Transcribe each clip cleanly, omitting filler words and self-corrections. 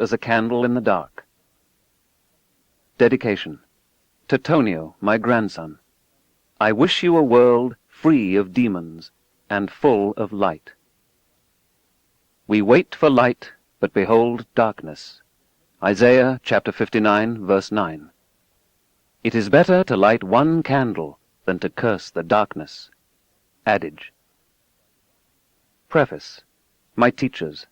as a candle in the dark. Dedication. To Tonio, my grandson. I wish you a world free of demons and full of light. We wait for light, but behold darkness. Isaiah chapter 59, verse 9. It is better to light one candle than to curse the darkness. Adage. Preface. My teachers.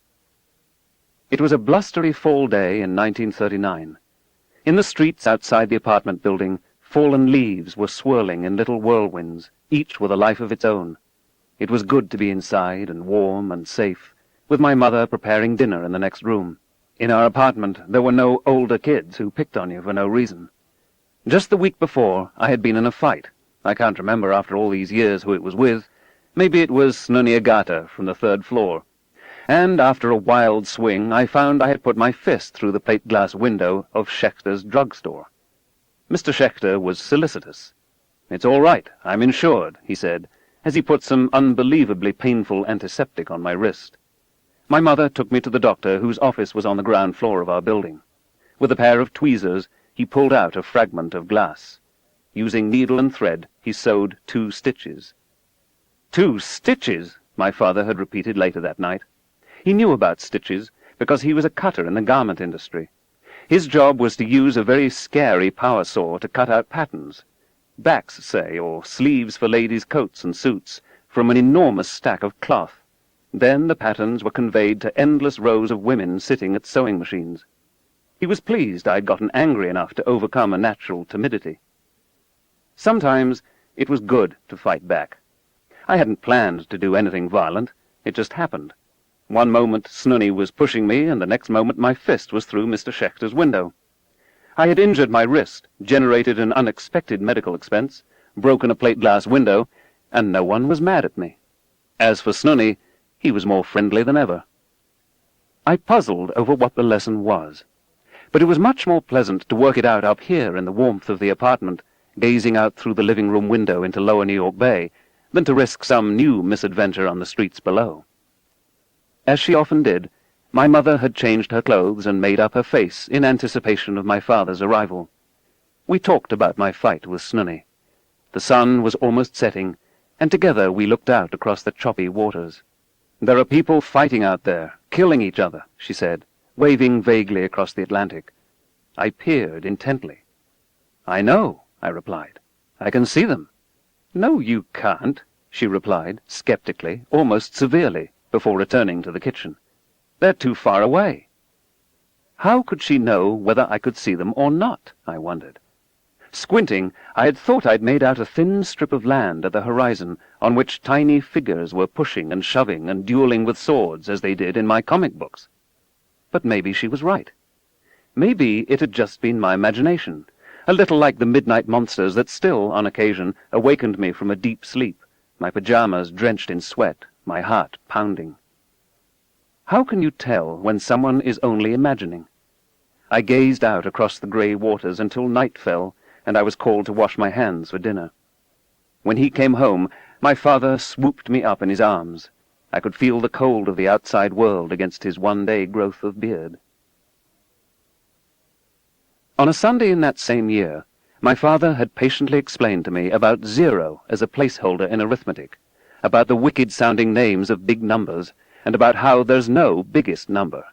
It was a blustery fall day in 1939. In the streets outside the apartment building, fallen leaves were swirling in little whirlwinds, each with a life of its own. It was good to be inside and warm and safe, with my mother preparing dinner in the next room. In our apartment there were no older kids who picked on you for no reason. Just the week before, I had been in a fight. I can't remember after all these years who it was with. Maybe it was Snunny from the third floor. And after a wild swing, I found I had put my fist through the plate-glass window of Schechter's drugstore. Mr. Schechter was solicitous. "It's all right, I'm insured," he said, as he put some unbelievably painful antiseptic on my wrist. My mother took me to the doctor, whose office was on the ground floor of our building. With a pair of tweezers, he pulled out a fragment of glass. Using needle and thread, he sewed 2 stitches. 2 stitches, my father had repeated later that night. He knew about stitches, because he was a cutter in the garment industry. His job was to use a very scary power saw to cut out patterns, backs, say, or sleeves for ladies' coats and suits, from an enormous stack of cloth. Then the patterns were conveyed to endless rows of women sitting at sewing machines. He was pleased I'd gotten angry enough to overcome a natural timidity. Sometimes it was good to fight back. I hadn't planned to do anything violent. It just happened. One moment Snunny was pushing me, and the next moment my fist was through Mr. Schechter's window. I had injured my wrist, generated an unexpected medical expense, broken a plate-glass window, and no one was mad at me. As for Snunny, he was more friendly than ever. I puzzled over what the lesson was, but it was much more pleasant to work it out up here in the warmth of the apartment, gazing out through the living-room window into lower New York Bay, than to risk some new misadventure on the streets below. As she often did, my mother had changed her clothes and made up her face in anticipation of my father's arrival. We talked about my fight with Snunny. The sun was almost setting, and together we looked out across the choppy waters. "There are people fighting out there, killing each other," she said, waving vaguely across the Atlantic. I peered intently. "I know," I replied. "I can see them." "No, you can't," she replied, skeptically, almost severely, before returning to the kitchen. "They're too far away." How could she know whether I could see them or not, I wondered. Squinting, I had thought I'd made out a thin strip of land at the horizon on which tiny figures were pushing and shoving and dueling with swords as they did in my comic books. But maybe she was right. Maybe it had just been my imagination, a little like the midnight monsters that still, on occasion, awakened me from a deep sleep, my pajamas drenched in sweat, my heart pounding. How can you tell when someone is only imagining? I gazed out across the grey waters until night fell, and I was called to wash my hands for dinner. When he came home, my father swooped me up in his arms. I could feel the cold of the outside world against his one-day growth of beard. On a Sunday in that same year, my father had patiently explained to me about 0 as a placeholder in arithmetic, about the wicked-sounding names of big numbers, and about how there's no biggest number.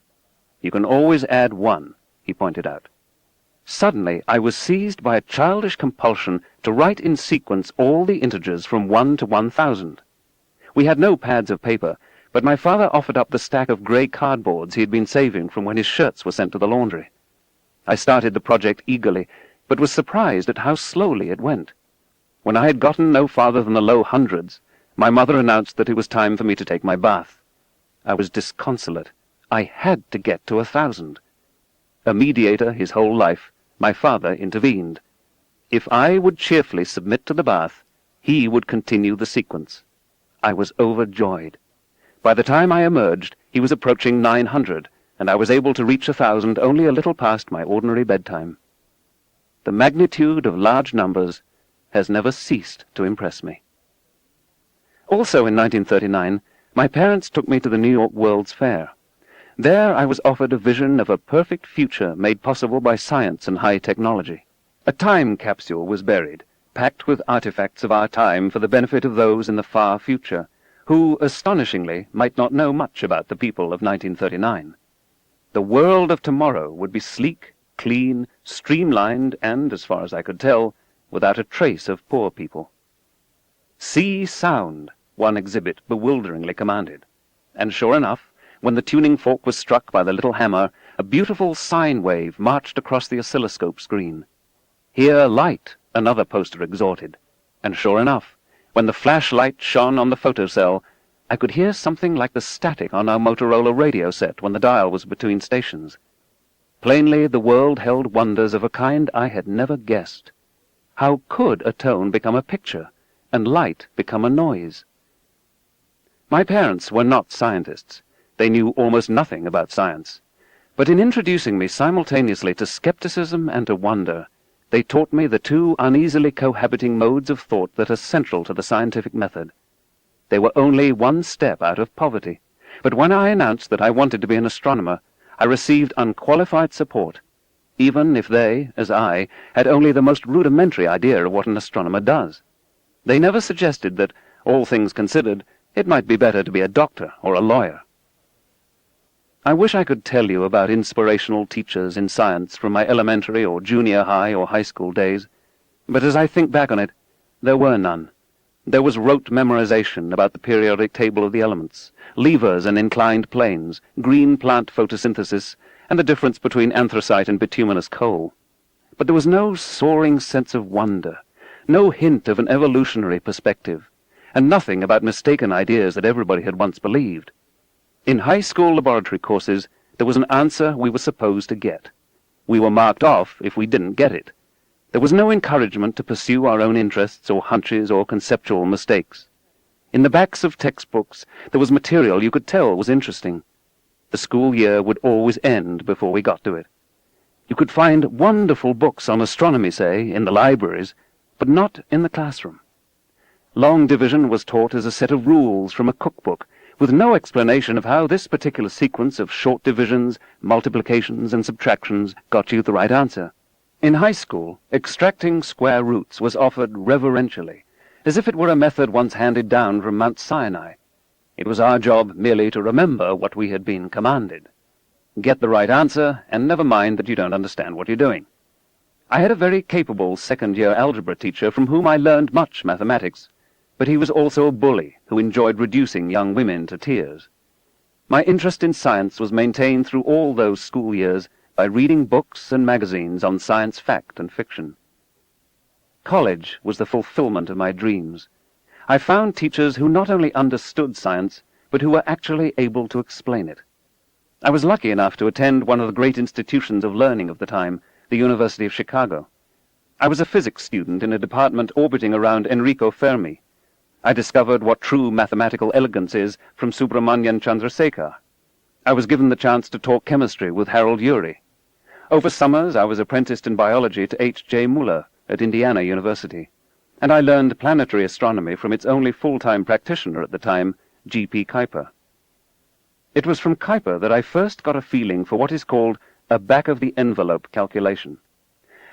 You can always add 1, he pointed out. Suddenly I was seized by a childish compulsion to write in sequence all the integers from 1 to 1,000. We had no pads of paper, but my father offered up the stack of grey cardboards he had been saving from when his shirts were sent to the laundry. I started the project eagerly, but was surprised at how slowly it went. When I had gotten no farther than the low hundreds, my mother announced that it was time for me to take my bath. I was disconsolate. I had to get to 1,000. A mediator his whole life, my father intervened. If I would cheerfully submit to the bath, he would continue the sequence. I was overjoyed. By the time I emerged, he was approaching 900, and I was able to reach 1,000 only a little past my ordinary bedtime. The magnitude of large numbers has never ceased to impress me. Also in 1939, my parents took me to the New York World's Fair. There I was offered a vision of a perfect future made possible by science and high technology. A time capsule was buried, packed with artifacts of our time for the benefit of those in the far future, who, astonishingly, might not know much about the people of 1939. The world of tomorrow would be sleek, clean, streamlined, and, as far as I could tell, without a trace of poor people. "See sound," one exhibit bewilderingly commanded. And sure enough, when the tuning fork was struck by the little hammer, a beautiful sine wave marched across the oscilloscope screen. "Hear light," another poster exhorted. And sure enough, when the flashlight shone on the photocell, I could hear something like the static on our Motorola radio set when the dial was between stations. Plainly, the world held wonders of a kind I had never guessed. How could a tone become a picture, and light become a noise? My parents were not scientists. They knew almost nothing about science. But in introducing me simultaneously to skepticism and to wonder, they taught me the two uneasily cohabiting modes of thought that are central to the scientific method. They were only one step out of poverty, but when I announced that I wanted to be an astronomer, I received unqualified support, even if they, as I, had only the most rudimentary idea of what an astronomer does. They never suggested that, all things considered, it might be better to be a doctor or a lawyer. I wish I could tell you about inspirational teachers in science from my elementary or junior high or high school days, but as I think back on it, there were none. There was rote memorization about the periodic table of the elements, levers and inclined planes, green plant photosynthesis, and the difference between anthracite and bituminous coal. But there was no soaring sense of wonder, no hint of an evolutionary perspective, and nothing about mistaken ideas that everybody had once believed. In high school laboratory courses, there was an answer we were supposed to get. We were marked off if we didn't get it. There was no encouragement to pursue our own interests or hunches or conceptual mistakes. In the backs of textbooks, there was material you could tell was interesting. The school year would always end before we got to it. You could find wonderful books on astronomy, say, in the libraries, but not in the classroom. Long division was taught as a set of rules from a cookbook, with no explanation of how this particular sequence of short divisions, multiplications, and subtractions got you the right answer. In high school, extracting square roots was offered reverentially, as if it were a method once handed down from Mount Sinai. It was our job merely to remember what we had been commanded. Get the right answer, and never mind that you don't understand what you're doing. I had a very capable second-year algebra teacher from whom I learned much mathematics, but he was also a bully who enjoyed reducing young women to tears. My interest in science was maintained through all those school years by reading books and magazines on science fact and fiction. College was the fulfillment of my dreams. I found teachers who not only understood science, but who were actually able to explain it. I was lucky enough to attend one of the great institutions of learning of the time, the University of Chicago. I was a physics student in a department orbiting around Enrico Fermi. I discovered what true mathematical elegance is from Subramanian Chandrasekhar. I was given the chance to talk chemistry with Harold Urey. Over summers, I was apprenticed in biology to H.J. Muller at Indiana University, and I learned planetary astronomy from its only full-time practitioner at the time, G.P. Kuiper. It was from Kuiper that I first got a feeling for what is called a back-of-the-envelope calculation.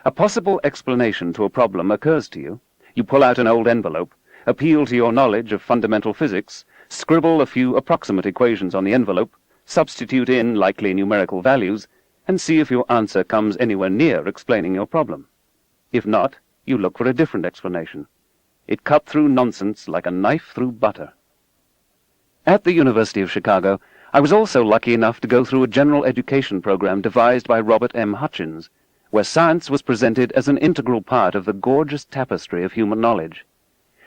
A possible explanation to a problem occurs to you. You pull out an old envelope, appeal to your knowledge of fundamental physics, scribble a few approximate equations on the envelope, substitute in likely numerical values, and see if your answer comes anywhere near explaining your problem. If not, you look for a different explanation. It cut through nonsense like a knife through butter. At the University of Chicago, I was also lucky enough to go through a general education program devised by Robert M. Hutchins, where science was presented as an integral part of the gorgeous tapestry of human knowledge.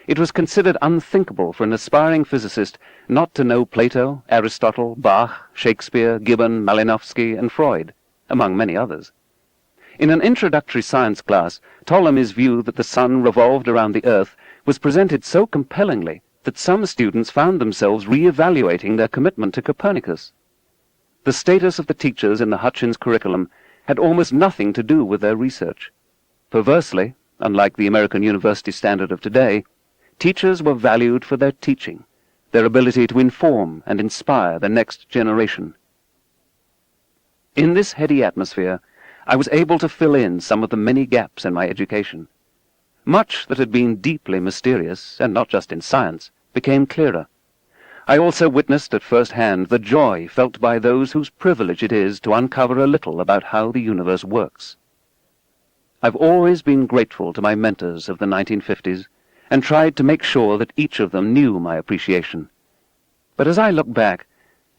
It was considered unthinkable for an aspiring physicist not to know Plato, Aristotle, Bach, Shakespeare, Gibbon, Malinowski, and Freud, among many others. In an introductory science class, Ptolemy's view that the sun revolved around the earth was presented so compellingly that some students found themselves re-evaluating their commitment to Copernicus. The status of the teachers in the Hutchins curriculum had almost nothing to do with their research. Perversely, unlike the American university standard of today, teachers were valued for their teaching, their ability to inform and inspire the next generation. In this heady atmosphere, I was able to fill in some of the many gaps in my education. Much that had been deeply mysterious, and not just in science, became clearer. I also witnessed at first hand the joy felt by those whose privilege it is to uncover a little about how the universe works. I've always been grateful to my mentors of the 1950s, and tried to make sure that each of them knew my appreciation. But as I look back,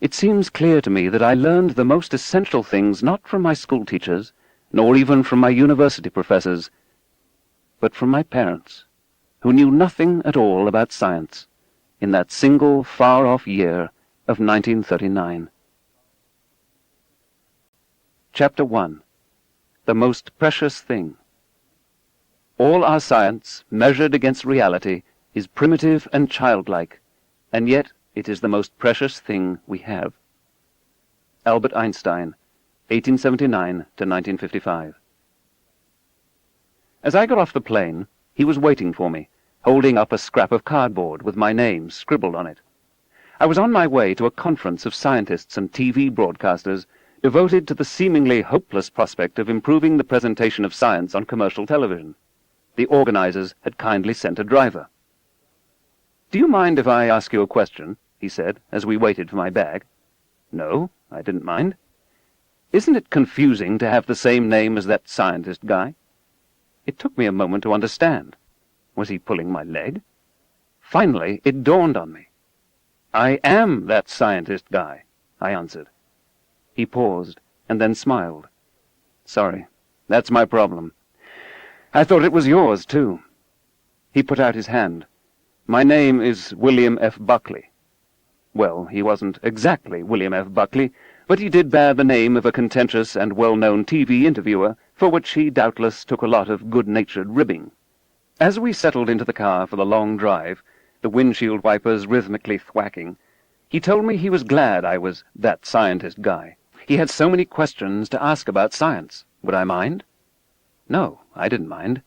it seems clear to me that I learned the most essential things not from my school teachers, nor even from my university professors, but from my parents, who knew nothing at all about science in that single far-off year of 1939. Chapter 1. The Most Precious Thing. All our science, measured against reality, is primitive and childlike, and yet it is the most precious thing we have. Albert Einstein, 1879 to 1955. As I got off the plane, he was waiting for me, holding up a scrap of cardboard with my name scribbled on it. I was on my way to a conference of scientists and TV broadcasters devoted to the seemingly hopeless prospect of improving the presentation of science on commercial television. The organizers had kindly sent a driver. "Do you mind if I ask you a question?" he said, as we waited for my bag. No, I didn't mind. "Isn't it confusing to have the same name as that scientist guy?" It took me a moment to understand. Was he pulling my leg? Finally, it dawned on me. "I am that scientist guy," I answered. He paused, and then smiled. "Sorry, that's my problem. I thought it was yours, too." He put out his hand. "My name is William F. Buckley." Well, he wasn't exactly William F. Buckley, but he did bear the name of a contentious and well-known TV interviewer, for which he doubtless took a lot of good-natured ribbing. As we settled into the car for the long drive, the windshield wipers rhythmically thwacking, he told me he was glad I was that scientist guy. He had so many questions to ask about science. Would I mind? No, I didn't mind.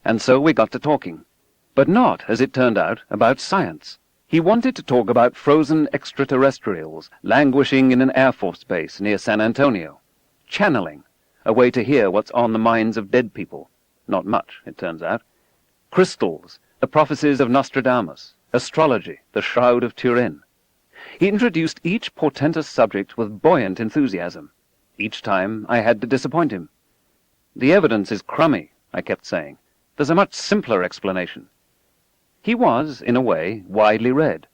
And so we got to talking. But not, as it turned out, about science. He wanted to talk about frozen extraterrestrials languishing in an Air Force base near San Antonio. Channeling, a way to hear what's on the minds of dead people. Not much, it turns out. Crystals, the prophecies of Nostradamus. Astrology, the Shroud of Turin. He introduced each portentous subject with buoyant enthusiasm. Each time I had to disappoint him. "The evidence is crummy," I kept saying. "There's a much simpler explanation." He was, in a way, widely read.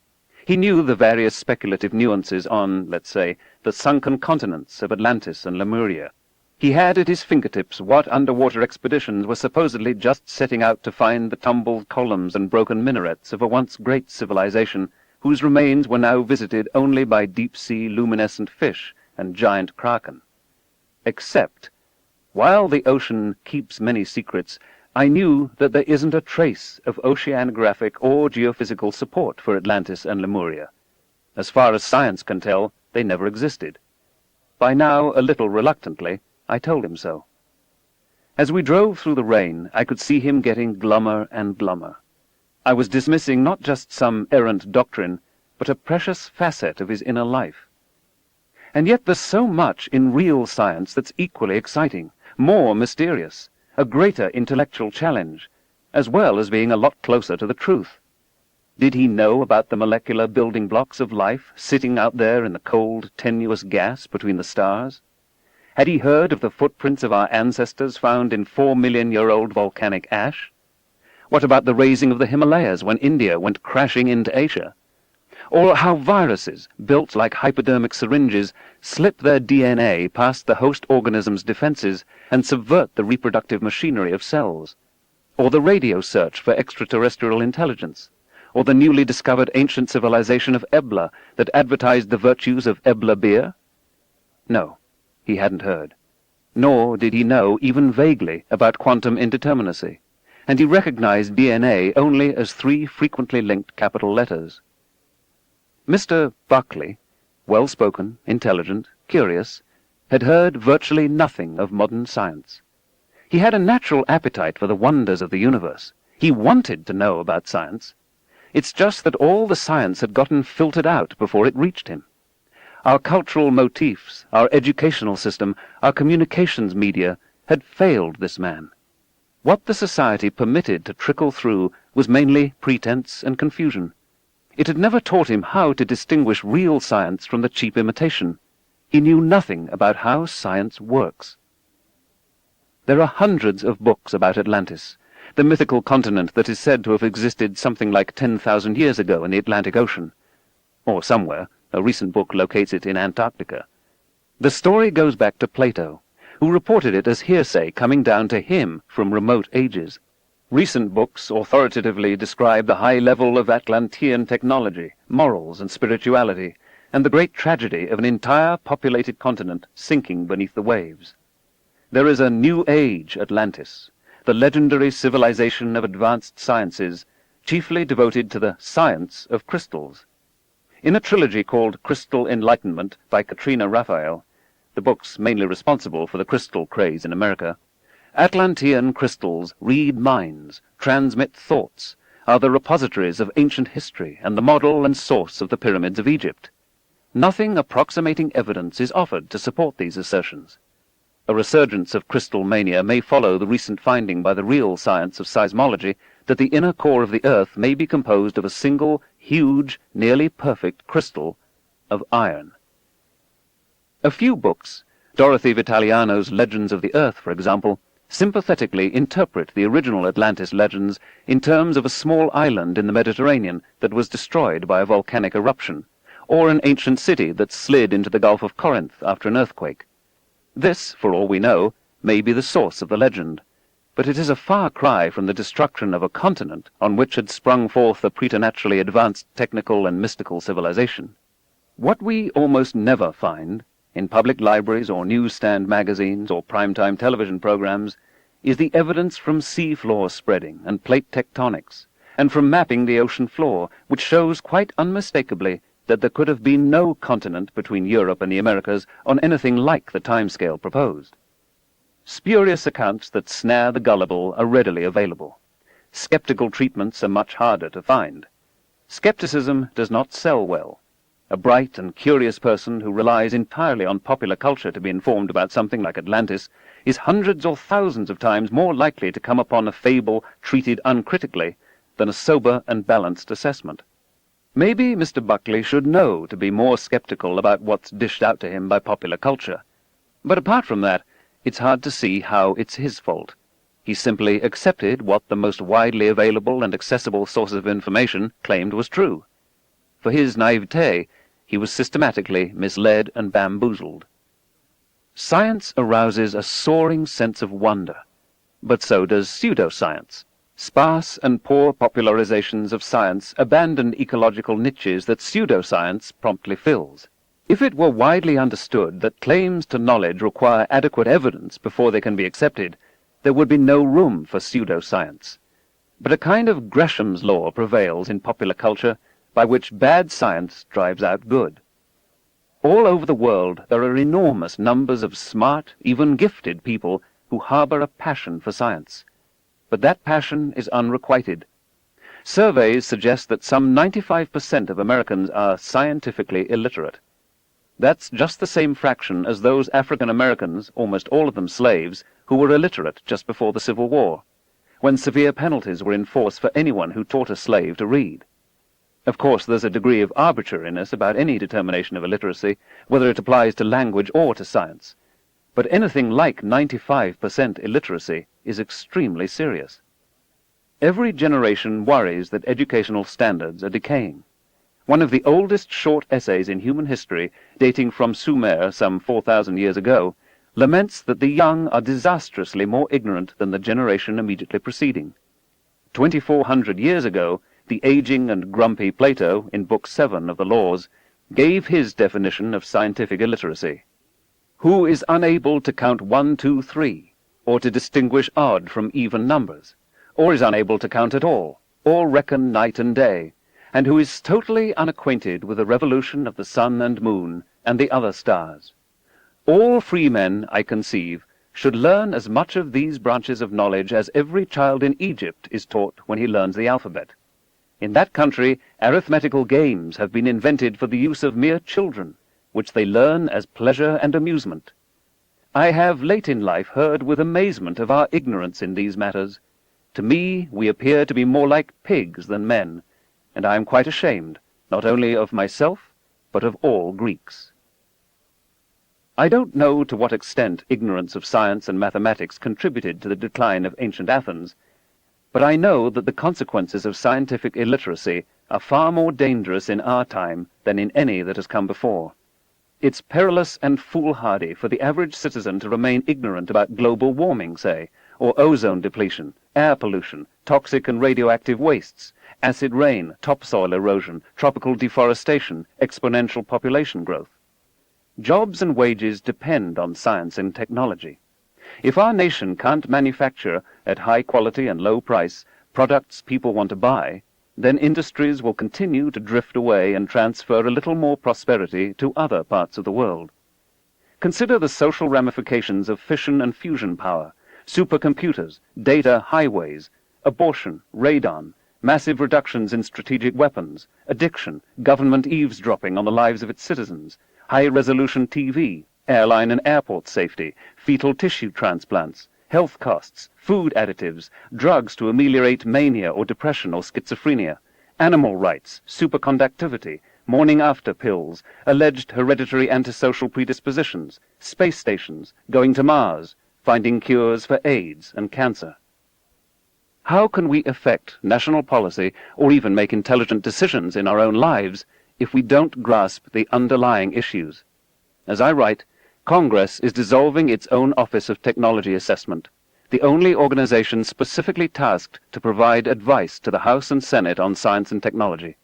He knew the various speculative nuances on, let's say, the sunken continents of Atlantis and Lemuria. He had at his fingertips what underwater expeditions were supposedly just setting out to find the tumbled columns and broken minarets of a once great civilization whose remains were now visited only by deep-sea luminescent fish and giant kraken. Except, while the ocean keeps many secrets, I knew that there isn't a trace of oceanographic or geophysical support for Atlantis and Lemuria. As far as science can tell, they never existed. By now, a little reluctantly, I told him so. As we drove through the rain, I could see him getting glummer and glummer. I was dismissing not just some errant doctrine, but a precious facet of his inner life. And yet there's so much in real science that's equally exciting, more mysterious, a greater intellectual challenge, as well as being a lot closer to the truth. Did he know about the molecular building blocks of life sitting out there in the cold, tenuous gas between the stars? Had he heard of the footprints of our ancestors found in 4-million-year-old volcanic ash? What about the raising of the Himalayas when India went crashing into Asia? Or how viruses, built like hypodermic syringes, slip their DNA past the host organism's defenses and subvert the reproductive machinery of cells? Or the radio search for extraterrestrial intelligence? Or the newly discovered ancient civilization of Ebla that advertised the virtues of Ebla beer? No, he hadn't heard. Nor did he know, even vaguely, about quantum indeterminacy, and he recognized DNA only as 3 frequently linked capital letters. Mr. Buckley, well-spoken, intelligent, curious, had heard virtually nothing of modern science. He had a natural appetite for the wonders of the universe. He wanted to know about science. It's just that all the science had gotten filtered out before it reached him. Our cultural motifs, our educational system, our communications media had failed this man. What the society permitted to trickle through was mainly pretense and confusion. It had never taught him how to distinguish real science from the cheap imitation. He knew nothing about how science works. There are hundreds of books about Atlantis, the mythical continent that is said to have existed something like 10,000 years ago in the Atlantic Ocean. Or somewhere. A recent book locates it in Antarctica. The story goes back to Plato, who reported it as hearsay coming down to him from remote ages. Recent books authoritatively describe the high level of Atlantean technology, morals and spirituality, and the great tragedy of an entire populated continent sinking beneath the waves. There is a new age Atlantis, the legendary civilization of advanced sciences, chiefly devoted to the science of crystals. In a trilogy called Crystal Enlightenment by Katrina Raphael, the book's mainly responsible for the crystal craze in America, Atlantean crystals read minds, transmit thoughts, are the repositories of ancient history and the model and source of the pyramids of Egypt. Nothing approximating evidence is offered to support these assertions. A resurgence of crystal mania may follow the recent finding by the real science of seismology that the inner core of the Earth may be composed of a single, huge, nearly perfect crystal of iron. A few books, Dorothy Vitaliano's Legends of the Earth, for example, sympathetically interpret the original Atlantis legends in terms of a small island in the Mediterranean that was destroyed by a volcanic eruption, or an ancient city that slid into the Gulf of Corinth after an earthquake. This, for all we know, may be the source of the legend, but it is a far cry from the destruction of a continent on which had sprung forth a preternaturally advanced technical and mystical civilization. What we almost never find, in public libraries or newsstand magazines or primetime television programs, is the evidence from seafloor spreading and plate tectonics, and from mapping the ocean floor, which shows quite unmistakably that there could have been no continent between Europe and the Americas on anything like the timescale proposed. Spurious accounts that snare the gullible are readily available. Skeptical treatments are much harder to find. Skepticism does not sell well. A bright and curious person who relies entirely on popular culture to be informed about something like Atlantis is hundreds or thousands of times more likely to come upon a fable treated uncritically than a sober and balanced assessment. Maybe Mr. Buckley should know to be more skeptical about what's dished out to him by popular culture. But apart from that, it's hard to see how it's his fault. He simply accepted what the most widely available and accessible source of information claimed was true. For his naivete, he was systematically misled and bamboozled. Science arouses a soaring sense of wonder, but so does pseudoscience. Sparse and poor popularizations of science abandon ecological niches that pseudoscience promptly fills. If it were widely understood that claims to knowledge require adequate evidence before they can be accepted, there would be no room for pseudoscience. But a kind of Gresham's law prevails in popular culture, by which bad science drives out good. All over the world there are enormous numbers of smart, even gifted people who harbor a passion for science. But that passion is unrequited. Surveys suggest that some 95% of Americans are scientifically illiterate. That's just the same fraction as those African Americans, almost all of them slaves, who were illiterate just before the Civil War, when severe penalties were in force for anyone who taught a slave to read. Of course, there's a degree of arbitrariness about any determination of illiteracy, whether it applies to language or to science. But anything like 95% illiteracy is extremely serious. Every generation worries that educational standards are decaying. One of the oldest short essays in human history, dating from Sumer some 4,000 years ago, laments that the young are disastrously more ignorant than the generation immediately preceding. 2,400 years ago, the aging and grumpy Plato, in Book 7 of the Laws, gave his definition of scientific illiteracy. Who is unable to count 1, 2, 3, or to distinguish odd from even numbers, or is unable to count at all, or reckon night and day, and who is totally unacquainted with the revolution of the sun and moon and the other stars. All free men, I conceive, should learn as much of these branches of knowledge as every child in Egypt is taught when he learns the alphabet. In that country, arithmetical games have been invented for the use of mere children, which they learn as pleasure and amusement. I have late in life heard with amazement of our ignorance in these matters. To me, we appear to be more like pigs than men, and I am quite ashamed, not only of myself, but of all Greeks. I don't know to what extent ignorance of science and mathematics contributed to the decline of ancient Athens, but I know that the consequences of scientific illiteracy are far more dangerous in our time than in any that has come before. It's perilous and foolhardy for the average citizen to remain ignorant about global warming, say, or ozone depletion, air pollution, toxic and radioactive wastes, acid rain, topsoil erosion, tropical deforestation, exponential population growth. Jobs and wages depend on science and technology. If our nation can't manufacture at high quality and low price products people want to buy, then industries will continue to drift away and transfer a little more prosperity to other parts of the world. Consider the social ramifications of fission and fusion power, supercomputers, data highways, abortion, radon, massive reductions in strategic weapons, addiction, government eavesdropping on the lives of its citizens, high-resolution TV, airline and airport safety, fetal tissue transplants, health costs, food additives, drugs to ameliorate mania or depression or schizophrenia, animal rights, superconductivity, morning-after pills, alleged hereditary antisocial predispositions, space stations, going to Mars, finding cures for AIDS and cancer. How can we affect national policy or even make intelligent decisions in our own lives if we don't grasp the underlying issues? As I write, Congress is dissolving its own Office of Technology Assessment, the only organization specifically tasked to provide advice to the House and Senate on science and technology.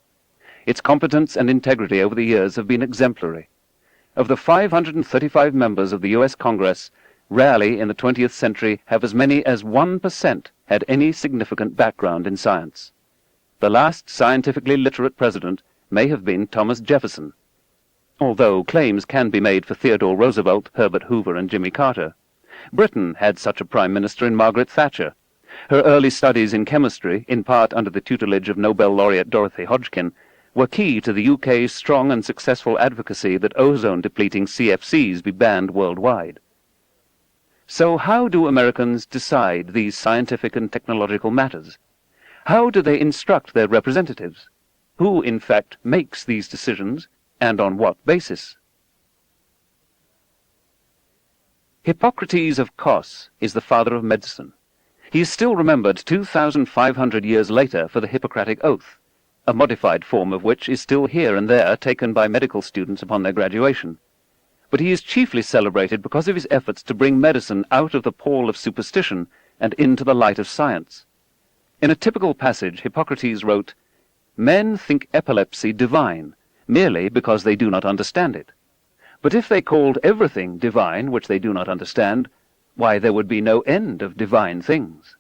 Its competence and integrity over the years have been exemplary. Of the 535 members of the U.S. Congress, rarely in the 20th century have as many as 1% had any significant background in science. The last scientifically literate president may have been Thomas Jefferson, although claims can be made for Theodore Roosevelt, Herbert Hoover, and Jimmy Carter. Britain had such a prime minister in Margaret Thatcher. Her early studies in chemistry, in part under the tutelage of Nobel laureate Dorothy Hodgkin, were key to the UK's strong and successful advocacy that ozone-depleting CFCs be banned worldwide. So how do Americans decide these scientific and technological matters? How do they instruct their representatives? Who, in fact, makes these decisions, and on what basis? Hippocrates of Kos is the father of medicine. He is still remembered 2,500 years later for the Hippocratic Oath, a modified form of which is still here and there taken by medical students upon their graduation. But he is chiefly celebrated because of his efforts to bring medicine out of the pall of superstition and into the light of science. In a typical passage, Hippocrates wrote, "Men think epilepsy divine, merely because they do not understand it. But if they called everything divine which they do not understand, why, there would be no end of divine things."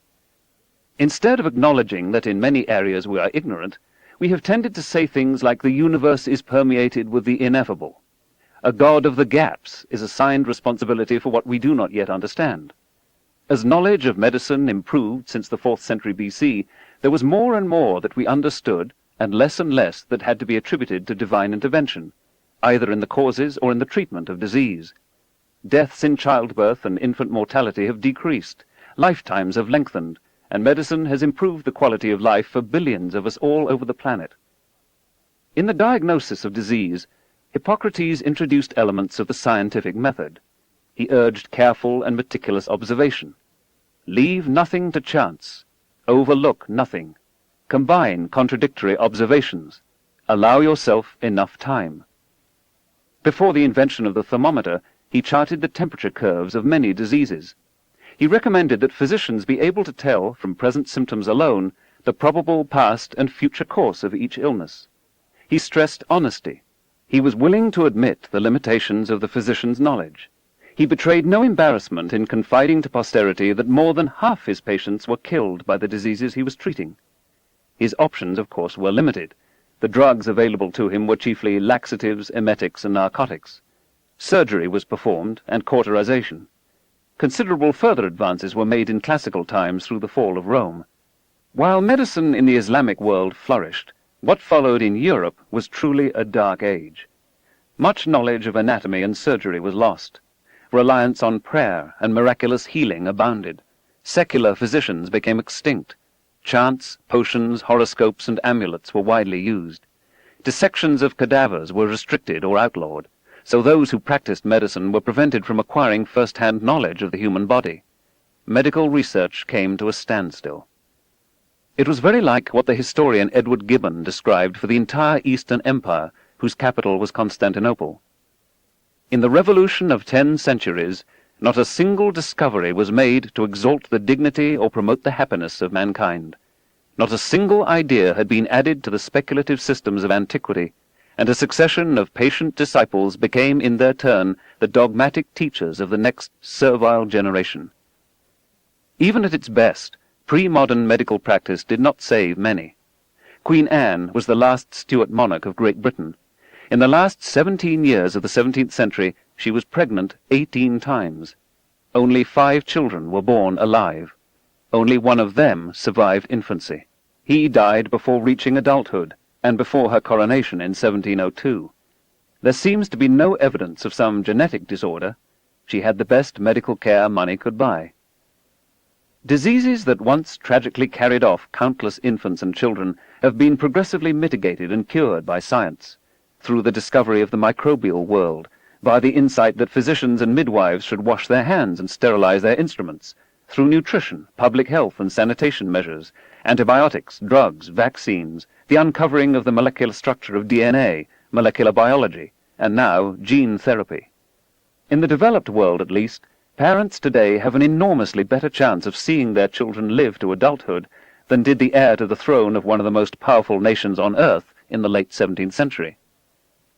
Instead of acknowledging that in many areas we are ignorant, we have tended to say things like the universe is permeated with the ineffable. A god of the gaps is assigned responsibility for what we do not yet understand. As knowledge of medicine improved since the 4th century BC, there was more and more that we understood, and less that had to be attributed to divine intervention, either in the causes or in the treatment of disease. Deaths in childbirth and infant mortality have decreased, lifetimes have lengthened, and medicine has improved the quality of life for billions of us all over the planet. In the diagnosis of disease, Hippocrates introduced elements of the scientific method. He urged careful and meticulous observation. Leave nothing to chance. Overlook nothing. Combine contradictory observations. Allow yourself enough time. Before the invention of the thermometer, he charted the temperature curves of many diseases. He recommended that physicians be able to tell, from present symptoms alone, the probable past and future course of each illness. He stressed honesty. He was willing to admit the limitations of the physician's knowledge. He betrayed no embarrassment in confiding to posterity that more than half his patients were killed by the diseases he was treating. His options, of course, were limited. The drugs available to him were chiefly laxatives, emetics, and narcotics. Surgery was performed, and cauterization. Considerable further advances were made in classical times through the fall of Rome. While medicine in the Islamic world flourished, what followed in Europe was truly a dark age. Much knowledge of anatomy and surgery was lost. Reliance on prayer and miraculous healing abounded. Secular physicians became extinct. Chants, potions, horoscopes, and amulets were widely used. Dissections of cadavers were restricted or outlawed, so those who practiced medicine were prevented from acquiring first-hand knowledge of the human body. Medical research came to a standstill. It was very like what the historian Edward Gibbon described for the entire Eastern Empire, whose capital was Constantinople. In the revolution of 10 centuries, not a single discovery was made to exalt the dignity or promote the happiness of mankind. Not a single idea had been added to the speculative systems of antiquity, and a succession of patient disciples became in their turn the dogmatic teachers of the next servile generation. Even at its best, pre-modern medical practice did not save many. Queen Anne was the last Stuart monarch of Great Britain. In the last 17 years of the 17th century, she was pregnant 18 times. Only 5 children were born alive. Only one of them survived infancy. He died before reaching adulthood, and before her coronation in 1702. There seems to be no evidence of some genetic disorder. She had the best medical care money could buy. Diseases that once tragically carried off countless infants and children have been progressively mitigated and cured by science, through the discovery of the microbial world, by the insight that physicians and midwives should wash their hands and sterilize their instruments, through nutrition, public health and sanitation measures, antibiotics, drugs, vaccines, the uncovering of the molecular structure of DNA, molecular biology, and now gene therapy. In the developed world, at least, parents today have an enormously better chance of seeing their children live to adulthood than did the heir to the throne of one of the most powerful nations on earth in the late 17th century.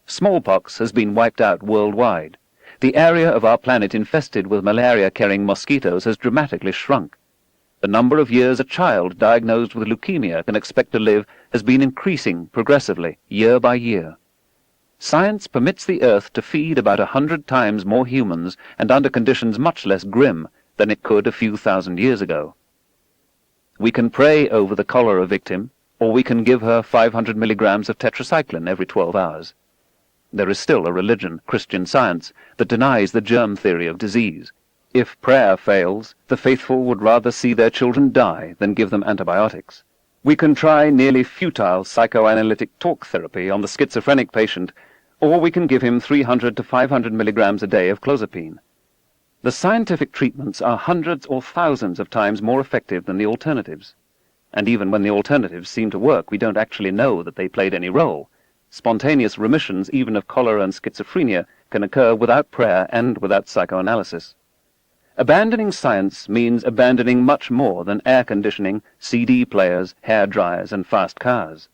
Smallpox has been wiped out worldwide. The area of our planet infested with malaria-carrying mosquitoes has dramatically shrunk. The number of years a child diagnosed with leukemia can expect to live has been increasing progressively, year by year. Science permits the Earth to feed about 100 times more humans and under conditions much less grim than it could a few thousand years ago. We can pray over the cholera victim, or we can give her 500 milligrams of tetracycline every 12 hours. There is still a religion, Christian Science, that denies the germ theory of disease. If prayer fails, the faithful would rather see their children die than give them antibiotics. We can try nearly futile psychoanalytic talk therapy on the schizophrenic patient, or we can give him 300 to 500 milligrams a day of clozapine. The scientific treatments are hundreds or thousands of times more effective than the alternatives. And even when the alternatives seem to work, we don't actually know that they played any role. Spontaneous remissions, even of cholera and schizophrenia, can occur without prayer and without psychoanalysis. Abandoning science means abandoning much more than air conditioning, CD players, hair dryers, and fast cars.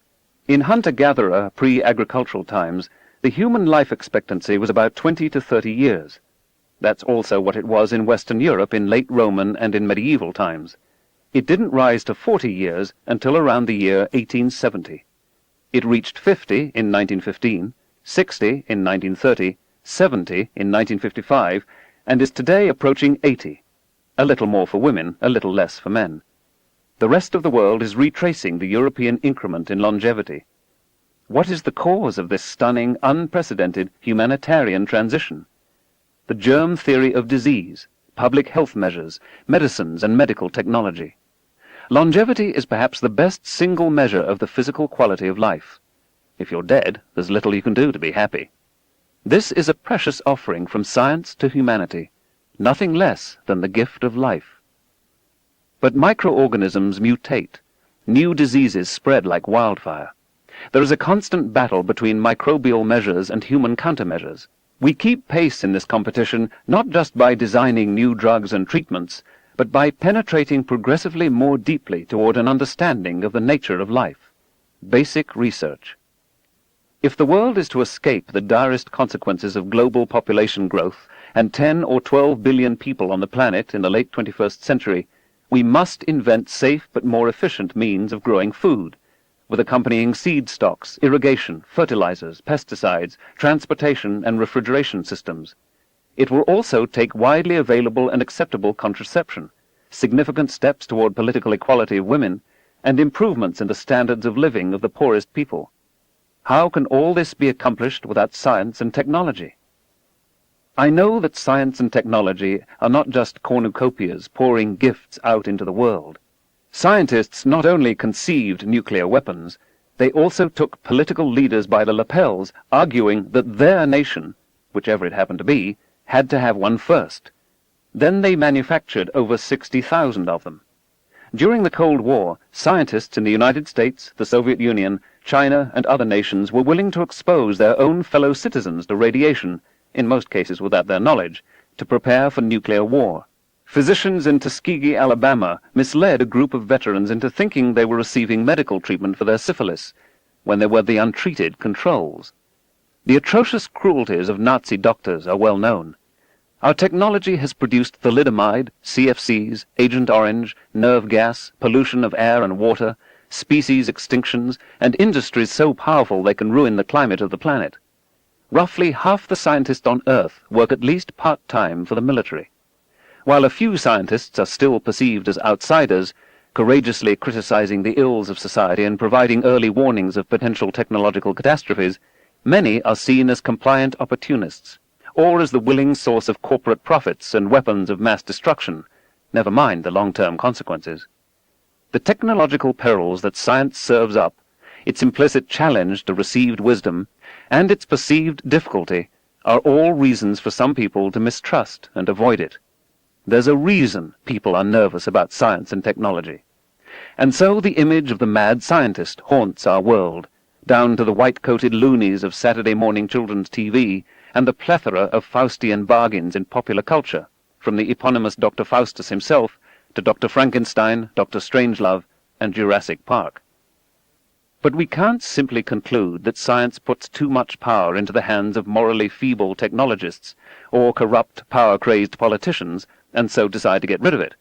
In hunter-gatherer, pre-agricultural times, the human life expectancy was about 20 to 30 years. That's also what it was in Western Europe in late Roman and in medieval times. It didn't rise to 40 years until around the year 1870. It reached 50 in 1915, 60 in 1930, 70 in 1955, and is today approaching 80. A little more for women, a little less for men. The rest of the world is retracing the European increment in longevity. What is the cause of this stunning, unprecedented humanitarian transition? The germ theory of disease, public health measures, medicines and medical technology. Longevity is perhaps the best single measure of the physical quality of life. If you're dead, there's little you can do to be happy. This is a precious offering from science to humanity, nothing less than the gift of life. But microorganisms mutate. New diseases spread like wildfire. There is a constant battle between microbial measures and human countermeasures. We keep pace in this competition not just by designing new drugs and treatments, but by penetrating progressively more deeply toward an understanding of the nature of life. Basic research. If the world is to escape the direst consequences of global population growth and 10 or 12 billion people on the planet in the late 21st century, we must invent safe but more efficient means of growing food, with accompanying seed stocks, irrigation, fertilizers, pesticides, transportation and refrigeration systems. It will also take widely available and acceptable contraception, significant steps toward political equality of women, and improvements in the standards of living of the poorest people. How can all this be accomplished without science and technology? I know that science and technology are not just cornucopias pouring gifts out into the world. Scientists not only conceived nuclear weapons, they also took political leaders by the lapels, arguing that their nation, whichever it happened to be, had to have one first. Then they manufactured over 60,000 of them. During the Cold War, scientists in the United States, the Soviet Union, China, and other nations were willing to expose their own fellow citizens to radiation, in most cases without their knowledge, to prepare for nuclear war. Physicians in Tuskegee, Alabama, misled a group of veterans into thinking they were receiving medical treatment for their syphilis, when they were the untreated controls. The atrocious cruelties of Nazi doctors are well known. Our technology has produced thalidomide, CFCs, Agent Orange, nerve gas, pollution of air and water, species extinctions, and industries so powerful they can ruin the climate of the planet. Roughly half the scientists on Earth work at least part-time for the military. While a few scientists are still perceived as outsiders, courageously criticizing the ills of society and providing early warnings of potential technological catastrophes, many are seen as compliant opportunists, or as the willing source of corporate profits and weapons of mass destruction, never mind the long-term consequences. The technological perils that science serves up, its implicit challenge to received wisdom, and its perceived difficulty are all reasons for some people to mistrust and avoid it. There's a reason people are nervous about science and technology. And so the image of the mad scientist haunts our world, down to the white-coated loonies of Saturday morning children's TV and the plethora of Faustian bargains in popular culture, from the eponymous Dr. Faustus himself to Dr. Frankenstein, Dr. Strangelove, and Jurassic Park. But we can't simply conclude that science puts too much power into the hands of morally feeble technologists or corrupt, power-crazed politicians, and so decide to get rid of it.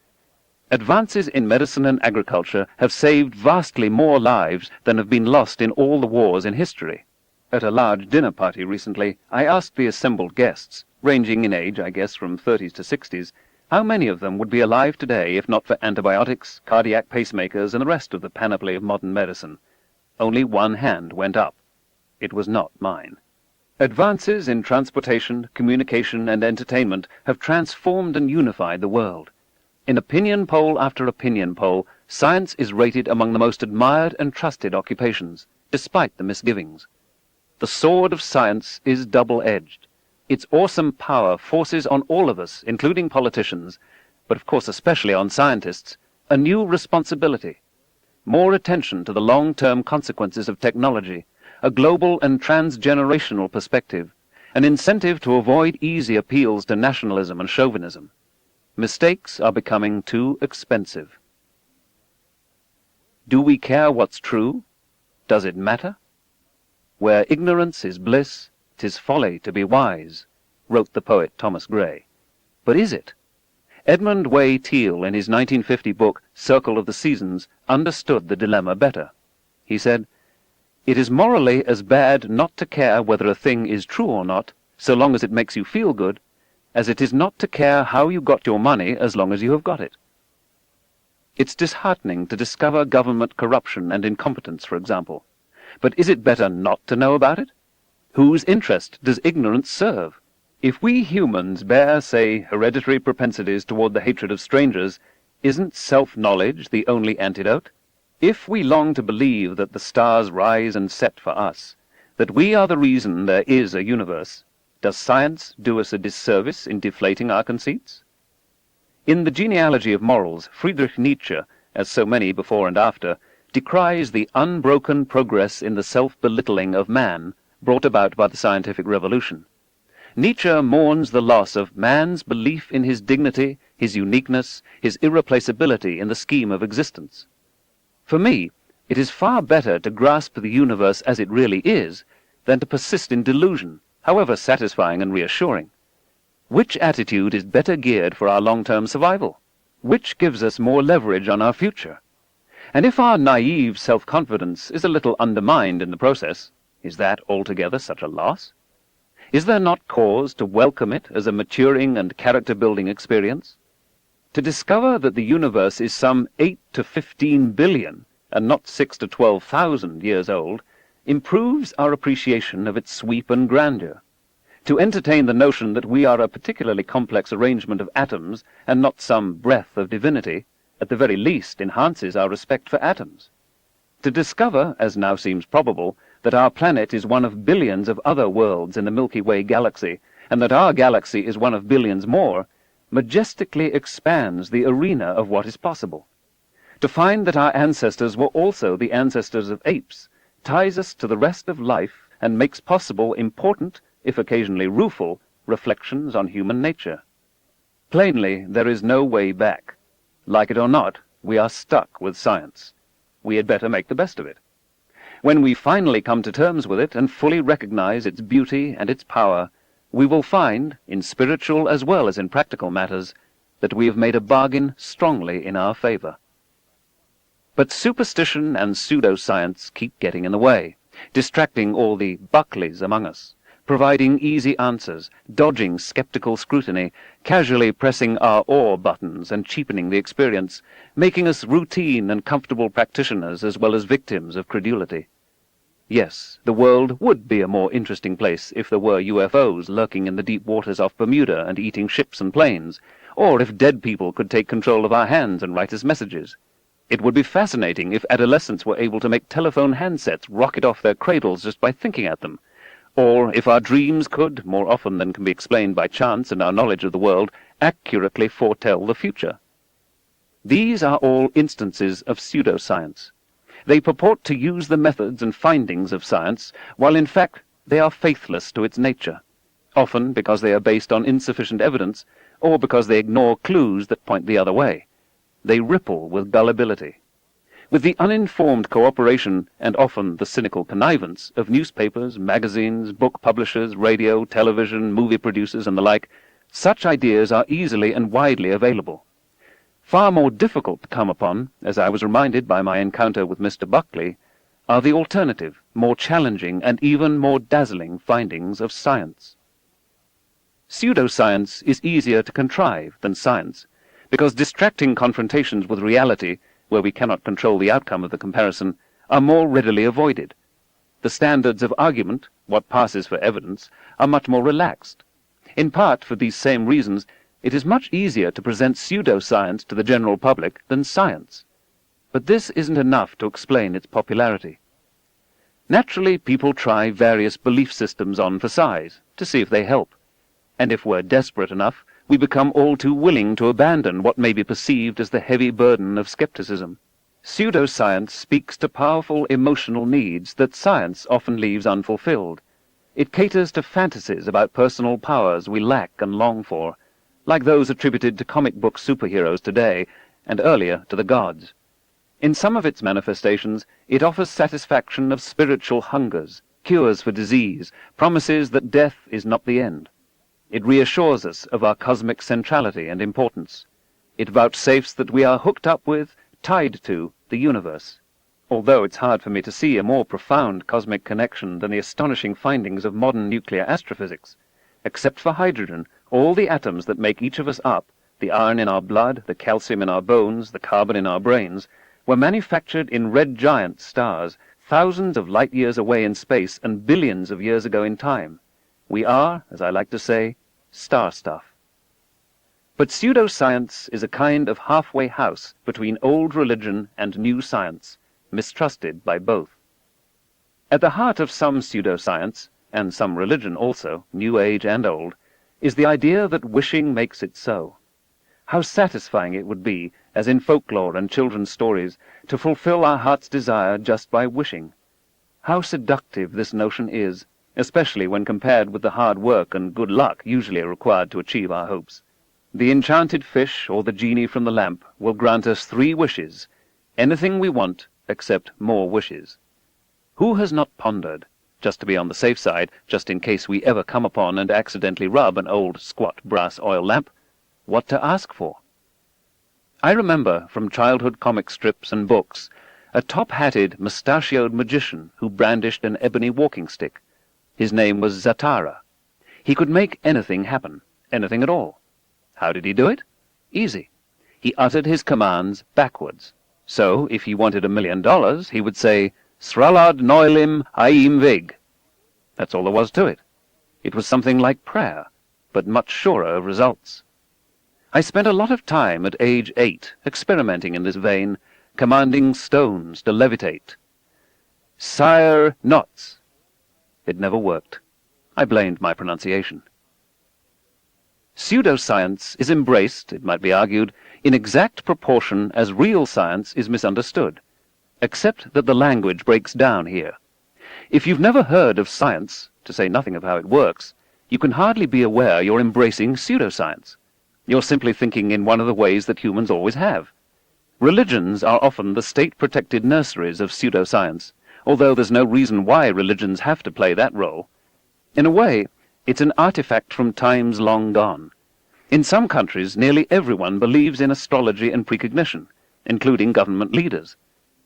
Advances in medicine and agriculture have saved vastly more lives than have been lost in all the wars in history. At a large dinner party recently, I asked the assembled guests, ranging in age, I guess, from 30s to 60s, how many of them would be alive today if not for antibiotics, cardiac pacemakers, and the rest of the panoply of modern medicine. Only one hand went up. It was not mine. Advances in transportation, communication, and entertainment have transformed and unified the world. In opinion poll after opinion poll, science is rated among the most admired and trusted occupations, despite the misgivings. The sword of science is double-edged. Its awesome power forces on all of us, including politicians, but of course especially on scientists, a new responsibility. More attention to the long-term consequences of technology, a global and transgenerational perspective, an incentive to avoid easy appeals to nationalism and chauvinism. Mistakes are becoming too expensive. Do we care what's true? Does it matter? Where ignorance is bliss, 'tis folly to be wise, wrote the poet Thomas Gray. But is it? Edmund Way Teale, in his 1950 book Circle of the Seasons, understood the dilemma better. He said, "It is morally as bad not to care whether a thing is true or not, so long as it makes you feel good, as it is not to care how you got your money as long as you have got it." It's disheartening to discover government corruption and incompetence, for example. But is it better not to know about it? Whose interest does ignorance serve? If we humans bear, say, hereditary propensities toward the hatred of strangers, isn't self-knowledge the only antidote? If we long to believe that the stars rise and set for us, that we are the reason there is a universe, does science do us a disservice in deflating our conceits? In The Genealogy of Morals, Friedrich Nietzsche, as so many before and after, decries the unbroken progress in the self-belittling of man brought about by the scientific revolution. Nietzsche mourns the loss of man's belief in his dignity, his uniqueness, his irreplaceability in the scheme of existence. For me, it is far better to grasp the universe as it really is than to persist in delusion, however satisfying and reassuring. Which attitude is better geared for our long-term survival? Which gives us more leverage on our future? And if our naive self-confidence is a little undermined in the process, is that altogether such a loss? Is there not cause to welcome it as a maturing and character-building experience? To discover that the universe is some 8 to 15 billion, and not 6 to 12,000 years old, improves our appreciation of its sweep and grandeur. To entertain the notion that we are a particularly complex arrangement of atoms, and not some breath of divinity, at the very least enhances our respect for atoms. To discover, as now seems probable, that our planet is one of billions of other worlds in the Milky Way galaxy, and that our galaxy is one of billions more, majestically expands the arena of what is possible. To find that our ancestors were also the ancestors of apes ties us to the rest of life and makes possible important, if occasionally rueful, reflections on human nature. Plainly, there is no way back. Like it or not, we are stuck with science. We had better make the best of it. When we finally come to terms with it and fully recognize its beauty and its power, we will find, in spiritual as well as in practical matters, that we have made a bargain strongly in our favor. But superstition and pseudoscience keep getting in the way, distracting all the Buckleys among us, providing easy answers, dodging skeptical scrutiny, casually pressing our awe buttons and cheapening the experience, making us routine and comfortable practitioners as well as victims of credulity. Yes, the world would be a more interesting place if there were UFOs lurking in the deep waters off Bermuda and eating ships and planes, or if dead people could take control of our hands and write us messages. It would be fascinating if adolescents were able to make telephone handsets rocket off their cradles just by thinking at them, or if our dreams could, more often than can be explained by chance and our knowledge of the world, accurately foretell the future. These are all instances of pseudoscience. They purport to use the methods and findings of science, while in fact they are faithless to its nature, often because they are based on insufficient evidence, or because they ignore clues that point the other way. They ripple with gullibility. With the uninformed cooperation, and often the cynical connivance, of newspapers, magazines, book publishers, radio, television, movie producers, and the like, such ideas are easily and widely available. Far more difficult to come upon, as I was reminded by my encounter with Mr. Buckley, are the alternative, more challenging, and even more dazzling findings of science. Pseudoscience is easier to contrive than science, because distracting confrontations with reality, where we cannot control the outcome of the comparison, are more readily avoided. The standards of argument, what passes for evidence, are much more relaxed. In part for these same reasons, it is much easier to present pseudoscience to the general public than science. But this isn't enough to explain its popularity. Naturally, people try various belief systems on for size, to see if they help. And if we're desperate enough, we become all too willing to abandon what may be perceived as the heavy burden of skepticism. Pseudoscience speaks to powerful emotional needs that science often leaves unfulfilled. It caters to fantasies about personal powers we lack and long for, like those attributed to comic book superheroes today, and earlier to the gods. In some of its manifestations, it offers satisfaction of spiritual hungers, cures for disease, promises that death is not the end. It reassures us of our cosmic centrality and importance. It vouchsafes that we are hooked up with, tied to, the universe. Although it's hard for me to see a more profound cosmic connection than the astonishing findings of modern nuclear astrophysics. Except for hydrogen, all the atoms that make each of us up, the iron in our blood, the calcium in our bones, the carbon in our brains, were manufactured in red giant stars, thousands of light years away in space and billions of years ago in time. We are, as I like to say, star stuff. But pseudoscience is a kind of halfway house between old religion and new science, mistrusted by both. At the heart of some pseudoscience, and some religion also, New Age and old, is the idea that wishing makes it so. How satisfying it would be, as in folklore and children's stories, to fulfill our heart's desire just by wishing. How seductive this notion is, especially when compared with the hard work and good luck usually required to achieve our hopes. The enchanted fish or the genie from the lamp will grant us 3 wishes, anything we want except more wishes. Who has not pondered, just to be on the safe side, just in case we ever come upon and accidentally rub an old squat brass oil lamp, what to ask for? I remember from childhood comic strips and books a top-hatted, mustachioed magician who brandished an ebony walking stick. His name was Zatara. He could make anything happen, anything at all. How did he do it? Easy. He uttered his commands backwards. So, if he wanted $1 million, he would say, Sralad Noilim Aim Vig. That's all there was to it. It was something like prayer, but much surer of results. I spent a lot of time at age 8 experimenting in this vein, commanding stones to levitate. Sire Knots. It never worked. I blamed my pronunciation. Pseudoscience is embraced, it might be argued, in exact proportion as real science is misunderstood, except that the language breaks down here. If you've never heard of science, to say nothing of how it works, you can hardly be aware you're embracing pseudoscience. You're simply thinking in one of the ways that humans always have. Religions are often the state-protected nurseries of pseudoscience, although there's no reason why religions have to play that role. In a way, it's an artifact from times long gone. In some countries, nearly everyone believes in astrology and precognition, including government leaders.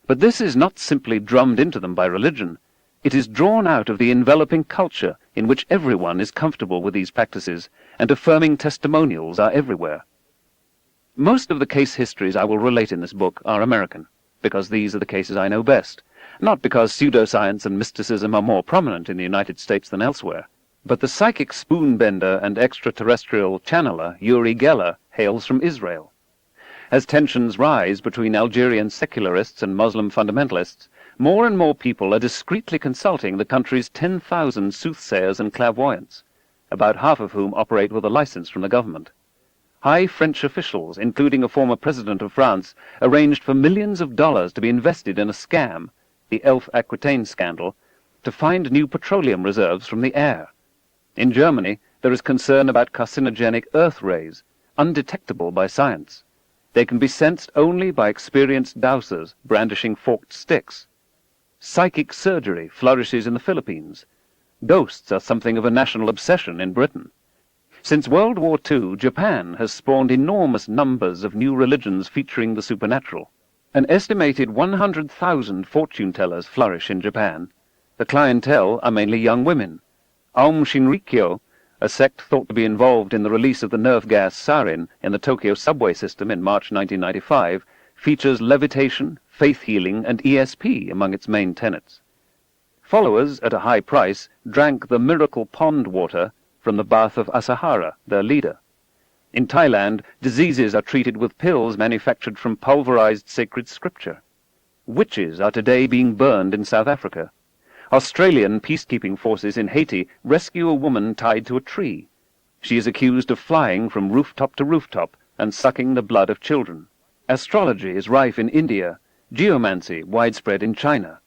But this is not simply drummed into them by religion. It is drawn out of the enveloping culture in which everyone is comfortable with these practices, and affirming testimonials are everywhere. Most of the case histories I will relate in this book are American, because these are the cases I know best, not because pseudoscience and mysticism are more prominent in the United States than elsewhere. But the psychic spoonbender and extraterrestrial channeler Uri Geller hails from Israel. As tensions rise between Algerian secularists and Muslim fundamentalists, more and more people are discreetly consulting the country's 10,000 soothsayers and clairvoyants, about half of whom operate with a license from the government. High French officials, including a former president of France, arranged for millions of dollars to be invested in a scam, the Elf Aquitaine scandal, to find new petroleum reserves from the air. In Germany, there is concern about carcinogenic Earth rays, undetectable by science. They can be sensed only by experienced dowsers brandishing forked sticks. Psychic surgery flourishes in the Philippines. Ghosts are something of a national obsession in Britain. Since World War II, Japan has spawned enormous numbers of new religions featuring the supernatural. An estimated 100,000 fortune-tellers flourish in Japan. The clientele are mainly young women. Aum Shinrikyo, a sect thought to be involved in the release of the nerve gas sarin in the Tokyo subway system in March 1995, features levitation, faith healing, and ESP among its main tenets. Followers, at a high price, drank the miracle pond water from the bath of Asahara, their leader. In Thailand, diseases are treated with pills manufactured from pulverized sacred scripture. Witches are today being burned in South Africa. Australian peacekeeping forces in Haiti rescue a woman tied to a tree. She is accused of flying from rooftop to rooftop and sucking the blood of children. Astrology is rife in India, geomancy widespread in China.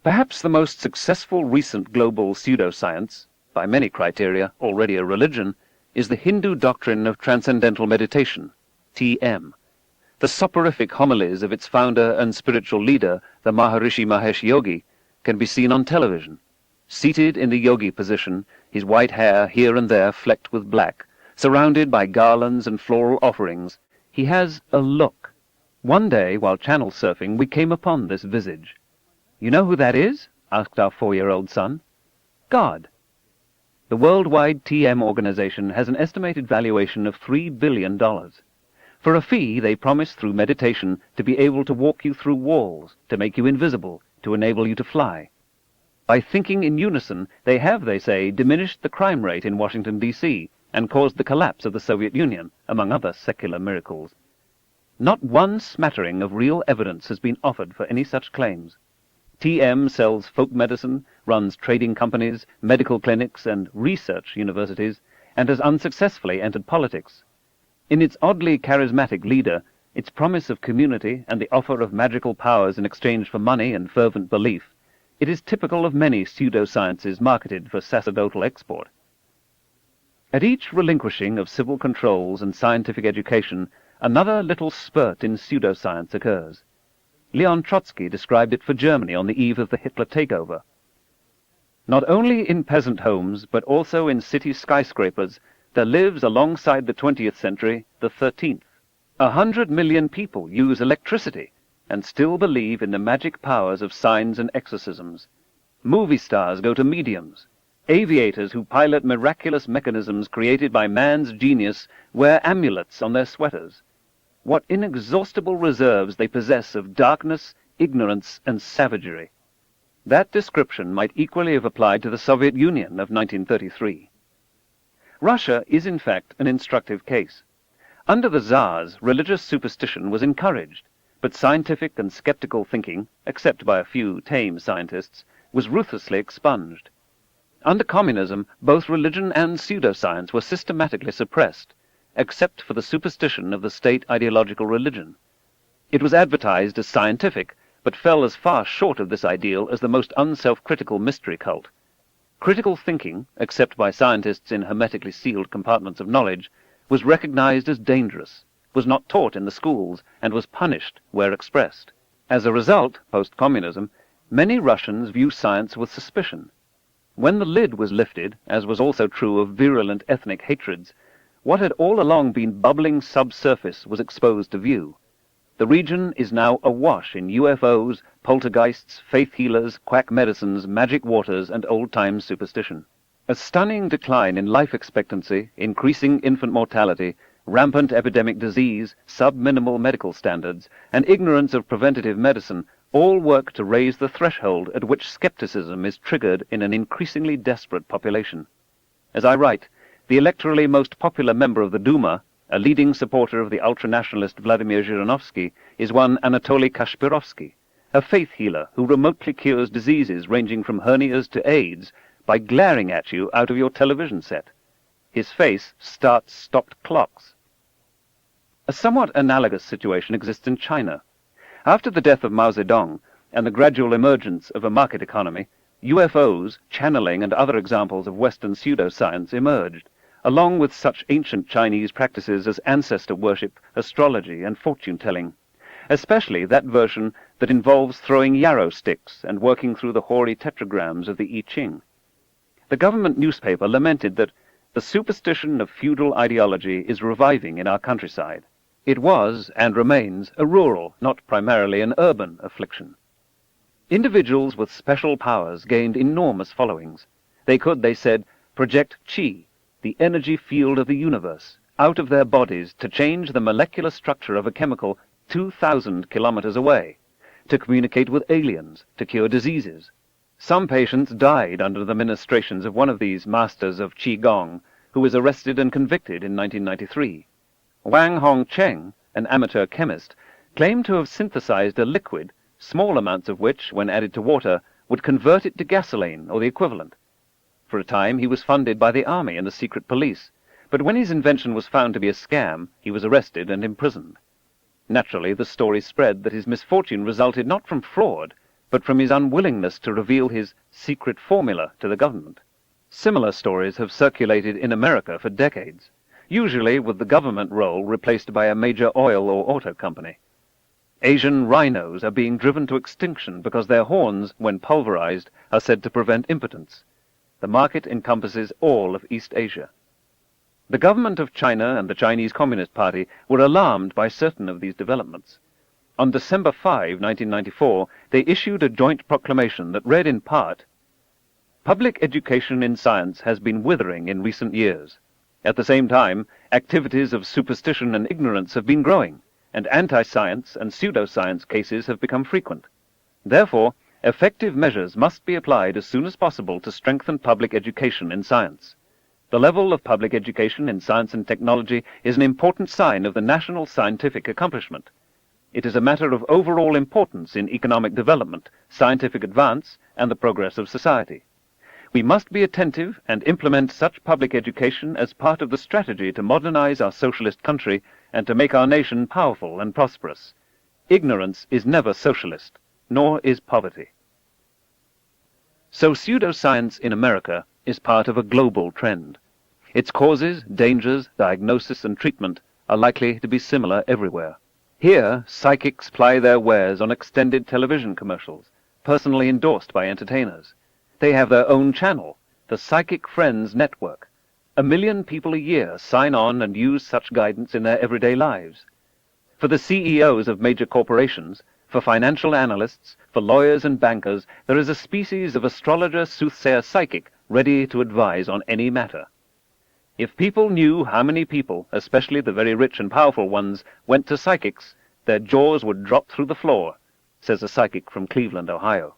Perhaps the most successful recent global pseudoscience, by many criteria already a religion, is the Hindu doctrine of transcendental meditation, TM. The soporific homilies of its founder and spiritual leader, the Maharishi Mahesh Yogi, can be seen on television. Seated in the yogi position, his white hair here and there flecked with black, surrounded by garlands and floral offerings, he has a look. One day, while channel surfing, we came upon this visage. "You know who that is?" asked our 4-year-old son. "God." The worldwide TM organization has an estimated valuation of $3 billion. For a fee, they promise through meditation to be able to walk you through walls, to make you invisible, to enable you to fly. By thinking in unison, they have, they say, diminished the crime rate in Washington, D.C., and caused the collapse of the Soviet Union, among other secular miracles. Not one smattering of real evidence has been offered for any such claims. TM sells folk medicine, runs trading companies, medical clinics, and research universities, and has unsuccessfully entered politics. In its oddly charismatic leader, its promise of community and the offer of magical powers in exchange for money and fervent belief, it is typical of many pseudosciences marketed for sacerdotal export. At each relinquishing of civil controls and scientific education, another little spurt in pseudoscience occurs. Leon Trotsky described it for Germany on the eve of the Hitler takeover. Not only in peasant homes, but also in city skyscrapers, there lives alongside the 20th century the 13th. 100 million people use electricity and still believe in the magic powers of signs and exorcisms. Movie stars go to mediums. Aviators who pilot miraculous mechanisms created by man's genius wear amulets on their sweaters. What inexhaustible reserves they possess of darkness, ignorance, and savagery. That description might equally have applied to the Soviet Union of 1933. Russia is in fact an instructive case. Under the Tsars, religious superstition was encouraged, but scientific and skeptical thinking, except by a few tame scientists, was ruthlessly expunged. Under communism, both religion and pseudoscience were systematically suppressed, except for the superstition of the state ideological religion. It was advertised as scientific, but fell as far short of this ideal as the most unself-critical mystery cult. Critical thinking, except by scientists in hermetically sealed compartments of knowledge, was recognized as dangerous, was not taught in the schools, and was punished where expressed. As a result, post-communism, many Russians view science with suspicion. When the lid was lifted, as was also true of virulent ethnic hatreds, what had all along been bubbling subsurface was exposed to view. The region is now awash in UFOs, poltergeists, faith healers, quack medicines, magic waters, and old-time superstition. A stunning decline in life expectancy, increasing infant mortality, rampant epidemic disease, sub-minimal medical standards, and ignorance of preventative medicine all work to raise the threshold at which skepticism is triggered in an increasingly desperate population. As I write, the electorally most popular member of the Duma, a leading supporter of the ultranationalist Vladimir Zhirinovsky, is one Anatoly Kashpirovsky, a faith healer who remotely cures diseases ranging from hernias to AIDS by glaring at you out of your television set. His face starts stopped clocks. A somewhat analogous situation exists in China. After the death of Mao Zedong and the gradual emergence of a market economy, UFOs, channeling, and other examples of Western pseudoscience emerged, along with such ancient Chinese practices as ancestor worship, astrology, and fortune-telling, especially that version that involves throwing yarrow sticks and working through the hoary tetragrams of the I Ching. The government newspaper lamented that the superstition of feudal ideology is reviving in our countryside. It was, and remains, a rural, not primarily an urban, affliction. Individuals with special powers gained enormous followings. They could, they said, project qi, the energy field of the universe, out of their bodies to change the molecular structure of a chemical 2,000 kilometers away, to communicate with aliens, to cure diseases. Some patients died under the ministrations of one of these masters of Qigong, who was arrested and convicted in 1993. Wang Hongcheng, an amateur chemist, claimed to have synthesized a liquid, small amounts of which, when added to water, would convert it to gasoline or the equivalent. For a time he was funded by the army and the secret police, but when his invention was found to be a scam, he was arrested and imprisoned. Naturally, the story spread that his misfortune resulted not from fraud, but from his unwillingness to reveal his secret formula to the government. Similar stories have circulated in America for decades, usually with the government role replaced by a major oil or auto company. Asian rhinos are being driven to extinction because their horns, when pulverized, are said to prevent impotence. The market encompasses all of East Asia. The government of China and the Chinese Communist Party were alarmed by certain of these developments. On December 5, 1994, they issued a joint proclamation that read in part, "Public education in science has been withering in recent years. At the same time, activities of superstition and ignorance have been growing, and anti-science and pseudoscience cases have become frequent. Therefore, effective measures must be applied as soon as possible to strengthen public education in science. The level of public education in science and technology is an important sign of the national scientific accomplishment. It is a matter of overall importance in economic development, scientific advance, and the progress of society. We must be attentive and implement such public education as part of the strategy to modernize our socialist country and to make our nation powerful and prosperous. Ignorance is never socialist, nor is poverty." So pseudoscience in America is part of a global trend. Its causes, dangers, diagnosis, and treatment are likely to be similar everywhere. Here, psychics ply their wares on extended television commercials, personally endorsed by entertainers. They have their own channel, the Psychic Friends Network. 1 million people a year sign on and use such guidance in their everyday lives. For the CEOs of major corporations, for financial analysts, for lawyers and bankers, there is a species of astrologer, soothsayer, psychic ready to advise on any matter. If people knew how many people, especially the very rich and powerful ones, went to psychics, their jaws would drop through the floor, says a psychic from Cleveland, Ohio.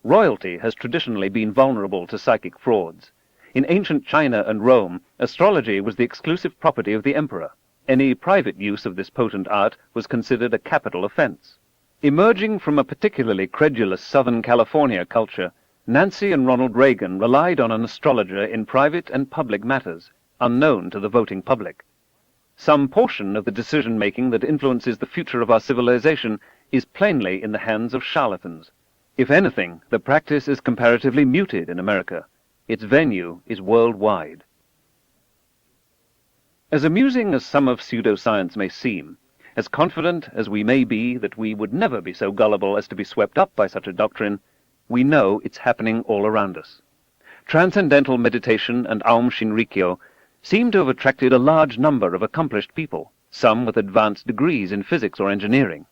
Royalty has traditionally been vulnerable to psychic frauds. In ancient China and Rome, astrology was the exclusive property of the emperor. Any private use of this potent art was considered a capital offense. Emerging from a particularly credulous Southern California culture, Nancy and Ronald Reagan relied on an astrologer in private and public matters, unknown to the voting public. Some portion of the decision-making that influences the future of our civilization is plainly in the hands of charlatans. If anything, the practice is comparatively muted in America. Its venue is worldwide. As amusing as some of pseudoscience may seem, as confident as we may be that we would never be so gullible as to be swept up by such a doctrine, we know it's happening all around us. Transcendental meditation and Aum Shinrikyo seem to have attracted a large number of accomplished people, some with advanced degrees in physics or engineering.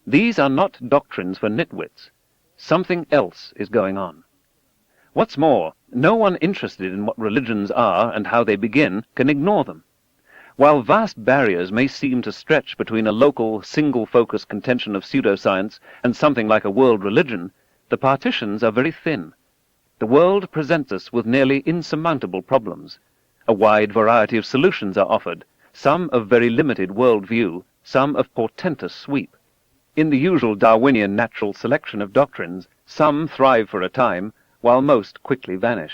These are not doctrines for nitwits. Something else is going on. What's more, no one interested in what religions are and how they begin can ignore them. While vast barriers may seem to stretch between a local, single-focus contention of pseudoscience and something like a world religion, the partitions are very thin. The world presents us with nearly insurmountable problems. A wide variety of solutions are offered, some of very limited world-view, some of portentous sweep. In the usual Darwinian natural selection of doctrines, some thrive for a time, while most quickly vanish.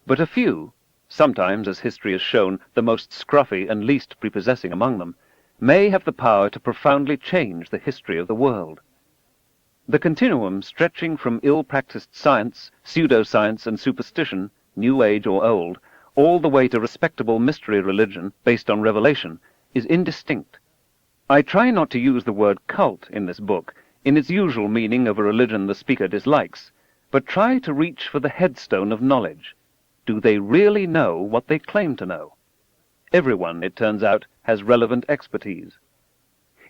But a few, sometimes, as history has shown, the most scruffy and least prepossessing among them, may have the power to profoundly change the history of the world. The continuum stretching from ill-practiced science, pseudoscience, and superstition, New Age or old, all the way to respectable mystery religion based on revelation, is indistinct. I try not to use the word cult in this book, in its usual meaning of a religion the speaker dislikes, but try to reach for the headstone of knowledge. Do they really know what they claim to know? Everyone, it turns out, has relevant expertise.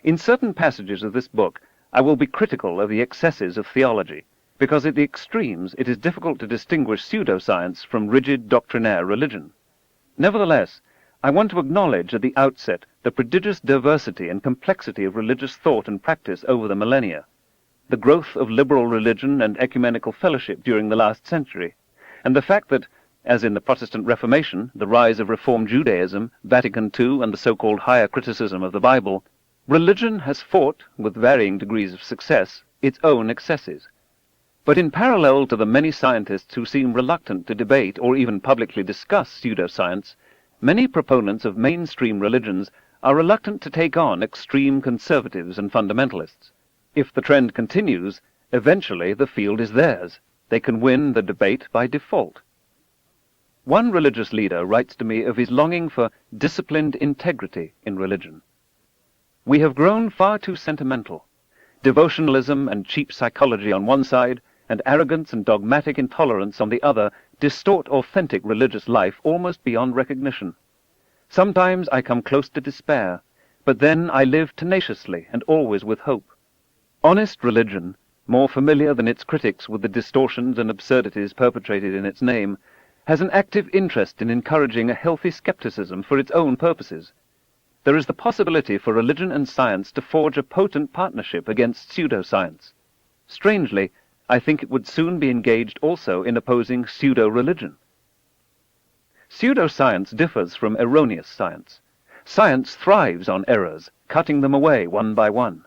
In certain passages of this book, I will be critical of the excesses of theology, because at the extremes it is difficult to distinguish pseudoscience from rigid doctrinaire religion. Nevertheless, I want to acknowledge at the outset the prodigious diversity and complexity of religious thought and practice over the millennia, the growth of liberal religion and ecumenical fellowship during the last century, and the fact that, as in the Protestant Reformation, the rise of Reformed Judaism, Vatican II, and the so-called higher criticism of the Bible, religion has fought, with varying degrees of success, its own excesses. But in parallel to the many scientists who seem reluctant to debate or even publicly discuss pseudoscience, many proponents of mainstream religions are reluctant to take on extreme conservatives and fundamentalists. If the trend continues, eventually the field is theirs. They can win the debate by default. One religious leader writes to me of his longing for disciplined integrity in religion. We have grown far too sentimental. Devotionalism and cheap psychology on one side, and arrogance and dogmatic intolerance on the other, distort authentic religious life almost beyond recognition. Sometimes I come close to despair, but then I live tenaciously and always with hope. Honest religion, more familiar than its critics with the distortions and absurdities perpetrated in its name, has an active interest in encouraging a healthy skepticism for its own purposes. There is the possibility for religion and science to forge a potent partnership against pseudoscience. Strangely, I think it would soon be engaged also in opposing pseudo-religion. Pseudoscience differs from erroneous science. Science thrives on errors, cutting them away one by one.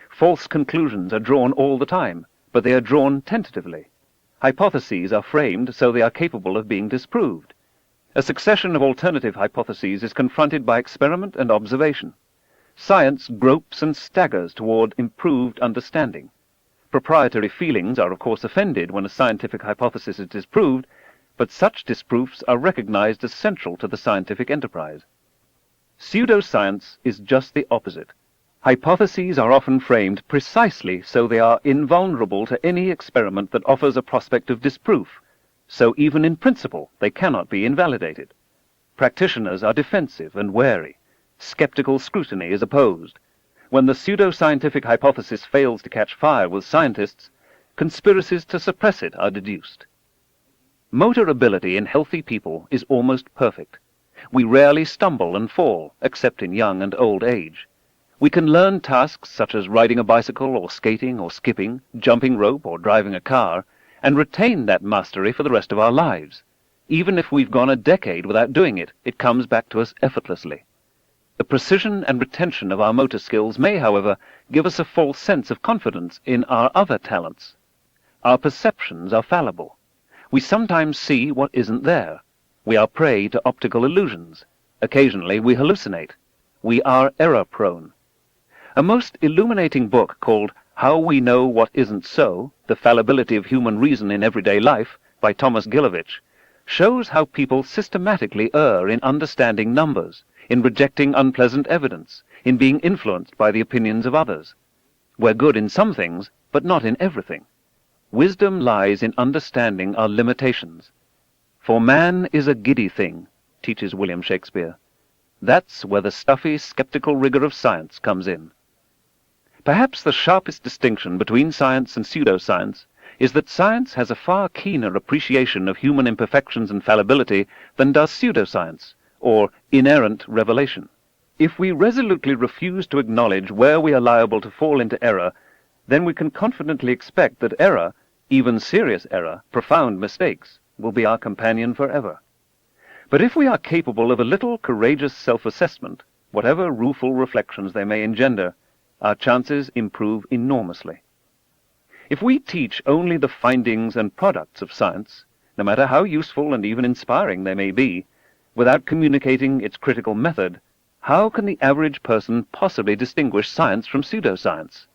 False conclusions are drawn all the time, but they are drawn tentatively. Hypotheses are framed so they are capable of being disproved. A succession of alternative hypotheses is confronted by experiment and observation. Science gropes and staggers toward improved understanding. Proprietary feelings are of course offended when a scientific hypothesis is disproved, but such disproofs are recognized as central to the scientific enterprise. Pseudoscience is just the opposite. Hypotheses are often framed precisely so they are invulnerable to any experiment that offers a prospect of disproof, so even in principle they cannot be invalidated. Practitioners are defensive and wary. Skeptical scrutiny is opposed. When the pseudo-scientific hypothesis fails to catch fire with scientists, conspiracies to suppress it are deduced. Motor ability in healthy people is almost perfect. We rarely stumble and fall, except in young and old age. We can learn tasks such as riding a bicycle or skating or skipping, jumping rope or driving a car, and retain that mastery for the rest of our lives. Even if we've gone a decade without doing it, it comes back to us effortlessly. The precision and retention of our motor skills may, however, give us a false sense of confidence in our other talents. Our perceptions are fallible. We sometimes see what isn't there. We are prey to optical illusions. Occasionally we hallucinate. We are error-prone. A most illuminating book called How We Know What Isn't So, The Fallibility of Human Reason in Everyday Life, by Thomas Gilovich, shows how people systematically err in understanding numbers, in rejecting unpleasant evidence, in being influenced by the opinions of others. We're good in some things, but not in everything. Wisdom lies in understanding our limitations. For man is a giddy thing, teaches William Shakespeare. That's where the stuffy, skeptical rigor of science comes in. Perhaps the sharpest distinction between science and pseudoscience is that science has a far keener appreciation of human imperfections and fallibility than does pseudoscience, or inerrant revelation. If we resolutely refuse to acknowledge where we are liable to fall into error, then we can confidently expect that error, even serious error, profound mistakes, will be our companion forever. But if we are capable of a little courageous self-assessment, whatever rueful reflections they may engender, our chances improve enormously. If we teach only the findings and products of science, no matter how useful and even inspiring they may be, without communicating its critical method, how can the average person possibly distinguish science from pseudoscience?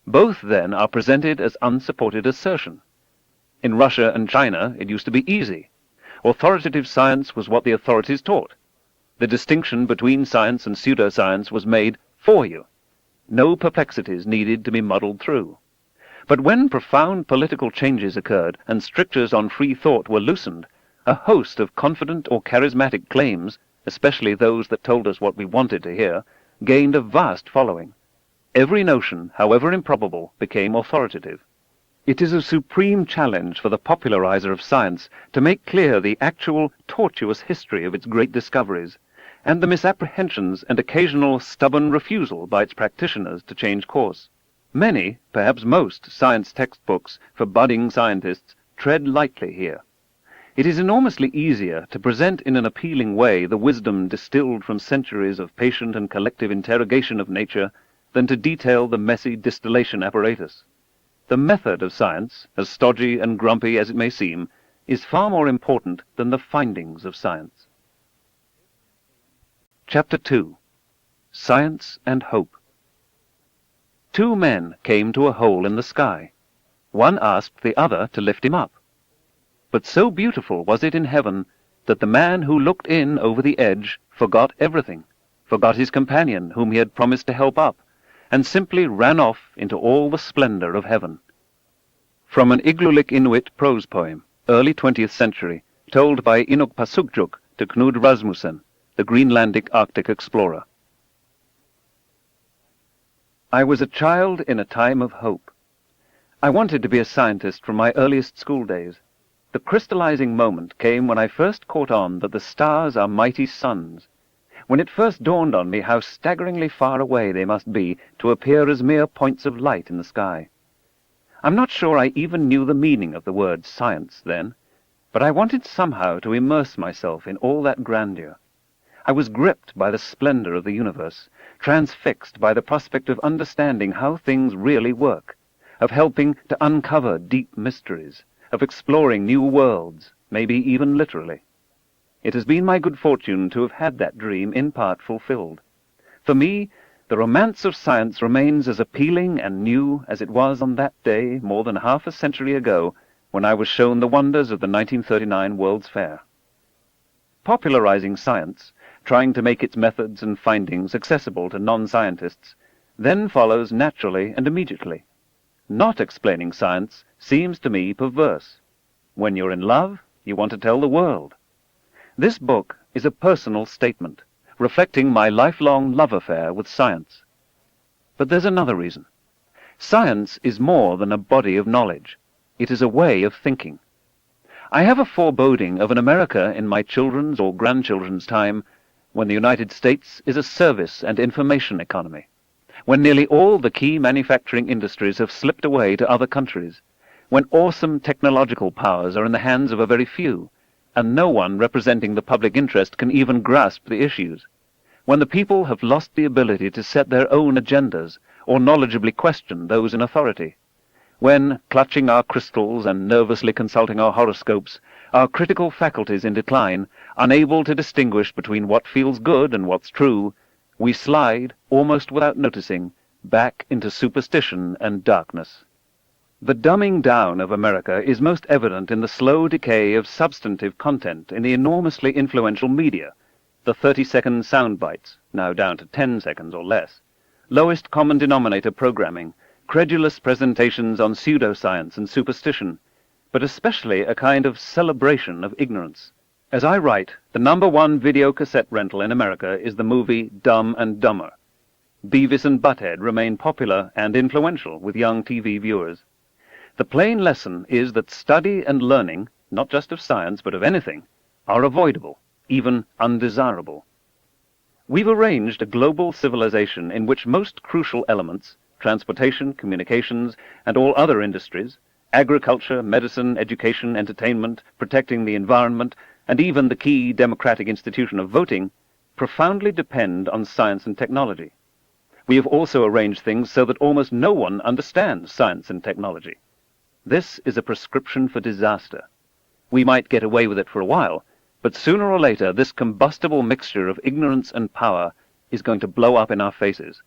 Both, then, are presented as unsupported assertion. In Russia and China, it used to be easy. Authoritative science was what the authorities taught. The distinction between science and pseudoscience was made for you. No perplexities needed to be muddled through. But when profound political changes occurred and strictures on free thought were loosened, a host of confident or charismatic claims, especially those that told us what we wanted to hear, gained a vast following. Every notion, however improbable, became authoritative. It is a supreme challenge for the popularizer of science to make clear the actual tortuous history of its great discoveries, and the misapprehensions and occasional stubborn refusal by its practitioners to change course. Many, perhaps most, science textbooks for budding scientists tread lightly here. It is enormously easier to present in an appealing way the wisdom distilled from centuries of patient and collective interrogation of nature than to detail the messy distillation apparatus. The method of science, as stodgy and grumpy as it may seem, is far more important than the findings of science. Chapter 2. Science and Hope. 2 men came to a hole in the sky. One asked the other to lift him up. But so beautiful was it in heaven that the man who looked in over the edge forgot everything, forgot his companion whom he had promised to help up, and simply ran off into all the splendor of heaven. From an Igloolik Inuit prose poem, early 20th century, told by Inuktitut to Knud Rasmussen, the Greenlandic Arctic explorer. I was a child in a time of hope. I wanted to be a scientist from my earliest school days. The crystallizing moment came when I first caught on that the stars are mighty suns, when it first dawned on me how staggeringly far away they must be to appear as mere points of light in the sky. I'm not sure I even knew the meaning of the word science then, but I wanted somehow to immerse myself in all that grandeur. I was gripped by the splendor of the universe, transfixed by the prospect of understanding how things really work, of helping to uncover deep mysteries, of exploring new worlds, maybe even literally. It has been my good fortune to have had that dream in part fulfilled. For me, the romance of science remains as appealing and new as it was on that day more than half a century ago when I was shown the wonders of the 1939 World's Fair. Popularizing science, trying to make its methods and findings accessible to non-scientists, then follows naturally and immediately. Not explaining science seems to me perverse. When you're in love, you want to tell the world. This book is a personal statement, reflecting my lifelong love affair with science. But there's another reason. Science is more than a body of knowledge. It is a way of thinking. I have a foreboding of an America in my children's or grandchildren's time when the United States is a service and information economy, when nearly all the key manufacturing industries have slipped away to other countries, when awesome technological powers are in the hands of a very few, and no one representing the public interest can even grasp the issues, when the people have lost the ability to set their own agendas or knowledgeably question those in authority, when, clutching our crystals and nervously consulting our horoscopes, our critical faculties in decline, unable to distinguish between what feels good and what's true, we slide, almost without noticing, back into superstition and darkness. The dumbing down of America is most evident in the slow decay of substantive content in the enormously influential media, the 30-second sound bites, now down to 10 seconds or less, lowest common denominator programming, credulous presentations on pseudoscience and superstition, but especially a kind of celebration of ignorance. As I write, the #1 video cassette rental in America is the movie Dumb and Dumber. Beavis and Butthead remain popular and influential with young TV viewers. The plain lesson is that study and learning, not just of science but of anything, are avoidable, even undesirable. We've arranged a global civilization in which most crucial elements, transportation, communications, and all other industries, agriculture, medicine, education, entertainment, protecting the environment, and even the key democratic institution of voting, profoundly depend on science and technology. We have also arranged things so that almost no one understands science and technology. This is a prescription for disaster. We might get away with it for a while, but sooner or later this combustible mixture of ignorance and power is going to blow up in our faces.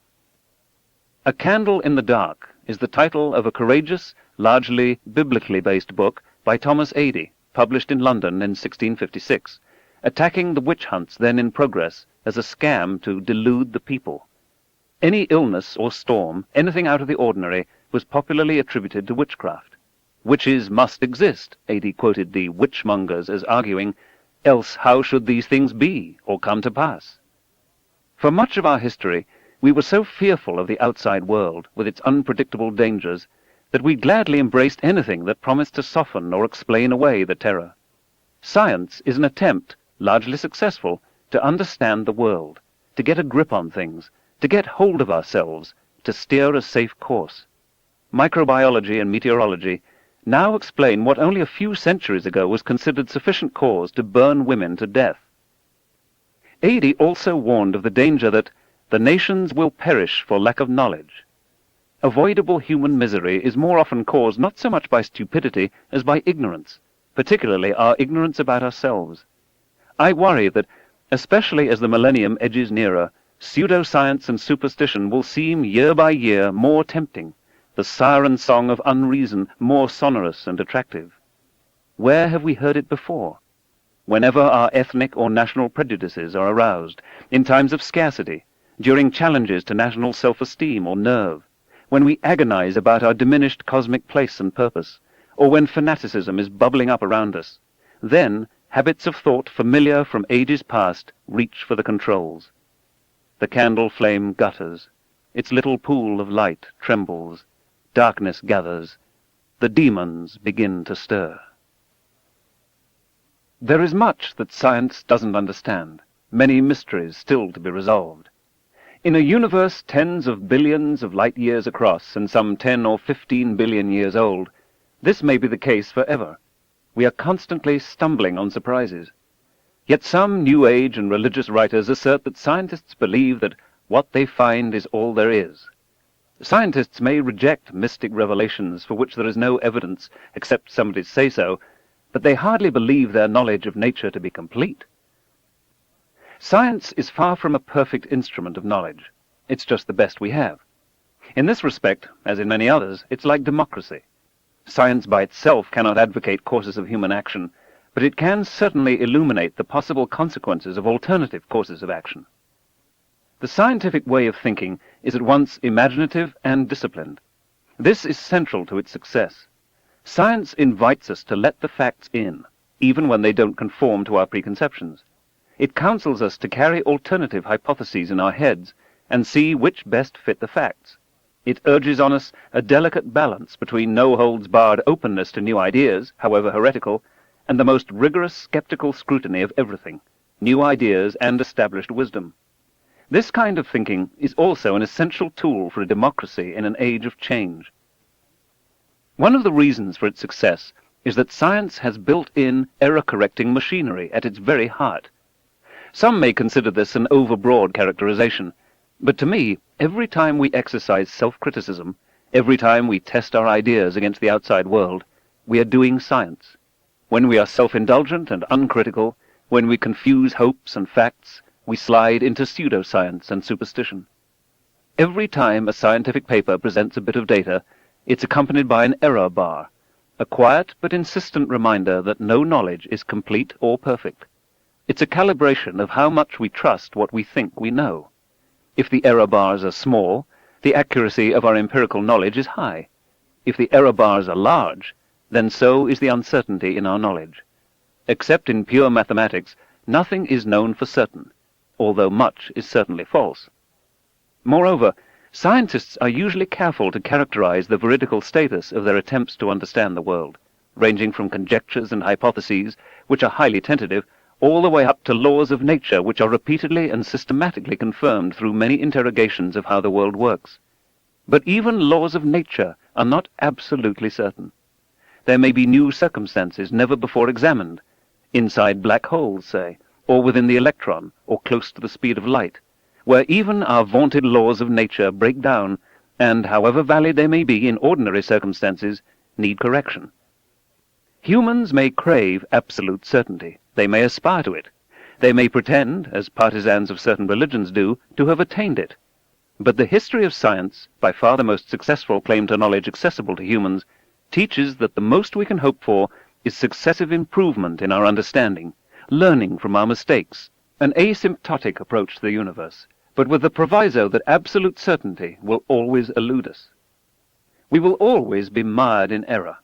A Candle in the Dark is the title of a courageous, largely biblically based book by Thomas Adey, published in London in 1656, attacking the witch hunts then in progress as a scam to delude the people. Any illness or storm, anything out of the ordinary, was popularly attributed to witchcraft. Witches must exist, Adey quoted the witchmongers as arguing, else how should these things be or come to pass? For much of our history, we were so fearful of the outside world, with its unpredictable dangers, that we gladly embraced anything that promised to soften or explain away the terror. Science is an attempt, largely successful, to understand the world, to get a grip on things, to get hold of ourselves, to steer a safe course. Microbiology and meteorology now explain what only a few centuries ago was considered sufficient cause to burn women to death. Adey also warned of the danger that the nations will perish for lack of knowledge. Avoidable human misery is more often caused not so much by stupidity as by ignorance, particularly our ignorance about ourselves. I worry that, especially as the millennium edges nearer, pseudoscience and superstition will seem year by year more tempting, the siren song of unreason more sonorous and attractive. Where have we heard it before? Whenever our ethnic or national prejudices are aroused, in times of scarcity, during challenges to national self-esteem or nerve, when we agonize about our diminished cosmic place and purpose, or when fanaticism is bubbling up around us, then habits of thought familiar from ages past reach for the controls. The candle flame gutters, its little pool of light trembles, darkness gathers, the demons begin to stir. There is much that science doesn't understand, many mysteries still to be resolved. In a universe tens of billions of light years across and some 10 or 15 billion years old, this may be the case forever. We are constantly stumbling on surprises. Yet some New Age and religious writers assert that scientists believe that what they find is all there is. Scientists may reject mystic revelations for which there is no evidence except somebody's say-so, but they hardly believe their knowledge of nature to be complete. Science is far from a perfect instrument of knowledge. It's just the best we have. In this respect, as in many others, it's like democracy. Science by itself cannot advocate courses of human action, but it can certainly illuminate the possible consequences of alternative courses of action. The scientific way of thinking is at once imaginative and disciplined. This is central to its success. Science invites us to let the facts in, even when they don't conform to our preconceptions. It counsels us to carry alternative hypotheses in our heads and see which best fit the facts. It urges on us a delicate balance between no-holds-barred openness to new ideas, however heretical, and the most rigorous skeptical scrutiny of everything, new ideas and established wisdom. This kind of thinking is also an essential tool for a democracy in an age of change. One of the reasons for its success is that science has built-in error-correcting machinery at its very heart. Some may consider this an overbroad characterization, but to me, every time we exercise self-criticism, every time we test our ideas against the outside world, we are doing science. When we are self-indulgent and uncritical, when we confuse hopes and facts, we slide into pseudoscience and superstition. Every time a scientific paper presents a bit of data, it's accompanied by an error bar, a quiet but insistent reminder that no knowledge is complete or perfect. It's a calibration of how much we trust what we think we know. If the error bars are small, the accuracy of our empirical knowledge is high. If the error bars are large, then so is the uncertainty in our knowledge. Except in pure mathematics, nothing is known for certain, although much is certainly false. Moreover, scientists are usually careful to characterize the veridical status of their attempts to understand the world, ranging from conjectures and hypotheses, which are highly tentative, all the way up to laws of nature which are repeatedly and systematically confirmed through many interrogations of how the world works. But even laws of nature are not absolutely certain. There may be new circumstances never before examined, inside black holes, say, or within the electron, or close to the speed of light, where even our vaunted laws of nature break down, and, however valid they may be in ordinary circumstances, need correction. Humans may crave absolute certainty. They may aspire to it. They may pretend, as partisans of certain religions do, to have attained it. But the history of science, by far the most successful claim to knowledge accessible to humans, teaches that the most we can hope for is successive improvement in our understanding, learning from our mistakes, an asymptotic approach to the universe, but with the proviso that absolute certainty will always elude us. We will always be mired in error.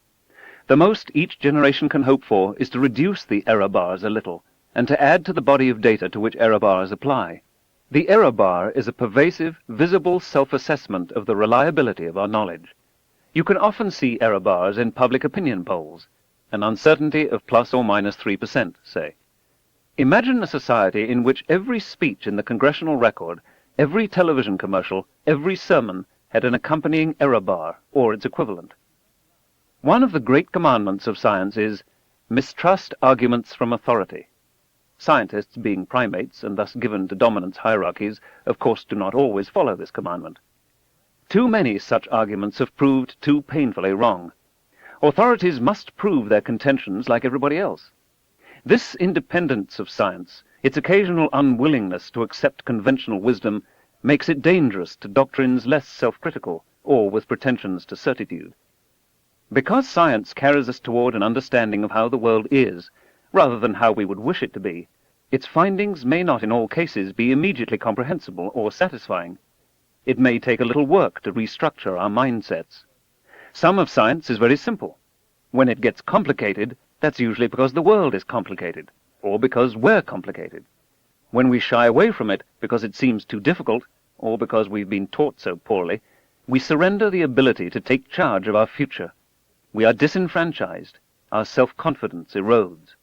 The most each generation can hope for is to reduce the error bars a little, and to add to the body of data to which error bars apply. The error bar is a pervasive, visible self-assessment of the reliability of our knowledge. You can often see error bars in public opinion polls, an uncertainty of plus or minus 3%, say. Imagine a society in which every speech in the congressional record, every television commercial, every sermon had an accompanying error bar, or its equivalent. One of the great commandments of science is, mistrust arguments from authority. Scientists, being primates and thus given to dominance hierarchies, of course do not always follow this commandment. Too many such arguments have proved too painfully wrong. Authorities must prove their contentions like everybody else. This independence of science, its occasional unwillingness to accept conventional wisdom, makes it dangerous to doctrines less self-critical or with pretensions to certitude. Because science carries us toward an understanding of how the world is, rather than how we would wish it to be, its findings may not in all cases be immediately comprehensible or satisfying. It may take a little work to restructure our mindsets. Some of science is very simple. When it gets complicated, that's usually because the world is complicated, or because we're complicated. When we shy away from it because it seems too difficult, or because we've been taught so poorly, we surrender the ability to take charge of our future. We are disenfranchised. Our self-confidence erodes.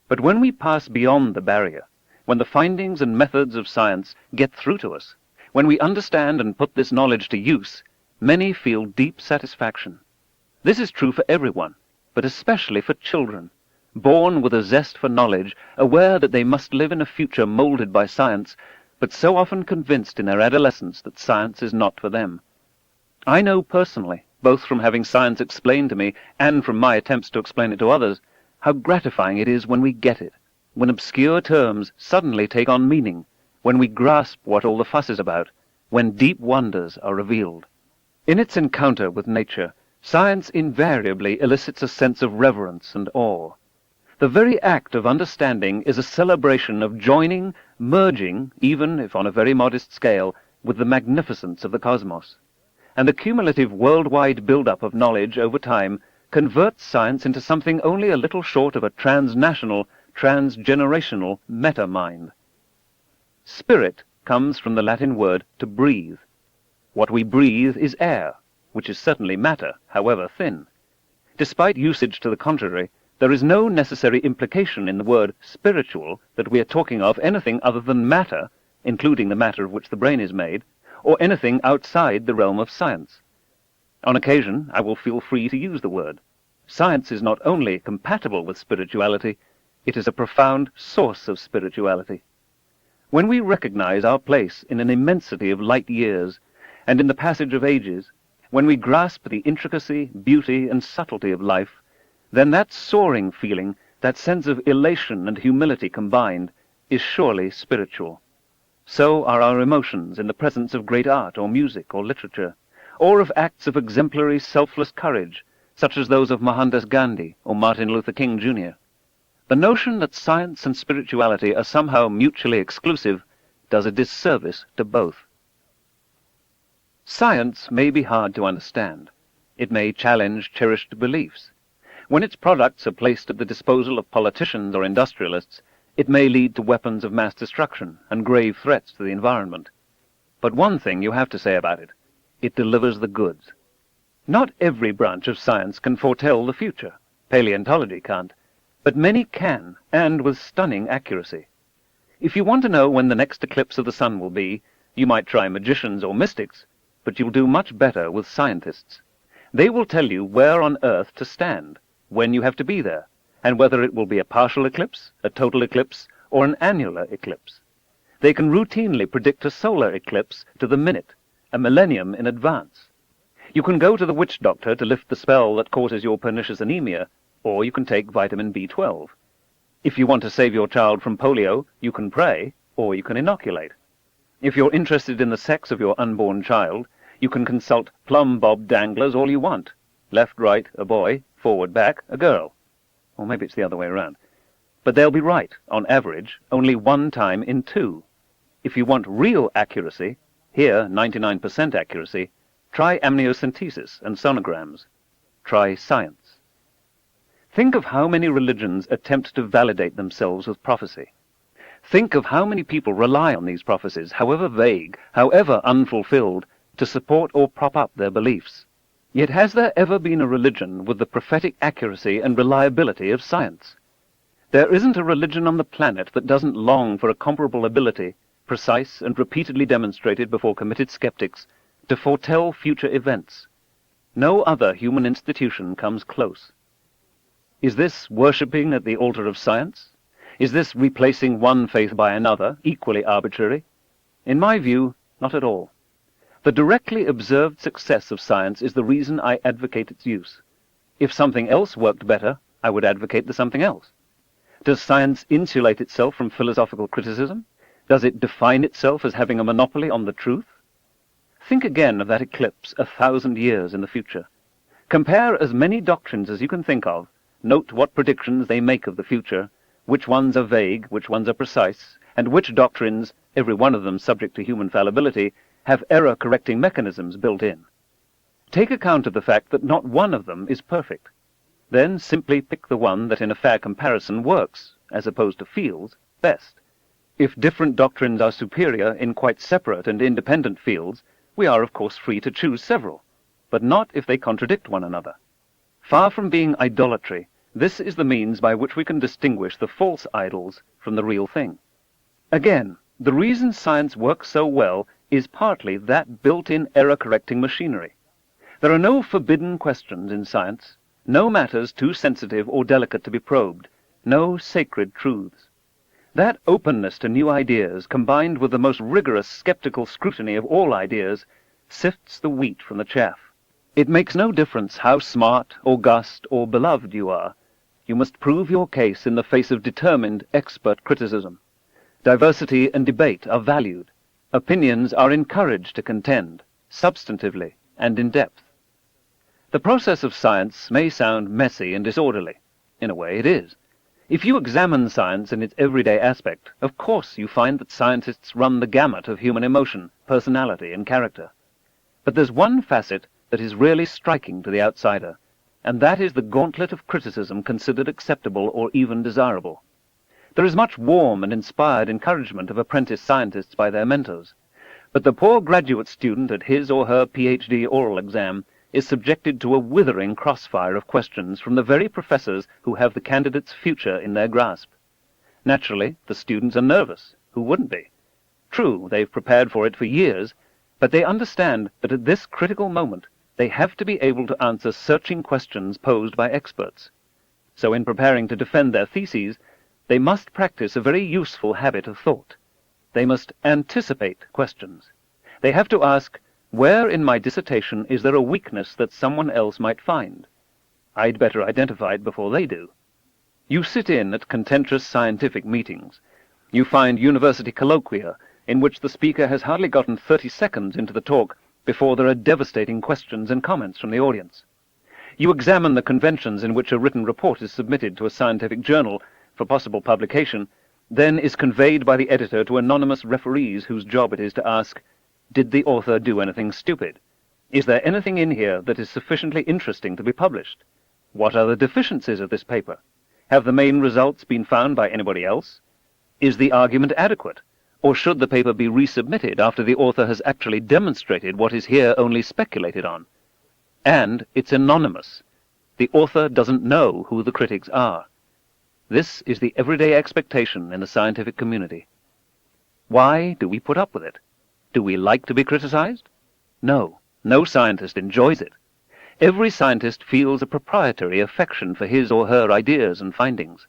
But when we pass beyond the barrier, when the findings and methods of science get through to us, when we understand and put this knowledge to use, many feel deep satisfaction. This is true for everyone, but especially for children, born with a zest for knowledge, aware that they must live in a future molded by science, but so often convinced in their adolescence that science is not for them. I know personally, both from having science explained to me and from my attempts to explain it to others, how gratifying it is when we get it, when obscure terms suddenly take on meaning, when we grasp what all the fuss is about, when deep wonders are revealed. In its encounter with nature, science invariably elicits a sense of reverence and awe. The very act of understanding is a celebration of joining, merging, even if on a very modest scale, with the magnificence of the cosmos. And the cumulative worldwide build-up of knowledge over time converts science into something only a little short of a transnational, transgenerational meta-mind. Spirit comes from the Latin word to breathe. What we breathe is air, which is certainly matter, however thin. Despite usage to the contrary, there is no necessary implication in the word spiritual that we are talking of anything other than matter, including the matter of which the brain is made, or anything outside the realm of science. On occasion, I will feel free to use the word. Science is not only compatible with spirituality, it is a profound source of spirituality. When we recognize our place in an immensity of light years and in the passage of ages, when we grasp the intricacy, beauty, and subtlety of life, then that soaring feeling, that sense of elation and humility combined, is surely spiritual. So are our emotions in the presence of great art or music or literature, or of acts of exemplary selfless courage, such as those of Mohandas Gandhi or Martin Luther King, Jr. The notion that science and spirituality are somehow mutually exclusive does a disservice to both. Science may be hard to understand. It may challenge cherished beliefs. When its products are placed at the disposal of politicians or industrialists, it may lead to weapons of mass destruction and grave threats to the environment. But one thing you have to say about it: it delivers the goods. Not every branch of science can foretell the future. Paleontology can't. But many can, and with stunning accuracy. If you want to know when the next eclipse of the sun will be, you might try magicians or mystics, but you'll do much better with scientists. They will tell you where on Earth to stand, when you have to be there, and whether it will be a partial eclipse, a total eclipse, or an annular eclipse. They can routinely predict a solar eclipse to the minute, a millennium in advance. You can go to the witch doctor to lift the spell that causes your pernicious anemia, or you can take vitamin B12. If you want to save your child from polio, you can pray, or you can inoculate. If you're interested in the sex of your unborn child, you can consult plumb bob danglers all you want. Left, right, a boy; forward, back, a girl. Or maybe it's the other way around. But they'll be right, on average, only one time in 2. If you want real accuracy, here 99% accuracy, try amniocentesis and sonograms. Try science. Think of how many religions attempt to validate themselves with prophecy. Think of how many people rely on these prophecies, however vague, however unfulfilled, to support or prop up their beliefs. Yet has there ever been a religion with the prophetic accuracy and reliability of science? There isn't a religion on the planet that doesn't long for a comparable ability, precise and repeatedly demonstrated before committed skeptics, to foretell future events. No other human institution comes close. Is this worshipping at the altar of science? Is this replacing one faith by another, equally arbitrary? In my view, not at all. The directly observed success of science is the reason I advocate its use. If something else worked better, I would advocate the something else. Does science insulate itself from philosophical criticism? Does it define itself as having a monopoly on the truth? Think again of that eclipse 1,000 years in the future. Compare as many doctrines as you can think of, note what predictions they make of the future, which ones are vague, which ones are precise, and which doctrines, every one of them subject to human fallibility, have error-correcting mechanisms built in. Take account of the fact that not one of them is perfect. Then simply pick the one that in a fair comparison works, as opposed to feels, best. If different doctrines are superior in quite separate and independent fields, we are of course free to choose several, but not if they contradict one another. Far from being idolatry, this is the means by which we can distinguish the false idols from the real thing. Again, the reason science works so well is partly that built-in error-correcting machinery. There are no forbidden questions in science, no matters too sensitive or delicate to be probed, no sacred truths. That openness to new ideas, combined with the most rigorous skeptical scrutiny of all ideas, sifts the wheat from the chaff. It makes no difference how smart, august, or beloved you are. You must prove your case in the face of determined, expert criticism. Diversity and debate are valued. Opinions are encouraged to contend, substantively and in depth. The process of science may sound messy and disorderly. In a way, it is. If you examine science in its everyday aspect, of course you find that scientists run the gamut of human emotion, personality, and character. But there's one facet that is really striking to the outsider, and that is the gauntlet of criticism considered acceptable or even desirable. There is much warm and inspired encouragement of apprentice scientists by their mentors, but the poor graduate student at his or her PhD oral exam is subjected to a withering crossfire of questions from the very professors who have the candidate's future in their grasp. Naturally, the students are nervous. Who wouldn't be? True, they've prepared for it for years, but they understand that at this critical moment, They have to be able to answer searching questions posed by experts. So in preparing to defend their theses, they must practice a very useful habit of thought. They must anticipate questions. They have to ask, where in my dissertation is there a weakness that someone else might find? I'd better identify it before they do. You sit in at contentious scientific meetings. You find university colloquia in which the speaker has hardly gotten 30 seconds into the talk before there are devastating questions and comments from the audience. You examine the conventions in which a written report is submitted to a scientific journal for possible publication, then is conveyed by the editor to anonymous referees whose job it is to ask, did the author do anything stupid? Is there anything in here that is sufficiently interesting to be published? What are the deficiencies of this paper? Have the main results been found by anybody else? Is the argument adequate? Or should the paper be resubmitted after the author has actually demonstrated what is here only speculated on? And it's anonymous. The author doesn't know who the critics are. This is the everyday expectation in the scientific community. Why do we put up with it? Do we like to be criticized? No, no scientist enjoys it. Every scientist feels a proprietary affection for his or her ideas and findings.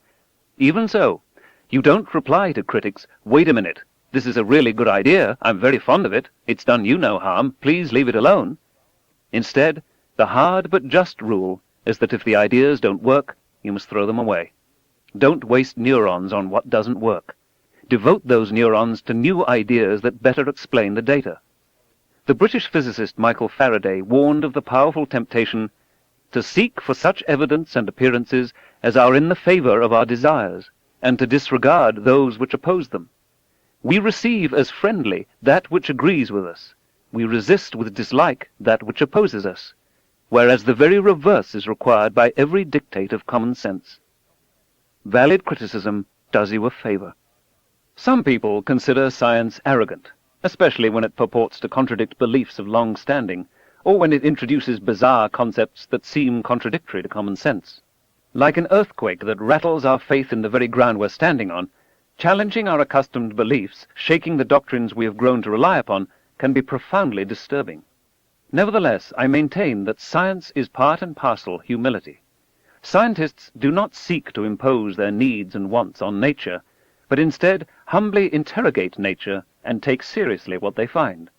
Even so, you don't reply to critics, wait a minute, this is a really good idea, I'm very fond of it, it's done you no harm, please leave it alone. Instead, the hard but just rule is that if the ideas don't work, you must throw them away. Don't waste neurons on what doesn't work. Devote those neurons to new ideas that better explain the data. The British physicist Michael Faraday warned of the powerful temptation to seek for such evidence and appearances as are in the favor of our desires, and to disregard those which oppose them. We receive as friendly that which agrees with us. We resist with dislike that which opposes us, whereas the very reverse is required by every dictate of common sense. Valid criticism does you a favor. Some people consider science arrogant, especially when it purports to contradict beliefs of long standing, or when it introduces bizarre concepts that seem contradictory to common sense. Like an earthquake that rattles our faith in the very ground we're standing on, challenging our accustomed beliefs, shaking the doctrines we have grown to rely upon, can be profoundly disturbing. Nevertheless, I maintain that science is part and parcel humility. Scientists do not seek to impose their needs and wants on nature, but instead humbly interrogate nature and take seriously what they find.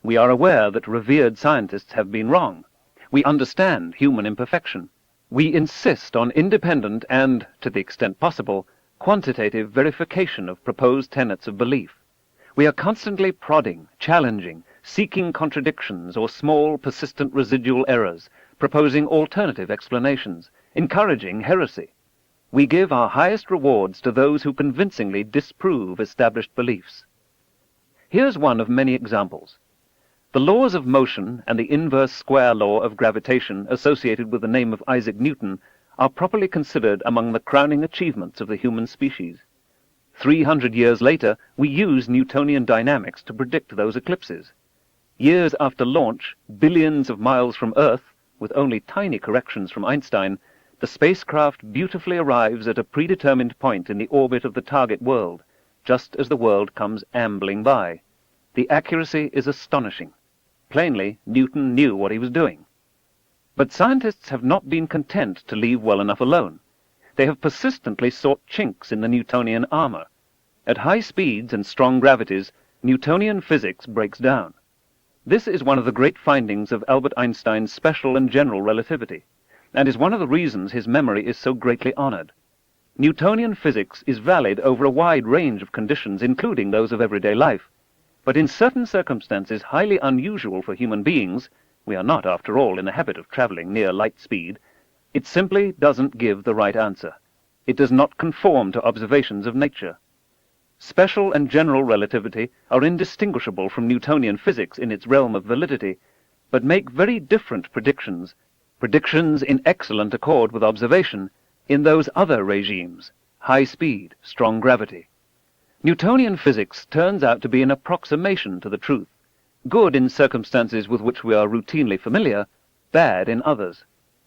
We are aware that revered scientists have been wrong. We understand human imperfection. We insist on independent and, to the extent possible, quantitative verification of proposed tenets of belief. We are constantly prodding, challenging, seeking contradictions or small, persistent residual errors, proposing alternative explanations, encouraging heresy. We give our highest rewards to those who convincingly disprove established beliefs. Here's one of many examples. The laws of motion and the inverse square law of gravitation associated with the name of Isaac Newton are properly considered among the crowning achievements of the human species. 300 years later, we use Newtonian dynamics to predict those eclipses. Years after launch, billions of miles from Earth, with only tiny corrections from Einstein, the spacecraft beautifully arrives at a predetermined point in the orbit of the target world, just as the world comes ambling by. The accuracy is astonishing. Plainly, Newton knew what he was doing. But scientists have not been content to leave well enough alone. They have persistently sought chinks in the Newtonian armor. At high speeds and strong gravities, Newtonian physics breaks down. This is one of the great findings of Albert Einstein's special and general relativity, and is one of the reasons his memory is so greatly honored. Newtonian physics is valid over a wide range of conditions, including those of everyday life, but in certain circumstances highly unusual for human beings — we are not, after all, in the habit of traveling near light speed — it simply doesn't give the right answer. It does not conform to observations of nature. Special and general relativity are indistinguishable from Newtonian physics in its realm of validity, but make very different predictions in excellent accord with observation, in those other regimes, high speed, strong gravity. Newtonian physics turns out to be an approximation to the truth, good in circumstances with which we are routinely familiar, bad in others.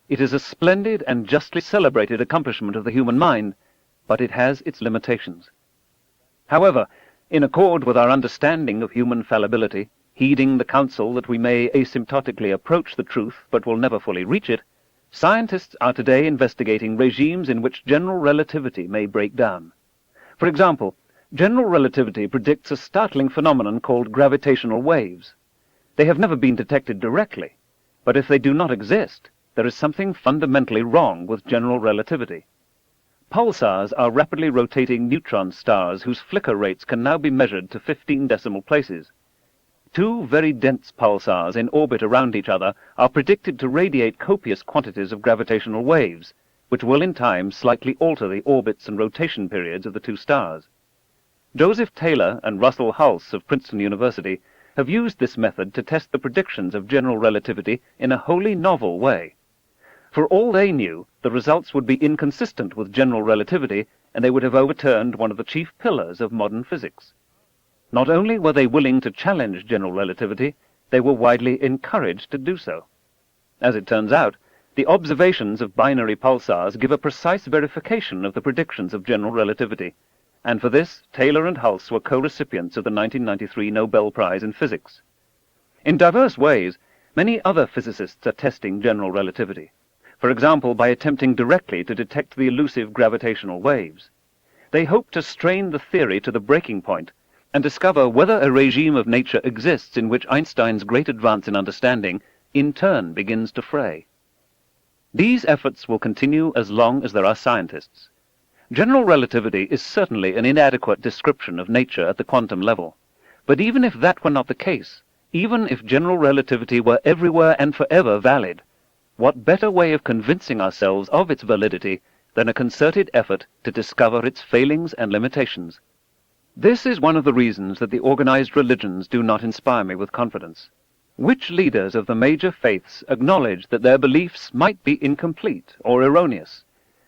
It is a splendid and justly celebrated accomplishment of the human mind, but it has its limitations. However, in accord with our understanding of human fallibility, Heeding the counsel that we may asymptotically approach the truth but will never fully reach it, scientists are today investigating regimes in which general relativity may break down. For example, general relativity predicts a startling phenomenon called gravitational waves. They have never been detected directly, but if they do not exist, there is something fundamentally wrong with general relativity. Pulsars are rapidly rotating neutron stars whose flicker rates can now be measured to 15 decimal places. Two very dense pulsars in orbit around each other are predicted to radiate copious quantities of gravitational waves, which will in time slightly alter the orbits and rotation periods of the two stars. Joseph Taylor and Russell Hulse of Princeton University have used this method to test the predictions of general relativity in a wholly novel way. For all they knew, the results would be inconsistent with general relativity, and they would have overturned one of the chief pillars of modern physics. Not only were they willing to challenge general relativity, they were widely encouraged to do so. As it turns out, the observations of binary pulsars give a precise verification of the predictions of general relativity, and for this, Taylor and Hulse were co-recipients of the 1993 Nobel Prize in Physics. In diverse ways, many other physicists are testing general relativity, for example by attempting directly to detect the elusive gravitational waves. They hope to strain the theory to the breaking point and discover whether a regime of nature exists in which Einstein's great advance in understanding in turn begins to fray. These efforts will continue as long as there are scientists. General relativity is certainly an inadequate description of nature at the quantum level, but even if that were not the case, even if general relativity were everywhere and forever valid, what better way of convincing ourselves of its validity than a concerted effort to discover its failings and limitations? This is one of the reasons that the organized religions do not inspire me with confidence. Which leaders of the major faiths acknowledge that their beliefs might be incomplete or erroneous,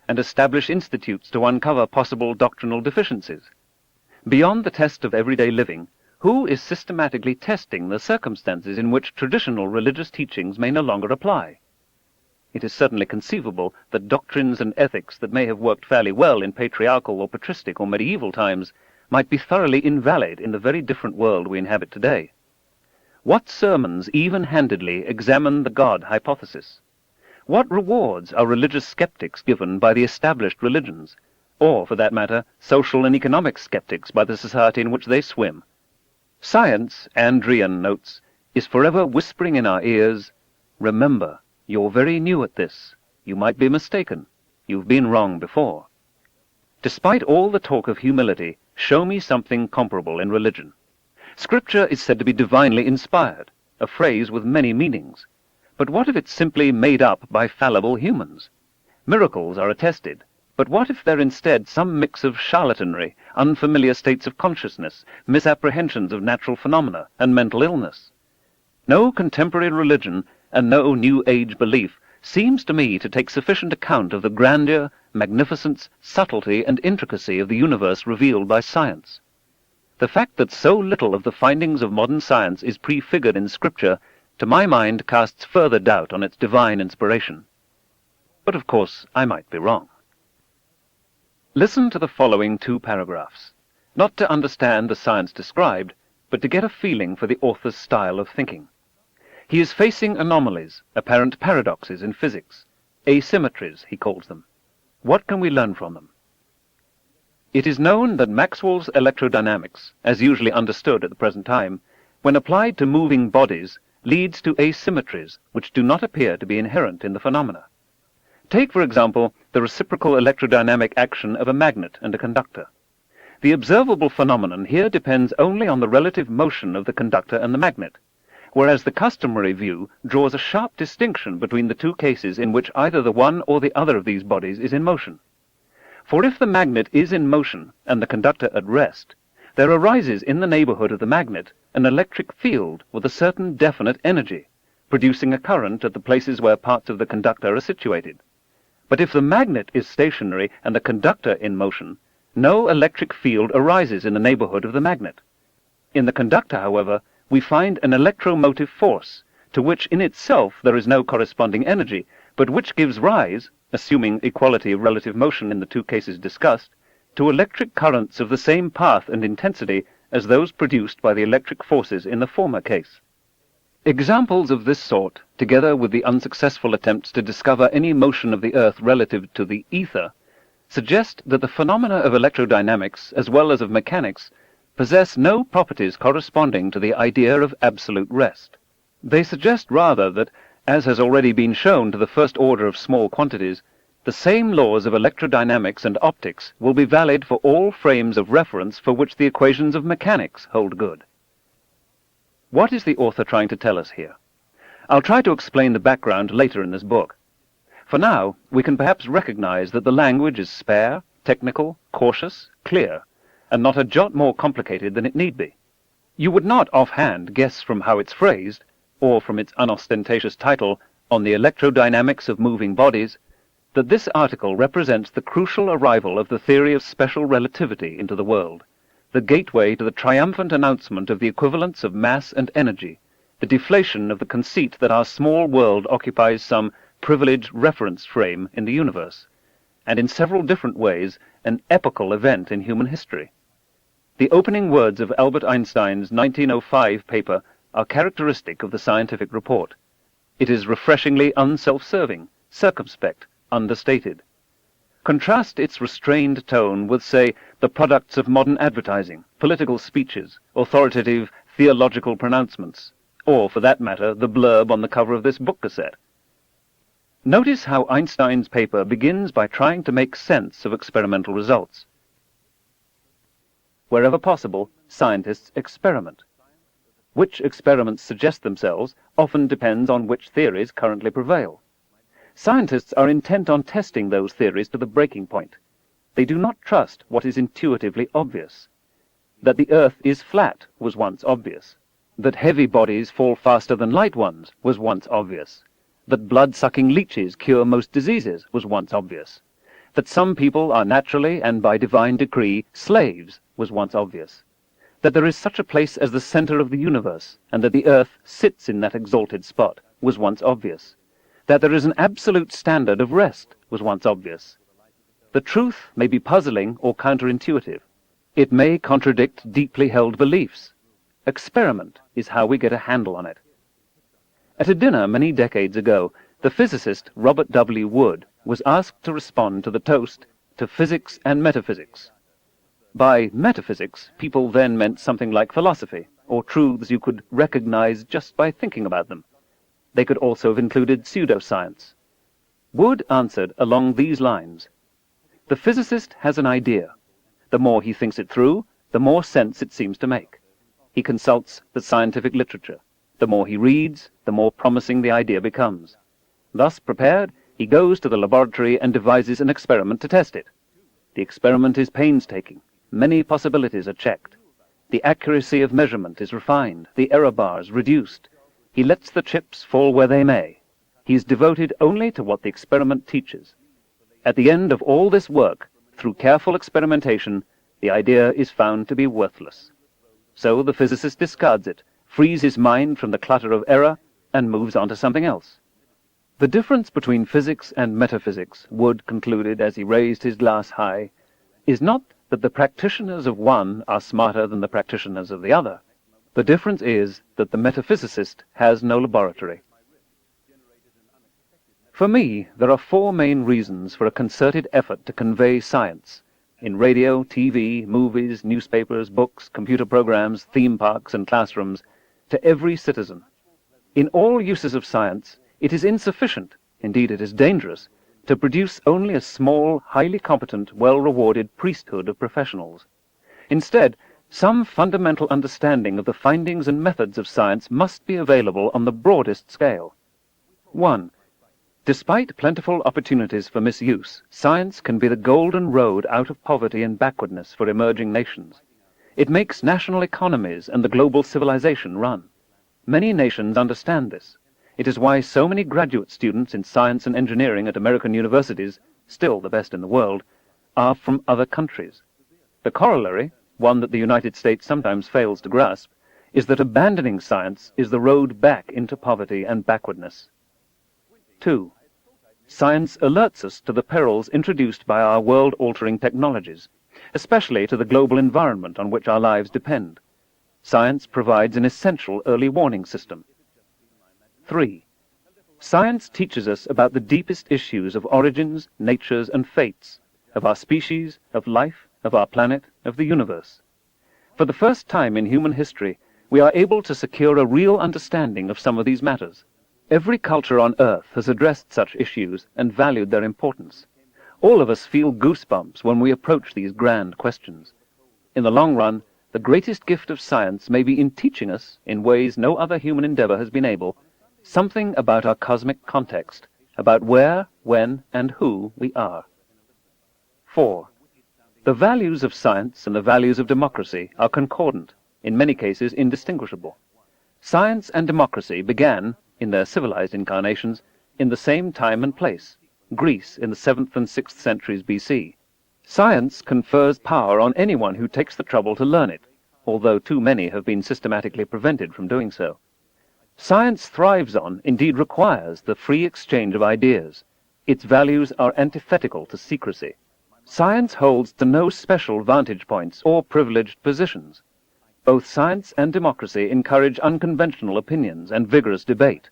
and establish institutes to uncover possible doctrinal deficiencies? Beyond the test of everyday living, who is systematically testing the circumstances in which traditional religious teachings may no longer apply? It is certainly conceivable that doctrines and ethics that may have worked fairly well in patriarchal or patristic or medieval times might be thoroughly invalid in the very different world we inhabit today. What sermons even-handedly examine the God hypothesis? What rewards are religious skeptics given by the established religions, or, for that matter, social and economic skeptics by the society in which they swim? Science, Andrean notes, is forever whispering in our ears, "Remember, you're very new at this. You might be mistaken. You've been wrong before." Despite all the talk of humility, show me something comparable in religion. Scripture is said to be divinely inspired, a phrase with many meanings. But what if it's simply made up by fallible humans? Miracles are attested, but what if they're instead some mix of charlatanry, unfamiliar states of consciousness, misapprehensions of natural phenomena, and mental illness? No contemporary religion and no New Age belief seems to me to take sufficient account of the grandeur, magnificence, subtlety, and intricacy of the universe revealed by science. The fact that so little of the findings of modern science is prefigured in Scripture, to my mind, casts further doubt on its divine inspiration. But of course, I might be wrong. Listen to the following 2 paragraphs, not to understand the science described, but to get a feeling for the author's style of thinking. He is facing anomalies, apparent paradoxes in physics, asymmetries, he calls them. What can we learn from them? It is known that Maxwell's electrodynamics, as usually understood at the present time, when applied to moving bodies, leads to asymmetries which do not appear to be inherent in the phenomena. Take, for example, the reciprocal electrodynamic action of a magnet and a conductor. The observable phenomenon here depends only on the relative motion of the conductor and the magnet, whereas the customary view draws a sharp distinction between the two cases in which either the one or the other of these bodies is in motion. For if the magnet is in motion and the conductor at rest, there arises in the neighborhood of the magnet an electric field with a certain definite energy, producing a current at the places where parts of the conductor are situated. But if the magnet is stationary and the conductor in motion, no electric field arises in the neighborhood of the magnet. In the conductor, however, we find an electromotive force, to which in itself there is no corresponding energy, but which gives rise, assuming equality of relative motion in the two cases discussed, to electric currents of the same path and intensity as those produced by the electric forces in the former case. Examples of this sort, together with the unsuccessful attempts to discover any motion of the Earth relative to the ether, suggest that the phenomena of electrodynamics, as well as of mechanics, possess no properties corresponding to the idea of absolute rest. They suggest rather that, as has already been shown to the first order of small quantities, the same laws of electrodynamics and optics will be valid for all frames of reference for which the equations of mechanics hold good. What is the author trying to tell us here? I'll try to explain the background later in this book. For now, we can perhaps recognize that the language is spare, technical, cautious, clear, and not a jot more complicated than it need be. You would not offhand guess from how it's phrased, or from its unostentatious title, On the Electrodynamics of Moving Bodies, that this article represents the crucial arrival of the theory of special relativity into the world, the gateway to the triumphant announcement of the equivalence of mass and energy, the deflation of the conceit that our small world occupies some privileged reference frame in the universe, and in several different ways an epochal event in human history. The opening words of Albert Einstein's 1905 paper are characteristic of the scientific report. It is refreshingly unself-serving, circumspect, understated. Contrast its restrained tone with, say, the products of modern advertising, political speeches, authoritative theological pronouncements, or, for that matter, the blurb on the cover of this book cassette. Notice how Einstein's paper begins by trying to make sense of experimental results. Wherever possible, scientists experiment. Which experiments suggest themselves often depends on which theories currently prevail. Scientists are intent on testing those theories to the breaking point. They do not trust what is intuitively obvious. That the Earth is flat was once obvious. That heavy bodies fall faster than light ones was once obvious. That blood-sucking leeches cure most diseases was once obvious. That some people are naturally and by divine decree slaves was once obvious. That there is such a place as the center of the universe, and that the Earth sits in that exalted spot, was once obvious. That there is an absolute standard of rest was once obvious. The truth may be puzzling or counterintuitive. It may contradict deeply held beliefs. Experiment is how we get a handle on it. At a dinner many decades ago, the physicist Robert W. Wood was asked to respond to the toast to physics and metaphysics. By metaphysics, people then meant something like philosophy, or truths you could recognize just by thinking about them. They could also have included pseudoscience. Wood answered along these lines: the physicist has an idea. The more he thinks it through, the more sense it seems to make. He consults the scientific literature. The more he reads, the more promising the idea becomes. Thus prepared, he goes to the laboratory and devises an experiment to test it. The experiment is painstaking. Many possibilities are checked. The accuracy of measurement is refined, the error bars reduced. He lets the chips fall where they may. He is devoted only to what the experiment teaches. At the end of all this work, through careful experimentation, the idea is found to be worthless. So the physicist discards it, frees his mind from the clutter of error, and moves on to something else. The difference between physics and metaphysics, Wood concluded as he raised his glass high, is not that the practitioners of one are smarter than the practitioners of the other. The difference is that the metaphysicist has no laboratory. For me, there are four main reasons for a concerted effort to convey science in radio, TV, movies, newspapers, books, computer programs, theme parks, and classrooms to every citizen. In all uses of science, it is insufficient, indeed it is dangerous, to produce only a small, highly competent, well-rewarded priesthood of professionals. Instead, some fundamental understanding of the findings and methods of science must be available on the broadest scale. 1. Despite plentiful opportunities for misuse, science can be the golden road out of poverty and backwardness for emerging nations. It makes national economies and the global civilization run. Many nations understand this. It is why so many graduate students in science and engineering at American universities, still the best in the world, are from other countries. The corollary, one that the United States sometimes fails to grasp, is that abandoning science is the road back into poverty and backwardness. 2. Science alerts us to the perils introduced by our world-altering technologies, especially to the global environment on which our lives depend. Science provides an essential early warning system. 3. Science teaches us about the deepest issues of origins, natures, and fates, of our species, of life, of our planet, of the universe. For the first time in human history, we are able to secure a real understanding of some of these matters. Every culture on Earth has addressed such issues and valued their importance. All of us feel goosebumps when we approach these grand questions. In the long run, the greatest gift of science may be in teaching us, in ways no other human endeavor has been able, something about our cosmic context, about where, when, and who we are. 4. The values of science and the values of democracy are concordant, in many cases indistinguishable. Science and democracy began, in their civilized incarnations, in the same time and place, Greece in the 7th and 6th centuries BC. Science confers power on anyone who takes the trouble to learn it, although too many have been systematically prevented from doing so. Science thrives on, indeed requires, the free exchange of ideas. Its values are antithetical to secrecy. Science holds to no special vantage points or privileged positions. Both science and democracy encourage unconventional opinions and vigorous debate.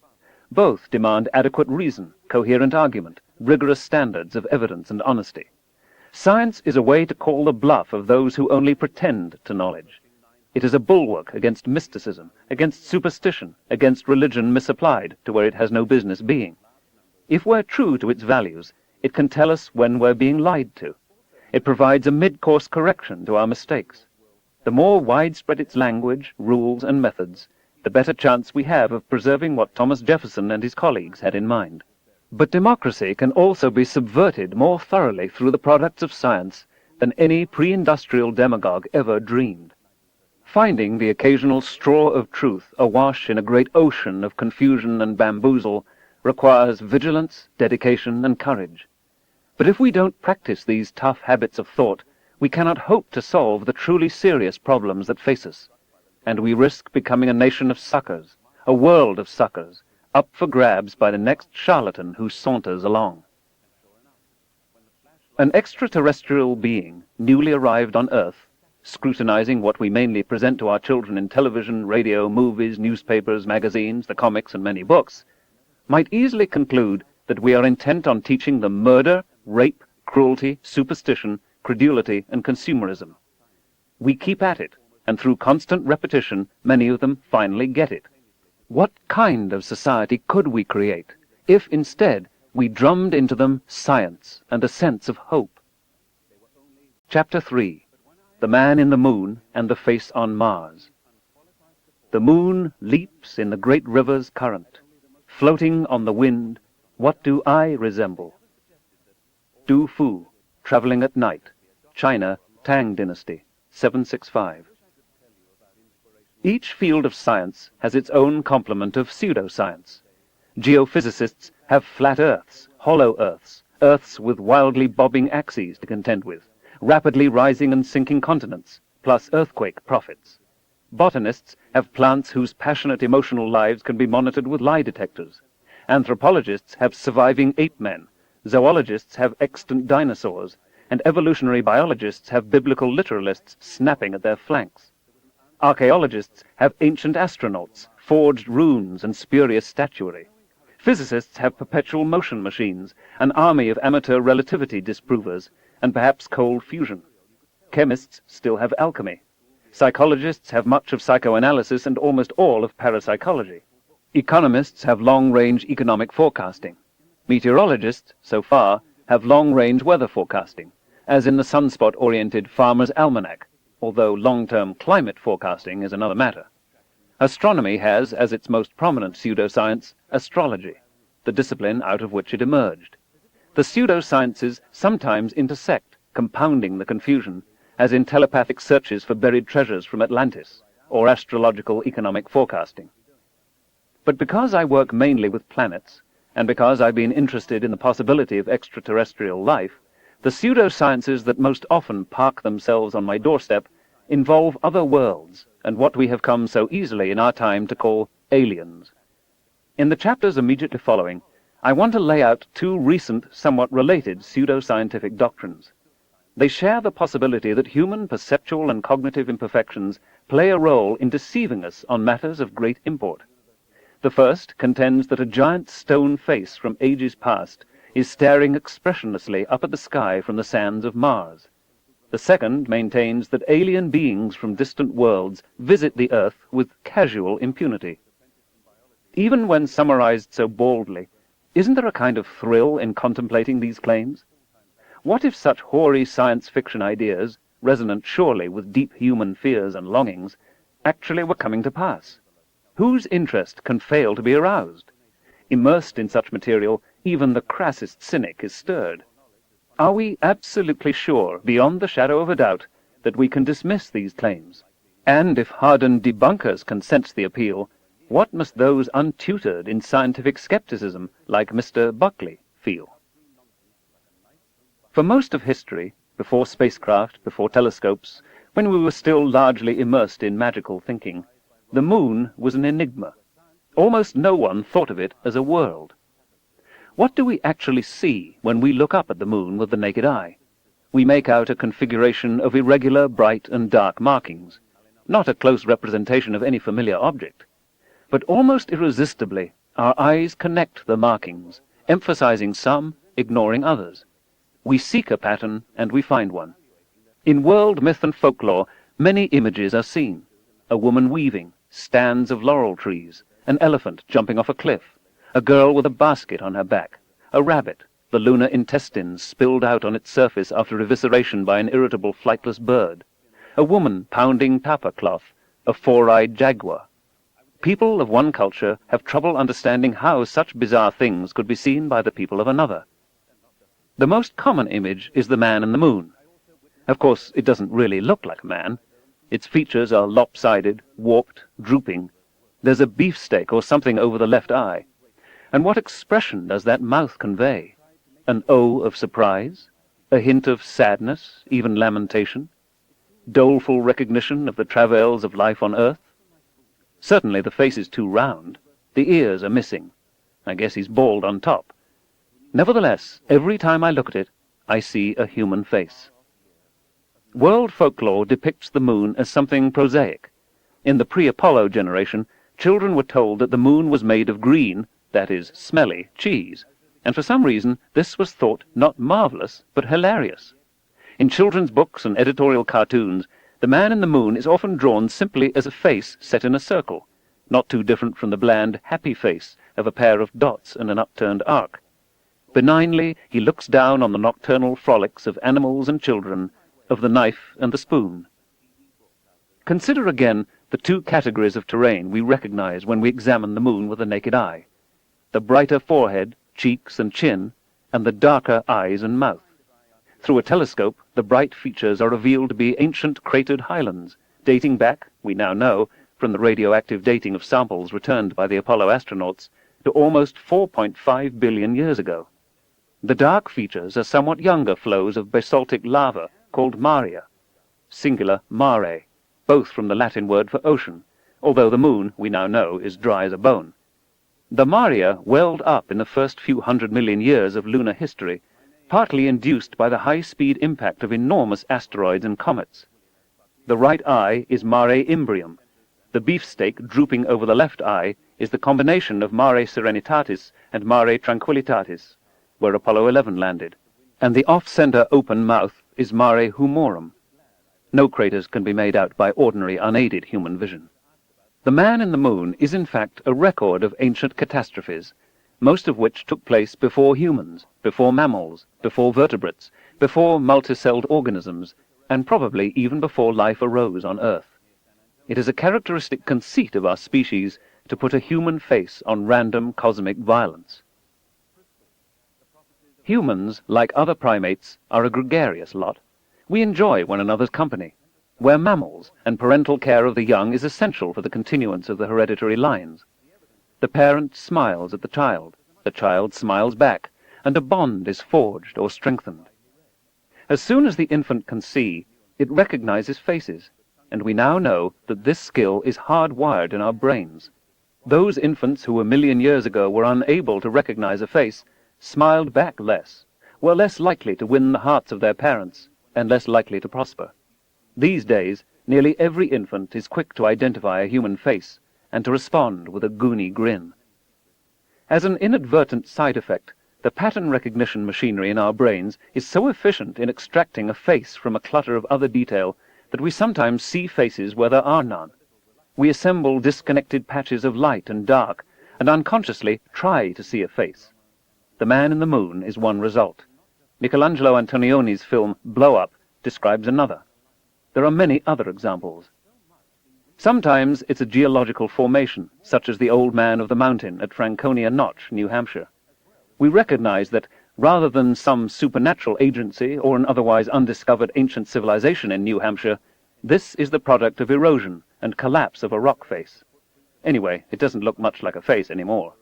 Both demand adequate reason, coherent argument, rigorous standards of evidence and honesty. Science is a way to call the bluff of those who only pretend to knowledge. It is a bulwark against mysticism, against superstition, against religion misapplied to where it has no business being. If we're true to its values, it can tell us when we're being lied to. It provides a mid-course correction to our mistakes. The more widespread its language, rules, and methods, the better chance we have of preserving what Thomas Jefferson and his colleagues had in mind. But democracy can also be subverted more thoroughly through the products of science than any pre-industrial demagogue ever dreamed. Finding the occasional straw of truth awash in a great ocean of confusion and bamboozle requires vigilance, dedication, and courage. But if we don't practice these tough habits of thought, we cannot hope to solve the truly serious problems that face us, and we risk becoming a nation of suckers, a world of suckers, up for grabs by the next charlatan who saunters along. An extraterrestrial being, newly arrived on Earth, scrutinizing what we mainly present to our children in television, radio, movies, newspapers, magazines, the comics, and many books, might easily conclude that we are intent on teaching them murder, rape, cruelty, superstition, credulity, and consumerism. We keep at it, and through constant repetition, many of them finally get it. What kind of society could we create if instead we drummed into them science and a sense of hope? Chapter 3. The Man in the Moon and the Face on Mars. The moon leaps in the great river's current. Floating on the wind, what do I resemble? Du Fu, Traveling at Night, China, Tang Dynasty, 765. Each field of science has its own complement of pseudoscience. Geophysicists have flat Earths, hollow Earths, Earths with wildly bobbing axes to contend with, rapidly rising and sinking continents, plus earthquake prophets. Botanists have plants whose passionate emotional lives can be monitored with lie detectors. Anthropologists have surviving ape men. Zoologists have extant dinosaurs. And evolutionary biologists have biblical literalists snapping at their flanks. Archaeologists have ancient astronauts, forged runes, and spurious statuary. Physicists have perpetual motion machines, an army of amateur relativity disprovers, and perhaps cold fusion. Chemists still have alchemy. Psychologists have much of psychoanalysis and almost all of parapsychology. Economists have long-range economic forecasting. Meteorologists, so far, have long-range weather forecasting, as in the sunspot-oriented Farmer's Almanac, although long-term climate forecasting is another matter. Astronomy has, as its most prominent pseudoscience, astrology, the discipline out of which it emerged. The pseudosciences sometimes intersect, compounding the confusion, as in telepathic searches for buried treasures from Atlantis, or astrological economic forecasting. But because I work mainly with planets, and because I've been interested in the possibility of extraterrestrial life, the pseudosciences that most often park themselves on my doorstep involve other worlds, and what we have come so easily in our time to call aliens. In the chapters immediately following, I want to lay out two recent, somewhat related pseudoscientific doctrines. They share the possibility that human perceptual and cognitive imperfections play a role in deceiving us on matters of great import. The first contends that a giant stone face from ages past is staring expressionlessly up at the sky from the sands of Mars. The second maintains that alien beings from distant worlds visit the Earth with casual impunity. Even when summarized so baldly, isn't there a kind of thrill in contemplating these claims? What if such hoary science fiction ideas, resonant surely with deep human fears and longings, actually were coming to pass? Whose interest can fail to be aroused? Immersed in such material, even the crassest cynic is stirred. Are we absolutely sure, beyond the shadow of a doubt, that we can dismiss these claims? And if hardened debunkers can sense the appeal, what must those untutored in scientific skepticism, like Mr. Buckley, feel? For most of history, before spacecraft, before telescopes, when we were still largely immersed in magical thinking, the moon was an enigma. Almost no one thought of it as a world. What do we actually see when we look up at the moon with the naked eye? We make out a configuration of irregular, bright and dark markings, not a close representation of any familiar object. But almost irresistibly, our eyes connect the markings, emphasizing some, ignoring others. We seek a pattern, and we find one. In world myth and folklore, many images are seen. A woman weaving, stands of laurel trees, an elephant jumping off a cliff, a girl with a basket on her back, a rabbit, the lunar intestines spilled out on its surface after evisceration by an irritable flightless bird, a woman pounding tapa cloth, a four-eyed jaguar. People of one culture have trouble understanding how such bizarre things could be seen by the people of another. The most common image is the man in the moon. Of course, it doesn't really look like a man. Its features are lopsided, warped, drooping. There's a beefsteak or something over the left eye. And what expression does that mouth convey? An O of surprise? A hint of sadness, even lamentation? Doleful recognition of the travails of life on earth? Certainly the face is too round. The ears are missing. I guess he's bald on top. Nevertheless, every time I look at it, I see a human face. World folklore depicts the moon as something prosaic. In the pre-Apollo generation, children were told that the moon was made of green, that is, smelly, cheese, and for some reason this was thought not marvelous, but hilarious. In children's books and editorial cartoons, the man in the moon is often drawn simply as a face set in a circle, not too different from the bland, happy face of a pair of dots and an upturned arc. Benignly he looks down on the nocturnal frolics of animals and children, of the knife and the spoon. Consider again the two categories of terrain we recognize when we examine the moon with the naked eye: the brighter forehead, cheeks and chin, and the darker eyes and mouth. Through a telescope, the bright features are revealed to be ancient cratered highlands, dating back, we now know, from the radioactive dating of samples returned by the Apollo astronauts, to almost 4.5 billion years ago. The dark features are somewhat younger flows of basaltic lava called maria, singular mare, both from the Latin word for ocean, although the moon, we now know, is dry as a bone. The maria welled up in the first few 100 million years of lunar history, partly induced by the high-speed impact of enormous asteroids and comets. The right eye is mare imbrium. The beefsteak drooping over the left eye is the combination of mare serenitatis and mare tranquillitatis, where Apollo 11 landed, and the off-center open mouth is mare humorum. No craters can be made out by ordinary unaided human vision. The man in the moon is in fact a record of ancient catastrophes, most of which took place before humans, before mammals, before vertebrates, before multicelled organisms, and probably even before life arose on Earth. It is a characteristic conceit of our species to put a human face on random cosmic violence. Humans, like other primates, are a gregarious lot. We enjoy one another's company. We're mammals, and parental care of the young is essential for the continuance of the hereditary lines. The parent smiles at the child smiles back, and a bond is forged or strengthened. As soon as the infant can see, it recognizes faces, and we now know that this skill is hardwired in our brains. Those infants who a million years ago were unable to recognize a face smiled back less, were less likely to win the hearts of their parents, and less likely to prosper. These days, nearly every infant is quick to identify a human face and to respond with a goony grin. As an inadvertent side effect, the pattern recognition machinery in our brains is so efficient in extracting a face from a clutter of other detail that we sometimes see faces where there are none. We assemble disconnected patches of light and dark, and unconsciously try to see a face. The Man in the Moon is one result. Michelangelo Antonioni's film Blow Up describes another. There are many other examples. Sometimes it's a geological formation, such as the Old Man of the Mountain at Franconia Notch, New Hampshire. We recognize that, rather than some supernatural agency or an otherwise undiscovered ancient civilization in New Hampshire, this is the product of erosion and collapse of a rock face. Anyway, it doesn't look much like a face anymore.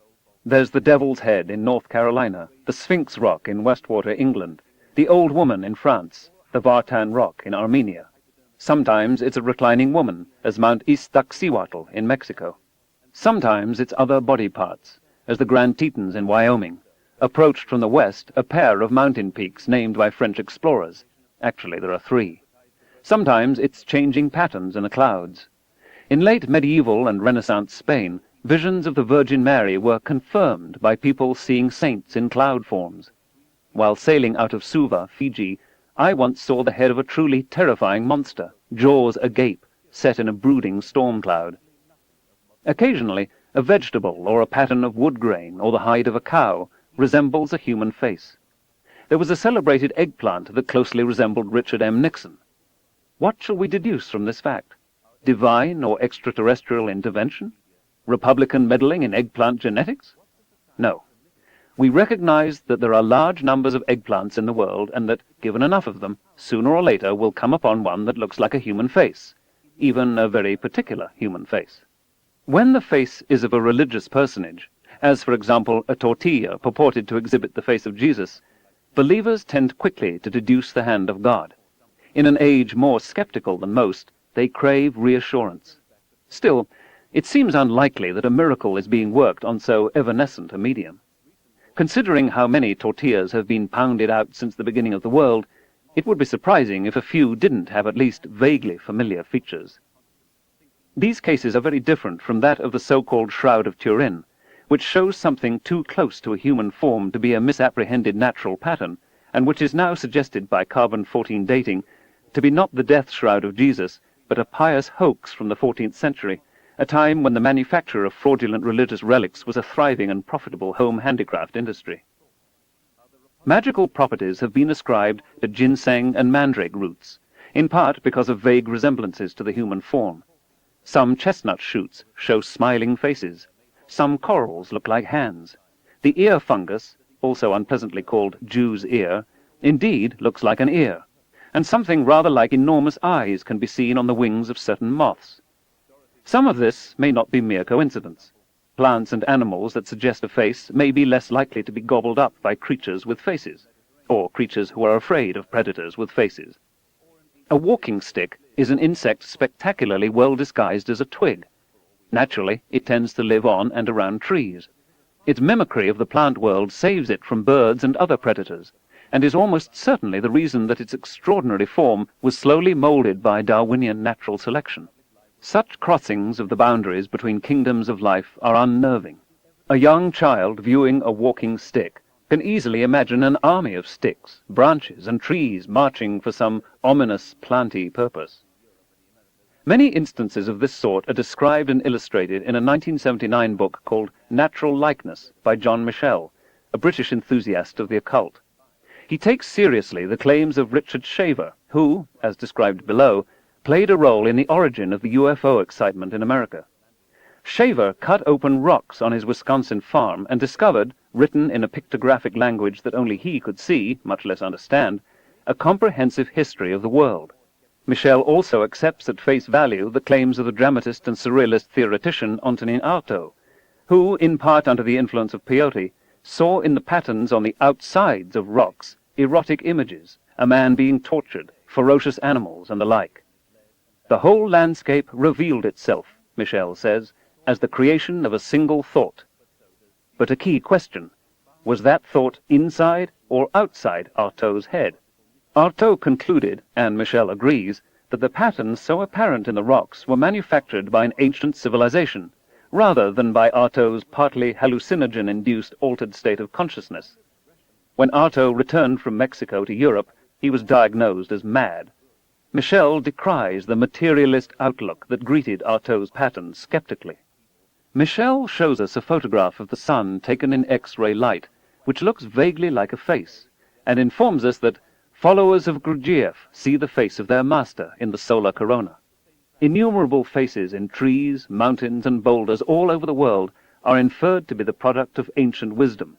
There's the Devil's Head in North Carolina, the Sphinx Rock in Westwater, England, the Old Woman in France, the Wertheim Rock in Armenia. Sometimes it's a reclining woman, as Mount Iztaccíhuatl in Mexico. Sometimes it's other body parts, as the Grand Tetons in Wyoming, approached from the west a pair of mountain peaks named by French explorers. Actually, there are 3. Sometimes it's changing patterns in the clouds. In late medieval and Renaissance Spain, visions of the Virgin Mary were confirmed by people seeing saints in cloud forms. While sailing out of Suva, Fiji, I once saw the head of a truly terrifying monster, jaws agape, set in a brooding storm cloud. Occasionally, a vegetable or a pattern of wood grain or the hide of a cow resembles a human face. There was a celebrated eggplant that closely resembled Richard M. Nixon. What shall we deduce from this fact? Divine or extraterrestrial intervention? Republican meddling in eggplant genetics? No. We recognize that there are large numbers of eggplants in the world and that, given enough of them, sooner or later we'll come upon one that looks like a human face, even a very particular human face. When the face is of a religious personage, as for example a tortilla purported to exhibit the face of Jesus, believers tend quickly to deduce the hand of God. In an age more skeptical than most, they crave reassurance. Still, it seems unlikely that a miracle is being worked on so evanescent a medium. Considering how many tortillas have been pounded out since the beginning of the world, it would be surprising if a few didn't have at least vaguely familiar features. These cases are very different from that of the so-called Shroud of Turin, which shows something too close to a human form to be a misapprehended natural pattern, and which is now suggested by carbon-14 dating to be not the death shroud of Jesus, but a pious hoax from the 14th century, a time when the manufacture of fraudulent religious relics was a thriving and profitable home handicraft industry. Magical properties have been ascribed to ginseng and mandrake roots, in part because of vague resemblances to the human form. Some chestnut shoots show smiling faces. Some corals look like hands. The ear fungus, also unpleasantly called Jew's ear, indeed looks like an ear, and something rather like enormous eyes can be seen on the wings of certain moths. Some of this may not be mere coincidence. Plants and animals that suggest a face may be less likely to be gobbled up by creatures with faces, or creatures who are afraid of predators with faces. A walking stick is an insect spectacularly well disguised as a twig. Naturally, it tends to live on and around trees. Its mimicry of the plant world saves it from birds and other predators, and is almost certainly the reason that its extraordinary form was slowly molded by Darwinian natural selection. Such crossings of the boundaries between kingdoms of life are unnerving. A young child viewing a walking stick can easily imagine an army of sticks, branches, and trees marching for some ominous planty purpose. Many instances of this sort are described and illustrated in a 1979 book called Natural Likeness by John Michell, a British enthusiast of the occult. He takes seriously the claims of Richard Shaver, who, as described below, played a role in the origin of the UFO excitement in America. Shaver cut open rocks on his Wisconsin farm and discovered, written in a pictographic language that only he could see, much less understand, a comprehensive history of the world. Michel also accepts at face value the claims of the dramatist and surrealist theoretician Antonin Artaud, who, in part under the influence of peyote, saw in the patterns on the outsides of rocks erotic images, a man being tortured, ferocious animals, and the like. The whole landscape revealed itself, Michel says, as the creation of a single thought. But a key question, was that thought inside or outside Artaud's head? Artaud concluded, and Michel agrees, that the patterns so apparent in the rocks were manufactured by an ancient civilization, rather than by Artaud's partly hallucinogen-induced altered state of consciousness. When Artaud returned from Mexico to Europe, he was diagnosed as mad. Michel decries the materialist outlook that greeted Artaud's patterns skeptically. Michel shows us a photograph of the sun taken in X-ray light, which looks vaguely like a face, and informs us that followers of Gurdjieff see the face of their master in the solar corona. Innumerable faces in trees, mountains, and boulders all over the world are inferred to be the product of ancient wisdom.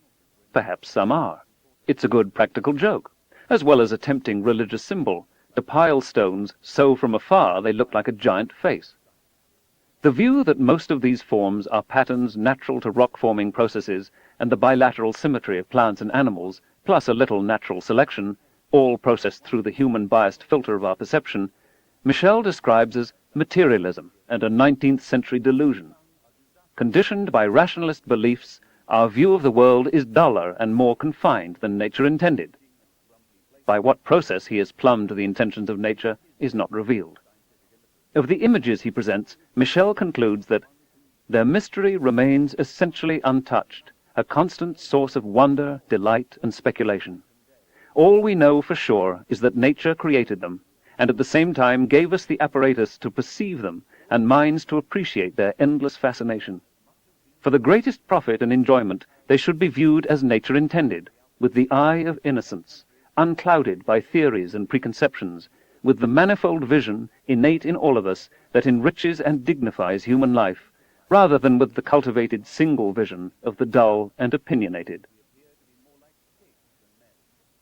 Perhaps some are. It's a good practical joke, as well as a tempting religious symbol, to pile stones so from afar they look like a giant face. The view that most of these forms are patterns natural to rock-forming processes and the bilateral symmetry of plants and animals, plus a little natural selection, all processed through the human-biased filter of our perception, Michel describes as materialism and a 19th-century delusion. Conditioned by rationalist beliefs, our view of the world is duller and more confined than nature intended. By what process he has plumbed the intentions of nature is not revealed. Of the images he presents, Michel concludes that their mystery remains essentially untouched, a constant source of wonder, delight, and speculation. All we know for sure is that nature created them, and at the same time gave us the apparatus to perceive them and minds to appreciate their endless fascination. For the greatest profit and enjoyment, they should be viewed as nature intended, with the eye of innocence, unclouded by theories and preconceptions, with the manifold vision innate in all of us that enriches and dignifies human life, rather than with the cultivated single vision of the dull and opinionated.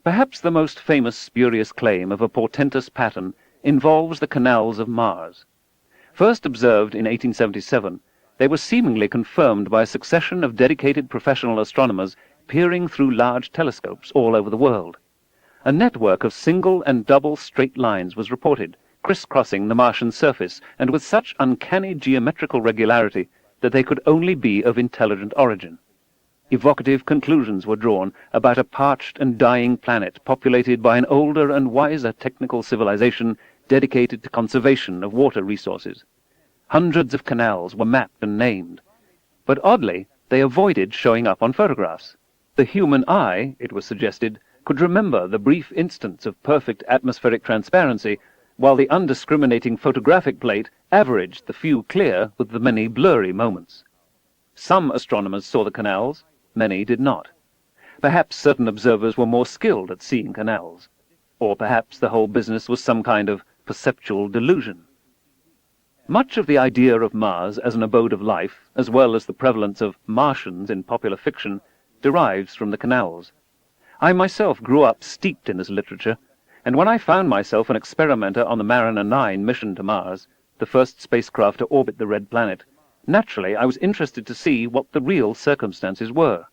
Perhaps the most famous spurious claim of a portentous pattern involves the canals of Mars. First observed in 1877, they were seemingly confirmed by a succession of dedicated professional astronomers peering through large telescopes all over the world. A network of single and double straight lines was reported, crisscrossing the Martian surface, and with such uncanny geometrical regularity that they could only be of intelligent origin. Evocative conclusions were drawn about a parched and dying planet populated by an older and wiser technical civilization dedicated to conservation of water resources. Hundreds of canals were mapped and named, but oddly, they avoided showing up on photographs. The human eye, it was suggested, could remember the brief instants of perfect atmospheric transparency, while the undiscriminating photographic plate averaged the few clear with the many blurry moments. Some astronomers saw the canals, many did not. Perhaps certain observers were more skilled at seeing canals, or perhaps the whole business was some kind of perceptual delusion. Much of the idea of Mars as an abode of life, as well as the prevalence of Martians in popular fiction, derives from the canals. I myself grew up steeped in this literature, and when I found myself an experimenter on the Mariner 9 mission to Mars, the first spacecraft to orbit the red planet, naturally I was interested to see what the real circumstances were.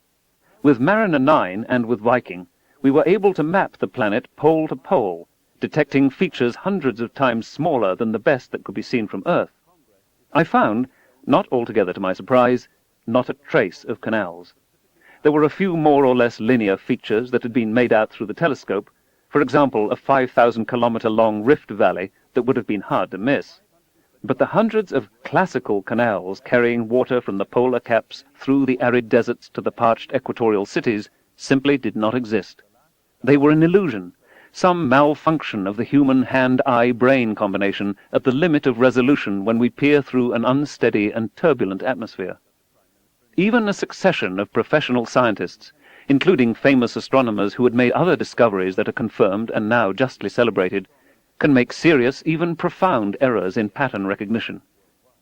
With Mariner 9 and with Viking, we were able to map the planet pole to pole, detecting features hundreds of times smaller than the best that could be seen from Earth. I found, not altogether to my surprise, not a trace of canals. There were a few more or less linear features that had been made out through the telescope, for example, a 5,000-kilometer-long rift valley that would have been hard to miss. But the hundreds of classical canals carrying water from the polar caps through the arid deserts to the parched equatorial cities simply did not exist. They were an illusion, some malfunction of the human hand-eye-brain combination at the limit of resolution when we peer through an unsteady and turbulent atmosphere. Even a succession of professional scientists, including famous astronomers who had made other discoveries that are confirmed and now justly celebrated, can make serious, even profound errors in pattern recognition,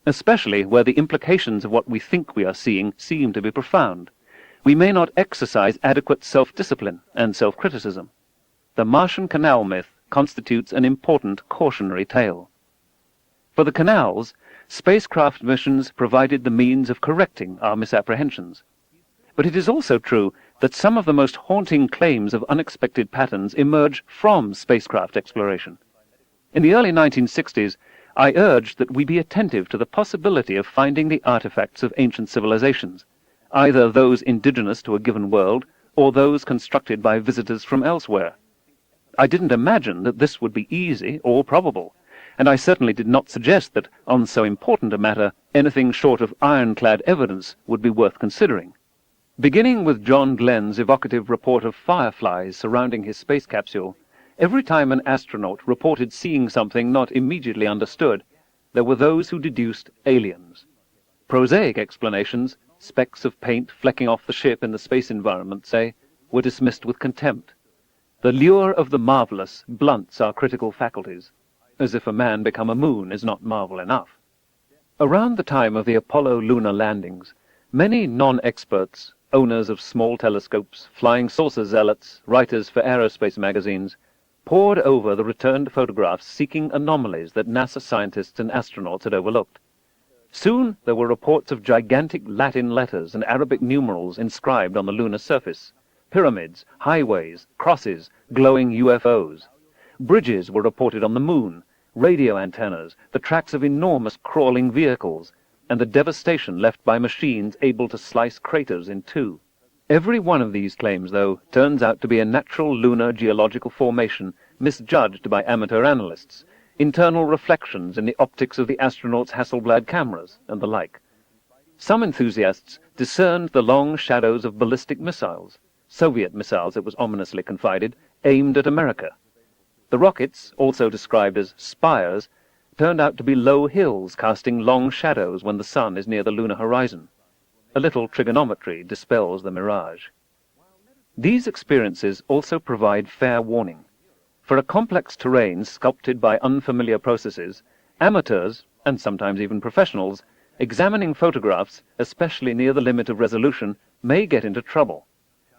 especially where the implications of what we think we are seeing seem to be profound. We may not exercise adequate self-discipline and self-criticism. The Martian canal myth constitutes an important cautionary tale. For the canals, spacecraft missions provided the means of correcting our misapprehensions. But it is also true that some of the most haunting claims of unexpected patterns emerge from spacecraft exploration. In the early 1960s, I urged that we be attentive to the possibility of finding the artifacts of ancient civilizations, either those indigenous to a given world or those constructed by visitors from elsewhere. I didn't imagine that this would be easy or probable, and I certainly did not suggest that, on so important a matter, anything short of ironclad evidence would be worth considering. Beginning with John Glenn's evocative report of fireflies surrounding his space capsule, every time an astronaut reported seeing something not immediately understood, there were those who deduced aliens. Prosaic explanations, specks of paint flecking off the ship in the space environment, say, were dismissed with contempt. The lure of the marvelous blunts our critical faculties, as if a man become a moon is not marvel enough. Around the time of the Apollo lunar landings, many non-experts, owners of small telescopes, flying saucer zealots, writers for aerospace magazines, pored over the returned photographs seeking anomalies that NASA scientists and astronauts had overlooked. Soon there were reports of gigantic Latin letters and Arabic numerals inscribed on the lunar surface, pyramids, highways, crosses, glowing UFOs. Bridges were reported on the moon, radio antennas, the tracks of enormous crawling vehicles, and the devastation left by machines able to slice craters in two. Every one of these claims, though, turns out to be a natural lunar geological formation misjudged by amateur analysts, internal reflections in the optics of the astronauts' Hasselblad cameras, and the like. Some enthusiasts discerned the long shadows of ballistic missiles, Soviet missiles, it was ominously confided, aimed at America. The rockets, also described as spires, turned out to be low hills casting long shadows when the sun is near the lunar horizon. A little trigonometry dispels the mirage. These experiences also provide fair warning. For a complex terrain sculpted by unfamiliar processes, amateurs, and sometimes even professionals, examining photographs, especially near the limit of resolution, may get into trouble.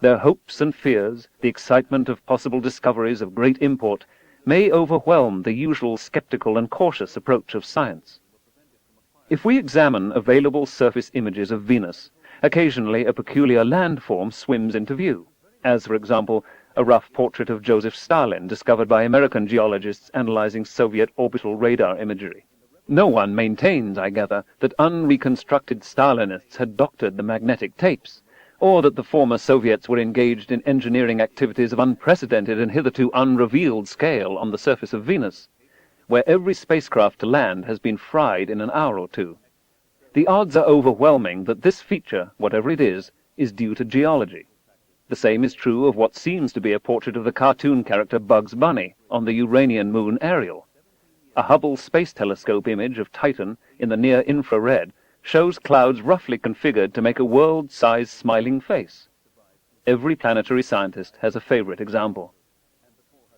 Their hopes and fears, the excitement of possible discoveries of great import, may overwhelm the usual skeptical and cautious approach of science. If we examine available surface images of Venus, occasionally a peculiar landform swims into view, as, for example, a rough portrait of Joseph Stalin discovered by American geologists analyzing Soviet orbital radar imagery. No one maintains, I gather, that unreconstructed Stalinists had doctored the magnetic tapes, or that the former Soviets were engaged in engineering activities of unprecedented and hitherto unrevealed scale on the surface of Venus, where every spacecraft to land has been fried in an hour or two. The odds are overwhelming that this feature, whatever it is due to geology. The same is true of what seems to be a portrait of the cartoon character Bugs Bunny on the Uranian moon Ariel. A Hubble Space Telescope image of Titan in the near-infrared shows clouds roughly configured to make a world-sized smiling face. Every planetary scientist has a favorite example.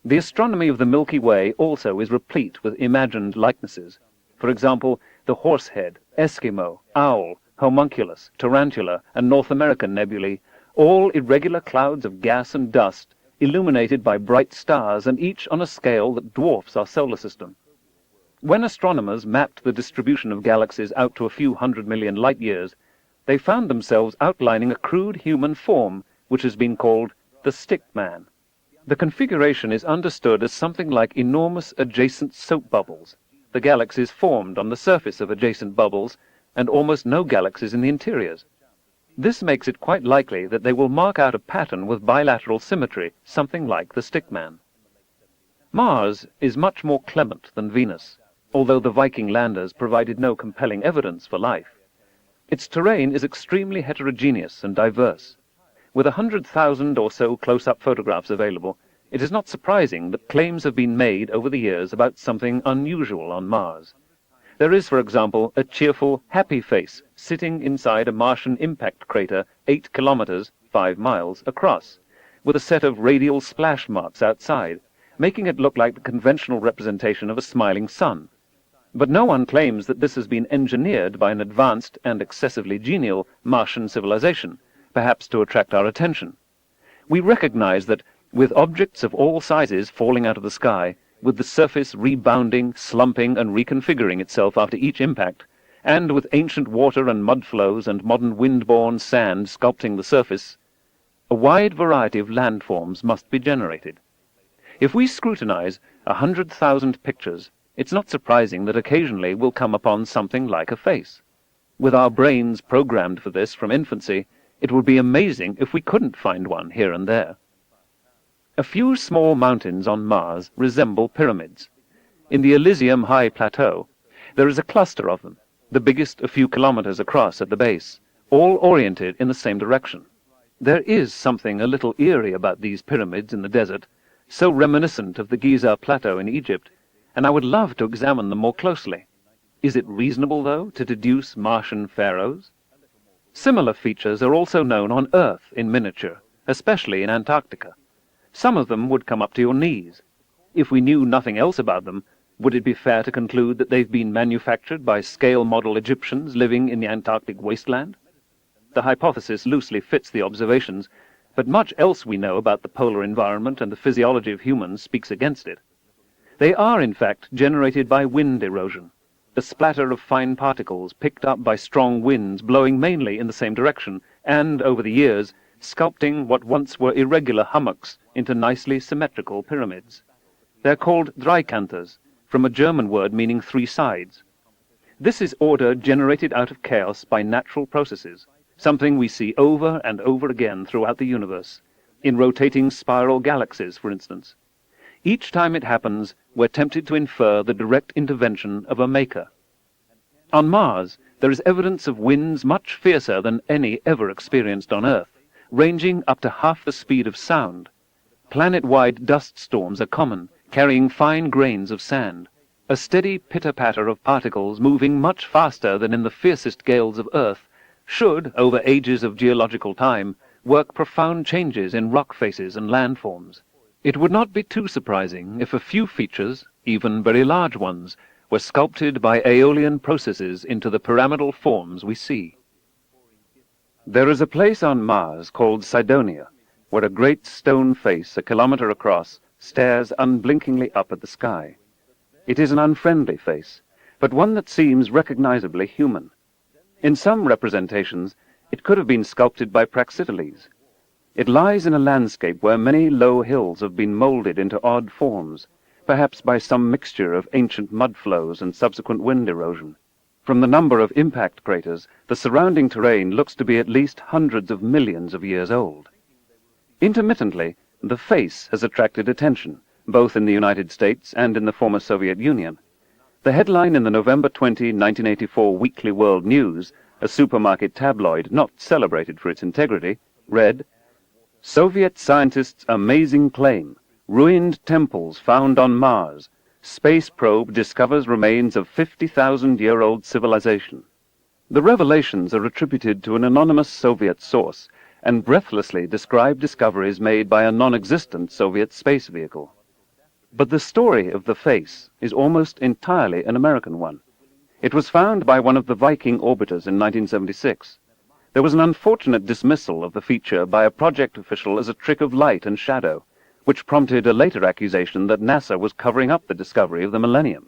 The astronomy of the Milky Way also is replete with imagined likenesses. For example, the Horsehead, Eskimo, Owl, Homunculus, Tarantula, and North American nebulae, all irregular clouds of gas and dust, illuminated by bright stars, and each on a scale that dwarfs our solar system. When astronomers mapped the distribution of galaxies out to a few 100 million light-years, they found themselves outlining a crude human form which has been called the stick man. The configuration is understood as something like enormous adjacent soap bubbles, the galaxies formed on the surface of adjacent bubbles, and almost no galaxies in the interiors. This makes it quite likely that they will mark out a pattern with bilateral symmetry, something like the stick man. Mars is much more clement than Venus, although the Viking landers provided no compelling evidence for life. Its terrain is extremely heterogeneous and diverse. With 100,000 or so close-up photographs available, it is not surprising that claims have been made over the years about something unusual on Mars. There is, for example, a cheerful, happy face sitting inside a Martian impact crater 8 kilometers, 5 miles, across, with a set of radial splash marks outside, making it look like the conventional representation of a smiling sun. But no one claims that this has been engineered by an advanced and excessively genial Martian civilization, perhaps to attract our attention. We recognize that, with objects of all sizes falling out of the sky, with the surface rebounding, slumping, and reconfiguring itself after each impact, and with ancient water and mud flows and modern wind-borne sand sculpting the surface, a wide variety of landforms must be generated. If we scrutinize 100,000 pictures, it's not surprising that occasionally we'll come upon something like a face. With our brains programmed for this from infancy, it would be amazing if we couldn't find one here and there. A few small mountains on Mars resemble pyramids. In the Elysium High Plateau, there is a cluster of them, the biggest a few kilometers across at the base, all oriented in the same direction. There is something a little eerie about these pyramids in the desert, so reminiscent of the Giza Plateau in Egypt, and I would love to examine them more closely. Is it reasonable, though, to deduce Martian pharaohs? Similar features are also known on Earth in miniature, especially in Antarctica. Some of them would come up to your knees. If we knew nothing else about them, would it be fair to conclude that they've been manufactured by scale model Egyptians living in the Antarctic wasteland? The hypothesis loosely fits the observations, but much else we know about the polar environment and the physiology of humans speaks against it. They are, in fact, generated by wind erosion, a splatter of fine particles picked up by strong winds blowing mainly in the same direction, and, over the years, sculpting what once were irregular hummocks into nicely symmetrical pyramids. They're called Dreikanthers, from a German word meaning three sides. This is order generated out of chaos by natural processes, something we see over and over again throughout the universe, in rotating spiral galaxies, for instance. Each time it happens, we're tempted to infer the direct intervention of a maker. On Mars, there is evidence of winds much fiercer than any ever experienced on Earth, ranging up to half the speed of sound. Planet-wide dust storms are common, carrying fine grains of sand, a steady pitter-patter of particles moving much faster than in the fiercest gales of Earth should, over ages of geological time, work profound changes in rock faces and landforms. It would not be too surprising if a few features, even very large ones, were sculpted by aeolian processes into the pyramidal forms we see. There is a place on Mars called Cydonia, where a great stone face a kilometer across stares unblinkingly up at the sky. It is an unfriendly face, but one that seems recognizably human. In some representations, it could have been sculpted by Praxiteles. It lies in a landscape where many low hills have been molded into odd forms, perhaps by some mixture of ancient mud flows and subsequent wind erosion. From the number of impact craters, the surrounding terrain looks to be at least hundreds of millions of years old. Intermittently, the face has attracted attention, both in the United States and in the former Soviet Union. The headline in the November 20, 1984 Weekly World News, a supermarket tabloid not celebrated for its integrity, read, "Soviet scientists' amazing claim, ruined temples found on Mars. Space probe discovers remains of 50,000-year-old civilization." The revelations are attributed to an anonymous Soviet source, and breathlessly describe discoveries made by a non-existent Soviet space vehicle. But the story of the face is almost entirely an American one. It was found by one of the Viking orbiters in 1976. There was an unfortunate dismissal of the feature by a project official as a trick of light and shadow, which prompted a later accusation that NASA was covering up the discovery of the millennium.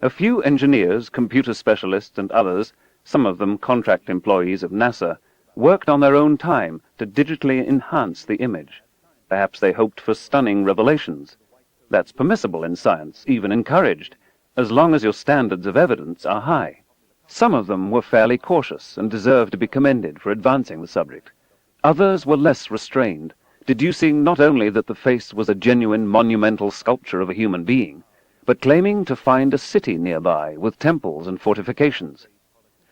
A few engineers, computer specialists, and others, some of them contract employees of NASA, worked on their own time to digitally enhance the image. Perhaps they hoped for stunning revelations. That's permissible in science, even encouraged, as long as your standards of evidence are high. Some of them were fairly cautious and deserved to be commended for advancing the subject. Others were less restrained, deducing not only that the face was a genuine monumental sculpture of a human being, but claiming to find a city nearby with temples and fortifications.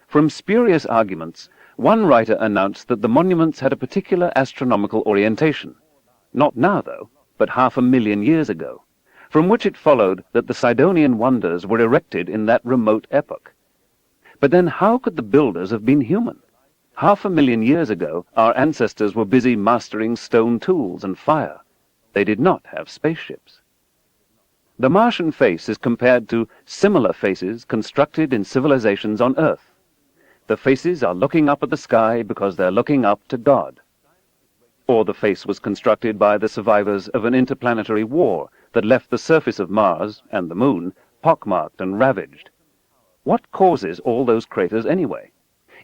From spurious arguments, one writer announced that the monuments had a particular astronomical orientation. Not now, though, but 500,000 years ago, from which it followed that the Cydonian wonders were erected in that remote epoch. But then how could the builders have been human? 500,000 years ago, our ancestors were busy mastering stone tools and fire. They did not have spaceships. The Martian face is compared to similar faces constructed in civilizations on Earth. The faces are looking up at the sky because they're looking up to God. Or the face was constructed by the survivors of an interplanetary war that left the surface of Mars and the Moon pockmarked and ravaged. What causes all those craters anyway?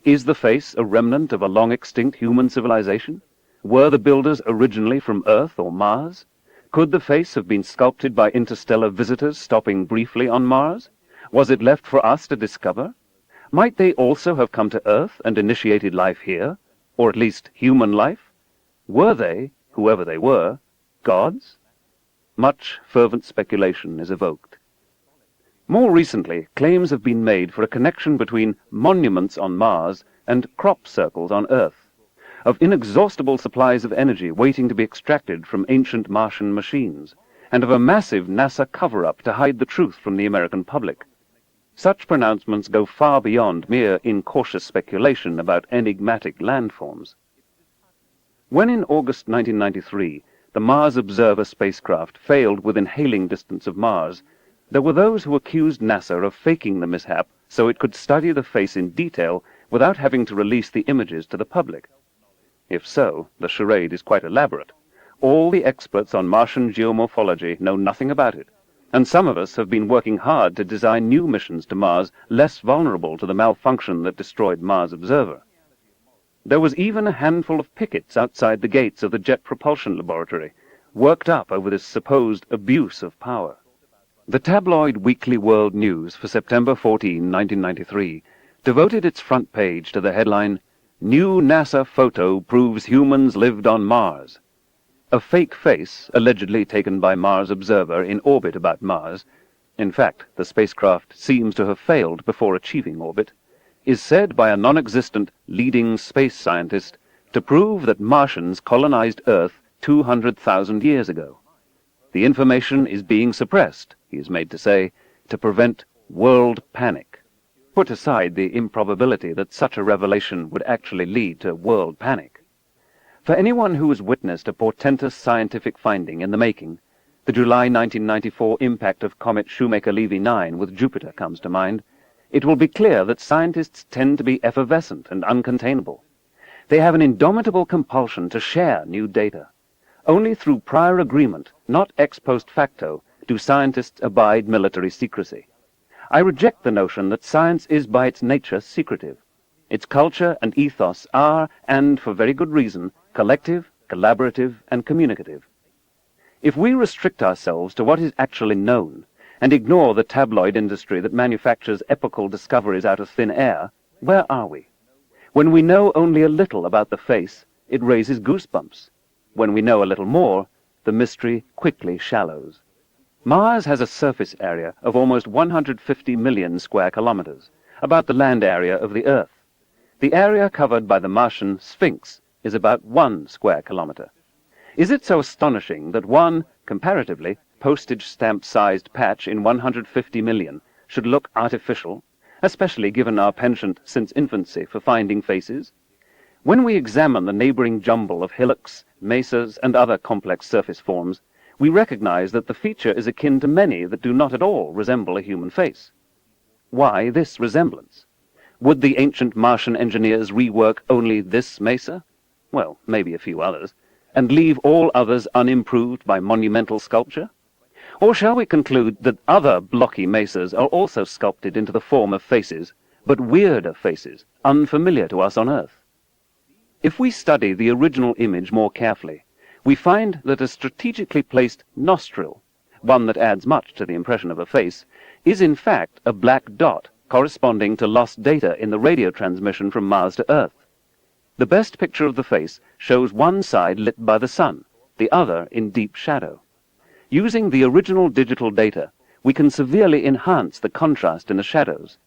Is the face a remnant of a long-extinct human civilization? Were the builders originally from Earth or Mars? Could the face have been sculpted by interstellar visitors stopping briefly on Mars? Was it left for us to discover? Might they also have come to Earth and initiated life here, or at least human life? Were they, whoever they were, Gods? Much fervent speculation is evoked. More recently, claims have been made for a connection between monuments on Mars and crop circles on Earth, of inexhaustible supplies of energy waiting to be extracted from ancient Martian machines, and of a massive NASA cover-up to hide the truth from the American public. Such pronouncements go far beyond mere incautious speculation about enigmatic landforms. When in August 1993 the Mars Observer spacecraft failed within hailing distance of Mars, there were those who accused NASA of faking the mishap so it could study the face in detail without having to release the images to the public. If so, the charade is quite elaborate. All the experts on Martian geomorphology know nothing about it, and some of us have been working hard to design new missions to Mars less vulnerable to the malfunction that destroyed Mars Observer. There was even a handful of pickets outside the gates of the Jet Propulsion Laboratory, worked up over this supposed abuse of power. The tabloid Weekly World News for September 14, 1993, devoted its front page to the headline, "New NASA Photo Proves Humans Lived on Mars." A fake face, allegedly taken by Mars Observer in orbit about Mars — in fact, the spacecraft seems to have failed before achieving orbit — is said by a non-existent leading space scientist to prove that Martians colonized Earth 200,000 years ago. The information is being suppressed, he is made to say, to prevent world panic. Put aside the improbability that such a revelation would actually lead to world panic. For anyone who has witnessed a portentous scientific finding in the making, the July 1994 impact of comet Shoemaker-Levy 9 with Jupiter comes to mind. It will be clear that scientists tend to be effervescent and uncontainable. They have an indomitable compulsion to share new data. Only through prior agreement, not ex post facto, do scientists abide military secrecy. I reject the notion that science is by its nature secretive. Its culture and ethos are, and for very good reason, collective, collaborative, and communicative. If we restrict ourselves to what is actually known, and ignore the tabloid industry that manufactures epochal discoveries out of thin air, where are we? When we know only a little about the face, it raises goosebumps. When we know a little more, the mystery quickly shallows. Mars has a surface area of almost 150 million square kilometers, about the land area of the Earth. The area covered by the Martian Sphinx is about 1 square kilometer. Is it so astonishing that one, comparatively, postage stamp-sized patch in 150 million should look artificial, especially given our penchant since infancy for finding faces? When we examine the neighboring jumble of hillocks, mesas, and other complex surface forms, we recognize that the feature is akin to many that do not at all resemble a human face. Why this resemblance? Would the ancient Martian engineers rework only this mesa? Well, maybe a few others, and leave all others unimproved by monumental sculpture? Or shall we conclude that other blocky mesas are also sculpted into the form of faces, but weirder faces, unfamiliar to us on Earth? If we study the original image more carefully, we find that a strategically placed nostril, one that adds much to the impression of a face, is in fact a black dot corresponding to lost data in the radio transmission from Mars to Earth. The best picture of the face shows one side lit by the sun, the other in deep shadow. Using the original digital data, we can severely enhance the contrast in the shadows.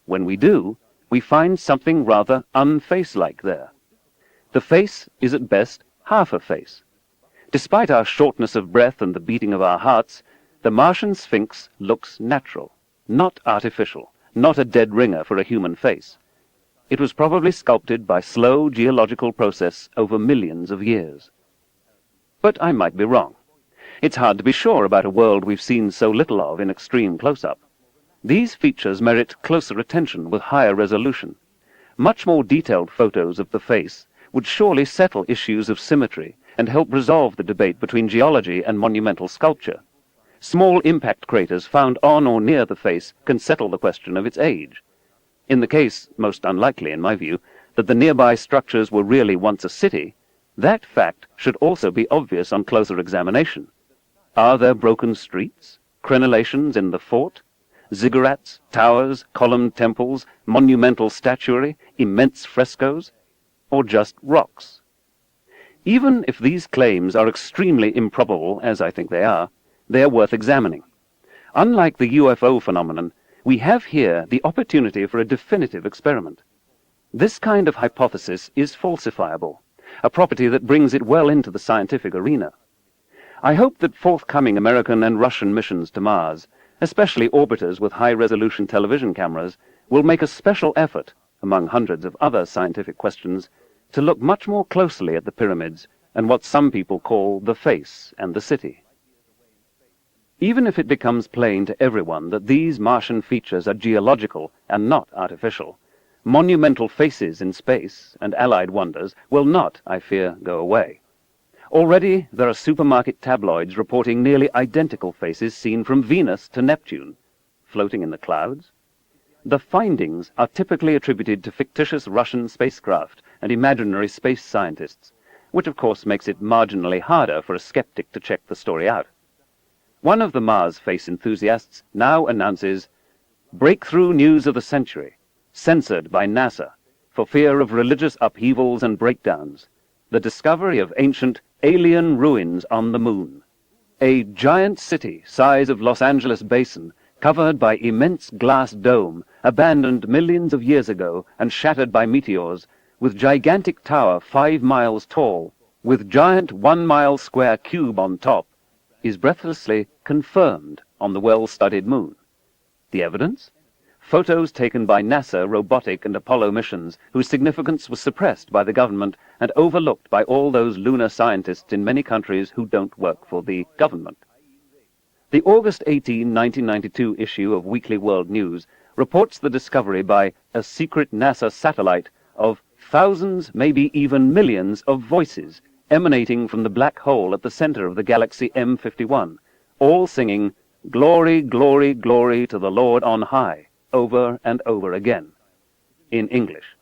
When we do, we find something rather unface-like there. The face is at best half a face. Despite our shortness of breath and the beating of our hearts, the Martian Sphinx looks natural, not artificial, not a dead ringer for a human face. It was probably sculpted by slow geological process over millions of years. But I might be wrong. It's hard to be sure about a world we've seen so little of in extreme close-up. These features merit closer attention with higher resolution. Much more detailed photos of the face would surely settle issues of symmetry and help resolve the debate between geology and monumental sculpture. Small impact craters found on or near the face can settle the question of its age. In the case, most unlikely in my view, that the nearby structures were really once a city, that fact should also be obvious on closer examination. Are there broken streets, crenellations in the fort, ziggurats, towers, columned temples, monumental statuary, immense frescoes, or just rocks? Even if these claims are extremely improbable, as I think they are worth examining. Unlike the UFO phenomenon, we have here the opportunity for a definitive experiment. This kind of hypothesis is falsifiable, a property that brings it well into the scientific arena. I hope that forthcoming American and Russian missions to Mars, especially orbiters with high-resolution television cameras, will make a special effort, among hundreds of other scientific questions, to look much more closely at the pyramids and what some people call the face and the city. Even if it becomes plain to everyone that these Martian features are geological and not artificial, monumental faces in space and allied wonders will not, I fear, go away. Already there are supermarket tabloids reporting nearly identical faces seen from Venus to Neptune, floating in the clouds. The findings are typically attributed to fictitious Russian spacecraft and imaginary space scientists, which of course makes it marginally harder for a skeptic to check the story out. One of the Mars face enthusiasts now announces, "Breakthrough news of the century, censored by NASA for fear of religious upheavals and breakdowns. The discovery of ancient alien ruins on the moon. A giant city size of Los Angeles basin, covered by immense glass dome, abandoned millions of years ago and shattered by meteors, with gigantic tower 5 miles tall, with giant 1-mile square cube on top, is breathlessly confirmed on the well-studied moon. The evidence? Photos taken by NASA robotic and Apollo missions, whose significance was suppressed by the government and overlooked by all those lunar scientists in many countries who don't work for the government." The August 18, 1992 issue of Weekly World News reports the discovery by a secret NASA satellite of thousands, maybe even millions, of voices emanating from the black hole at the center of the galaxy M51, all singing, "Glory, glory, glory to the Lord on high," over and over again, in English.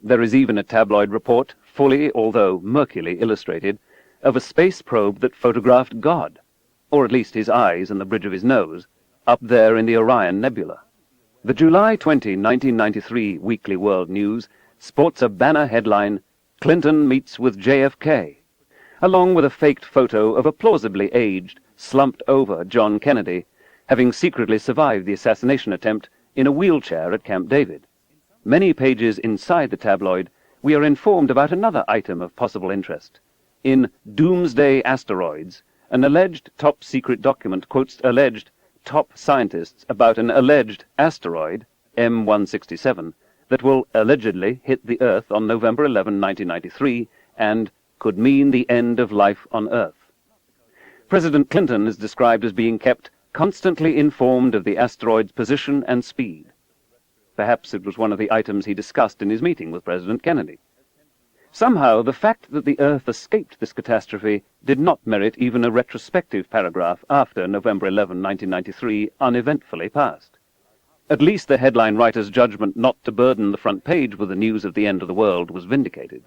There is even a tabloid report, fully, although murkily illustrated, of a space probe that photographed God, or at least his eyes and the bridge of his nose, up there in the Orion Nebula. The July 20, 1993 Weekly World News sports a banner headline, "Clinton meets with JFK," along with a faked photo of a plausibly aged, slumped-over John Kennedy, having secretly survived the assassination attempt in a wheelchair at Camp David. Many pages inside the tabloid, we are informed about another item of possible interest. In Doomsday Asteroids, an alleged top-secret document quotes alleged top scientists about an alleged asteroid, M167, that will allegedly hit the Earth on November 11, 1993, and could mean the end of life on Earth. President Clinton is described as being kept constantly informed of the asteroid's position and speed. Perhaps it was one of the items he discussed in his meeting with President Kennedy. Somehow, the fact that the Earth escaped this catastrophe did not merit even a retrospective paragraph after November 11, 1993, uneventfully passed. At least the headline writer's judgment not to burden the front page with the news of the end of the world was vindicated.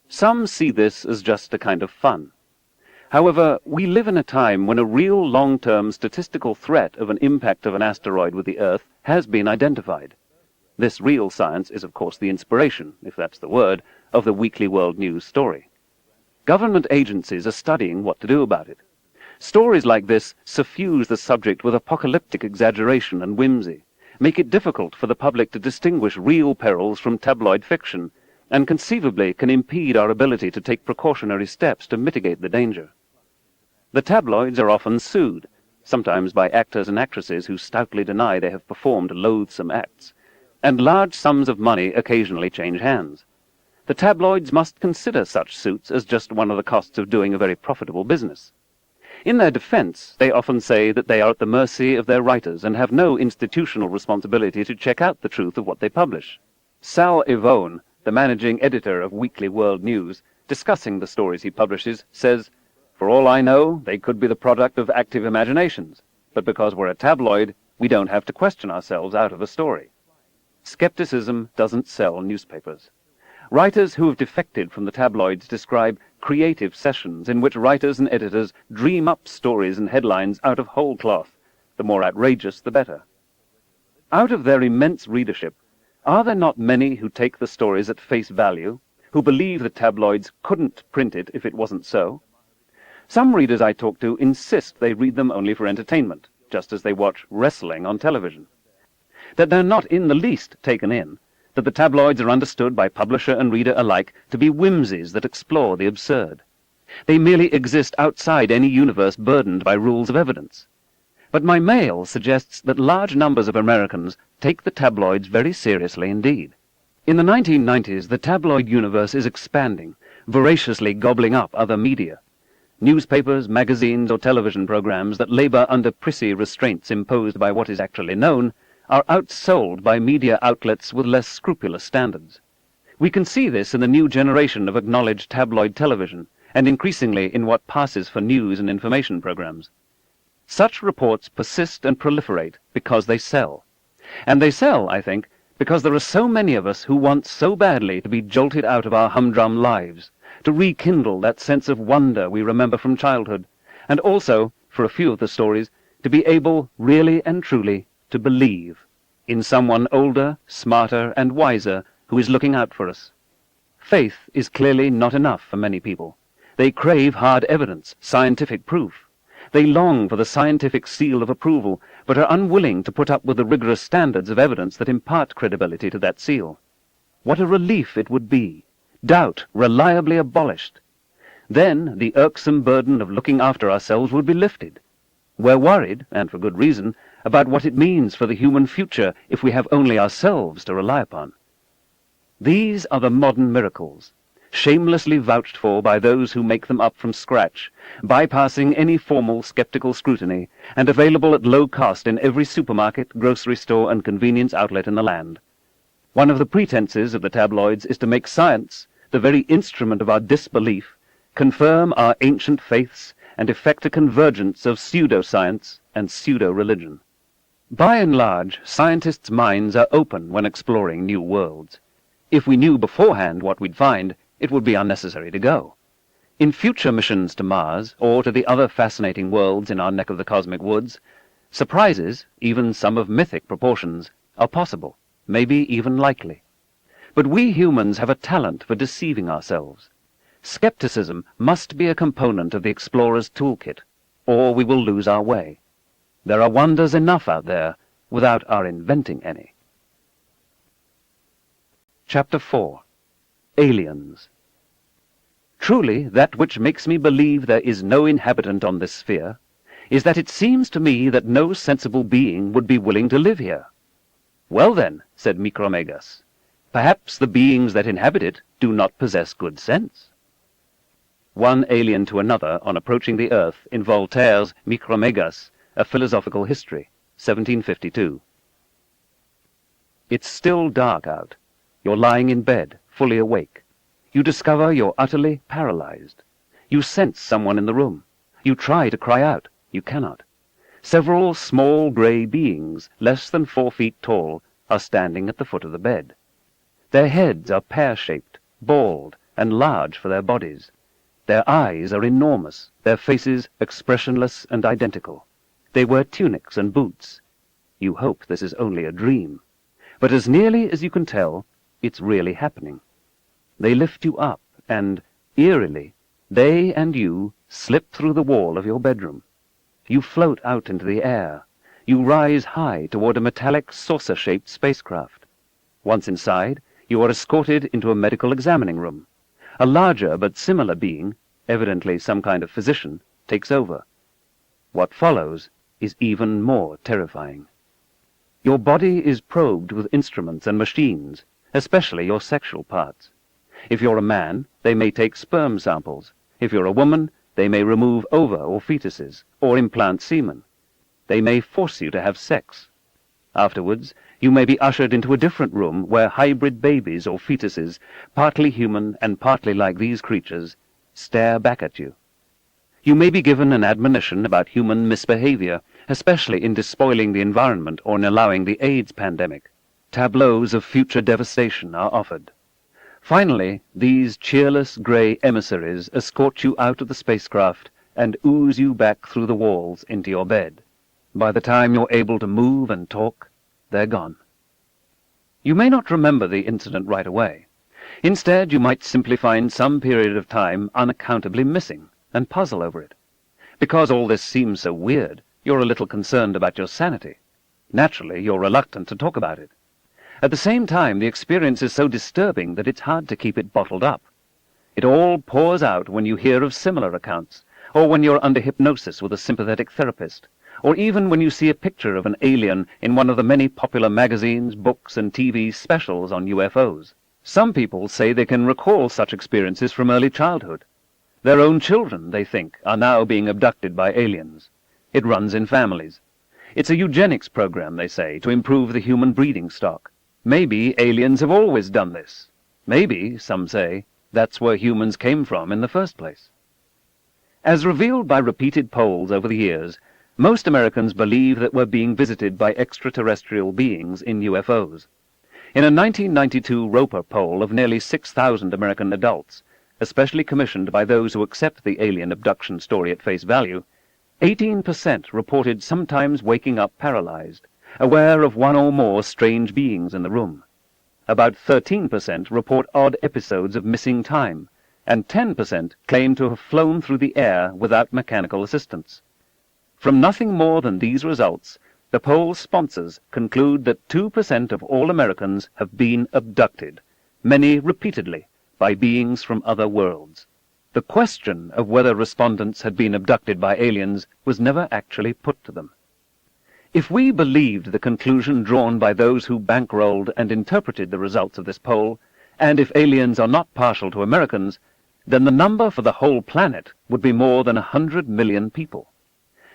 Some see this as just a kind of fun. However, we live in a time when a real long-term statistical threat of an impact of an asteroid with the Earth has been identified. This real science is, of course, the inspiration, if that's the word, of the Weekly World News story. Government agencies are studying what to do about it. Stories like this suffuse the subject with apocalyptic exaggeration and whimsy, make it difficult for the public to distinguish real perils from tabloid fiction, and conceivably can impede our ability to take precautionary steps to mitigate the danger. The tabloids are often sued, sometimes by actors and actresses who stoutly deny they have performed loathsome acts, and large sums of money occasionally change hands. The tabloids must consider such suits as just one of the costs of doing a very profitable business. In their defense, they often say that they are at the mercy of their writers and have no institutional responsibility to check out the truth of what they publish. Sal Ivone, the managing editor of Weekly World News, discussing the stories he publishes, says, "For all I know, they could be the product of active imaginations, but because we're a tabloid, we don't have to question ourselves out of a story." Skepticism doesn't sell newspapers. Writers who have defected from the tabloids describe creative sessions in which writers and editors dream up stories and headlines out of whole cloth. The more outrageous, the better. Out of their immense readership, are there not many who take the stories at face value, who believe the tabloids couldn't print it if it wasn't so. Some readers I talk to insist they read them only for entertainment, just as they watch wrestling on television. That they're not in the least taken in, that the tabloids are understood by publisher and reader alike to be whimsies that explore the absurd. They merely exist outside any universe burdened by rules of evidence. But my mail suggests that large numbers of Americans take the tabloids very seriously indeed. In the 1990s, the tabloid universe is expanding, voraciously gobbling up other media. Newspapers, magazines, or television programs that labor under prissy restraints imposed by what is actually known are outsold by media outlets with less scrupulous standards. We can see this in the new generation of acknowledged tabloid television, and increasingly in what passes for news and information programs. Such reports persist and proliferate because they sell. And they sell, I think, because there are so many of us who want so badly to be jolted out of our humdrum lives, to rekindle that sense of wonder we remember from childhood, and also, for a few of the stories, to be able, really and truly, to believe in someone older, smarter, and wiser who is looking out for us. Faith is clearly not enough for many people. They crave hard evidence, scientific proof. They long for the scientific seal of approval, but are unwilling to put up with the rigorous standards of evidence that impart credibility to that seal. What a relief it would be! Doubt reliably abolished. Then the irksome burden of looking after ourselves would be lifted. We're worried, and for good reason, about what it means for the human future if we have only ourselves to rely upon. These are the modern miracles, shamelessly vouched for by those who make them up from scratch, bypassing any formal skeptical scrutiny, and available at low cost in every supermarket, grocery store, and convenience outlet in the land. One of the pretenses of the tabloids is to make science, the very instrument of our disbelief, confirm our ancient faiths, and effect a convergence of pseudo-science and pseudo-religion. By and large, scientists' minds are open when exploring new worlds. If we knew beforehand what we'd find, it would be unnecessary to go. In future missions to Mars, or to the other fascinating worlds in our neck of the cosmic woods, surprises, even some of mythic proportions, are possible, maybe even likely. But we humans have a talent for deceiving ourselves. Skepticism must be a component of the explorer's toolkit, or we will lose our way. There are wonders enough out there without our inventing any. Chapter 4. Aliens. Truly, that which makes me believe there is no inhabitant on this sphere is that it seems to me that no sensible being would be willing to live here. Well then, said Micromegas, perhaps the beings that inhabit it do not possess good sense. One alien to another on approaching the earth in Voltaire's Micromegas, A Philosophical History, 1752. It's still dark out. You're lying in bed, fully awake. You discover you're utterly paralyzed. You sense someone in the room. You try to cry out. You cannot. Several small grey beings, less than 4 feet tall, are standing at the foot of the bed. Their heads are pear-shaped, bald, and large for their bodies. Their eyes are enormous, their faces expressionless and identical. They wear tunics and boots. You hope this is only a dream. But as nearly as you can tell, it's really happening. They lift you up, and, eerily, they and you slip through the wall of your bedroom. You float out into the air. You rise high toward a metallic saucer-shaped spacecraft. Once inside, you are escorted into a medical examining room. A larger but similar being, evidently some kind of physician, takes over. What follows is even more terrifying. Your body is probed with instruments and machines, especially your sexual parts. If you're a man, they may take sperm samples. If you're a woman, they may remove ova or fetuses, or implant semen. They may force you to have sex. Afterwards, you may be ushered into a different room where hybrid babies or fetuses, partly human and partly like these creatures, stare back at you. You may be given an admonition about human misbehavior, especially in despoiling the environment or in allowing the AIDS pandemic. Tableaus of future devastation are offered. Finally, these cheerless grey emissaries escort you out of the spacecraft and ooze you back through the walls into your bed. By the time you're able to move and talk, they're gone. You may not remember the incident right away, Instead, you might simply find some period of time unaccountably missing and puzzle over it. Because all this seems so weird, you're a little concerned about your sanity. Naturally, you're reluctant to talk about it. At the same time, the experience is so disturbing that it's hard to keep it bottled up. It all pours out when you hear of similar accounts, or when you're under hypnosis with a sympathetic therapist, or even when you see a picture of an alien in one of the many popular magazines, books, and TV specials on UFOs. Some people say they can recall such experiences from early childhood. Their own children, they think, are now being abducted by aliens. It runs in families. It's a eugenics program, they say, to improve the human breeding stock. Maybe aliens have always done this. Maybe, some say, that's where humans came from in the first place. As revealed by repeated polls over the years, most Americans believe that we're being visited by extraterrestrial beings in UFOs. In a 1992 Roper poll of nearly 6,000 American adults, especially commissioned by those who accept the alien abduction story at face value, 18% reported sometimes waking up paralyzed, aware of one or more strange beings in the room. About 13% report odd episodes of missing time, and 10% claim to have flown through the air without mechanical assistance. From nothing more than these results, the poll's sponsors conclude that 2% of all Americans have been abducted, many repeatedly, by beings from other worlds. The question of whether respondents had been abducted by aliens was never actually put to them. If we believed the conclusion drawn by those who bankrolled and interpreted the results of this poll, and if aliens are not partial to Americans, then the number for the whole planet would be more than 100 million people.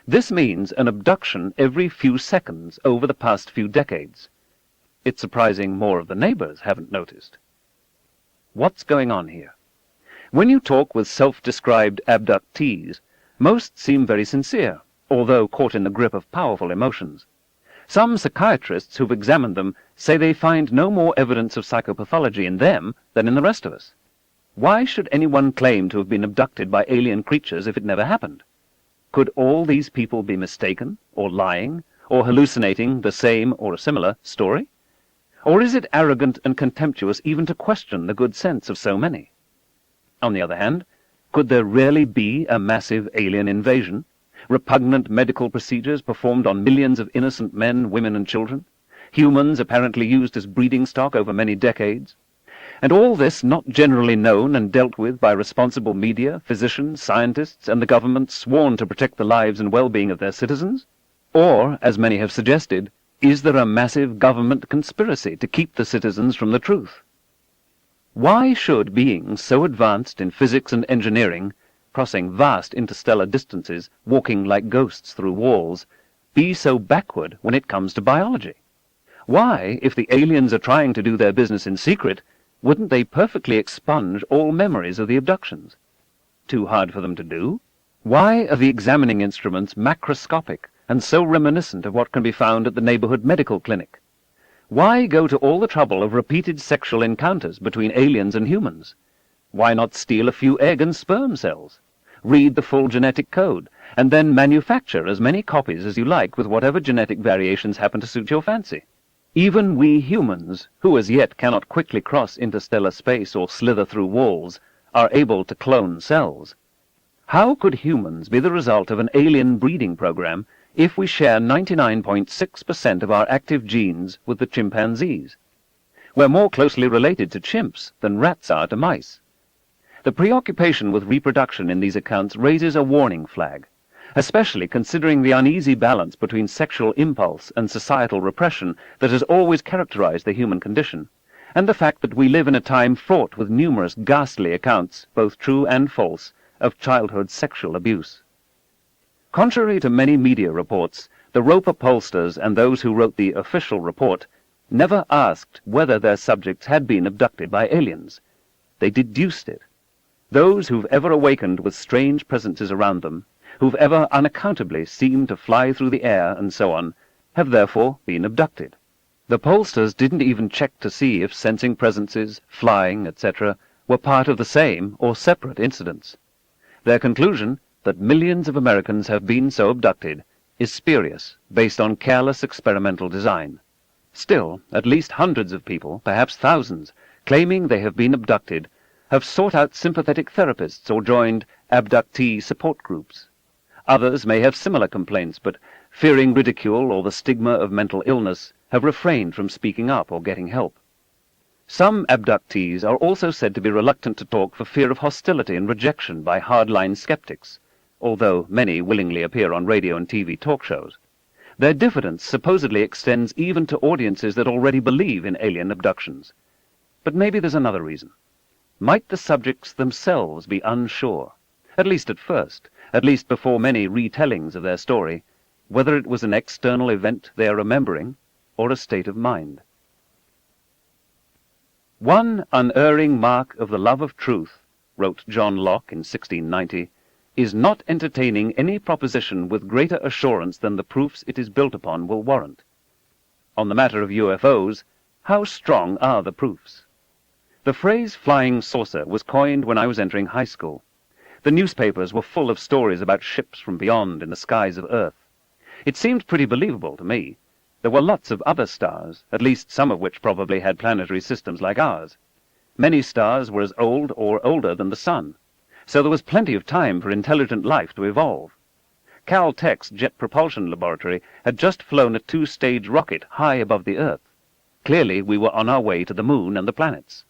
This means an abduction every few seconds over the past few decades. It's surprising more of the neighbors haven't noticed. What's going on here? When you talk with self-described abductees, most seem very sincere, although caught in the grip of powerful emotions. Some psychiatrists who've examined them say they find no more evidence of psychopathology in them than in the rest of us. Why should anyone claim to have been abducted by alien creatures if it never happened? Could all these people be mistaken, or lying, or hallucinating the same or a similar story? Or is it arrogant and contemptuous even to question the good sense of so many? On the other hand, could there really be a massive alien invasion? Repugnant medical procedures performed on millions of innocent men, women, and children? Humans apparently used as breeding stock over many decades? And all this not generally known and dealt with by responsible media, physicians, scientists, and the government sworn to protect the lives and well-being of their citizens? Or, as many have suggested, is there a massive government conspiracy to keep the citizens from the truth? Why should beings so advanced in physics and engineering, crossing vast interstellar distances, walking like ghosts through walls, be so backward when it comes to biology? Why, if the aliens are trying to do their business in secret, wouldn't they perfectly expunge all memories of the abductions? Too hard for them to do? Why are the examining instruments macroscopic and so reminiscent of what can be found at the neighborhood medical clinic? Why go to all the trouble of repeated sexual encounters between aliens and humans? Why not steal a few egg and sperm cells? Read the full genetic code, and then manufacture as many copies as you like with whatever genetic variations happen to suit your fancy. Even we humans, who as yet cannot quickly cross interstellar space or slither through walls, are able to clone cells. How could humans be the result of an alien breeding program if we share 99.6% of our active genes with the chimpanzees? We're more closely related to chimps than rats are to mice. The preoccupation with reproduction in these accounts raises a warning flag, especially considering the uneasy balance between sexual impulse and societal repression that has always characterized the human condition, and the fact that we live in a time fraught with numerous ghastly accounts, both true and false, of childhood sexual abuse. Contrary to many media reports, the Roper pollsters and those who wrote the official report never asked whether their subjects had been abducted by aliens. They deduced it. Those who've ever awakened with strange presences around them, who've ever unaccountably seemed to fly through the air and so on, have therefore been abducted. The pollsters didn't even check to see if sensing presences, flying, etc., were part of the same or separate incidents. Their conclusion, that millions of Americans have been so abducted, is spurious, based on careless experimental design. Still, at least hundreds of people, perhaps thousands, claiming they have been abducted, have sought out sympathetic therapists or joined abductee support groups. Others may have similar complaints, but fearing ridicule or the stigma of mental illness, have refrained from speaking up or getting help. Some abductees are also said to be reluctant to talk for fear of hostility and rejection by hardline skeptics, although many willingly appear on radio and TV talk shows. Their diffidence supposedly extends even to audiences that already believe in alien abductions. But maybe there's another reason. Might the subjects themselves be unsure, at least at first, at least before many retellings of their story, whether it was an external event they are remembering or a state of mind? "One unerring mark of the love of truth," wrote John Locke in 1690, "is not entertaining any proposition with greater assurance than the proofs it is built upon will warrant." On the matter of UFOs, how strong are the proofs? The phrase flying saucer was coined when I was entering high school. The newspapers were full of stories about ships from beyond in the skies of Earth. It seemed pretty believable to me. There were lots of other stars, at least some of which probably had planetary systems like ours. Many stars were as old or older than the Sun, so there was plenty of time for intelligent life to evolve. Caltech's Jet Propulsion Laboratory had just flown a 2-stage rocket high above the Earth. Clearly we were on our way to the Moon and the planets.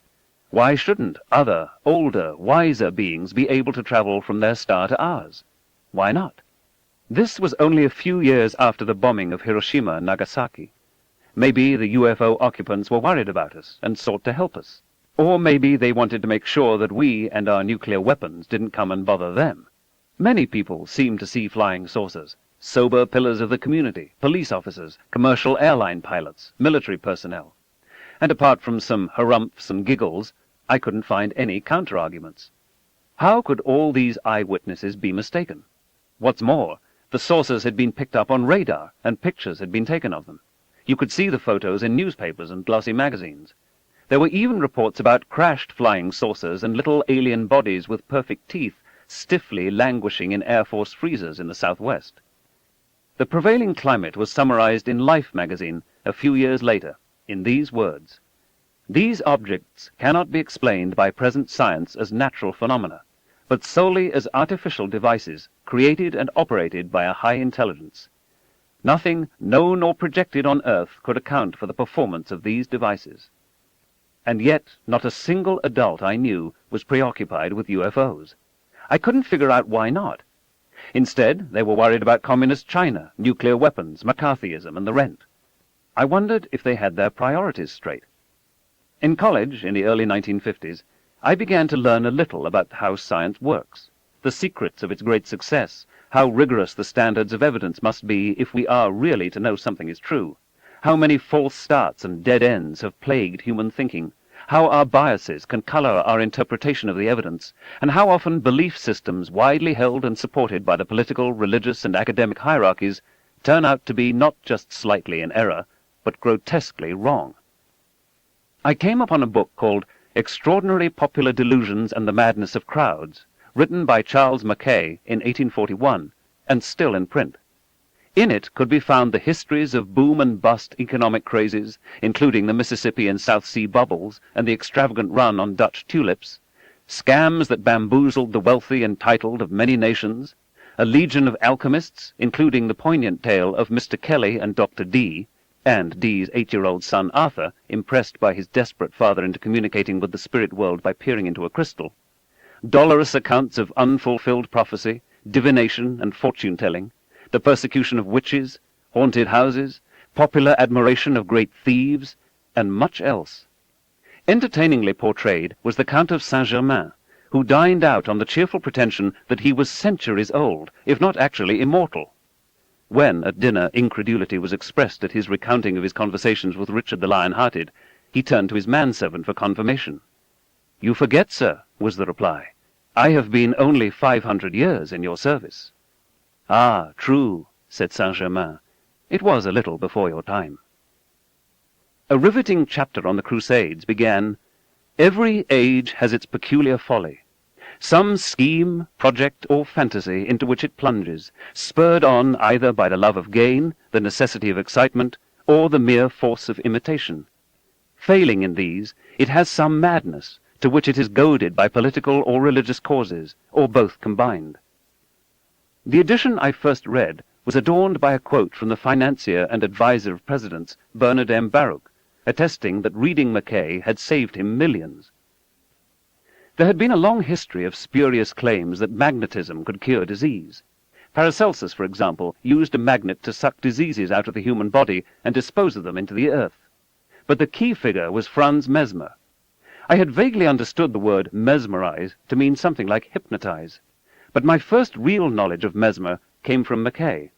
Why shouldn't other, older, wiser beings be able to travel from their star to ours? Why not? This was only a few years after the bombing of Hiroshima and Nagasaki. Maybe the UFO occupants were worried about us and sought to help us. Or maybe they wanted to make sure that we and our nuclear weapons didn't come and bother them. Many people seem to see flying saucers. Sober pillars of the community, police officers, commercial airline pilots, military personnel. And apart from some harumphs and giggles, I couldn't find any counter-arguments. How could all these eyewitnesses be mistaken? What's more, the saucers had been picked up on radar, and pictures had been taken of them. You could see the photos in newspapers and glossy magazines. There were even reports about crashed flying saucers and little alien bodies with perfect teeth stiffly languishing in Air Force freezers in the Southwest. The prevailing climate was summarized in Life magazine a few years later, in these words: "These objects cannot be explained by present science as natural phenomena, but solely as artificial devices created and operated by a high intelligence. Nothing known or projected on Earth could account for the performance of these devices." And yet not a single adult I knew was preoccupied with UFOs. I couldn't figure out why not. Instead, they were worried about communist China, nuclear weapons, McCarthyism, and the rent. I wondered if they had their priorities straight. In college, in the early 1950s, I began to learn a little about how science works, the secrets of its great success, how rigorous the standards of evidence must be if we are really to know something is true, how many false starts and dead ends have plagued human thinking, how our biases can color our interpretation of the evidence, and how often belief systems widely held and supported by the political, religious, and academic hierarchies turn out to be not just slightly in error, but grotesquely wrong. I came upon a book called Extraordinary Popular Delusions and the Madness of Crowds, written by Charles Mackay in 1841, and still in print. In it could be found the histories of boom and bust economic crazes, including the Mississippi and South Sea bubbles and the extravagant run on Dutch tulips, scams that bamboozled the wealthy and titled of many nations, a legion of alchemists, including the poignant tale of Mr. Kelly and Dr. Dee, and Dee's 8-year-old son Arthur, impressed by his desperate father into communicating with the spirit world by peering into a crystal, dolorous accounts of unfulfilled prophecy, divination, and fortune-telling, the persecution of witches, haunted houses, popular admiration of great thieves, and much else. Entertainingly portrayed was the Count of Saint-Germain, who dined out on the cheerful pretension that he was centuries old, if not actually immortal. When, at dinner, incredulity was expressed at his recounting of his conversations with Richard the Lion-Hearted, he turned to his manservant for confirmation. "You forget, sir," was the reply. "I have been only 500 years in your service." "Ah, true," said Saint-Germain. "It was a little before your time." A riveting chapter on the Crusades began, "Every age has its peculiar folly. Some scheme, project, or fantasy into which it plunges, spurred on either by the love of gain, the necessity of excitement, or the mere force of imitation. Failing in these, it has some madness, to which it is goaded by political or religious causes, or both combined. The edition I first read was adorned by a quote from the financier and adviser of presidents, Bernard M. Baruch, attesting that reading Mackay had saved him millions. There had been a long history of spurious claims that magnetism could cure disease. Paracelsus, for example, used a magnet to suck diseases out of the human body and dispose of them into the earth. But the key figure was Franz Mesmer. I had vaguely understood the word mesmerize to mean something like hypnotize, but my first real knowledge of Mesmer came from Mackay.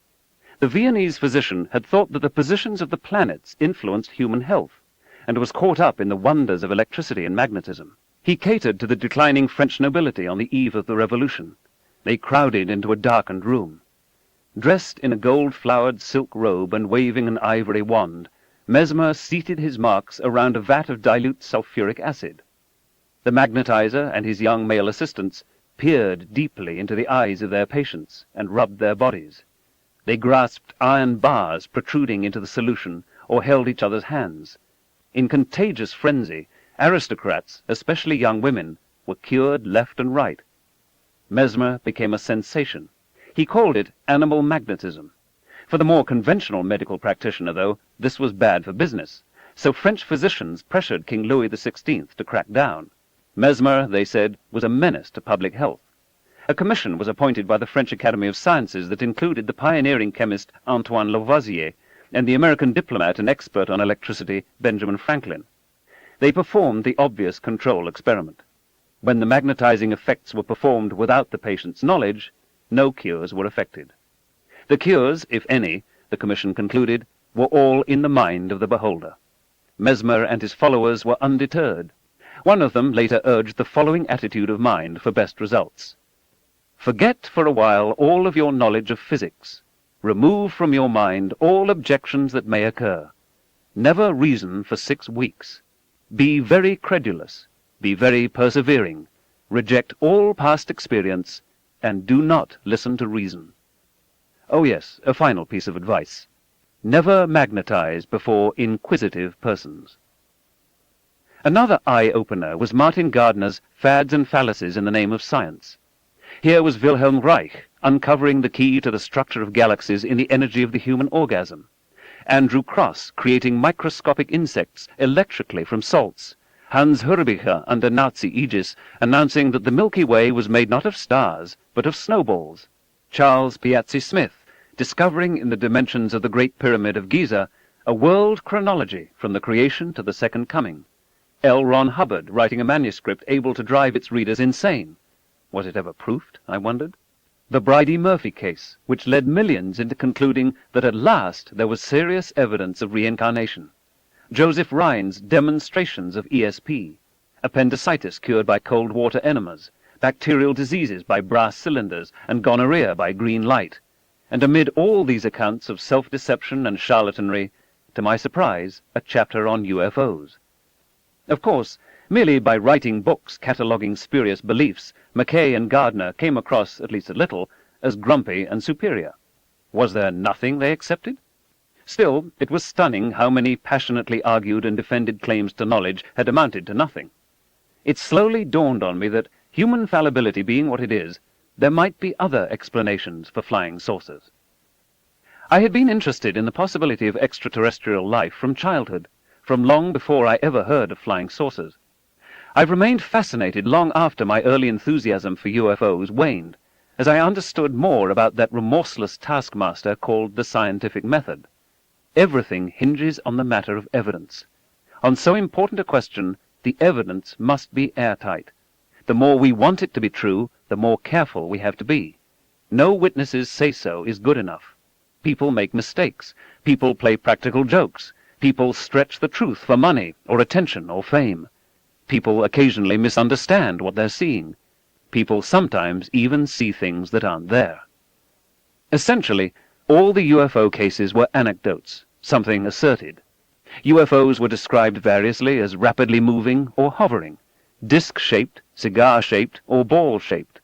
The Viennese physician had thought that the positions of the planets influenced human health, and was caught up in the wonders of electricity and magnetism. He catered to the declining French nobility on the eve of the Revolution. They crowded into a darkened room. Dressed in a gold-flowered silk robe and waving an ivory wand, Mesmer seated his marks around a vat of dilute sulphuric acid. The magnetizer and his young male assistants peered deeply into the eyes of their patients and rubbed their bodies. They grasped iron bars protruding into the solution or held each other's hands. In contagious frenzy, aristocrats, especially young women, were cured left and right. Mesmer became a sensation. He called it animal magnetism. For the more conventional medical practitioner, though, this was bad for business, so French physicians pressured King Louis XVI to crack down. Mesmer, they said, was a menace to public health. A commission was appointed by the French Academy of Sciences that included the pioneering chemist Antoine Lavoisier and the American diplomat and expert on electricity Benjamin Franklin. They performed the obvious control experiment. When the magnetizing effects were performed without the patient's knowledge, no cures were effected. The cures, if any, the commission concluded, were all in the mind of the beholder. Mesmer and his followers were undeterred. One of them later urged the following attitude of mind for best results. Forget for a while all of your knowledge of physics. Remove from your mind all objections that may occur. Never reason for 6 weeks. Be very credulous. Be very persevering. Reject all past experience, and do not listen to reason. Oh yes, a final piece of advice. Never magnetize before inquisitive persons. Another eye-opener was Martin Gardner's Fads and Fallacies in the Name of Science. Here was Wilhelm Reich uncovering the key to the structure of galaxies in the energy of the human orgasm. Andrew Cross creating microscopic insects electrically from salts. Hans Hurbiger under Nazi aegis announcing that the Milky Way was made not of stars, but of snowballs. Charles Piazzi Smith discovering in the dimensions of the Great Pyramid of Giza a world chronology from the creation to the Second Coming. L. Ron Hubbard writing a manuscript able to drive its readers insane. Was it ever proofed, I wondered? The Bridey-Murphy case, which led millions into concluding that at last there was serious evidence of reincarnation. Joseph Rhine's demonstrations of ESP, appendicitis cured by cold water enemas, bacterial diseases by brass cylinders, and gonorrhea by green light. And amid all these accounts of self-deception and charlatanry, to my surprise, a chapter on UFOs. Of course, merely by writing books cataloguing spurious beliefs, Mackay and Gardner came across, at least a little, as grumpy and superior. Was there nothing they accepted? Still, it was stunning how many passionately argued and defended claims to knowledge had amounted to nothing. It slowly dawned on me that, human fallibility being what it is, there might be other explanations for flying saucers. I had been interested in the possibility of extraterrestrial life from childhood, from long before I ever heard of flying saucers. I've remained fascinated long after my early enthusiasm for UFOs waned, as I understood more about that remorseless taskmaster called the scientific method. Everything hinges on the matter of evidence. On so important a question, the evidence must be airtight. The more we want it to be true, the more careful we have to be. No witnesses say so is good enough. People make mistakes. People play practical jokes. People stretch the truth for money, or attention, or fame. People occasionally misunderstand what they're seeing. People sometimes even see things that aren't there. Essentially, all the UFO cases were anecdotes, something asserted. UFOs were described variously as rapidly moving or hovering, disc-shaped, cigar-shaped, or ball-shaped,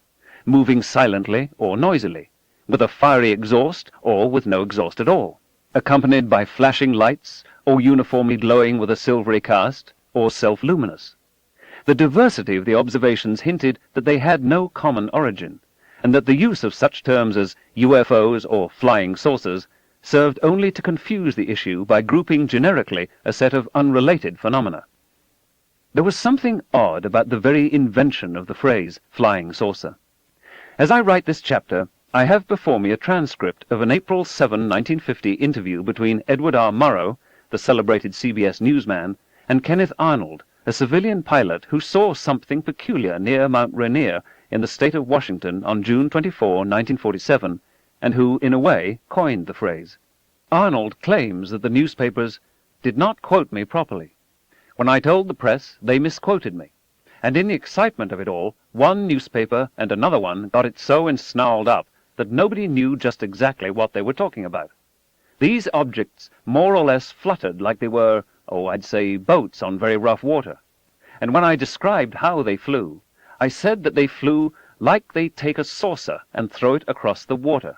moving silently or noisily, with a fiery exhaust or with no exhaust at all, accompanied by flashing lights, or uniformly glowing with a silvery cast, or self-luminous. The diversity of the observations hinted that they had no common origin, and that the use of such terms as UFOs or flying saucers served only to confuse the issue by grouping generically a set of unrelated phenomena. There was something odd about the very invention of the phrase flying saucer. As I write this chapter, I have before me a transcript of an April 7, 1950 interview between Edward R. Murrow, the celebrated CBS newsman, and Kenneth Arnold, a civilian pilot who saw something peculiar near Mount Rainier in the state of Washington on June 24, 1947, and who, in a way, coined the phrase. Arnold claims that the newspapers did not quote me properly. When I told the press, they misquoted me, and in the excitement of it all, one newspaper and another one got it so ensnarled up that nobody knew just exactly what they were talking about. These objects more or less fluttered like they were, I'd say, boats on very rough water. And when I described how they flew, I said that they flew like they take a saucer and throw it across the water.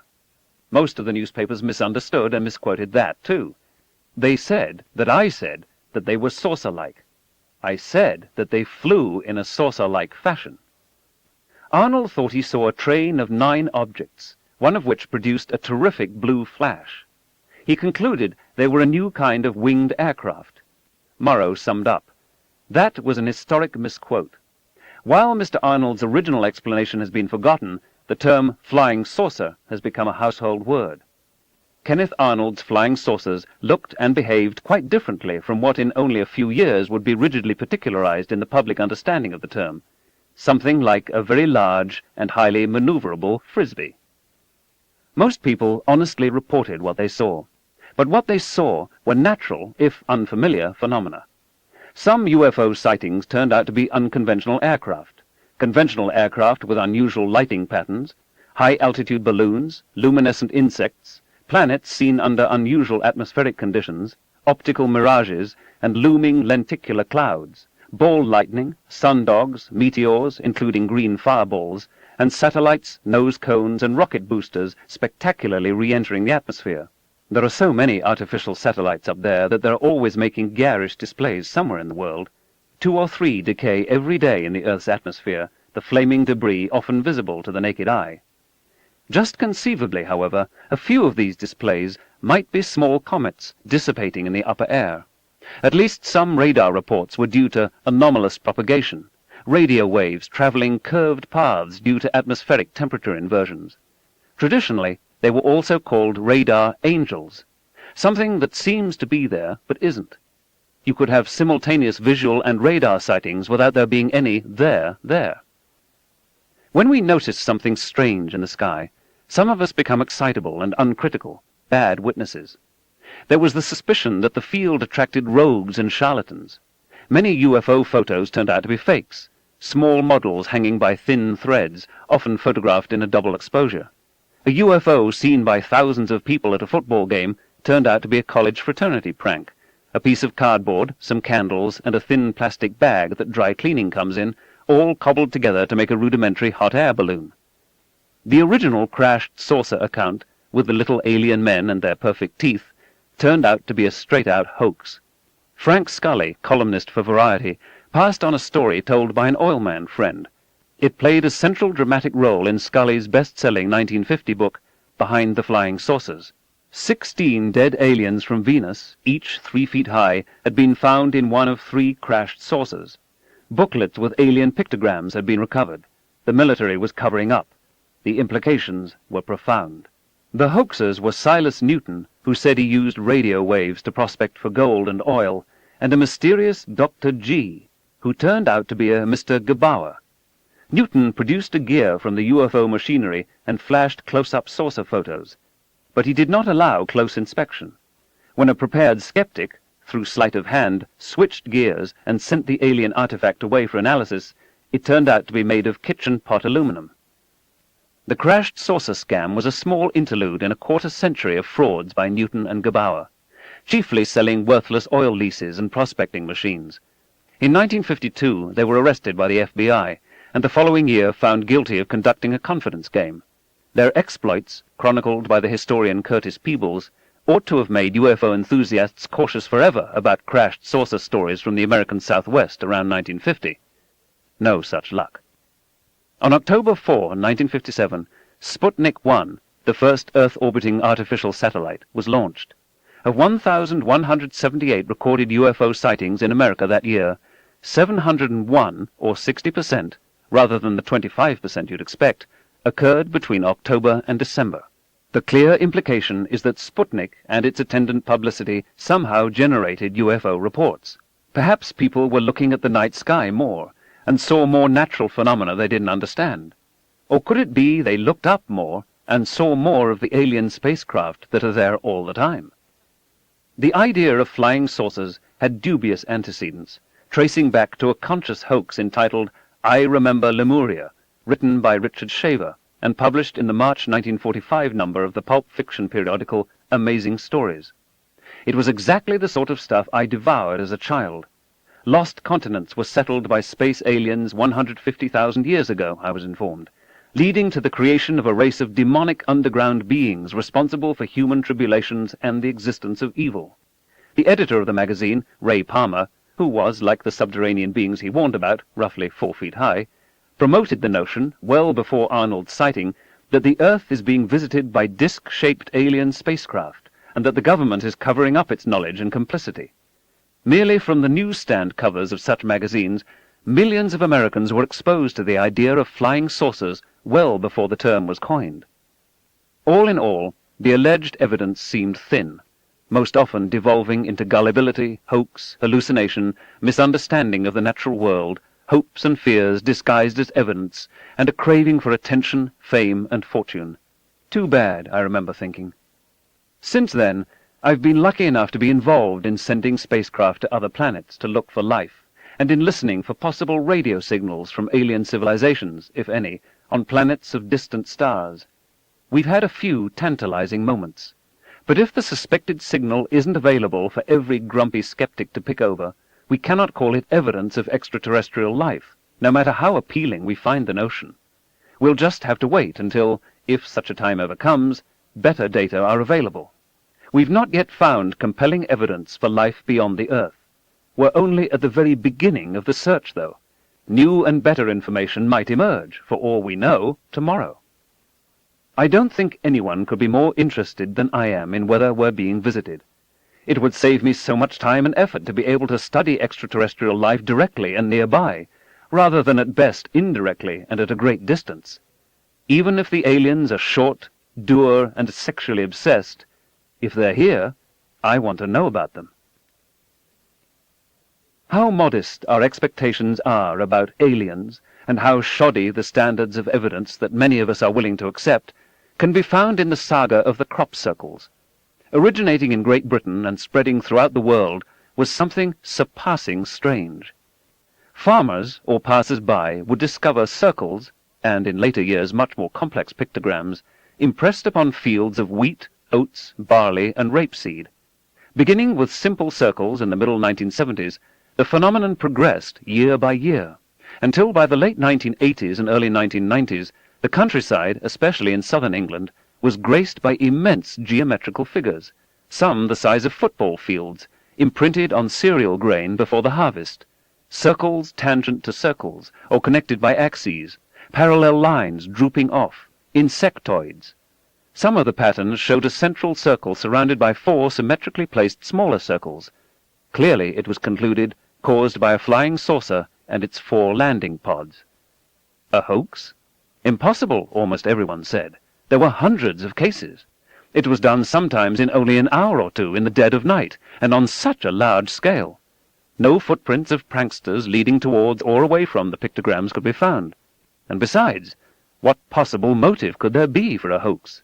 Most of the newspapers misunderstood and misquoted that, too. They said that I said that they were saucer-like. I said that they flew in a saucer-like fashion. Arnold thought he saw a train of 9 objects, one of which produced a terrific blue flash. He concluded they were a new kind of winged aircraft. Murrow summed up, "That was an historic misquote. While Mr. Arnold's original explanation has been forgotten, the term flying saucer has become a household word." Kenneth Arnold's flying saucers looked and behaved quite differently from what in only a few years would be rigidly particularized in the public understanding of the term, something like a very large and highly maneuverable frisbee. Most people honestly reported what they saw, but what they saw were natural, if unfamiliar, phenomena. Some UFO sightings turned out to be unconventional aircraft, conventional aircraft with unusual lighting patterns, high-altitude balloons, luminescent insects, planets seen under unusual atmospheric conditions, optical mirages, and looming lenticular clouds, ball lightning, sundogs, meteors, including green fireballs, and satellites, nose cones, and rocket boosters spectacularly re-entering the atmosphere. There are so many artificial satellites up there that they're always making garish displays somewhere in the world. 2 or 3 decay every day in the Earth's atmosphere, the flaming debris often visible to the naked eye. Just conceivably, however, a few of these displays might be small comets dissipating in the upper air. At least some radar reports were due to anomalous propagation, radio waves traveling curved paths due to atmospheric temperature inversions. Traditionally, they were also called radar angels, something that seems to be there but isn't. You could have simultaneous visual and radar sightings without there being any there. When we notice something strange in the sky, some of us become excitable and uncritical, bad witnesses. There was the suspicion that the field attracted rogues and charlatans. Many UFO photos turned out to be fakes, small models hanging by thin threads, often photographed in a double exposure. A UFO seen by thousands of people at a football game turned out to be a college fraternity prank. A piece of cardboard, some candles, and a thin plastic bag that dry cleaning comes in, all cobbled together to make a rudimentary hot air balloon. The original crashed saucer account, with the little alien men and their perfect teeth, turned out to be a straight-out hoax. Frank Scully, columnist for Variety, passed on a story told by an oilman friend. It played a central dramatic role in Scully's best-selling 1950 book, Behind the Flying Saucers. 16 dead aliens from Venus, each 3 feet high, had been found in one of 3 crashed saucers. Booklets with alien pictograms had been recovered. The military was covering up. The implications were profound. The hoaxers were Silas Newton, who said he used radio waves to prospect for gold and oil, and a mysterious Dr. G, who turned out to be a Mr. Gebauer. Newton produced a gear from the UFO machinery and flashed close-up saucer photos, but he did not allow close inspection. When a prepared skeptic, through sleight of hand, switched gears and sent the alien artifact away for analysis, it turned out to be made of kitchen pot aluminum. The crashed saucer scam was a small interlude in a quarter-century of frauds by Newton and Gebauer, chiefly selling worthless oil leases and prospecting machines. In 1952, they were arrested by the FBI, and the following year found guilty of conducting a confidence game. Their exploits, chronicled by the historian Curtis Peebles, ought to have made UFO enthusiasts cautious forever about crashed saucer stories from the American Southwest around 1950. No such luck. On October 4, 1957, Sputnik 1, the first Earth-orbiting artificial satellite, was launched. Of 1,178 recorded UFO sightings in America that year, 701, or 60%, rather than the 25% you'd expect, occurred between October and December. The clear implication is that Sputnik and its attendant publicity somehow generated UFO reports. Perhaps people were looking at the night sky more, and saw more natural phenomena they didn't understand. Or could it be they looked up more and saw more of the alien spacecraft that are there all the time? The idea of flying saucers had dubious antecedents, tracing back to a conscious hoax entitled I Remember Lemuria, written by Richard Shaver, and published in the March 1945 number of the pulp fiction periodical Amazing Stories. It was exactly the sort of stuff I devoured as a child. Lost continents were settled by space aliens 150,000 years ago, I was informed, leading to the creation of a race of demonic underground beings responsible for human tribulations and the existence of evil. The editor of the magazine, Ray Palmer, who was, like the subterranean beings he warned about, roughly 4 feet high, promoted the notion, well before Arnold's sighting, that the Earth is being visited by disc-shaped alien spacecraft, and that the government is covering up its knowledge and complicity. Merely from the newsstand covers of such magazines, millions of Americans were exposed to the idea of flying saucers well before the term was coined. All in all, the alleged evidence seemed thin, most often devolving into gullibility, hoax, hallucination, misunderstanding of the natural world, hopes and fears disguised as evidence, and a craving for attention, fame, and fortune. Too bad, I remember thinking. Since then, I've been lucky enough to be involved in sending spacecraft to other planets to look for life, and in listening for possible radio signals from alien civilizations, if any, on planets of distant stars. We've had a few tantalizing moments. But if the suspected signal isn't available for every grumpy skeptic to pick over, we cannot call it evidence of extraterrestrial life, no matter how appealing we find the notion. We'll just have to wait until, if such a time ever comes, better data are available. We've not yet found compelling evidence for life beyond the Earth. We're only at the very beginning of the search, though. New and better information might emerge, for all we know, tomorrow. I don't think anyone could be more interested than I am in whether we're being visited. It would save me so much time and effort to be able to study extraterrestrial life directly and nearby, rather than at best indirectly and at a great distance. Even if the aliens are short, dour, and sexually obsessed, if they're here, I want to know about them. How modest our expectations are about aliens, and how shoddy the standards of evidence that many of us are willing to accept, can be found in the saga of the crop circles. Originating in Great Britain and spreading throughout the world was something surpassing strange. Farmers or passers-by would discover circles, and in later years much more complex pictograms, impressed upon fields of wheat, oats, barley, and rapeseed. Beginning with simple circles in the middle 1970s, the phenomenon progressed year by year, until by the late 1980s and early 1990s, the countryside, especially in southern England, was graced by immense geometrical figures, some the size of football fields, imprinted on cereal grain before the harvest, circles tangent to circles, or connected by axes, parallel lines drooping off, insectoids. Some of the patterns showed a central circle surrounded by 4 symmetrically placed smaller circles. Clearly, it was concluded, caused by a flying saucer and its 4 landing pods. A hoax? Impossible, almost everyone said. There were hundreds of cases. It was done sometimes in only an hour or two in the dead of night, and on such a large scale. No footprints of pranksters leading towards or away from the pictograms could be found. And besides, what possible motive could there be for a hoax?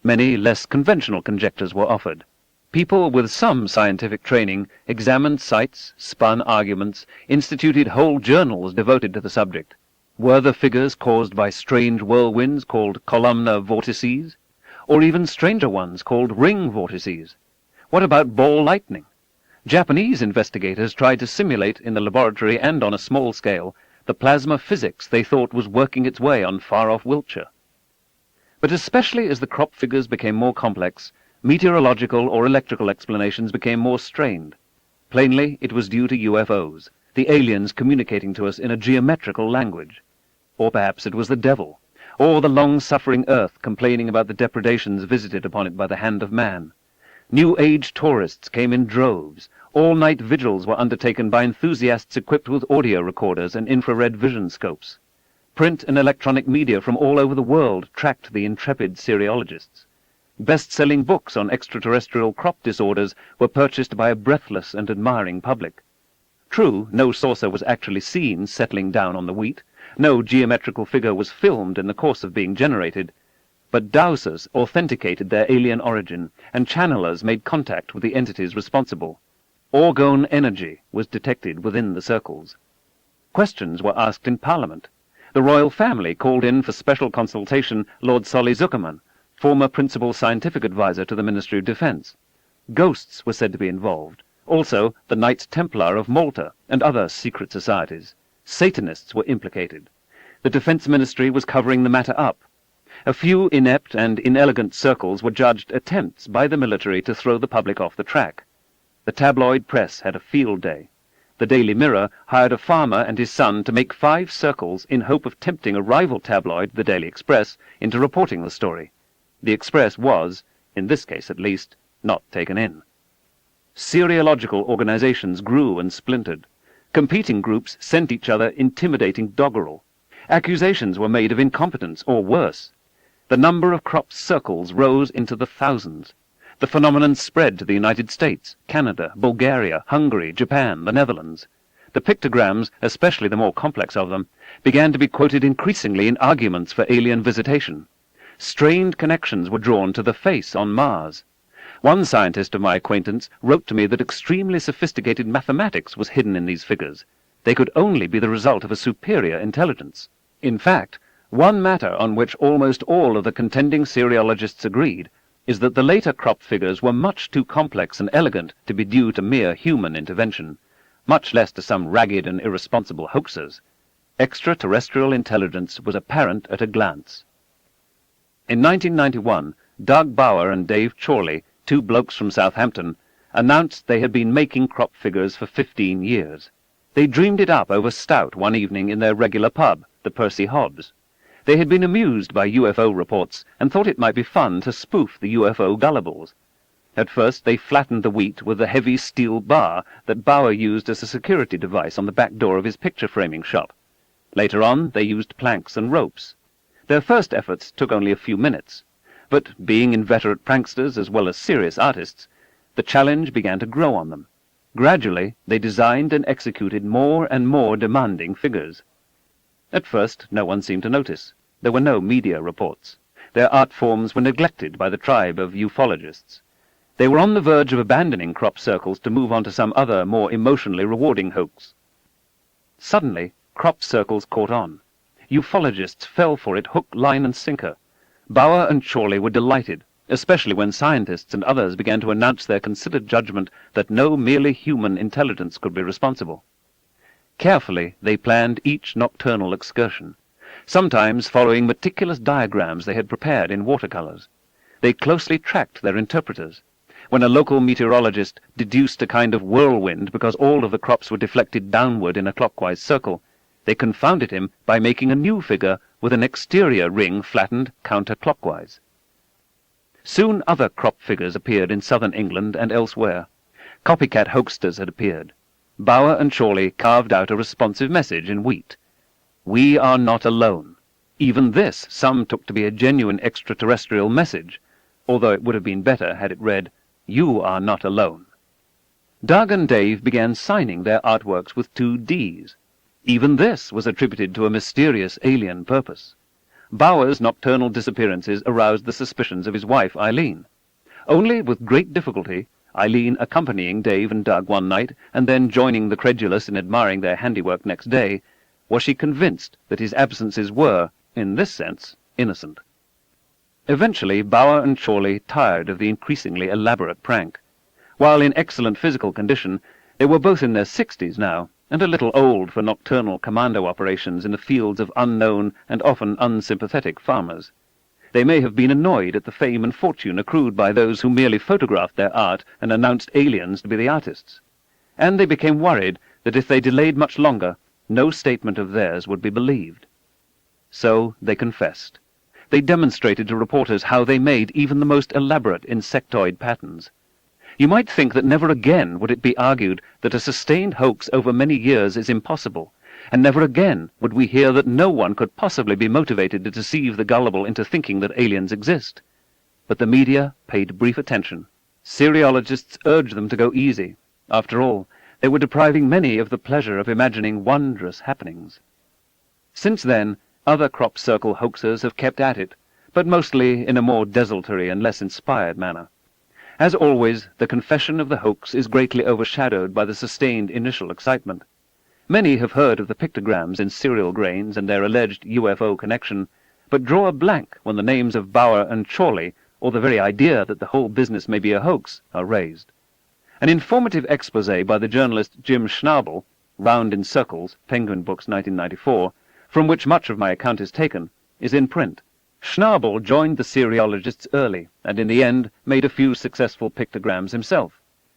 Many less conventional conjectures were offered. People with some scientific training examined sites, spun arguments, instituted whole journals devoted to the subject. Were the figures caused by strange whirlwinds called columnar vortices, or even stranger ones called ring vortices? What about ball lightning? Japanese investigators tried to simulate in the laboratory and on a small scale the plasma physics they thought was working its way on far-off Wiltshire. But especially as the crop figures became more complex, Meteorological or electrical explanations became more strained. Plainly, it was due to UFOs, the aliens communicating to us in a geometrical language. Or perhaps it was the devil, or the long-suffering Earth complaining about the depredations visited upon it by the hand of man. New Age tourists came in droves. All-night vigils were undertaken by enthusiasts equipped with audio recorders and infrared vision scopes. Print and electronic media from all over the world tracked the intrepid Siriologists. Best-selling books on extraterrestrial crop disorders were purchased by a breathless and admiring public. True, no saucer was actually seen settling down on the wheat, no geometrical figure was filmed in the course of being generated, but dowsers authenticated their alien origin, and channelers made contact with the entities responsible. Orgone energy was detected within the circles. Questions were asked in Parliament. The royal family called in for special consultation Lord Solly Zuckerman, former principal scientific advisor to the Ministry of Defence. Ghosts were said to be involved, also the Knights Templar of Malta and other secret societies. Satanists were implicated. The Defence Ministry was covering the matter up. A few inept and inelegant circles were judged attempts by the military to throw the public off the track. The tabloid press had a field day. The Daily Mirror hired a farmer and his son to make 5 circles in hope of tempting a rival tabloid, the Daily Express, into reporting the story. The Express was, in this case at least, not taken in. Seriological organizations grew and splintered. Competing groups sent each other intimidating doggerel. Accusations were made of incompetence, or worse. The number of crop circles rose into the thousands. The phenomenon spread to the United States, Canada, Bulgaria, Hungary, Japan, the Netherlands. The pictograms, especially the more complex of them, began to be quoted increasingly in arguments for alien visitation. Strained connections were drawn to the face on Mars. One scientist of my acquaintance wrote to me that extremely sophisticated mathematics was hidden in these figures. They could only be the result of a superior intelligence. In fact, one matter on which almost all of the contending Siriologists agreed is that the later crop figures were much too complex and elegant to be due to mere human intervention, much less to some ragged and irresponsible hoaxers. Extraterrestrial intelligence was apparent at a glance. In 1991, Doug Bauer and Dave Chorley, 2 blokes from Southampton, announced they had been making crop figures for 15 years. They dreamed it up over stout one evening in their regular pub, the Percy Hobbs. They had been amused by UFO reports and thought it might be fun to spoof the UFO gullibles. At first they flattened the wheat with a heavy steel bar that Bauer used as a security device on the back door of his picture-framing shop. Later on they used planks and ropes. Their first efforts took only a few minutes, but being inveterate pranksters as well as serious artists, the challenge began to grow on them. Gradually they designed and executed more and more demanding figures. At first no one seemed to notice. There were no media reports. Their art forms were neglected by the tribe of ufologists. They were on the verge of abandoning crop circles to move on to some other, more emotionally rewarding hoax. Suddenly, crop circles caught on. Ufologists fell for it hook, line, and sinker. Bauer and Chorley were delighted, especially when scientists and others began to announce their considered judgment that no merely human intelligence could be responsible. Carefully they planned each nocturnal excursion, sometimes following meticulous diagrams they had prepared in watercolors. They closely tracked their interpreters. When a local meteorologist deduced a kind of whirlwind because all of the crops were deflected downward in a clockwise circle, they confounded him by making a new figure with an exterior ring flattened counterclockwise. Soon other crop figures appeared in southern England and elsewhere. Copycat hoaxsters had appeared. Bauer and Chorley carved out a responsive message in wheat. "We are not alone." Even this some took to be a genuine extraterrestrial message, although it would have been better had it read, "You are not alone." Doug and Dave began signing their artworks with 2 Ds. Even this was attributed to a mysterious alien purpose. Bauer's nocturnal disappearances aroused the suspicions of his wife, Eileen. Only with great difficulty, Eileen accompanying Dave and Doug one night, and then joining the credulous in admiring their handiwork next day, was she convinced that his absences were, in this sense, innocent. Eventually, Bauer and Chorley tired of the increasingly elaborate prank. While in excellent physical condition, they were both in their 60s now, and a little old for nocturnal commando operations in the fields of unknown and often unsympathetic farmers. They may have been annoyed at the fame and fortune accrued by those who merely photographed their art and announced aliens to be the artists. And they became worried that if they delayed much longer, no statement of theirs would be believed. So they confessed. They demonstrated to reporters how they made even the most elaborate insectoid patterns. You might think that never again would it be argued that a sustained hoax over many years is impossible, and never again would we hear that no one could possibly be motivated to deceive the gullible into thinking that aliens exist. But the media paid brief attention. Seriologists urged them to go easy. After all, they were depriving many of the pleasure of imagining wondrous happenings. Since then, other crop circle hoaxers have kept at it, but mostly in a more desultory and less inspired manner. As always, the confession of the hoax is greatly overshadowed by the sustained initial excitement. Many have heard of the pictograms in cereal grains and their alleged UFO connection, but draw a blank when the names of Bauer and Chorley, or the very idea that the whole business may be a hoax, are raised. An informative exposé by the journalist Jim Schnabel, Round in Circles, Penguin Books, 1994, from which much of my account is taken, is in print. Schnabel joined the seriologists early, and in the end made a few successful pictograms himself.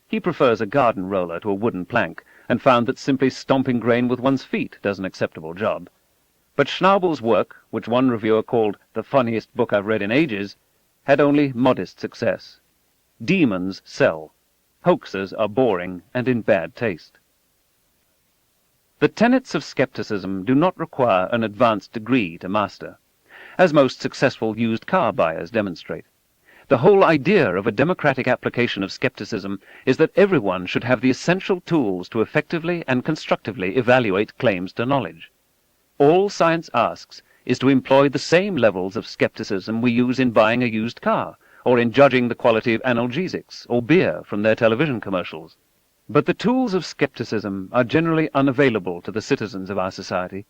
He prefers a garden roller to a wooden plank, and found that simply stomping grain with one's feet does an acceptable job. But Schnabel's work, which one reviewer called the funniest book I've read in ages, had only modest success. Demons sell. Hoaxers are boring and in bad taste. The tenets of skepticism do not require an advanced degree to master, as most successful used car buyers demonstrate. The whole idea of a democratic application of skepticism is that everyone should have the essential tools to effectively and constructively evaluate claims to knowledge. All science asks is to employ the same levels of skepticism we use in buying a used car, or in judging the quality of analgesics or beer from their television commercials. But the tools of skepticism are generally unavailable to the citizens of our society.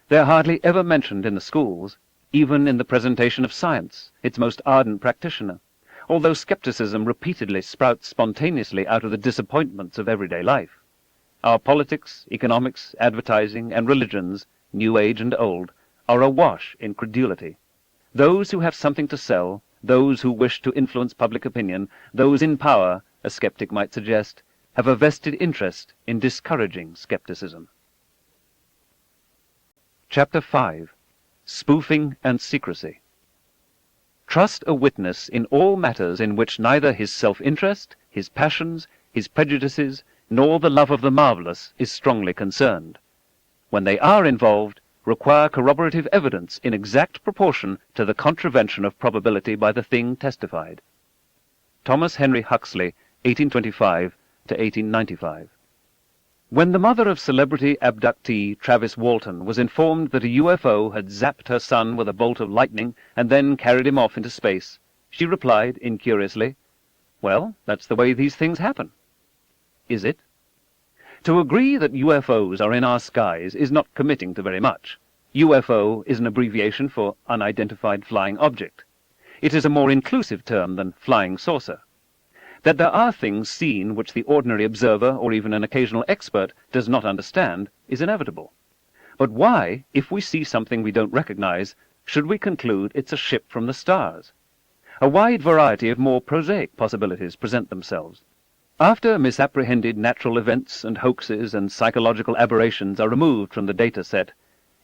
They are hardly ever mentioned in the schools, even in the presentation of science, its most ardent practitioner, although skepticism repeatedly sprouts spontaneously out of the disappointments of everyday life. Our politics, economics, advertising, and religions, New Age and old, are awash in credulity. Those who have something to sell, those who wish to influence public opinion, those in power, a skeptic might suggest, have a vested interest in discouraging skepticism. Chapter 5. Spoofing and Secrecy. Trust a witness in all matters in which neither his self-interest, his passions, his prejudices, nor the love of the marvelous is strongly concerned. When they are involved, require corroborative evidence in exact proportion to the contravention of probability by the thing testified. Thomas Henry Huxley, 1825 to 1895. When the mother of celebrity abductee Travis Walton was informed that a UFO had zapped her son with a bolt of lightning and then carried him off into space, she replied incuriously, "Well, that's the way these things happen." Is it? To agree that UFOs are in our skies is not committing to very much. UFO is an abbreviation for unidentified flying object. It is a more inclusive term than flying saucer. That there are things seen which the ordinary observer or even an occasional expert does not understand is inevitable. But why, if we see something we don't recognize, should we conclude it's a ship from the stars? A wide variety of more prosaic possibilities present themselves. After misapprehended natural events and hoaxes and psychological aberrations are removed from the data set,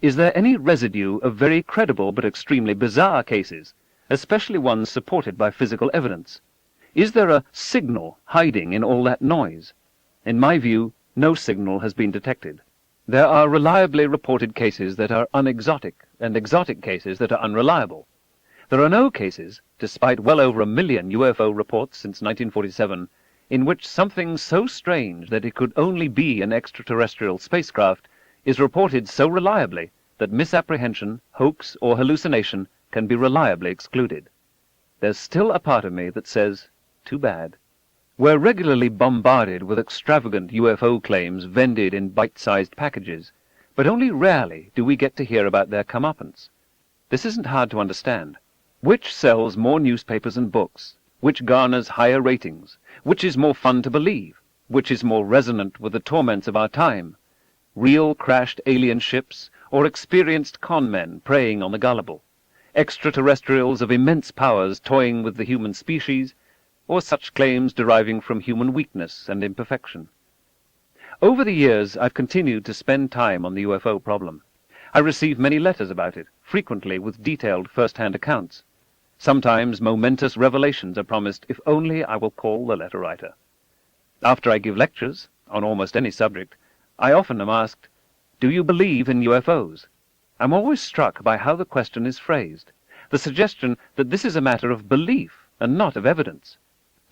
is there any residue of very credible but extremely bizarre cases, especially ones supported by physical evidence? Is there a signal hiding in all that noise? In my view, no signal has been detected. There are reliably reported cases that are unexotic, and exotic cases that are unreliable. There are no cases, despite well over 1 million UFO reports since 1947, in which something so strange that it could only be an extraterrestrial spacecraft is reported so reliably that misapprehension, hoax, or hallucination can be reliably excluded. There's still a part of me that says, too bad. We're regularly bombarded with extravagant UFO claims vended in bite-sized packages, but only rarely do we get to hear about their comeuppance. This isn't hard to understand. Which sells more newspapers and books? Which garners higher ratings? Which is more fun to believe? Which is more resonant with the torments of our time? Real crashed alien ships, or experienced con men preying on the gullible? extraterrestrials of immense powers toying with the human species, or such claims deriving from human weakness and imperfection. Over the years, I've continued to spend time on the UFO problem. I receive many letters about it, frequently with detailed first-hand accounts. Sometimes momentous revelations are promised if only I will call the letter writer. After I give lectures, on almost any subject, I often am asked, "Do you believe in UFOs?" I'm always struck by how the question is phrased, the suggestion that this is a matter of belief and not of evidence.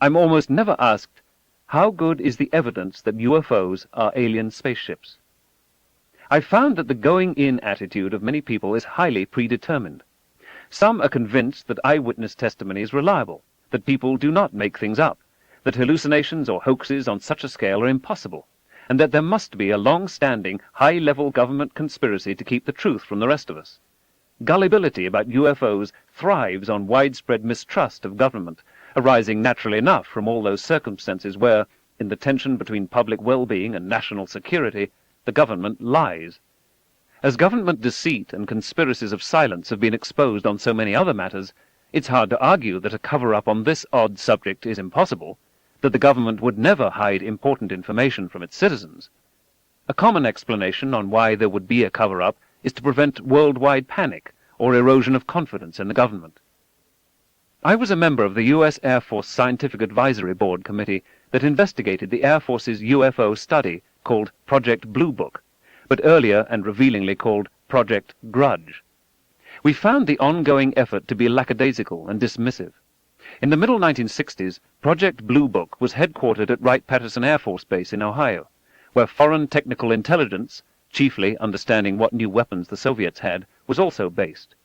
I'm almost never asked, how good is the evidence that UFOs are alien spaceships? I've found that the going-in attitude of many people is highly predetermined. Some are convinced that eyewitness testimony is reliable, that people do not make things up, that hallucinations or hoaxes on such a scale are impossible, and that there must be a long-standing, high-level government conspiracy to keep the truth from the rest of us. Gullibility about UFOs thrives on widespread mistrust of government, arising naturally enough from all those circumstances where, in the tension between public well-being and national security, the government lies. As government deceit and conspiracies of silence have been exposed on so many other matters, it's hard to argue that a cover-up on this odd subject is impossible, that the government would never hide important information from its citizens. A common explanation on why there would be a cover-up is to prevent worldwide panic or erosion of confidence in the government. I was a member of the U.S. Air Force Scientific Advisory Board committee that investigated the Air Force's UFO study called Project Blue Book, but earlier and revealingly called Project Grudge. We found the ongoing effort to be lackadaisical and dismissive. In the middle 1960s, Project Blue Book was headquartered at Wright-Patterson Air Force Base in Ohio, where foreign technical intelligence, chiefly understanding what new weapons the Soviets had, was also based.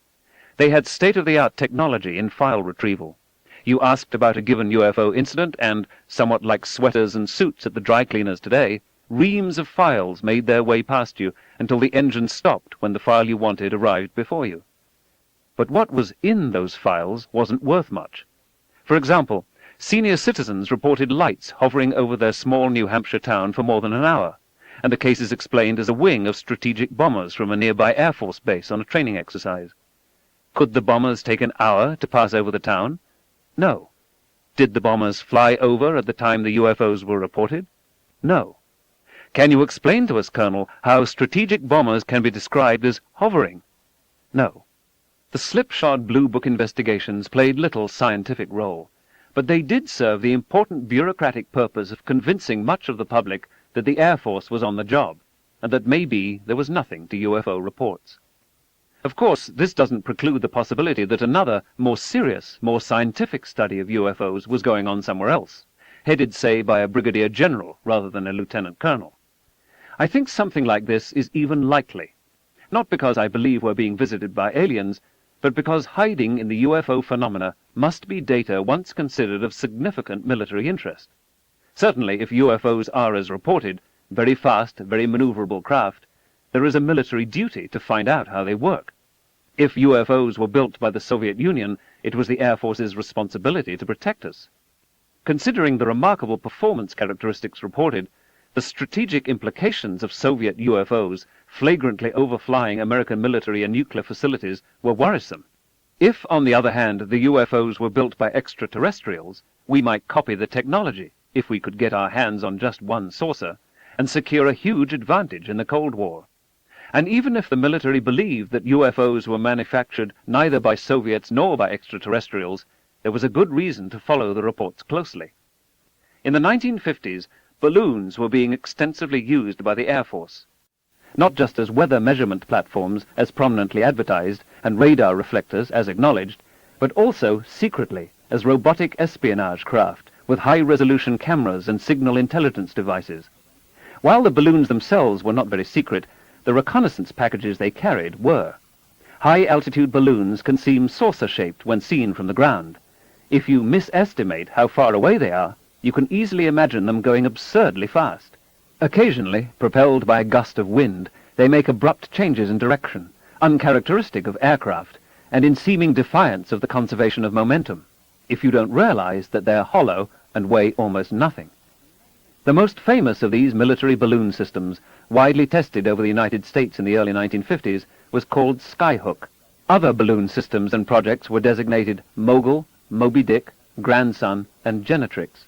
They had state-of-the-art technology in file retrieval. You asked about a given UFO incident, and, somewhat like sweaters and suits at the dry cleaners today, reams of files made their way past you until the engine stopped when the file you wanted arrived before you. But what was in those files wasn't worth much. For example, senior citizens reported lights hovering over their small New Hampshire town for more than an hour, and the case is explained as a wing of strategic bombers from a nearby Air Force base on a training exercise. Could the bombers take an hour to pass over the town? No. Did the bombers fly over at the time the UFOs were reported? No. Can you explain to us, Colonel, how strategic bombers can be described as hovering? No. The slipshod Blue Book investigations played little scientific role, but they did serve the important bureaucratic purpose of convincing much of the public that the Air Force was on the job, and that maybe there was nothing to UFO reports. Of course, this doesn't preclude the possibility that another, more serious, more scientific study of UFOs was going on somewhere else, headed, say, by a brigadier general rather than a lieutenant colonel. I think something like this is even likely, not because I believe we're being visited by aliens, but because hiding in the UFO phenomena must be data once considered of significant military interest. Certainly, if UFOs are as reported, very fast, very maneuverable craft, there is a military duty to find out how they work. If UFOs were built by the Soviet Union, it was the Air Force's responsibility to protect us. Considering the remarkable performance characteristics reported, the strategic implications of Soviet UFOs flagrantly overflying American military and nuclear facilities were worrisome. If, on the other hand, the UFOs were built by extraterrestrials, we might copy the technology, if we could get our hands on just one saucer, and secure a huge advantage in the Cold War. And even if the military believed that UFOs were manufactured neither by Soviets nor by extraterrestrials, there was a good reason to follow the reports closely. In the 1950s, balloons were being extensively used by the Air Force, not just as weather measurement platforms, as prominently advertised, and radar reflectors, as acknowledged, but also secretly as robotic espionage craft with high-resolution cameras and signal intelligence devices. While the balloons themselves were not very secret, the reconnaissance packages they carried were. High-altitude balloons can seem saucer-shaped when seen from the ground. If you misestimate how far away they are, you can easily imagine them going absurdly fast. Occasionally, propelled by a gust of wind, they make abrupt changes in direction, uncharacteristic of aircraft, and in seeming defiance of the conservation of momentum, if you don't realize that they're hollow and weigh almost nothing. The most famous of these military balloon systems, widely tested over the United States in the early 1950s, was called Skyhook. Other balloon systems and projects were designated Mogul, Moby Dick, Grandson, and Genetrix.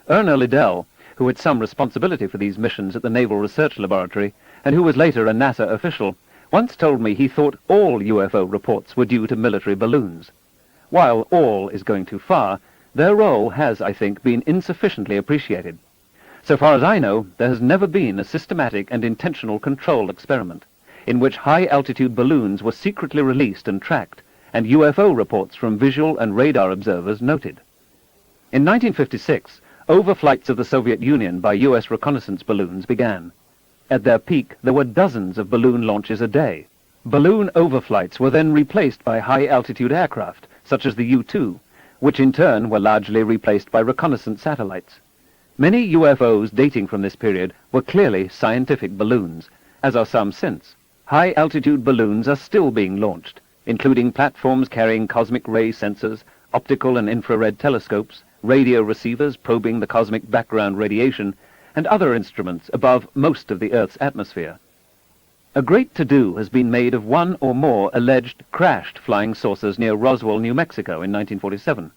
Erna Liddell, who had some responsibility for these missions at the Naval Research Laboratory, and who was later a NASA official, once told me he thought all UFO reports were due to military balloons. While all is going too far, their role has, I think, been insufficiently appreciated. So far as I know, there has never been a systematic and intentional control experiment in which high-altitude balloons were secretly released and tracked, and UFO reports from visual and radar observers noted. In 1956, overflights of the Soviet Union by U.S. reconnaissance balloons began. At their peak, there were dozens of balloon launches a day. Balloon overflights were then replaced by high-altitude aircraft, such as the U-2, which in turn were largely replaced by reconnaissance satellites. Many UFOs dating from this period were clearly scientific balloons, as are some since. High-altitude balloons are still being launched, including platforms carrying cosmic ray sensors, optical and infrared telescopes, radio receivers probing the cosmic background radiation, and other instruments above most of the Earth's atmosphere. A great to-do has been made of one or more alleged crashed flying saucers near Roswell, New Mexico in 1947.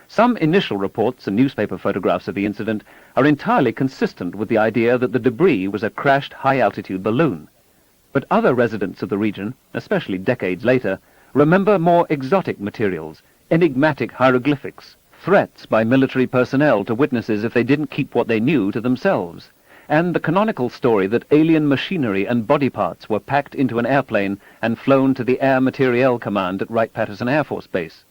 Some initial reports and newspaper photographs of the incident are entirely consistent with the idea that the debris was a crashed high-altitude balloon. But other residents of the region, especially decades later, remember more exotic materials, enigmatic hieroglyphics, threats by military personnel to witnesses if they didn't keep what they knew to themselves, and the canonical story that alien machinery and body parts were packed into an airplane and flown to the Air Materiel Command at Wright-Patterson Air Force Base.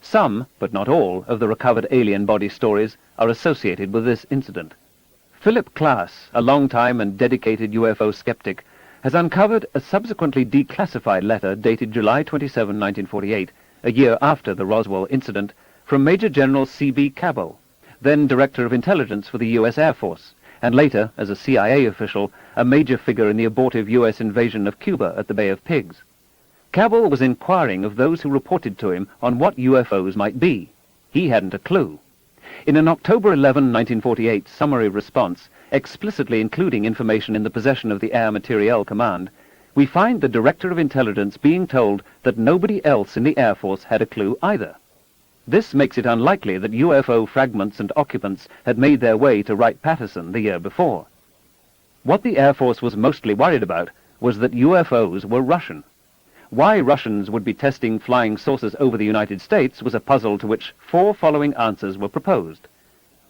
Some, but not all, of the recovered alien body stories are associated with this incident. Philip Klass, a long-time and dedicated UFO skeptic, has uncovered a subsequently declassified letter dated July 27, 1948, a year after the Roswell incident, from Major General C.B. Cabell, then Director of Intelligence for the U.S. Air Force, and later, as a CIA official, a major figure in the abortive U.S. invasion of Cuba at the Bay of Pigs. Cabell was inquiring of those who reported to him on what UFOs might be. He hadn't a clue. In an October 11, 1948 summary response, explicitly including information in the possession of the Air Materiel Command, we find the Director of Intelligence being told that nobody else in the Air Force had a clue either. This makes it unlikely that UFO fragments and occupants had made their way to Wright-Patterson the year before. What the Air Force was mostly worried about was that UFOs were Russian. Why Russians would be testing flying saucers over the United States was a puzzle to which 4 following answers were proposed.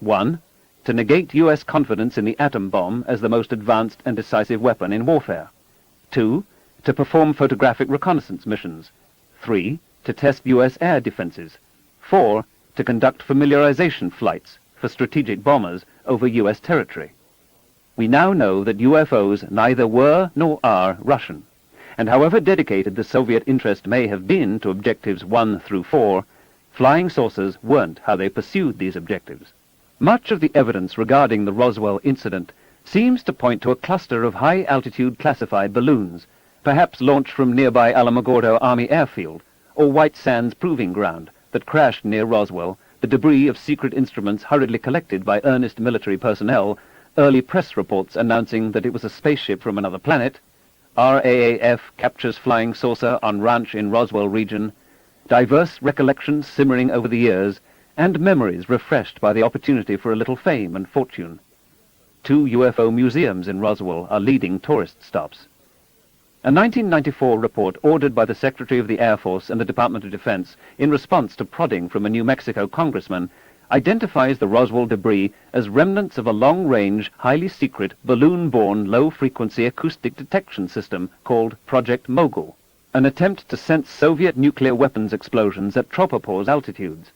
1. To negate U.S. confidence in the atom bomb as the most advanced and decisive weapon in warfare. 2. To perform photographic reconnaissance missions. 3. To test U.S. air defenses. 4. To conduct familiarization flights for strategic bombers over U.S. territory. We now know that UFOs neither were nor are Russian, and however dedicated the Soviet interest may have been to objectives 1 through 4, flying saucers weren't how they pursued these objectives. Much of the evidence regarding the Roswell incident seems to point to a cluster of high-altitude classified balloons, perhaps launched from nearby Alamogordo Army Airfield or White Sands Proving Ground, that crashed near Roswell, the debris of secret instruments hurriedly collected by earnest military personnel, early press reports announcing that it was a spaceship from another planet, RAAF captures flying saucer on ranch in Roswell region, diverse recollections simmering over the years, and memories refreshed by the opportunity for a little fame and fortune. 2 UFO museums in Roswell are leading tourist stops. A 1994 report ordered by the Secretary of the Air Force and the Department of Defense in response to prodding from a New Mexico congressman identifies the Roswell debris as remnants of a long-range, highly secret, balloon-borne low-frequency acoustic detection system called Project Mogul, an attempt to sense Soviet nuclear weapons explosions at tropopause altitudes.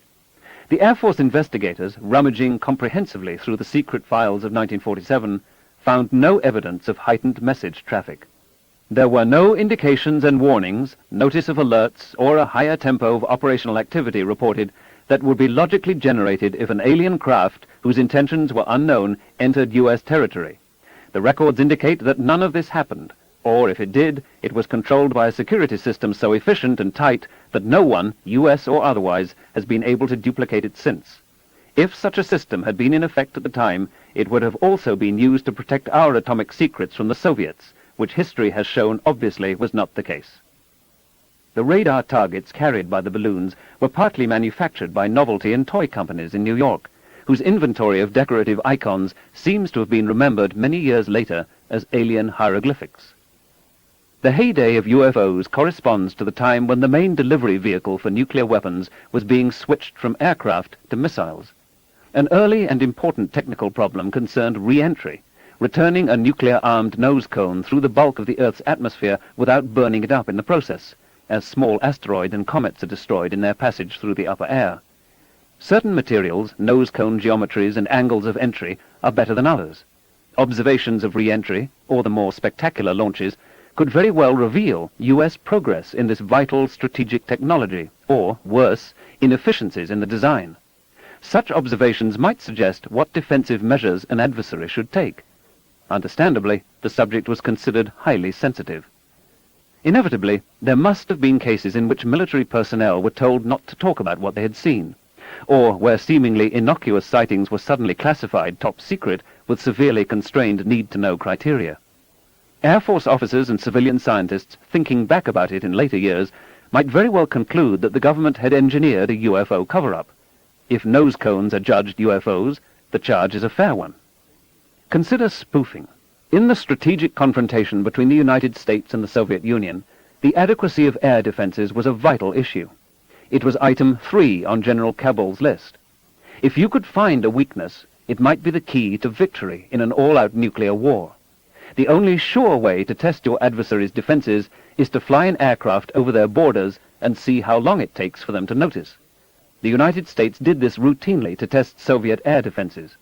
The Air Force investigators, rummaging comprehensively through the secret files of 1947, found no evidence of heightened message traffic. There were no indications and warnings, notice of alerts, or a higher tempo of operational activity reported that would be logically generated if an alien craft, whose intentions were unknown, entered U.S. territory. The records indicate that none of this happened, or if it did, it was controlled by a security system so efficient and tight that no one, U.S. or otherwise, has been able to duplicate it since. If such a system had been in effect at the time, it would have also been used to protect our atomic secrets from the Soviets, which history has shown obviously was not the case. The radar targets carried by the balloons were partly manufactured by novelty and toy companies in New York, whose inventory of decorative icons seems to have been remembered many years later as alien hieroglyphics. The heyday of UFOs corresponds to the time when the main delivery vehicle for nuclear weapons was being switched from aircraft to missiles. An early and important technical problem concerned re-entry, returning a nuclear-armed nose cone through the bulk of the Earth's atmosphere without burning it up in the process, as small asteroids and comets are destroyed in their passage through the upper air. Certain materials, nose cone geometries and angles of entry, are better than others. Observations of re-entry, or the more spectacular launches, could very well reveal US progress in this vital strategic technology, or, worse, inefficiencies in the design. Such observations might suggest what defensive measures an adversary should take. Understandably, the subject was considered highly sensitive. Inevitably, there must have been cases in which military personnel were told not to talk about what they had seen, or where seemingly innocuous sightings were suddenly classified top secret with severely constrained need-to-know criteria. Air Force officers and civilian scientists, thinking back about it in later years, might very well conclude that the government had engineered a UFO cover-up. If nose cones are judged UFOs, the charge is a fair one. Consider spoofing. In the strategic confrontation between the United States and the Soviet Union, the adequacy of air defenses was a vital issue. It was item 3 on General Cabell's list. If you could find a weakness, it might be the key to victory in an all-out nuclear war. The only sure way to test your adversary's defenses is to fly an aircraft over their borders and see how long it takes for them to notice. The United States did this routinely to test Soviet air defenses.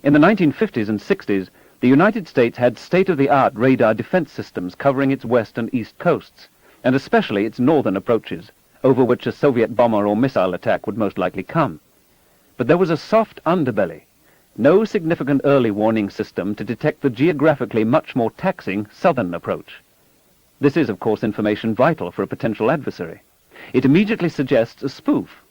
In the 1950s and 60s, the United States had state-of-the-art radar defense systems covering its west and east coasts, and especially its northern approaches, over which a Soviet bomber or missile attack would most likely come. But there was a soft underbelly. No significant early warning system to detect the geographically much more taxing southern approach. This is, of course, information vital for a potential adversary. It immediately suggests a spoof.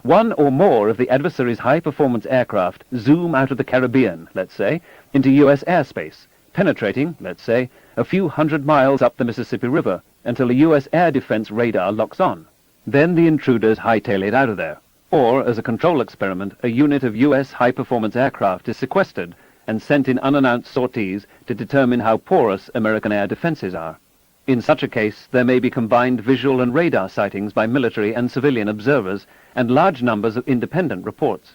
One or more of the adversary's high-performance aircraft zoom out of the Caribbean, let's say, into U.S. airspace, penetrating, let's say, a few hundred miles up the Mississippi River until a U.S. air defense radar locks on. Then the intruders hightail it out of there. Or, as a control experiment, a unit of U.S. high-performance aircraft is sequestered and sent in unannounced sorties to determine how porous American air defenses are. In such a case, there may be combined visual and radar sightings by military and civilian observers and large numbers of independent reports.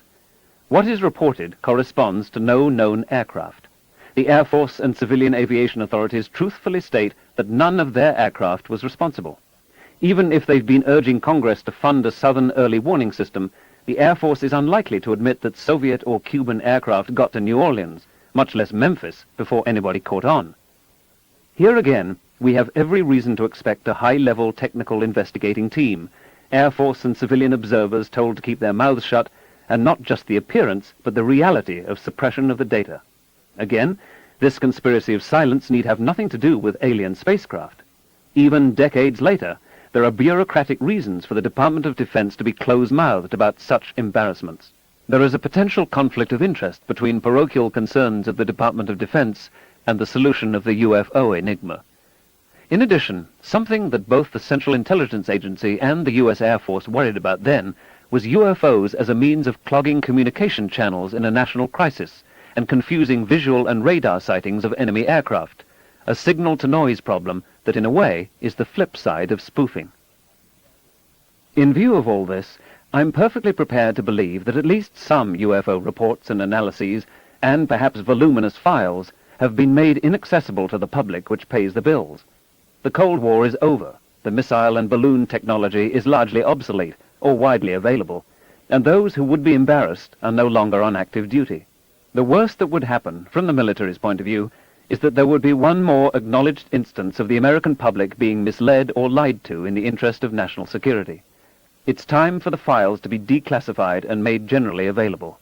What is reported corresponds to no known aircraft. The Air Force and civilian aviation authorities truthfully state that none of their aircraft was responsible. Even if they've been urging Congress to fund a southern early warning system, the Air Force is unlikely to admit that Soviet or Cuban aircraft got to New Orleans, much less Memphis, before anybody caught on. Here again, we have every reason to expect a high-level technical investigating team, Air Force and civilian observers told to keep their mouths shut, and not just the appearance, but the reality of suppression of the data. Again, this conspiracy of silence need have nothing to do with alien spacecraft. Even decades later, there are bureaucratic reasons for the Department of Defense to be close-mouthed about such embarrassments. There is a potential conflict of interest between parochial concerns of the Department of Defense and the solution of the UFO enigma. In addition, something that both the Central Intelligence Agency and the U.S. Air Force worried about then was UFOs as a means of clogging communication channels in a national crisis and confusing visual and radar sightings of enemy aircraft, a signal-to-noise problem that in a way is the flip side of spoofing. In view of all this, I'm perfectly prepared to believe that at least some UFO reports and analyses, and perhaps voluminous files, have been made inaccessible to the public which pays the bills. The Cold War is over, the missile and balloon technology is largely obsolete or widely available, and those who would be embarrassed are no longer on active duty. The worst that would happen, from the military's point of view, is that there would be one more acknowledged instance of the American public being misled or lied to in the interest of national security. It's time for the files to be declassified and made generally available.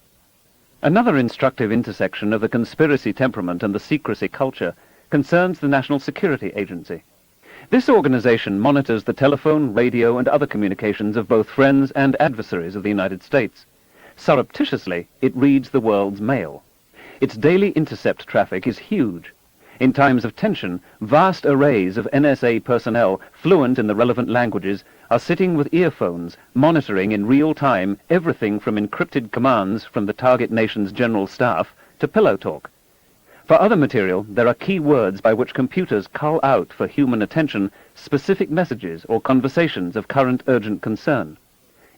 Another instructive intersection of the conspiracy temperament and the secrecy culture concerns the National Security Agency. This organization monitors the telephone, radio, and other communications of both friends and adversaries of the United States. Surreptitiously, it reads the world's mail. Its daily intercept traffic is huge. In times of tension, vast arrays of NSA personnel fluent in the relevant languages are sitting with earphones, monitoring in real time everything from encrypted commands from the target nation's general staff to pillow talk. For other material, there are key words by which computers cull out for human attention specific messages or conversations of current urgent concern.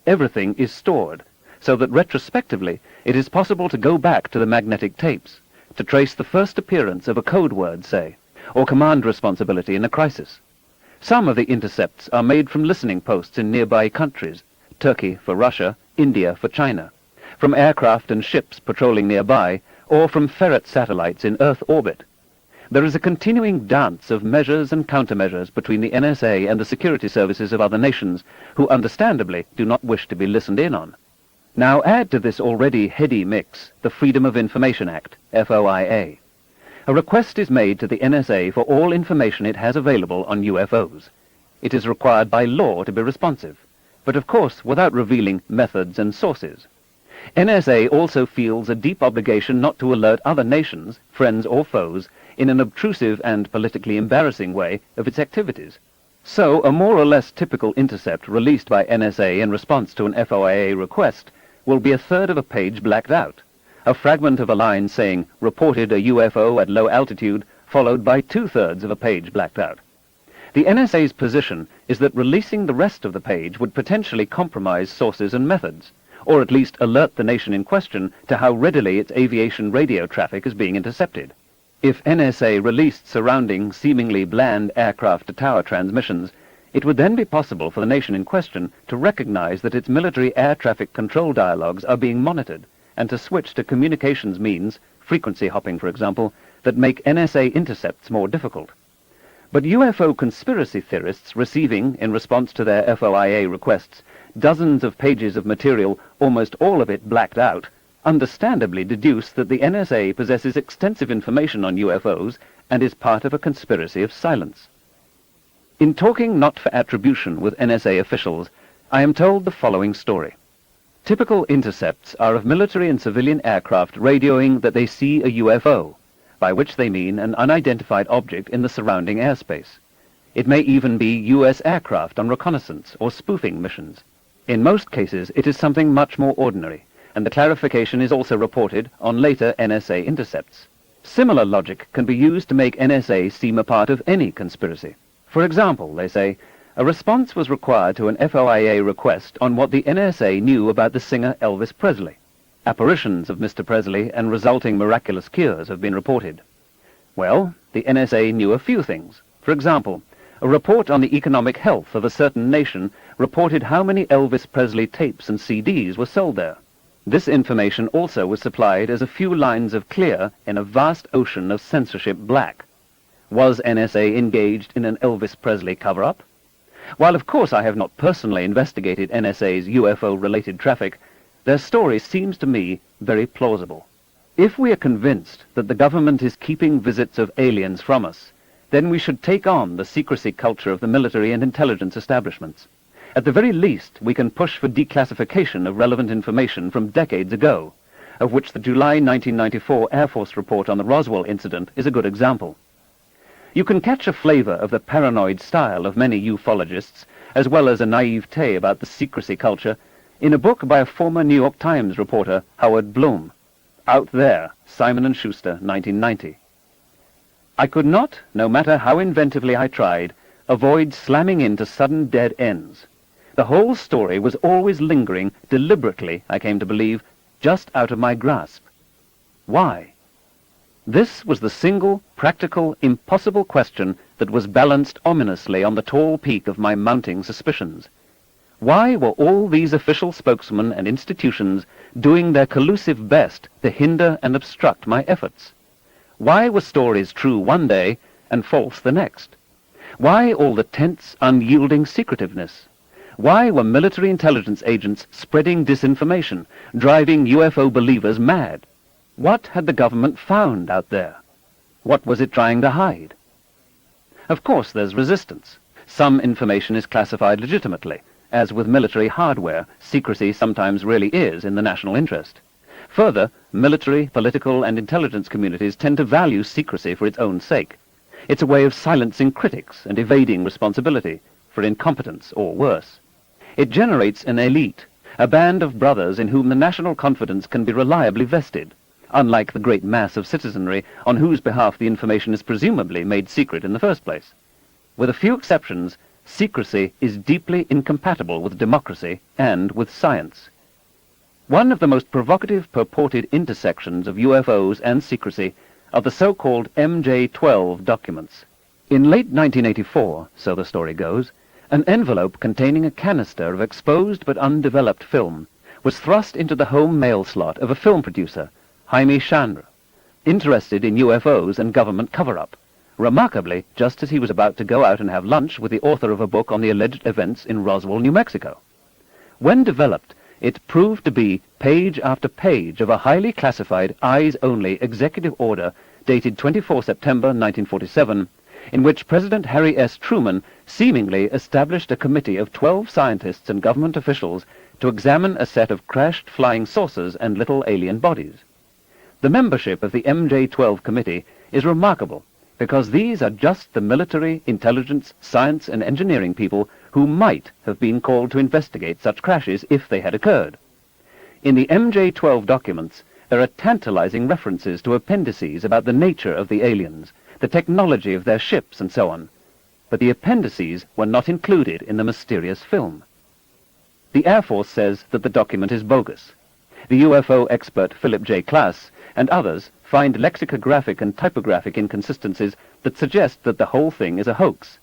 Everything is stored, so that retrospectively it is possible to go back to the magnetic tapes, to trace the first appearance of a code word, say, or command responsibility in a crisis. Some of the intercepts are made from listening posts in nearby countries, Turkey for Russia, India for China, from aircraft and ships patrolling nearby, or from ferret satellites in Earth orbit. There is a continuing dance of measures and countermeasures between the NSA and the security services of other nations, who understandably do not wish to be listened in on. Now add to this already heady mix the Freedom of Information Act, FOIA. A request is made to the NSA for all information it has available on UFOs. It is required by law to be responsive, but of course without revealing methods and sources. NSA also feels a deep obligation not to alert other nations, friends or foes, in an obtrusive and politically embarrassing way of its activities. So a more or less typical intercept released by NSA in response to an FOIA request will be a third of a page blacked out, a fragment of a line saying, reported a UFO at low altitude, followed by two-thirds of a page blacked out. The NSA's position is that releasing the rest of the page would potentially compromise sources and methods, or at least alert the nation in question to how readily its aviation radio traffic is being intercepted. If NSA released surrounding seemingly bland aircraft-to-tower transmissions, it would then be possible for the nation in question to recognize that its military air traffic control dialogues are being monitored, and to switch to communications means, frequency hopping for example, that make NSA intercepts more difficult. But UFO conspiracy theorists receiving, in response to their FOIA requests, dozens of pages of material, almost all of it blacked out, understandably deduce that the NSA possesses extensive information on UFOs and is part of a conspiracy of silence. In talking not for attribution with NSA officials, I am told the following story. Typical intercepts are of military and civilian aircraft radioing that they see a UFO, by which they mean an unidentified object in the surrounding airspace. It may even be U.S. aircraft on reconnaissance or spoofing missions. In most cases, it is something much more ordinary, and the clarification is also reported on later NSA intercepts. Similar logic can be used to make NSA seem a part of any conspiracy. For example, they say, a response was required to an FOIA request on what the NSA knew about the singer Elvis Presley. Apparitions of Mr. Presley and resulting miraculous cures have been reported. Well, the NSA knew a few things. For example, a report on the economic health of a certain nation reported how many Elvis Presley tapes and CDs were sold there. This information also was supplied as a few lines of clear in a vast ocean of censorship black. Was NSA engaged in an Elvis Presley cover-up? While of course I have not personally investigated NSA's UFO-related traffic, their story seems to me very plausible. If we are convinced that the government is keeping visits of aliens from us, then we should take on the secrecy culture of the military and intelligence establishments. At the very least, we can push for declassification of relevant information from decades ago, of which the July 1994 Air Force report on the Roswell incident is a good example. You can catch a flavor of the paranoid style of many ufologists, as well as a naivete about the secrecy culture, in a book by a former New York Times reporter, Howard Bloom, Out There, Simon & Schuster, 1990. I could not, no matter how inventively I tried, avoid slamming into sudden dead ends. The whole story was always lingering, deliberately, I came to believe, just out of my grasp. Why? This was the single, practical, impossible question that was balanced ominously on the tall peak of my mounting suspicions. Why were all these official spokesmen and institutions doing their collusive best to hinder and obstruct my efforts? Why were stories true one day and false the next? Why all the tense, unyielding secretiveness? Why were military intelligence agents spreading disinformation, driving UFO believers mad? What had the government found out there? What was it trying to hide? Of course, there's resistance. Some information is classified legitimately. As with military hardware, secrecy sometimes really is in the national interest. Further, military, political, and intelligence communities tend to value secrecy for its own sake. It's a way of silencing critics and evading responsibility for incompetence or worse. It generates an elite, a band of brothers in whom the national confidence can be reliably vested, unlike the great mass of citizenry on whose behalf the information is presumably made secret in the first place. With a few exceptions, secrecy is deeply incompatible with democracy and with science. One of the most provocative purported intersections of UFOs and secrecy are the so-called MJ-12 documents. In late 1984, so the story goes, an envelope containing a canister of exposed but undeveloped film was thrust into the home mail slot of a film producer, Jaime Chandra, interested in UFOs and government cover-up, remarkably just as he was about to go out and have lunch with the author of a book on the alleged events in Roswell, New Mexico. When developed, it proved to be page after page of a highly classified, eyes-only executive order dated 24 September 1947, in which President Harry S. Truman seemingly established a committee of 12 scientists and government officials to examine a set of crashed flying saucers and little alien bodies. The membership of the MJ-12 committee is remarkable because these are just the military, intelligence, science, and engineering people who might have been called to investigate such crashes if they had occurred. In the MJ-12 documents, there are tantalizing references to appendices about the nature of the aliens, the technology of their ships, and so on. But the appendices were not included in the mysterious film. The Air Force says that the document is bogus. The UFO expert Philip J. Klass and others find lexicographic and typographic inconsistencies that suggest that the whole thing is a hoax.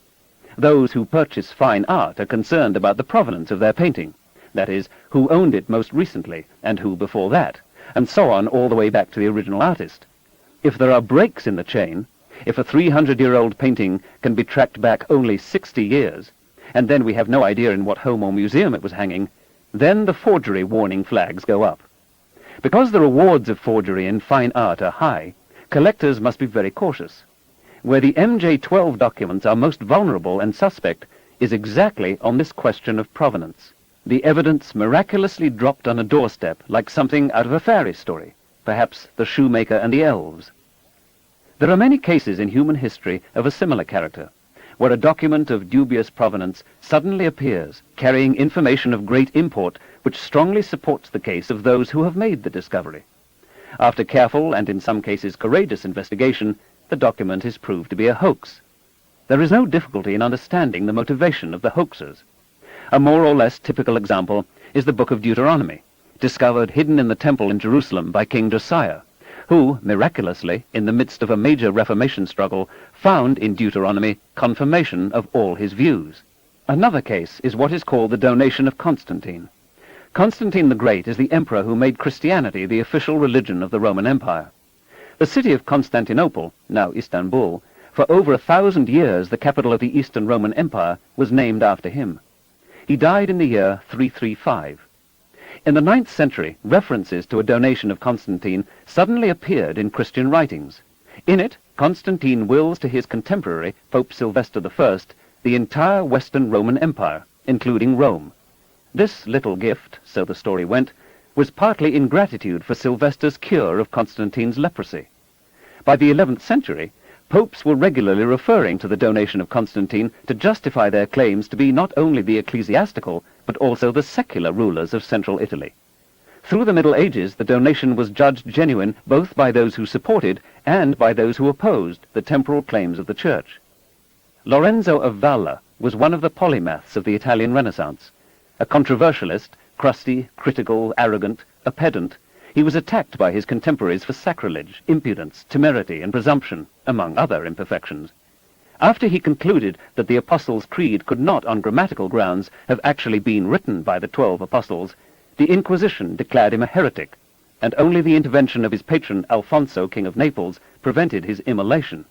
Those who purchase fine art are concerned about the provenance of their painting, that is, who owned it most recently and who before that, and so on all the way back to the original artist. If there are breaks in the chain, if a 300-year-old painting can be tracked back only 60 years, and then we have no idea in what home or museum it was hanging, then the forgery warning flags go up. Because the rewards of forgery in fine art are high, collectors must be very cautious. Where the MJ-12 documents are most vulnerable and suspect is exactly on this question of provenance. The evidence miraculously dropped on a doorstep like something out of a fairy story, perhaps the shoemaker and the elves. There are many cases in human history of a similar character, where a document of dubious provenance suddenly appears, carrying information of great import which strongly supports the case of those who have made the discovery. After careful and in some cases courageous investigation, the document is proved to be a hoax. There is no difficulty in understanding the motivation of the hoaxers. A more or less typical example is the Book of Deuteronomy, discovered hidden in the temple in Jerusalem by King Josiah, who, miraculously, in the midst of a major Reformation struggle, found in Deuteronomy confirmation of all his views. Another case is what is called the donation of Constantine. Constantine the Great is the emperor who made Christianity the official religion of the Roman Empire. The city of Constantinople, now Istanbul, for over 1,000 years the capital of the Eastern Roman Empire, was named after him. He died in the year 335. In the 9th century, references to a donation of Constantine suddenly appeared in Christian writings. In it, Constantine wills to his contemporary, Pope Sylvester I, the entire Western Roman Empire, including Rome. This little gift, so the story went, was partly in gratitude for Sylvester's cure of Constantine's leprosy. By the 11th century, popes were regularly referring to the donation of Constantine to justify their claims to be not only the ecclesiastical, but also the secular rulers of central Italy. Through the Middle Ages, the donation was judged genuine both by those who supported and by those who opposed the temporal claims of the Church. Lorenzo of Valla was one of the polymaths of the Italian Renaissance. A controversialist, crusty, critical, arrogant, a pedant, he was attacked by his contemporaries for sacrilege, impudence, temerity, and presumption, among other imperfections. After he concluded that the Apostles' Creed could not, on grammatical grounds, have actually been written by the 12 apostles, the Inquisition declared him a heretic, and only the intervention of his patron Alfonso, King of Naples, prevented his immolation.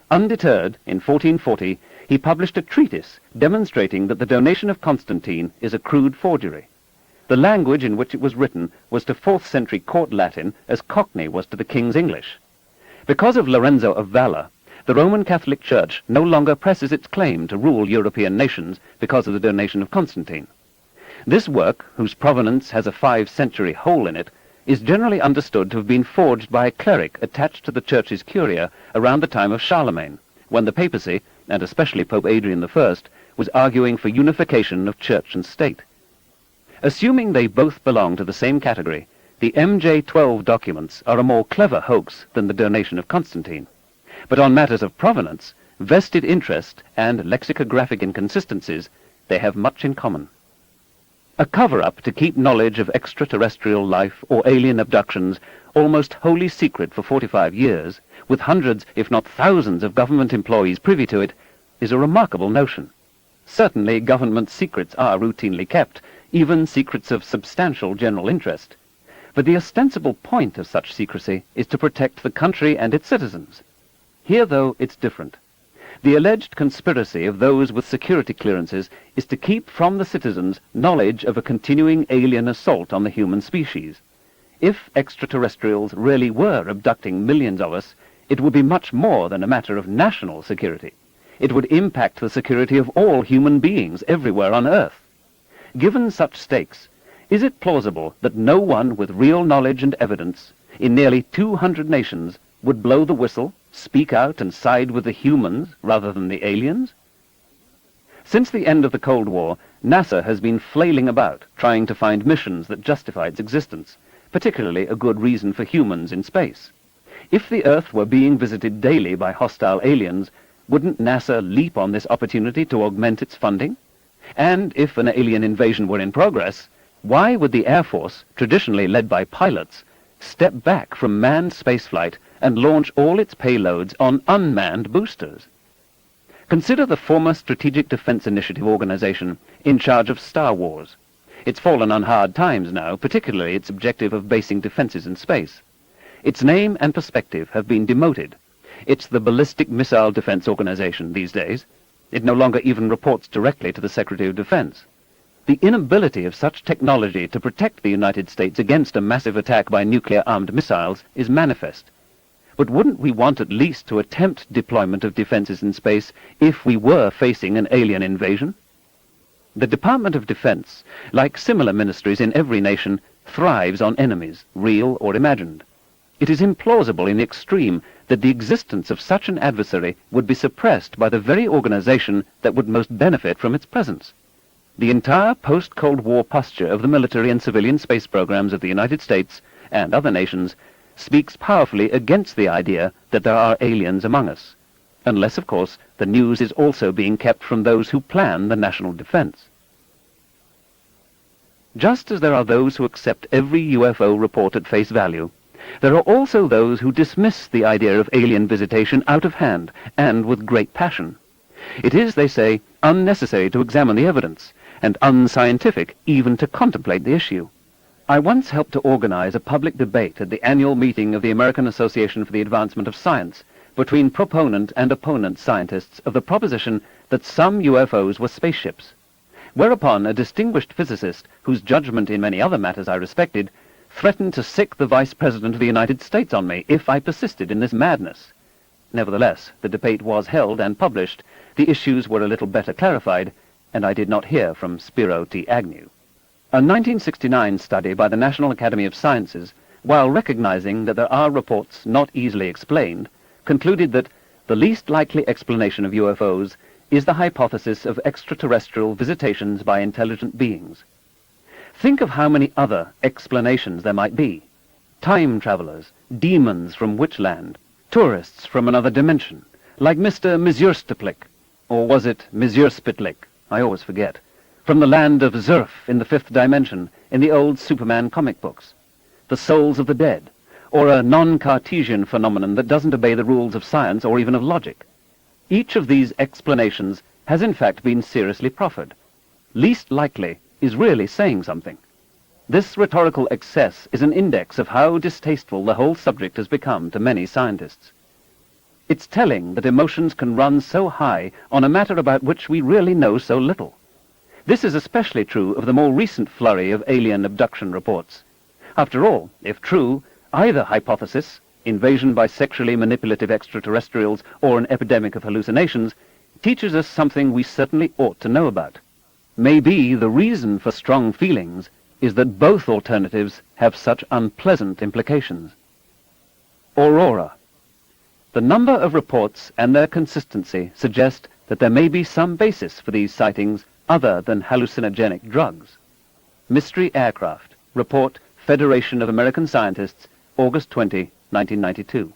Undeterred, in 1440, he published a treatise demonstrating that the donation of Constantine is a crude forgery. The language in which it was written was to 4th century court Latin as Cockney was to the King's English. Because of Lorenzo of Valla, the Roman Catholic Church no longer presses its claim to rule European nations because of the donation of Constantine. This work, whose provenance has a 5-century hole in it, is generally understood to have been forged by a cleric attached to the church's curia around the time of Charlemagne, when the papacy, and especially Pope Adrian I, was arguing for unification of church and state. Assuming they both belong to the same category, the MJ12 documents are a more clever hoax than the donation of Constantine. But on matters of provenance, vested interest, and lexicographic inconsistencies, they have much in common. A cover-up to keep knowledge of extraterrestrial life or alien abductions almost wholly secret for 45 years, with hundreds, if not thousands, of government employees privy to it, is a remarkable notion. Certainly government secrets are routinely kept, even secrets of substantial general interest. But the ostensible point of such secrecy is to protect the country and its citizens. Here, though, it's different. The alleged conspiracy of those with security clearances is to keep from the citizens knowledge of a continuing alien assault on the human species. If extraterrestrials really were abducting millions of us, it would be much more than a matter of national security. It would impact the security of all human beings everywhere on Earth. Given such stakes, is it plausible that no one with real knowledge and evidence in nearly 200 nations would blow the whistle, speak out and side with the humans rather than the aliens? Since the end of the Cold War, NASA has been flailing about, trying to find missions that justify its existence, particularly a good reason for humans in space. If the Earth were being visited daily by hostile aliens, wouldn't NASA leap on this opportunity to augment its funding? And if an alien invasion were in progress, why would the Air Force, traditionally led by pilots, step back from manned spaceflight and launch all its payloads on unmanned boosters? Consider the former Strategic Defense Initiative organization in charge of Star Wars. It's fallen on hard times now, particularly its objective of basing defenses in space. Its name and perspective have been demoted. It's the Ballistic Missile Defense Organization these days. It no longer even reports directly to the Secretary of Defense. The inability of such technology to protect the United States against a massive attack by nuclear-armed missiles is manifest. But wouldn't we want at least to attempt deployment of defenses in space if we were facing an alien invasion? The Department of Defense, like similar ministries in every nation, thrives on enemies, real or imagined. It is implausible in the extreme that the existence of such an adversary would be suppressed by the very organization that would most benefit from its presence. The entire post-Cold War posture of the military and civilian space programs of the United States and other nations speaks powerfully against the idea that there are aliens among us, unless, of course, the news is also being kept from those who plan the national defense. Just as there are those who accept every UFO report at face value, there are also those who dismiss the idea of alien visitation out of hand and with great passion. It is, they say, unnecessary to examine the evidence, and unscientific even to contemplate the issue. I once helped to organize a public debate at the annual meeting of the American Association for the Advancement of Science between proponent and opponent scientists of the proposition that some UFOs were spaceships, whereupon a distinguished physicist, whose judgment in many other matters I respected, threatened to sic the Vice President of the United States on me if I persisted in this madness. Nevertheless, the debate was held and published, the issues were a little better clarified, and I did not hear from Spiro T. Agnew. A 1969 study by the National Academy of Sciences, while recognizing that there are reports not easily explained, concluded that the least likely explanation of UFOs is the hypothesis of extraterrestrial visitations by intelligent beings. Think of how many other explanations there might be. Time travelers, demons from Witchland, tourists from another dimension, like Mr. Mizursteplik, or was it Mizurspitlik? I always forget. From the land of Zurf in the fifth dimension in the old Superman comic books. The souls of the dead, or a non-Cartesian phenomenon that doesn't obey the rules of science or even of logic. Each of these explanations has in fact been seriously proffered. Least likely is really saying something. This rhetorical excess is an index of how distasteful the whole subject has become to many scientists. It's telling that emotions can run so high on a matter about which we really know so little. This is especially true of the more recent flurry of alien abduction reports. After all, if true, either hypothesis, invasion by sexually manipulative extraterrestrials or an epidemic of hallucinations, teaches us something we certainly ought to know about. Maybe the reason for strong feelings is that both alternatives have such unpleasant implications. Aurora. The number of reports and their consistency suggest that there may be some basis for these sightings other than hallucinogenic drugs. Mystery aircraft. Report Federation of American Scientists, August 20, 1992.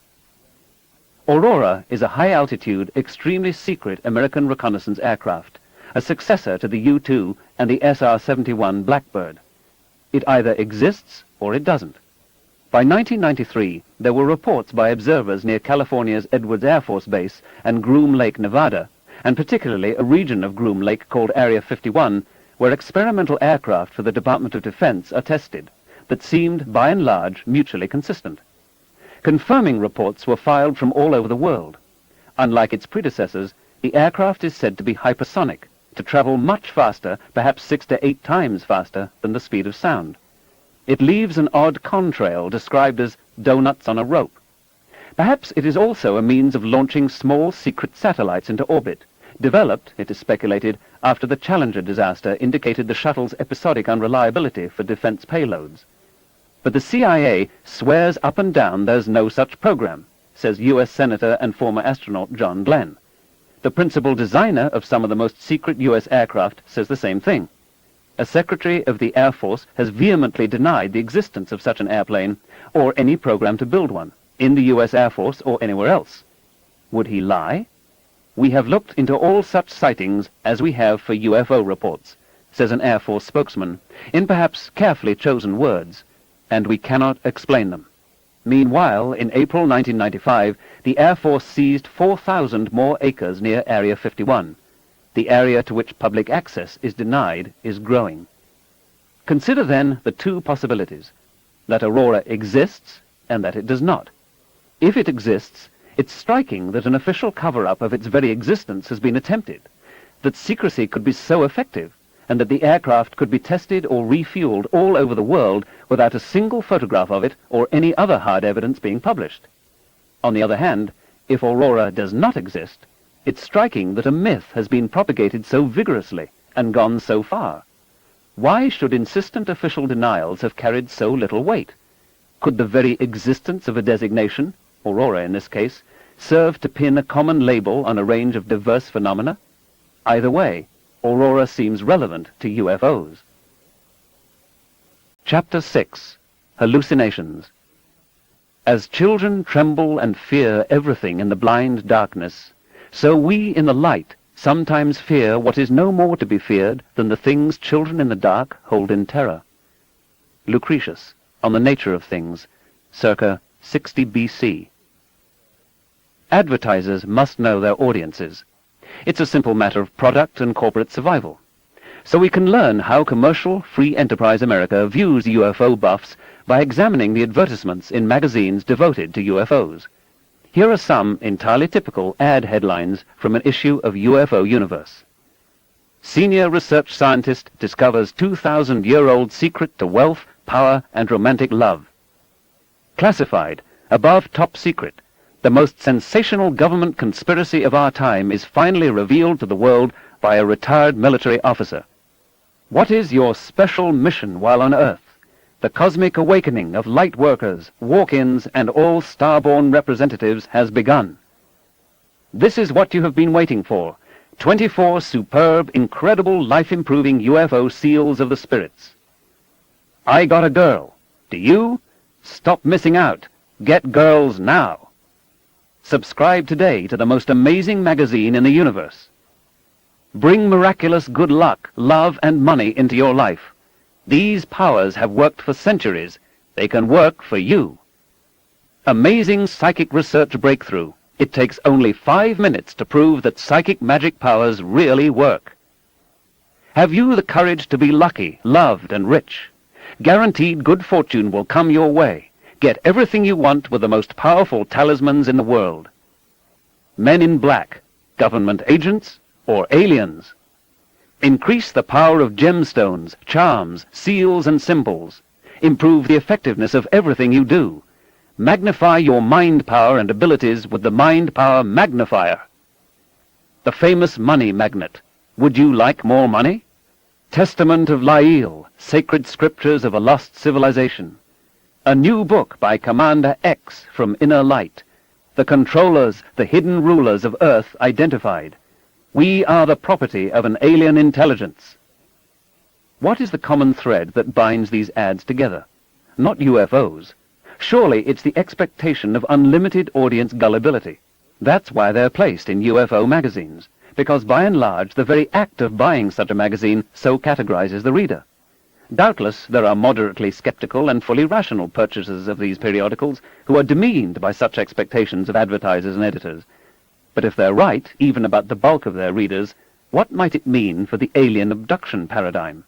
Aurora is a high-altitude, extremely secret American reconnaissance aircraft, a successor to the U-2 and the SR-71 Blackbird. It either exists or it doesn't. By 1993, there were reports by observers near California's Edwards Air Force Base and Groom Lake, Nevada, and particularly a region of Groom Lake called Area 51, where experimental aircraft for the Department of Defense are tested, that seemed, by and large, mutually consistent. Confirming reports were filed from all over the world. Unlike its predecessors, the aircraft is said to be hypersonic, to travel much faster, perhaps 6 to 8 times faster than the speed of sound. It leaves an odd contrail described as donuts on a rope. Perhaps it is also a means of launching small secret satellites into orbit, developed, it is speculated, after the Challenger disaster indicated the shuttle's episodic unreliability for defense payloads. But the CIA swears up and down there's no such program, says U.S. Senator and former astronaut John Glenn. The principal designer of some of the most secret U.S. aircraft says the same thing. A Secretary of the Air Force has vehemently denied the existence of such an airplane or any program to build one, in the U.S. Air Force or anywhere else. Would he lie? We have looked into all such sightings as we have for UFO reports, says an Air Force spokesman, in perhaps carefully chosen words, and we cannot explain them. Meanwhile, in April 1995, the Air Force seized 4,000 more acres near Area 51. The area to which public access is denied is growing. Consider then the two possibilities, that Aurora exists and that it does not. If it exists, it's striking that an official cover-up of its very existence has been attempted, that secrecy could be so effective, and that the aircraft could be tested or refueled all over the world without a single photograph of it or any other hard evidence being published. On the other hand, if Aurora does not exist, it's striking that a myth has been propagated so vigorously and gone so far. Why should insistent official denials have carried so little weight? Could the very existence of a designation, Aurora in this case, serve to pin a common label on a range of diverse phenomena? Either way, Aurora seems relevant to UFOs. Chapter 6. Hallucinations. As children tremble and fear everything in the blind darkness, so we in the light sometimes fear what is no more to be feared than the things children in the dark hold in terror. Lucretius, On the Nature of Things, circa 60 B.C. Advertisers must know their audiences. It's a simple matter of product and corporate survival. So we can learn how commercial, free enterprise America views UFO buffs by examining the advertisements in magazines devoted to UFOs. Here are some entirely typical ad headlines from an issue of UFO Universe. Senior research scientist discovers 2,000-year-old secret to wealth, power, and romantic love. Classified, above top secret, the most sensational government conspiracy of our time is finally revealed to the world by a retired military officer. What is your special mission while on Earth? The cosmic awakening of light workers, walk-ins, and all star-born representatives has begun. This is what you have been waiting for. 24 superb, incredible, life-improving UFO seals of the spirits. I got a girl. Do you? Stop missing out. Get girls now. Subscribe today to the most amazing magazine in the universe. Bring miraculous good luck, love, and money into your life. These powers have worked for centuries. They can work for you. Amazing psychic research breakthrough. It takes only 5 minutes to prove that psychic magic powers really work. Have you the courage to be lucky, loved, and rich? Guaranteed good fortune will come your way. Get everything you want with the most powerful talismans in the world. Men in black, government agents, or aliens. Increase the power of gemstones, charms, seals, and symbols. Improve the effectiveness of everything you do. Magnify your mind power and abilities with the Mind Power Magnifier. The famous money magnet. Would you like more money? Testament of Lael, Sacred Scriptures of a Lost Civilization. A new book by Commander X from Inner Light. The controllers, the hidden rulers of Earth identified. We are the property of an alien intelligence. What is the common thread that binds these ads together? Not UFOs. Surely it's the expectation of unlimited audience gullibility. That's why they're placed in UFO magazines, because by and large the very act of buying such a magazine so categorizes the reader. Doubtless there are moderately skeptical and fully rational purchasers of these periodicals who are demeaned by such expectations of advertisers and editors. But if they're right, even about the bulk of their readers, what might it mean for the alien abduction paradigm?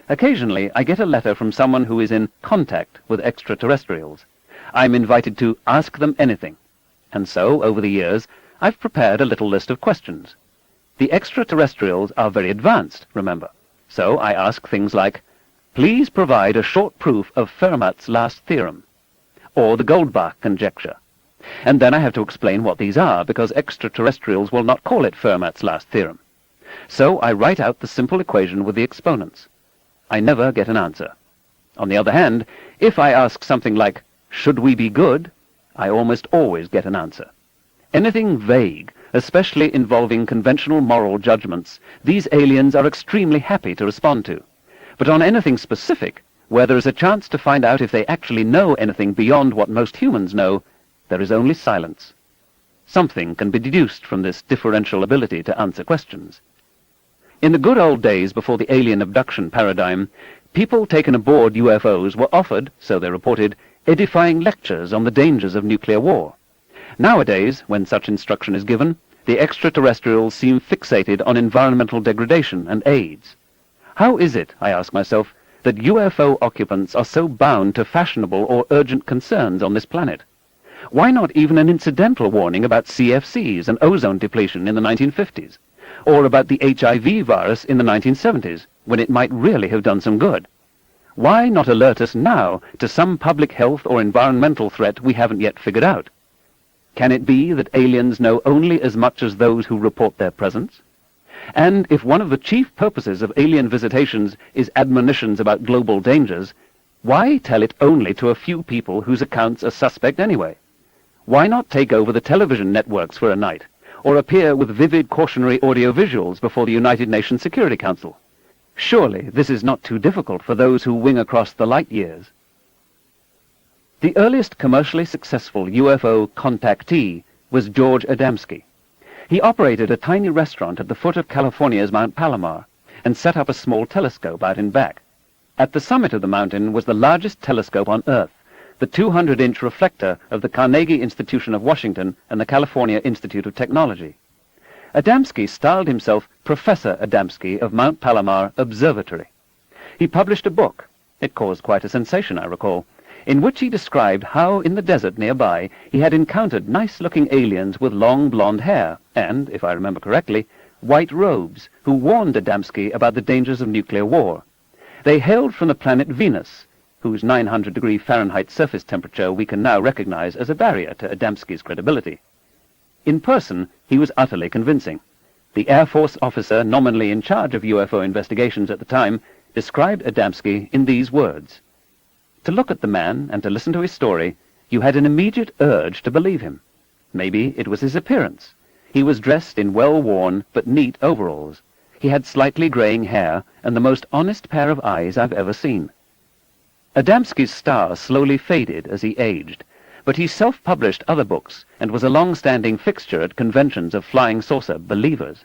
Occasionally I get a letter from someone who is in contact with extraterrestrials. I'm invited to ask them anything. And so, over the years, I've prepared a little list of questions. The extraterrestrials are very advanced, remember. So I ask things like, please provide a short proof of Fermat's last theorem, or the Goldbach conjecture. And then I have to explain what these are, because extraterrestrials will not call it Fermat's last theorem. So I write out the simple equation with the exponents. I never get an answer. On the other hand, if I ask something like, should we be good? I almost always get an answer. Anything vague, especially involving conventional moral judgments, these aliens are extremely happy to respond to. But on anything specific, where there is a chance to find out if they actually know anything beyond what most humans know, there is only silence. Something can be deduced from this differential ability to answer questions. In the good old days before the alien abduction paradigm, people taken aboard UFOs were offered, so they reported, edifying lectures on the dangers of nuclear war. Nowadays, when such instruction is given, the extraterrestrials seem fixated on environmental degradation and AIDS. How is it, I ask myself, that UFO occupants are so bound to fashionable or urgent concerns on this planet? Why not even an incidental warning about CFCs and ozone depletion in the 1950s? Or about the HIV virus in the 1970s, when it might really have done some good? Why not alert us now to some public health or environmental threat we haven't yet figured out? Can it be that aliens know only as much as those who report their presence? And if one of the chief purposes of alien visitations is admonitions about global dangers, why tell it only to a few people whose accounts are suspect anyway? Why not take over the television networks for a night, or appear with vivid cautionary audiovisuals before the United Nations Security Council? Surely this is not too difficult for those who wing across the light years. The earliest commercially successful UFO contactee was George Adamski. He operated a tiny restaurant at the foot of California's Mount Palomar and set up a small telescope out in back. At the summit of the mountain was the largest telescope on Earth, the 200-inch reflector of the Carnegie Institution of Washington and the California Institute of Technology. Adamski styled himself Professor Adamski of Mount Palomar Observatory. He published a book, it caused quite a sensation, I recall, in which he described how in the desert nearby he had encountered nice-looking aliens with long blonde hair and, if I remember correctly, white robes, who warned Adamski about the dangers of nuclear war. They hailed from the planet Venus, whose 900-degree Fahrenheit surface temperature we can now recognize as a barrier to Adamski's credibility. In person, he was utterly convincing. The Air Force officer nominally in charge of UFO investigations at the time described Adamski in these words. To look at the man and to listen to his story, you had an immediate urge to believe him. Maybe it was his appearance. He was dressed in well-worn but neat overalls. He had slightly graying hair and the most honest pair of eyes I've ever seen. Adamski's star slowly faded as he aged, but he self-published other books and was a long-standing fixture at conventions of flying saucer believers.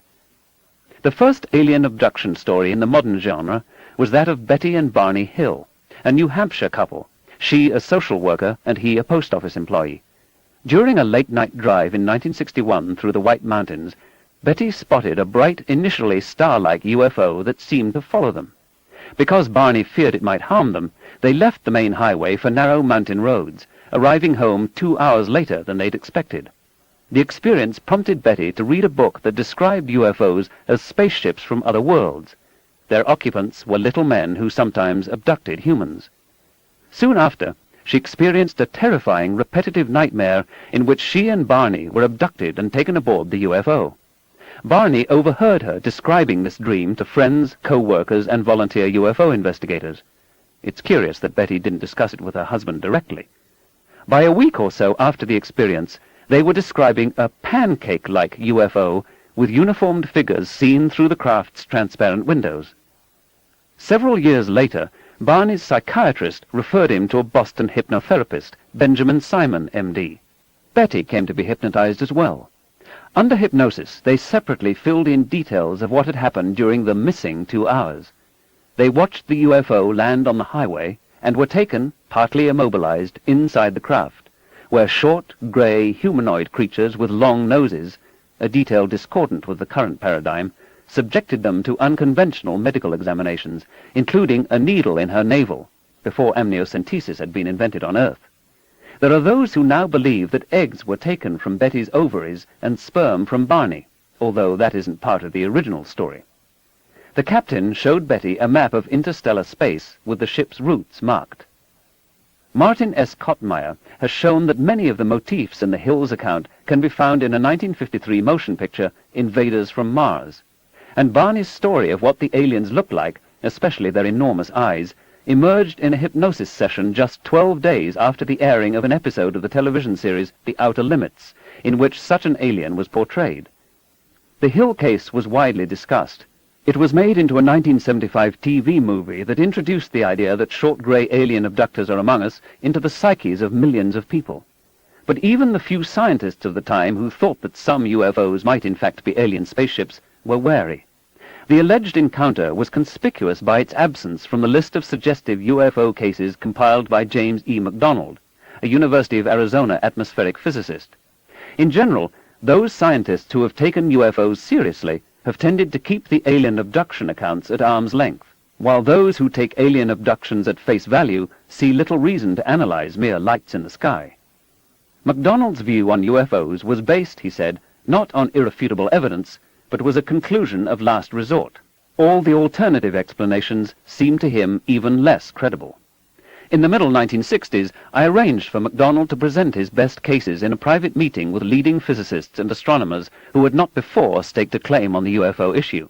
The first alien abduction story in the modern genre was that of Betty and Barney Hill, a New Hampshire couple, she a social worker and he a post office employee. During a late-night drive in 1961 through the White Mountains, Betty spotted a bright, initially star-like UFO that seemed to follow them. Because Barney feared it might harm them, they left the main highway for narrow mountain roads, arriving home 2 hours later than they'd expected. The experience prompted Betty to read a book that described UFOs as spaceships from other worlds. Their occupants were little men who sometimes abducted humans. Soon after, she experienced a terrifying, repetitive nightmare in which she and Barney were abducted and taken aboard the UFO. Barney overheard her describing this dream to friends, co-workers, and volunteer UFO investigators. It's curious that Betty didn't discuss it with her husband directly. By a week or so after the experience, they were describing a pancake-like UFO with uniformed figures seen through the craft's transparent windows. Several years later, Barney's psychiatrist referred him to a Boston hypnotherapist, Benjamin Simon, M.D. Betty came to be hypnotized as well. Under hypnosis, they separately filled in details of what had happened during the missing 2 hours. They watched the UFO land on the highway and were taken, partly immobilized, inside the craft, where short, grey, humanoid creatures with long noses, a detail discordant with the current paradigm, subjected them to unconventional medical examinations, including a needle in her navel, before amniocentesis had been invented on Earth. There are those who now believe that eggs were taken from Betty's ovaries and sperm from Barney, although that isn't part of the original story. The captain showed Betty a map of interstellar space with the ship's routes marked. Martin S. Kottmeyer has shown that many of the motifs in the Hills account can be found in a 1953 motion picture, Invaders from Mars, and Barney's story of what the aliens looked like, especially their enormous eyes, emerged in a hypnosis session just 12 days after the airing of an episode of the television series The Outer Limits, in which such an alien was portrayed. The Hill case was widely discussed. It was made into a 1975 TV movie that introduced the idea that short grey alien abductors are among us into the psyches of millions of people. But even the few scientists of the time who thought that some UFOs might in fact be alien spaceships were wary. The alleged encounter was conspicuous by its absence from the list of suggestive UFO cases compiled by James E. McDonald, a University of Arizona atmospheric physicist. In general, those scientists who have taken UFOs seriously have tended to keep the alien abduction accounts at arm's length, while those who take alien abductions at face value see little reason to analyze mere lights in the sky. MacDonald's view on UFOs was based, he said, not on irrefutable evidence, but was a conclusion of last resort. All the alternative explanations seemed to him even less credible. In the middle 1960s, I arranged for MacDonald to present his best cases in a private meeting with leading physicists and astronomers who had not before staked a claim on the UFO issue.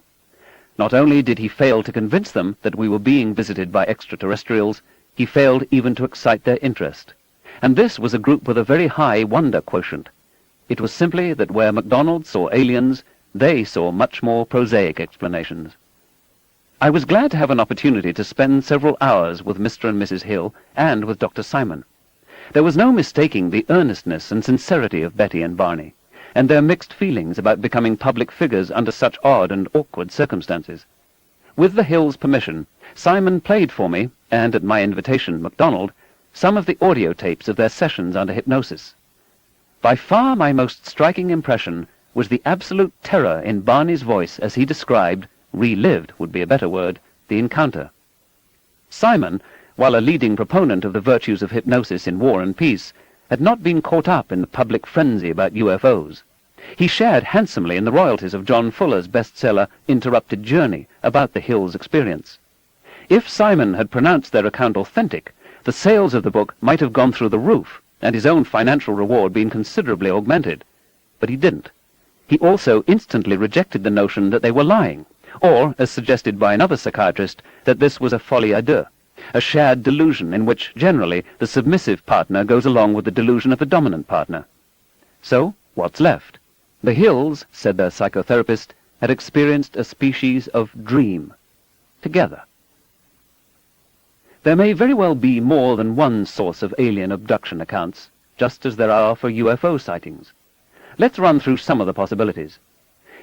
Not only did he fail to convince them that we were being visited by extraterrestrials, he failed even to excite their interest. And this was a group with a very high wonder quotient. It was simply that where MacDonald saw aliens, they saw much more prosaic explanations. I was glad to have an opportunity to spend several hours with Mr. and Mrs. Hill and with Dr. Simon. There was no mistaking the earnestness and sincerity of Betty and Barney, and their mixed feelings about becoming public figures under such odd and awkward circumstances. With the Hills' permission, Simon played for me, and at my invitation, MacDonald, some of the audio tapes of their sessions under hypnosis. By far my most striking impression was the absolute terror in Barney's voice as he described, relived would be a better word, the encounter. Simon, while a leading proponent of the virtues of hypnosis in war and peace, had not been caught up in the public frenzy about UFOs. He shared handsomely in the royalties of John Fuller's bestseller Interrupted Journey about the Hills' experience. If Simon had pronounced their account authentic, the sales of the book might have gone through the roof, and his own financial reward been considerably augmented. But he didn't. He also instantly rejected the notion that they were lying, or, as suggested by another psychiatrist, that this was a folie à deux, a shared delusion in which, generally, the submissive partner goes along with the delusion of the dominant partner. So, what's left? The Hills, said their psychotherapist, had experienced a species of dream, together. There may very well be more than one source of alien abduction accounts, just as there are for UFO sightings. Let's run through some of the possibilities.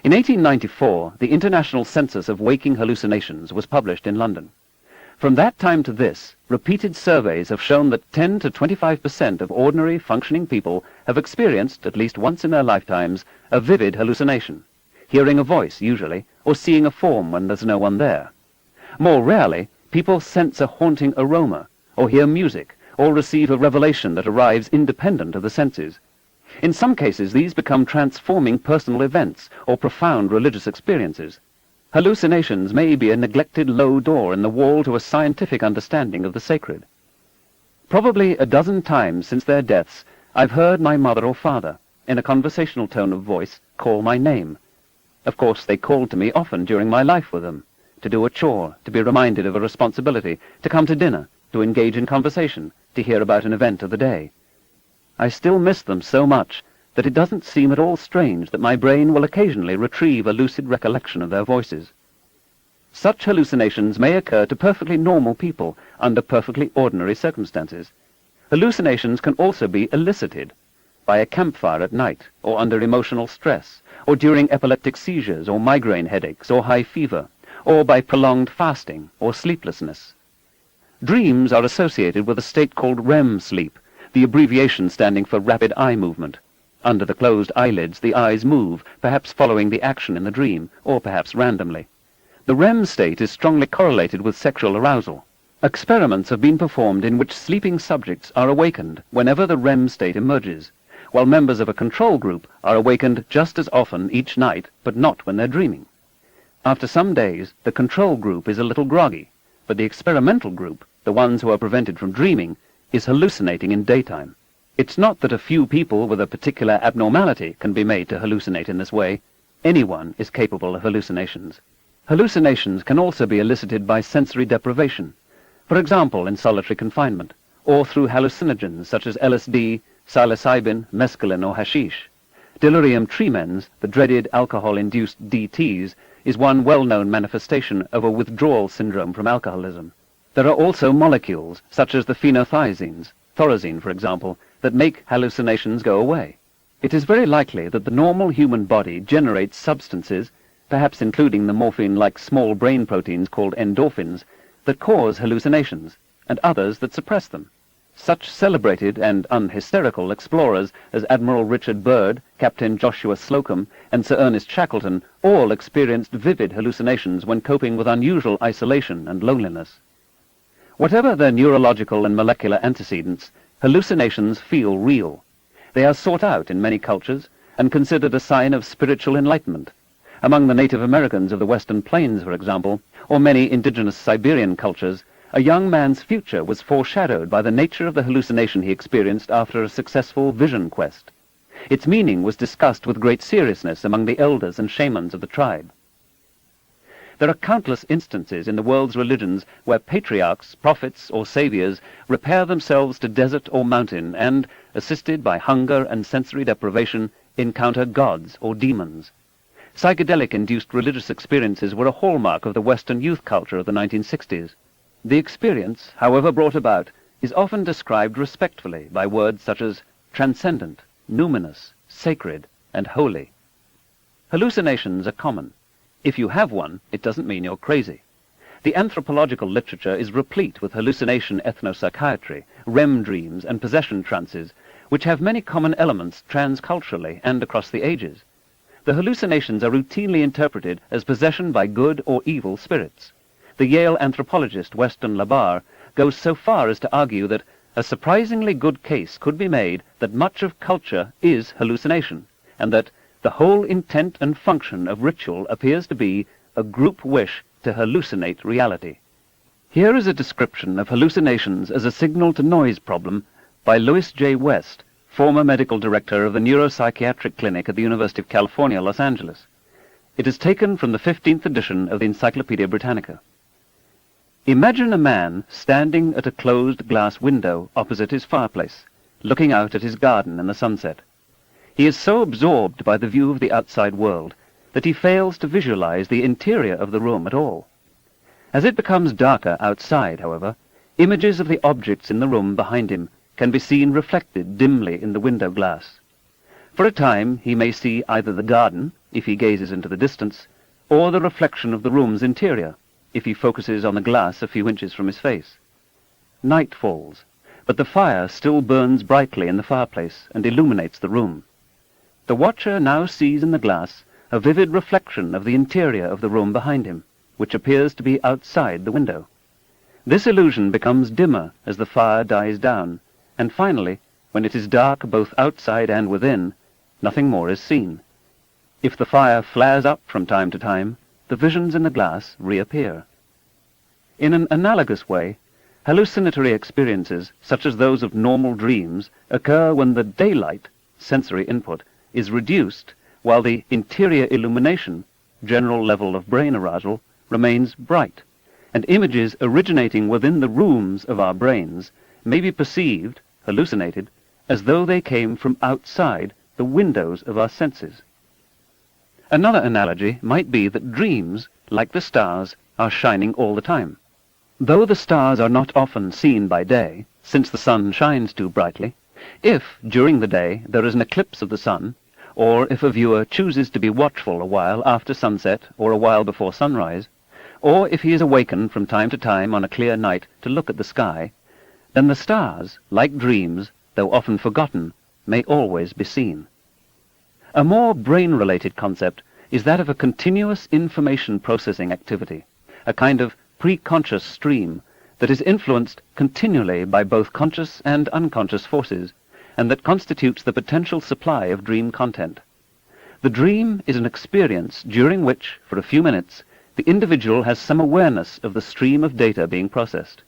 In 1894, the International Census of Waking Hallucinations was published in London. From that time to this, repeated surveys have shown that 10 to 25% of ordinary functioning people have experienced, at least once in their lifetimes, a vivid hallucination, hearing a voice usually, or seeing a form when there's no one there. More rarely, people sense a haunting aroma, or hear music, or receive a revelation that arrives independent of the senses. In some cases, these become transforming personal events or profound religious experiences. Hallucinations may be a neglected low door in the wall to a scientific understanding of the sacred. Probably a dozen times since their deaths, I've heard my mother or father, in a conversational tone of voice, call my name. Of course, they called to me often during my life with them, to do a chore, to be reminded of a responsibility, to come to dinner, to engage in conversation, to hear about an event of the day. I still miss them so much that it doesn't seem at all strange that my brain will occasionally retrieve a lucid recollection of their voices. Such hallucinations may occur to perfectly normal people under perfectly ordinary circumstances. Hallucinations can also be elicited by a campfire at night, or under emotional stress, or during epileptic seizures, or migraine headaches, or high fever, or by prolonged fasting, or sleeplessness. Dreams are associated with a state called REM sleep, the abbreviation standing for rapid eye movement. Under the closed eyelids, the eyes move, perhaps following the action in the dream, or perhaps randomly. The REM state is strongly correlated with sexual arousal. Experiments have been performed in which sleeping subjects are awakened whenever the REM state emerges, while members of a control group are awakened just as often each night, but not when they're dreaming. After some days, the control group is a little groggy, but the experimental group, the ones who are prevented from dreaming, is hallucinating in daytime. It's not that a few people with a particular abnormality can be made to hallucinate in this way. Anyone is capable of hallucinations. Hallucinations can also be elicited by sensory deprivation, for example in solitary confinement, or through hallucinogens such as LSD, psilocybin, mescaline, or hashish. Delirium tremens, the dreaded alcohol-induced DTs, is one well-known manifestation of a withdrawal syndrome from alcoholism. There are also molecules, such as the phenothiazines, thorazine for example, that make hallucinations go away. It is very likely that the normal human body generates substances, perhaps including the morphine-like small brain proteins called endorphins, that cause hallucinations, and others that suppress them. Such celebrated and unhysterical explorers as Admiral Richard Byrd, Captain Joshua Slocum, and Sir Ernest Shackleton all experienced vivid hallucinations when coping with unusual isolation and loneliness. Whatever their neurological and molecular antecedents, hallucinations feel real. They are sought out in many cultures and considered a sign of spiritual enlightenment. Among the Native Americans of the Western Plains, for example, or many indigenous Siberian cultures, a young man's future was foreshadowed by the nature of the hallucination he experienced after a successful vision quest. Its meaning was discussed with great seriousness among the elders and shamans of the tribe. There are countless instances in the world's religions where patriarchs, prophets, or saviors repair themselves to desert or mountain and, assisted by hunger and sensory deprivation, encounter gods or demons. Psychedelic-induced religious experiences were a hallmark of the Western youth culture of the 1960s. The experience, however brought about, is often described respectfully by words such as transcendent, numinous, sacred, and holy. Hallucinations are common. If you have one, it doesn't mean you're crazy. The anthropological literature is replete with hallucination ethnopsychiatry, REM dreams, and possession trances, which have many common elements transculturally and across the ages. The hallucinations are routinely interpreted as possession by good or evil spirits. The Yale anthropologist Weston LaBarre goes so far as to argue that a surprisingly good case could be made that much of culture is hallucination, and that the whole intent and function of ritual appears to be a group wish to hallucinate reality. Here is a description of hallucinations as a signal to noise problem by Louis J. West, former medical director of the neuropsychiatric clinic at the University of California, Los Angeles. It is taken from the 15th edition of the Encyclopedia Britannica. Imagine a man standing at a closed glass window opposite his fireplace, looking out at his garden in the sunset. He is so absorbed by the view of the outside world that he fails to visualize the interior of the room at all. As it becomes darker outside, however, images of the objects in the room behind him can be seen reflected dimly in the window glass. For a time he may see either the garden, if he gazes into the distance, or the reflection of the room's interior, if he focuses on the glass a few inches from his face. Night falls, but the fire still burns brightly in the fireplace and illuminates the room. The watcher now sees in the glass a vivid reflection of the interior of the room behind him, which appears to be outside the window. This illusion becomes dimmer as the fire dies down, and finally, when it is dark both outside and within, nothing more is seen. If the fire flares up from time to time, the visions in the glass reappear. In an analogous way, hallucinatory experiences, such as those of normal dreams, occur when the daylight, sensory input, is reduced, while the interior illumination, general level of brain arousal remains bright, and images originating within the rooms of our brains may be perceived, hallucinated, as though they came from outside the windows of our senses. Another analogy might be that dreams, like the stars, are shining all the time. Though the stars are not often seen by day, since the sun shines too brightly, if, during the day, there is an eclipse of the sun, or if a viewer chooses to be watchful a while after sunset or a while before sunrise, or if he is awakened from time to time on a clear night to look at the sky, then the stars, like dreams, though often forgotten, may always be seen. A more brain-related concept is that of a continuous information processing activity, a kind of pre-conscious stream that is influenced continually by both conscious and unconscious forces, and that constitutes the potential supply of dream content. The dream is an experience during which, for a few minutes, the individual has some awareness of the stream of data being processed.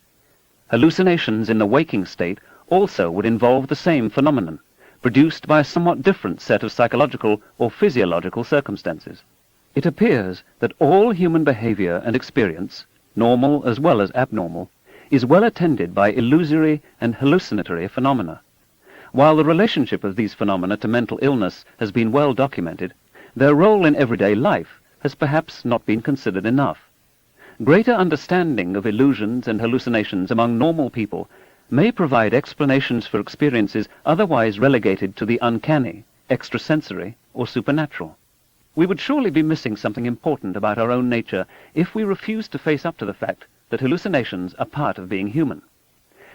Hallucinations in the waking state also would involve the same phenomenon, produced by a somewhat different set of psychological or physiological circumstances. It appears that all human behavior and experience, normal as well as abnormal, is well attended by illusory and hallucinatory phenomena. While the relationship of these phenomena to mental illness has been well documented, their role in everyday life has perhaps not been considered enough. Greater understanding of illusions and hallucinations among normal people may provide explanations for experiences otherwise relegated to the uncanny, extrasensory, or supernatural. We would surely be missing something important about our own nature if we refused to face up to the fact that hallucinations are part of being human.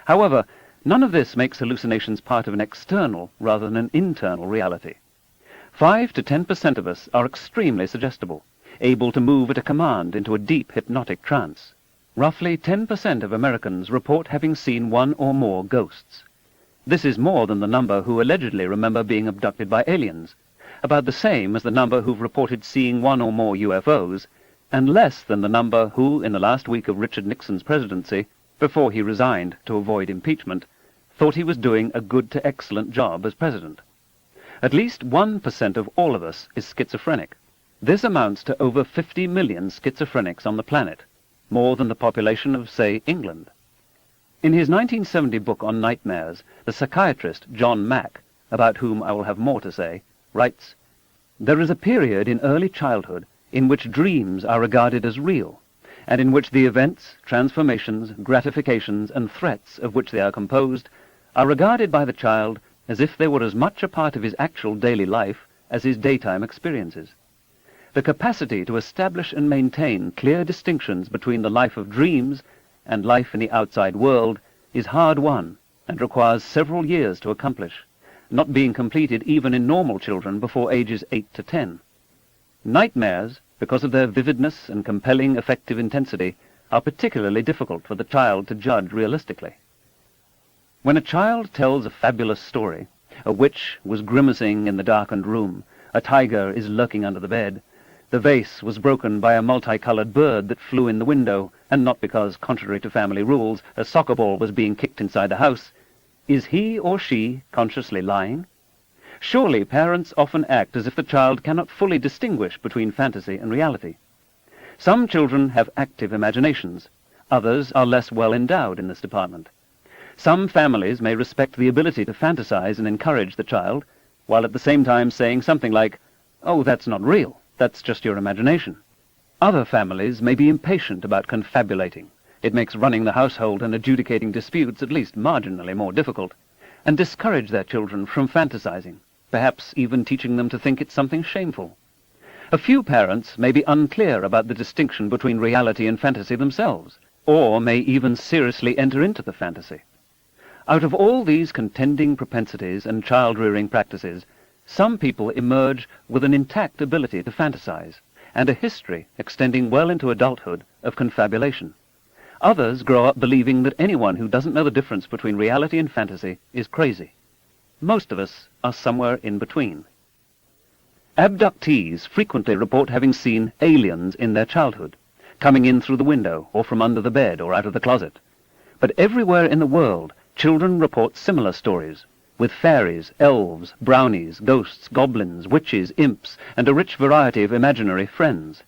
However, none of this makes hallucinations part of an external rather than an internal reality. 5 to 10% of us are extremely suggestible, able to move at a command into a deep hypnotic trance. Roughly 10% of Americans report having seen one or more ghosts. This is more than the number who allegedly remember being abducted by aliens, about the same as the number who've reported seeing one or more UFOs, and less than the number who, in the last week of Richard Nixon's presidency, before he resigned to avoid impeachment, thought he was doing a good to excellent job as president. At least 1% of all of us is schizophrenic. This amounts to over 50 million schizophrenics on the planet, more than the population of, say, England. In his 1970 book on nightmares, the psychiatrist John Mack, about whom I will have more to say, writes, "There is a period in early childhood in which dreams are regarded as real, and in which the events, transformations, gratifications, and threats of which they are composed are regarded by the child as if they were as much a part of his actual daily life as his daytime experiences. The capacity to establish and maintain clear distinctions between the life of dreams and life in the outside world is hard won and requires several years to accomplish, not being completed even in normal children before ages 8 to 10. Nightmares, because of their vividness and compelling affective intensity, are particularly difficult for the child to judge realistically. When a child tells a fabulous story, a witch was grimacing in the darkened room, a tiger is lurking under the bed, the vase was broken by a multicolored bird that flew in the window, and not because, contrary to family rules, a soccer ball was being kicked inside the house, is he or she consciously lying? Surely parents often act as if the child cannot fully distinguish between fantasy and reality. Some children have active imaginations, others are less well endowed in this department. Some families may respect the ability to fantasize and encourage the child, while at the same time saying something like, "Oh, that's not real, that's just your imagination." Other families may be impatient about confabulating. It makes running the household and adjudicating disputes at least marginally more difficult, and discourage their children from fantasizing, perhaps even teaching them to think it's something shameful. A few parents may be unclear about the distinction between reality and fantasy themselves, or may even seriously enter into the fantasy. Out of all these contending propensities and child-rearing practices, some people emerge with an intact ability to fantasize, and a history extending well into adulthood of confabulation. Others grow up believing that anyone who doesn't know the difference between reality and fantasy is crazy. Most of us are somewhere in between. Abductees frequently report having seen aliens in their childhood, coming in through the window or from under the bed or out of the closet. But everywhere in the world, children report similar stories, with fairies, elves, brownies, ghosts, goblins, witches, imps, and a rich variety of imaginary friends.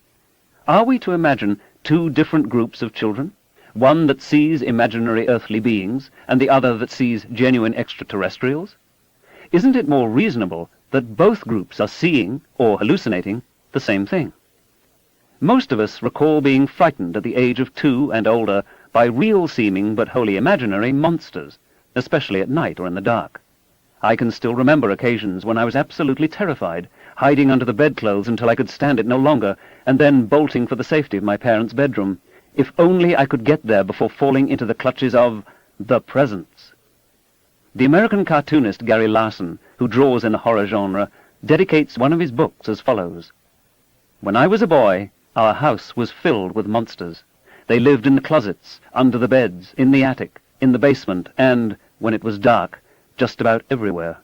Are we to imagine two different groups of children? One that sees imaginary earthly beings, and the other that sees genuine extraterrestrials? Isn't it more reasonable that both groups are seeing, or hallucinating, the same thing? Most of us recall being frightened at the age of 2 and older by real-seeming but wholly imaginary monsters, especially at night or in the dark. I can still remember occasions when I was absolutely terrified, hiding under the bedclothes until I could stand it no longer, and then bolting for the safety of my parents' bedroom, if only I could get there before falling into the clutches of the presence. The American cartoonist Gary Larson, who draws in the horror genre, dedicates one of his books as follows: "When I was a boy, our house was filled with monsters. They lived in the closets, under the beds, in the attic, in the basement, and, when it was dark, just about everywhere.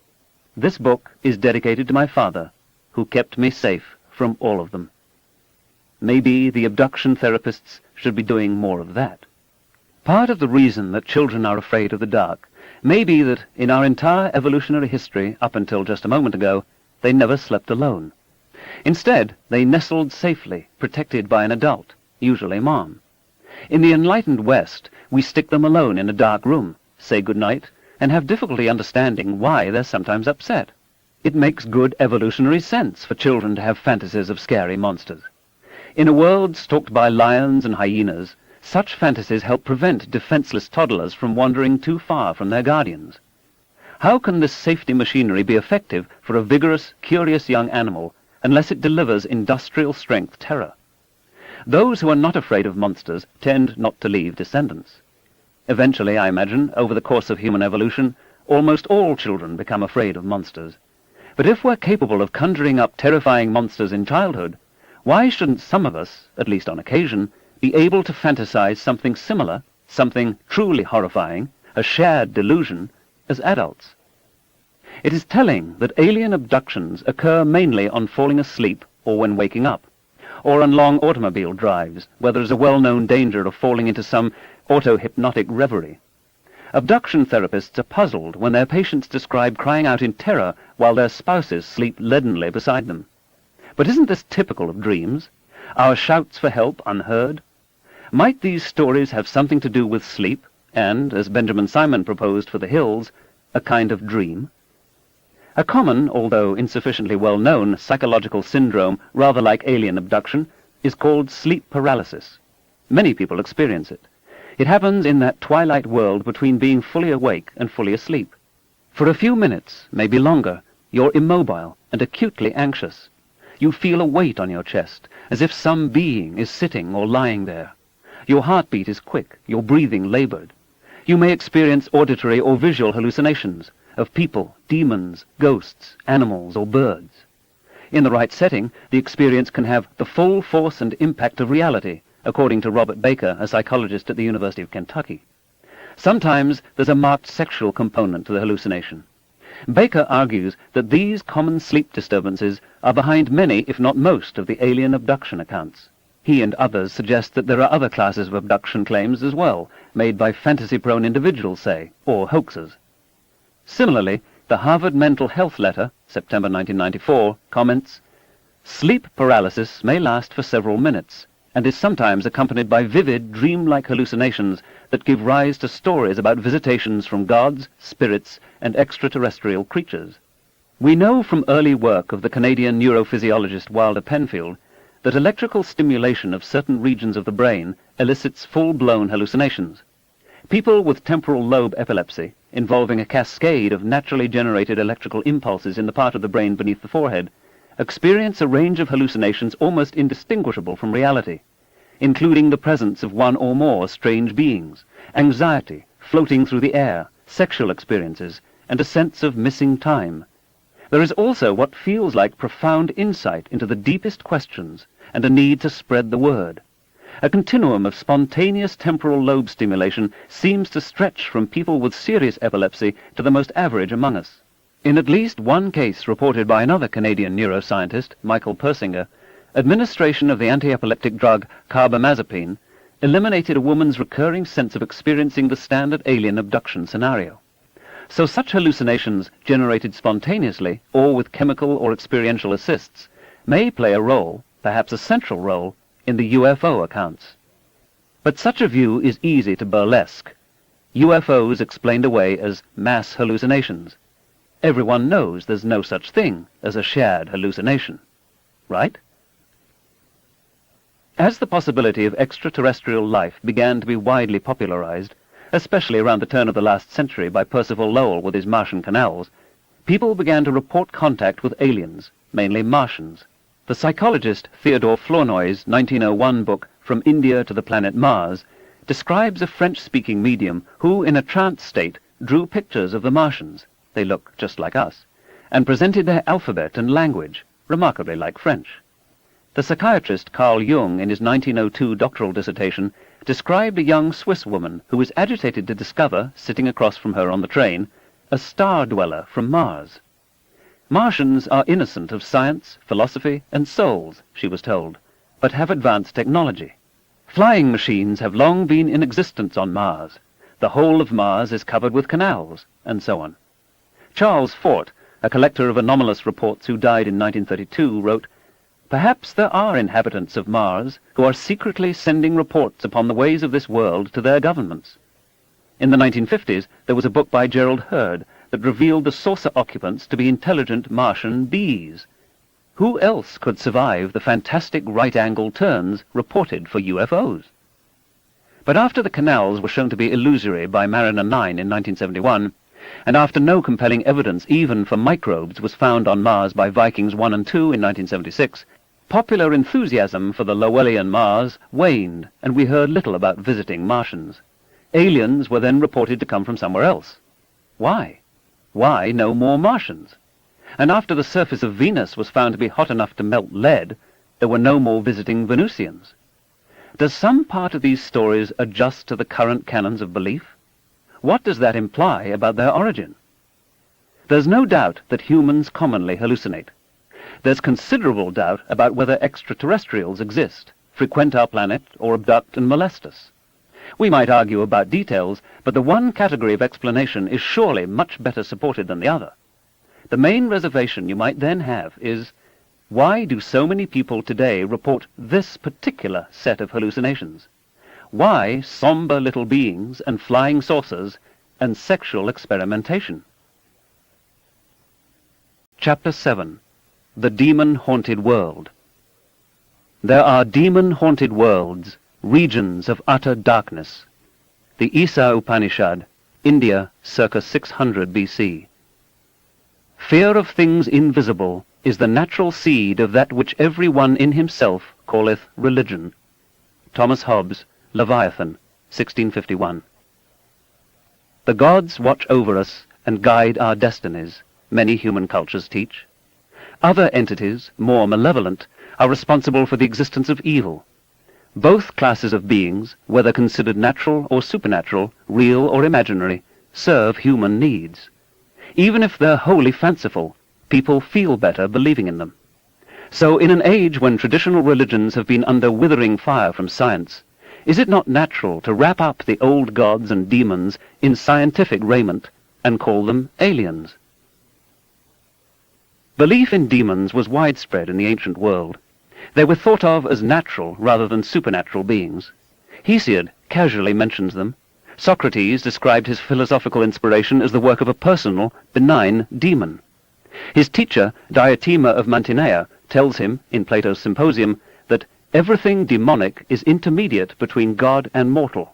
This book is dedicated to my father, who kept me safe from all of them." Maybe the abduction therapists should be doing more of that. Part of the reason that children are afraid of the dark may be that in our entire evolutionary history, up until just a moment ago, they never slept alone. Instead, they nestled safely, protected by an adult, usually Mom. In the enlightened West, we stick them alone in a dark room, say good night, and have difficulty understanding why they're sometimes upset. It makes good evolutionary sense for children to have fantasies of scary monsters. In a world stalked by lions and hyenas, such fantasies help prevent defenseless toddlers from wandering too far from their guardians. How can this safety machinery be effective for a vigorous, curious young animal unless it delivers industrial-strength terror? Those who are not afraid of monsters tend not to leave descendants. Eventually, I imagine, over the course of human evolution, almost all children become afraid of monsters. But if we're capable of conjuring up terrifying monsters in childhood, why shouldn't some of us, at least on occasion, be able to fantasize something similar, something truly horrifying, a shared delusion, as adults? It is telling that alien abductions occur mainly on falling asleep or when waking up, or on long automobile drives, where there is a well-known danger of falling into some auto-hypnotic reverie. Abduction therapists are puzzled when their patients describe crying out in terror while their spouses sleep leadenly beside them. But isn't this typical of dreams? Our shouts for help unheard? Might these stories have something to do with sleep, and, as Benjamin Simon proposed for the Hills, a kind of dream? A common, although insufficiently well-known, psychological syndrome, rather like alien abduction, is called sleep paralysis. Many people experience it. It happens in that twilight world between being fully awake and fully asleep. For a few minutes, maybe longer, you're immobile and acutely anxious. You feel a weight on your chest, as if some being is sitting or lying there. Your heartbeat is quick, your breathing labored. You may experience auditory or visual hallucinations of people, demons, ghosts, animals, or birds. In the right setting, the experience can have the full force and impact of reality, according to Robert Baker, a psychologist at the University of Kentucky. Sometimes there's a marked sexual component to the hallucination. Baker argues that these common sleep disturbances are behind many, if not most, of the alien abduction accounts. He and others suggest that there are other classes of abduction claims as well, made by fantasy-prone individuals, say, or hoaxers. Similarly, the Harvard Mental Health Letter, September 1994, comments, "Sleep paralysis may last for several minutes, and is sometimes accompanied by vivid, dream-like hallucinations that give rise to stories about visitations from gods, spirits, and extraterrestrial creatures." We know from early work of the Canadian neurophysiologist Wilder Penfield that electrical stimulation of certain regions of the brain elicits full-blown hallucinations. People with temporal lobe epilepsy, involving a cascade of naturally generated electrical impulses in the part of the brain beneath the forehead, experience a range of hallucinations almost indistinguishable from reality, including the presence of one or more strange beings, anxiety, floating through the air, sexual experiences, and a sense of missing time. There is also what feels like profound insight into the deepest questions and a need to spread the word. A continuum of spontaneous temporal lobe stimulation seems to stretch from people with serious epilepsy to the most average among us. In at least one case reported by another Canadian neuroscientist, Michael Persinger, administration of the anti-epileptic drug carbamazepine eliminated a woman's recurring sense of experiencing the standard alien abduction scenario. So such hallucinations generated spontaneously or with chemical or experiential assists may play a role, perhaps a central role, in the UFO accounts. But such a view is easy to burlesque. UFOs explained away as mass hallucinations. Everyone knows there's no such thing as a shared hallucination, right? As the possibility of extraterrestrial life began to be widely popularized, especially around the turn of the last century by Percival Lowell with his Martian canals, people began to report contact with aliens, mainly Martians. The psychologist Theodore Flournoy's 1901 book From India to the Planet Mars describes a French-speaking medium who, in a trance state, drew pictures of the Martians, they look just like us, and presented their alphabet and language, remarkably like French. The psychiatrist Carl Jung, in his 1902 doctoral dissertation, described a young Swiss woman who was agitated to discover, sitting across from her on the train, a star-dweller from Mars. Martians are innocent of science, philosophy, and souls, she was told, but have advanced technology. Flying machines have long been in existence on Mars. The whole of Mars is covered with canals, and so on. Charles Fort, a collector of anomalous reports who died in 1932, wrote, "Perhaps there are inhabitants of Mars who are secretly sending reports upon the ways of this world to their governments." In the 1950s, there was a book by Gerald Hurd that revealed the saucer occupants to be intelligent Martian bees. Who else could survive the fantastic right-angle turns reported for UFOs? But after the canals were shown to be illusory by Mariner 9 in 1971, and after no compelling evidence even for microbes was found on Mars by Vikings 1 and 2 in 1976, popular enthusiasm for the Lowellian Mars waned, and we heard little about visiting Martians. Aliens were then reported to come from somewhere else. Why? Why no more Martians? And after the surface of Venus was found to be hot enough to melt lead, there were no more visiting Venusians. Does some part of these stories adjust to the current canons of belief? What does that imply about their origin? There's no doubt that humans commonly hallucinate. There's considerable doubt about whether extraterrestrials exist, frequent our planet, or abduct and molest us. We might argue about details, but the one category of explanation is surely much better supported than the other. The main reservation you might then have is, why do so many people today report this particular set of hallucinations? Why somber little beings and flying saucers and sexual experimentation? Chapter 7. The Demon-Haunted World. There are demon-haunted worlds, regions of utter darkness. The Isa Upanishad, India, circa 600 BC. Fear of things invisible is the natural seed of that which every one in himself calleth religion. Thomas Hobbes, Leviathan, 1651. The gods watch over us and guide our destinies, many human cultures teach. Other entities, more malevolent, are responsible for the existence of evil. Both classes of beings, whether considered natural or supernatural, real or imaginary, serve human needs. Even if they're wholly fanciful, people feel better believing in them. So in an age when traditional religions have been under withering fire from science, is it not natural to wrap up the old gods and demons in scientific raiment and call them aliens? Belief in demons was widespread in the ancient world. They were thought of as natural rather than supernatural beings. Hesiod casually mentions them. Socrates described his philosophical inspiration as the work of a personal, benign demon. His teacher, Diotima of Mantinea, tells him, in Plato's Symposium, that everything demonic is intermediate between God and mortal.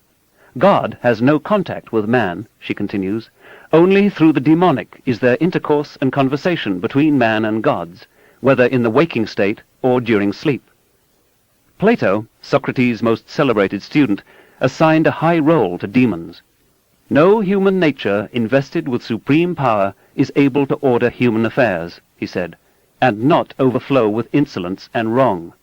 God has no contact with man, she continues. Only through the demonic is there intercourse and conversation between man and gods, whether in the waking state or during sleep. Plato, Socrates' most celebrated student, assigned a high role to demons. No human nature invested with supreme power is able to order human affairs, he said, and not overflow with insolence and wrong.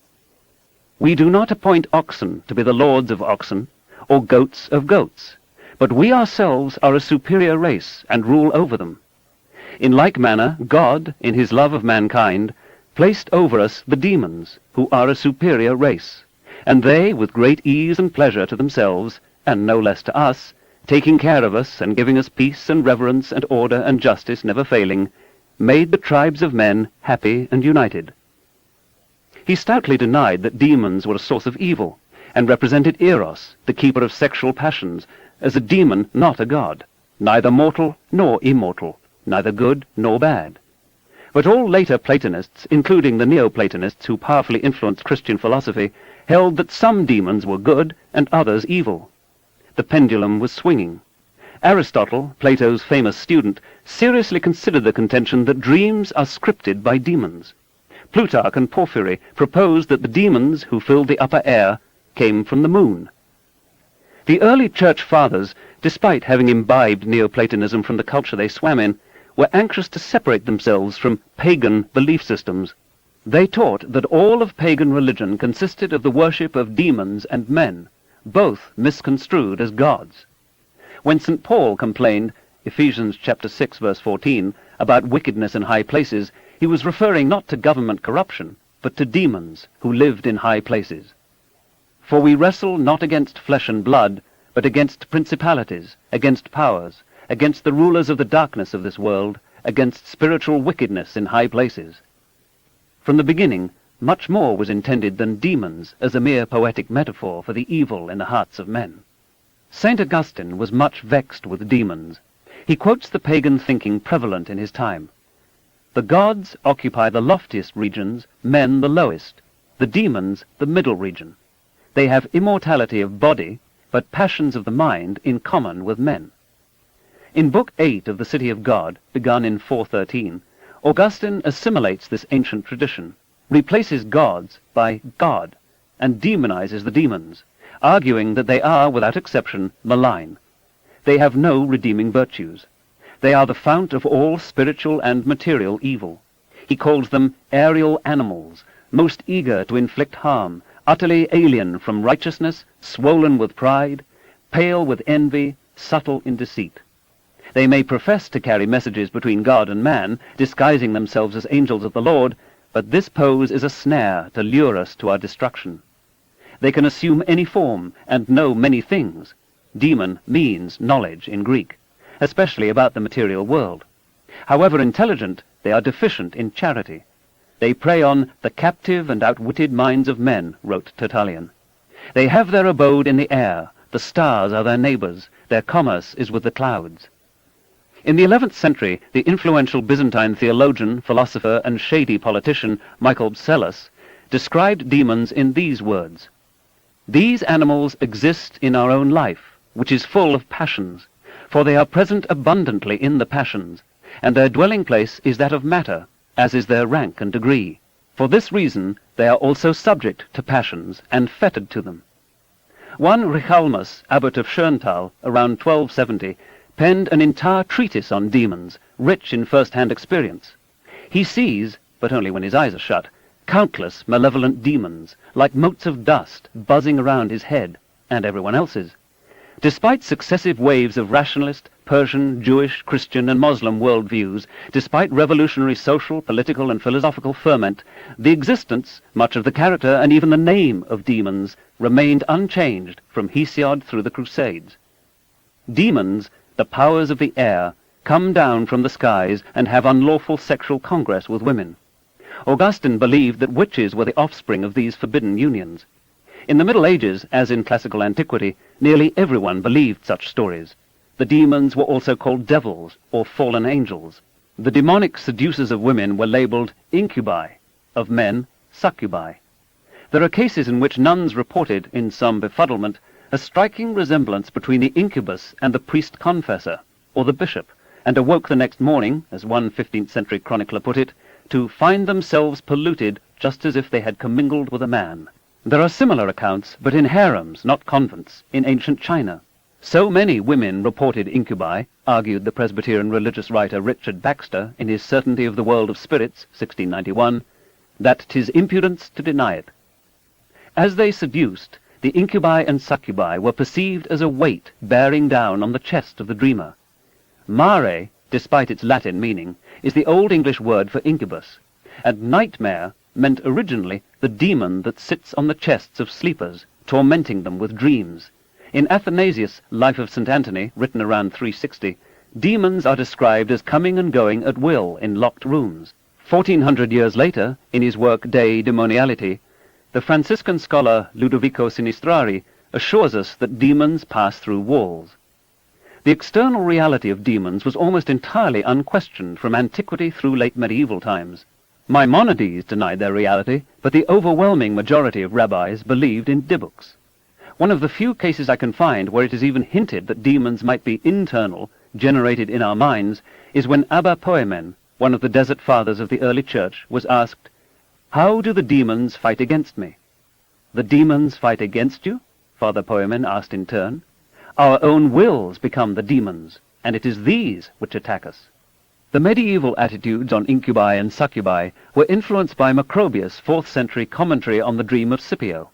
We do not appoint oxen to be the lords of oxen, or goats of goats, but we ourselves are a superior race and rule over them. In like manner, God, in his love of mankind, placed over us the demons, who are a superior race, and they, with great ease and pleasure to themselves, and no less to us, taking care of us and giving us peace and reverence and order and justice never failing, made the tribes of men happy and united. He stoutly denied that demons were a source of evil, and represented Eros, the keeper of sexual passions, as a demon, not a god, neither mortal nor immortal, neither good nor bad. But all later Platonists, including the Neoplatonists who powerfully influenced Christian philosophy, held that some demons were good and others evil. The pendulum was swinging. Aristotle, Plato's famous student, seriously considered the contention that dreams are scripted by demons. Plutarch and Porphyry proposed that the demons who filled the upper air came from the moon. The early church fathers, despite having imbibed Neoplatonism from the culture they swam in, were anxious to separate themselves from pagan belief systems. They taught that all of pagan religion consisted of the worship of demons and men, both misconstrued as gods. When St. Paul complained, Ephesians chapter 6, verse 14, about wickedness in high places, he was referring not to government corruption, but to demons who lived in high places. For we wrestle not against flesh and blood, but against principalities, against powers, against the rulers of the darkness of this world, against spiritual wickedness in high places. From the beginning, much more was intended than demons as a mere poetic metaphor for the evil in the hearts of men. St. Augustine was much vexed with demons. He quotes the pagan thinking prevalent in his time. The gods occupy the loftiest regions, men the lowest, the demons the middle region. They have immortality of body, but passions of the mind in common with men. In Book 8 of the City of God, begun in 413, Augustine assimilates this ancient tradition, replaces gods by God, and demonizes the demons, arguing that they are, without exception, malign. They have no redeeming virtues. They are the fount of all spiritual and material evil. He calls them aerial animals, most eager to inflict harm, utterly alien from righteousness, swollen with pride, pale with envy, subtle in deceit. They may profess to carry messages between God and man, disguising themselves as angels of the Lord, but this pose is a snare to lure us to our destruction. They can assume any form and know many things. Demon means knowledge in Greek, especially about the material world. However intelligent, they are deficient in charity. They prey on the captive and outwitted minds of men, wrote Tertullian. They have their abode in the air, the stars are their neighbors, their commerce is with the clouds. In the 11th century, the influential Byzantine theologian, philosopher, and shady politician Michael Psellus described demons in these words: "These animals exist in our own life, which is full of passions, for they are present abundantly in the passions, and their dwelling place is that of matter, as is their rank and degree. For this reason they are also subject to passions, and fettered to them." One Richalmus, abbot of Schöntal, around 1270, penned an entire treatise on demons, rich in first-hand experience. He sees, but only when his eyes are shut, countless malevolent demons, like motes of dust, buzzing around his head, and everyone else's. Despite successive waves of rationalist, Persian, Jewish, Christian, and Muslim worldviews, despite revolutionary social, political, and philosophical ferment, the existence, much of the character, and even the name of demons remained unchanged from Hesiod through the Crusades. Demons, the powers of the air, come down from the skies and have unlawful sexual congress with women. Augustine believed that witches were the offspring of these forbidden unions. In the Middle Ages, as in classical antiquity, nearly everyone believed such stories. The demons were also called devils, or fallen angels. The demonic seducers of women were labeled incubi, of men, succubi. There are cases in which nuns reported, in some befuddlement, a striking resemblance between the incubus and the priest-confessor, or the bishop, and awoke the next morning, as one 15th-century chronicler put it, to find themselves polluted just as if they had commingled with a man. There are similar accounts, but in harems, not convents, in ancient China. So many women reported incubi, argued the Presbyterian religious writer Richard Baxter in his Certainty of the World of Spirits, 1691, that 'tis impudence to deny it. As they seduced, the incubi and succubi were perceived as a weight bearing down on the chest of the dreamer. Mare, despite its Latin meaning, is the Old English word for incubus, and nightmare meant originally the demon that sits on the chests of sleepers, tormenting them with dreams. In Athanasius' Life of St. Anthony, written around 360, demons are described as coming and going at will in locked rooms. 1400 years later, in his work De Demoniality, the Franciscan scholar Ludovico Sinistrari assures us that demons pass through walls. The external reality of demons was almost entirely unquestioned from antiquity through late medieval times. Maimonides denied their reality, but the overwhelming majority of rabbis believed in dibbuks. One of the few cases I can find where it is even hinted that demons might be internal, generated in our minds, is when Abba Poemen, one of the desert fathers of the early church, was asked, "How do the demons fight against me?" "The demons fight against you?" Father Poemen asked in turn. "Our own wills become the demons, and it is these which attack us." The medieval attitudes on incubi and succubi were influenced by Macrobius' 4th century commentary on the dream of Scipio,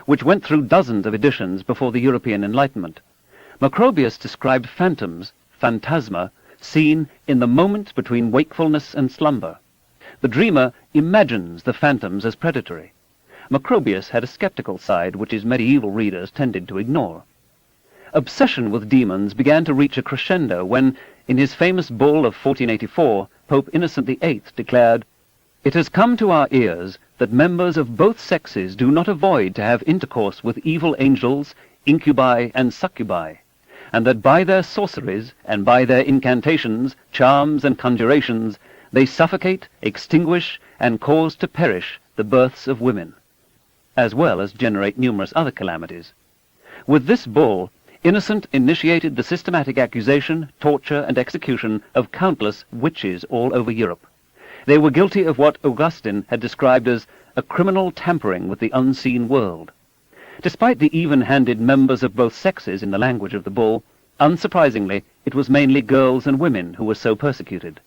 which went through dozens of editions before the European Enlightenment. Macrobius described phantoms, phantasma, seen in the moment between wakefulness and slumber. The dreamer imagines the phantoms as predatory. Macrobius had a skeptical side which his medieval readers tended to ignore. Obsession with demons began to reach a crescendo when, in his famous bull of 1484, Pope Innocent VIII declared, "It has come to our ears that members of both sexes do not avoid to have intercourse with evil angels, incubi and succubi, and that by their sorceries and by their incantations, charms and conjurations, they suffocate, extinguish, and cause to perish the births of women, as well as generate numerous other calamities." With this bull, Innocent initiated the systematic accusation, torture, and execution of countless witches all over Europe. They were guilty of what Augustine had described as a criminal tampering with the unseen world. Despite the even-handed members of both sexes in the language of the bull, unsurprisingly, it was mainly girls and women who were so persecuted.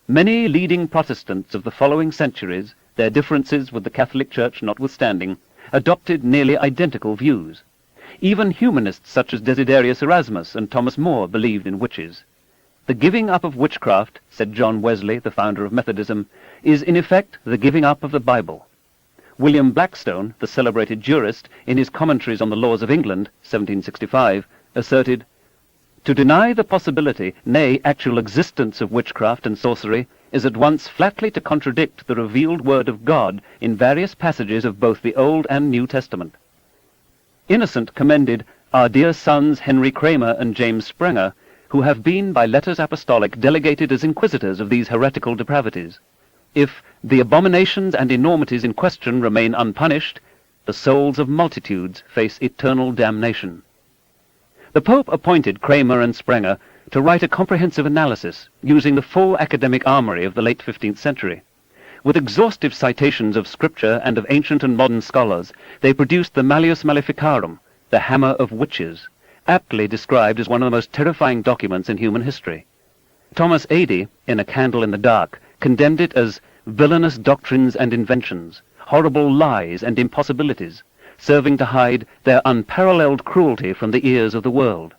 Many leading Protestants of the following centuries, their differences with the Catholic Church notwithstanding, adopted nearly identical views. Even humanists such as Desiderius Erasmus and Thomas More believed in witches. "The giving up of witchcraft," said John Wesley, the founder of Methodism, "is in effect the giving up of the Bible." William Blackstone, the celebrated jurist, in his Commentaries on the Laws of England, 1765, asserted, "To deny the possibility, nay, actual existence of witchcraft and sorcery is at once flatly to contradict the revealed word of God in various passages of both the Old and New Testament." Innocent commended our dear sons Henry Kramer and James Sprenger, who have been by letters apostolic delegated as inquisitors of these heretical depravities. If the abominations and enormities in question remain unpunished, the souls of multitudes face eternal damnation. The Pope appointed Kramer and Sprenger to write a comprehensive analysis using the full academic armory of the late 15th century. With exhaustive citations of Scripture and of ancient and modern scholars, they produced the Malleus Maleficarum, the Hammer of Witches, aptly described as one of the most terrifying documents in human history. Thomas Adey, in A Candle in the Dark, condemned it as villainous doctrines and inventions, horrible lies and impossibilities, serving to hide their unparalleled cruelty from the ears of the world.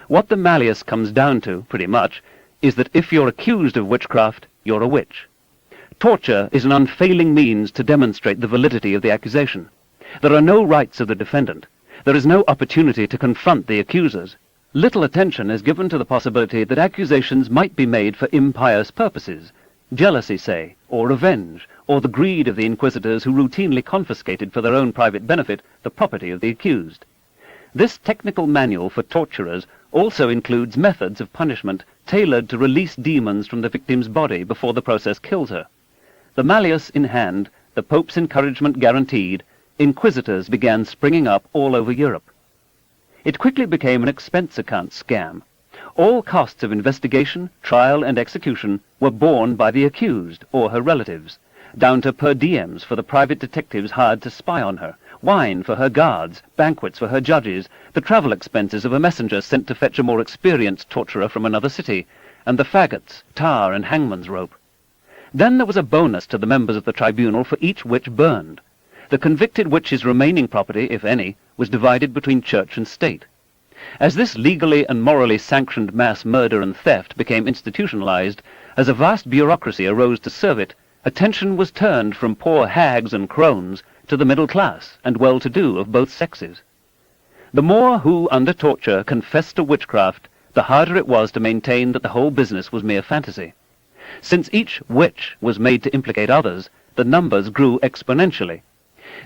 What the Malleus comes down to, pretty much, is that if you're accused of witchcraft, you're a witch. Torture is an unfailing means to demonstrate the validity of the accusation. There are no rights of the defendant. There is no opportunity to confront the accusers. Little attention is given to the possibility that accusations might be made for impious purposes, jealousy, say, or revenge, or the greed of the inquisitors who routinely confiscated for their own private benefit the property of the accused. This technical manual for torturers also includes methods of punishment tailored to release demons from the victim's body before the process kills her. The Malleus in hand, the Pope's encouragement guaranteed, inquisitors began springing up all over Europe. It quickly became an expense account scam. All costs of investigation, trial, and execution were borne by the accused or her relatives, down to per diems for the private detectives hired to spy on her, wine for her guards, banquets for her judges, the travel expenses of a messenger sent to fetch a more experienced torturer from another city, and the faggots, tar, and hangman's rope. Then there was a bonus to the members of the tribunal for each witch burned. The convicted witch's remaining property, if any, was divided between church and state. As this legally and morally sanctioned mass murder and theft became institutionalized, as a vast bureaucracy arose to serve it, attention was turned from poor hags and crones to the middle class and well-to-do of both sexes. The more who, under torture, confessed to witchcraft, the harder it was to maintain that the whole business was mere fantasy. Since each witch was made to implicate others, the numbers grew exponentially.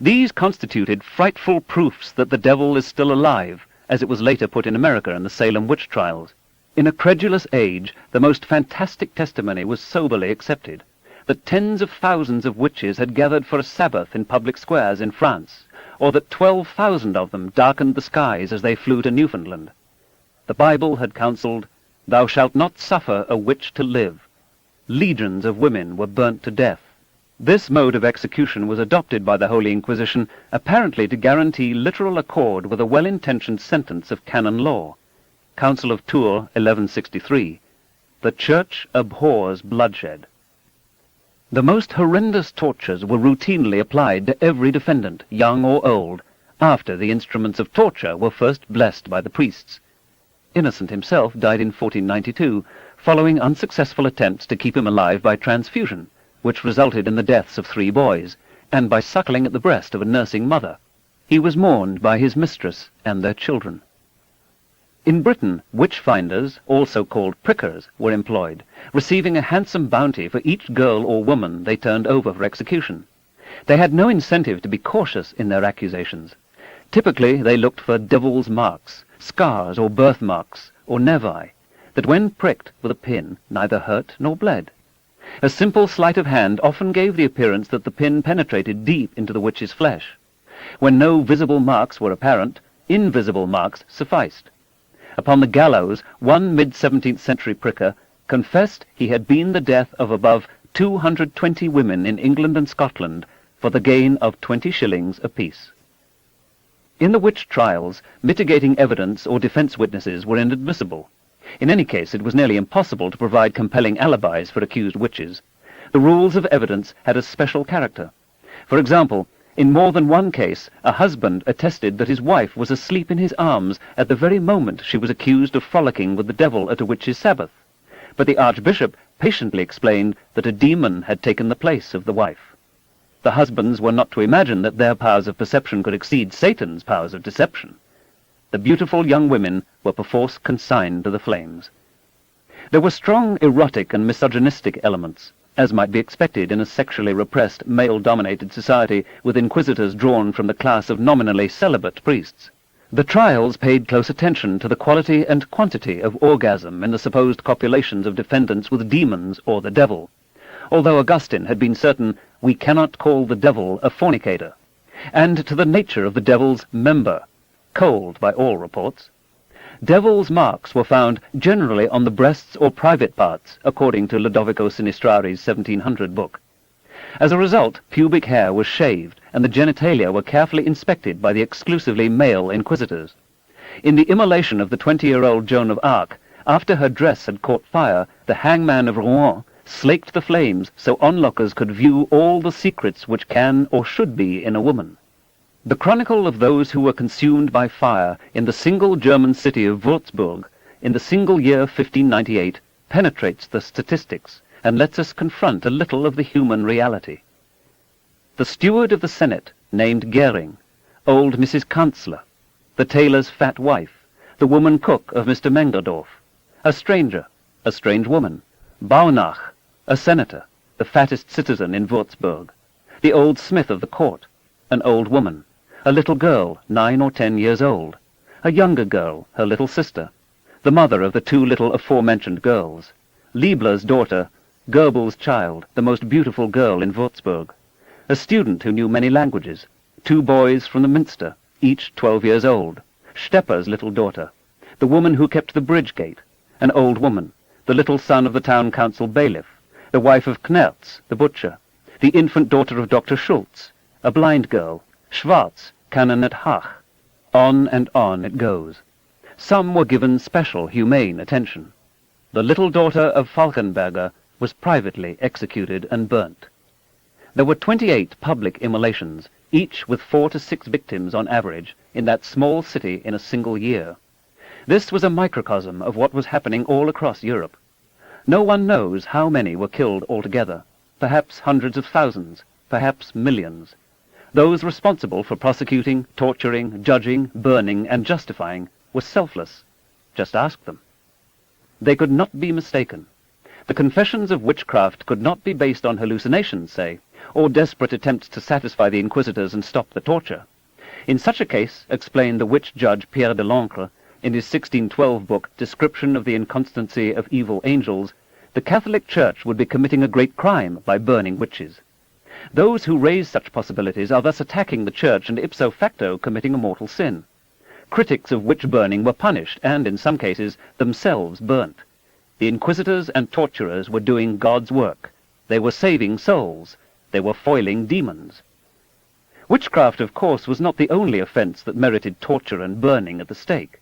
These constituted frightful proofs that the devil is still alive, as it was later put in America in the Salem witch trials. In a credulous age, the most fantastic testimony was soberly accepted, that tens of thousands of witches had gathered for a Sabbath in public squares in France, or that 12,000 of them darkened the skies as they flew to Newfoundland. The Bible had counseled, "Thou shalt not suffer a witch to live." Legions of women were burnt to death. This mode of execution was adopted by the Holy Inquisition, apparently to guarantee literal accord with a well-intentioned sentence of canon law. Council of Tours, 1163. The Church abhors bloodshed. The most horrendous tortures were routinely applied to every defendant, young or old, after the instruments of torture were first blessed by the priests. Innocent himself died in 1492, following unsuccessful attempts to keep him alive by transfusion, which resulted in the deaths of 3 boys, and by suckling at the breast of a nursing mother. He was mourned by his mistress and their children. In Britain, witch-finders, also called prickers, were employed, receiving a handsome bounty for each girl or woman they turned over for execution. They had no incentive to be cautious in their accusations. Typically, they looked for devil's marks, scars or birthmarks, or nevi, that when pricked with a pin neither hurt nor bled. A simple sleight of hand often gave the appearance that the pin penetrated deep into the witch's flesh. When no visible marks were apparent, invisible marks sufficed. Upon the gallows, one mid-17th century pricker confessed he had been the death of above 220 women in England and Scotland for the gain of 20 shillings apiece. In the witch trials, mitigating evidence or defense witnesses were inadmissible. In any case, it was nearly impossible to provide compelling alibis for accused witches. The rules of evidence had a special character. For example, in more than one case, a husband attested that his wife was asleep in his arms at the very moment she was accused of frolicking with the devil at a witch's Sabbath. But the archbishop patiently explained that a demon had taken the place of the wife. The husbands were not to imagine that their powers of perception could exceed Satan's powers of deception. The beautiful young women were perforce consigned to the flames. There were strong erotic and misogynistic elements, as might be expected in a sexually repressed, male-dominated society with inquisitors drawn from the class of nominally celibate priests. The trials paid close attention to the quality and quantity of orgasm in the supposed copulations of defendants with demons or the devil, although Augustine had been certain we cannot call the devil a fornicator, and to the nature of the devil's member, cold by all reports. Devil's marks were found generally on the breasts or private parts, according to Lodovico Sinistrari's 1700 book. As a result, pubic hair was shaved, and the genitalia were carefully inspected by the exclusively male inquisitors. In the immolation of the 20-year-old Joan of Arc, after her dress had caught fire, the hangman of Rouen slaked the flames so onlookers could view all the secrets which can or should be in a woman. The chronicle of those who were consumed by fire in the single German city of Würzburg in the single year 1598 penetrates the statistics and lets us confront a little of the human reality. The steward of the Senate, named Gering, old Mrs. Kanzler, the tailor's fat wife, the woman cook of Mr. Mengerdorf, a stranger, a strange woman, Baunach, a senator, the fattest citizen in Würzburg, the old smith of the court, an old woman, a little girl, 9 or 10 years old, a younger girl, her little sister, the mother of the 2 little aforementioned girls, Liebler's daughter, Goebbels' child, the most beautiful girl in Würzburg, a student who knew many languages, 2 boys from the Minster, each 12 years old, Stepper's little daughter, the woman who kept the bridge gate, an old woman, the little son of the town council bailiff, the wife of Knerz, the butcher, the infant daughter of Dr. Schultz, a blind girl, Schwarz, canon at Haag. On and on it goes. Some were given special humane attention. The little daughter of Falkenberger was privately executed and burnt. There were 28 public immolations, each with 4 to 6 victims on average, in that small city in a single year. This was a microcosm of what was happening all across Europe. No one knows how many were killed altogether, perhaps hundreds of thousands, perhaps millions. Those responsible for prosecuting, torturing, judging, burning, and justifying were selfless. Just ask them. They could not be mistaken. The confessions of witchcraft could not be based on hallucinations, say, or desperate attempts to satisfy the inquisitors and stop the torture. In such a case, explained the witch judge Pierre de l'Ancre in his 1612 book, Description of the Inconstancy of Evil Angels, the Catholic Church would be committing a great crime by burning witches. Those who raise such possibilities are thus attacking the Church and ipso facto committing a mortal sin. Critics of witch burning were punished and, in some cases, themselves burnt. The inquisitors and torturers were doing God's work. They were saving souls. They were foiling demons. Witchcraft, of course, was not the only offense that merited torture and burning at the stake.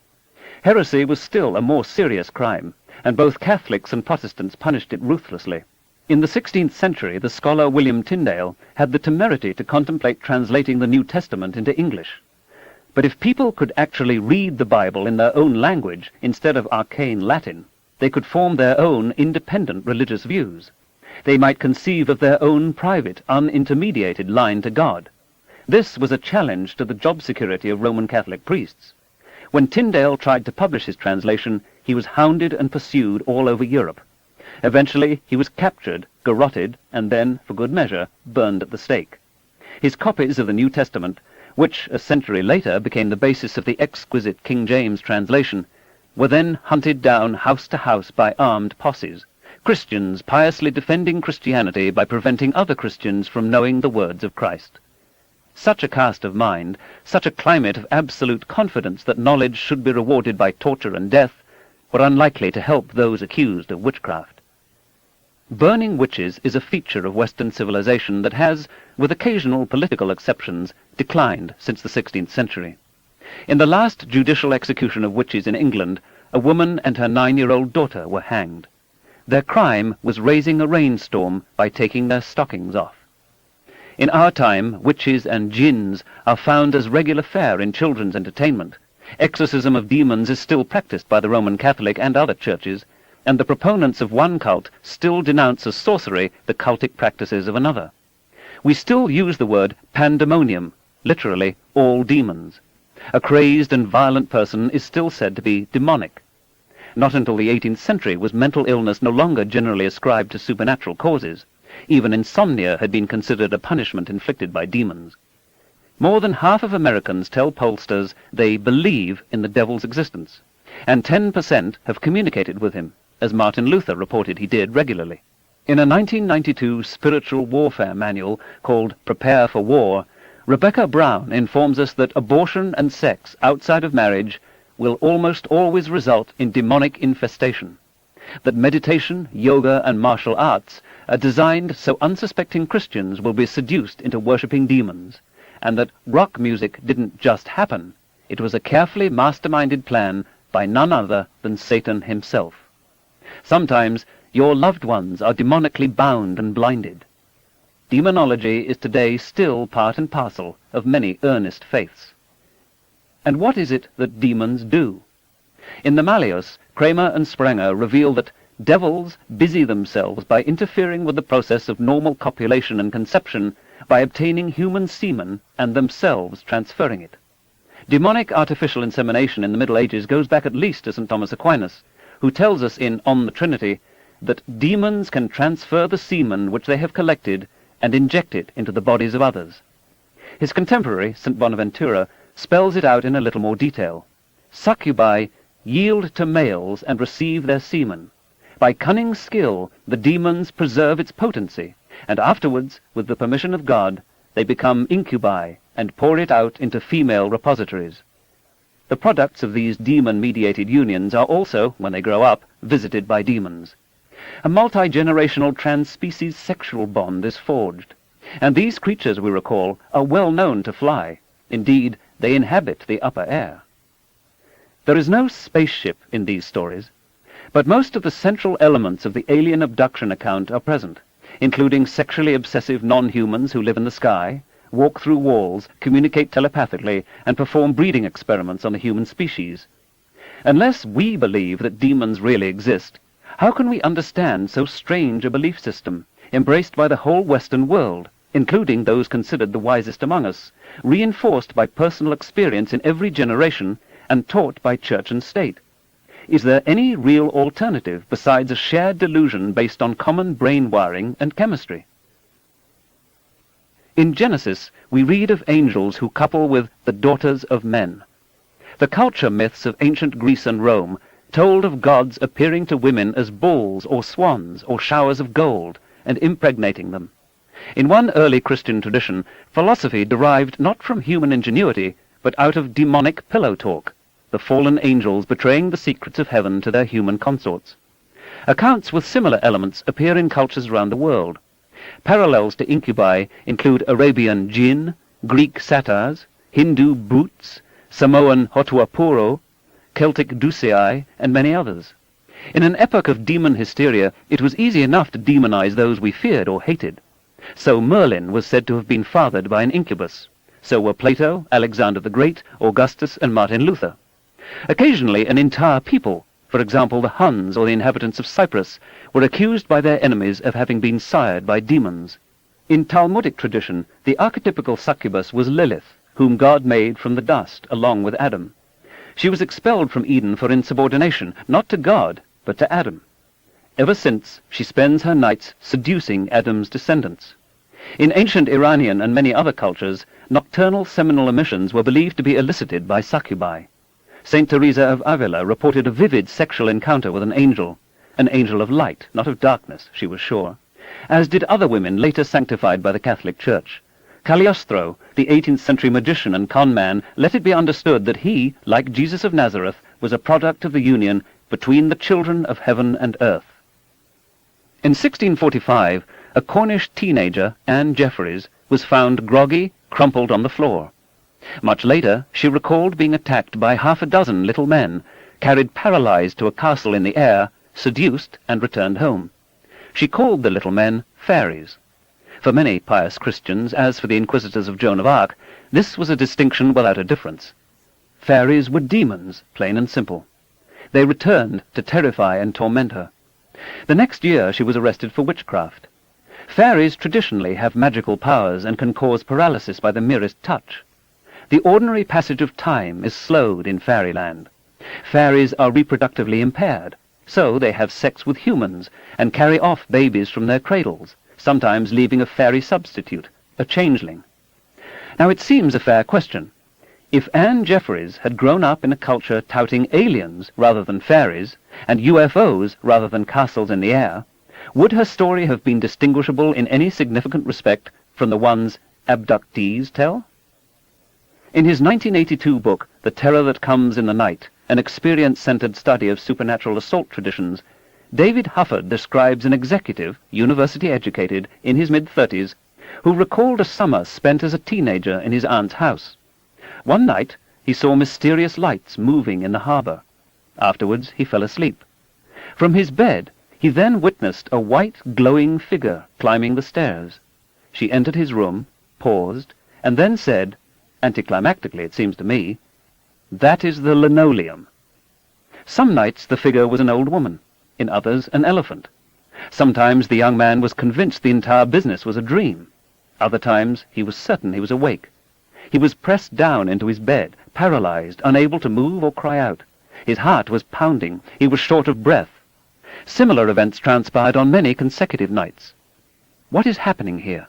Heresy was still a more serious crime, and both Catholics and Protestants punished it ruthlessly. In the 16th century, the scholar William Tyndale had the temerity to contemplate translating the New Testament into English. But if people could actually read the Bible in their own language instead of arcane Latin, they could form their own independent religious views. They might conceive of their own private, unintermediated line to God. This was a challenge to the job security of Roman Catholic priests. When Tyndale tried to publish his translation, he was hounded and pursued all over Europe. Eventually, he was captured, garroted, and then, for good measure, burned at the stake. His copies of the New Testament, which a century later became the basis of the exquisite King James translation, were then hunted down house to house by armed posses, Christians piously defending Christianity by preventing other Christians from knowing the words of Christ. Such a cast of mind, such a climate of absolute confidence that knowledge should be rewarded by torture and death, were unlikely to help those accused of witchcraft. Burning witches is a feature of Western civilization that has, with occasional political exceptions, declined since the 16th century. In the last judicial execution of witches in England, a woman and her 9-year-old daughter were hanged. Their crime was raising a rainstorm by taking their stockings off. In our time, witches and jinns are found as regular fare in children's entertainment. Exorcism of demons is still practiced by the Roman Catholic and other churches, and the proponents of one cult still denounce as sorcery the cultic practices of another. We still use the word pandemonium, literally all demons. A crazed and violent person is still said to be demonic. Not until the 18th century was mental illness no longer generally ascribed to supernatural causes. Even insomnia had been considered a punishment inflicted by demons. More than half of Americans tell pollsters they believe in the devil's existence, and 10% have communicated with him, as Martin Luther reported he did regularly. In a 1992 spiritual warfare manual called Prepare for War, Rebecca Brown informs us that abortion and sex outside of marriage will almost always result in demonic infestation, that meditation, yoga, and martial arts are designed so unsuspecting Christians will be seduced into worshipping demons, and that rock music didn't just happen, it was a carefully masterminded plan by none other than Satan himself. Sometimes your loved ones are demonically bound and blinded. Demonology is today still part and parcel of many earnest faiths. And what is it that demons do? In the Malleus, Kramer and Sprenger reveal that devils busy themselves by interfering with the process of normal copulation and conception by obtaining human semen and themselves transferring it. Demonic artificial insemination in the Middle Ages goes back at least to St. Thomas Aquinas, who tells us in On the Trinity that demons can transfer the semen which they have collected and inject it into the bodies of others. His contemporary, St. Bonaventura, spells it out in a little more detail. Succubi yield to males and receive their semen. By cunning skill, the demons preserve its potency, and afterwards, with the permission of God, they become incubi and pour it out into female repositories. The products of these demon-mediated unions are also, when they grow up, visited by demons. A multi-generational trans-species sexual bond is forged, and these creatures, we recall, are well known to fly. Indeed, they inhabit the upper air. There is no spaceship in these stories, but most of the central elements of the alien abduction account are present, including sexually obsessive non-humans who live in the sky, walk through walls, communicate telepathically, and perform breeding experiments on the human species. Unless we believe that demons really exist, how can we understand so strange a belief system, embraced by the whole Western world, including those considered the wisest among us, reinforced by personal experience in every generation and taught by church and state? Is there any real alternative besides a shared delusion based on common brain wiring and chemistry? In Genesis, we read of angels who couple with the daughters of men. The culture myths of ancient Greece and Rome told of gods appearing to women as bulls or swans or showers of gold and impregnating them. In one early Christian tradition, philosophy derived not from human ingenuity, but out of demonic pillow talk, the fallen angels betraying the secrets of heaven to their human consorts. Accounts with similar elements appear in cultures around the world. Parallels to incubi include Arabian jinn, Greek satyrs, Hindu bhoots, Samoan hotuapuro, Celtic dusei, and many others. In an epoch of demon hysteria, it was easy enough to demonize those we feared or hated. So Merlin was said to have been fathered by an incubus. So were Plato, Alexander the Great, Augustus, and Martin Luther. Occasionally an entire people, for example the Huns or the inhabitants of Cyprus, were accused by their enemies of having been sired by demons. In Talmudic tradition, the archetypical succubus was Lilith, whom God made from the dust, along with Adam. She was expelled from Eden for insubordination, not to God, but to Adam. Ever since, she spends her nights seducing Adam's descendants. In ancient Iranian and many other cultures, nocturnal seminal emissions were believed to be elicited by succubi. Saint Teresa of Avila reported a vivid sexual encounter with an angel of light, not of darkness, she was sure, as did other women later sanctified by the Catholic Church. Cagliostro, the 18th century magician and con man, let it be understood that he, like Jesus of Nazareth, was a product of the union between the children of heaven and earth. In 1645, a Cornish teenager, Anne Jeffreys, was found groggy, crumpled on the floor. Much later, she recalled being attacked by half a dozen little men, carried paralyzed to a castle in the air, seduced, and returned home. She called the little men fairies. For many pious Christians, as for the inquisitors of Joan of Arc, this was a distinction without a difference. Fairies were demons, plain and simple. They returned to terrify and torment her. The next year she was arrested for witchcraft. Fairies traditionally have magical powers and can cause paralysis by the merest touch. The ordinary passage of time is slowed in fairyland. Fairies are reproductively impaired, so they have sex with humans and carry off babies from their cradles, sometimes leaving a fairy substitute, a changeling. Now it seems a fair question. If Anne Jeffreys had grown up in a culture touting aliens rather than fairies, and UFOs rather than castles in the air, would her story have been distinguishable in any significant respect from the ones abductees tell? In his 1982 book, The Terror That Comes in the Night, an experience-centered study of supernatural assault traditions, David Hufford describes an executive, university-educated, in his mid-30s, who recalled a summer spent as a teenager in his aunt's house. One night, he saw mysterious lights moving in the harbor. Afterwards, he fell asleep. From his bed, he then witnessed a white, glowing figure climbing the stairs. She entered his room, paused, and then said, anticlimactically it seems to me, "That is the linoleum." Some nights the figure was an old woman, in others an elephant. Sometimes the young man was convinced the entire business was a dream. Other times he was certain he was awake. He was pressed down into his bed, paralyzed, unable to move or cry out. His heart was pounding. He was short of breath. Similar events transpired on many consecutive nights. What is happening here?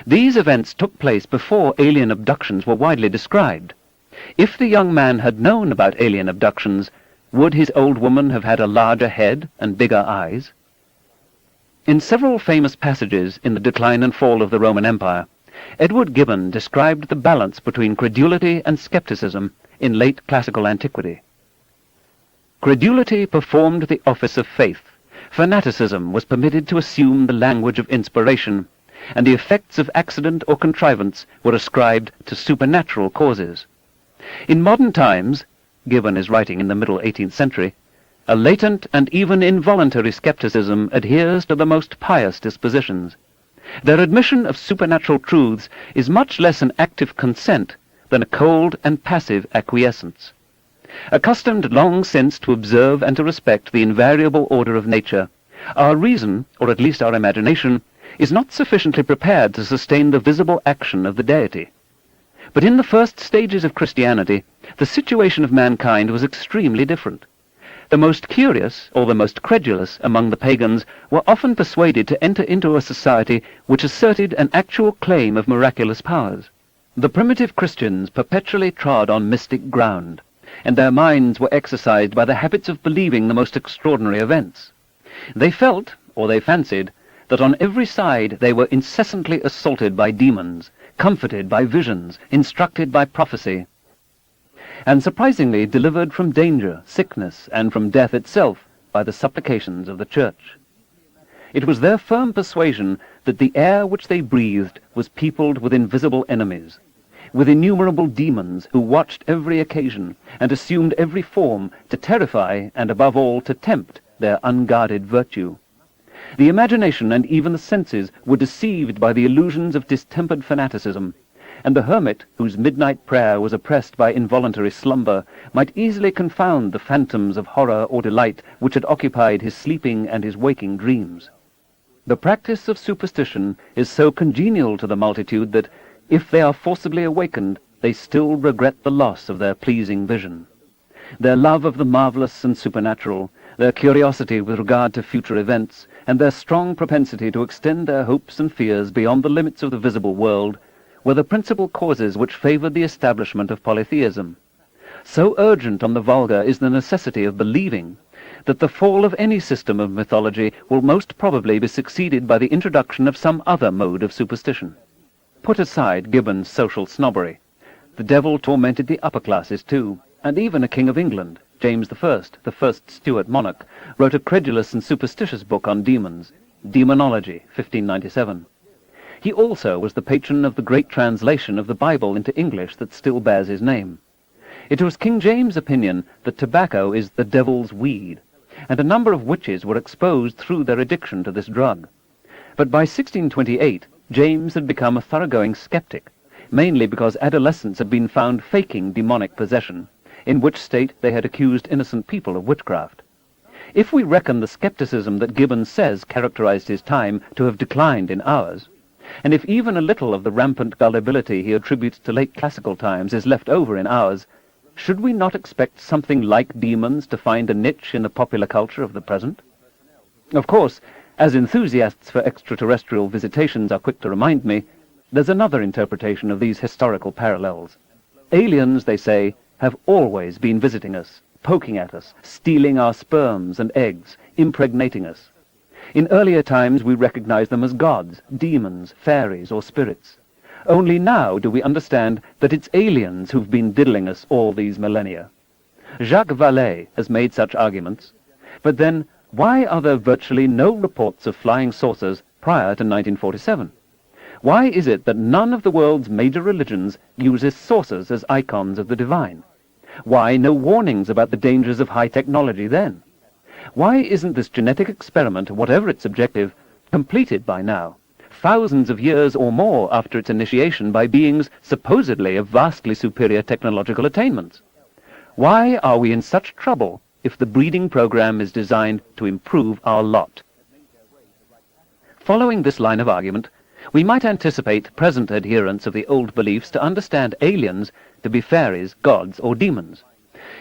These events took place before alien abductions were widely described. If the young man had known about alien abductions, would his old woman have had a larger head and bigger eyes? In several famous passages in the Decline and Fall of the Roman Empire, Edward Gibbon described the balance between credulity and skepticism in late classical antiquity. Credulity performed the office of faith. Fanaticism was permitted to assume the language of inspiration, and the effects of accident or contrivance were ascribed to supernatural causes. In modern times, Gibbon is writing in the middle 18th century, a latent and even involuntary skepticism adheres to the most pious dispositions. Their admission of supernatural truths is much less an active consent than a cold and passive acquiescence. Accustomed long since to observe and to respect the invariable order of nature, our reason, or at least our imagination, is not sufficiently prepared to sustain the visible action of the deity. But in the first stages of Christianity, the situation of mankind was extremely different. The most curious or the most credulous among the pagans were often persuaded to enter into a society which asserted an actual claim of miraculous powers. The primitive Christians perpetually trod on mystic ground, and their minds were exercised by the habits of believing the most extraordinary events. They felt, or they fancied, that on every side they were incessantly assaulted by demons, comforted by visions, instructed by prophecy, and surprisingly delivered from danger, sickness, and from death itself by the supplications of the Church. It was their firm persuasion that the air which they breathed was peopled with invisible enemies, with innumerable demons who watched every occasion and assumed every form to terrify and, above all, to tempt their unguarded virtue. The imagination and even the senses were deceived by the illusions of distempered fanaticism, and the hermit, whose midnight prayer was oppressed by involuntary slumber, might easily confound the phantoms of horror or delight which had occupied his sleeping and his waking dreams. The practice of superstition is so congenial to the multitude that, if they are forcibly awakened, they still regret the loss of their pleasing vision. Their love of the marvelous and supernatural, their curiosity with regard to future events, and their strong propensity to extend their hopes and fears beyond the limits of the visible world, were the principal causes which favored the establishment of polytheism. So urgent on the vulgar is the necessity of believing, that the fall of any system of mythology will most probably be succeeded by the introduction of some other mode of superstition. Put aside Gibbon's social snobbery. The devil tormented the upper classes too, and even a king of England, James I, the first Stuart monarch, wrote a credulous and superstitious book on demons, Demonology, 1597. He also was the patron of the great translation of the Bible into English that still bears his name. It was King James' opinion that tobacco is the devil's weed, and a number of witches were exposed through their addiction to this drug. But by 1628, James had become a thoroughgoing skeptic, mainly because adolescents had been found faking demonic possession, in which state they had accused innocent people of witchcraft. If we reckon the skepticism that Gibbon says characterized his time to have declined in ours, and if even a little of the rampant gullibility he attributes to late classical times is left over in ours, should we not expect something like demons to find a niche in the popular culture of the present? Of course, as enthusiasts for extraterrestrial visitations are quick to remind me, there's another interpretation of these historical parallels. Aliens, they say, have always been visiting us, poking at us, stealing our sperms and eggs, impregnating us. In earlier times we recognized them as gods, demons, fairies, or spirits. Only now do we understand that it's aliens who've been diddling us all these millennia. Jacques Vallée has made such arguments, but then why are there virtually no reports of flying saucers prior to 1947? Why is it that none of the world's major religions uses saucers as icons of the divine? Why no warnings about the dangers of high technology then? Why isn't this genetic experiment, whatever its objective, completed by now, thousands of years or more after its initiation by beings supposedly of vastly superior technological attainments? Why are we in such trouble if the breeding program is designed to improve our lot? Following this line of argument, we might anticipate present adherents of the old beliefs to understand aliens to be fairies, gods, or demons.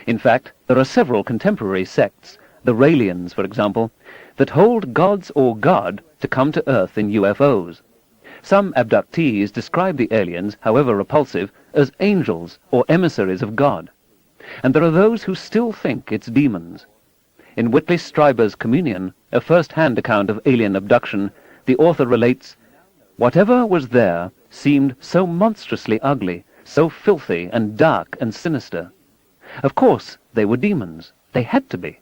In fact, there are several contemporary sects, the Raelians, for example, that hold gods or God to come to Earth in UFOs. Some abductees describe the aliens, however repulsive, as angels or emissaries of God. And there are those who still think it's demons. In Whitley Strieber's Communion, a first-hand account of alien abduction, the author relates, "Whatever was there seemed so monstrously ugly, so filthy and dark and sinister. Of course, they were demons. They had to be.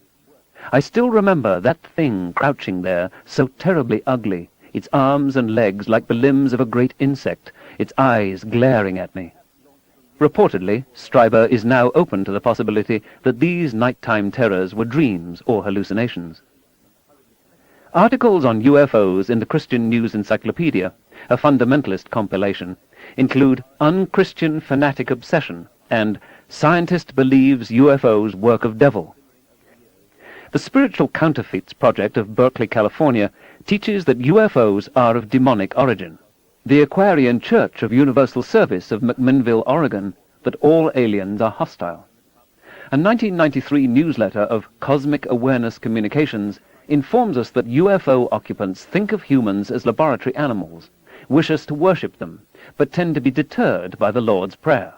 I still remember that thing crouching there, so terribly ugly, its arms and legs like the limbs of a great insect, its eyes glaring at me." Reportedly, Strieber is now open to the possibility that these nighttime terrors were dreams or hallucinations. Articles on UFOs in the Christian News Encyclopedia, a fundamentalist compilation, include "Unchristian Fanatic Obsession" and "Scientist Believes UFOs Work of Devil." The Spiritual Counterfeits project of Berkeley, California, teaches that UFOs are of demonic origin. The Aquarian Church of Universal Service of McMinnville, Oregon, that all aliens are hostile. A 1993 newsletter of Cosmic Awareness Communications informs us that UFO occupants think of humans as laboratory animals, wish us to worship them, but tend to be deterred by the Lord's Prayer.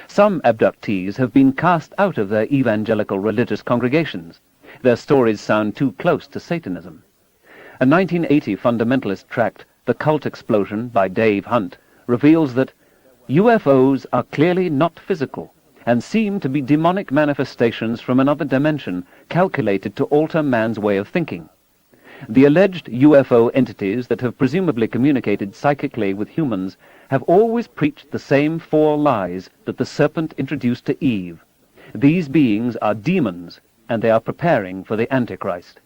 Some abductees have been cast out of their evangelical religious congregations. Their stories sound too close to Satanism. A 1980 fundamentalist tract, The Cult Explosion, by Dave Hunt, reveals that UFOs are clearly not physical and seem to be demonic manifestations from another dimension calculated to alter man's way of thinking. The alleged UFO entities that have presumably communicated psychically with humans have always preached the same 4 lies that the serpent introduced to Eve. These beings are demons, and they are preparing for the Antichrist.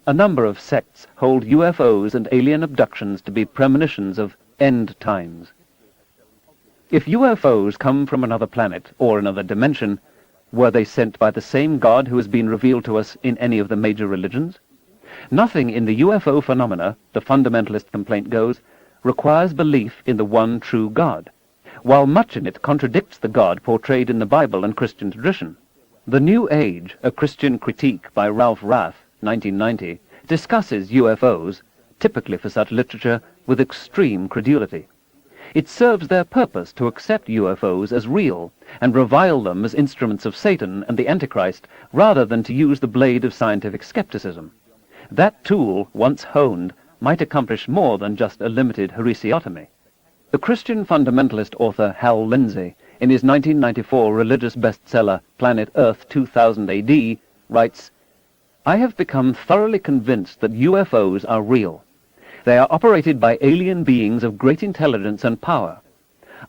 A number of sects hold UFOs and alien abductions to be premonitions of end times. If UFOs come from another planet or another dimension, were they sent by the same God who has been revealed to us in any of the major religions? Nothing in the UFO phenomena, the fundamentalist complaint goes, requires belief in the one true God, while much in it contradicts the God portrayed in the Bible and Christian tradition. The New Age, a Christian critique by Ralph Rath, 1990, discusses UFOs, typically for such literature, with extreme credulity. It serves their purpose to accept UFOs as real and revile them as instruments of Satan and the Antichrist, rather than to use the blade of scientific skepticism. That tool, once honed, might accomplish more than just a limited heresiotomy. The Christian fundamentalist author Hal Lindsey, in his 1994 religious bestseller Planet Earth 2000 AD, writes, "I have become thoroughly convinced that UFOs are real. They are operated by alien beings of great intelligence and power.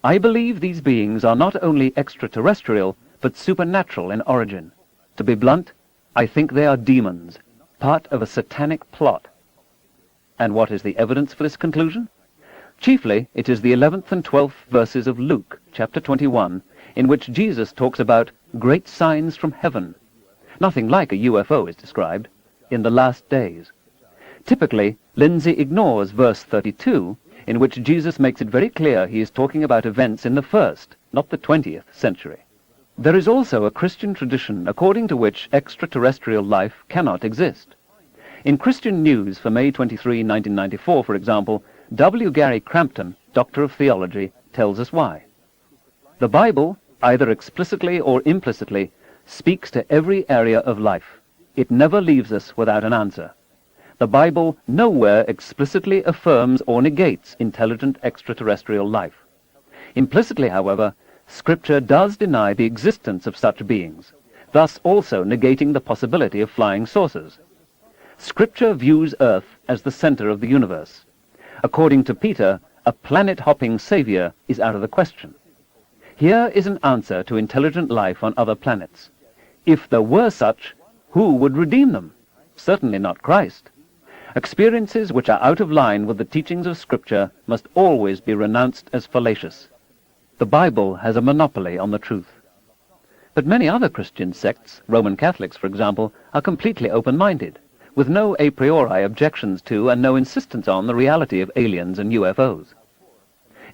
I believe these beings are not only extraterrestrial, but supernatural in origin. To be blunt, I think they are demons, part of a satanic plot." And what is the evidence for this conclusion? Chiefly, it is the 11th and 12th verses of Luke, chapter 21, in which Jesus talks about great signs from heaven. Nothing like a UFO is described, in the last days. Typically, Lindsay ignores verse 32, in which Jesus makes it very clear he is talking about events in the 1st, not the 20th century. There is also a Christian tradition according to which extraterrestrial life cannot exist. In Christian News for May 23, 1994, for example, W. Gary Crampton, Doctor of Theology, tells us why. The Bible, either explicitly or implicitly, speaks to every area of life. It never leaves us without an answer. The Bible nowhere explicitly affirms or negates intelligent extraterrestrial life. Implicitly, however, Scripture does deny the existence of such beings, thus also negating the possibility of flying saucers. Scripture views Earth as the center of the universe. According to Peter, a planet-hopping savior is out of the question. Here is an answer to intelligent life on other planets. If there were such, who would redeem them? Certainly not Christ. Experiences which are out of line with the teachings of Scripture must always be renounced as fallacious. The Bible has a monopoly on the truth. But many other Christian sects, Roman Catholics for example, are completely open-minded, with no a priori objections to and no insistence on the reality of aliens and UFOs.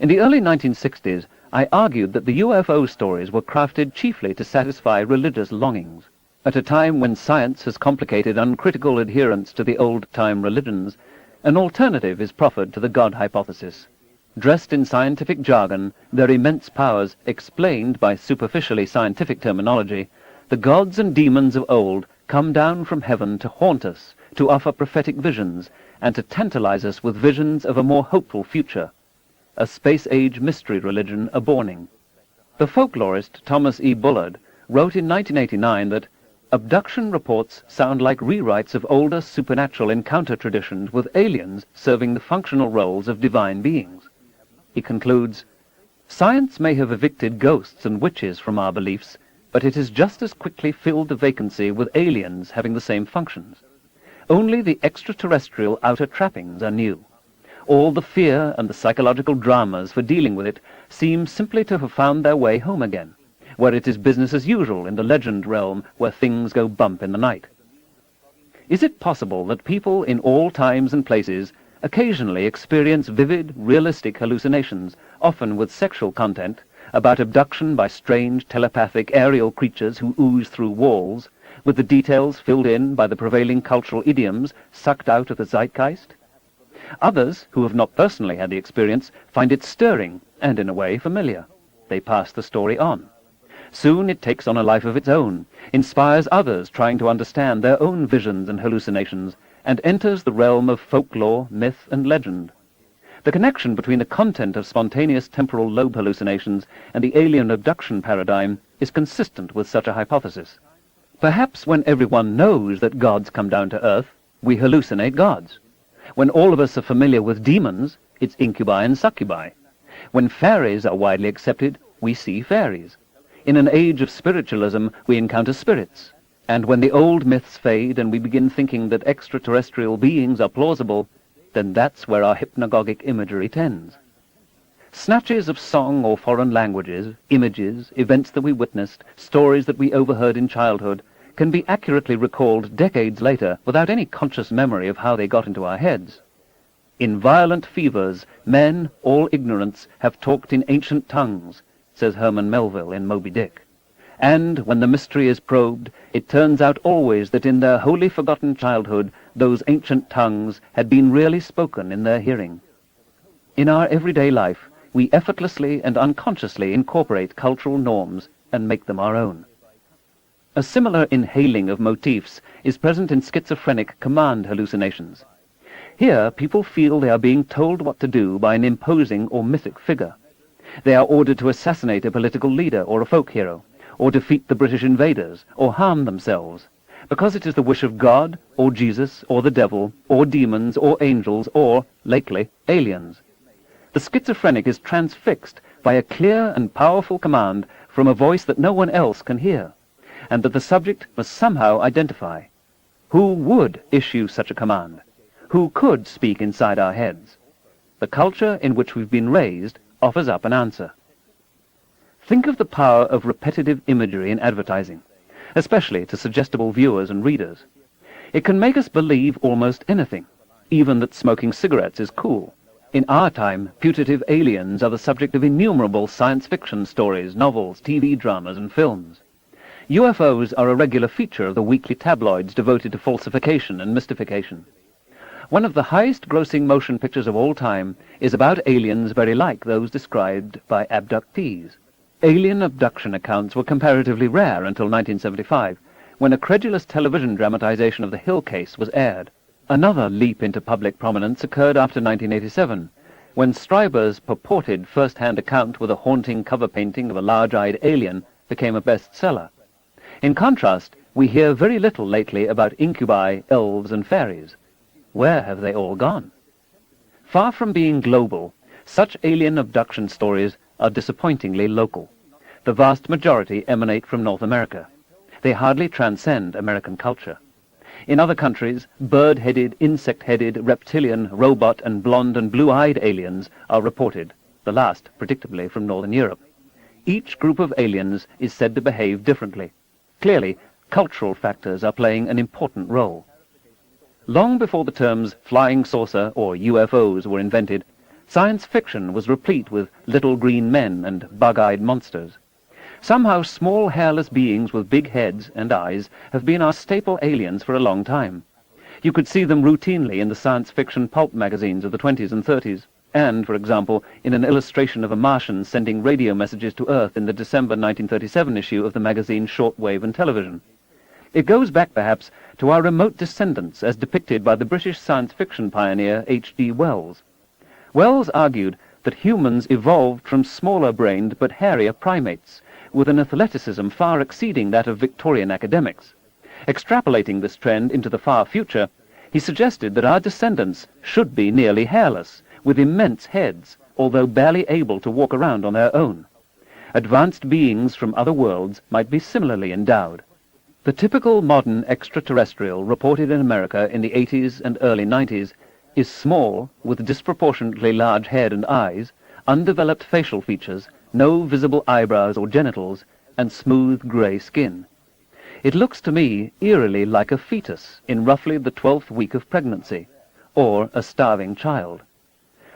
In the early 1960s, I argued that the UFO stories were crafted chiefly to satisfy religious longings. At a time when science has complicated uncritical adherence to the old-time religions, an alternative is proffered to the God hypothesis. Dressed in scientific jargon, their immense powers explained by superficially scientific terminology, the gods and demons of old come down from heaven to haunt us, to offer prophetic visions, and to tantalize us with visions of a more hopeful future. A space-age mystery religion aborning. The folklorist Thomas E. Bullard wrote in 1989 that abduction reports sound like rewrites of older supernatural encounter traditions with aliens serving the functional roles of divine beings. He concludes, "Science may have evicted ghosts and witches from our beliefs, but it has just as quickly filled the vacancy with aliens having the same functions. Only the extraterrestrial outer trappings are new. All the fear and the psychological dramas for dealing with it seem simply to have found their way home again, where it is business as usual in the legend realm where things go bump in the night. Is it possible that people in all times and places occasionally experience vivid, realistic hallucinations, often with sexual content, about abduction by strange telepathic aerial creatures who ooze through walls, with the details filled in by the prevailing cultural idioms sucked out of the zeitgeist? Others, who have not personally had the experience, find it stirring and, in a way, familiar. They pass the story on. Soon it takes on a life of its own, inspires others trying to understand their own visions and hallucinations, and enters the realm of folklore, myth, and legend. The connection between the content of spontaneous temporal lobe hallucinations and the alien abduction paradigm is consistent with such a hypothesis. Perhaps when everyone knows that gods come down to Earth, we hallucinate gods. When all of us are familiar with demons, it's incubi and succubi. When fairies are widely accepted, we see fairies. In an age of spiritualism, we encounter spirits. And when the old myths fade and we begin thinking that extraterrestrial beings are plausible, then that's where our hypnagogic imagery tends. Snatches of song or foreign languages, images, events that we witnessed, stories that we overheard in childhood, can be accurately recalled decades later without any conscious memory of how they got into our heads. In violent fevers, men, all ignorants, have talked in ancient tongues, says Herman Melville in Moby Dick. And when the mystery is probed, it turns out always that in their wholly forgotten childhood, those ancient tongues had been really spoken in their hearing. In our everyday life, we effortlessly and unconsciously incorporate cultural norms and make them our own. A similar inhaling of motifs is present in schizophrenic command hallucinations. Here, people feel they are being told what to do by an imposing or mythic figure. They are ordered to assassinate a political leader or a folk hero, or defeat the British invaders, or harm themselves, because it is the wish of God, or Jesus, or the devil, or demons, or angels, or, lately, aliens. The schizophrenic is transfixed by a clear and powerful command from a voice that no one else can hear, and that the subject must somehow identify. Who would issue such a command? Who could speak inside our heads? The culture in which we've been raised offers up an answer. Think of the power of repetitive imagery in advertising, especially to suggestible viewers and readers. It can make us believe almost anything, even that smoking cigarettes is cool. In our time, putative aliens are the subject of innumerable science fiction stories, novels, TV dramas, and films. UFOs are a regular feature of the weekly tabloids devoted to falsification and mystification. One of the highest-grossing motion pictures of all time is about aliens very like those described by abductees. Alien abduction accounts were comparatively rare until 1975, when a credulous television dramatization of the Hill case was aired. Another leap into public prominence occurred after 1987, when Stryber's purported first-hand account with a haunting cover painting of a large-eyed alien became a bestseller. In contrast, we hear very little lately about incubi, elves, and fairies. Where have they all gone? Far from being global, such alien abduction stories are disappointingly local. The vast majority emanate from North America. They hardly transcend American culture. In other countries, bird-headed, insect-headed, reptilian, robot, and blonde and blue-eyed aliens are reported, the last predictably from Northern Europe. Each group of aliens is said to behave differently. Clearly, cultural factors are playing an important role. Long before the terms flying saucer or UFOs were invented, science fiction was replete with little green men and bug-eyed monsters. Somehow small hairless beings with big heads and eyes have been our staple aliens for a long time. You could see them routinely in the science fiction pulp magazines of the 20s and 30s, and, for example, in an illustration of a Martian sending radio messages to Earth in the December 1937 issue of the magazine Shortwave and Television. It goes back, perhaps, to our remote descendants as depicted by the British science fiction pioneer H.G. Wells. Wells argued that humans evolved from smaller-brained but hairier primates, with an athleticism far exceeding that of Victorian academics. Extrapolating this trend into the far future, he suggested that our descendants should be nearly hairless, with immense heads, although barely able to walk around on their own. Advanced beings from other worlds might be similarly endowed. The typical modern extraterrestrial reported in America in the 80s and early 90s is small, with disproportionately large head and eyes, undeveloped facial features, no visible eyebrows or genitals, and smooth grey skin. It looks to me eerily like a fetus in roughly the 12th week of pregnancy, or a starving child.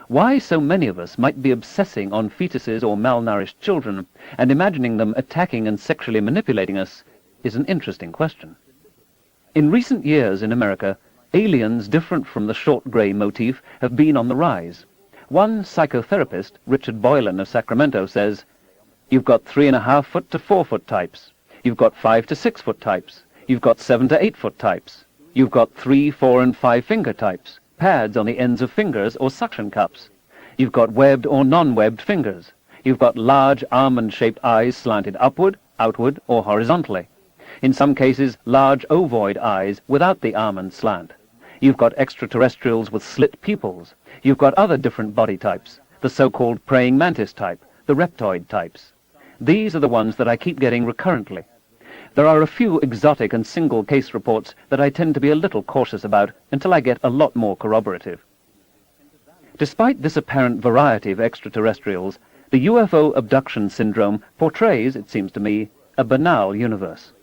Why so many of us might be obsessing on fetuses or malnourished children and imagining them attacking and sexually manipulating us is an interesting question. In recent years in America, aliens different from the short grey motif have been on the rise. One psychotherapist, Richard Boylan of Sacramento, says, "You've got 3.5 foot to 4 foot types. You've got 5 to 6 foot types. You've got 7 to 8 foot types. You've got 3, 4, and 5 finger types, pads on the ends of fingers or suction cups. You've got webbed or non-webbed fingers. You've got large almond-shaped eyes slanted upward, outward, or horizontally. In some cases, large ovoid eyes without the almond slant. You've got extraterrestrials with slit pupils. You've got other different body types, the so-called praying mantis type, the reptoid types. These are the ones that I keep getting recurrently. There are a few exotic and single case reports that I tend to be a little cautious about until I get a lot more corroborative." Despite this apparent variety of extraterrestrials, the UFO abduction syndrome portrays, it seems to me, a banal universe.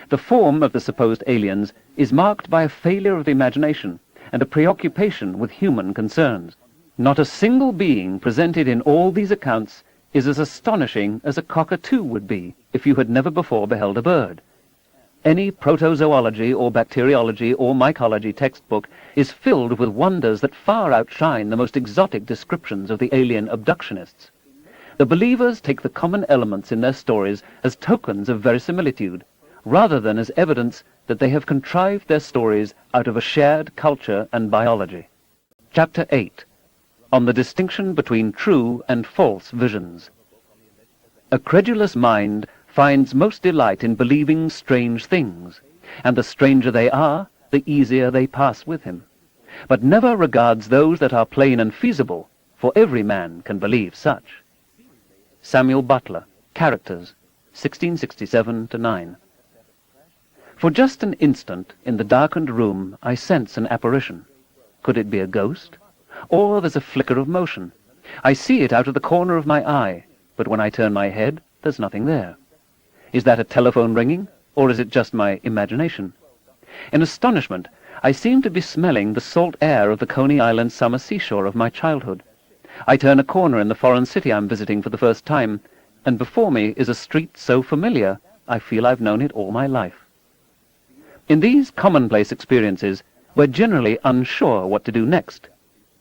The form of the supposed aliens is marked by a failure of the imagination and a preoccupation with human concerns. Not a single being presented in all these accounts is as astonishing as a cockatoo would be if you had never before beheld a bird. Any protozoology or bacteriology or mycology textbook is filled with wonders that far outshine the most exotic descriptions of the alien abductionists. The believers take the common elements in their stories as tokens of verisimilitude, rather than as evidence that they have contrived their stories out of a shared culture and biology. Chapter 8. On the distinction between true and false visions. A credulous mind finds most delight in believing strange things, and the stranger they are, the easier they pass with him, but never regards those that are plain and feasible, for every man can believe such. Samuel Butler, Characters, 1667-9. For just an instant, in the darkened room, I sense an apparition. Could it be a ghost? Or there's a flicker of motion. I see it out of the corner of my eye, but when I turn my head, there's nothing there. Is that a telephone ringing, or is it just my imagination? In astonishment, I seem to be smelling the salt air of the Coney Island summer seashore of my childhood. I turn a corner in the foreign city I'm visiting for the first time, and before me is a street so familiar, I feel I've known it all my life. In these commonplace experiences, we're generally unsure what to do next.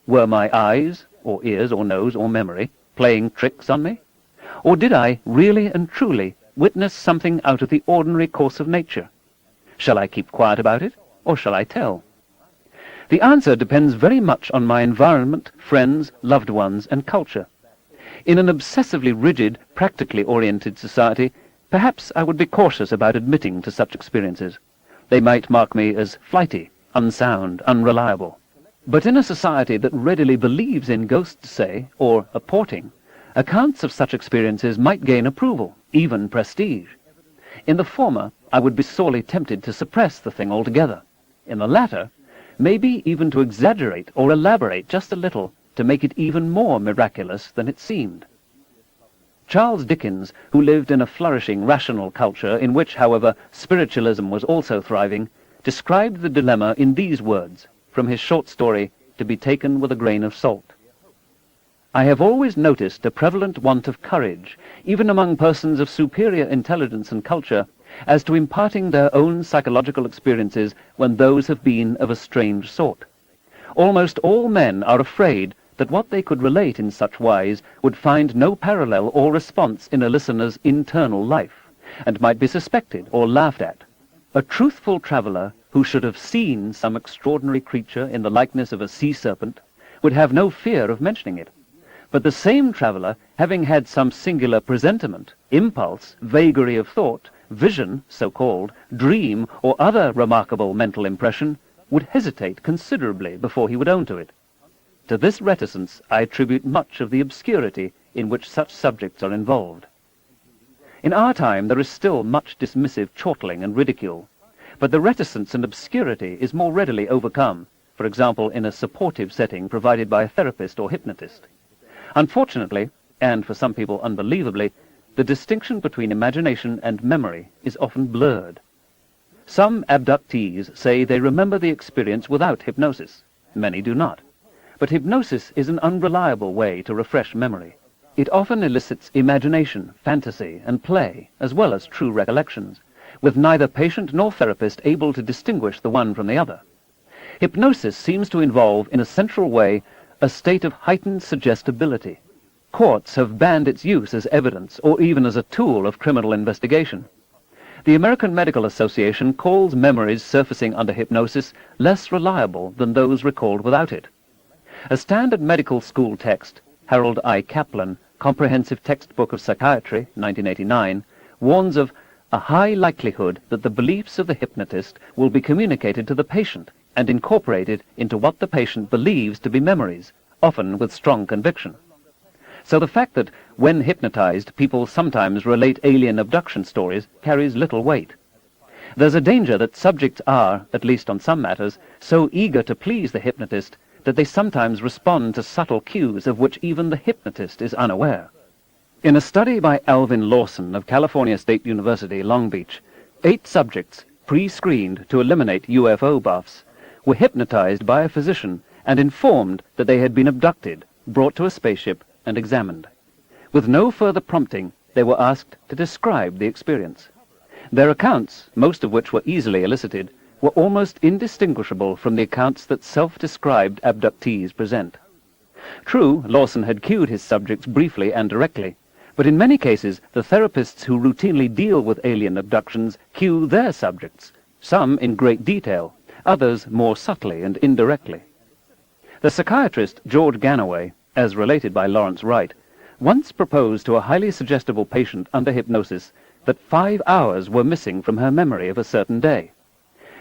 Were my eyes, or ears, or nose, or memory playing tricks on me? Or did I, really and truly, witness something out of the ordinary course of nature? Shall I keep quiet about it, or shall I tell? The answer depends very much on my environment, friends, loved ones, and culture. In an obsessively rigid, practically oriented society, perhaps I would be cautious about admitting to such experiences. They might mark me as flighty, unsound, unreliable. But in a society that readily believes in ghosts, say, or apporting, accounts of such experiences might gain approval, even prestige. In the former, I would be sorely tempted to suppress the thing altogether. In the latter, maybe even to exaggerate or elaborate just a little to make it even more miraculous than it seemed. Charles Dickens, who lived in a flourishing rational culture in which, however, spiritualism was also thriving, described the dilemma in these words, from his short story, To be Taken with a Grain of Salt. I have always noticed a prevalent want of courage, even among persons of superior intelligence and culture, as to imparting their own psychological experiences when those have been of a strange sort. Almost all men are afraid that what they could relate in such wise would find no parallel or response in a listener's internal life, and might be suspected or laughed at. A truthful traveller who should have seen some extraordinary creature in the likeness of a sea serpent would have no fear of mentioning it. But the same traveller, having had some singular presentiment, impulse, vagary of thought, vision, so-called, dream, or other remarkable mental impression, would hesitate considerably before he would own to it. To this reticence I attribute much of the obscurity in which such subjects are involved. In our time there is still much dismissive chortling and ridicule, but the reticence and obscurity is more readily overcome, for example in a supportive setting provided by a therapist or hypnotist. Unfortunately, and for some people unbelievably, the distinction between imagination and memory is often blurred. Some abductees say they remember the experience without hypnosis. Many do not. But hypnosis is an unreliable way to refresh memory. It often elicits imagination, fantasy, and play, as well as true recollections, with neither patient nor therapist able to distinguish the one from the other. Hypnosis seems to involve, in a central way, a state of heightened suggestibility. Courts have banned its use as evidence or even as a tool of criminal investigation. The American Medical Association calls memories surfacing under hypnosis less reliable than those recalled without it. A standard medical school text, Harold I. Kaplan, Comprehensive Textbook of Psychiatry, 1989, warns of a high likelihood that the beliefs of the hypnotist will be communicated to the patient and incorporated into what the patient believes to be memories, often with strong conviction. So the fact that, when hypnotized, people sometimes relate alien abduction stories carries little weight. There's a danger that subjects are, at least on some matters, so eager to please the hypnotist that they sometimes respond to subtle cues of which even the hypnotist is unaware. In a study by Alvin Lawson of California State University, Long Beach, 8 subjects, pre-screened to eliminate UFO buffs, were hypnotized by a physician and informed that they had been abducted, brought to a spaceship, and examined. With no further prompting, they were asked to describe the experience. Their accounts, most of which were easily elicited, were almost indistinguishable from the accounts that self-described abductees present. True, Lawson had cued his subjects briefly and directly, but in many cases the therapists who routinely deal with alien abductions cue their subjects, some in great detail, others more subtly and indirectly. The psychiatrist George Ganaway, as related by Lawrence Wright, once proposed to a highly suggestible patient under hypnosis that 5 hours were missing from her memory of a certain day.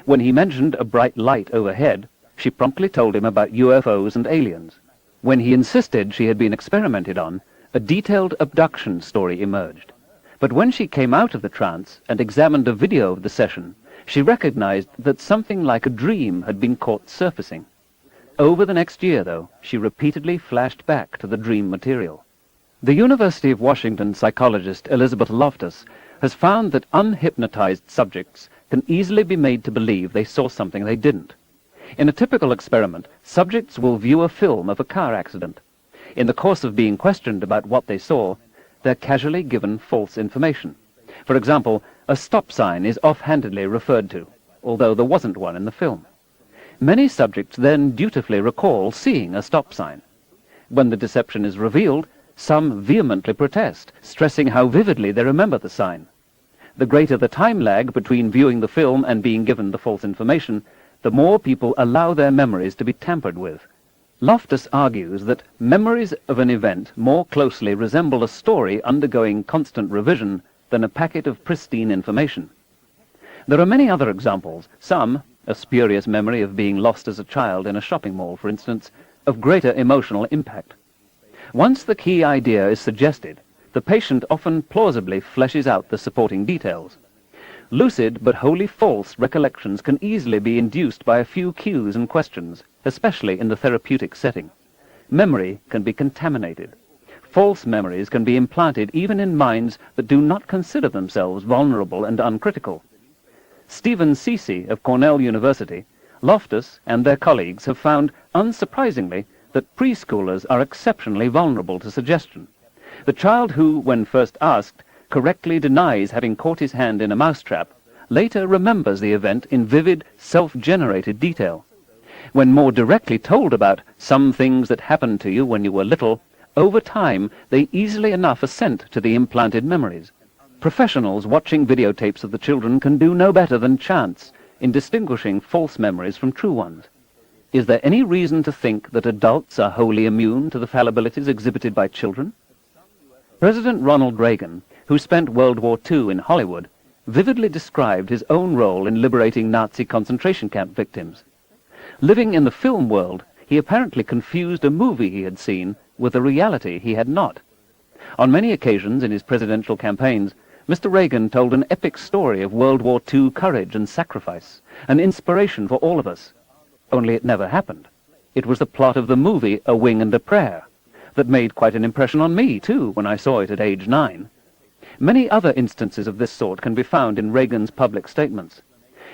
When he mentioned a bright light overhead, she promptly told him about UFOs and aliens. When he insisted she had been experimented on, a detailed abduction story emerged. But when she came out of the trance and examined a video of the session, she recognized that something like a dream had been caught surfacing. Over the next year, though, she repeatedly flashed back to the dream material. The University of Washington psychologist Elizabeth Loftus has found that unhypnotized subjects can easily be made to believe they saw something they didn't. In a typical experiment, subjects will view a film of a car accident. In the course of being questioned about what they saw, they're casually given false information. For example, a stop sign is offhandedly referred to, although there wasn't one in the film. Many subjects then dutifully recall seeing a stop sign. When the deception is revealed, some vehemently protest, stressing how vividly they remember the sign. The greater the time lag between viewing the film and being given the false information, the more people allow their memories to be tampered with. Loftus argues that memories of an event more closely resemble a story undergoing constant revision than a packet of pristine information. There are many other examples, some, a spurious memory of being lost as a child in a shopping mall, for instance, of greater emotional impact. Once the key idea is suggested, the patient often plausibly fleshes out the supporting details. Lucid but wholly false recollections can easily be induced by a few cues and questions, especially in the therapeutic setting. Memory can be contaminated. False memories can be implanted even in minds that do not consider themselves vulnerable and uncritical. Stephen Ceci of Cornell University, Loftus and their colleagues have found, unsurprisingly, that preschoolers are exceptionally vulnerable to suggestion. The child who, when first asked, correctly denies having caught his hand in a mousetrap, later remembers the event in vivid, self-generated detail. When more directly told about some things that happened to you when you were little, over time they easily enough assent to the implanted memories. Professionals watching videotapes of the children can do no better than chance in distinguishing false memories from true ones. Is there any reason to think that adults are wholly immune to the fallibilities exhibited by children? President Ronald Reagan, who spent World War II in Hollywood, vividly described his own role in liberating Nazi concentration camp victims. Living in the film world, he apparently confused a movie he had seen with a reality he had not. On many occasions in his presidential campaigns, Mr. Reagan told an epic story of World War II courage and sacrifice, an inspiration for all of us. Only it never happened. It was the plot of the movie A Wing and a Prayer that made quite an impression on me, too, when I saw it at age 9. Many other instances of this sort can be found in Reagan's public statements.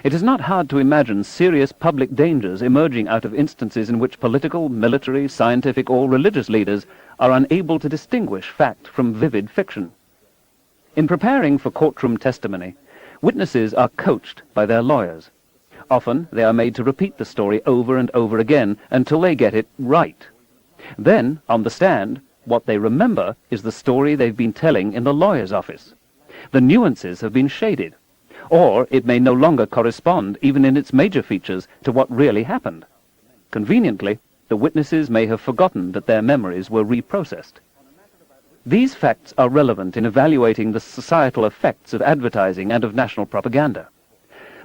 It is not hard to imagine serious public dangers emerging out of instances in which political, military, scientific, or religious leaders are unable to distinguish fact from vivid fiction. In preparing for courtroom testimony, witnesses are coached by their lawyers. Often they are made to repeat the story over and over again until they get it right. Then, on the stand, what they remember is the story they've been telling in the lawyer's office. The nuances have been shaded, or it may no longer correspond, even in its major features, to what really happened. Conveniently, the witnesses may have forgotten that their memories were reprocessed. These facts are relevant in evaluating the societal effects of advertising and of national propaganda.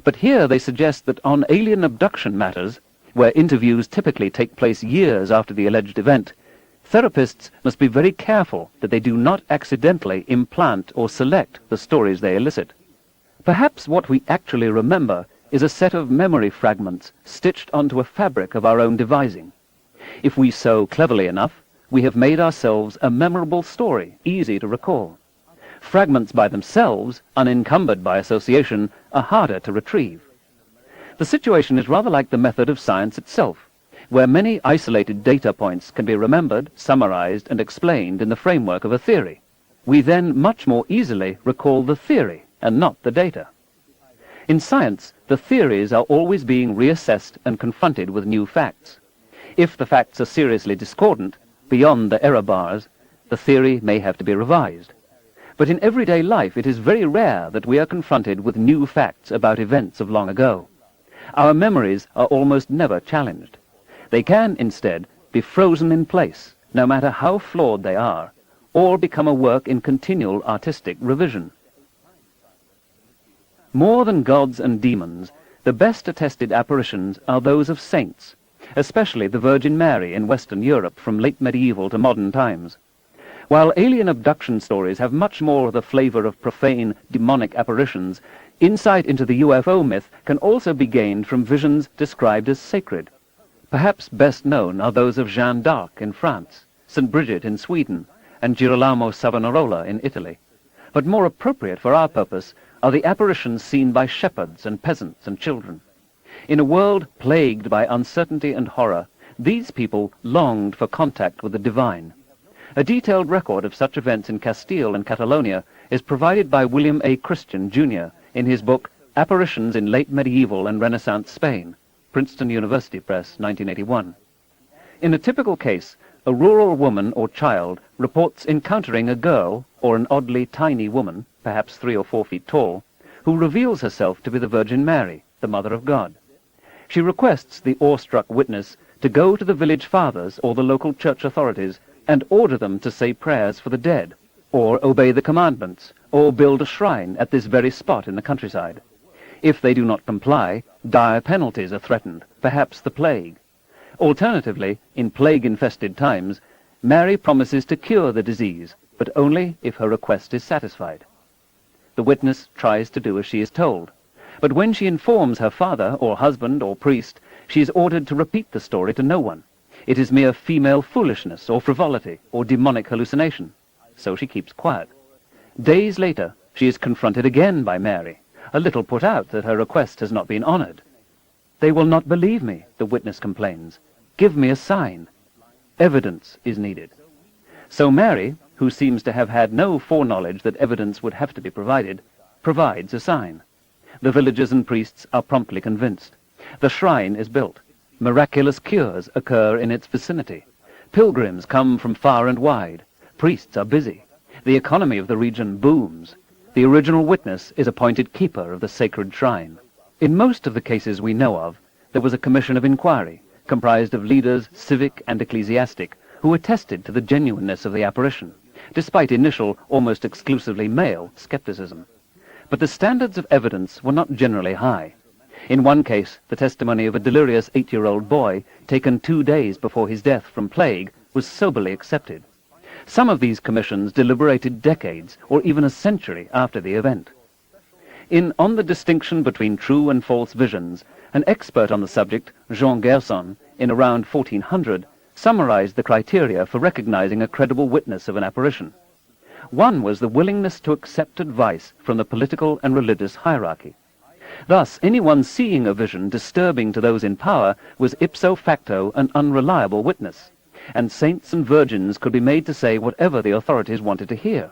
But here they suggest that on alien abduction matters, where interviews typically take place years after the alleged event, therapists must be very careful that they do not accidentally implant or select the stories they elicit. Perhaps what we actually remember is a set of memory fragments stitched onto a fabric of our own devising. If we sew cleverly enough, we have made ourselves a memorable story, easy to recall. Fragments by themselves, unencumbered by association, are harder to retrieve. The situation is rather like the method of science itself, where many isolated data points can be remembered, summarized, and explained in the framework of a theory. We then much more easily recall the theory and not the data. In science, the theories are always being reassessed and confronted with new facts. If the facts are seriously discordant, beyond the error bars, the theory may have to be revised. But in everyday life, it is very rare that we are confronted with new facts about events of long ago. Our memories are almost never challenged. They can, instead, be frozen in place, no matter how flawed they are, or become a work in continual artistic revision. More than gods and demons, the best attested apparitions are those of saints, especially the Virgin Mary in Western Europe from late medieval to modern times. While alien abduction stories have much more the flavor of profane, demonic apparitions, insight into the UFO myth can also be gained from visions described as sacred. Perhaps best known are those of Jeanne d'Arc in France, St. Bridget in Sweden, and Girolamo Savonarola in Italy. But more appropriate for our purpose are the apparitions seen by shepherds and peasants and children. In a world plagued by uncertainty and horror, these people longed for contact with the divine. A detailed record of such events in Castile and Catalonia is provided by William A. Christian, Jr., in his book Apparitions in Late Medieval and Renaissance Spain, Princeton University Press, 1981. In a typical case, a rural woman or child reports encountering a girl or an oddly tiny woman, perhaps 3 or 4 feet tall, who reveals herself to be the Virgin Mary, the Mother of God. She requests the awestruck witness to go to the village fathers or the local church authorities and order them to say prayers for the dead, or obey the commandments, or build a shrine at this very spot in the countryside. If they do not comply, dire penalties are threatened, perhaps the plague. Alternatively, in plague-infested times, Mary promises to cure the disease, but only if her request is satisfied. The witness tries to do as she is told, but when she informs her father or husband or priest, she is ordered to repeat the story to no one. It is mere female foolishness or frivolity or demonic hallucination. So she keeps quiet. Days later, she is confronted again by Mary, a little put out that her request has not been honored. "They will not believe me," the witness complains. "Give me a sign." Evidence is needed. So Mary, who seems to have had no foreknowledge that evidence would have to be provided, provides a sign. The villagers and priests are promptly convinced. The shrine is built. Miraculous cures occur in its vicinity. Pilgrims come from far and wide. Priests are busy. The economy of the region booms. The original witness is appointed keeper of the sacred shrine. In most of the cases we know of, there was a commission of inquiry, comprised of leaders, civic and ecclesiastic, who attested to the genuineness of the apparition, despite initial, almost exclusively male, skepticism. But the standards of evidence were not generally high. In one case, the testimony of a delirious 8-year-old boy, taken 2 days before his death from plague, was soberly accepted. Some of these commissions deliberated decades, or even a century after the event. In On the Distinction Between True and False Visions, an expert on the subject, Jean Gerson, in around 1400, summarized the criteria for recognizing a credible witness of an apparition. One was the willingness to accept advice from the political and religious hierarchy. Thus, anyone seeing a vision disturbing to those in power was ipso facto an unreliable witness, and saints and virgins could be made to say whatever the authorities wanted to hear.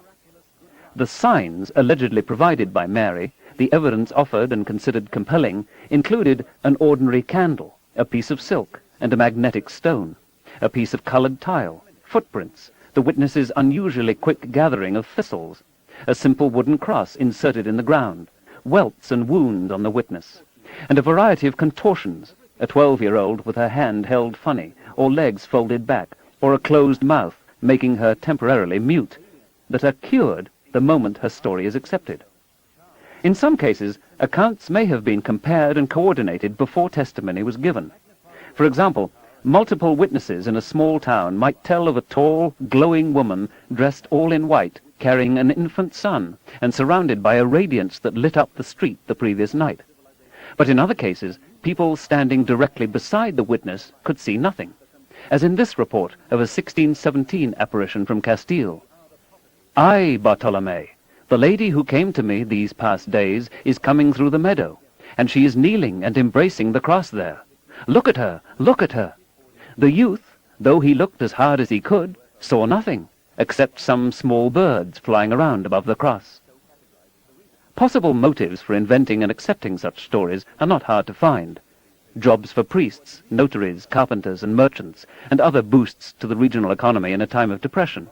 The signs allegedly provided by Mary, the evidence offered and considered compelling, included an ordinary candle, a piece of silk, and a magnetic stone, a piece of coloured tile, footprints, the witness's unusually quick gathering of thistles, a simple wooden cross inserted in the ground, welts and wounds on the witness, and a variety of contortions, a 12-year-old with her hand held funny, or legs folded back, or a closed mouth, making her temporarily mute, that are cured the moment her story is accepted. In some cases, accounts may have been compared and coordinated before testimony was given. For example, multiple witnesses in a small town might tell of a tall, glowing woman dressed all in white, carrying an infant son, and surrounded by a radiance that lit up the street the previous night. But in other cases, people standing directly beside the witness could see nothing, as in this report of a 1617 apparition from Castile. "I, Bartolome, the lady who came to me these past days, is coming through the meadow, and she is kneeling and embracing the cross there. Look at her, look at her." The youth, though he looked as hard as he could, saw nothing, except some small birds flying around above the cross. Possible motives for inventing and accepting such stories are not hard to find. Jobs for priests, notaries, carpenters, and merchants, and other boosts to the regional economy in a time of depression.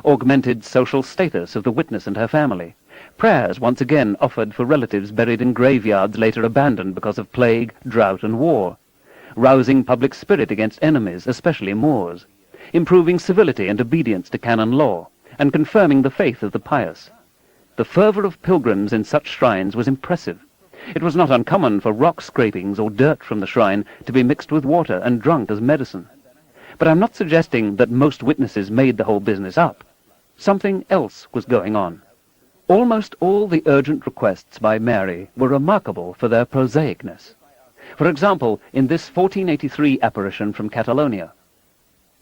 Augmented social status of the witness and her family. Prayers once again offered for relatives buried in graveyards later abandoned because of plague, drought, and war. Rousing public spirit against enemies, especially Moors. Improving civility and obedience to canon law, and confirming the faith of the pious. The fervour of pilgrims in such shrines was impressive. It was not uncommon for rock scrapings or dirt from the shrine to be mixed with water and drunk as medicine. But I'm not suggesting that most witnesses made the whole business up. Something else was going on. Almost all the urgent requests by Mary were remarkable for their prosaicness. For example, in this 1483 apparition from Catalonia,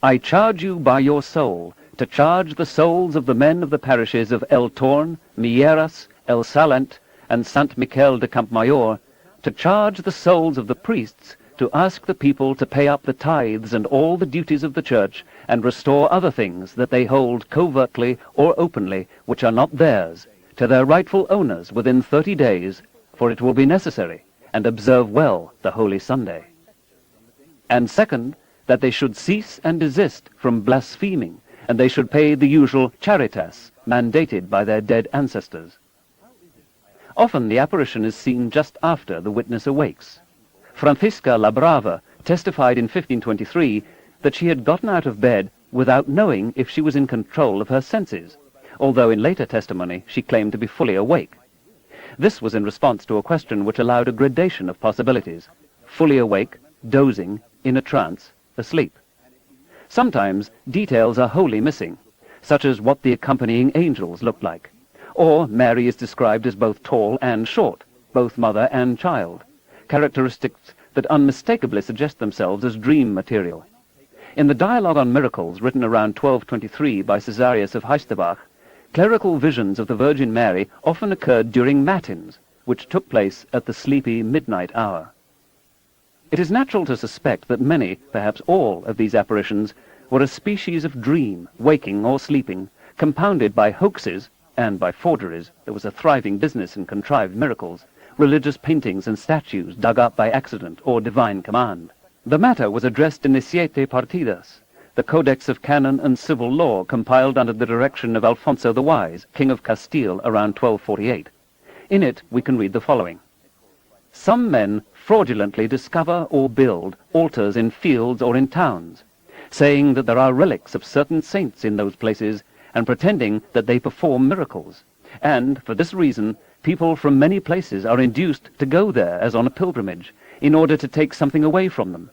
"I charge you by your soul to charge the souls of the men of the parishes of El Torn, Mieras, El Salent, and Sant Miquel de Campmayor, to charge the souls of the priests to ask the people to pay up the tithes and all the duties of the church, and restore other things that they hold covertly or openly, which are not theirs, to their rightful owners within 30 days, for it will be necessary, and observe well the Holy Sunday. And second, that they should cease and desist from blaspheming, and they should pay the usual charitas mandated by their dead ancestors." Often the apparition is seen just after the witness awakes. Francisca la Brava testified in 1523 that she had gotten out of bed without knowing if she was in control of her senses, although in later testimony she claimed to be fully awake. This was in response to a question which allowed a gradation of possibilities: fully awake, dozing, in a trance, asleep. Sometimes details are wholly missing, such as what the accompanying angels looked like. Or Mary is described as both tall and short, both mother and child, characteristics that unmistakably suggest themselves as dream material. In the Dialogue on Miracles, written around 1223 by Caesarius of Heisterbach, clerical visions of the Virgin Mary often occurred during matins, which took place at the sleepy midnight hour. It is natural to suspect that many, perhaps all, of these apparitions were a species of dream, waking or sleeping, compounded by hoaxes and by forgeries. There was a thriving business in contrived miracles, religious paintings and statues dug up by accident or divine command. The matter was addressed in the Siete Partidas, the Codex of Canon and Civil Law compiled under the direction of Alfonso the Wise, King of Castile, around 1248. In it we can read the following. "Some men fraudulently discover or build altars in fields or in towns, saying that there are relics of certain saints in those places, and pretending that they perform miracles. And, for this reason, people from many places are induced to go there as on a pilgrimage, in order to take something away from them.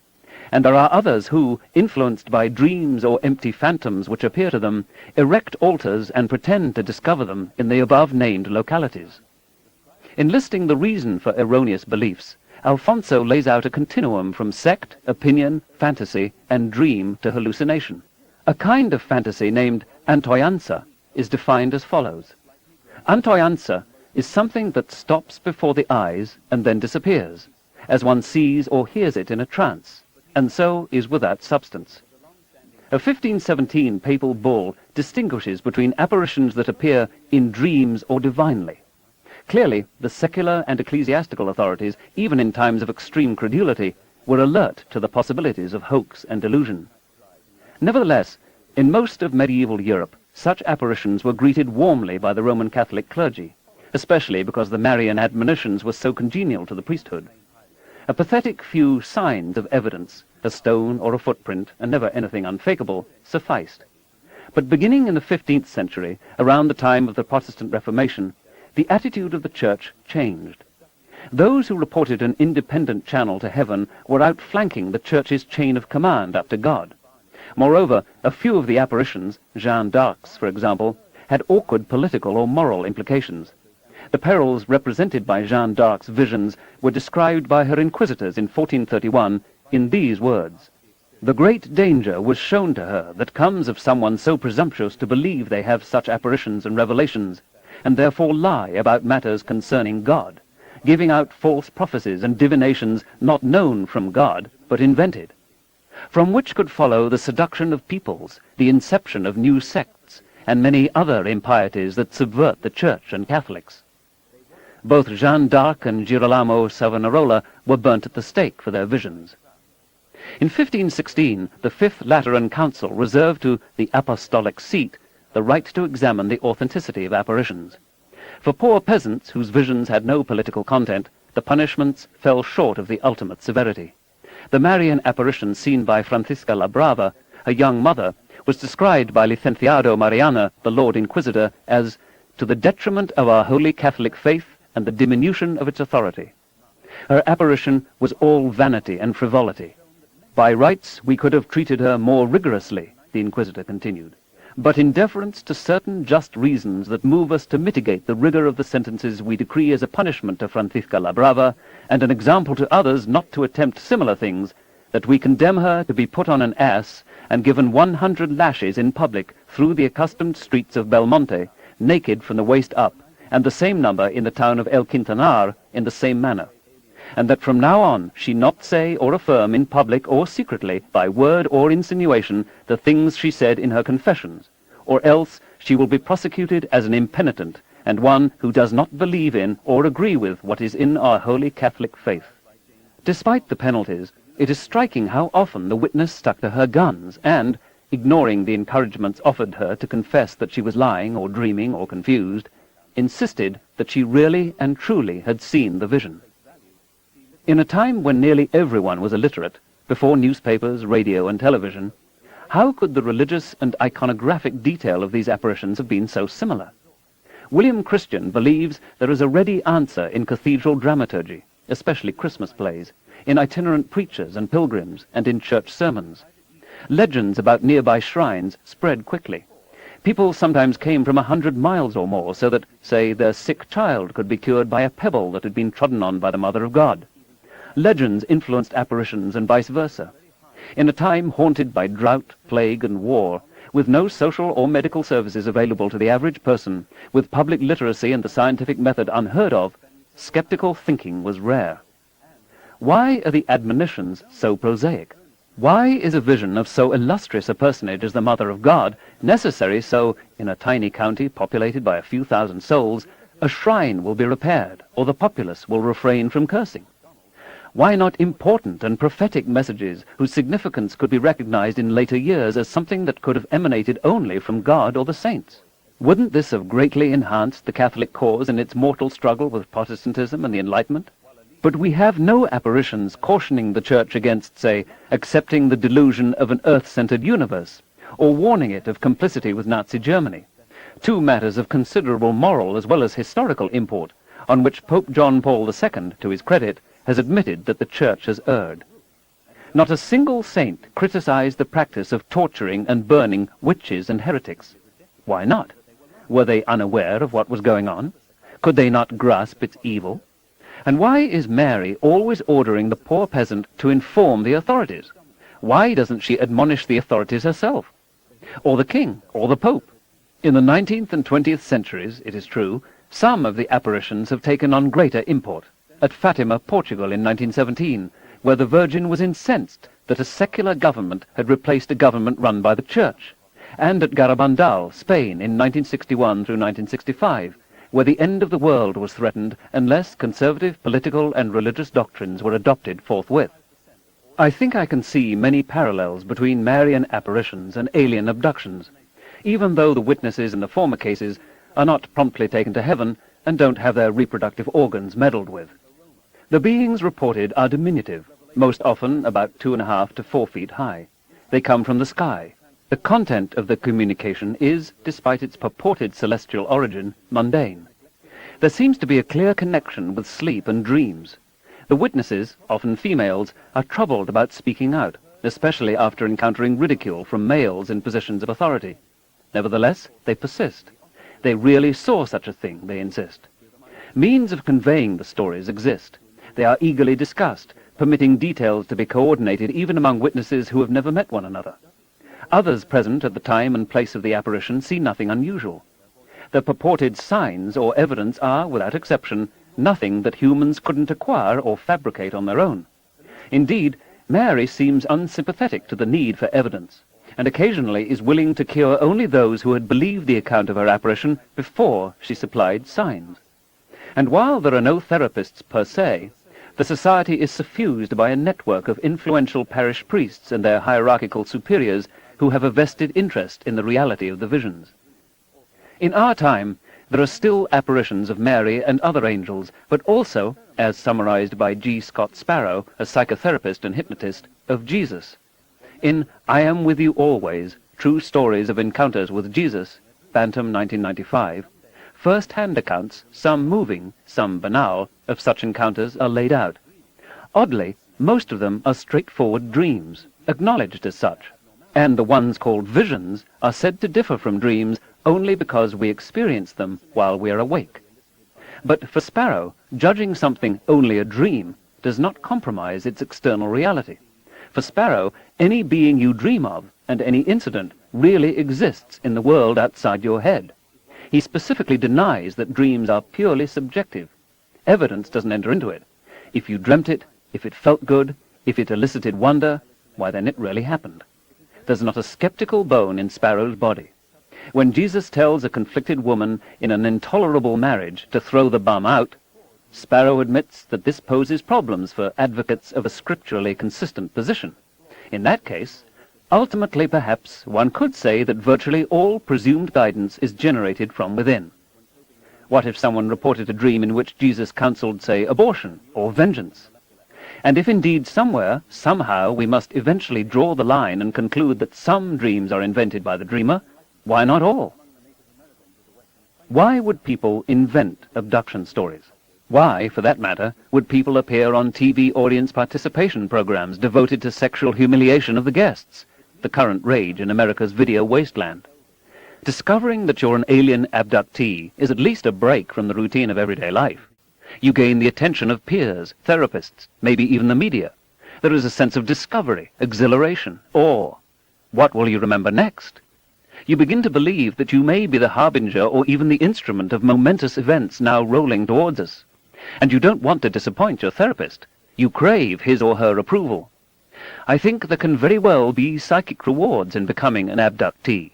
And there are others who, influenced by dreams or empty phantoms which appear to them, erect altars and pretend to discover them in the above-named localities." In listing the reason for erroneous beliefs, Alfonso lays out a continuum from sect, opinion, fantasy, and dream to hallucination. A kind of fantasy named antoyanza is defined as follows. Antoyanza is something that stops before the eyes and then disappears, as one sees or hears it in a trance, and so is without substance. A 1517 papal bull distinguishes between apparitions that appear in dreams or divinely. Clearly, the secular and ecclesiastical authorities, even in times of extreme credulity, were alert to the possibilities of hoax and delusion. Nevertheless, in most of medieval Europe, such apparitions were greeted warmly by the Roman Catholic clergy, especially because the Marian admonitions were so congenial to the priesthood. A pathetic few signs of evidence, a stone or a footprint, and never anything unfakeable, sufficed. But beginning in the 15th century, around the time of the Protestant Reformation, the attitude of the Church changed. Those who reported an independent channel to heaven were outflanking the Church's chain of command up to God. Moreover, a few of the apparitions, Jeanne d'Arc's for example, had awkward political or moral implications. The perils represented by Jeanne d'Arc's visions were described by her inquisitors in 1431 in these words: "The great danger was shown to her that comes of someone so presumptuous to believe they have such apparitions and revelations, and therefore lie about matters concerning God, giving out false prophecies and divinations not known from God, but invented, from which could follow the seduction of peoples, the inception of new sects, and many other impieties that subvert the Church and Catholics." Both Jeanne d'Arc and Girolamo Savonarola were burnt at the stake for their visions. In 1516, the Fifth Lateran Council reserved to the Apostolic Seat the right to examine the authenticity of apparitions. For poor peasants whose visions had no political content, the punishments fell short of the ultimate severity. The Marian apparition seen by Francisca la Brava, a young mother, was described by Licenciado Mariana, the Lord Inquisitor, as "to the detriment of our holy Catholic faith and the diminution of its authority." Her apparition was all vanity and frivolity. "By rights we could have treated her more rigorously," the Inquisitor continued, "but in deference to certain just reasons that move us to mitigate the rigor of the sentences we decree as a punishment to Francisca la Brava, and an example to others not to attempt similar things, that we condemn her to be put on an ass and given 100 lashes in public through the accustomed streets of Belmonte, naked from the waist up, and the same number in the town of El Quintanar in the same manner, and that from now on she not say or affirm in public or secretly, by word or insinuation, the things she said in her confessions, or else she will be prosecuted as an impenitent, and one who does not believe in or agree with what is in our holy Catholic faith." Despite the penalties, it is striking how often the witness stuck to her guns and, ignoring the encouragements offered her to confess that she was lying or dreaming or confused, insisted that she really and truly had seen the vision. In a time when nearly everyone was illiterate, before newspapers, radio, and television, how could the religious and iconographic detail of these apparitions have been so similar? William Christian believes there is a ready answer in cathedral dramaturgy, especially Christmas plays, in itinerant preachers and pilgrims, and in church sermons. Legends about nearby shrines spread quickly. People sometimes came from 100 miles or more so that, say, their sick child could be cured by a pebble that had been trodden on by the Mother of God. Legends influenced apparitions and vice versa. In a time haunted by drought, plague, and war, with no social or medical services available to the average person, with public literacy and the scientific method unheard of, skeptical thinking was rare. Why are the admonitions so prosaic? Why is a vision of so illustrious a personage as the Mother of God necessary so, in a tiny county populated by a few thousand souls, a shrine will be repaired, or the populace will refrain from cursing? Why not important and prophetic messages whose significance could be recognized in later years as something that could have emanated only from God or the saints? Wouldn't this have greatly enhanced the Catholic cause in its mortal struggle with Protestantism and the Enlightenment? But we have no apparitions cautioning the Church against, say, accepting the delusion of an earth-centered universe, or warning it of complicity with Nazi Germany, two matters of considerable moral as well as historical import, on which Pope John Paul II, to his credit, has admitted that the Church has erred. Not a single saint criticized the practice of torturing and burning witches and heretics. Why not? Were they unaware of what was going on? Could they not grasp its evil? And why is Mary always ordering the poor peasant to inform the authorities? Why doesn't she admonish the authorities herself? Or the king, or the Pope? In the 19th and 20th centuries, it is true, Some of the apparitions have taken on greater import. At Fatima, Portugal in 1917, where the Virgin was incensed that a secular government had replaced a government run by the Church, and at Garabandal, Spain in 1961 through 1965, where the end of the world was threatened unless conservative political and religious doctrines were adopted forthwith. I think I can see many parallels between Marian apparitions and alien abductions, even though the witnesses in the former cases are not promptly taken to heaven and don't have their reproductive organs meddled with. The beings reported are diminutive, most often about 2.5 to 4 feet high. They come from the sky. The content of the communication is, despite its purported celestial origin, mundane. There seems to be a clear connection with sleep and dreams. The witnesses, often females, are troubled about speaking out, especially after encountering ridicule from males in positions of authority. Nevertheless, they persist. They really saw such a thing, they insist. Means of conveying the stories exist. They are eagerly discussed, permitting details to be coordinated even among witnesses who have never met one another. Others present at the time and place of the apparition see nothing unusual. The purported signs or evidence are, without exception, nothing that humans couldn't acquire or fabricate on their own. Indeed, Mary seems unsympathetic to the need for evidence, and occasionally is willing to cure only those who had believed the account of her apparition before she supplied signs. And while there are no therapists per se, the society is suffused by a network of influential parish priests and their hierarchical superiors who have a vested interest in the reality of the visions. In our time, there are still apparitions of Mary and other angels, but also, as summarized by G. Scott Sparrow, a psychotherapist and hypnotist, of Jesus. In I Am With You Always, True Stories of Encounters with Jesus, Bantam 1995, first-hand accounts, some moving, some banal, of such encounters are laid out. Oddly, most of them are straightforward dreams, acknowledged as such, and the ones called visions are said to differ from dreams only because we experience them while we are awake. But for Sparrow, judging something only a dream does not compromise its external reality. For Sparrow, any being you dream of and any incident really exists in the world outside your head. He specifically denies that dreams are purely subjective. Evidence doesn't enter into it. If you dreamt it, if it felt good, if it elicited wonder, why then it really happened. There's not a skeptical bone in Sparrow's body. When Jesus tells a conflicted woman in an intolerable marriage to throw the bum out, Sparrow admits that this poses problems for advocates of a scripturally consistent position. In that case, ultimately perhaps one could say that virtually all presumed guidance is generated from within. What if someone reported a dream in which Jesus counseled, say, abortion or vengeance? And if indeed somewhere, somehow, we must eventually draw the line and conclude that some dreams are invented by the dreamer, why not all? Why would people invent abduction stories? Why, for that matter, would people appear on TV audience participation programs devoted to sexual humiliation of the guests, the current rage in America's video wasteland? Discovering that you're an alien abductee is at least a break from the routine of everyday life. You gain the attention of peers, therapists, maybe even the media. There is a sense of discovery, exhilaration, awe. What will you remember next? You begin to believe that you may be the harbinger or even the instrument of momentous events now rolling towards us. And you don't want to disappoint your therapist. You crave his or her approval. I think there can very well be psychic rewards in becoming an abductee.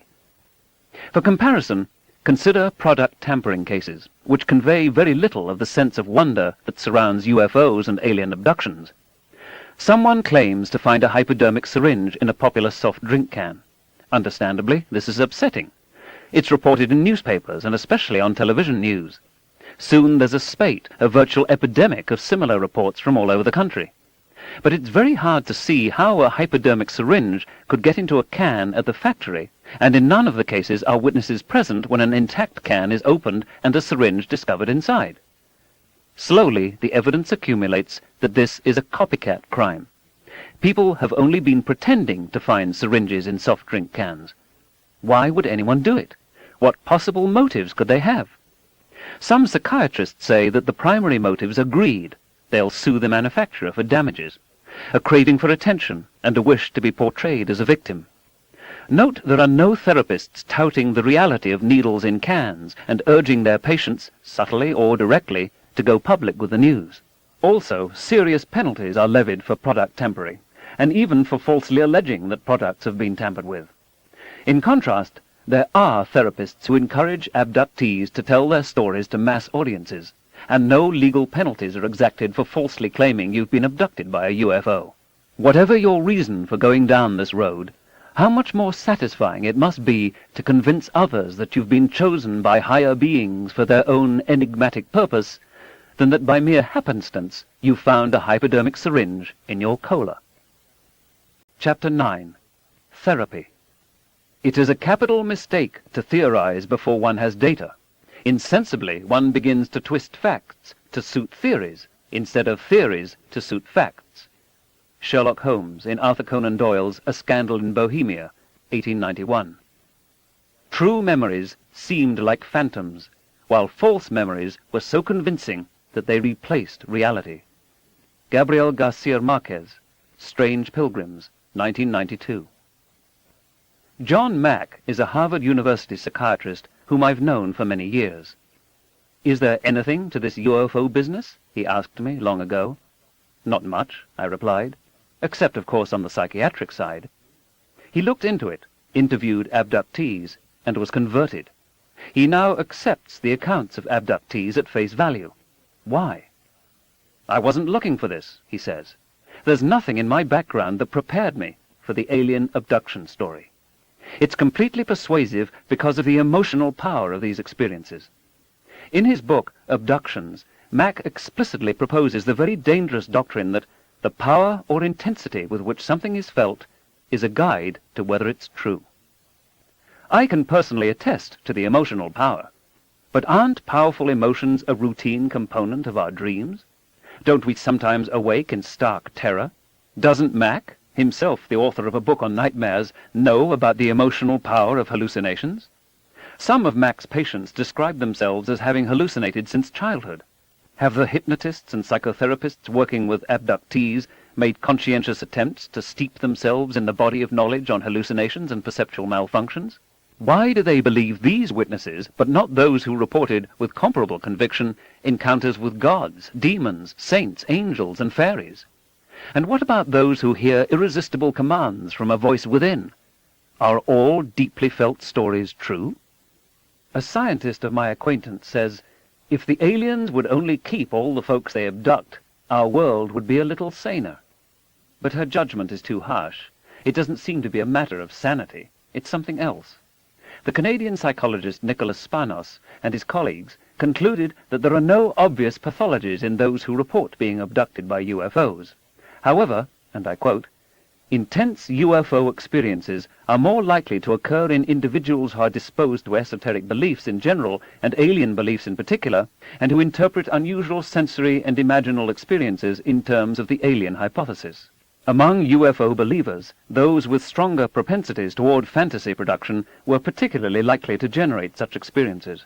For comparison, consider product tampering cases, which convey very little of the sense of wonder that surrounds UFOs and alien abductions. Someone claims to find a hypodermic syringe in a popular soft drink can. Understandably, this is upsetting. It's reported in newspapers and especially on television news. Soon there's a spate, a virtual epidemic of similar reports from all over the country. But it's very hard to see how a hypodermic syringe could get into a can at the factory, and in none of the cases are witnesses present when an intact can is opened and a syringe discovered inside. Slowly, the evidence accumulates that this is a copycat crime. People have only been pretending to find syringes in soft drink cans. Why would anyone do it? What possible motives could they have? Some psychiatrists say that the primary motives are greed. They'll sue the manufacturer for damages, a craving for attention, and a wish to be portrayed as a victim. Note there are no therapists touting the reality of needles in cans and urging their patients, subtly or directly, to go public with the news. Also, serious penalties are levied for product tampering, and even for falsely alleging that products have been tampered with. In contrast, there are therapists who encourage abductees to tell their stories to mass audiences, and no legal penalties are exacted for falsely claiming you've been abducted by a UFO. Whatever your reason for going down this road, how much more satisfying it must be to convince others that you've been chosen by higher beings for their own enigmatic purpose, than that by mere happenstance you found a hypodermic syringe in your cola. Chapter 9. Therapy. It is a capital mistake to theorize before one has data. Insensibly, one begins to twist facts to suit theories, instead of theories to suit facts. Sherlock Holmes in Arthur Conan Doyle's A Scandal in Bohemia, 1891. True memories seemed like phantoms, while false memories were so convincing that they replaced reality. Gabriel Garcia Marquez, Strange Pilgrims, 1992. John Mack is a Harvard University psychiatrist whom I've known for many years. "Is there anything to this UFO business?" he asked me long ago. "Not much," I replied, "except, of course, on the psychiatric side." He looked into it, interviewed abductees, and was converted. He now accepts the accounts of abductees at face value. Why? "I wasn't looking for this," he says. "There's nothing in my background that prepared me for the alien abduction story. It's completely persuasive because of the emotional power of these experiences." In his book, Abductions, Mack explicitly proposes the very dangerous doctrine that the power or intensity with which something is felt is a guide to whether it's true. I can personally attest to the emotional power, but aren't powerful emotions a routine component of our dreams? Don't we sometimes awake in stark terror? Doesn't Mack, himself the author of a book on nightmares, know about the emotional power of hallucinations? Some of Mack's patients describe themselves as having hallucinated since childhood. Have the hypnotists and psychotherapists working with abductees made conscientious attempts to steep themselves in the body of knowledge on hallucinations and perceptual malfunctions? Why do they believe these witnesses, but not those who reported with comparable conviction encounters with gods, demons, saints, angels, and fairies? And what about those who hear irresistible commands from a voice within? Are all deeply felt stories true? A scientist of my acquaintance says, "If the aliens would only keep all the folks they abduct, our world would be a little saner." But her judgment is too harsh. It doesn't seem to be a matter of sanity. It's something else. The Canadian psychologist Nicholas Spanos and his colleagues concluded that there are no obvious pathologies in those who report being abducted by UFOs. However, and I quote, "Intense UFO experiences are more likely to occur in individuals who are disposed to esoteric beliefs in general and alien beliefs in particular, and who interpret unusual sensory and imaginal experiences in terms of the alien hypothesis. Among UFO believers, those with stronger propensities toward fantasy production were particularly likely to generate such experiences.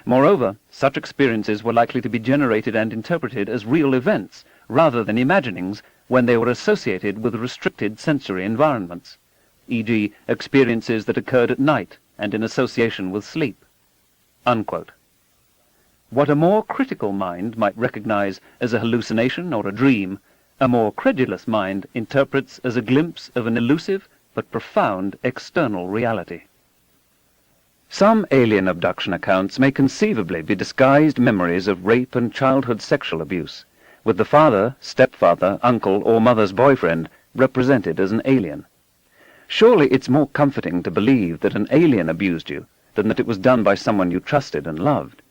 Moreover, such experiences were likely to be generated and interpreted as real events rather than imaginings when they were associated with restricted sensory environments, e.g. experiences that occurred at night and in association with sleep." Unquote. What a more critical mind might recognize as a hallucination or a dream, a more credulous mind interprets as a glimpse of an elusive but profound external reality. Some alien abduction accounts may conceivably be disguised memories of rape and childhood sexual abuse, with the father, stepfather, uncle, or mother's boyfriend represented as an alien. Surely it's more comforting to believe that an alien abused you than that it was done by someone you trusted and loved.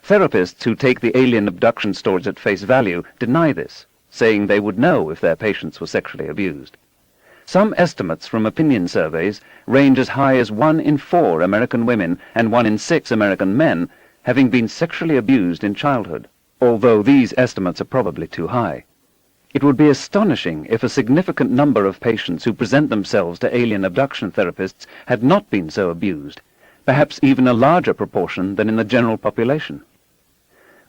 Therapists who take the alien abduction stories at face value deny this, saying they would know if their patients were sexually abused. Some estimates from opinion surveys range as high as 1 in 4 American women and 1 in 6 American men having been sexually abused in childhood, although these estimates are probably too high. It would be astonishing if a significant number of patients who present themselves to alien abduction therapists had not been so abused, perhaps even a larger proportion than in the general population.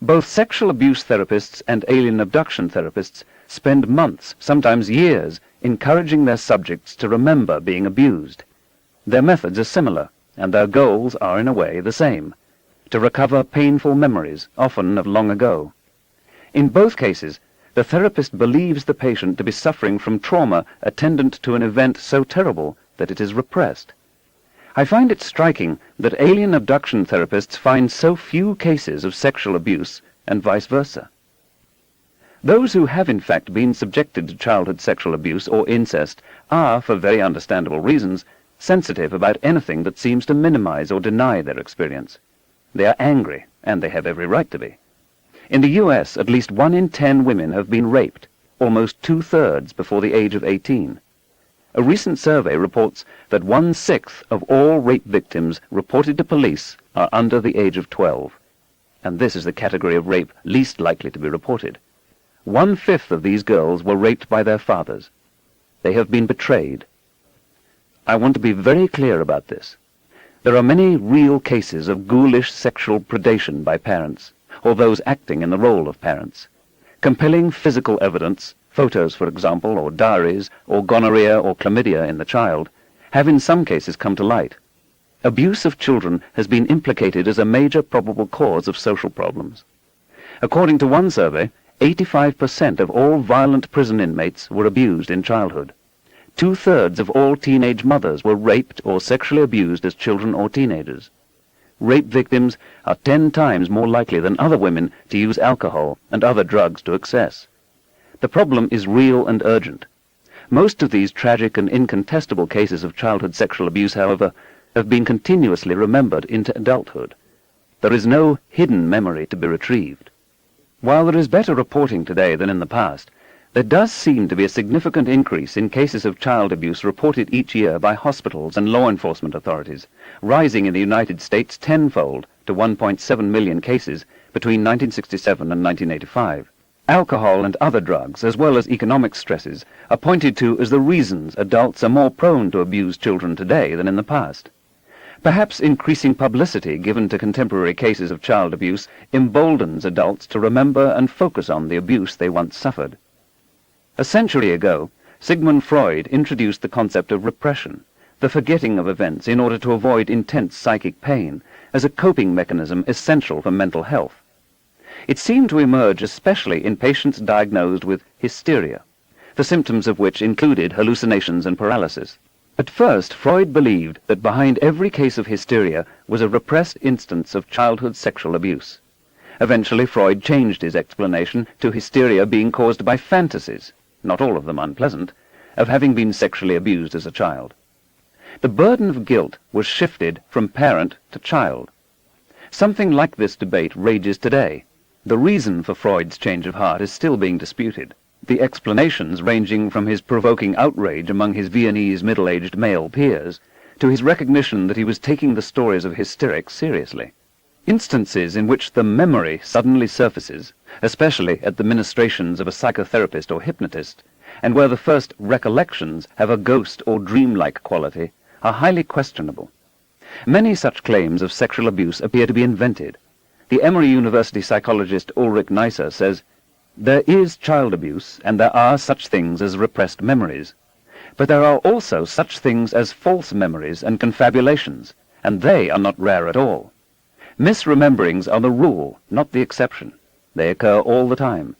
Both sexual abuse therapists and alien abduction therapists spend months, sometimes years, encouraging their subjects to remember being abused. Their methods are similar, and their goals are in a way the same: to recover painful memories, often of long ago. In both cases, the therapist believes the patient to be suffering from trauma attendant to an event so terrible that it is repressed. I find it striking that alien abduction therapists find so few cases of sexual abuse and vice versa. Those who have in fact been subjected to childhood sexual abuse or incest are, for very understandable reasons, sensitive about anything that seems to minimize or deny their experience. They are angry, and they have every right to be. In the US, at least 1 in 10 women have been raped, almost 2/3 before the age of 18. A recent survey reports that 1/6 of all rape victims reported to police are under the age of 12, and this is the category of rape least likely to be reported. 1/5 of these girls were raped by their fathers. They have been betrayed. I want to be very clear about this. There are many real cases of ghoulish sexual predation by parents, or those acting in the role of parents. Compelling physical evidence, photos for example, or diaries, or gonorrhea or chlamydia in the child, have in some cases come to light. Abuse of children has been implicated as a major probable cause of social problems. According to one survey, 85% of all violent prison inmates were abused in childhood. 2/3 of all teenage mothers were raped or sexually abused as children or teenagers. Rape victims are 10 times more likely than other women to use alcohol and other drugs to excess. The problem is real and urgent. Most of these tragic and incontestable cases of childhood sexual abuse, however, have been continuously remembered into adulthood. There is no hidden memory to be retrieved. While there is better reporting today than in the past, there does seem to be a significant increase in cases of child abuse reported each year by hospitals and law enforcement authorities, rising in the United States tenfold to 1.7 million cases between 1967 and 1985. Alcohol and other drugs, as well as economic stresses, are pointed to as the reasons adults are more prone to abuse children today than in the past. Perhaps increasing publicity given to contemporary cases of child abuse emboldens adults to remember and focus on the abuse they once suffered. A century ago, Sigmund Freud introduced the concept of repression, the forgetting of events in order to avoid intense psychic pain, as a coping mechanism essential for mental health. It seemed to emerge especially in patients diagnosed with hysteria, the symptoms of which included hallucinations and paralysis. At first, Freud believed that behind every case of hysteria was a repressed instance of childhood sexual abuse. Eventually, Freud changed his explanation to hysteria being caused by fantasies, not all of them unpleasant, of having been sexually abused as a child. The burden of guilt was shifted from parent to child. Something like this debate rages today. The reason for Freud's change of heart is still being disputed, the explanations ranging from his provoking outrage among his Viennese middle-aged male peers to his recognition that he was taking the stories of hysterics seriously. Instances in which the memory suddenly surfaces, especially at the ministrations of a psychotherapist or hypnotist, and where the first recollections have a ghost or dreamlike quality, are highly questionable. Many such claims of sexual abuse appear to be invented. The Emory University psychologist Ulrich Neisser says, "There is child abuse, and there are such things as repressed memories. But there are also such things as false memories and confabulations, and they are not rare at all. Misrememberings are the rule, not the exception. They occur all the time.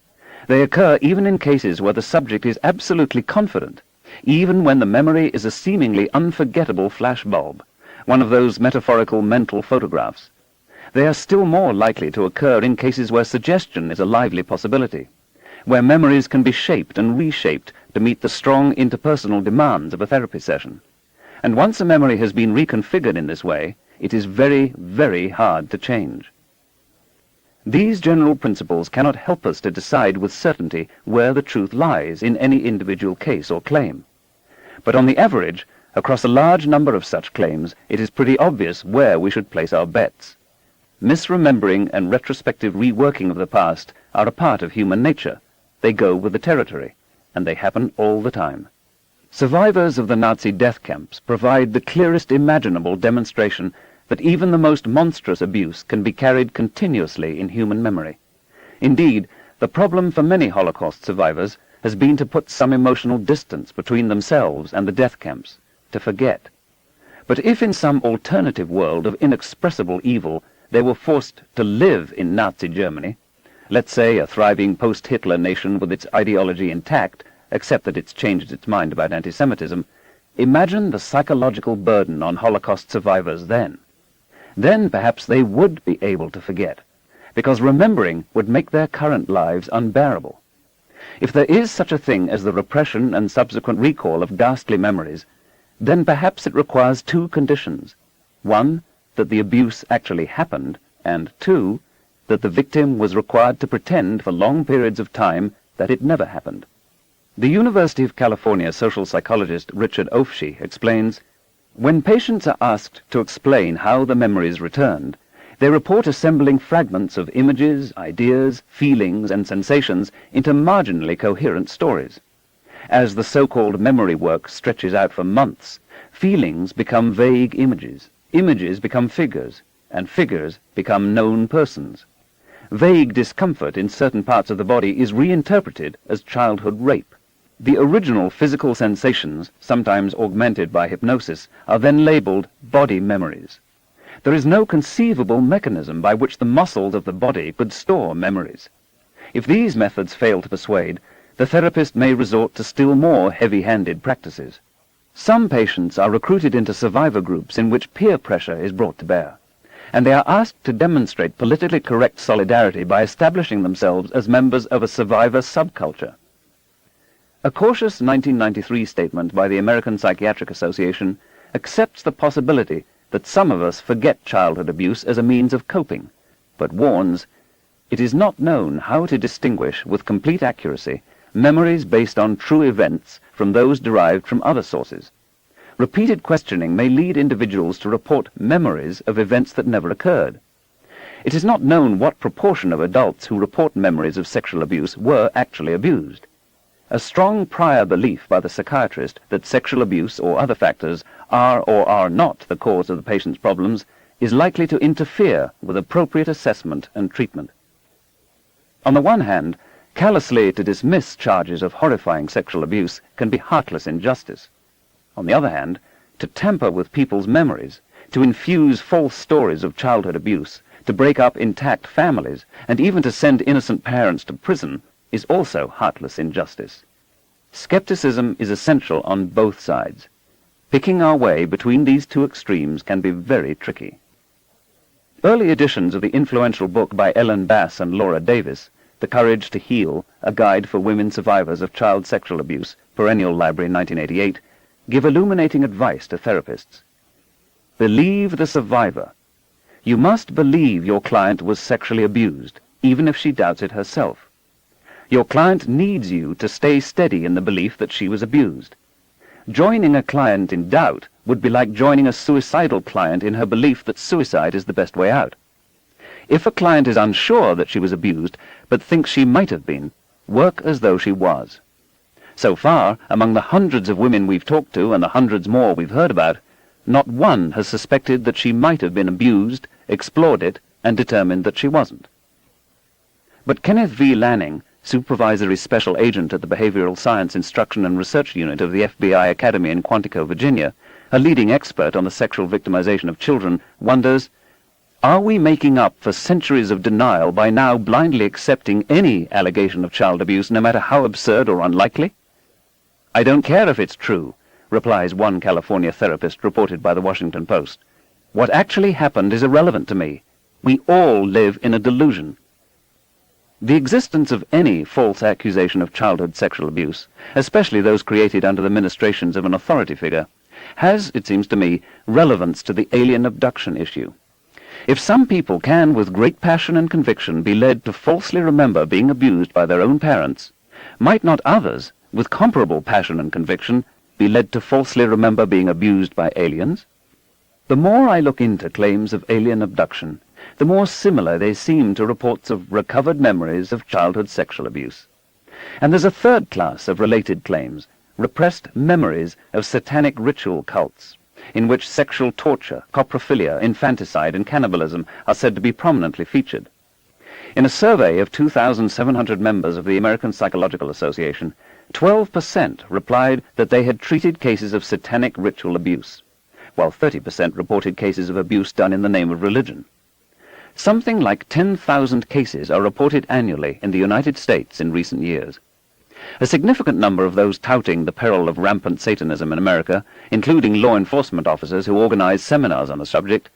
They occur even in cases where the subject is absolutely confident, even when the memory is a seemingly unforgettable flashbulb, one of those metaphorical mental photographs. They are still more likely to occur in cases where suggestion is a lively possibility, where memories can be shaped and reshaped to meet the strong interpersonal demands of a therapy session. And once a memory has been reconfigured in this way, it is very, very hard to change." These general principles cannot help us to decide with certainty where the truth lies in any individual case or claim. But on the average, across a large number of such claims, it is pretty obvious where we should place our bets. Misremembering and retrospective reworking of the past are a part of human nature. They go with the territory, and they happen all the time. Survivors of the Nazi death camps provide the clearest imaginable demonstration that even the most monstrous abuse can be carried continuously in human memory. Indeed, the problem for many Holocaust survivors has been to put some emotional distance between themselves and the death camps, to forget. But if in some alternative world of inexpressible evil they were forced to live in Nazi Germany, let's say a thriving post-Hitler nation with its ideology intact, except that it's changed its mind about anti-Semitism, imagine the psychological burden on Holocaust survivors then. Then perhaps they would be able to forget, because remembering would make their current lives unbearable. If there is such a thing as the repression and subsequent recall of ghastly memories, then perhaps it requires two conditions. One, that the abuse actually happened, and two, that the victim was required to pretend for long periods of time that it never happened. The University of California social psychologist Richard Ofshe explains, when patients are asked to explain how the memories returned, they report assembling fragments of images, ideas, feelings, and sensations into marginally coherent stories. As the so-called memory work stretches out for months, feelings become vague images, images become figures, and figures become known persons. Vague discomfort in certain parts of the body is reinterpreted as childhood rape. The original physical sensations, sometimes augmented by hypnosis, are then labeled body memories. There is no conceivable mechanism by which the muscles of the body could store memories. If these methods fail to persuade, the therapist may resort to still more heavy-handed practices. Some patients are recruited into survivor groups in which peer pressure is brought to bear, and they are asked to demonstrate politically correct solidarity by establishing themselves as members of a survivor subculture. A cautious 1993 statement by the American Psychiatric Association accepts the possibility that some of us forget childhood abuse as a means of coping, but warns, it is not known how to distinguish with complete accuracy memories based on true events from those derived from other sources. Repeated questioning may lead individuals to report memories of events that never occurred. It is not known what proportion of adults who report memories of sexual abuse were actually abused. A strong prior belief by the psychiatrist that sexual abuse or other factors are or are not the cause of the patient's problems is likely to interfere with appropriate assessment and treatment. On the one hand, callously to dismiss charges of horrifying sexual abuse can be heartless injustice. On the other hand, to tamper with people's memories, to infuse false stories of childhood abuse, to break up intact families, and even to send innocent parents to prison is also heartless injustice. Skepticism is essential on both sides. Picking our way between these two extremes can be very tricky. Early editions of the influential book by Ellen Bass and Laura Davis, The Courage to Heal, A Guide for Women Survivors of Child Sexual Abuse, Perennial Library, 1988, give illuminating advice to therapists. Believe the survivor. You must believe your client was sexually abused, even if she doubts it herself. Your client needs you to stay steady in the belief that she was abused. Joining a client in doubt would be like joining a suicidal client in her belief that suicide is the best way out. If a client is unsure that she was abused, but thinks she might have been, work as though she was. So far, among the hundreds of women we've talked to and the hundreds more we've heard about, not one has suspected that she might have been abused, explored it, and determined that she wasn't. But Kenneth V. Lanning, Supervisory Special Agent at the Behavioral Science Instruction and Research Unit of the FBI Academy in Quantico, Virginia, a leading expert on the sexual victimization of children, wonders, are we making up for centuries of denial by now blindly accepting any allegation of child abuse, no matter how absurd or unlikely? I don't care if it's true, replies one California therapist reported by the Washington Post. What actually happened is irrelevant to me. We all live in a delusion. The existence of any false accusation of childhood sexual abuse, especially those created under the ministrations of an authority figure, has, it seems to me, relevance to the alien abduction issue. If some people can, with great passion and conviction, be led to falsely remember being abused by their own parents, might not others, with comparable passion and conviction, be led to falsely remember being abused by aliens? The more I look into claims of alien abduction, the more similar they seem to reports of recovered memories of childhood sexual abuse. And there's a third class of related claims, repressed memories of satanic ritual cults, in which sexual torture, coprophilia, infanticide, and cannibalism are said to be prominently featured. In a survey of 2,700 members of the American Psychological Association, 12% replied that they had treated cases of satanic ritual abuse, while 30% reported cases of abuse done in the name of religion. Something like 10,000 cases are reported annually in the United States in recent years. A significant number of those touting the peril of rampant Satanism in America, including law enforcement officers who organize seminars on the subject,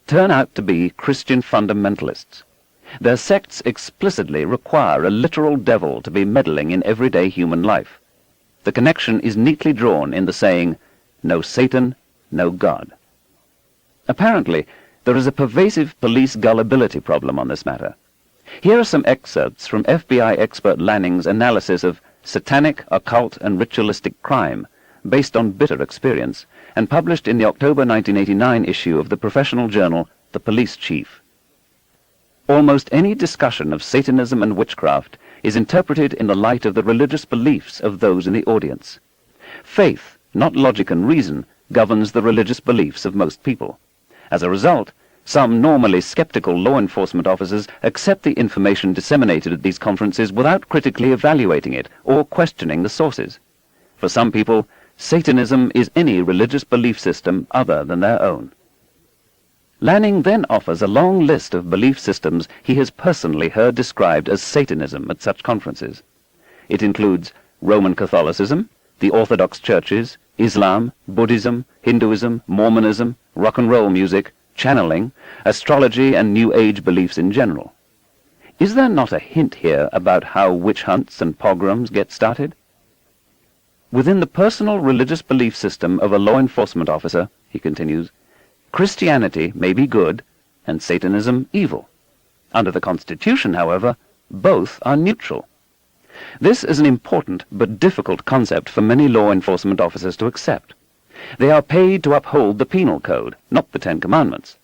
turn out to be Christian fundamentalists. Their sects explicitly require a literal devil to be meddling in everyday human life. The connection is neatly drawn in the saying, "No Satan, no God." Apparently, there is a pervasive police gullibility problem on this matter. Here are some excerpts from FBI expert Lanning's analysis of satanic, occult, and ritualistic crime, based on bitter experience, and published in the October 1989 issue of the professional journal The Police Chief. Almost any discussion of Satanism and witchcraft is interpreted in the light of the religious beliefs of those in the audience. Faith, not logic and reason, governs the religious beliefs of most people. As a result, some normally skeptical law enforcement officers accept the information disseminated at these conferences without critically evaluating it or questioning the sources. For some people, Satanism is any religious belief system other than their own. Lanning then offers a long list of belief systems he has personally heard described as Satanism at such conferences. It includes Roman Catholicism, the Orthodox churches, Islam, Buddhism, Hinduism, Mormonism, rock and roll music, channeling, astrology, and New Age beliefs in general. Is there not a hint here about how witch hunts and pogroms get started? Within the personal religious belief system of a law enforcement officer, he continues, Christianity may be good and Satanism evil. Under the Constitution, however, both are neutral. This is an important but difficult concept for many law enforcement officers to accept. They are paid to uphold the penal code, not the Ten Commandments.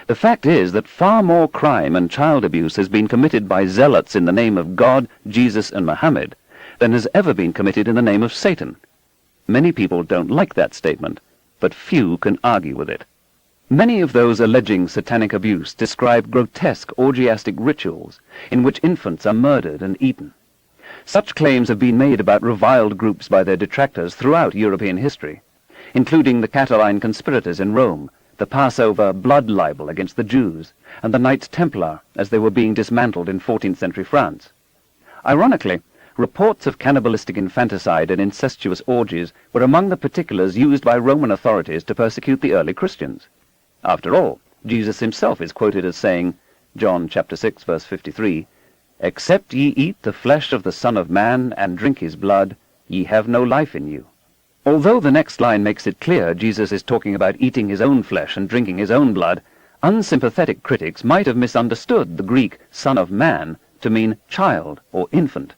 The fact is that far more crime and child abuse has been committed by zealots in the name of God, Jesus, and Muhammad than has ever been committed in the name of Satan. Many people don't like that statement, but few can argue with it. Many of those alleging satanic abuse describe grotesque orgiastic rituals in which infants are murdered and eaten. Such claims have been made about reviled groups by their detractors throughout European history, including the Catiline conspirators in Rome, the Passover blood libel against the Jews, and the Knights Templar as they were being dismantled in 14th century France. Ironically, reports of cannibalistic infanticide and incestuous orgies were among the particulars used by Roman authorities to persecute the early Christians. After all, Jesus himself is quoted as saying, John chapter 6, verse 53, "Except ye eat the flesh of the Son of Man and drink his blood, ye have no life in you." Although the next line makes it clear Jesus is talking about eating his own flesh and drinking his own blood, unsympathetic critics might have misunderstood the Greek Son of Man to mean child or infant.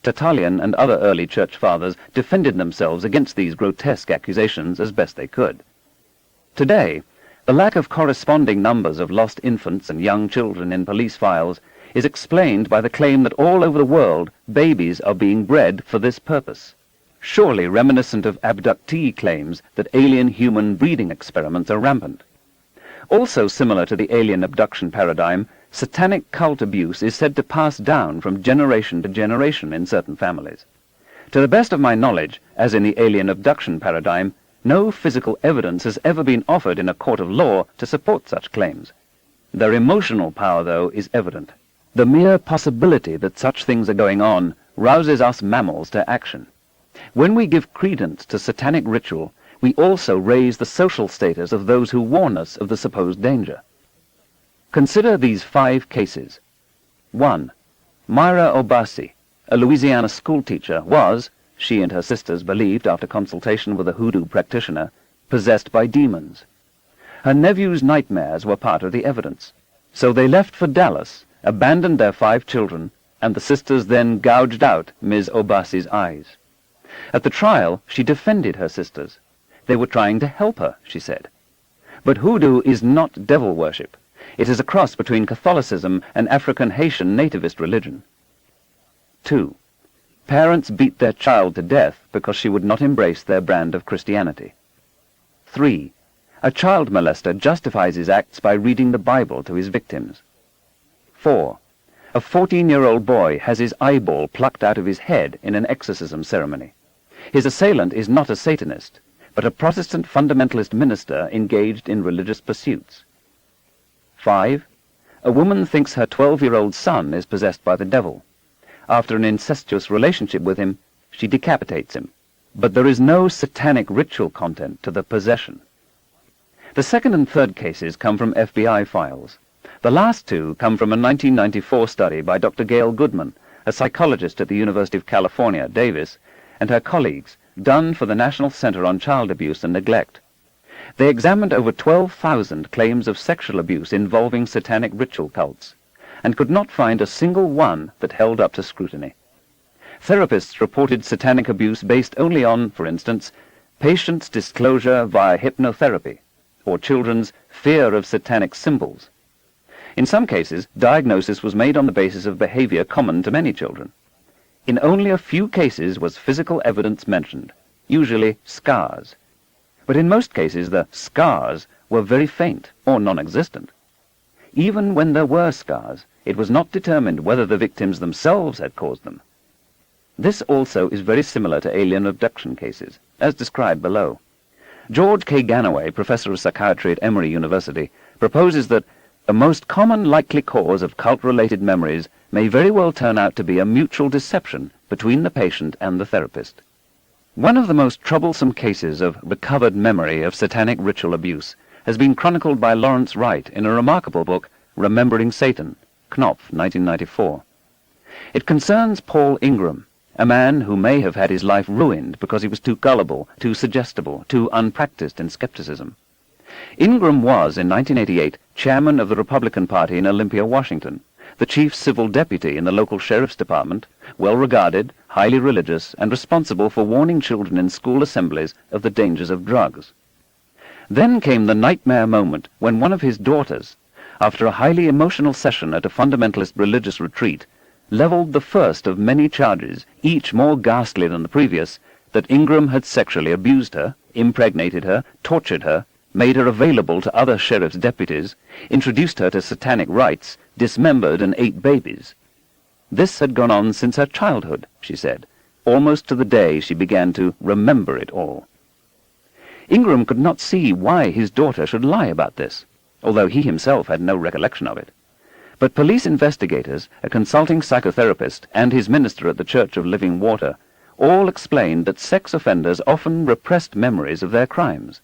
Tertullian and other early church fathers defended themselves against these grotesque accusations as best they could. Today, the lack of corresponding numbers of lost infants and young children in police files is explained by the claim that all over the world babies are being bred for this purpose, surely reminiscent of abductee claims that alien human breeding experiments are rampant. Also similar to the alien abduction paradigm, satanic cult abuse is said to pass down from generation to generation in certain families. To the best of my knowledge, as in the alien abduction paradigm, no physical evidence has ever been offered in a court of law to support such claims. Their emotional power, though, is evident. The mere possibility that such things are going on rouses us mammals to action. When we give credence to satanic ritual, we also raise the social status of those who warn us of the supposed danger. Consider these 5 cases. 1. Myra Obasi, a Louisiana schoolteacher, was, she and her sisters believed after consultation with a hoodoo practitioner, possessed by demons. Her nephew's nightmares were part of the evidence. So they left for Dallas, abandoned their 5 children, and the sisters then gouged out Ms. Obasi's eyes. At the trial, she defended her sisters. They were trying to help her, she said. But hoodoo is not devil worship. It is a cross between Catholicism and African-Haitian nativist religion. 2. Parents beat their child to death because she would not embrace their brand of Christianity. 3. A child molester justifies his acts by reading the Bible to his victims. 4. A 14-year-old boy has his eyeball plucked out of his head in an exorcism ceremony. His assailant is not a Satanist, but a Protestant fundamentalist minister engaged in religious pursuits. 5. A woman thinks her 12-year-old son is possessed by the devil. After an incestuous relationship with him, she decapitates him. But there is no satanic ritual content to the possession. The second and third cases come from FBI files. The last two come from a 1994 study by Dr. Gail Goodman, a psychologist at the University of California, Davis, and her colleagues, done for the National Center on Child Abuse and Neglect. They examined over 12,000 claims of sexual abuse involving satanic ritual cults, and could not find a single one that held up to scrutiny. Therapists reported satanic abuse based only on, for instance, patients' disclosure via hypnotherapy, or children's fear of satanic symbols. In some cases, diagnosis was made on the basis of behavior common to many children. In only a few cases was physical evidence mentioned, usually scars. But in most cases, the scars were very faint or non-existent. Even when there were scars, it was not determined whether the victims themselves had caused them. This also is very similar to alien abduction cases, as described below. George K. Ganaway, professor of psychiatry at Emory University, proposes that the most common likely cause of cult-related memories may very well turn out to be a mutual deception between the patient and the therapist. One of the most troublesome cases of recovered memory of satanic ritual abuse has been chronicled by Lawrence Wright in a remarkable book, Remembering Satan, Knopf, 1994. It concerns Paul Ingram, a man who may have had his life ruined because he was too gullible, too suggestible, too unpracticed in skepticism. Ingram was, in 1988, chairman of the Republican Party in Olympia, Washington, the chief civil deputy in the local sheriff's department, well-regarded, highly religious, and responsible for warning children in school assemblies of the dangers of drugs. Then came the nightmare moment when one of his daughters, after a highly emotional session at a fundamentalist religious retreat, leveled the first of many charges, each more ghastly than the previous, that Ingram had sexually abused her, impregnated her, tortured her, made her available to other sheriff's deputies, introduced her to satanic rites, dismembered and ate babies. This had gone on since her childhood, she said, almost to the day she began to remember it all. Ingram could not see why his daughter should lie about this, although he himself had no recollection of it. But police investigators, a consulting psychotherapist, and his minister at the Church of Living Water all explained that sex offenders often repressed memories of their crimes.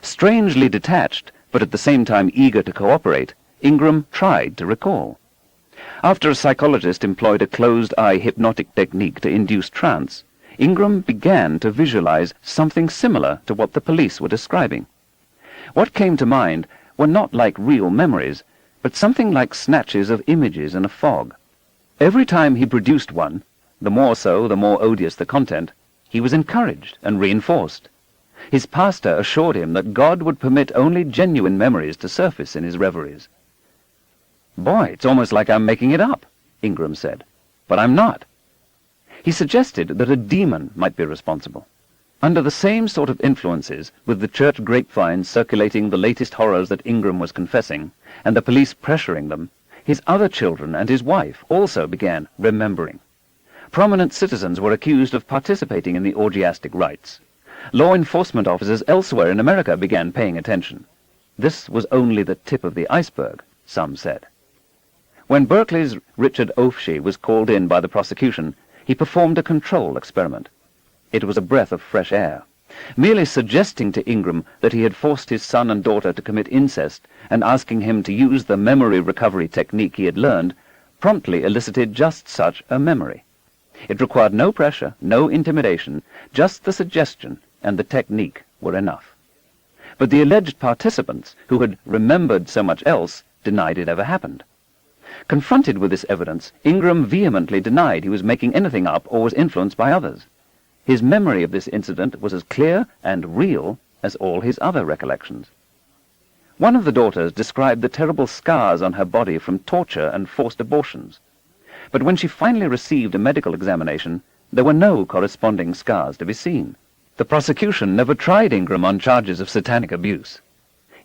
Strangely detached, but at the same time eager to cooperate, Ingram tried to recall. After a psychologist employed a closed-eye hypnotic technique to induce trance, Ingram began to visualize something similar to what the police were describing. What came to mind were not like real memories, but something like snatches of images in a fog. Every time he produced one, the more so, the more odious the content, he was encouraged and reinforced. His pastor assured him that God would permit only genuine memories to surface in his reveries. "Boy, it's almost like I'm making it up," Ingram said. "But I'm not." He suggested that a demon might be responsible. Under the same sort of influences, with the church grapevine circulating the latest horrors that Ingram was confessing, and the police pressuring them, his other children and his wife also began remembering. Prominent citizens were accused of participating in the orgiastic rites. Law enforcement officers elsewhere in America began paying attention. This was only the tip of the iceberg, some said. When Berkeley's Richard Ofshe was called in by the prosecution, he performed a control experiment. It was a breath of fresh air. Merely suggesting to Ingram that he had forced his son and daughter to commit incest and asking him to use the memory recovery technique he had learned promptly elicited just such a memory. It required no pressure, no intimidation, just the suggestion and the technique were enough. But the alleged participants, who had remembered so much else, denied it ever happened. Confronted with this evidence, Ingram vehemently denied he was making anything up or was influenced by others. His memory of this incident was as clear and real as all his other recollections. One of the daughters described the terrible scars on her body from torture and forced abortions. But when she finally received a medical examination, there were no corresponding scars to be seen. The prosecution never tried Ingram on charges of satanic abuse.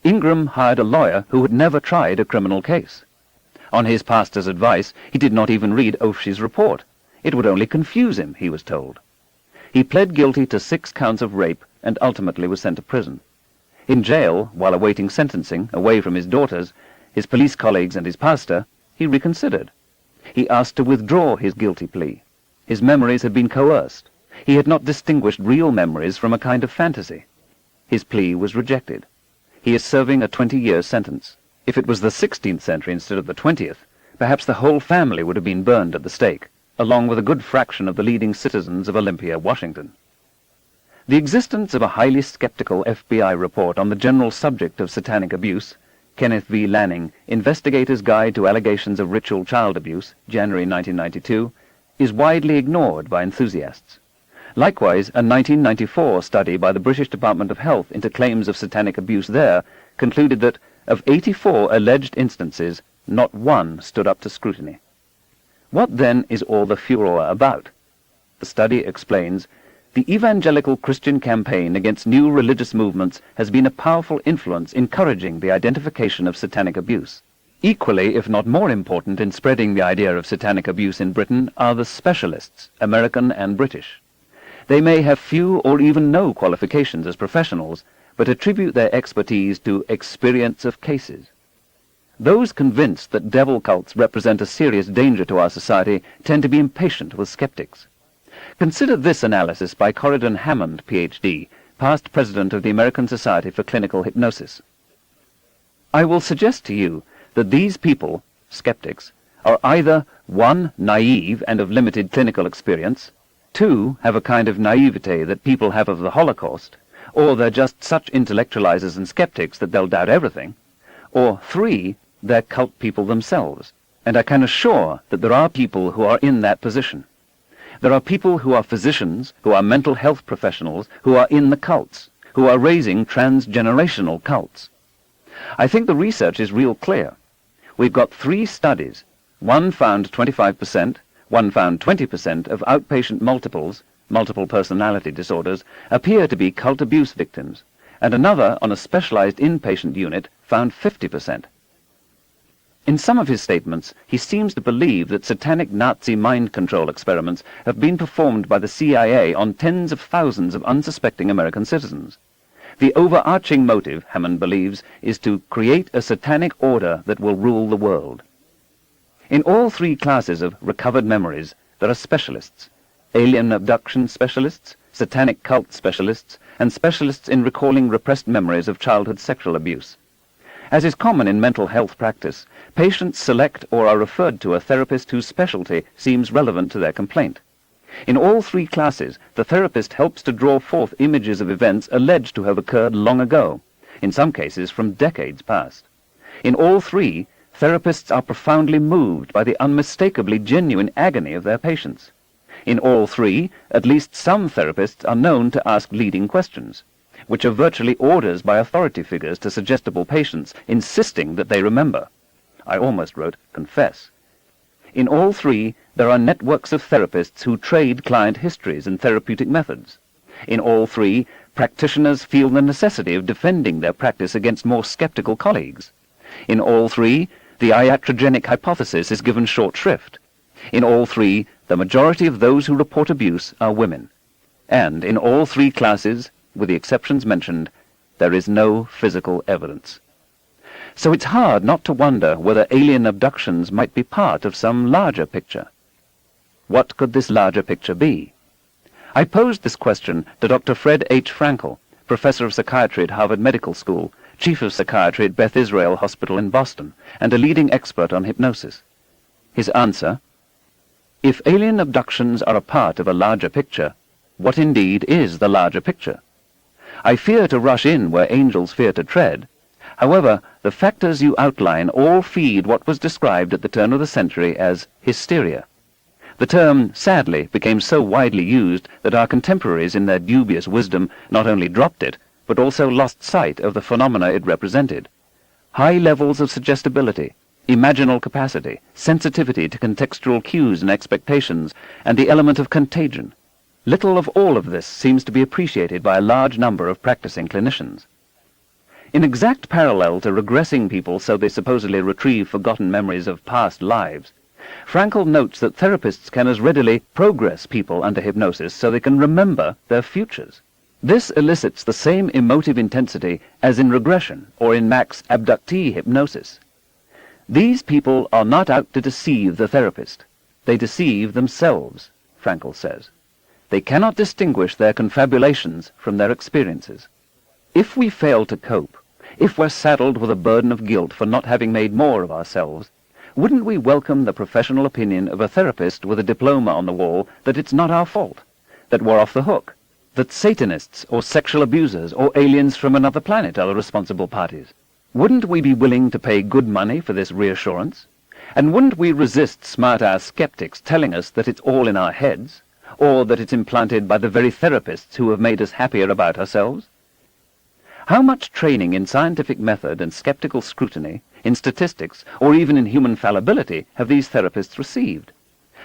Ingram hired a lawyer who had never tried a criminal case. On his pastor's advice, he did not even read Ofshe's report. It would only confuse him, he was told. He pled guilty to 6 counts of rape and ultimately was sent to prison. In jail, while awaiting sentencing, away from his daughters, his police colleagues and his pastor, he reconsidered. He asked to withdraw his guilty plea. His memories had been coerced. He had not distinguished real memories from a kind of fantasy. His plea was rejected. He is serving a 20-year sentence. If it was the 16th century instead of the 20th, perhaps the whole family would have been burned at the stake, along with a good fraction of the leading citizens of Olympia, Washington. The existence of a highly skeptical FBI report on the general subject of satanic abuse, Kenneth V. Lanning, Investigator's Guide to Allegations of Ritual Child Abuse, January 1992, is widely ignored by enthusiasts. Likewise, a 1994 study by the British Department of Health into claims of satanic abuse there concluded that, of 84 alleged instances, not one stood up to scrutiny. What then is all the furor about? The study explains, the evangelical Christian campaign against new religious movements has been a powerful influence encouraging the identification of satanic abuse. Equally, if not more important in spreading the idea of satanic abuse in Britain are the specialists, American and British. They may have few or even no qualifications as professionals, but attribute their expertise to experience of cases. Those convinced that devil cults represent a serious danger to our society tend to be impatient with skeptics. Consider this analysis by Corridon Hammond, Ph.D., past president of the American Society for Clinical Hypnosis. I will suggest to you that these people, skeptics, are either 1, naive and of limited clinical experience, 2, have a kind of naivete that people have of the Holocaust, or they're just such intellectualizers and skeptics that they'll doubt everything, or 3, they're cult people themselves, and I can assure that there are people who are in that position. There are people who are physicians, who are mental health professionals, who are in the cults, who are raising transgenerational cults. I think the research is real clear. We've got 3 studies. One found 25%, one found 20% of outpatient multiple personality disorders, appear to be cult abuse victims, and another on a specialized inpatient unit found 50%. In some of his statements, he seems to believe that satanic Nazi mind control experiments have been performed by the CIA on tens of thousands of unsuspecting American citizens. The overarching motive, Hammond believes, is to create a satanic order that will rule the world. In all 3 classes of recovered memories, there are specialists: alien abduction specialists, satanic cult specialists, and specialists in recalling repressed memories of childhood sexual abuse. As is common in mental health practice, patients select or are referred to a therapist whose specialty seems relevant to their complaint. In all 3 classes, the therapist helps to draw forth images of events alleged to have occurred long ago, in some cases from decades past. In all 3, therapists are profoundly moved by the unmistakably genuine agony of their patients. In all 3, at least some therapists are known to ask leading questions, which are virtually orders by authority figures to suggestible patients, insisting that they remember. I almost wrote confess. In all 3, there are networks of therapists who trade client histories and therapeutic methods. In all 3, practitioners feel the necessity of defending their practice against more skeptical colleagues. In all 3, the iatrogenic hypothesis is given short shrift. In all 3, the majority of those who report abuse are women. And in all 3 classes, with the exceptions mentioned, there is no physical evidence. So it's hard not to wonder whether alien abductions might be part of some larger picture. What could this larger picture be? I posed this question to Dr. Fred H. Frankel, professor of psychiatry at Harvard Medical School, chief of psychiatry at Beth Israel Hospital in Boston, and a leading expert on hypnosis. His answer: if alien abductions are a part of a larger picture, what indeed is the larger picture? I fear to rush in where angels fear to tread. However, the factors you outline all feed what was described at the turn of the century as hysteria. The term, sadly, became so widely used that our contemporaries, in their dubious wisdom, not only dropped it, but also lost sight of the phenomena it represented. High levels of suggestibility, imaginal capacity, sensitivity to contextual cues and expectations, and the element of contagion. Little of all of this seems to be appreciated by a large number of practicing clinicians. In exact parallel to regressing people so they supposedly retrieve forgotten memories of past lives, Frankl notes that therapists can as readily progress people under hypnosis so they can remember their futures. This elicits the same emotive intensity as in regression or in Mack's abductee hypnosis. These people are not out to deceive the therapist. They deceive themselves, Frankl says. They cannot distinguish their confabulations from their experiences. If we fail to cope, if we're saddled with a burden of guilt for not having made more of ourselves, wouldn't we welcome the professional opinion of a therapist with a diploma on the wall that it's not our fault, that we're off the hook, that Satanists or sexual abusers or aliens from another planet are the responsible parties? Wouldn't we be willing to pay good money for this reassurance? And wouldn't we resist smart-ass skeptics telling us that it's all in our heads, or that it's implanted by the very therapists who have made us happier about ourselves? How much training in scientific method and skeptical scrutiny, in statistics, or even in human fallibility have these therapists received?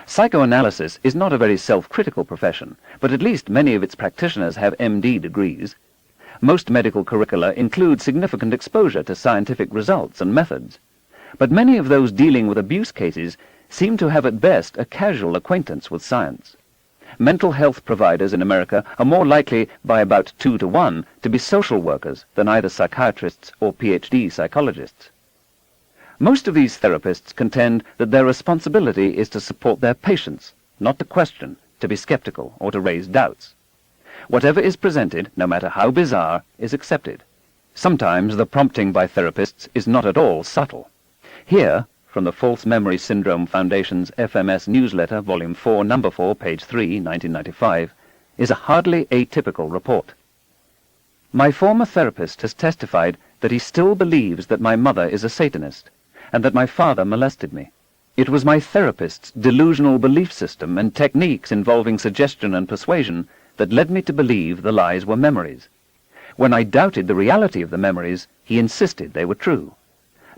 Psychoanalysis is not a very self-critical profession, but at least many of its practitioners have MD degrees. Most medical curricula include significant exposure to scientific results and methods, but many of those dealing with abuse cases seem to have at best a casual acquaintance with science. Mental health providers in America are more likely, by about 2 to 1, to be social workers than either psychiatrists or PhD psychologists. Most of these therapists contend that their responsibility is to support their patients, not to question, to be skeptical, or to raise doubts. Whatever is presented, no matter how bizarre, is accepted. Sometimes the prompting by therapists is not at all subtle. Here, from the False Memory Syndrome Foundation's FMS newsletter, Volume 4, Number 4, page 3, 1995, is a hardly atypical report. My former therapist has testified that he still believes that my mother is a Satanist, and that my father molested me. It was my therapist's delusional belief system and techniques involving suggestion and persuasion that led me to believe the lies were memories. When I doubted the reality of the memories, he insisted they were true.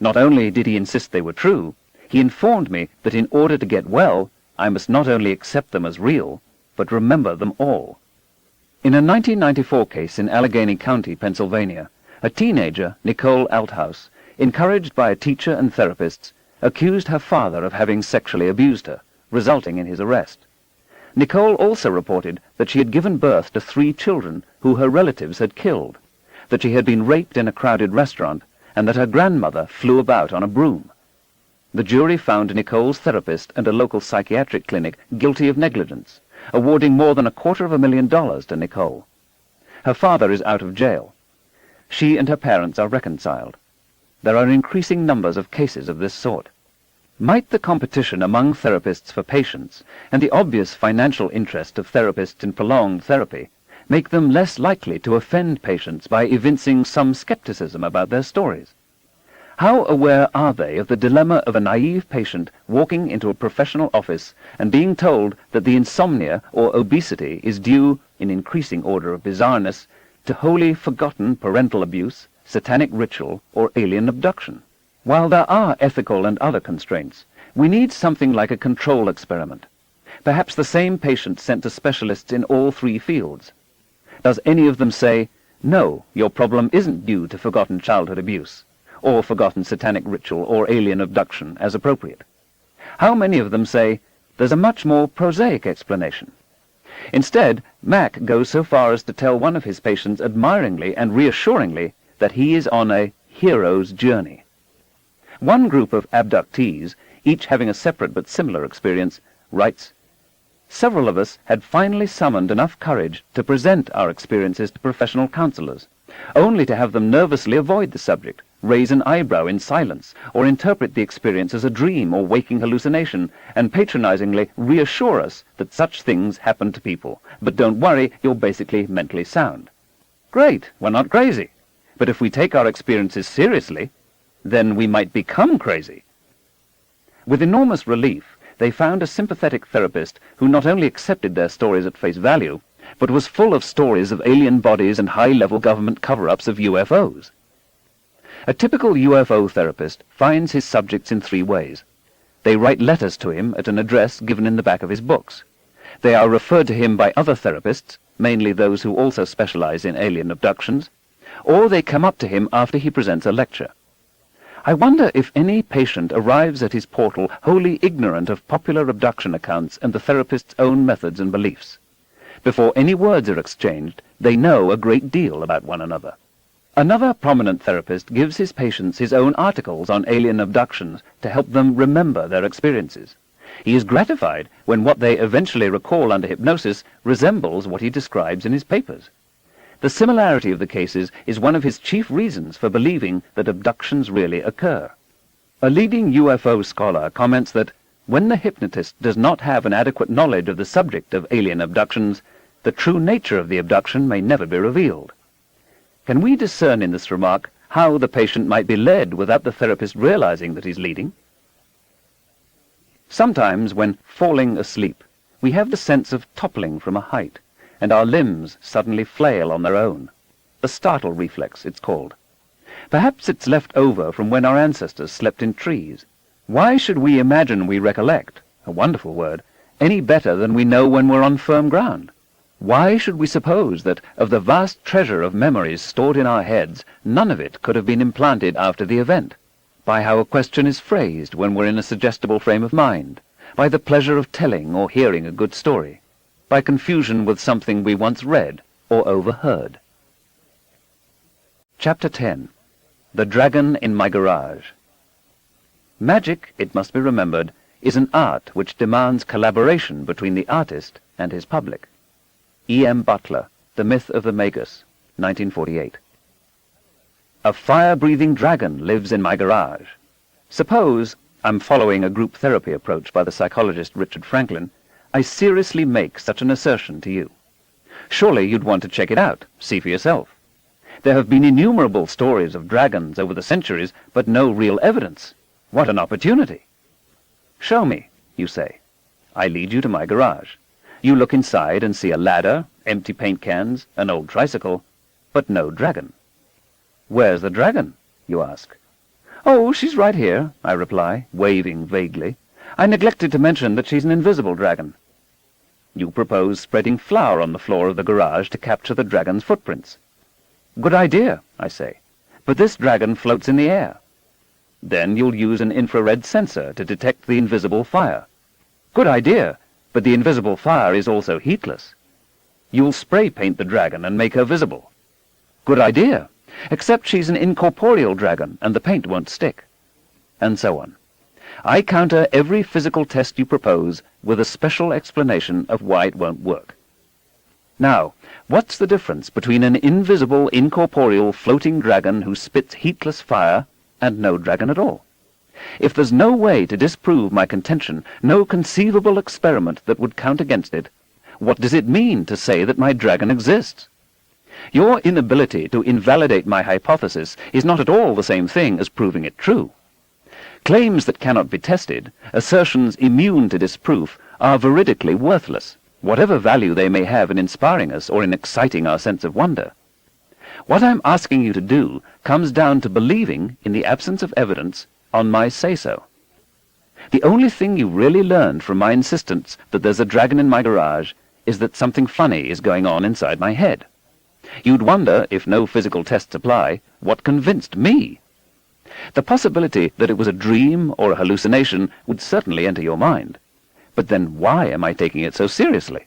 Not only did he insist they were true, he informed me that in order to get well, I must not only accept them as real, but remember them all. In a 1994 case in Allegheny County, Pennsylvania, a teenager, Nicole Althaus, encouraged by a teacher and therapists, accused her father of having sexually abused her, resulting in his arrest. Nicole also reported that she had given birth to 3 children who her relatives had killed, that she had been raped in a crowded restaurant, and that her grandmother flew about on a broom. The jury found Nicole's therapist and a local psychiatric clinic guilty of negligence, awarding more than $250,000 to Nicole. Her father is out of jail. She and her parents are reconciled. There are increasing numbers of cases of this sort. Might the competition among therapists for patients and the obvious financial interest of therapists in prolonged therapy make them less likely to offend patients by evincing some skepticism about their stories? How aware are they of the dilemma of a naive patient walking into a professional office and being told that the insomnia or obesity is due, in increasing order of bizarreness, to wholly forgotten parental abuse, satanic ritual, or alien abduction? While there are ethical and other constraints, we need something like a control experiment. Perhaps the same patient sent to specialists in all 3 fields. Does any of them say, no, your problem isn't due to forgotten childhood abuse, or forgotten satanic ritual or alien abduction as appropriate? How many of them say, there's a much more prosaic explanation? Instead, Mack goes so far as to tell one of his patients admiringly and reassuringly that he is on a hero's journey. One group of abductees, each having a separate but similar experience, writes, several of us had finally summoned enough courage to present our experiences to professional counselors, only to have them nervously avoid the subject, raise an eyebrow in silence, or interpret the experience as a dream or waking hallucination, and patronizingly reassure us that such things happen to people. But don't worry, you're basically mentally sound. Great, we're not crazy. But if we take our experiences seriously, then we might become crazy. With enormous relief, they found a sympathetic therapist who not only accepted their stories at face value, but was full of stories of alien bodies and high-level government cover-ups of UFOs. A typical UFO therapist finds his subjects in 3 ways. They write letters to him at an address given in the back of his books. They are referred to him by other therapists, mainly those who also specialize in alien abductions, or they come up to him after he presents a lecture. I wonder if any patient arrives at his portal wholly ignorant of popular abduction accounts and the therapist's own methods and beliefs. Before any words are exchanged, they know a great deal about one another. Another prominent therapist gives his patients his own articles on alien abductions to help them remember their experiences. He is gratified when what they eventually recall under hypnosis resembles what he describes in his papers. The similarity of the cases is one of his chief reasons for believing that abductions really occur. A leading UFO scholar comments that when the hypnotist does not have an adequate knowledge of the subject of alien abductions, the true nature of the abduction may never be revealed. Can we discern in this remark how the patient might be led without the therapist realizing that he's leading? Sometimes, when falling asleep, we have the sense of toppling from a height, and our limbs suddenly flail on their own. The startle reflex, it's called. Perhaps it's left over from when our ancestors slept in trees. Why should we imagine we recollect, a wonderful word, any better than we know when we're on firm ground? Why should we suppose that, of the vast treasure of memories stored in our heads, none of it could have been implanted after the event? By how a question is phrased when we're in a suggestible frame of mind, by the pleasure of telling or hearing a good story, by confusion with something we once read or overheard. Chapter 10. The Dragon in My Garage. Magic, it must be remembered, is an art which demands collaboration between the artist and his public. E.M. Butler, The Myth of the Magus, 1948. A fire-breathing dragon lives in my garage. Suppose, I'm following a group therapy approach by the psychologist Richard Franklin, I seriously make such an assertion to you. Surely you'd want to check it out, see for yourself. There have been innumerable stories of dragons over the centuries, but no real evidence. What an opportunity! Show me, you say. I lead you to my garage. You look inside and see a ladder, empty paint cans, an old tricycle, but no dragon. Where's the dragon, you ask. Oh, she's right here, I reply, waving vaguely. I neglected to mention that she's an invisible dragon. You propose spreading flour on the floor of the garage to capture the dragon's footprints. Good idea, I say, but this dragon floats in the air. Then you'll use an infrared sensor to detect the invisible fire. Good idea, but the invisible fire is also heatless. You'll spray paint the dragon and make her visible. Good idea, except she's an incorporeal dragon and the paint won't stick. And so on. I counter every physical test you propose with a special explanation of why it won't work. Now, what's the difference between an invisible, incorporeal, floating dragon who spits heatless fire and no dragon at all? If there's no way to disprove my contention, no conceivable experiment that would count against it, what does it mean to say that my dragon exists? Your inability to invalidate my hypothesis is not at all the same thing as proving it true. Claims that cannot be tested, assertions immune to disproof, are veridically worthless, whatever value they may have in inspiring us or in exciting our sense of wonder. What I'm asking you to do comes down to believing, in the absence of evidence, on my say-so. The only thing you really learned from my insistence that there's a dragon in my garage is that something funny is going on inside my head. You'd wonder, if no physical tests apply, what convinced me. The possibility that it was a dream or a hallucination would certainly enter your mind. But then why am I taking it so seriously?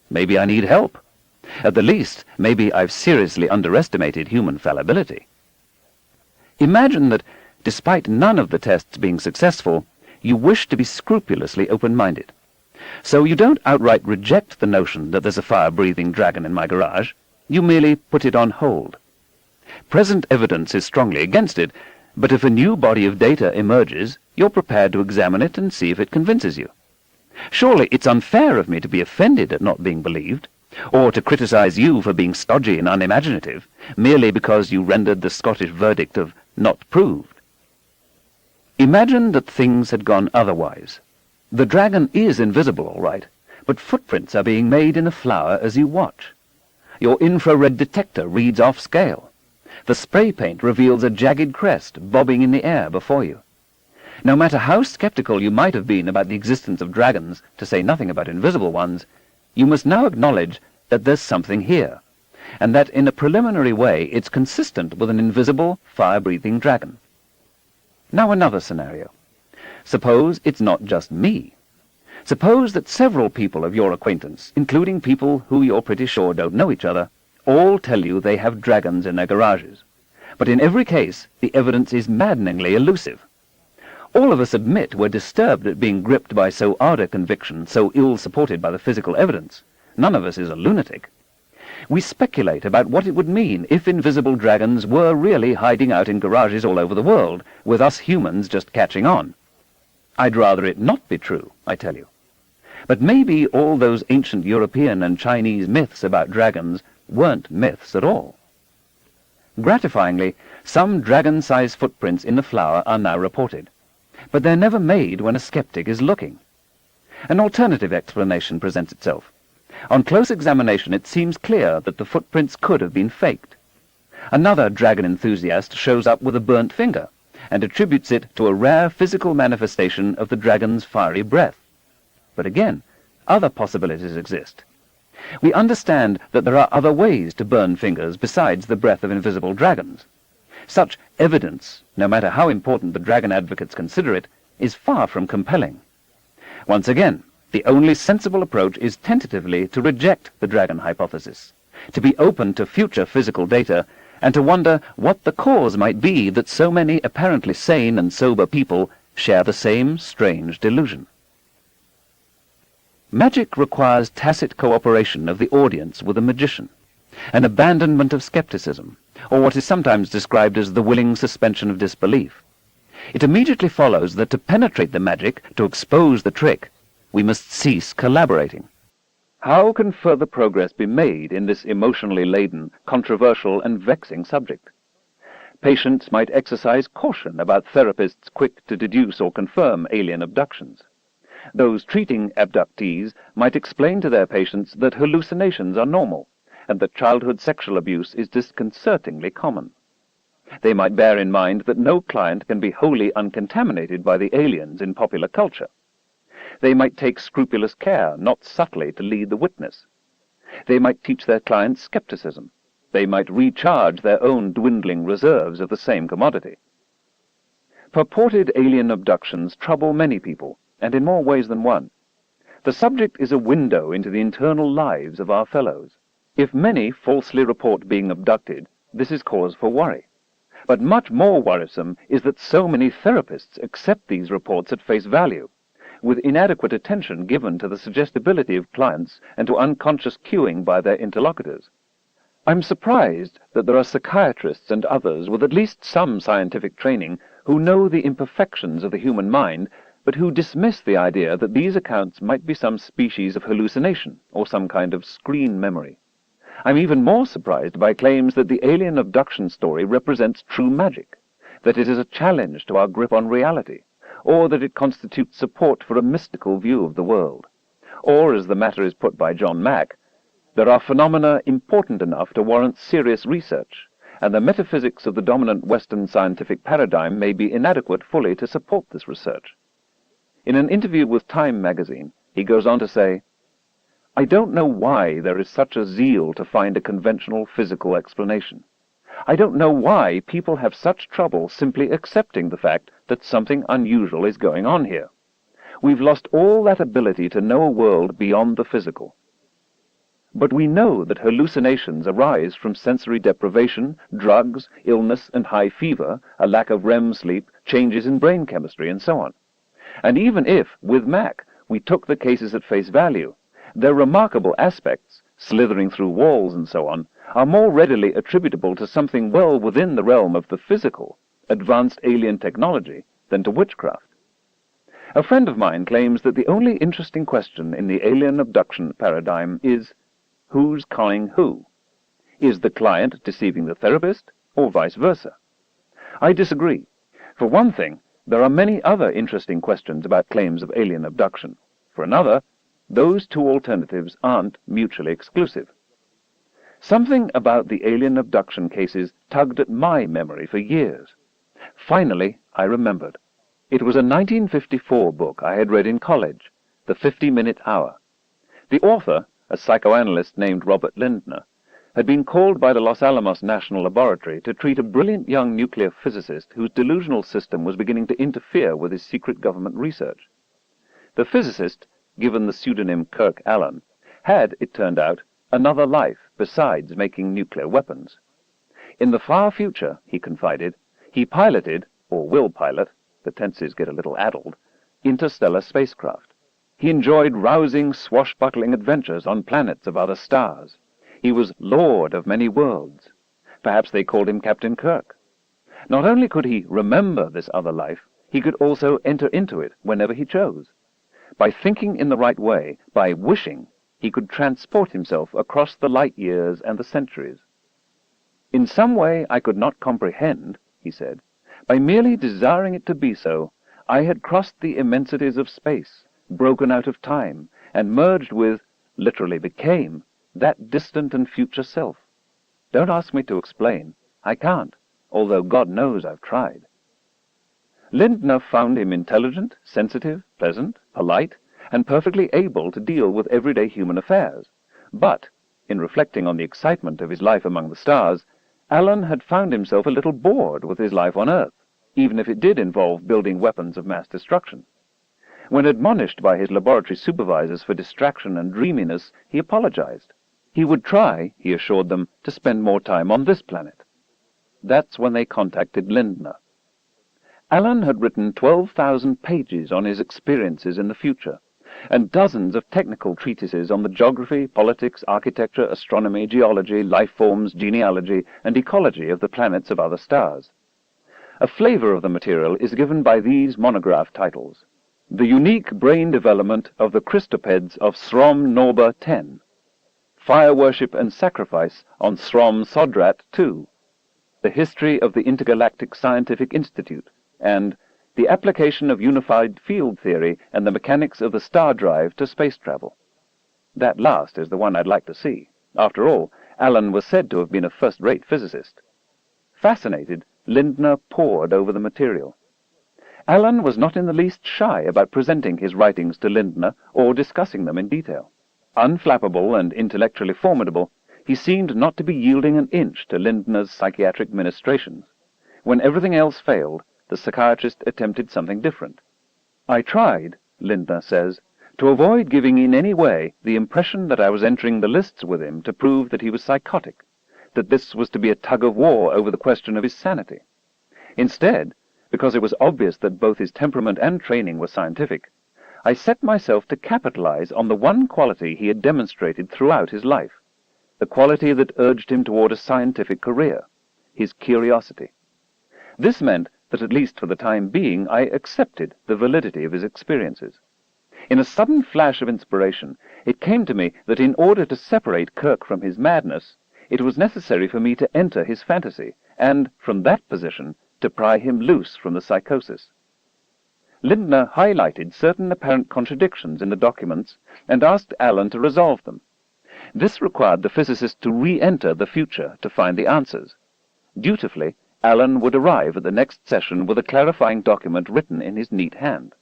Maybe I need help. At the least, maybe I've seriously underestimated human fallibility. Imagine that, despite none of the tests being successful, you wish to be scrupulously open-minded. So you don't outright reject the notion that there's a fire-breathing dragon in my garage. You merely put it on hold. Present evidence is strongly against it, but if a new body of data emerges, you're prepared to examine it and see if it convinces you. Surely it's unfair of me to be offended at not being believed, or to criticize you for being stodgy and unimaginative, merely because you rendered the Scottish verdict of not proved. Imagine that things had gone otherwise. The dragon is invisible, all right, but footprints are being made in the flour as you watch. Your infrared detector reads off scale. The spray paint reveals a jagged crest bobbing in the air before you. No matter how skeptical you might have been about the existence of dragons, to say nothing about invisible ones, you must now acknowledge that there's something here, and that in a preliminary way it's consistent with an invisible, fire-breathing dragon. Now another scenario. Suppose it's not just me. Suppose that several people of your acquaintance, including people who you're pretty sure don't know each other, all tell you they have dragons in their garages. But in every case, the evidence is maddeningly elusive. All of us admit we're disturbed at being gripped by so odd a conviction, so ill supported by the physical evidence. None of us is a lunatic. We speculate about what it would mean if invisible dragons were really hiding out in garages all over the world, with us humans just catching on. I'd rather it not be true, I tell you. But maybe all those ancient European and Chinese myths about dragons weren't myths at all. Gratifyingly, some dragon-sized footprints in the flour are now reported, but they're never made when a skeptic is looking. An alternative explanation presents itself. On close examination, it seems clear that the footprints could have been faked. Another dragon enthusiast shows up with a burnt finger and attributes it to a rare physical manifestation of the dragon's fiery breath. But again, other possibilities exist. We understand that there are other ways to burn fingers besides the breath of invisible dragons. Such evidence, no matter how important the dragon advocates consider it, is far from compelling. Once again, the only sensible approach is tentatively to reject the dragon hypothesis, to be open to future physical data, and to wonder what the cause might be that so many apparently sane and sober people share the same strange delusion. Magic requires tacit cooperation of the audience with a magician, an abandonment of skepticism, or what is sometimes described as the willing suspension of disbelief. It immediately follows that to penetrate the magic, to expose the trick, we must cease collaborating. How can further progress be made in this emotionally laden, controversial, and vexing subject? Patients might exercise caution about therapists quick to deduce or confirm alien abductions. Those treating abductees might explain to their patients that hallucinations are normal, and that childhood sexual abuse is disconcertingly common. They might bear in mind that no client can be wholly uncontaminated by the aliens in popular culture. They might take scrupulous care not subtly to lead the witness. They might teach their clients skepticism. They might recharge their own dwindling reserves of the same commodity. Purported alien abductions trouble many people, and in more ways than one. The subject is a window into the internal lives of our fellows. If many falsely report being abducted, this is cause for worry. But much more worrisome is that so many therapists accept these reports at face value, with inadequate attention given to the suggestibility of clients and to unconscious cueing by their interlocutors. I'm surprised that there are psychiatrists and others with at least some scientific training who know the imperfections of the human mind, but who dismiss the idea that these accounts might be some species of hallucination or some kind of screen memory. I'm even more surprised by claims that the alien abduction story represents true magic, that it is a challenge to our grip on reality, or that it constitutes support for a mystical view of the world. Or, as the matter is put by John Mack, there are phenomena important enough to warrant serious research, and the metaphysics of the dominant Western scientific paradigm may be inadequate fully to support this research. In an interview with Time magazine, he goes on to say, "I don't know why there is such a zeal to find a conventional physical explanation. I don't know why people have such trouble simply accepting the fact that something unusual is going on here. We've lost all that ability to know a world beyond the physical. But we know that hallucinations arise from sensory deprivation, drugs, illness and high fever, a lack of REM sleep, changes in brain chemistry, and so on. And even if, with Mack, we took the cases at face value, their remarkable aspects, slithering through walls and so on, are more readily attributable to something well within the realm of the physical, advanced alien technology, than to witchcraft. A friend of mine claims that the only interesting question in the alien abduction paradigm is, who's conning who? Is the client deceiving the therapist, or vice versa? I disagree. For one thing, there are many other interesting questions about claims of alien abduction. For another, those two alternatives aren't mutually exclusive. Something about the alien abduction cases tugged at my memory for years. Finally, I remembered. It was a 1954 book I had read in college, The 50-Minute Hour. The author, a psychoanalyst named Robert Lindner, had been called by the Los Alamos National Laboratory to treat a brilliant young nuclear physicist whose delusional system was beginning to interfere with his secret government research. The physicist, given the pseudonym Kirk Allen, had, it turned out, another life besides making nuclear weapons. In the far future, he confided, he piloted, or will pilot, the tenses get a little addled, interstellar spacecraft. He enjoyed rousing, swashbuckling adventures on planets of other stars. He was Lord of many worlds. Perhaps they called him Captain Kirk. Not only could he remember this other life, he could also enter into it whenever he chose. By thinking in the right way, by wishing, he could transport himself across the light years and the centuries. In some way I could not comprehend, he said, by merely desiring it to be so, I had crossed the immensities of space, broken out of time, and merged with, literally became, that distant and future self. Don't ask me to explain. I can't, although God knows I've tried. Lindner found him intelligent, sensitive, pleasant, polite, and perfectly able to deal with everyday human affairs. But, in reflecting on the excitement of his life among the stars, Allen had found himself a little bored with his life on Earth, even if it did involve building weapons of mass destruction. When admonished by his laboratory supervisors for distraction and dreaminess, he apologized. He would try, he assured them, to spend more time on this planet. That's when they contacted Lindner. Allen had written 12,000 pages on his experiences in the future, and dozens of technical treatises on the geography, politics, architecture, astronomy, geology, life forms, genealogy, and ecology of the planets of other stars. A flavor of the material is given by these monograph titles: The Unique Brain Development of the Christopeds of Srom Norba 10, Fire Worship and Sacrifice on Srom Sodrat 2, The History of the Intergalactic Scientific Institute, and The Application of Unified Field Theory and the Mechanics of the Star Drive to Space Travel. That last is the one I'd like to see. After all, Allen was said to have been a first-rate physicist. Fascinated, Lindner pored over the material. Allen was not in the least shy about presenting his writings to Lindner or discussing them in detail. Unflappable and intellectually formidable, he seemed not to be yielding an inch to Lindner's psychiatric ministrations. When everything else failed, the psychiatrist attempted something different. I tried, Lindner says, to avoid giving in any way the impression that I was entering the lists with him to prove that he was psychotic, that this was to be a tug-of-war over the question of his sanity. Instead, because it was obvious that both his temperament and training were scientific, I set myself to capitalize on the one quality he had demonstrated throughout his life, the quality that urged him toward a scientific career, his curiosity. This meant that at least for the time being I accepted the validity of his experiences. In a sudden flash of inspiration, it came to me that in order to separate Kirk from his madness, it was necessary for me to enter his fantasy, and, from that position, to pry him loose from the psychosis. Lindner highlighted certain apparent contradictions in the documents and asked Allen to resolve them. This required the physicist to re-enter the future to find the answers. Dutifully, Allen would arrive at the next session with a clarifying document written in his neat hand.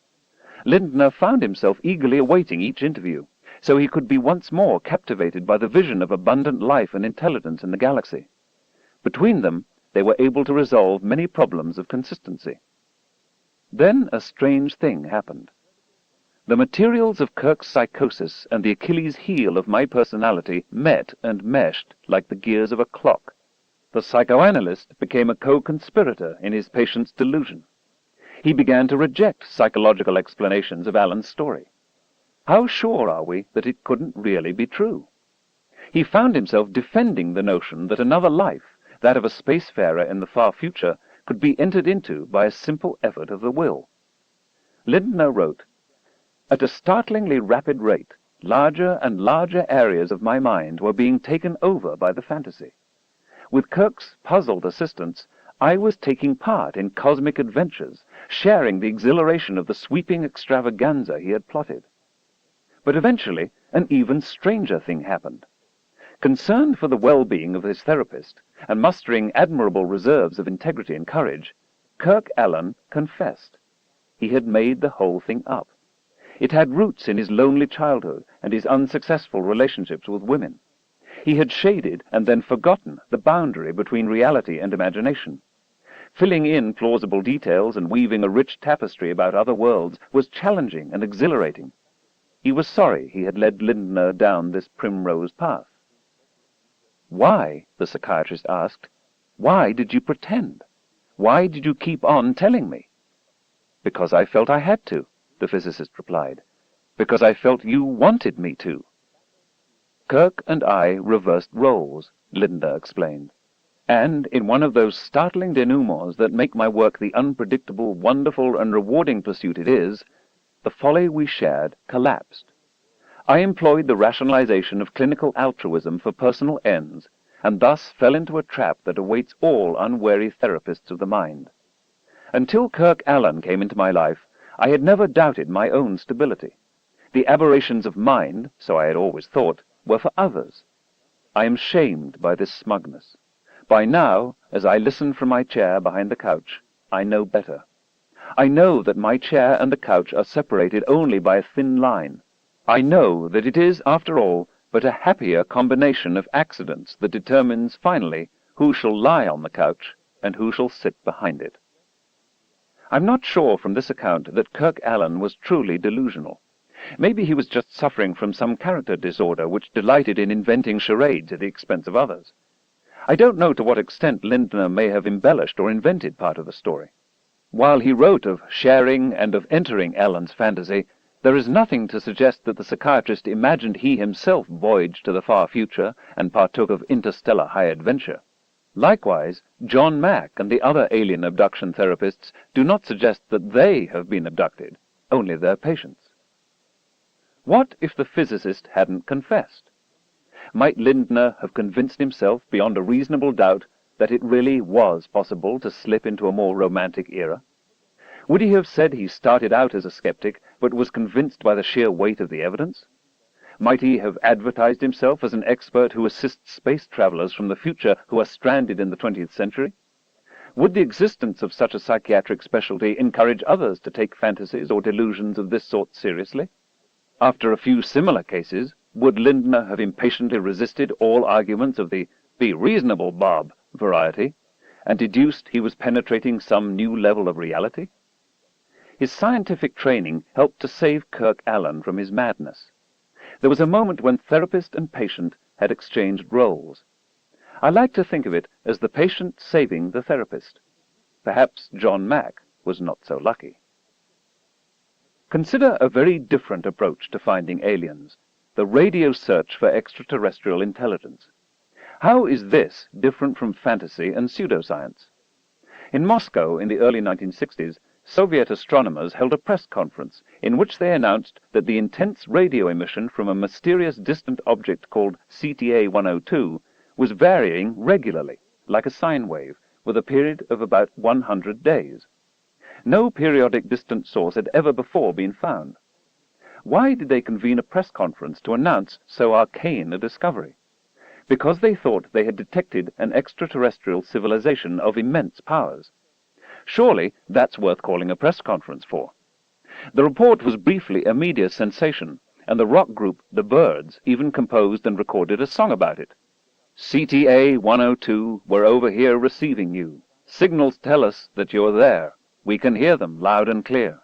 Lindner found himself eagerly awaiting each interview, so he could be once more captivated by the vision of abundant life and intelligence in the galaxy. Between them, they were able to resolve many problems of consistency. Then a strange thing happened. The materials of Kirk's psychosis and the Achilles heel of my personality met and meshed like the gears of a clock. The psychoanalyst became a co-conspirator in his patient's delusion. He began to reject psychological explanations of Allen's story. How sure are we that it couldn't really be true? He found himself defending the notion that another life, that of a spacefarer in the far future, could be entered into by a simple effort of the will. Lindner wrote, At a startlingly rapid rate, larger and larger areas of my mind were being taken over by the fantasy. With Kirk's puzzled assistance, I was taking part in cosmic adventures, sharing the exhilaration of the sweeping extravaganza he had plotted. But eventually, an even stranger thing happened. Concerned for the well-being of his therapist, and mustering admirable reserves of integrity and courage, Kirk Allen confessed. He had made the whole thing up. It had roots in his lonely childhood and his unsuccessful relationships with women. He had shaded and then forgotten the boundary between reality and imagination. Filling in plausible details and weaving a rich tapestry about other worlds was challenging and exhilarating. He was sorry he had led Lindner down this primrose path. "Why?" the psychiatrist asked. "Why did you pretend? Why did you keep on telling me?" "Because I felt I had to," the physicist replied. "Because I felt you wanted me to." Kirk and I reversed roles, Lindner explained. And in one of those startling denouements that make my work the unpredictable, wonderful, and rewarding pursuit it is, the folly we shared collapsed. I employed the rationalization of clinical altruism for personal ends, and thus fell into a trap that awaits all unwary therapists of the mind. Until Kirk Allen came into my life, I had never doubted my own stability. The aberrations of mind, so I had always thought, were for others. I am shamed by this smugness. By now, as I listen from my chair behind the couch, I know better. I know that my chair and the couch are separated only by a thin line. I know that it is, after all, but a happier combination of accidents that determines, finally, who shall lie on the couch and who shall sit behind it. I'm not sure from this account that Kirk Allen was truly delusional. Maybe he was just suffering from some character disorder which delighted in inventing charades at the expense of others. I don't know to what extent Lindner may have embellished or invented part of the story. While he wrote of sharing and of entering Allen's fantasy, there is nothing to suggest that the psychiatrist imagined he himself voyaged to the far future and partook of interstellar high adventure. Likewise, John Mack and the other alien abduction therapists do not suggest that they have been abducted, only their patients. What if the physicist hadn't confessed? Might Lindner have convinced himself beyond a reasonable doubt that it really was possible to slip into a more romantic era? Would he have said he started out as a skeptic, but was convinced by the sheer weight of the evidence? Might he have advertised himself as an expert who assists space travelers from the future who are stranded in the 20th century? Would the existence of such a psychiatric specialty encourage others to take fantasies or delusions of this sort seriously? After a few similar cases, would Lindner have impatiently resisted all arguments of the "be reasonable, Bob" variety, and deduced he was penetrating some new level of reality? His scientific training helped to save Kirk Allen from his madness. There was a moment when therapist and patient had exchanged roles. I like to think of it as the patient saving the therapist. Perhaps John Mack was not so lucky. Consider a very different approach to finding aliens, the radio search for extraterrestrial intelligence. How is this different from fantasy and pseudoscience? In Moscow in the early 1960s, Soviet astronomers held a press conference in which they announced that the intense radio emission from a mysterious distant object called CTA-102 was varying regularly, like a sine wave, with a period of about 100 days. No periodic distant source had ever before been found. Why did they convene a press conference to announce so arcane a discovery? Because they thought they had detected an extraterrestrial civilization of immense powers. Surely that's worth calling a press conference for. The report was briefly a media sensation, and the rock group The Byrds even composed and recorded a song about it. CTA-102, we're over here receiving you. Signals tell us that you're there. We can hear them loud and clear.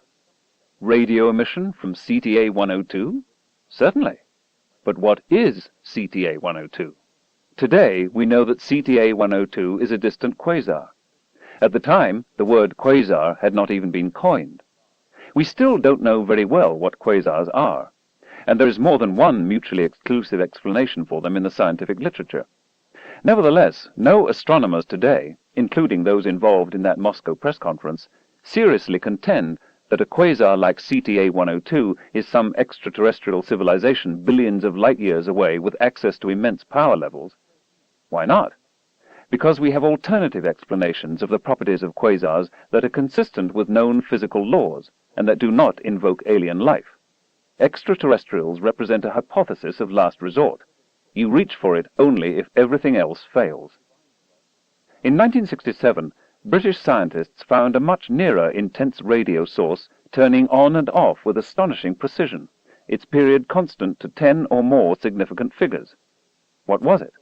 Radio emission from CTA-102? Certainly. But what is CTA-102? Today, we know that CTA-102 is a distant quasar. At the time, the word quasar had not even been coined. We still don't know very well what quasars are, and there is more than one mutually exclusive explanation for them in the scientific literature. Nevertheless, no astronomers today, including those involved in that Moscow press conference, seriously contend that a quasar like CTA-102 is some extraterrestrial civilization billions of light-years away with access to immense power levels. Why not? Because we have alternative explanations of the properties of quasars that are consistent with known physical laws and that do not invoke alien life. Extraterrestrials represent a hypothesis of last resort. You reach for it only if everything else fails. In 1967, British scientists found a much nearer intense radio source turning on and off with astonishing precision, its period constant to 10 or more significant figures. What was it?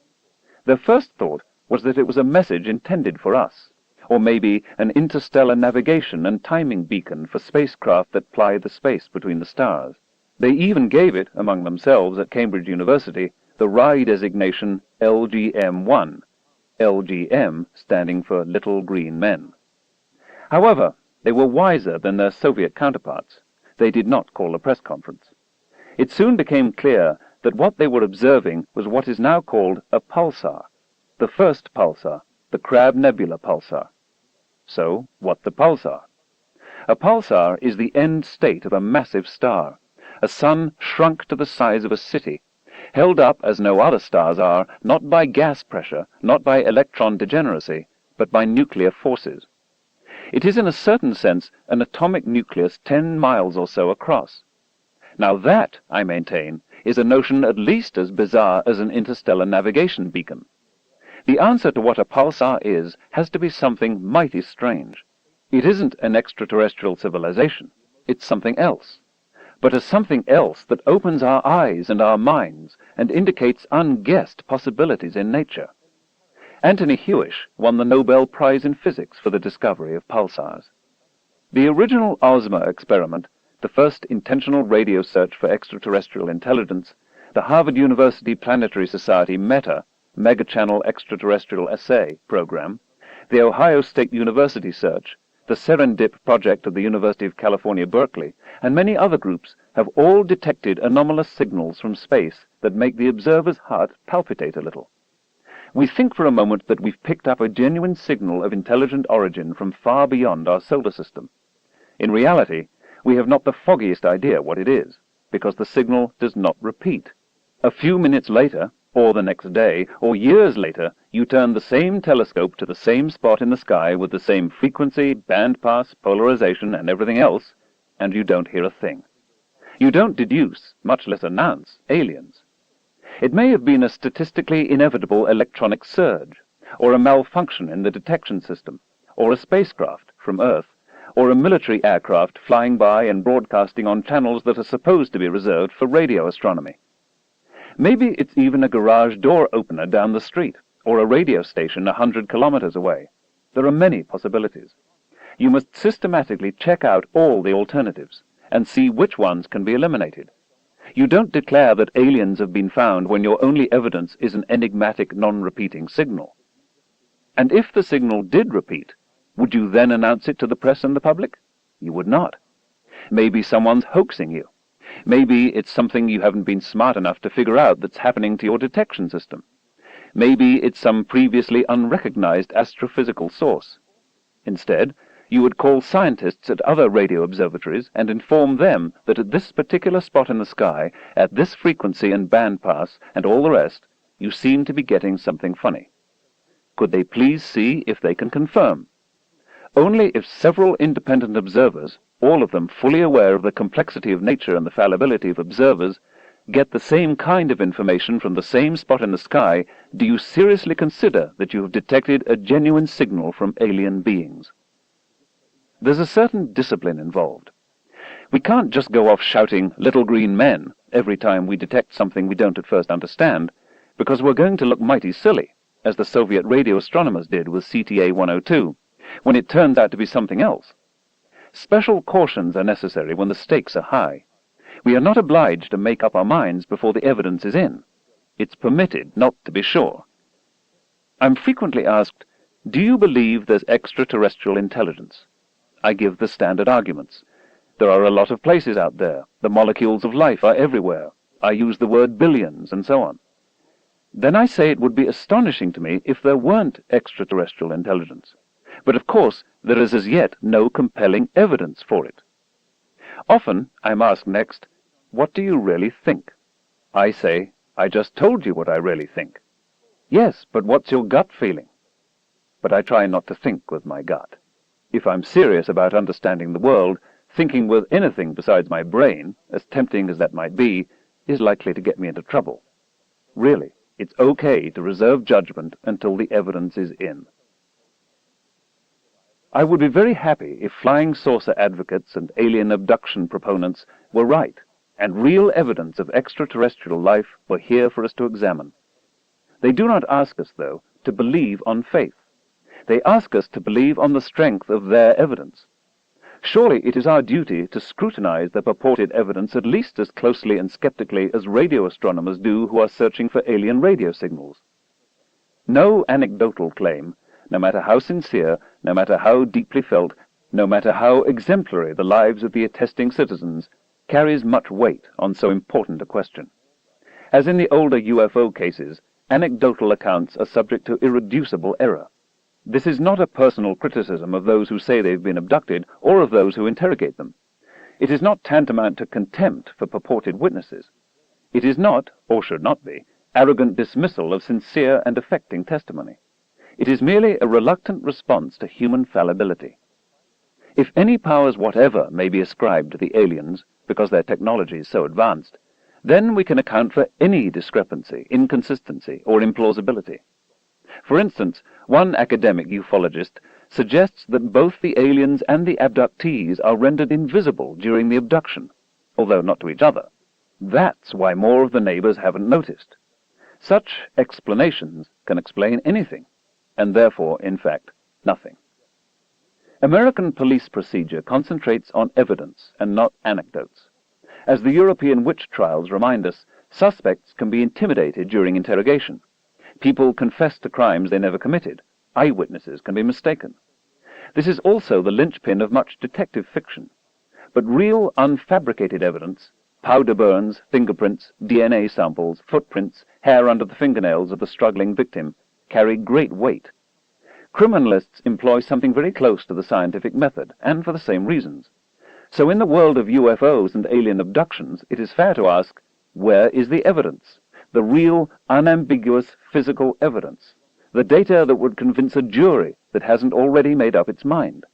Their first thought was that it was a message intended for us, or maybe an interstellar navigation and timing beacon for spacecraft that ply the space between the stars. They even gave it, among themselves at Cambridge University, the Rye designation LGM-1, LGM standing for Little Green Men. However, they were wiser than their Soviet counterparts. They did not call a press conference. It soon became clear that what they were observing was what is now called a pulsar, the first pulsar, the Crab Nebula pulsar. So, what the pulsar? A pulsar is the end state of a massive star, a sun shrunk to the size of a city, held up as no other stars are, not by gas pressure, not by electron degeneracy, but by nuclear forces. It is in a certain sense an atomic nucleus 10 miles or so across. Now that, I maintain, is a notion at least as bizarre as an interstellar navigation beacon. The answer to what a pulsar is has to be something mighty strange. It isn't an extraterrestrial civilization. It's something else. But as something else that opens our eyes and our minds and indicates unguessed possibilities in nature. Anthony Hewish won the Nobel Prize in Physics for the discovery of pulsars. The original Ozma experiment, the first intentional radio search for extraterrestrial intelligence, the Harvard University Planetary Society Mega-Channel Extraterrestrial Assay program, the Ohio State University search, the Serendip project of the University of California, Berkeley, and many other groups have all detected anomalous signals from space that make the observer's heart palpitate a little. We think for a moment that we've picked up a genuine signal of intelligent origin from far beyond our solar system. In reality, we have not the foggiest idea what it is, because the signal does not repeat. A few minutes later, or the next day, or years later, you turn the same telescope to the same spot in the sky with the same frequency, bandpass, polarization, and everything else, and you don't hear a thing. You don't deduce, much less announce, aliens. It may have been a statistically inevitable electronic surge, or a malfunction in the detection system, or a spacecraft from Earth, or a military aircraft flying by and broadcasting on channels that are supposed to be reserved for radio astronomy. Maybe it's even a garage door opener down the street, or a radio station 100 kilometers away. There are many possibilities. You must systematically check out all the alternatives, and see which ones can be eliminated. You don't declare that aliens have been found when your only evidence is an enigmatic, non-repeating signal. And if the signal did repeat, would you then announce it to the press and the public? You would not. Maybe someone's hoaxing you. Maybe it's something you haven't been smart enough to figure out that's happening to your detection system. Maybe it's some previously unrecognized astrophysical source. Instead, you would call scientists at other radio observatories and inform them that at this particular spot in the sky, at this frequency and bandpass, and all the rest, you seem to be getting something funny. Could they please see if they can confirm? Only if several independent observers, all of them fully aware of the complexity of nature and the fallibility of observers, get the same kind of information from the same spot in the sky, do you seriously consider that you have detected a genuine signal from alien beings. There's a certain discipline involved. We can't just go off shouting "little green men" every time we detect something we don't at first understand, because we're going to look mighty silly, as the Soviet radio astronomers did with CTA-102, when it turns out to be something else. Special cautions are necessary when the stakes are high. We are not obliged to make up our minds before the evidence is in. It's permitted not to be sure. I'm frequently asked, do you believe there's extraterrestrial intelligence? I give the standard arguments. There are a lot of places out there. The molecules of life are everywhere. I use the word billions, and so on. Then I say it would be astonishing to me if there weren't extraterrestrial intelligence. But of course, there is as yet no compelling evidence for it. Often I'm asked next, what do you really think? I say, I just told you what I really think. Yes, but what's your gut feeling? But I try not to think with my gut. If I'm serious about understanding the world, thinking with anything besides my brain, as tempting as that might be, is likely to get me into trouble. Really, it's okay to reserve judgment until the evidence is in. I would be very happy if flying saucer advocates and alien abduction proponents were right, and real evidence of extraterrestrial life were here for us to examine. They do not ask us, though, to believe on faith. They ask us to believe on the strength of their evidence. Surely it is our duty to scrutinize the purported evidence at least as closely and skeptically as radio astronomers do who are searching for alien radio signals. No anecdotal claim, no matter how sincere, no matter how deeply felt, no matter how exemplary the lives of the attesting citizens, carries much weight on so important a question. As in the older UFO cases, anecdotal accounts are subject to irreducible error. This is not a personal criticism of those who say they've been abducted or of those who interrogate them. It is not tantamount to contempt for purported witnesses. It is not, or should not be, arrogant dismissal of sincere and affecting testimony. It is merely a reluctant response to human fallibility. If any powers whatever may be ascribed to the aliens, because their technology is so advanced, then we can account for any discrepancy, inconsistency, or implausibility. For instance, one academic ufologist suggests that both the aliens and the abductees are rendered invisible during the abduction, although not to each other. That's why more of the neighbors haven't noticed. Such explanations can explain anything, and therefore, in fact, nothing. American police procedure concentrates on evidence and not anecdotes. As the European witch trials remind us, suspects can be intimidated during interrogation. People confess to crimes they never committed. Eyewitnesses can be mistaken. This is also the linchpin of much detective fiction. But real, unfabricated evidence, powder burns, fingerprints, DNA samples, footprints, hair under the fingernails of the struggling victim, carry great weight. Criminalists employ something very close to the scientific method, and for the same reasons. So in the world of UFOs and alien abductions, it is fair to ask, where is the evidence? The real, unambiguous physical evidence, the data that would convince a jury that hasn't already made up its mind.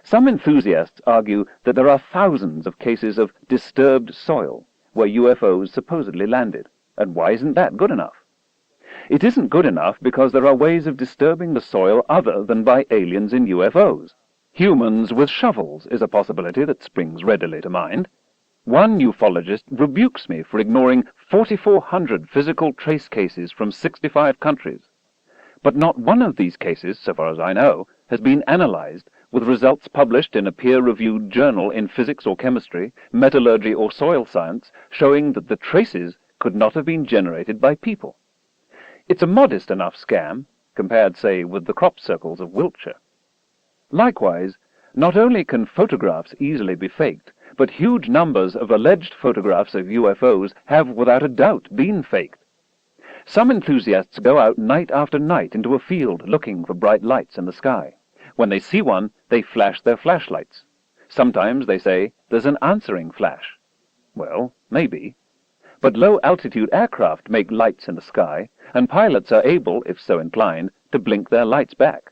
Some enthusiasts argue that there are thousands of cases of disturbed soil where UFOs supposedly landed, and why isn't that good enough? It isn't good enough because there are ways of disturbing the soil other than by aliens in UFOs. Humans with shovels is a possibility that springs readily to mind. One ufologist rebukes me for ignoring 4,400 physical trace cases from 65 countries. But not one of these cases, so far as I know, has been analyzed, with results published in a peer-reviewed journal in physics or chemistry, metallurgy or soil science, showing that the traces could not have been generated by people. It's a modest enough scam, compared, say, with the crop circles of Wiltshire. Likewise, not only can photographs easily be faked, but huge numbers of alleged photographs of UFOs have without a doubt been faked. Some enthusiasts go out night after night into a field looking for bright lights in the sky. When they see one, they flash their flashlights. Sometimes they say, there's an answering flash. Well, maybe. But low-altitude aircraft make lights in the sky, and pilots are able, if so inclined, to blink their lights back.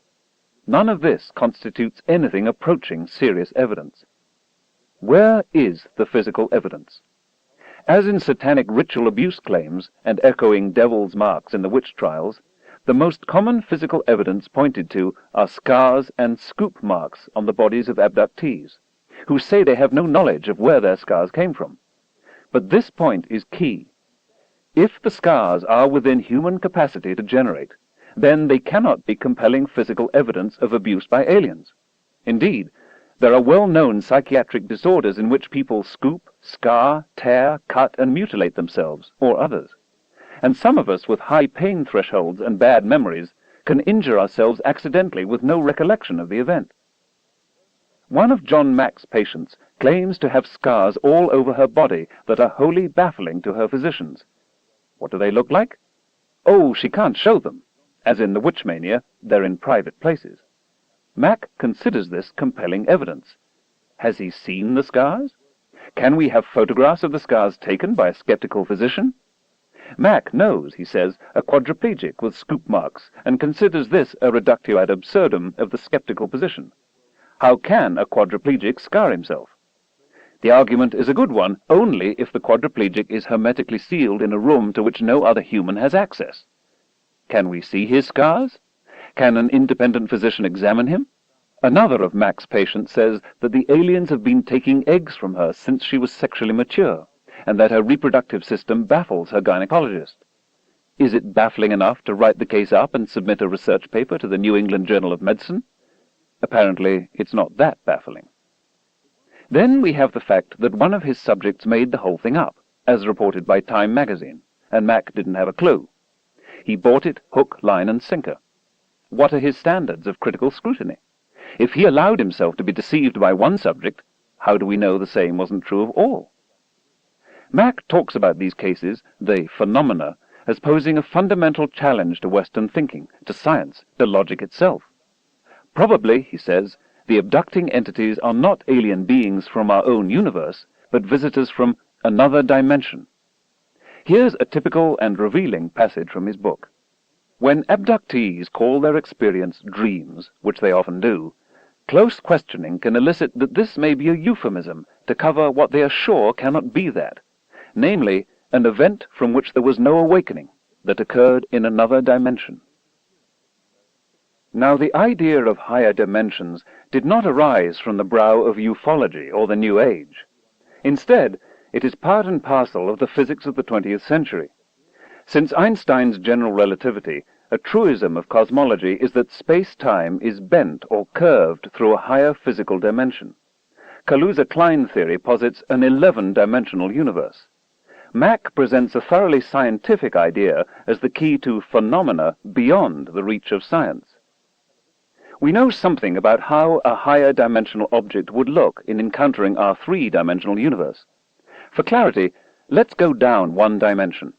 None of this constitutes anything approaching serious evidence. Where is the physical evidence? As in satanic ritual abuse claims and echoing devil's marks in the witch trials, the most common physical evidence pointed to are scars and scoop marks on the bodies of abductees, who say they have no knowledge of where their scars came from. But this point is key. If the scars are within human capacity to generate, then they cannot be compelling physical evidence of abuse by aliens. Indeed, there are well-known psychiatric disorders in which people scoop, scar, tear, cut, and mutilate themselves, or others. And some of us with high pain thresholds and bad memories can injure ourselves accidentally with no recollection of the event. One of John Mack's patients claims to have scars all over her body that are wholly baffling to her physicians. What do they look like? Oh, she can't show them. As in the Witchmania, they're in private places. Mack considers this compelling evidence. Has he seen the scars? Can we have photographs of the scars taken by a skeptical physician? Mack knows, he says, a quadriplegic with scoop marks, and considers this a reductio ad absurdum of the skeptical position. How can a quadriplegic scar himself? The argument is a good one only if the quadriplegic is hermetically sealed in a room to which no other human has access. Can we see his scars? Can an independent physician examine him? Another of Mack's patients says that the aliens have been taking eggs from her since she was sexually mature, and that her reproductive system baffles her gynecologist. Is it baffling enough to write the case up and submit a research paper to the New England Journal of Medicine? Apparently, it's not that baffling. Then we have the fact that one of his subjects made the whole thing up, as reported by Time magazine, and Mac didn't have a clue. He bought it hook, line, and sinker. What are his standards of critical scrutiny? If he allowed himself to be deceived by one subject, how do we know the same wasn't true of all? Mac talks about these cases, the phenomena, as posing a fundamental challenge to Western thinking, to science, to logic itself. Probably, he says, the abducting entities are not alien beings from our own universe, but visitors from another dimension. Here's a typical and revealing passage from his book. When abductees call their experience dreams, which they often do, close questioning can elicit that this may be a euphemism to cover what they are sure cannot be that, namely, an event from which there was no awakening, that occurred in another dimension. Now, the idea of higher dimensions did not arise from the brow of ufology or the New Age. Instead, it is part and parcel of the physics of the 20th century. Since Einstein's general relativity, a truism of cosmology is that space-time is bent or curved through a higher physical dimension. Kaluza-Klein theory posits an 11-dimensional universe. Mack presents a thoroughly scientific idea as the key to phenomena beyond the reach of science. We know something about how a higher dimensional object would look in encountering our 3-dimensional universe. For clarity, let's go down one dimension.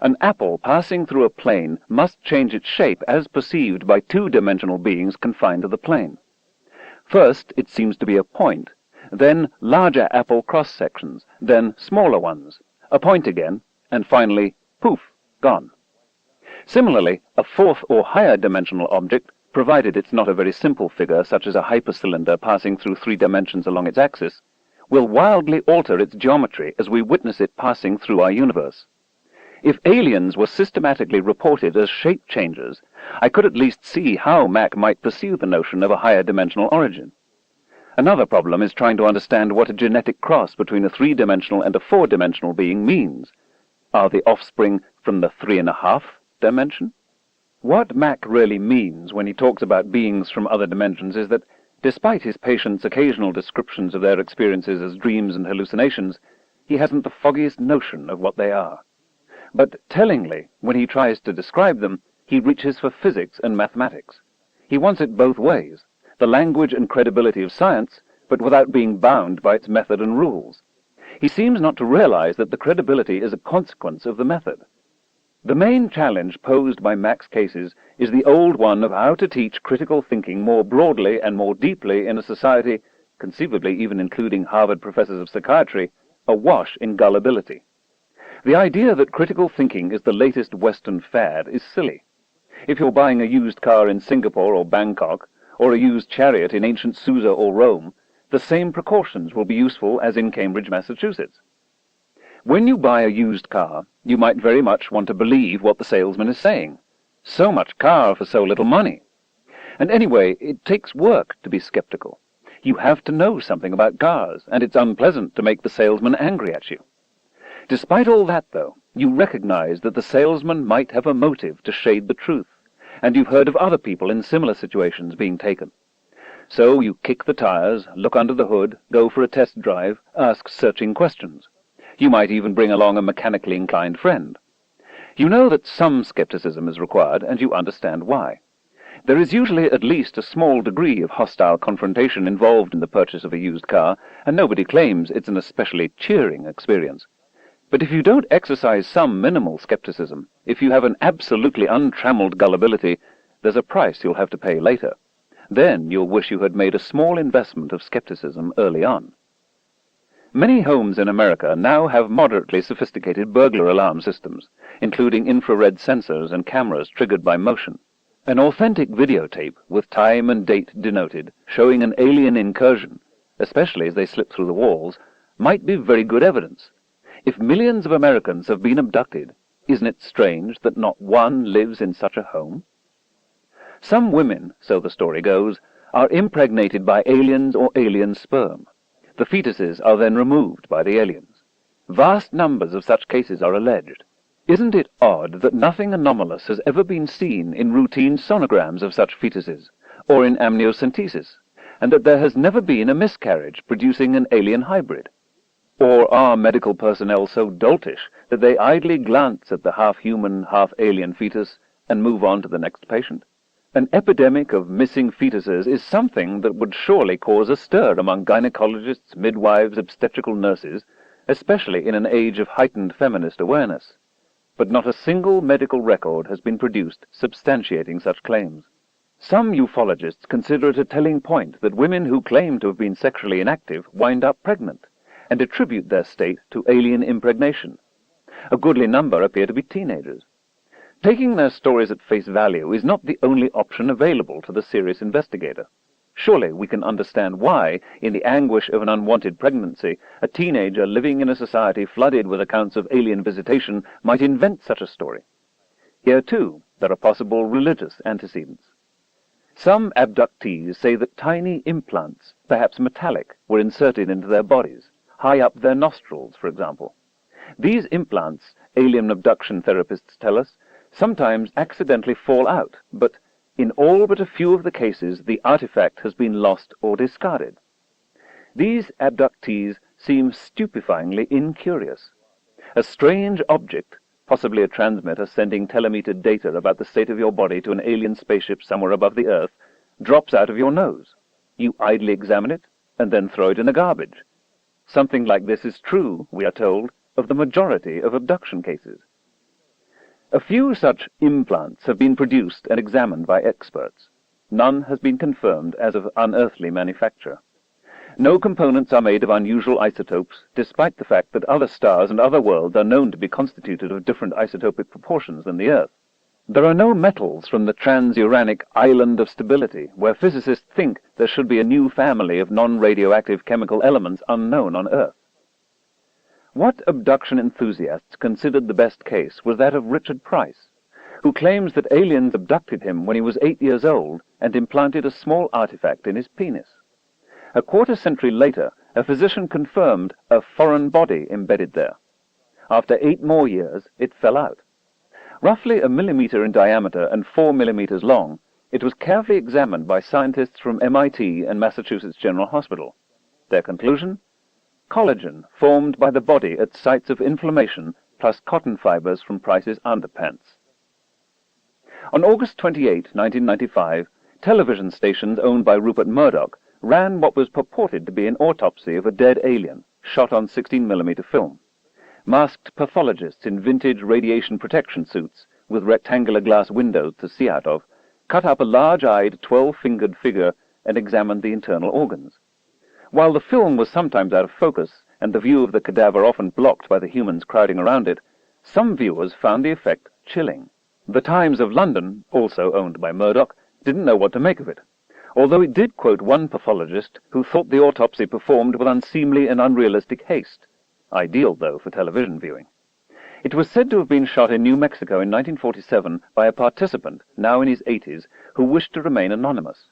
An apple passing through a plane must change its shape as perceived by 2-dimensional beings confined to the plane. First, it seems to be a point, then larger apple cross-sections, then smaller ones, a point again, and finally, poof, gone. Similarly, a 4th or higher dimensional object, provided it's not a very simple figure such as a hypercylinder passing through 3 dimensions along its axis, will wildly alter its geometry as we witness it passing through our universe. If aliens were systematically reported as shape changers, I could at least see how Mack might pursue the notion of a higher dimensional origin. Another problem is trying to understand what a genetic cross between a 3-dimensional and a 4-dimensional being means. Are the offspring from the 3.5 dimension? What Mack really means when he talks about beings from other dimensions is that, despite his patients' occasional descriptions of their experiences as dreams and hallucinations, he hasn't the foggiest notion of what they are. But tellingly, when he tries to describe them, he reaches for physics and mathematics. He wants it both ways, the language and credibility of science, but without being bound by its method and rules. He seems not to realize that the credibility is a consequence of the method. The main challenge posed by Mack's cases is the old one of how to teach critical thinking more broadly and more deeply in a society, conceivably even including Harvard professors of psychiatry, awash in gullibility. The idea that critical thinking is the latest Western fad is silly. If you're buying a used car in Singapore or Bangkok, or a used chariot in ancient Susa or Rome, the same precautions will be useful as in Cambridge, Massachusetts. When you buy a used car, you might very much want to believe what the salesman is saying. So much car for so little money. And anyway, it takes work to be skeptical. You have to know something about cars, and it's unpleasant to make the salesman angry at you. Despite all that, though, you recognize that the salesman might have a motive to shade the truth, and you've heard of other people in similar situations being taken. So you kick the tires, look under the hood, go for a test drive, ask searching questions. You might even bring along a mechanically inclined friend. You know that some skepticism is required, and you understand why. There is usually at least a small degree of hostile confrontation involved in the purchase of a used car, and nobody claims it's an especially cheering experience. But if you don't exercise some minimal skepticism, if you have an absolutely untrammeled gullibility, there's a price you'll have to pay later. Then you'll wish you had made a small investment of skepticism early on. Many homes in America now have moderately sophisticated burglar alarm systems, including infrared sensors and cameras triggered by motion. An authentic videotape, with time and date denoted, showing an alien incursion, especially as they slip through the walls, might be very good evidence. If millions of Americans have been abducted, isn't it strange that not one lives in such a home? Some women, so the story goes, are impregnated by aliens or alien sperm. The fetuses are then removed by the aliens. Vast numbers of such cases are alleged. Isn't it odd that nothing anomalous has ever been seen in routine sonograms of such fetuses, or in amniocentesis, and that there has never been a miscarriage producing an alien hybrid? Or are medical personnel so doltish that they idly glance at the half-human, half-alien fetus and move on to the next patient? An epidemic of missing fetuses is something that would surely cause a stir among gynecologists, midwives, obstetrical nurses, especially in an age of heightened feminist awareness. But not a single medical record has been produced substantiating such claims. Some ufologists consider it a telling point that women who claim to have been sexually inactive wind up pregnant, and attribute their state to alien impregnation. A goodly number appear to be teenagers. Taking their stories at face value is not the only option available to the serious investigator. Surely we can understand why, in the anguish of an unwanted pregnancy, a teenager living in a society flooded with accounts of alien visitation might invent such a story. Here, too, there are possible religious antecedents. Some abductees say that tiny implants, perhaps metallic, were inserted into their bodies, high up their nostrils, for example. These implants, alien abduction therapists tell us, sometimes accidentally fall out, but in all but a few of the cases the artifact has been lost or discarded. These abductees seem stupefyingly incurious. A strange object, possibly a transmitter sending telemetered data about the state of your body to an alien spaceship somewhere above the Earth, drops out of your nose. You idly examine it and then throw it in the garbage. Something like this is true, we are told, of the majority of abduction cases. A few such implants have been produced and examined by experts. None has been confirmed as of unearthly manufacture. No components are made of unusual isotopes, despite the fact that other stars and other worlds are known to be constituted of different isotopic proportions than the Earth. There are no metals from the transuranic island of stability, where physicists think there should be a new family of non-radioactive chemical elements unknown on Earth. What abduction enthusiasts considered the best case was that of Richard Price, who claims that aliens abducted him when he was 8 years old and implanted a small artifact in his penis. A quarter-century later, a physician confirmed a foreign body embedded there. After 8 more years, it fell out. Roughly 1 millimeter in diameter and 4 millimeters long, it was carefully examined by scientists from MIT and Massachusetts General Hospital. Their conclusion? Collagen formed by the body at sites of inflammation, plus cotton fibers from Price's underpants. On August 28, 1995, television stations owned by Rupert Murdoch ran what was purported to be an autopsy of a dead alien, shot on 16mm film. Masked pathologists in vintage radiation protection suits, with rectangular glass windows to see out of, cut up a large-eyed, 12-fingered figure and examined the internal organs. While the film was sometimes out of focus, and the view of the cadaver often blocked by the humans crowding around it, some viewers found the effect chilling. The Times of London, also owned by Murdoch, didn't know what to make of it, although it did quote one pathologist who thought the autopsy performed with unseemly and unrealistic haste. Ideal, though, for television viewing. It was said to have been shot in New Mexico in 1947 by a participant, now in his 80s, who wished to remain anonymous.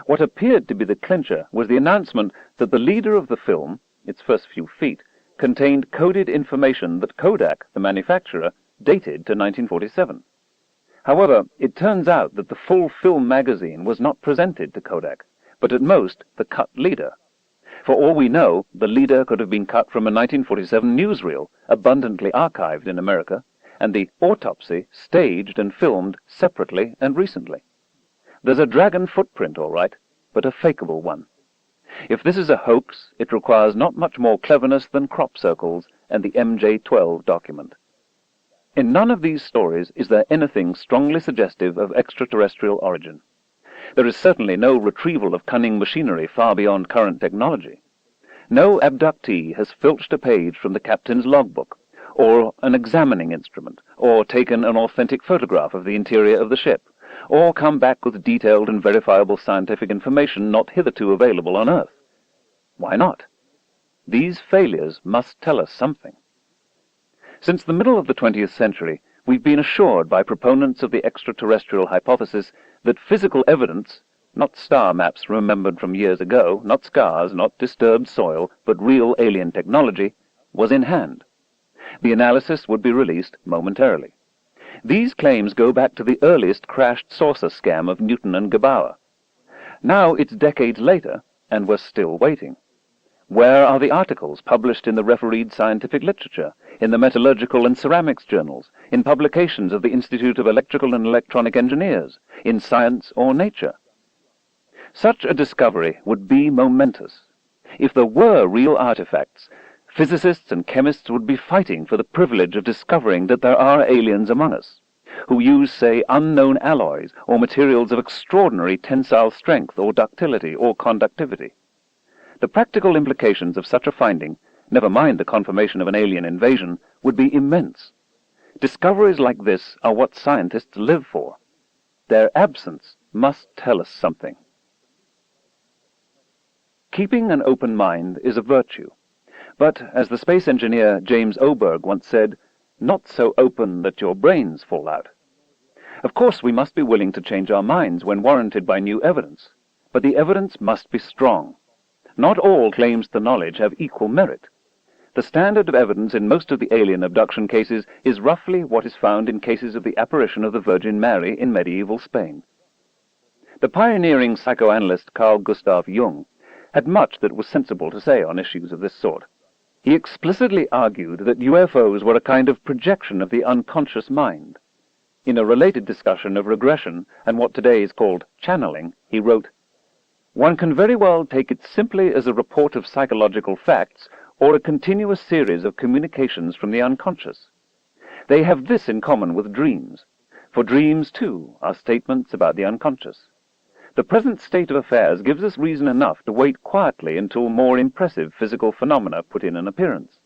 What appeared to be the clincher was the announcement that the leader of the film, its first few feet, contained coded information that Kodak, the manufacturer, dated to 1947. However, it turns out that the full film magazine was not presented to Kodak, but at most the cut leader. For all we know, the leader could have been cut from a 1947 newsreel, abundantly archived in America, and the autopsy staged and filmed separately and recently. There's a dragon footprint, all right, but a fakeable one. If this is a hoax, it requires not much more cleverness than crop circles and the MJ-12 document. In none of these stories is there anything strongly suggestive of extraterrestrial origin. There is certainly no retrieval of cunning machinery far beyond current technology. No abductee has filched a page from the captain's logbook, or an examining instrument, or taken an authentic photograph of the interior of the ship, or come back with detailed and verifiable scientific information not hitherto available on Earth. Why not? These failures must tell us something. Since the middle of the 20th century, we've been assured by proponents of the extraterrestrial hypothesis that physical evidence, not star maps remembered from years ago, not scars, not disturbed soil, but real alien technology, was in hand. The analysis would be released momentarily. These claims go back to the earliest crashed saucer scam of Newton and Gebauer. Now it's decades later, and we're still waiting. Where are the articles published in the refereed scientific literature, in the metallurgical and ceramics journals, in publications of the Institute of Electrical and Electronic Engineers, in Science or Nature? Such a discovery would be momentous. If there were real artifacts, physicists and chemists would be fighting for the privilege of discovering that there are aliens among us, who use, say, unknown alloys or materials of extraordinary tensile strength or ductility or conductivity. The practical implications of such a finding, never mind the confirmation of an alien invasion, would be immense. Discoveries like this are what scientists live for. Their absence must tell us something. Keeping an open mind is a virtue, but, as the space engineer James Oberg once said, not so open that your brains fall out. Of course, we must be willing to change our minds when warranted by new evidence, but the evidence must be strong. Not all claims to knowledge have equal merit. The standard of evidence in most of the alien abduction cases is roughly what is found in cases of the apparition of the Virgin Mary in medieval Spain. The pioneering psychoanalyst Carl Gustav Jung had much that was sensible to say on issues of this sort. He explicitly argued that UFOs were a kind of projection of the unconscious mind. In a related discussion of regression and what today is called channeling, he wrote, "One can very well take it simply as a report of psychological facts or a continuous series of communications from the unconscious. They have this in common with dreams, for dreams, too, are statements about the unconscious. The present state of affairs gives us reason enough to wait quietly until more impressive physical phenomena put in an appearance.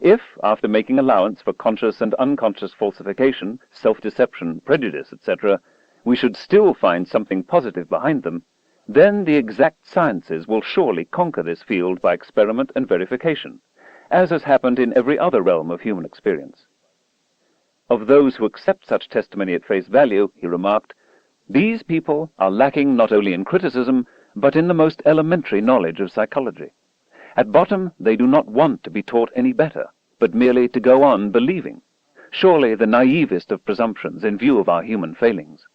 If, after making allowance for conscious and unconscious falsification, self-deception, prejudice, etc., we should still find something positive behind them, then the exact sciences will surely conquer this field by experiment and verification, as has happened in every other realm of human experience." Of those who accept such testimony at face value, he remarked, "These people are lacking not only in criticism, but in the most elementary knowledge of psychology. At bottom, they do not want to be taught any better, but merely to go on believing, surely the naivest of presumptions in view of our human failings.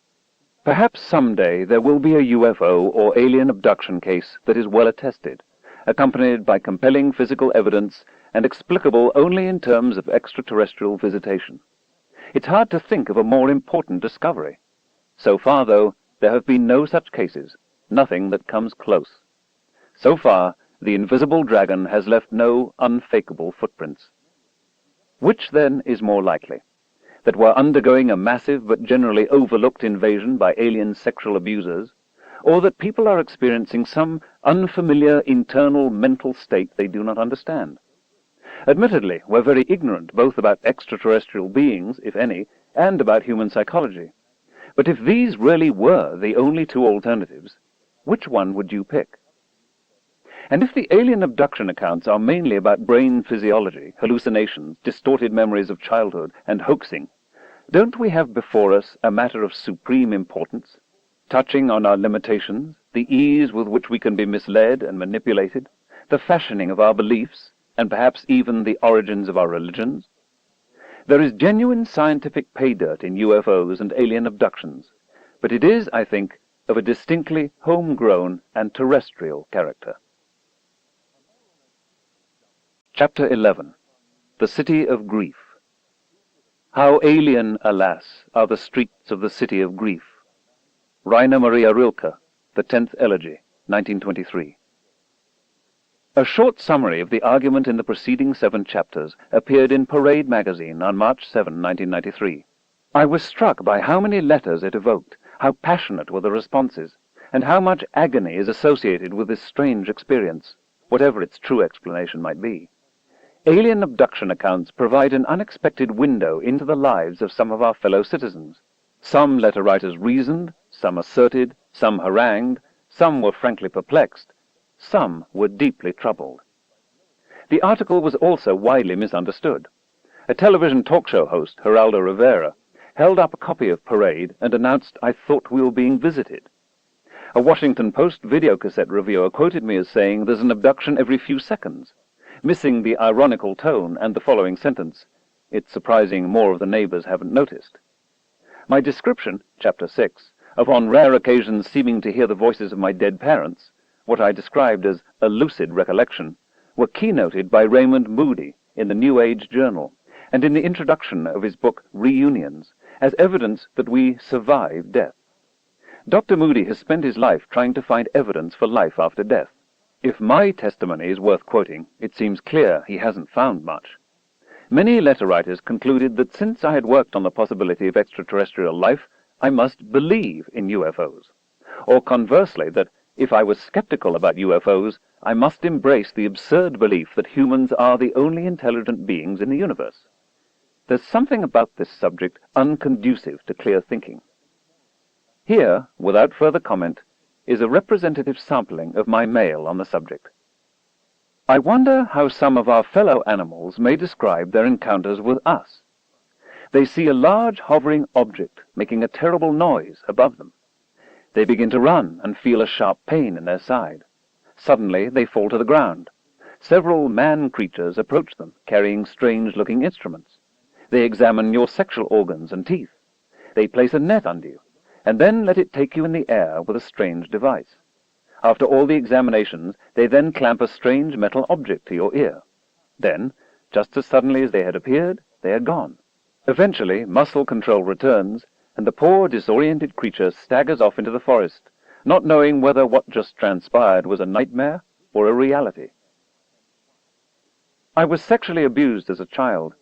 Perhaps someday there will be a UFO or alien abduction case that is well attested, accompanied by compelling physical evidence and explicable only in terms of extraterrestrial visitation. It's hard to think of a more important discovery. So far, though, there have been no such cases, nothing that comes close. So far, the invisible dragon has left no unfakeable footprints. Which, then, is more likely? That we're undergoing a massive but generally overlooked invasion by alien sexual abusers, or that people are experiencing some unfamiliar internal mental state they do not understand? Admittedly, we're very ignorant both about extraterrestrial beings, if any, and about human psychology. But if these really were the only two alternatives, which one would you pick? And if the alien abduction accounts are mainly about brain physiology, hallucinations, distorted memories of childhood, and hoaxing, don't we have before us a matter of supreme importance, touching on our limitations, the ease with which we can be misled and manipulated, the fashioning of our beliefs, and perhaps even the origins of our religions? There is genuine scientific pay dirt in UFOs and alien abductions, but it is, I think, of a distinctly homegrown and terrestrial character. Chapter 11. The City of Grief. How alien, alas, are the streets of the City of Grief. Rainer Maria Rilke, The 10th Elegy, 1923. A short summary of the argument in the preceding 7 chapters appeared in Parade magazine on March 7, 1993. I was struck by how many letters it evoked, how passionate were the responses, and how much agony is associated with this strange experience, whatever its true explanation might be. Alien abduction accounts provide an unexpected window into the lives of some of our fellow citizens. Some letter writers reasoned, some asserted, some harangued, some were frankly perplexed, some were deeply troubled. The article was also widely misunderstood. A television talk show host, Geraldo Rivera, held up a copy of Parade and announced, "I thought we were being visited." A Washington Post videocassette reviewer quoted me as saying, "There's an abduction every few seconds," missing the ironical tone and the following sentence, It's surprising more of the neighbors haven't noticed. My description, Chapter 6, of on rare occasions seeming to hear the voices of my dead parents, what I described as a lucid recollection, were keynoted by Raymond Moody in the New Age Journal, and in the introduction of his book Reunions, as evidence that we survive death. Dr. Moody has spent his life trying to find evidence for life after death. If my testimony is worth quoting, it seems clear he hasn't found much. Many letter writers concluded that since I had worked on the possibility of extraterrestrial life, I must believe in UFOs. Or conversely, that if I was skeptical about UFOs, I must embrace the absurd belief that humans are the only intelligent beings in the universe. There's something about this subject unconducive to clear thinking. Here, without further comment, is a representative sampling of my mail on the subject. I wonder how some of our fellow animals may describe their encounters with us. They see a large hovering object making a terrible noise above them. They begin to run and feel a sharp pain in their side. Suddenly they fall to the ground. Several man creatures approach them, carrying strange-looking instruments. They examine your sexual organs and teeth. They place a net under you, and then let it take you in the air with a strange device. After all the examinations, they then clamp a strange metal object to your ear. Then, just as suddenly as they had appeared, they are gone. Eventually, muscle control returns, and the poor, disoriented creature staggers off into the forest, not knowing whether what just transpired was a nightmare or a reality. I was sexually abused as a child.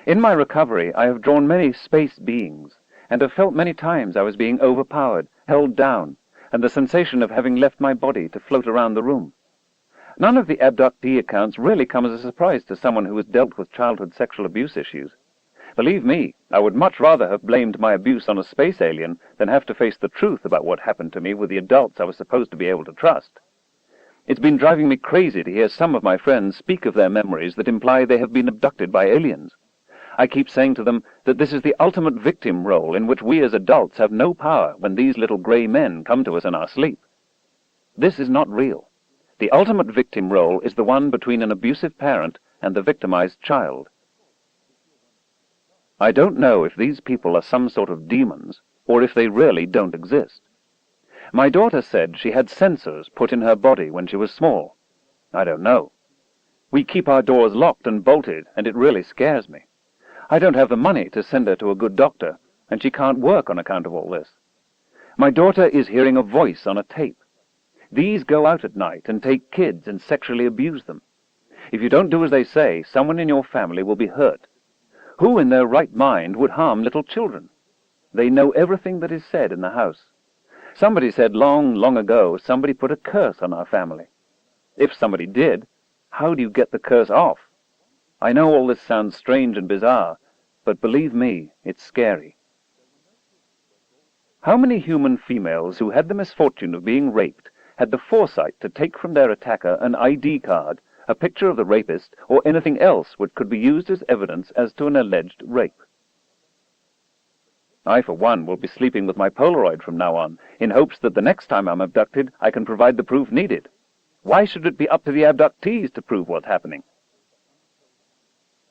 In my recovery, I have drawn many space beings, and have felt many times I was being overpowered, held down, and the sensation of having left my body to float around the room. None of the abductee accounts really come as a surprise to someone who has dealt with childhood sexual abuse issues. Believe me, I would much rather have blamed my abuse on a space alien than have to face the truth about what happened to me with the adults I was supposed to be able to trust. It's been driving me crazy to hear some of my friends speak of their memories that imply they have been abducted by aliens. I keep saying to them that this is the ultimate victim role in which we as adults have no power when these little grey men come to us in our sleep. This is not real. The ultimate victim role is the one between an abusive parent and the victimized child. I don't know if these people are some sort of demons, or if they really don't exist. My daughter said she had sensors put in her body when she was small. I don't know. We keep our doors locked and bolted, and it really scares me. I don't have the money to send her to a good doctor, and she can't work on account of all this. My daughter is hearing a voice on a tape. These go out at night and take kids and sexually abuse them. If you don't do as they say, someone in your family will be hurt. Who in their right mind would harm little children? They know everything that is said in the house. Somebody said long, long ago, somebody put a curse on our family. If somebody did, how do you get the curse off? I know all this sounds strange and bizarre, but believe me, it's scary. How many human females who had the misfortune of being raped had the foresight to take from their attacker an ID card, a picture of the rapist, or anything else which could be used as evidence as to an alleged rape? I, for one, will be sleeping with my Polaroid from now on, in hopes that the next time I'm abducted, I can provide the proof needed. Why should it be up to the abductees to prove what's happening?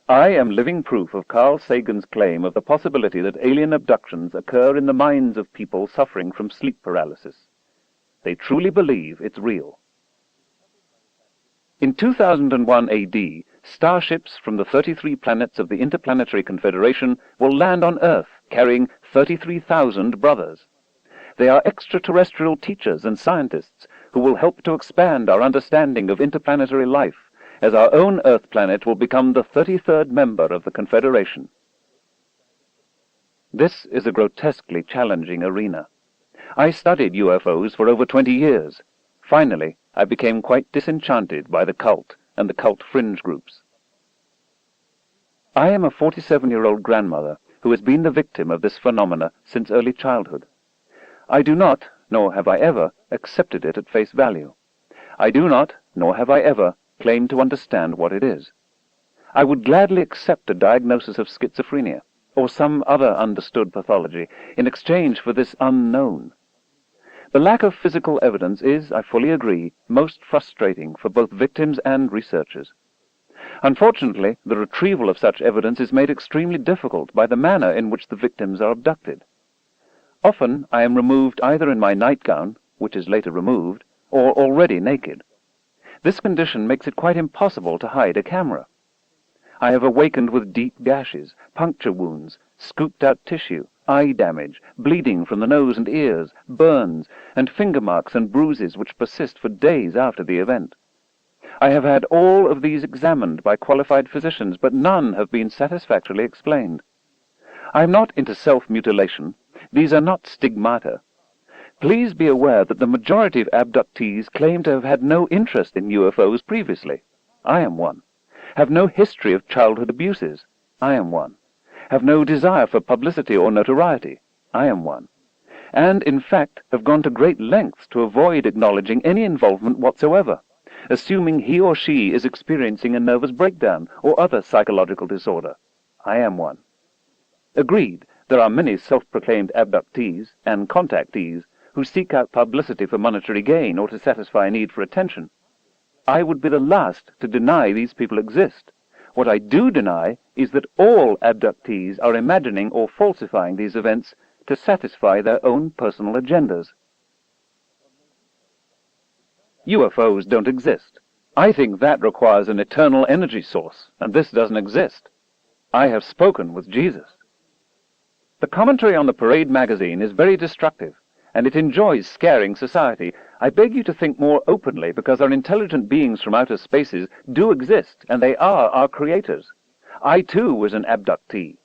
I am living proof of Carl Sagan's claim of the possibility that alien abductions occur in the minds of people suffering from sleep paralysis. They truly believe it's real. In 2001 AD, starships from the 33 planets of the Interplanetary Confederation will land on Earth, carrying 33,000 brothers. They are extraterrestrial teachers and scientists who will help to expand our understanding of interplanetary life, as our own Earth planet will become the 33rd member of the Confederation. This is a grotesquely challenging arena. I studied UFOs for over 20 years. Finally, I became quite disenchanted by the cult and the cult fringe groups. I am a 47-year-old grandmother who has been the victim of this phenomena since early childhood. I do not, nor have I ever, accepted it at face value. I do not, nor have I ever, claimed to understand what it is. I would gladly accept a diagnosis of schizophrenia, or some other understood pathology, in exchange for this unknown. The lack of physical evidence is, I fully agree, most frustrating for both victims and researchers. Unfortunately, the retrieval of such evidence is made extremely difficult by the manner in which the victims are abducted. Often I am removed either in my nightgown, which is later removed, or already naked. This condition makes it quite impossible to hide a camera. I have awakened with deep gashes, puncture wounds, scooped-out tissue, eye damage, bleeding from the nose and ears, burns, and finger marks and bruises which persist for days after the event. I have had all of these examined by qualified physicians, but none have been satisfactorily explained. I am not into self-mutilation. These are not stigmata. Please be aware that the majority of abductees claim to have had no interest in UFOs previously. I am one. Have no history of childhood abuses. I am one. Have no desire for publicity or notoriety. I am one. And, in fact, have gone to great lengths to avoid acknowledging any involvement whatsoever, assuming he or she is experiencing a nervous breakdown or other psychological disorder. I am one. Agreed, there are many self-proclaimed abductees and contactees who seek out publicity for monetary gain or to satisfy a need for attention. I would be the last to deny these people exist. What I do deny is that all abductees are imagining or falsifying these events to satisfy their own personal agendas. UFOs don't exist. I think that requires an eternal energy source, and this doesn't exist. I have spoken with Jesus. The commentary on the Parade magazine is very destructive, and it enjoys scaring society. I beg you to think more openly, because our intelligent beings from outer spaces do exist, and they are our creators. I, too, was an abductee.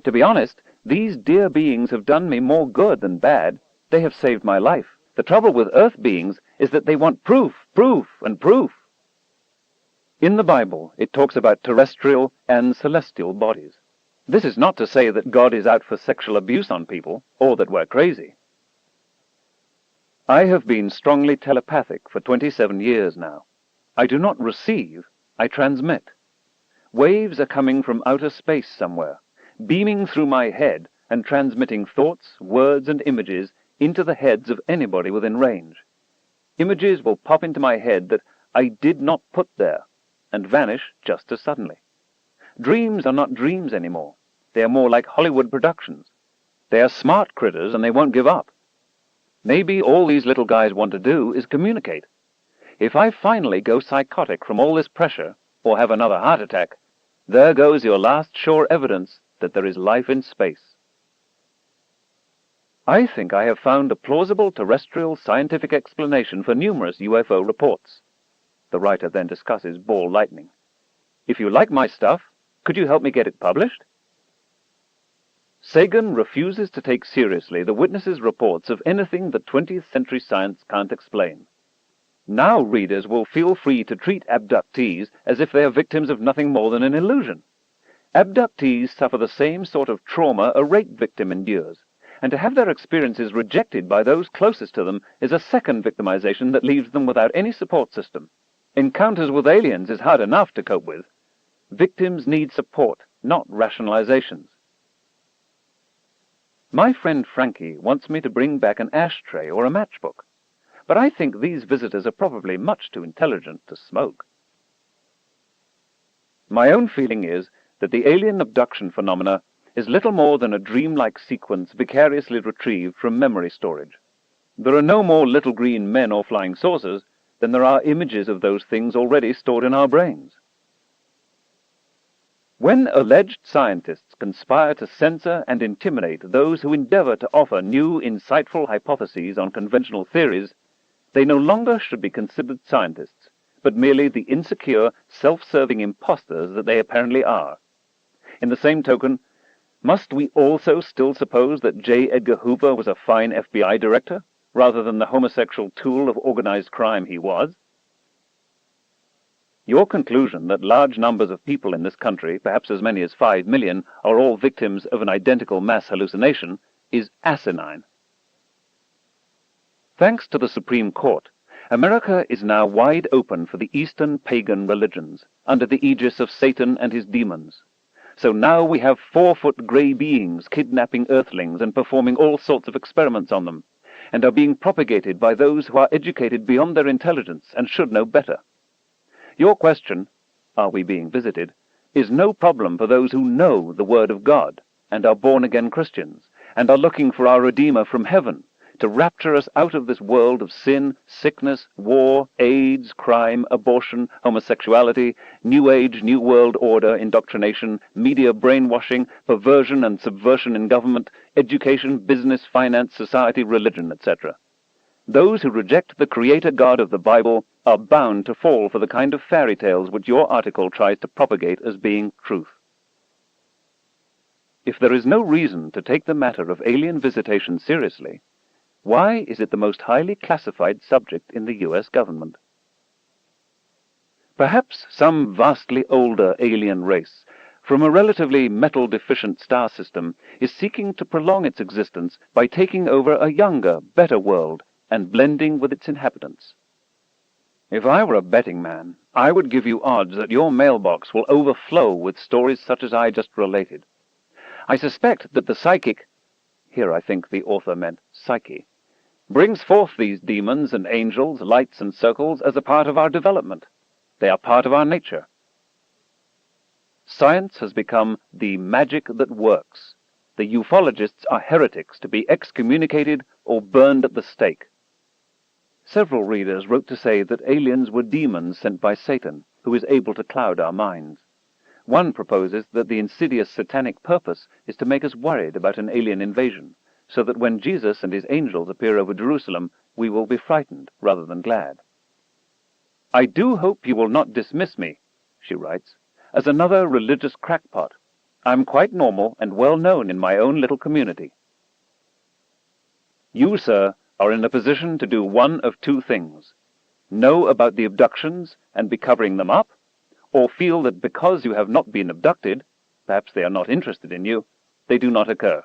To be honest, these dear beings have done me more good than bad. They have saved my life. The trouble with Earth beings is that they want proof, proof, and proof. In the Bible, it talks about terrestrial and celestial bodies. This is not to say that God is out for sexual abuse on people, or that we're crazy. I have been strongly telepathic for 27 years now. I do not receive, I transmit. Waves are coming from outer space somewhere, beaming through my head and transmitting thoughts, words, and images into the heads of anybody within range. Images will pop into my head that I did not put there, and vanish just as suddenly. Dreams are not dreams anymore. They are more like Hollywood productions. They are smart critters, and they won't give up. Maybe all these little guys want to do is communicate. If I finally go psychotic from all this pressure, or have another heart attack, there goes your last sure evidence that there is life in space. I think I have found a plausible terrestrial scientific explanation for numerous UFO reports. The writer then discusses ball lightning. If you like my stuff, could you help me get it published? Sagan refuses to take seriously the witnesses' reports of anything that 20th century science can't explain. Now readers will feel free to treat abductees as if they are victims of nothing more than an illusion. Abductees suffer the same sort of trauma a rape victim endures, and to have their experiences rejected by those closest to them is a second victimization that leaves them without any support system. Encounters with aliens is hard enough to cope with. Victims need support, not rationalizations. My friend Frankie wants me to bring back an ashtray or a matchbook, but I think these visitors are probably much too intelligent to smoke. My own feeling is that the alien abduction phenomena is little more than a dreamlike sequence vicariously retrieved from memory storage. There are no more little green men or flying saucers than there are images of those things already stored in our brains. When alleged scientists conspire to censor and intimidate those who endeavor to offer new, insightful hypotheses on conventional theories, they no longer should be considered scientists, but merely the insecure, self-serving imposters that they apparently are. In the same token, must we also still suppose that J. Edgar Hoover was a fine FBI director, rather than the homosexual tool of organized crime he was? Your conclusion that large numbers of people in this country, perhaps as many as 5 million, are all victims of an identical mass hallucination is asinine. Thanks to the Supreme Court, America is now wide open for the Eastern pagan religions, under the aegis of Satan and his demons. So now we have 4-foot grey beings kidnapping earthlings and performing all sorts of experiments on them, and are being propagated by those who are educated beyond their intelligence and should know better. Your question, are we being visited, is no problem for those who know the Word of God and are born-again Christians and are looking for our Redeemer from heaven to rapture us out of this world of sin, sickness, war, AIDS, crime, abortion, homosexuality, New Age, New World Order, indoctrination, media brainwashing, perversion and subversion in government, education, business, finance, society, religion, etc. Those who reject the Creator God of the Bible are bound to fall for the kind of fairy tales which your article tries to propagate as being truth. If there is no reason to take the matter of alien visitation seriously, why is it the most highly classified subject in the US government? Perhaps some vastly older alien race from a relatively metal-deficient star system is seeking to prolong its existence by taking over a younger, better world and blending with its inhabitants. If I were a betting man, I would give you odds that your mailbox will overflow with stories such as I just related. I suspect that the psychic, here I think the author meant psyche, brings forth these demons and angels, lights and circles as a part of our development. They are part of our nature. Science has become the magic that works. The ufologists are heretics to be excommunicated or burned at the stake. Several readers wrote to say that aliens were demons sent by Satan, who is able to cloud our minds. One proposes that the insidious satanic purpose is to make us worried about an alien invasion, so that when Jesus and his angels appear over Jerusalem, we will be frightened rather than glad. "I do hope you will not dismiss me," she writes, "as another religious crackpot. I'm quite normal and well known in my own little community." You, sir, are in a position to do one of two things: know about the abductions and be covering them up, or feel that because you have not been abducted, perhaps they are not interested in you, they do not occur.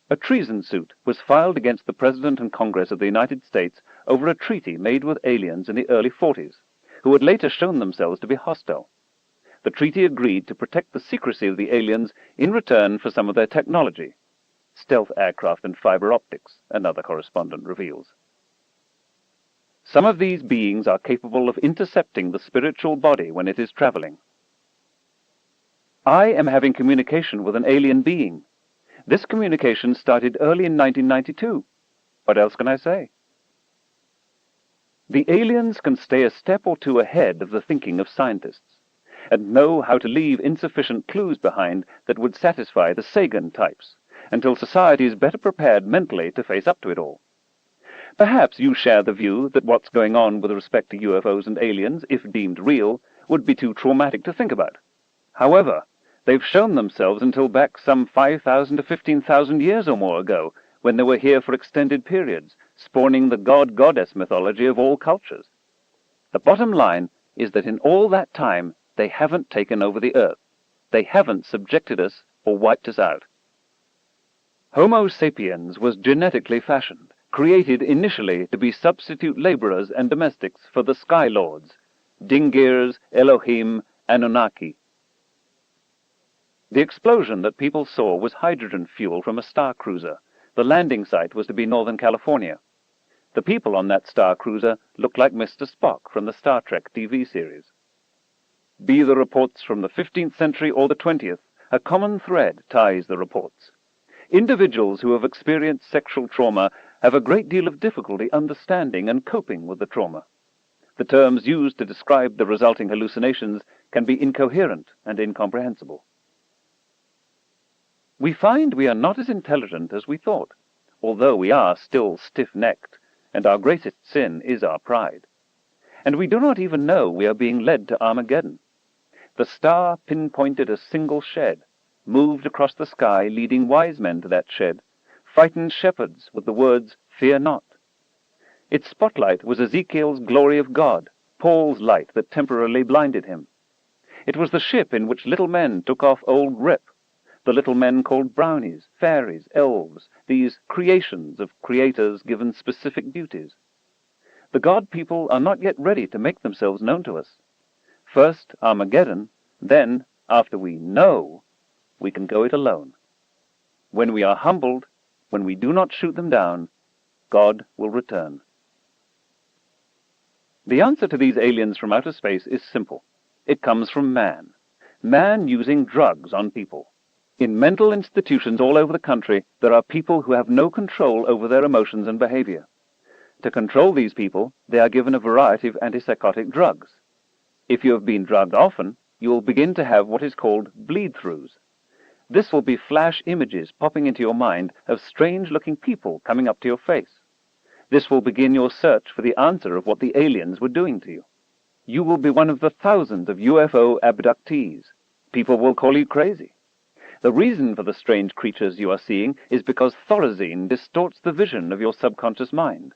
A treason suit was filed against the President and Congress of the United States over a treaty made with aliens in the early 40s, who had later shown themselves to be hostile. The treaty agreed to protect the secrecy of the aliens in return for some of their technology, stealth aircraft and fiber optics, another correspondent reveals. Some of these beings are capable of intercepting the spiritual body when it is traveling. I am having communication with an alien being. This communication started early in 1992. What else can I say? The aliens can stay a step or two ahead of the thinking of scientists, and know how to leave insufficient clues behind that would satisfy the Sagan types, until society is better prepared mentally to face up to it all. Perhaps you share the view that what's going on with respect to UFOs and aliens, if deemed real, would be too traumatic to think about. However, they've shown themselves until back some 5,000 to 15,000 years or more ago, when they were here for extended periods, spawning the god-goddess mythology of all cultures. The bottom line is that in all that time, they haven't taken over the earth. They haven't subjected us or wiped us out. Homo sapiens was genetically fashioned, created initially to be substitute laborers and domestics for the Sky Lords, Dingirs, Elohim, Anunnaki. The explosion that people saw was hydrogen fuel from a star cruiser. The landing site was to be Northern California. The people on that star cruiser looked like Mr. Spock from the Star Trek TV series. Be the reports from the 15th century or the 20th, a common thread ties the reports. Individuals who have experienced sexual trauma have a great deal of difficulty understanding and coping with the trauma. The terms used to describe the resulting hallucinations can be incoherent and incomprehensible. We find we are not as intelligent as we thought, although we are still stiff-necked, and our greatest sin is our pride. And we do not even know we are being led to Armageddon. The star pinpointed a single shed, moved across the sky, leading wise men to that shed, frightened shepherds with the words, "Fear not." Its spotlight was Ezekiel's glory of God, Paul's light that temporarily blinded him. It was the ship in which little men took off old Rip, the little men called brownies, fairies, elves, these creations of creators given specific duties. The God people are not yet ready to make themselves known to us. First Armageddon, then, after we know, we can go it alone. When we are humbled, when we do not shoot them down, God will return. The answer to these aliens from outer space is simple. It comes from man. Man using drugs on people. In mental institutions all over the country, there are people who have no control over their emotions and behavior. To control these people, they are given a variety of antipsychotic drugs. If you have been drugged often, you will begin to have what is called bleed-throughs. This will be flash images popping into your mind of strange-looking people coming up to your face. This will begin your search for the answer of what the aliens were doing to you. You will be one of the thousands of UFO abductees. People will call you crazy. The reason for the strange creatures you are seeing is because Thorazine distorts the vision of your subconscious mind.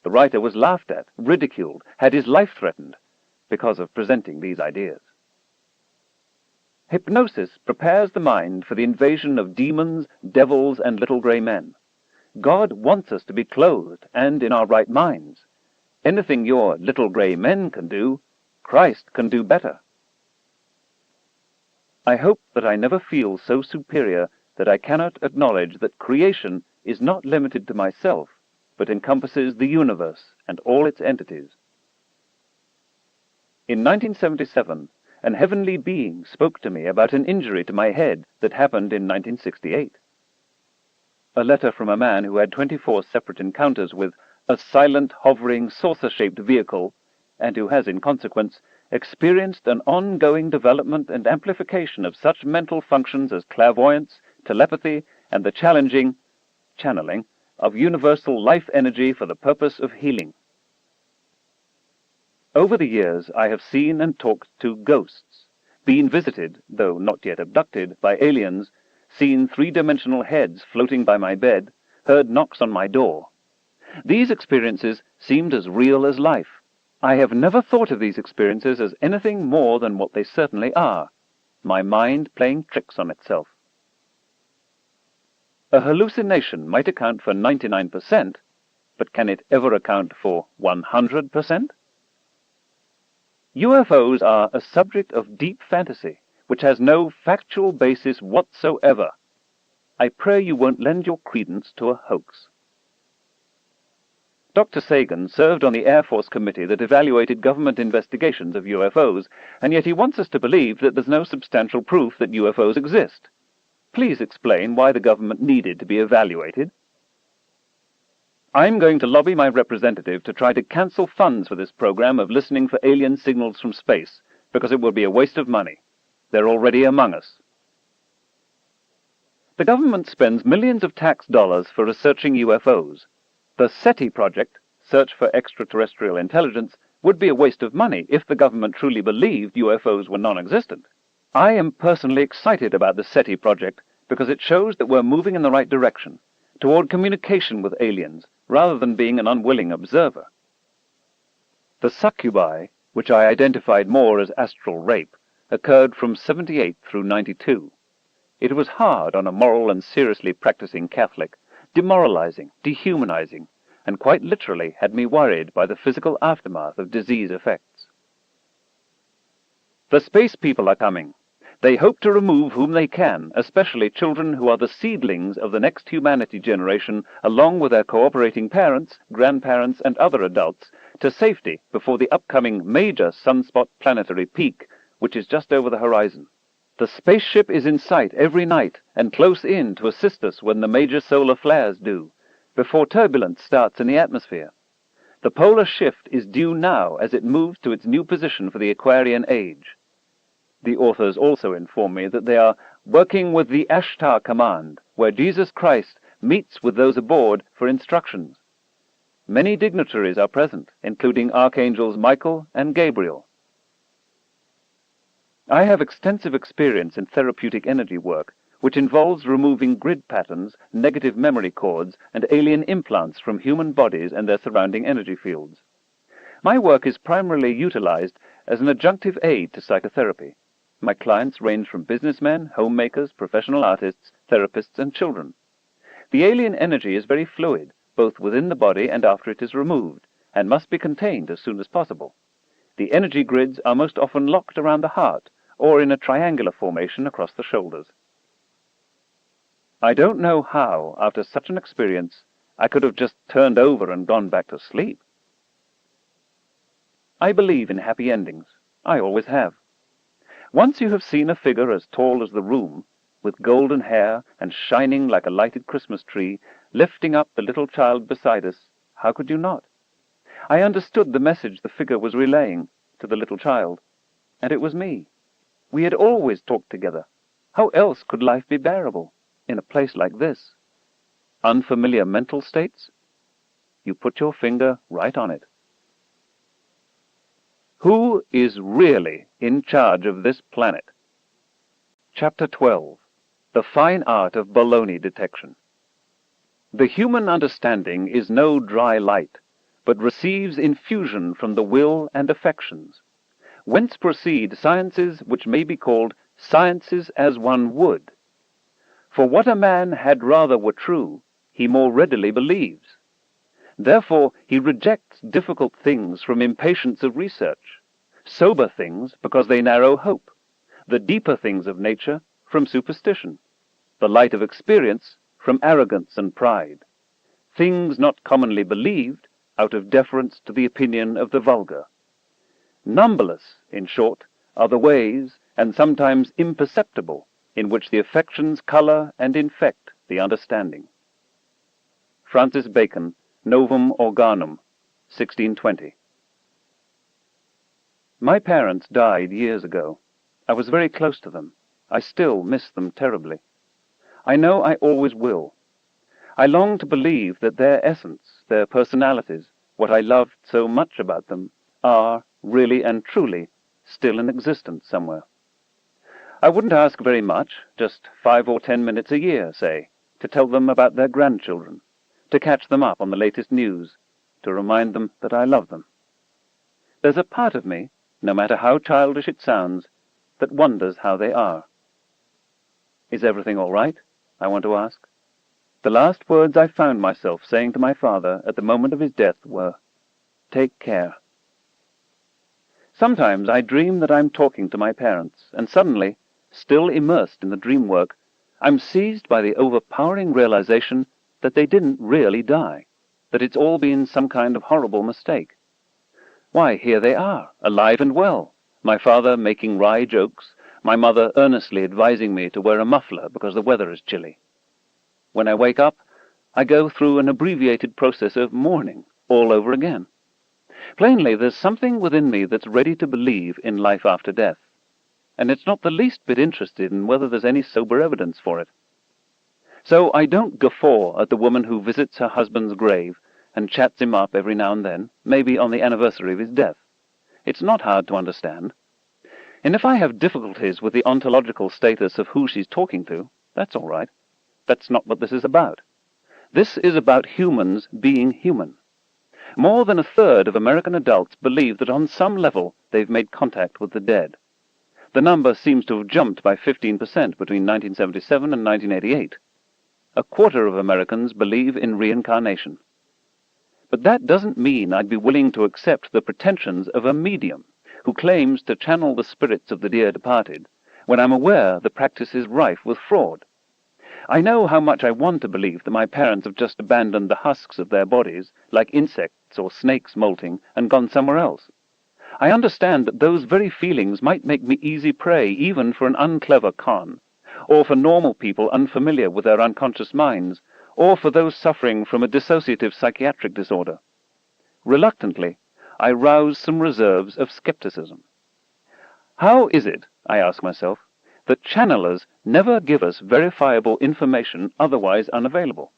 The writer was laughed at, ridiculed, had his life threatened because of presenting these ideas. Hypnosis prepares the mind for the invasion of demons, devils, and little gray men. God wants us to be clothed and in our right minds. Anything your little gray men can do, Christ can do better. I hope that I never feel so superior that I cannot acknowledge that creation is not limited to myself, but encompasses the universe and all its entities. In 1977, an heavenly being spoke to me about an injury to my head that happened in 1968. A letter from a man who had 24 separate encounters with a silent, hovering, saucer-shaped vehicle, and who has, in consequence, experienced an ongoing development and amplification of such mental functions as clairvoyance, telepathy, and the channeling, of universal life energy for the purpose of healing. Over the years, I have seen and talked to ghosts, been visited, though not yet abducted, by aliens, seen three-dimensional heads floating by my bed, heard knocks on my door. These experiences seemed as real as life. I have never thought of these experiences as anything more than what they certainly are, my mind playing tricks on itself. A hallucination might account for 99%, but can it ever account for 100%? UFOs are a subject of deep fantasy, which has no factual basis whatsoever. I pray you won't lend your credence to a hoax. Dr. Sagan served on the Air Force committee that evaluated government investigations of UFOs, and yet he wants us to believe that there's no substantial proof that UFOs exist. Please explain why the government needed to be evaluated. I'm going to lobby my representative to try to cancel funds for this program of listening for alien signals from space, because it will be a waste of money. They're already among us. The government spends millions of tax dollars for researching UFOs. The SETI project, Search for Extraterrestrial Intelligence, would be a waste of money if the government truly believed UFOs were non-existent. I am personally excited about the SETI project because it shows that we're moving in the right direction, toward communication with aliens, rather than being an unwilling observer. The succubi, which I identified more as astral rape, occurred from 78 through 92. It was hard on a moral and seriously practicing Catholic, demoralizing, dehumanizing, and quite literally had me worried by the physical aftermath of disease effects. The space people are coming. They hope to remove whom they can, especially children who are the seedlings of the next humanity generation, along with their cooperating parents, grandparents, and other adults, to safety before the upcoming major sunspot planetary peak, which is just over the horizon. The spaceship is in sight every night and close in to assist us when the major solar flares do, before turbulence starts in the atmosphere. The polar shift is due now as it moves to its new position for the Aquarian age. The authors also inform me that they are working with the Ashtar Command, where Jesus Christ meets with those aboard for instructions. Many dignitaries are present, including Archangels Michael and Gabriel. I have extensive experience in therapeutic energy work, which involves removing grid patterns, negative memory cords, and alien implants from human bodies and their surrounding energy fields. My work is primarily utilized as an adjunctive aid to psychotherapy. My clients range from businessmen, homemakers, professional artists, therapists, and children. The alien energy is very fluid, both within the body and after it is removed, and must be contained as soon as possible. The energy grids are most often locked around the heart, or in a triangular formation across the shoulders. I don't know how, after such an experience, I could have just turned over and gone back to sleep. I believe in happy endings. I always have. Once you have seen a figure as tall as the room, with golden hair and shining like a lighted Christmas tree, lifting up the little child beside us, how could you not? I understood the message the figure was relaying to the little child, and it was me. We had always talked together. How else could life be bearable in a place like this? Unfamiliar mental states? You put your finger right on it. Who is really in charge of this planet? Chapter 12. The Fine Art of Baloney Detection. The human understanding is no dry light, but receives infusion from the will and affections, whence proceed sciences which may be called sciences as one would. For what a man had rather were true, he more readily believes. Therefore he rejects difficult things from impatience of research, sober things because they narrow hope, the deeper things of nature from superstition, the light of experience from arrogance and pride, things not commonly believed out of deference to the opinion of the vulgar. Numberless, in short, are the ways, and sometimes imperceptible, in which the affections colour and infect the understanding. Francis Bacon, Novum Organum, 1620. My parents died years ago. I was very close to them. I still miss them terribly. I know I always will. I long to believe that their essence, their personalities, what I loved so much about them, are, really and truly, still in existence somewhere. I wouldn't ask very much, just 5 or 10 minutes a year, say, to tell them about their grandchildren, to catch them up on the latest news, to remind them that I love them. There's a part of me, no matter how childish it sounds, that wonders how they are. Is everything all right? I want to ask. The last words I found myself saying to my father at the moment of his death were, "Take care." Sometimes I dream that I'm talking to my parents, and suddenly, still immersed in the dream work, I'm seized by the overpowering realization that they didn't really die, that it's all been some kind of horrible mistake. Why, here they are, alive and well, my father making wry jokes, my mother earnestly advising me to wear a muffler because the weather is chilly. When I wake up, I go through an abbreviated process of mourning all over again. Plainly, there's something within me that's ready to believe in life after death, and it's not the least bit interested in whether there's any sober evidence for it. So I don't guffaw at the woman who visits her husband's grave and chats him up every now and then, maybe on the anniversary of his death. It's not hard to understand. And if I have difficulties with the ontological status of who she's talking to, that's all right. That's not what this is about. This is about humans being human. More than a third of American adults believe that on some level they've made contact with the dead. The number seems to have jumped by 15% between 1977 and 1988. A quarter of Americans believe in reincarnation. But that doesn't mean I'd be willing to accept the pretensions of a medium who claims to channel the spirits of the dear departed, when I'm aware the practice is rife with fraud. I know how much I want to believe that my parents have just abandoned the husks of their bodies, like insects or snakes molting, and gone somewhere else. I understand that those very feelings might make me easy prey even for an unclever con, or for normal people unfamiliar with their unconscious minds, or for those suffering from a dissociative psychiatric disorder. Reluctantly, I rouse some reserves of skepticism. How is it, I ask myself, that channelers never give us verifiable information otherwise unavailable?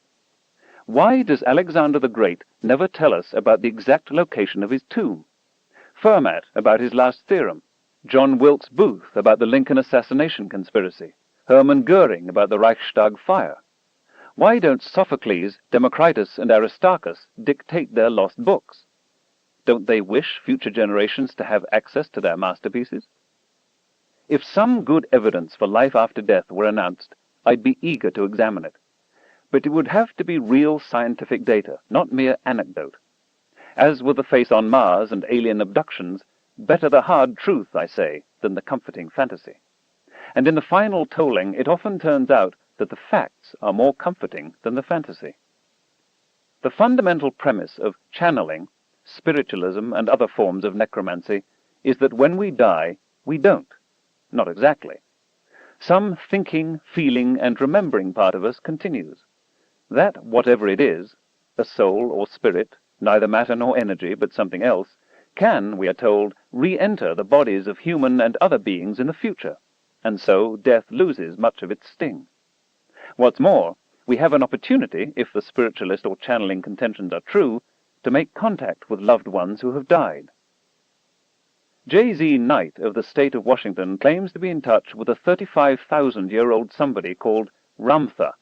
Why does Alexander the Great never tell us about the exact location of his tomb? Fermat about his last theorem, John Wilkes Booth about the Lincoln assassination conspiracy, Hermann Goering about the Reichstag fire. Why don't Sophocles, Democritus, and Aristarchus dictate their lost books? Don't they wish future generations to have access to their masterpieces? If some good evidence for life after death were announced, I'd be eager to examine it. But it would have to be real scientific data, not mere anecdote. As with the face on Mars and alien abductions, better the hard truth, I say, than the comforting fantasy. And in the final tolling, it often turns out that the facts are more comforting than the fantasy. The fundamental premise of channeling spiritualism, and other forms of necromancy is that when we die, we don't. Not exactly. Some thinking, feeling, and remembering part of us continues. That, whatever it is, a soul or spirit, neither matter nor energy, but something else, can, we are told, re-enter the bodies of human and other beings in the future, and so death loses much of its sting. What's more, we have an opportunity, if the spiritualist or channeling contentions are true, to make contact with loved ones who have died. J.Z. Knight of the state of Washington claims to be in touch with a 35,000-year-old somebody called Ramtha.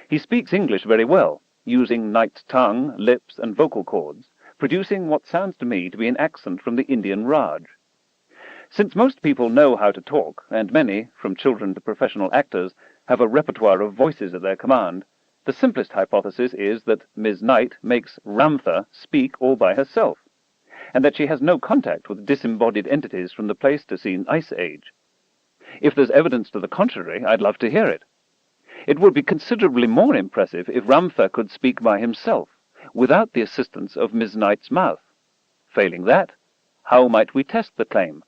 He speaks English very well, using Knight's tongue, lips, and vocal cords, producing what sounds to me to be an accent from the Indian Raj. Since most people know how to talk, and many, from children to professional actors, have a repertoire of voices at their command, the simplest hypothesis is that Ms. Knight makes Ramtha speak all by herself, and that she has no contact with disembodied entities from the Pleistocene Ice Age. If there's evidence to the contrary, I'd love to hear it. It would be considerably more impressive if Ramtha could speak by himself, without the assistance of Ms. Knight's mouth. Failing that, how might we test the claim?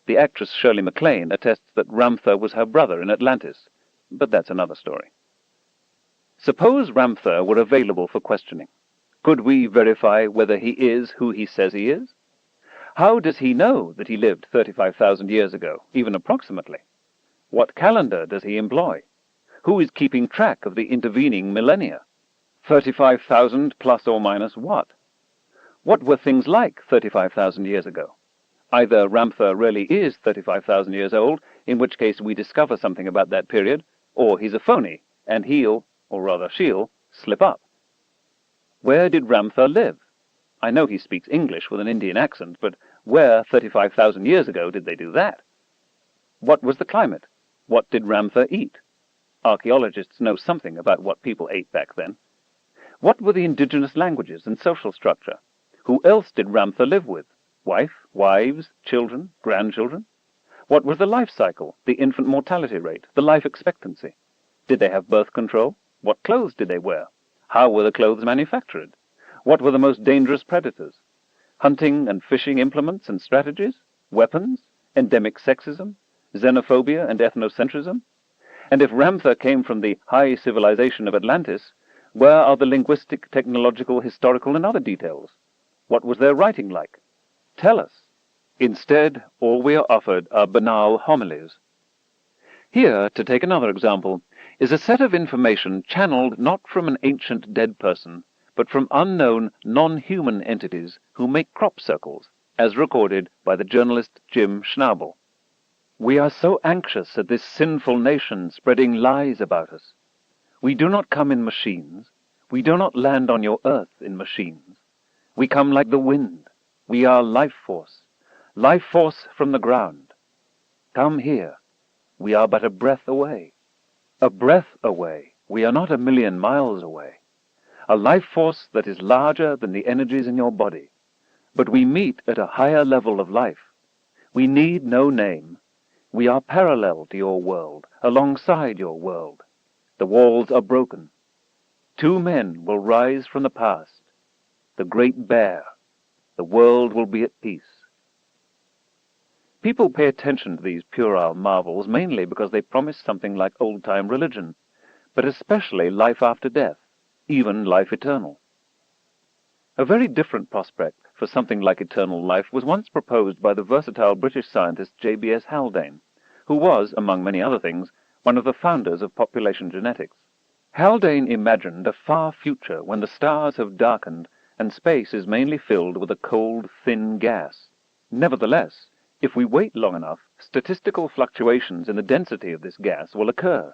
The actress Shirley MacLaine attests that Ramtha was her brother in Atlantis, but that's another story. Suppose Ramtha were available for questioning. Could we verify whether he is who he says he is? How does he know that he lived 35,000 years ago, even approximately? What calendar does he employ? Who is keeping track of the intervening millennia? 35,000 plus or minus what? What were things like 35,000 years ago? Either Ramtha really is 35,000 years old, in which case we discover something about that period, or he's a phony, and he'll, or rather she'll, slip up. Where did Ramtha live? I know he speaks English with an Indian accent, but where 35,000 years ago did they do that? What was the climate? What did Ramtha eat? Archaeologists know something about what people ate back then. What were the indigenous languages and social structure? Who else did Ramtha live with? Wife, wives, children, grandchildren? What was the life cycle, the infant mortality rate, the life expectancy? Did they have birth control? What clothes did they wear? How were the clothes manufactured? What were the most dangerous predators? Hunting and fishing implements and strategies? Weapons? Endemic sexism? Xenophobia and ethnocentrism? And if Ramtha came from the high civilization of Atlantis, where are the linguistic, technological, historical, and other details? What was their writing like? Tell us. Instead, all we are offered are banal homilies. Here, to take another example, is a set of information channeled not from an ancient dead person, but from unknown, non-human entities who make crop circles, as recorded by the journalist Jim Schnabel. We are so anxious at this sinful nation spreading lies about us. We do not come in machines. We do not land on your earth in machines. We come like the wind. We are life force from the ground. Come here. We are but a breath away. A breath away. We are not 1,000,000 miles away. A life force that is larger than the energies in your body. But we meet at a higher level of life. We need no name. We are parallel to your world, alongside your world. The walls are broken. 2 men will rise from the past. The great bear. The world will be at peace. People pay attention to these puerile marvels mainly because they promise something like old-time religion, but especially life after death, even life eternal. A very different prospect for something like eternal life was once proposed by the versatile British scientist J.B.S. Haldane, who was, among many other things, one of the founders of population genetics. Haldane imagined a far future when the stars have darkened and space is mainly filled with a cold, thin gas. Nevertheless, if we wait long enough, statistical fluctuations in the density of this gas will occur.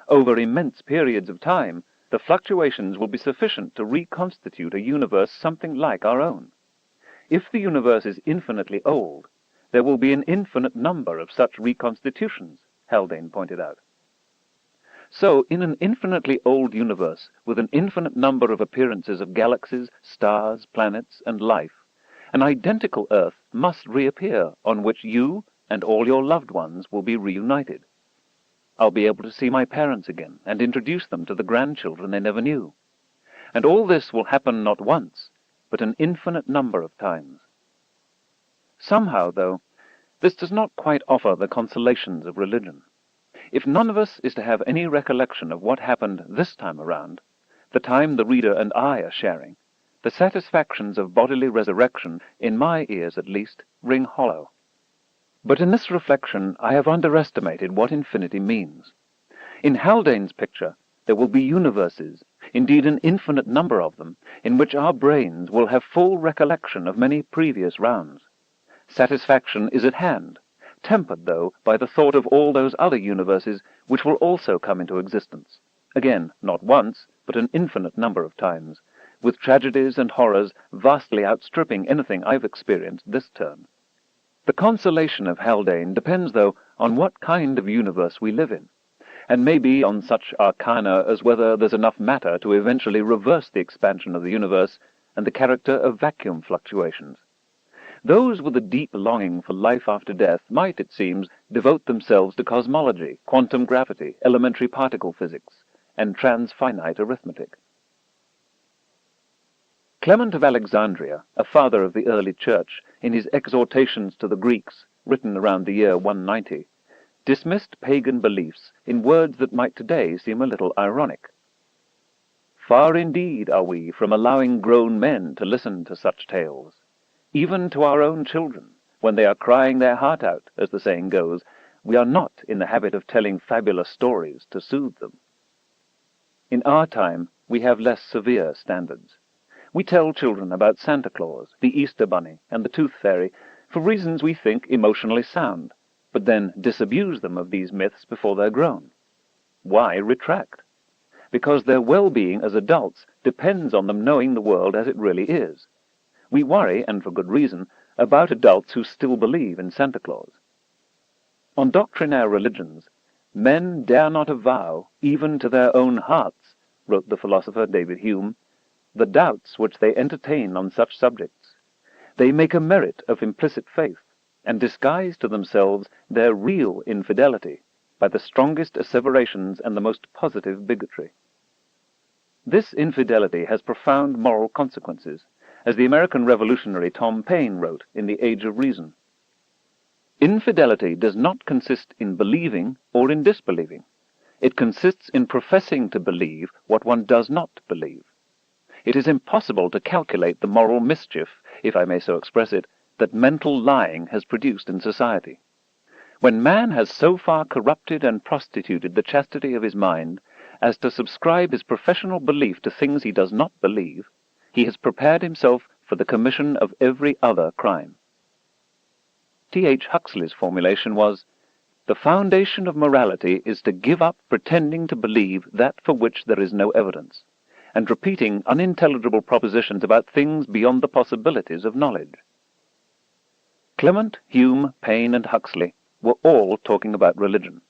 Over immense periods of time, the fluctuations will be sufficient to reconstitute a universe something like our own. If the universe is infinitely old, there will be an infinite number of such reconstitutions, Haldane pointed out. So, in an infinitely old universe, with an infinite number of appearances of galaxies, stars, planets, and life, an identical Earth must reappear on which you and all your loved ones will be reunited. I'll be able to see my parents again and introduce them to the grandchildren they never knew. And all this will happen not once, but an infinite number of times. Somehow, though, this does not quite offer the consolations of religion. If none of us is to have any recollection of what happened this time around, the time the reader and I are sharing, the satisfactions of bodily resurrection, in my ears at least, ring hollow. But in this reflection I have underestimated what infinity means. In Haldane's picture there will be universes, indeed an infinite number of them, in which our brains will have full recollection of many previous rounds. Satisfaction is at hand, tempered, though, by the thought of all those other universes which will also come into existence, again, not once, but an infinite number of times, with tragedies and horrors vastly outstripping anything I've experienced this term. The consolation of Haldane depends, though, on what kind of universe we live in, and maybe on such arcana as whether there's enough matter to eventually reverse the expansion of the universe and the character of vacuum fluctuations. Those with a deep longing for life after death might, it seems, devote themselves to cosmology, quantum gravity, elementary particle physics, and transfinite arithmetic. Clement of Alexandria, a father of the early Church, in his Exhortations to the Greeks, written around the year 190, dismissed pagan beliefs in words that might today seem a little ironic. Far indeed are we from allowing grown men to listen to such tales. Even to our own children, when they are crying their heart out, as the saying goes, we are not in the habit of telling fabulous stories to soothe them. In our time, we have less severe standards. We tell children about Santa Claus, the Easter Bunny, and the Tooth Fairy for reasons we think emotionally sound, but then disabuse them of these myths before they're grown. Why retract? Because their well-being as adults depends on them knowing the world as it really is. We worry, and for good reason, about adults who still believe in Santa Claus. On doctrinaire religions, men dare not avow, even to their own hearts, wrote the philosopher David Hume, the doubts which they entertain on such subjects. They make a merit of implicit faith, and disguise to themselves their real infidelity by the strongest asseverations and the most positive bigotry. This infidelity has profound moral consequences, as the American revolutionary Tom Paine wrote in The Age of Reason. Infidelity does not consist in believing or in disbelieving. It consists in professing to believe what one does not believe. It is impossible to calculate the moral mischief, if I may so express it, that mental lying has produced in society. When man has so far corrupted and prostituted the chastity of his mind as to subscribe his professional belief to things he does not believe, he has prepared himself for the commission of every other crime. T.H. Huxley's formulation was, "The foundation of morality is to give up pretending to believe that for which there is no evidence, and repeating unintelligible propositions about things beyond the possibilities of knowledge." Clement, Hume, Paine, and Huxley were all talking about religion,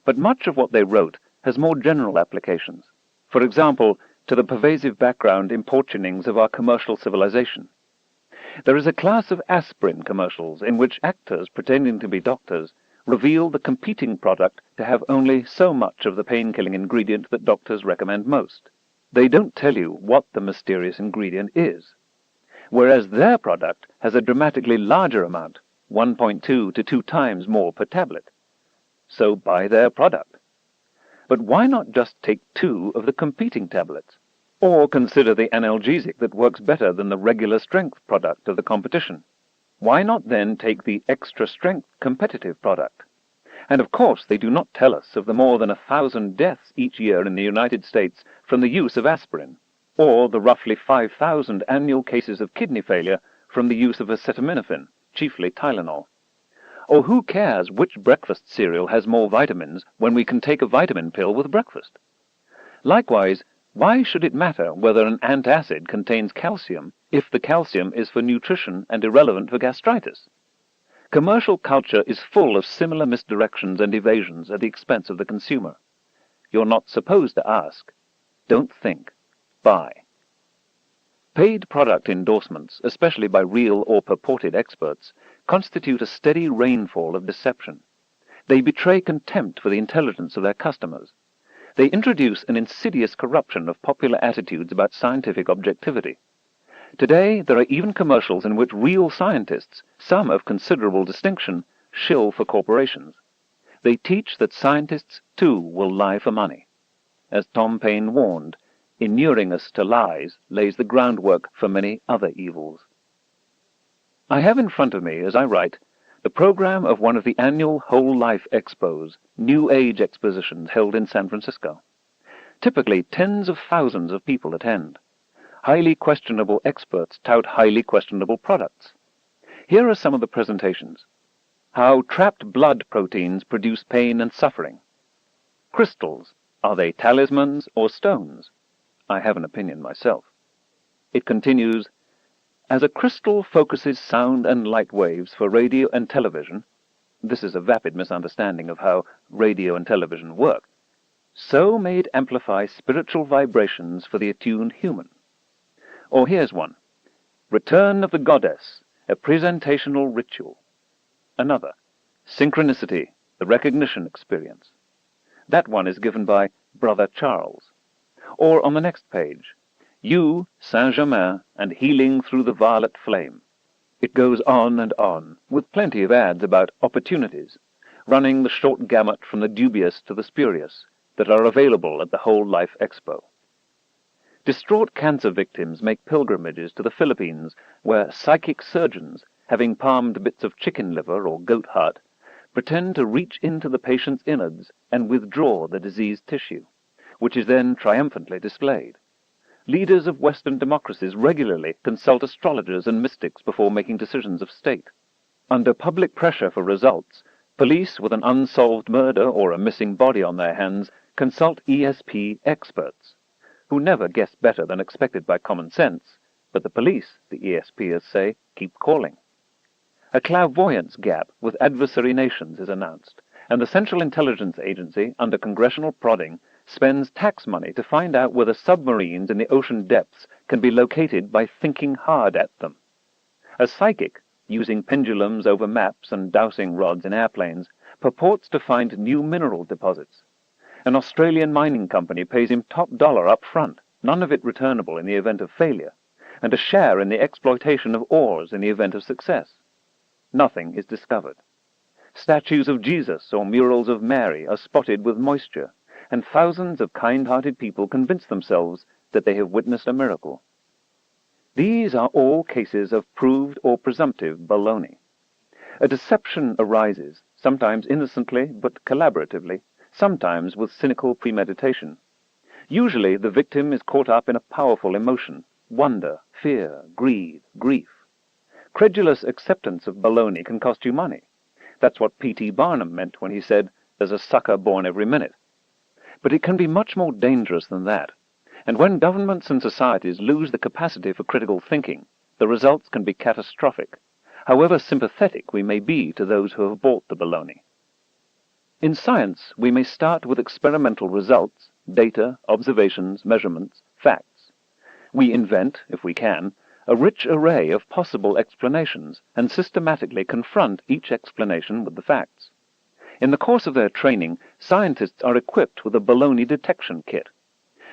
but much of what they wrote has more general applications. For example, to the pervasive background importunings of our commercial civilization. There is a class of aspirin commercials in which actors, pretending to be doctors, reveal the competing product to have only so much of the pain-killing ingredient that doctors recommend most. They don't tell you what the mysterious ingredient is, whereas their product has a dramatically larger amount, 1.2 to 2 times more per tablet. So buy their product. But why not just take 2 of the competing tablets? Or consider the analgesic that works better than the regular strength product of the competition? Why not then take the extra strength competitive product? And of course they do not tell us of the more than 1,000 deaths each year in the United States from the use of aspirin, or the roughly 5,000 annual cases of kidney failure from the use of acetaminophen, chiefly Tylenol. Or who cares which breakfast cereal has more vitamins when we can take a vitamin pill with breakfast? Likewise, why should it matter whether an antacid contains calcium if the calcium is for nutrition and irrelevant for gastritis? Commercial culture is full of similar misdirections and evasions at the expense of the consumer. You're not supposed to ask. Don't think. Buy. Paid product endorsements, especially by real or purported experts, constitute a steady rainfall of deception. They betray contempt for the intelligence of their customers. They introduce an insidious corruption of popular attitudes about scientific objectivity. Today, there are even commercials in which real scientists, some of considerable distinction, shill for corporations. They teach that scientists, too, will lie for money. As Tom Paine warned, inuring us to lies lays the groundwork for many other evils. I have in front of me, as I write, the program of one of the annual Whole Life Expos, New Age expositions held in San Francisco. Typically, tens of thousands of people attend. Highly questionable experts tout highly questionable products. Here are some of the presentations. How trapped blood proteins produce pain and suffering. Crystals, are they talismans or stones? I have an opinion myself. It continues, as a crystal focuses sound and light waves for radio and television, this is a vapid misunderstanding of how radio and television work, so may it amplify spiritual vibrations for the attuned human. Or here's one, Return of the Goddess, a presentational ritual. Another, Synchronicity, the recognition experience. That one is given by Brother Charles. Or on the next page, You, Saint-Germain, and Healing Through the Violet Flame. It goes on and on, with plenty of ads about opportunities, running the short gamut from the dubious to the spurious, that are available at the Whole Life Expo. Distraught cancer victims make pilgrimages to the Philippines, where psychic surgeons, having palmed bits of chicken liver or goat heart, pretend to reach into the patient's innards and withdraw the diseased tissue, which is then triumphantly displayed. Leaders of Western democracies regularly consult astrologers and mystics before making decisions of state. Under public pressure for results, police with an unsolved murder or a missing body on their hands consult ESP experts, who never guess better than expected by common sense, but the police, the ESPers say, keep calling. A clairvoyance gap with adversary nations is announced, and the Central Intelligence Agency, under congressional prodding, spends tax money to find out whether submarines in the ocean depths can be located by thinking hard at them. A psychic, using pendulums over maps and dowsing rods in airplanes, purports to find new mineral deposits. An Australian mining company pays him top dollar up front, none of it returnable in the event of failure, and a share in the exploitation of ores in the event of success. Nothing is discovered. Statues of Jesus or murals of Mary are spotted with moisture, and thousands of kind-hearted people convince themselves that they have witnessed a miracle. These are all cases of proved or presumptive baloney. A deception arises, sometimes innocently but collaboratively, sometimes with cynical premeditation. Usually the victim is caught up in a powerful emotion, wonder, fear, greed, grief. Credulous acceptance of baloney can cost you money. That's what P.T. Barnum meant when he said, there's a sucker born every minute. But it can be much more dangerous than that, and when governments and societies lose the capacity for critical thinking, the results can be catastrophic, however sympathetic we may be to those who have bought the baloney. In science, we may start with experimental results, data, observations, measurements, facts. We invent, if we can, a rich array of possible explanations and systematically confront each explanation with the facts. In the course of their training, scientists are equipped with a baloney detection kit.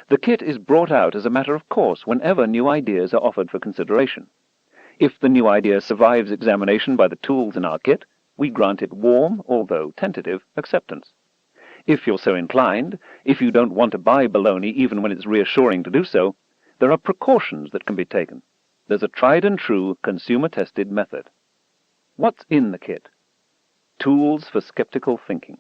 The kit is brought out as a matter of course whenever new ideas are offered for consideration. If the new idea survives examination by the tools in our kit, we grant it warm, although tentative, acceptance. If you're so inclined, if you don't want to buy baloney even when it's reassuring to do so, there are precautions that can be taken. There's a tried-and-true, consumer-tested method. What's in the kit? Tools for skeptical thinking.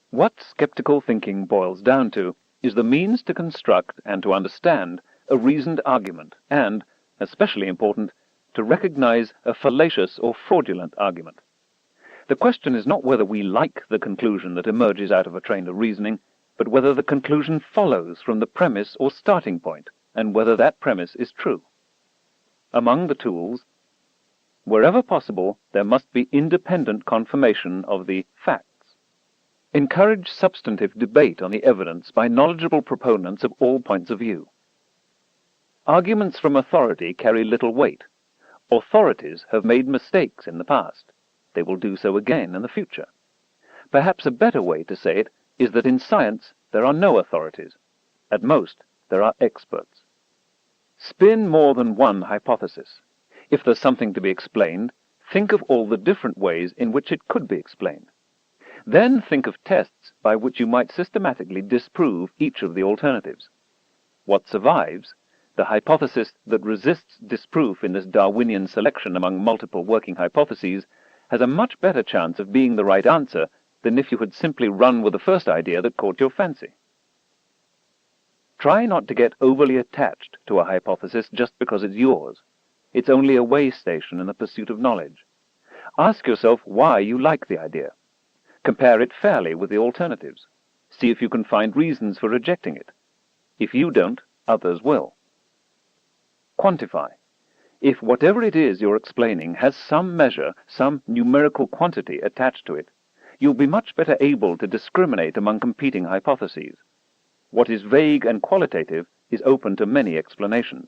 What skeptical thinking boils down to is the means to construct and to understand a reasoned argument and, especially important, to recognize a fallacious or fraudulent argument. The question is not whether we like the conclusion that emerges out of a train of reasoning, but whether the conclusion follows from the premise or starting point, and whether that premise is true. Among the tools, wherever possible, there must be independent confirmation of the facts. Encourage substantive debate on the evidence by knowledgeable proponents of all points of view. Arguments from authority carry little weight. Authorities have made mistakes in the past. They will do so again in the future. Perhaps a better way to say it is that in science there are no authorities. At most, there are experts. Spin more than one hypothesis. If there's something to be explained, think of all the different ways in which it could be explained. Then think of tests by which you might systematically disprove each of the alternatives. What survives, the hypothesis that resists disproof in this Darwinian selection among multiple working hypotheses, has a much better chance of being the right answer than if you had simply run with the first idea that caught your fancy. Try not to get overly attached to a hypothesis just because it's yours. It's only a way station in the pursuit of knowledge. Ask yourself why you like the idea. Compare it fairly with the alternatives. See if you can find reasons for rejecting it. If you don't, others will. Quantify. If whatever it is you're explaining has some measure, some numerical quantity attached to it, you'll be much better able to discriminate among competing hypotheses. What is vague and qualitative is open to many explanations.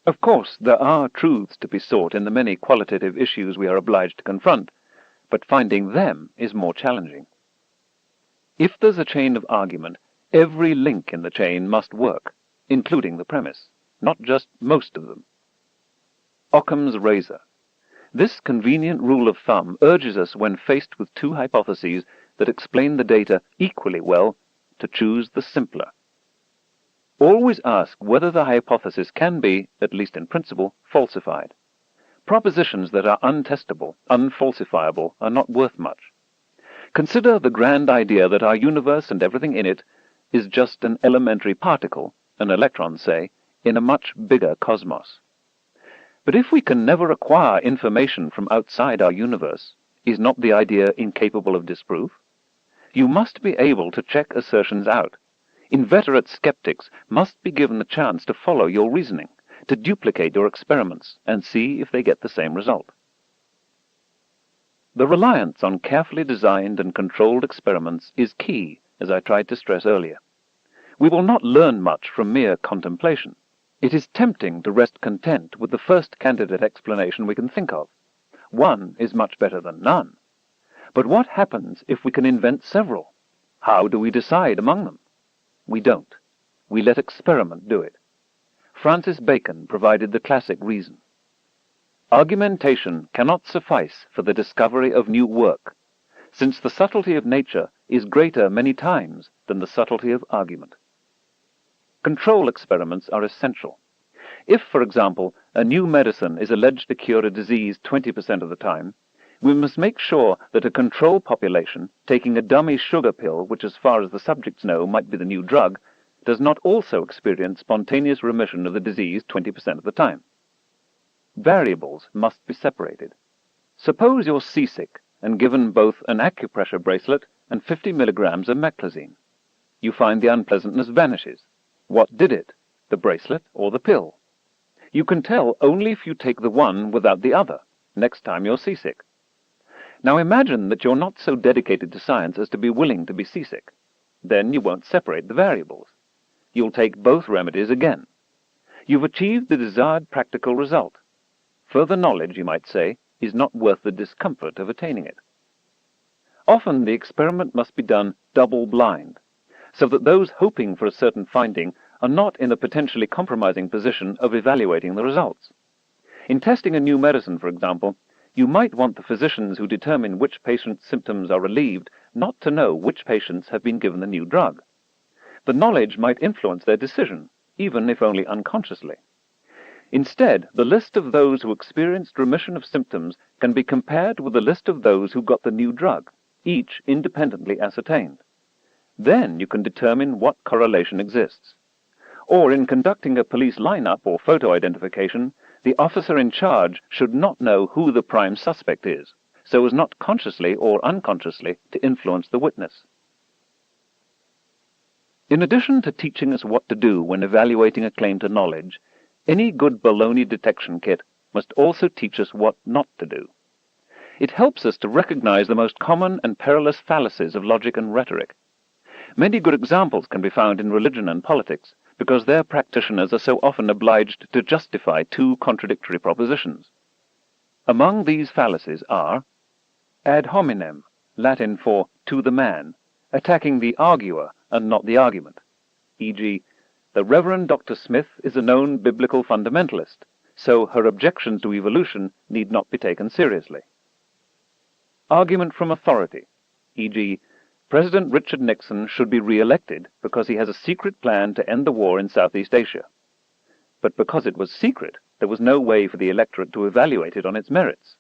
Of course, there are truths to be sought in the many qualitative issues we are obliged to confront, but finding them is more challenging. If there's a chain of argument, every link in the chain must work, including the premise, not just most of them. Occam's razor. This convenient rule of thumb urges us, when faced with two hypotheses that explain the data equally well, to choose the simpler. Always ask whether the hypothesis can be, at least in principle, falsified. Propositions that are untestable, unfalsifiable, are not worth much. Consider the grand idea that our universe and everything in it is just an elementary particle, an electron, say, in a much bigger cosmos. But if we can never acquire information from outside our universe, is not the idea incapable of disproof? You must be able to check assertions out. Inveterate skeptics must be given the chance to follow your reasoning, to duplicate your experiments, and see if they get the same result. The reliance on carefully designed and controlled experiments is key, as I tried to stress earlier. We will not learn much from mere contemplation. It is tempting to rest content with the first candidate explanation we can think of. One is much better than none. But what happens if we can invent several? How do we decide among them? We don't. We let experiment do it. Francis Bacon provided the classic reason. Argumentation cannot suffice for the discovery of new work, since the subtlety of nature is greater many times than the subtlety of argument. Control experiments are essential. If, for example, a new medicine is alleged to cure a disease 20% of the time, we must make sure that a control population, taking a dummy sugar pill, which as far as the subjects know might be the new drug, does not also experience spontaneous remission of the disease 20% of the time. Variables must be separated. Suppose you're seasick and given both an acupressure bracelet and 50 milligrams of meclizine. You find the unpleasantness vanishes. What did it, the bracelet or the pill? You can tell only if you take the one without the other, next time you're seasick. Now imagine that you're not so dedicated to science as to be willing to be seasick. Then you won't separate the variables. You'll take both remedies again. You've achieved the desired practical result. Further knowledge, you might say, is not worth the discomfort of attaining it. Often the experiment must be done double-blind, so that those hoping for a certain finding are not in a potentially compromising position of evaluating the results. In testing a new medicine, for example, you might want the physicians who determine which patients' symptoms are relieved not to know which patients have been given the new drug. The knowledge might influence their decision, even if only unconsciously. Instead, the list of those who experienced remission of symptoms can be compared with the list of those who got the new drug, each independently ascertained. Then you can determine what correlation exists. Or in conducting a police lineup or photo identification, the officer in charge should not know who the prime suspect is, so as not consciously or unconsciously to influence the witness. In addition to teaching us what to do when evaluating a claim to knowledge, any good baloney detection kit must also teach us what not to do. It helps us to recognize the most common and perilous fallacies of logic and rhetoric. Many good examples can be found in religion and politics, because their practitioners are so often obliged to justify two contradictory propositions. Among these fallacies are ad hominem, Latin for to the man, attacking the arguer and not the argument, e.g., The Reverend Dr. Smith is a known biblical fundamentalist, so her objections to evolution need not be taken seriously. Argument from authority, e.g., President Richard Nixon should be re-elected because he has a secret plan to end the war in Southeast Asia. But because it was secret, there was no way for the electorate to evaluate it on its merits.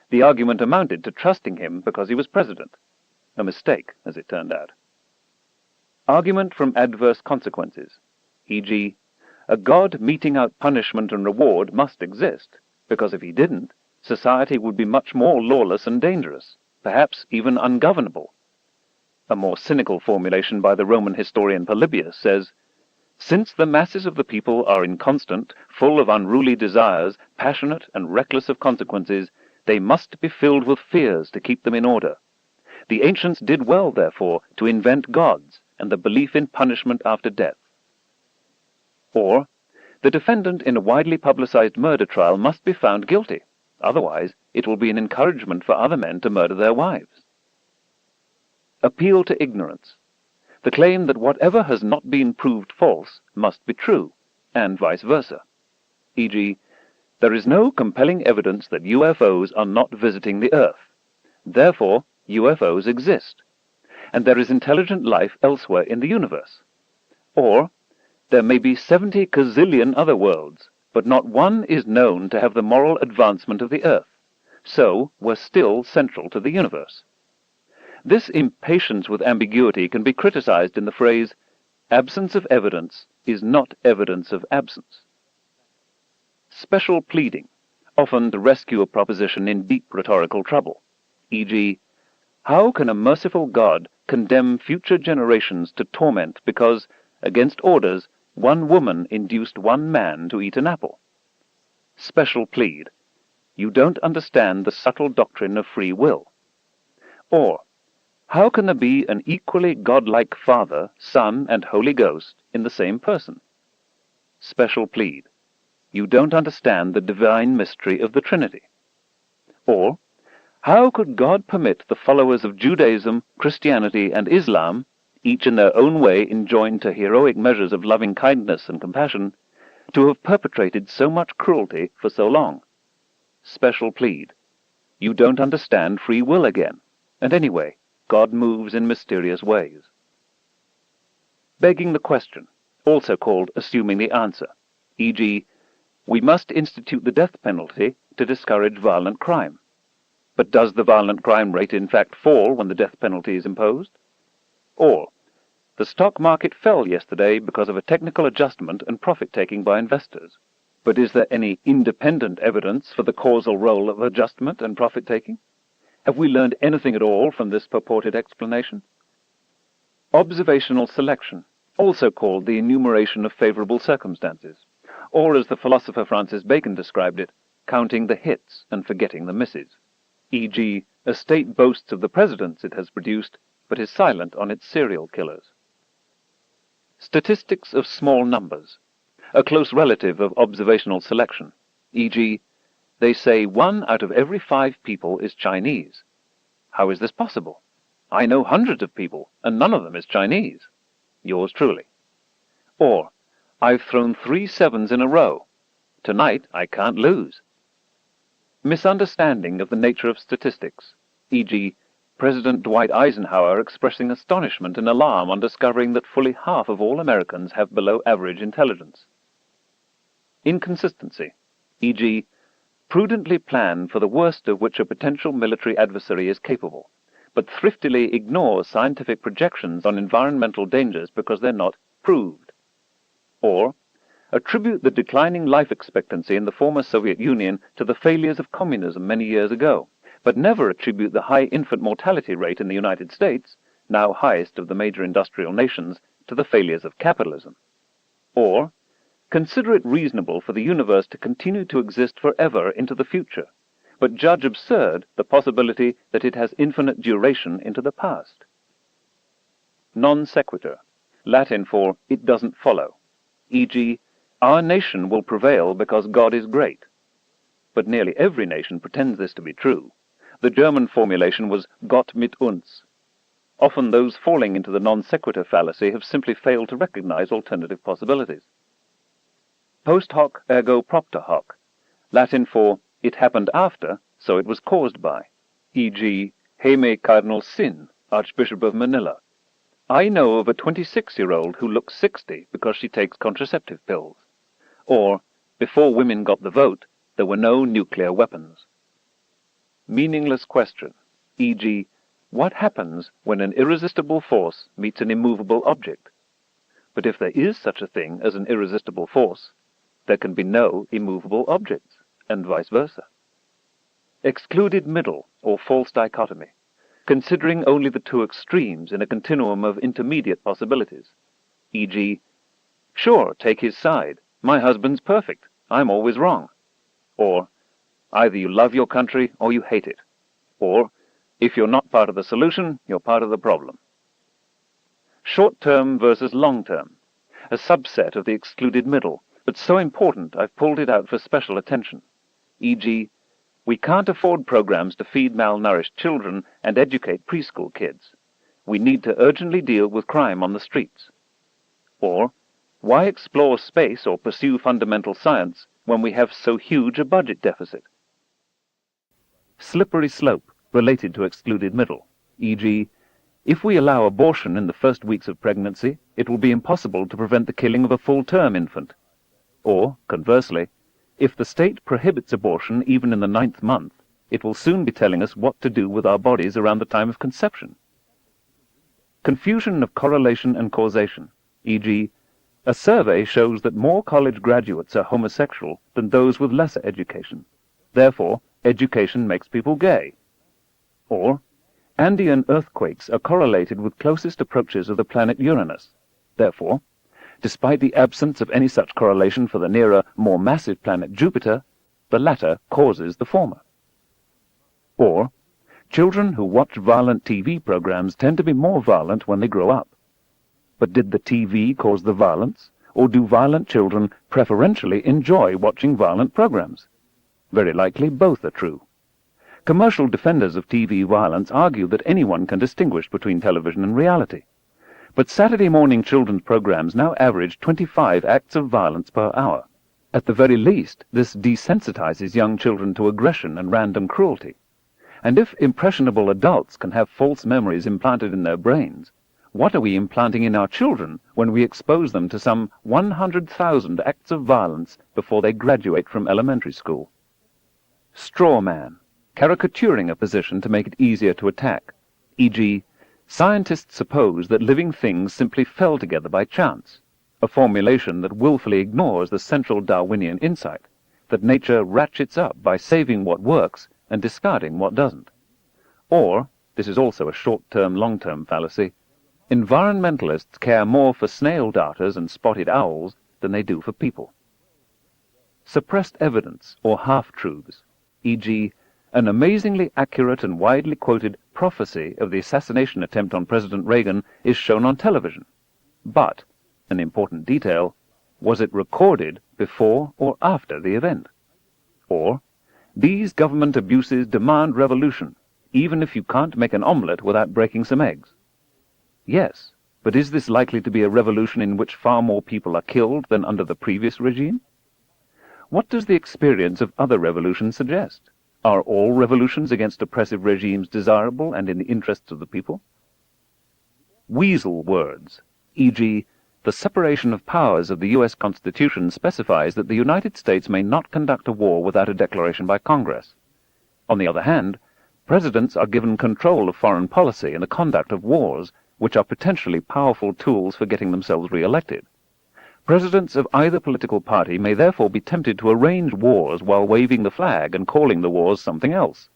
The argument amounted to trusting him because he was president. A mistake, as it turned out. Argument from adverse consequences, e.g., a God meting out punishment and reward must exist, because if he didn't, society would be much more lawless and dangerous, perhaps even ungovernable. A more cynical formulation by the Roman historian Polybius says, "Since the masses of the people are inconstant, full of unruly desires, passionate and reckless of consequences, they must be filled with fears to keep them in order. The ancients did well, therefore, to invent gods and the belief in punishment after death." Or, the defendant in a widely publicized murder trial must be found guilty, otherwise it will be an encouragement for other men to murder their wives. Appeal to ignorance. The claim that whatever has not been proved false must be true, and vice versa. E.g., there is no compelling evidence that UFOs are not visiting the Earth. Therefore, UFOs exist, and there is intelligent life elsewhere in the universe. Or, there may be 70 gazillion other worlds, but not one is known to have the moral advancement of the Earth, so we're still central to the universe. This impatience with ambiguity can be criticized in the phrase, "Absence of evidence is not evidence of absence." Special pleading, often to rescue a proposition in deep rhetorical trouble, e.g., how can a merciful God condemn future generations to torment because, against orders, one woman induced one man to eat an apple? Special plead, you don't understand the subtle doctrine of free will. Or, how can there be an equally godlike Father, Son, and Holy Ghost in the same person? Special plead, you don't understand the divine mystery of the Trinity. Or, how could God permit the followers of Judaism, Christianity, and Islam, each in their own way enjoined to heroic measures of loving kindness and compassion, to have perpetrated so much cruelty for so long? Special plead, you don't understand free will again, and anyway, God moves in mysterious ways. Begging the question, also called assuming the answer, e.g., we must institute the death penalty to discourage violent crime. But does the violent crime rate in fact fall when the death penalty is imposed? Or, the stock market fell yesterday because of a technical adjustment and profit-taking by investors. But is there any independent evidence for the causal role of adjustment and profit-taking? Have we learned anything at all from this purported explanation? Observational selection, also called the enumeration of favorable circumstances, or as the philosopher Francis Bacon described it, counting the hits and forgetting the misses. E.g., a state boasts of the presidents it has produced, but is silent on its serial killers. Statistics of small numbers, a close relative of observational selection, e.g., they say 1 out of every 5 people is Chinese. How is this possible? I know hundreds of people, and none of them is Chinese. Yours truly. Or, I've thrown 3 sevens in a row. Tonight I can't lose. Misunderstanding of the nature of statistics, e.g., President Dwight Eisenhower expressing astonishment and alarm on discovering that fully half of all Americans have below-average intelligence. Inconsistency, e.g., prudently plan for the worst of which a potential military adversary is capable, but thriftily ignore scientific projections on environmental dangers because they're not proved. Or, attribute the declining life expectancy in the former Soviet Union to the failures of communism many years ago, but never attribute the high infant mortality rate in the United States, now highest of the major industrial nations, to the failures of capitalism. Or, consider it reasonable for the universe to continue to exist forever into the future, but judge absurd the possibility that it has infinite duration into the past. Non sequitur, Latin for "it doesn't follow," e.g., our nation will prevail because God is great. But nearly every nation pretends this to be true. The German formulation was Gott mit uns. Often those falling into the non sequitur fallacy have simply failed to recognize alternative possibilities. Post hoc ergo propter hoc, Latin for it happened after, so it was caused by, e.g., Jaime Cardinal Sin, Archbishop of Manila. I know of a 26-year-old who looks 60 because she takes contraceptive pills. Or, before women got the vote, there were no nuclear weapons. Meaningless question, e.g., what happens when an irresistible force meets an immovable object? But if there is such a thing as an irresistible force, there can be no immovable objects, and vice versa. Excluded middle, or false dichotomy, considering only the two extremes in a continuum of intermediate possibilities, e.g., sure, take his side, my husband's perfect, I'm always wrong. Or, either you love your country or you hate it. Or, if you're not part of the solution, you're part of the problem. Short-term versus long-term, a subset of the excluded middle, but so important I've pulled it out for special attention, e.g., we can't afford programs to feed malnourished children and educate preschool kids. We need to urgently deal with crime on the streets. Or, why explore space or pursue fundamental science when we have so huge a budget deficit? Slippery slope related to excluded middle, e.g., if we allow abortion in the first weeks of pregnancy, it will be impossible to prevent the killing of a full-term infant. Or, conversely, if the state prohibits abortion even in the 9th month, it will soon be telling us what to do with our bodies around the time of conception. Confusion of correlation and causation, e.g., a survey shows that more college graduates are homosexual than those with lesser education. Therefore, education makes people gay. Or, Andean earthquakes are correlated with closest approaches of the planet Uranus. Therefore, despite the absence of any such correlation for the nearer, more massive planet Jupiter, the latter causes the former. Or, children who watch violent TV programs tend to be more violent when they grow up. But did the TV cause the violence, or do violent children preferentially enjoy watching violent programs? Very likely both are true. Commercial defenders of TV violence argue that anyone can distinguish between television and reality. But Saturday morning children's programs now average 25 acts of violence per hour. At the very least, this desensitizes young children to aggression and random cruelty. And if impressionable adults can have false memories implanted in their brains, what are we implanting in our children when we expose them to some 100,000 acts of violence before they graduate from elementary school? Straw man, caricaturing a position to make it easier to attack, e.g., scientists suppose that living things simply fell together by chance, a formulation that willfully ignores the central Darwinian insight, that nature ratchets up by saving what works and discarding what doesn't. Or, this is also a short-term, long-term fallacy, environmentalists care more for snail darters and spotted owls than they do for people. Suppressed evidence or half-truths, e.g., an amazingly accurate and widely quoted prophecy of the assassination attempt on President Reagan is shown on television. But, an important detail, was it recorded before or after the event? Or, these government abuses demand revolution, even if you can't make an omelette without breaking some eggs. Yes, but is this likely to be a revolution in which far more people are killed than under the previous regime? What does the experience of other revolutions suggest? Are all revolutions against oppressive regimes desirable and in the interests of the people? Weasel words, e.g., the separation of powers of the U.S. Constitution specifies that the United States may not conduct a war without a declaration by Congress. On the other hand, presidents are given control of foreign policy and the conduct of wars, which are potentially powerful tools for getting themselves re-elected. Presidents of either political party may therefore be tempted to arrange wars while waving the flag and calling the wars something else.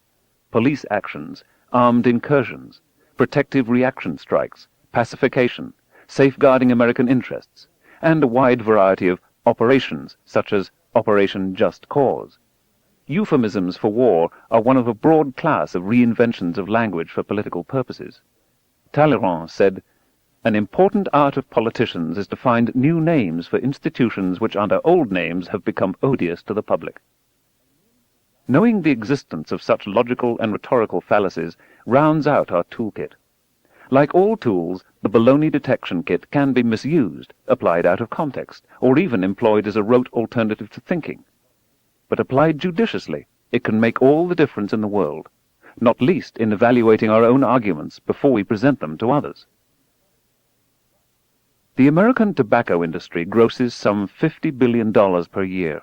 Police actions, armed incursions, protective reaction strikes, pacification, safeguarding American interests, and a wide variety of operations such as Operation Just Cause. Euphemisms for war are one of a broad class of reinventions of language for political purposes. Talleyrand said, "An important art of politicians is to find new names for institutions which under old names have become odious to the public." Knowing the existence of such logical and rhetorical fallacies rounds out our toolkit. Like all tools, the baloney detection kit can be misused, applied out of context, or even employed as a rote alternative to thinking. But applied judiciously, it can make all the difference in the world, not least in evaluating our own arguments before we present them to others. The American tobacco industry grosses some $50 billion per year.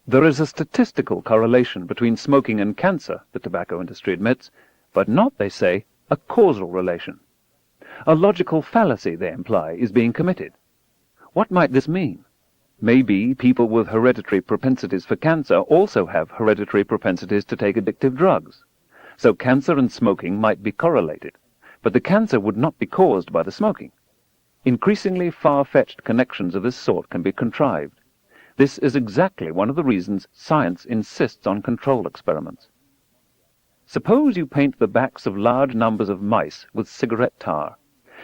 There is a statistical correlation between smoking and cancer, the tobacco industry admits, but not, they say, a causal relation. A logical fallacy, they imply, is being committed. What might this mean? Maybe people with hereditary propensities for cancer also have hereditary propensities to take addictive drugs. So cancer and smoking might be correlated, but the cancer would not be caused by the smoking. Increasingly far-fetched connections of this sort can be contrived. This is exactly one of the reasons science insists on control experiments. Suppose you paint the backs of large numbers of mice with cigarette tar,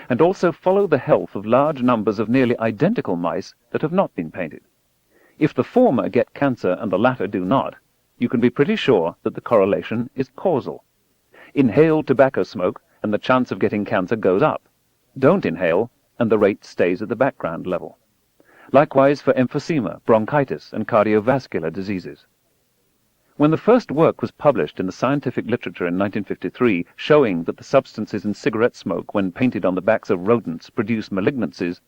and also follow the health of large numbers of nearly identical mice that have not been painted. If the former get cancer and the latter do not, you can be pretty sure that the correlation is causal. Inhale tobacco smoke, and the chance of getting cancer goes up. Don't inhale, and the rate stays at the background level. Likewise for emphysema, bronchitis, and cardiovascular diseases. When the first work was published in the scientific literature in 1953 showing that the substances in cigarette smoke when painted on the backs of rodents produce malignancies,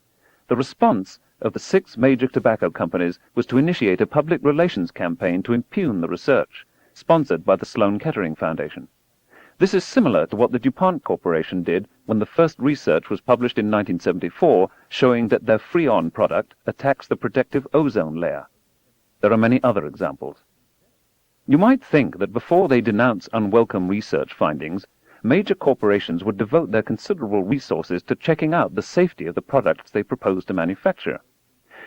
the response of the 6 major tobacco companies was to initiate a public relations campaign to impugn the research, sponsored by the Sloan Kettering Foundation. This is similar to what the DuPont Corporation did when the first research was published in 1974 showing that their Freon product attacks the protective ozone layer. There are many other examples. You might think that before they denounce unwelcome research findings, major corporations would devote their considerable resources to checking out the safety of the products they propose to manufacture.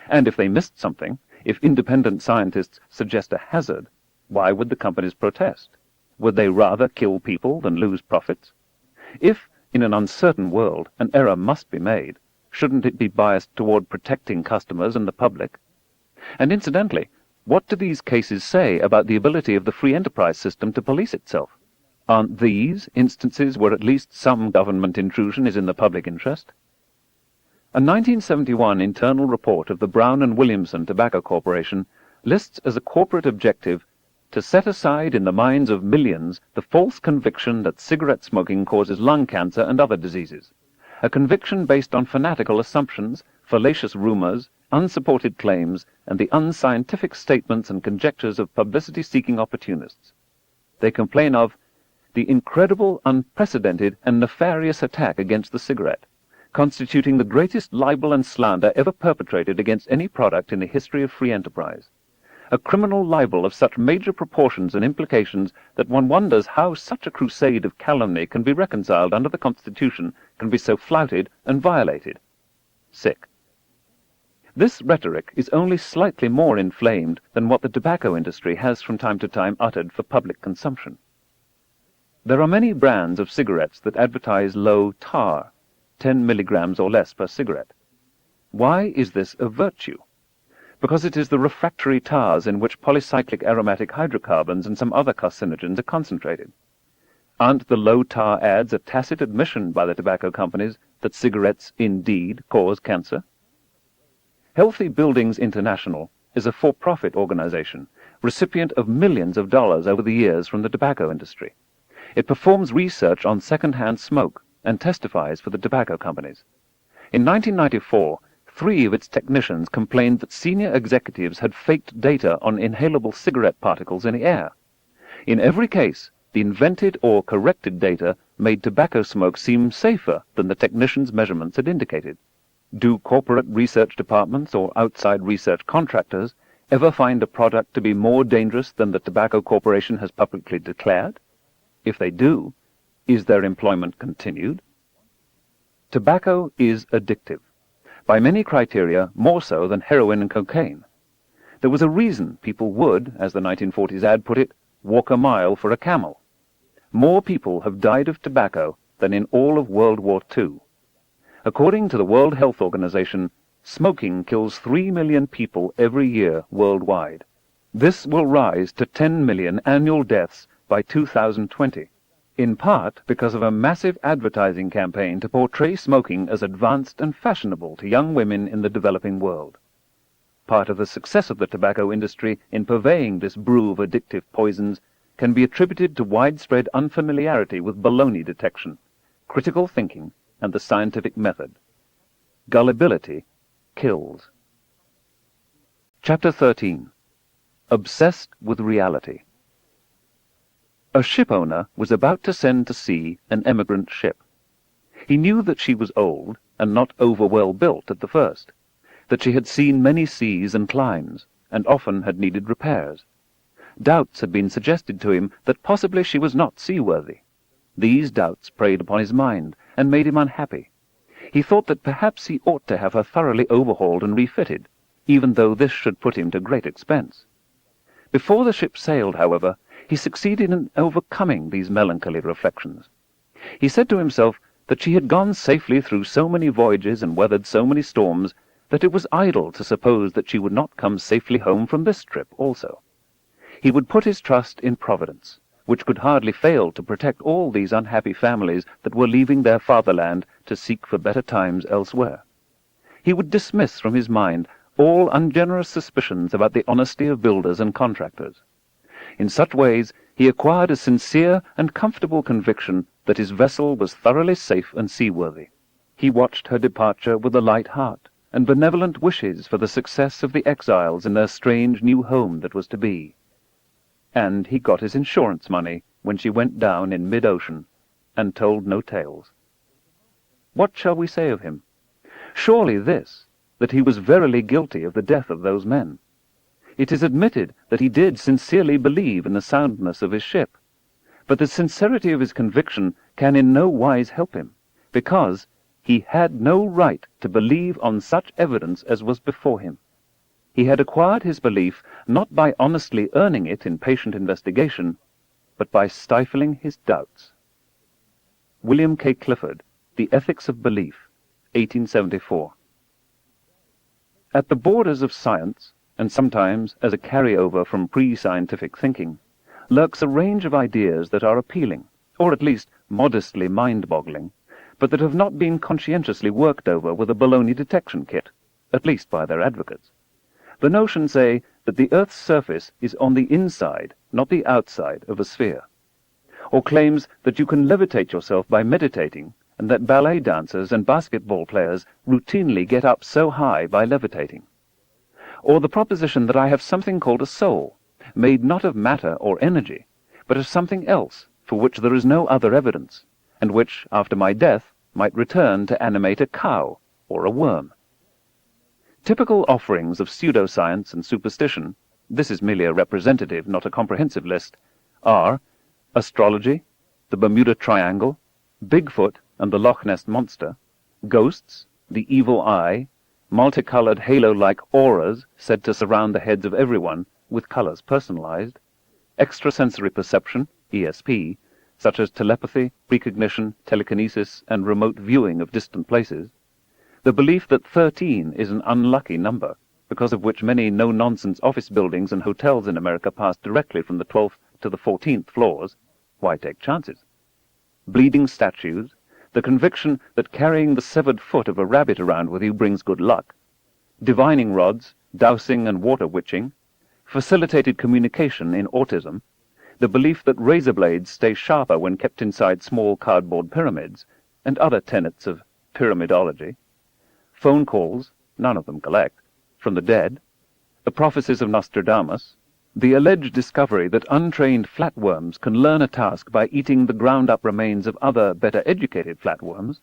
And if they missed something, if independent scientists suggest a hazard, why would the companies protest? Would they rather kill people than lose profits? If, in an uncertain world, an error must be made, shouldn't it be biased toward protecting customers and the public? And incidentally, what do these cases say about the ability of the free enterprise system to police itself? Aren't these instances where at least some government intrusion is in the public interest? A 1971 internal report of the Brown and Williamson Tobacco Corporation lists as a corporate objective to set aside in the minds of millions the false conviction that cigarette smoking causes lung cancer and other diseases, a conviction based on fanatical assumptions, fallacious rumors, unsupported claims, and the unscientific statements and conjectures of publicity-seeking opportunists. They complain of the incredible, unprecedented, and nefarious attack against the cigarette, constituting the greatest libel and slander ever perpetrated against any product in the history of free enterprise. A criminal libel of such major proportions and implications that one wonders how such a crusade of calumny can be reconciled under the Constitution, can be so flouted and violated. Sick. This rhetoric is only slightly more inflamed than what the tobacco industry has from time to time uttered for public consumption. There are many brands of cigarettes that advertise low tar, 10 milligrams or less per cigarette. Why is this a virtue? Because it is the refractory tars in which polycyclic aromatic hydrocarbons and some other carcinogens are concentrated. Aren't the low tar ads a tacit admission by the tobacco companies that cigarettes indeed cause cancer? Healthy Buildings International is a for-profit organization, recipient of millions of dollars over the years from the tobacco industry. It performs research on second-hand smoke and testifies for the tobacco companies. In 1994, 3 of its technicians complained that senior executives had faked data on inhalable cigarette particles in the air. In every case, the invented or corrected data made tobacco smoke seem safer than the technicians' measurements had indicated. Do corporate research departments or outside research contractors ever find a product to be more dangerous than the tobacco corporation has publicly declared? If they do, is their employment continued? Tobacco is addictive. By many criteria, more so than heroin and cocaine. There was a reason people would, as the 1940s ad put it, walk a mile for a camel. More people have died of tobacco than in all of World War II. According to the World Health Organization, smoking kills 3 million people every year worldwide. This will rise to 10 million annual deaths by 2020. in part because of a massive advertising campaign to portray smoking as advanced and fashionable to young women in the developing world. Part of the success of the tobacco industry in purveying this brew of addictive poisons can be attributed to widespread unfamiliarity with baloney detection, critical thinking, and the scientific method. Gullibility kills. Chapter 13. Obsessed with Reality. A shipowner was about to send to sea an emigrant ship. He knew that she was old and not over-well built at the first, that she had seen many seas and climes, and often had needed repairs. Doubts had been suggested to him that possibly she was not seaworthy. These doubts preyed upon his mind, and made him unhappy. He thought that perhaps he ought to have her thoroughly overhauled and refitted, even though this should put him to great expense. Before the ship sailed, however, he succeeded in overcoming these melancholy reflections. He said to himself that she had gone safely through so many voyages and weathered so many storms that it was idle to suppose that she would not come safely home from this trip also. He would put his trust in Providence, which could hardly fail to protect all these unhappy families that were leaving their fatherland to seek for better times elsewhere. He would dismiss from his mind all ungenerous suspicions about the honesty of builders and contractors. In such ways he acquired a sincere and comfortable conviction that his vessel was thoroughly safe and seaworthy. He watched her departure with a light heart, and benevolent wishes for the success of the exiles in their strange new home that was to be. And he got his insurance money when she went down in mid-ocean, and told no tales. What shall we say of him? Surely this, that he was verily guilty of the death of those men. It is admitted that he did sincerely believe in the soundness of his ship, but the sincerity of his conviction can in no wise help him, because he had no right to believe on such evidence as was before him. He had acquired his belief not by honestly earning it in patient investigation, but by stifling his doubts. William K. Clifford, The Ethics of Belief, 1874. At the borders of science, and sometimes as a carryover from pre-scientific thinking, lurks a range of ideas that are appealing, or at least modestly mind-boggling, but that have not been conscientiously worked over with a baloney detection kit, at least by their advocates. The notion, say, that the Earth's surface is on the inside, not the outside, of a sphere, or claims that you can levitate yourself by meditating, and that ballet dancers and basketball players routinely get up so high by levitating. Or the proposition that I have something called a soul, made not of matter or energy, but of something else for which there is no other evidence, and which, after my death, might return to animate a cow or a worm. Typical offerings of pseudoscience and superstition, this is merely a representative, not a comprehensive list, are astrology, the Bermuda Triangle, Bigfoot and the Loch Ness Monster, ghosts, the evil eye, multicolored halo-like auras said to surround the heads of everyone, with colors personalized, extrasensory perception, ESP, such as telepathy, precognition, telekinesis, and remote viewing of distant places, the belief that 13 is an unlucky number, because of which many no-nonsense office buildings and hotels in America pass directly from the 12th to the 14th floors. Why take chances? Bleeding statues, the conviction that carrying the severed foot of a rabbit around with you brings good luck, divining rods, dowsing and water witching, facilitated communication in autism, the belief that razor blades stay sharper when kept inside small cardboard pyramids, and other tenets of pyramidology, phone calls, none of them collect, from the dead, the prophecies of Nostradamus, the alleged discovery that untrained flatworms can learn a task by eating the ground-up remains of other, better-educated flatworms,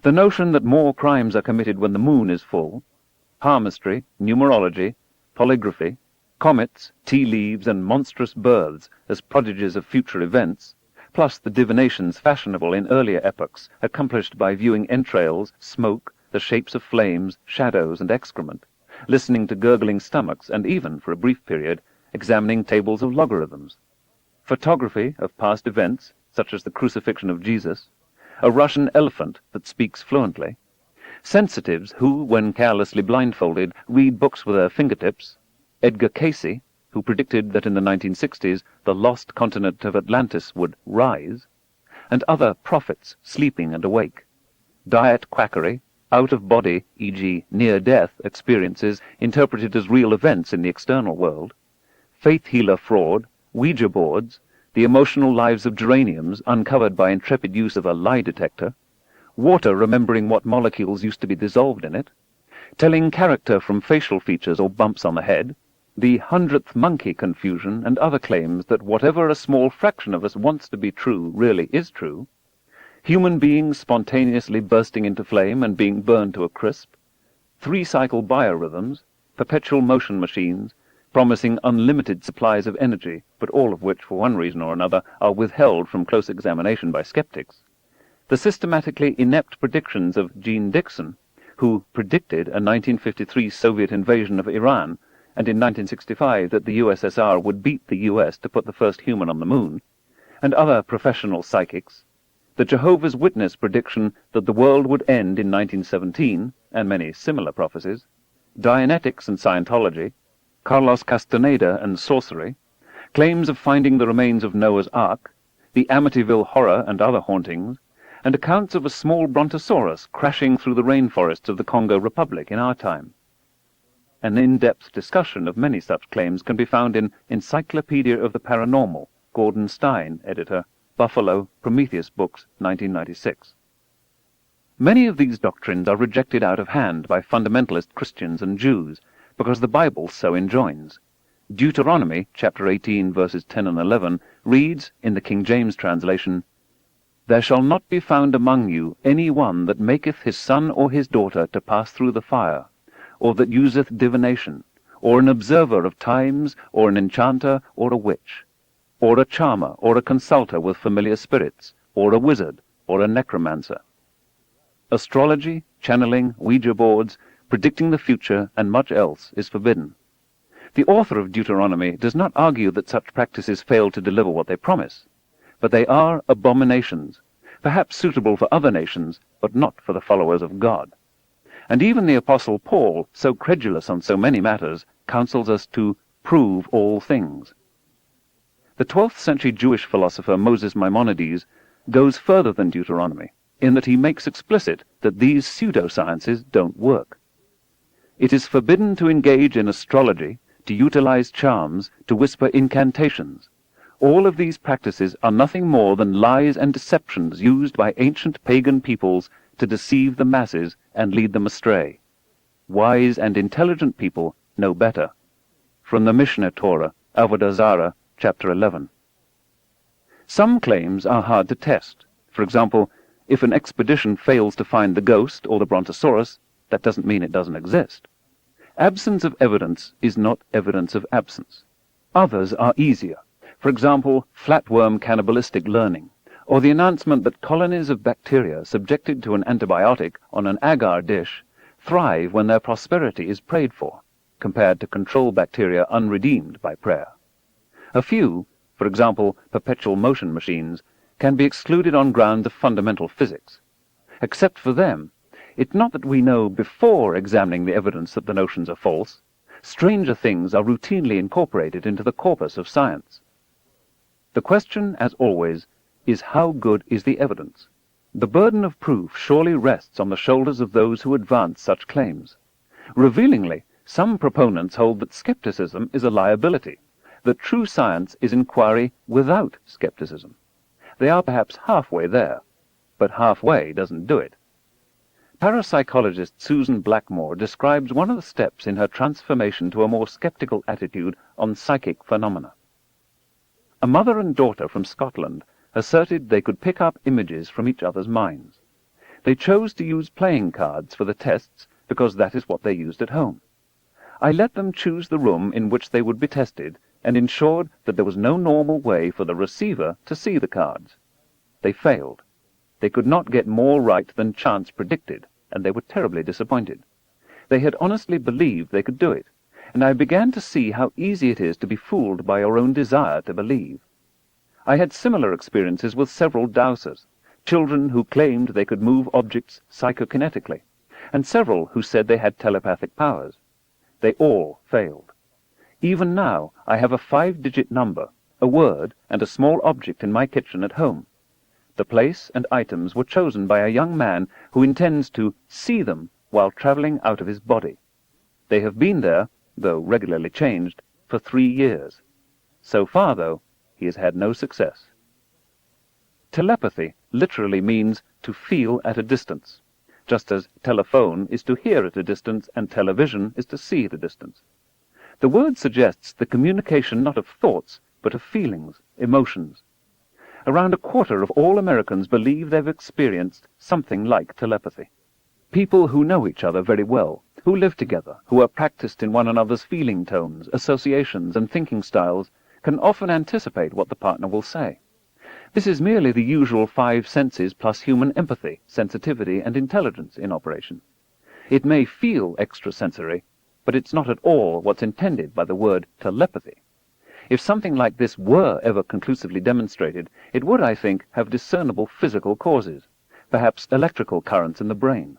the notion that more crimes are committed when the moon is full, palmistry, numerology, polygraphy, comets, tea leaves, and monstrous births as prodigies of future events, plus the divinations fashionable in earlier epochs, accomplished by viewing entrails, smoke, the shapes of flames, shadows, and excrement, listening to gurgling stomachs, and even, for a brief period, examining tables of logarithms, photography of past events, such as the crucifixion of Jesus, a Russian elephant that speaks fluently, sensitives who, when carelessly blindfolded, read books with their fingertips, Edgar Cayce, who predicted that in the 1960s the lost continent of Atlantis would rise, and other prophets sleeping and awake, diet quackery, out-of-body, e.g. near-death experiences interpreted as real events in the external world, faith healer fraud, Ouija boards, the emotional lives of geraniums uncovered by intrepid use of a lie detector, water remembering what molecules used to be dissolved in it, telling character from facial features or bumps on the head, the 100th monkey confusion, and other claims that whatever a small fraction of us wants to be true really is true, human beings spontaneously bursting into flame and being burned to a crisp, 3-cycle biorhythms, perpetual motion machines, promising unlimited supplies of energy, but all of which, for one reason or another, are withheld from close examination by skeptics, the systematically inept predictions of Gene Dixon, who predicted a 1953 Soviet invasion of Iran, and in 1965 that the USSR would beat the US to put the first human on the moon, and other professional psychics, the Jehovah's Witness prediction that the world would end in 1917, and many similar prophecies, Dianetics and Scientology, Carlos Castaneda and sorcery, claims of finding the remains of Noah's Ark, the Amityville Horror and other hauntings, and accounts of a small brontosaurus crashing through the rainforests of the Congo Republic in our time. An in-depth discussion of many such claims can be found in Encyclopedia of the Paranormal, Gordon Stein, editor, Buffalo, Prometheus Books, 1996. Many of these doctrines are rejected out of hand by fundamentalist Christians and Jews, because the Bible so enjoins. Deuteronomy, chapter 18, verses 10 and 11, reads, in the King James translation, "There shall not be found among you any one that maketh his son or his daughter to pass through the fire, or that useth divination, or an observer of times, or an enchanter, or a witch, or a charmer, or a consulter with familiar spirits, or a wizard, or a necromancer." Astrology, channeling, Ouija boards, predicting the future, and much else is forbidden. The author of Deuteronomy does not argue that such practices fail to deliver what they promise, but they are abominations, perhaps suitable for other nations, but not for the followers of God. And even the Apostle Paul, so credulous on so many matters, counsels us to prove all things. The 12th century Jewish philosopher Moses Maimonides goes further than Deuteronomy, in that he makes explicit that these pseudosciences don't work. It is forbidden to engage in astrology, to utilize charms, to whisper incantations. All of these practices are nothing more than lies and deceptions used by ancient pagan peoples to deceive the masses and lead them astray. Wise and intelligent people know better. From the Mishnah Torah, Avodah Zarah, chapter 11. Some claims are hard to test. For example, if an expedition fails to find the ghost or the brontosaurus, that doesn't mean it doesn't exist. Absence of evidence is not evidence of absence. Others are easier. For example, flatworm cannibalistic learning, or the announcement that colonies of bacteria subjected to an antibiotic on an agar dish thrive when their prosperity is prayed for, compared to control bacteria unredeemed by prayer. A few, for example, perpetual motion machines, can be excluded on grounds of fundamental physics. Except for them, it's not that we know before examining the evidence that the notions are false. Stranger things are routinely incorporated into the corpus of science. The question, as always, is how good is the evidence? The burden of proof surely rests on the shoulders of those who advance such claims. Revealingly, some proponents hold that skepticism is a liability, that true science is inquiry without skepticism. They are perhaps halfway there, but halfway doesn't do it. Parapsychologist Susan Blackmore describes one of the steps in her transformation to a more skeptical attitude on psychic phenomena. A mother and daughter from Scotland asserted they could pick up images from each other's minds. They chose to use playing cards for the tests because that is what they used at home. I let them choose the room in which they would be tested and ensured that there was no normal way for the receiver to see the cards. They failed. They could not get more right than chance predicted, and they were terribly disappointed. They had honestly believed they could do it, and I began to see how easy it is to be fooled by your own desire to believe. I had similar experiences with several dowsers, children who claimed they could move objects psychokinetically, and several who said they had telepathic powers. They all failed. Even now I have a 5-digit number, a word, and a small object in my kitchen at home. The place and items were chosen by a young man who intends to see them while travelling out of his body. They have been there, though regularly changed, for 3 years. So far, though, he has had no success. Telepathy literally means to feel at a distance, just as telephone is to hear at a distance and television is to see at a distance. The word suggests the communication not of thoughts, but of feelings, emotions. Around a quarter of all Americans believe they've experienced something like telepathy. People who know each other very well, who live together, who are practiced in one another's feeling tones, associations, and thinking styles, can often anticipate what the partner will say. This is merely the usual 5 senses plus human empathy, sensitivity, and intelligence in operation. It may feel extrasensory, but it's not at all what's intended by the word telepathy. If something like this were ever conclusively demonstrated, it would, I think, have discernible physical causes, perhaps electrical currents in the brain.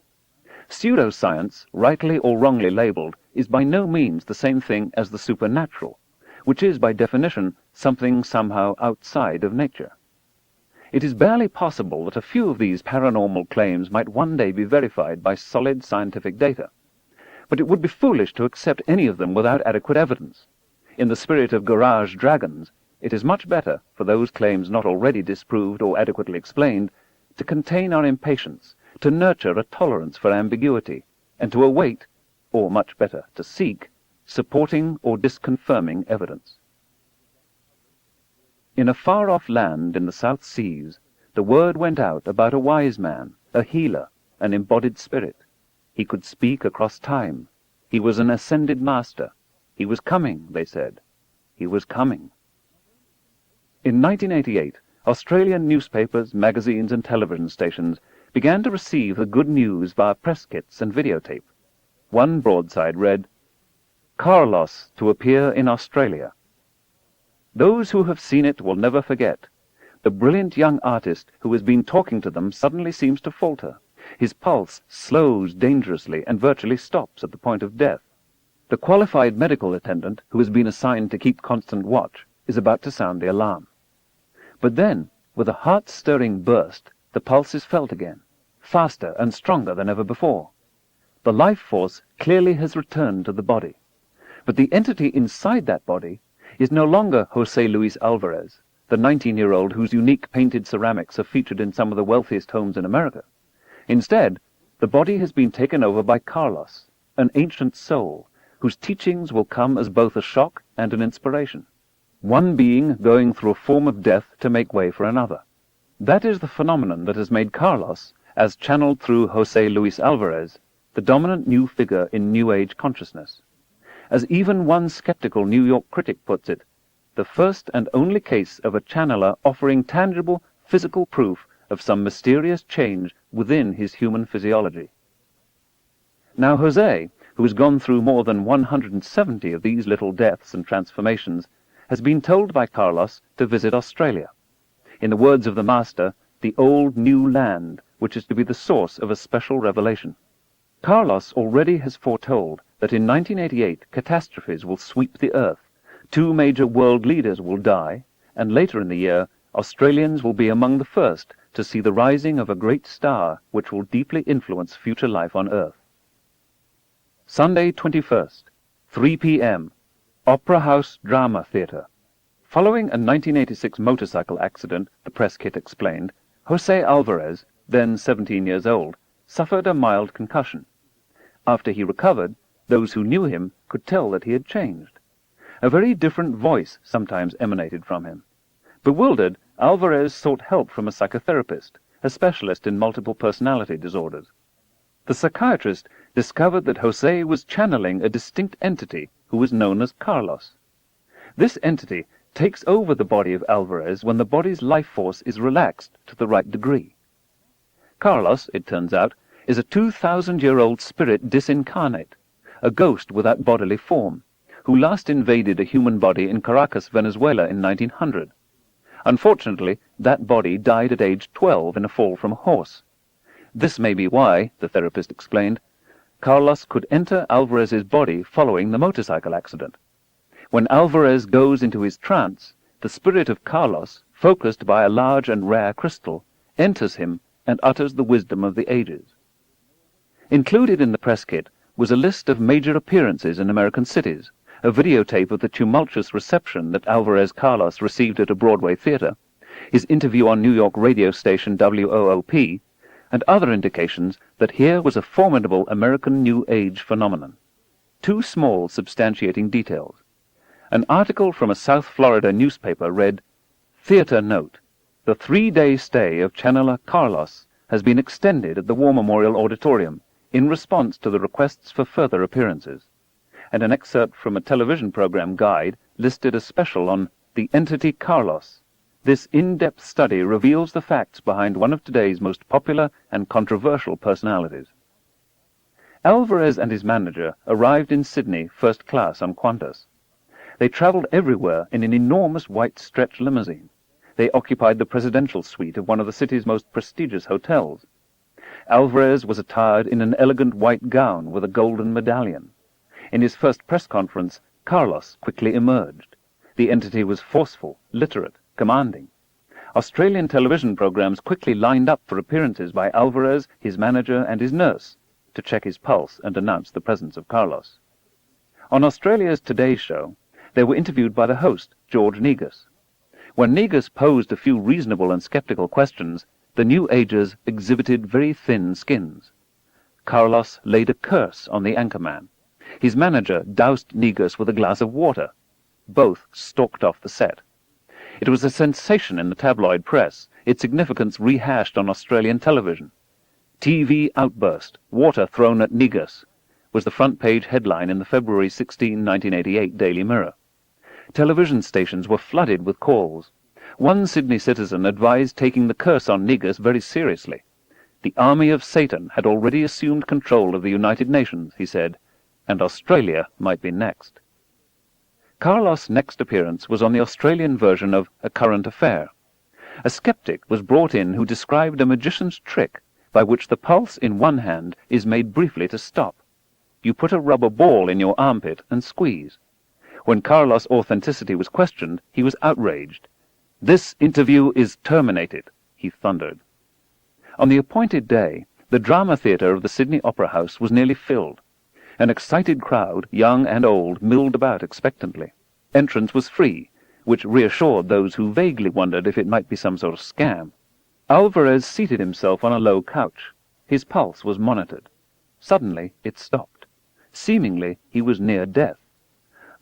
Pseudoscience, rightly or wrongly labeled, is by no means the same thing as the supernatural, which is, by definition, something somehow outside of nature. It is barely possible that a few of these paranormal claims might one day be verified by solid scientific data. But it would be foolish to accept any of them without adequate evidence. In the spirit of garage dragons, it is much better, for those claims not already disproved or adequately explained, to contain our impatience, to nurture a tolerance for ambiguity, and to await, or much better, to seek, supporting or disconfirming evidence. In a far-off land in the South Seas, the word went out about a wise man, a healer, an embodied spirit. He could speak across time. He was an ascended master. He was coming, they said. He was coming. In 1988, Australian newspapers, magazines, and television stations began to receive the good news via press kits and videotape. One broadside read, "Carlos to appear in Australia." Those who have seen it will never forget. The brilliant young artist who has been talking to them suddenly seems to falter. His pulse slows dangerously and virtually stops at the point of death. The qualified medical attendant, who has been assigned to keep constant watch, is about to sound the alarm. But then, with a heart-stirring burst, the pulse is felt again, faster and stronger than ever before. The life force clearly has returned to the body. But the entity inside that body is no longer José Luis Alvarez, the 19-year-old whose unique painted ceramics are featured in some of the wealthiest homes in America. Instead, the body has been taken over by Carlos, an ancient soul, whose teachings will come as both a shock and an inspiration. One being going through a form of death to make way for another. That is the phenomenon that has made Carlos, as channeled through José Luis Alvarez, the dominant new figure in New Age consciousness. As even one skeptical New York critic puts it, the first and only case of a channeler offering tangible, physical proof of some mysterious change within his human physiology. Now José, who has gone through more than 170 of these little deaths and transformations, has been told by Carlos to visit Australia. In the words of the Master, the old new land, which is to be the source of a special revelation. Carlos already has foretold that in 1988 catastrophes will sweep the earth, 2 major world leaders will die, and later in the year Australians will be among the first to see the rising of a great star which will deeply influence future life on Earth. Sunday 21st, 3 p.m., Opera House Drama Theatre. Following a 1986 motorcycle accident, the press kit explained, José Alvarez, then 17 years old, suffered a mild concussion. After he recovered, those who knew him could tell that he had changed. A very different voice sometimes emanated from him. Bewildered, Alvarez sought help from a psychotherapist, a specialist in multiple personality disorders. The psychiatrist discovered that José was channeling a distinct entity who was known as Carlos. This entity takes over the body of Alvarez when the body's life force is relaxed to the right degree. Carlos, it turns out, is a 2,000-year-old spirit disincarnate, a ghost without bodily form, who last invaded a human body in Caracas, Venezuela in 1900. Unfortunately, that body died at age 12 in a fall from a horse. This may be why, the therapist explained, Carlos could enter Alvarez's body following the motorcycle accident. When Alvarez goes into his trance, the spirit of Carlos, focused by a large and rare crystal, enters him and utters the wisdom of the ages. Included in the press kit was a list of major appearances in American cities, a videotape of the tumultuous reception that Alvarez Carlos received at a Broadway theater, his interview on New York radio station WOOP, and other indications that here was a formidable American New Age phenomenon. Two small substantiating details. An article from a South Florida newspaper read, "Theater note. The 3-day stay of channeler Carlos has been extended at the War Memorial Auditorium in response to the requests for further appearances," and an excerpt from a television program guide listed a special on the entity Carlos. This in-depth study reveals the facts behind one of today's most popular and controversial personalities. Alvarez and his manager arrived in Sydney first class on Qantas. They traveled everywhere in an enormous white stretch limousine. They occupied the presidential suite of one of the city's most prestigious hotels. Alvarez was attired in an elegant white gown with a golden medallion. In his first press conference, Carlos quickly emerged. The entity was forceful, literate, commanding. Australian television programs quickly lined up for appearances by Alvarez, his manager, and his nurse to check his pulse and announce the presence of Carlos. On Australia's Today show, they were interviewed by the host, George Negus. When Negus posed a few reasonable and skeptical questions, the New Agers exhibited very thin skins. Carlos laid a curse on the anchorman. His manager doused Negus with a glass of water. Both stalked off the set. It was a sensation in the tabloid press, its significance rehashed on Australian television. "TV outburst, water thrown at Negus," was the front-page headline in the February 16, 1988 Daily Mirror. Television stations were flooded with calls. One Sydney citizen advised taking the curse on Negus very seriously. The army of Satan had already assumed control of the United Nations, he said, and Australia might be next. Carlos' next appearance was on the Australian version of A Current Affair. A skeptic was brought in who described a magician's trick by which the pulse in one hand is made briefly to stop. You put a rubber ball in your armpit and squeeze. When Carlos' authenticity was questioned, he was outraged. "This interview is terminated," he thundered. On the appointed day, the drama theatre of the Sydney Opera House was nearly filled. An excited crowd, young and old, milled about expectantly. Entrance was free, which reassured those who vaguely wondered if it might be some sort of scam. Alvarez seated himself on a low couch. His pulse was monitored. Suddenly it stopped. Seemingly he was near death.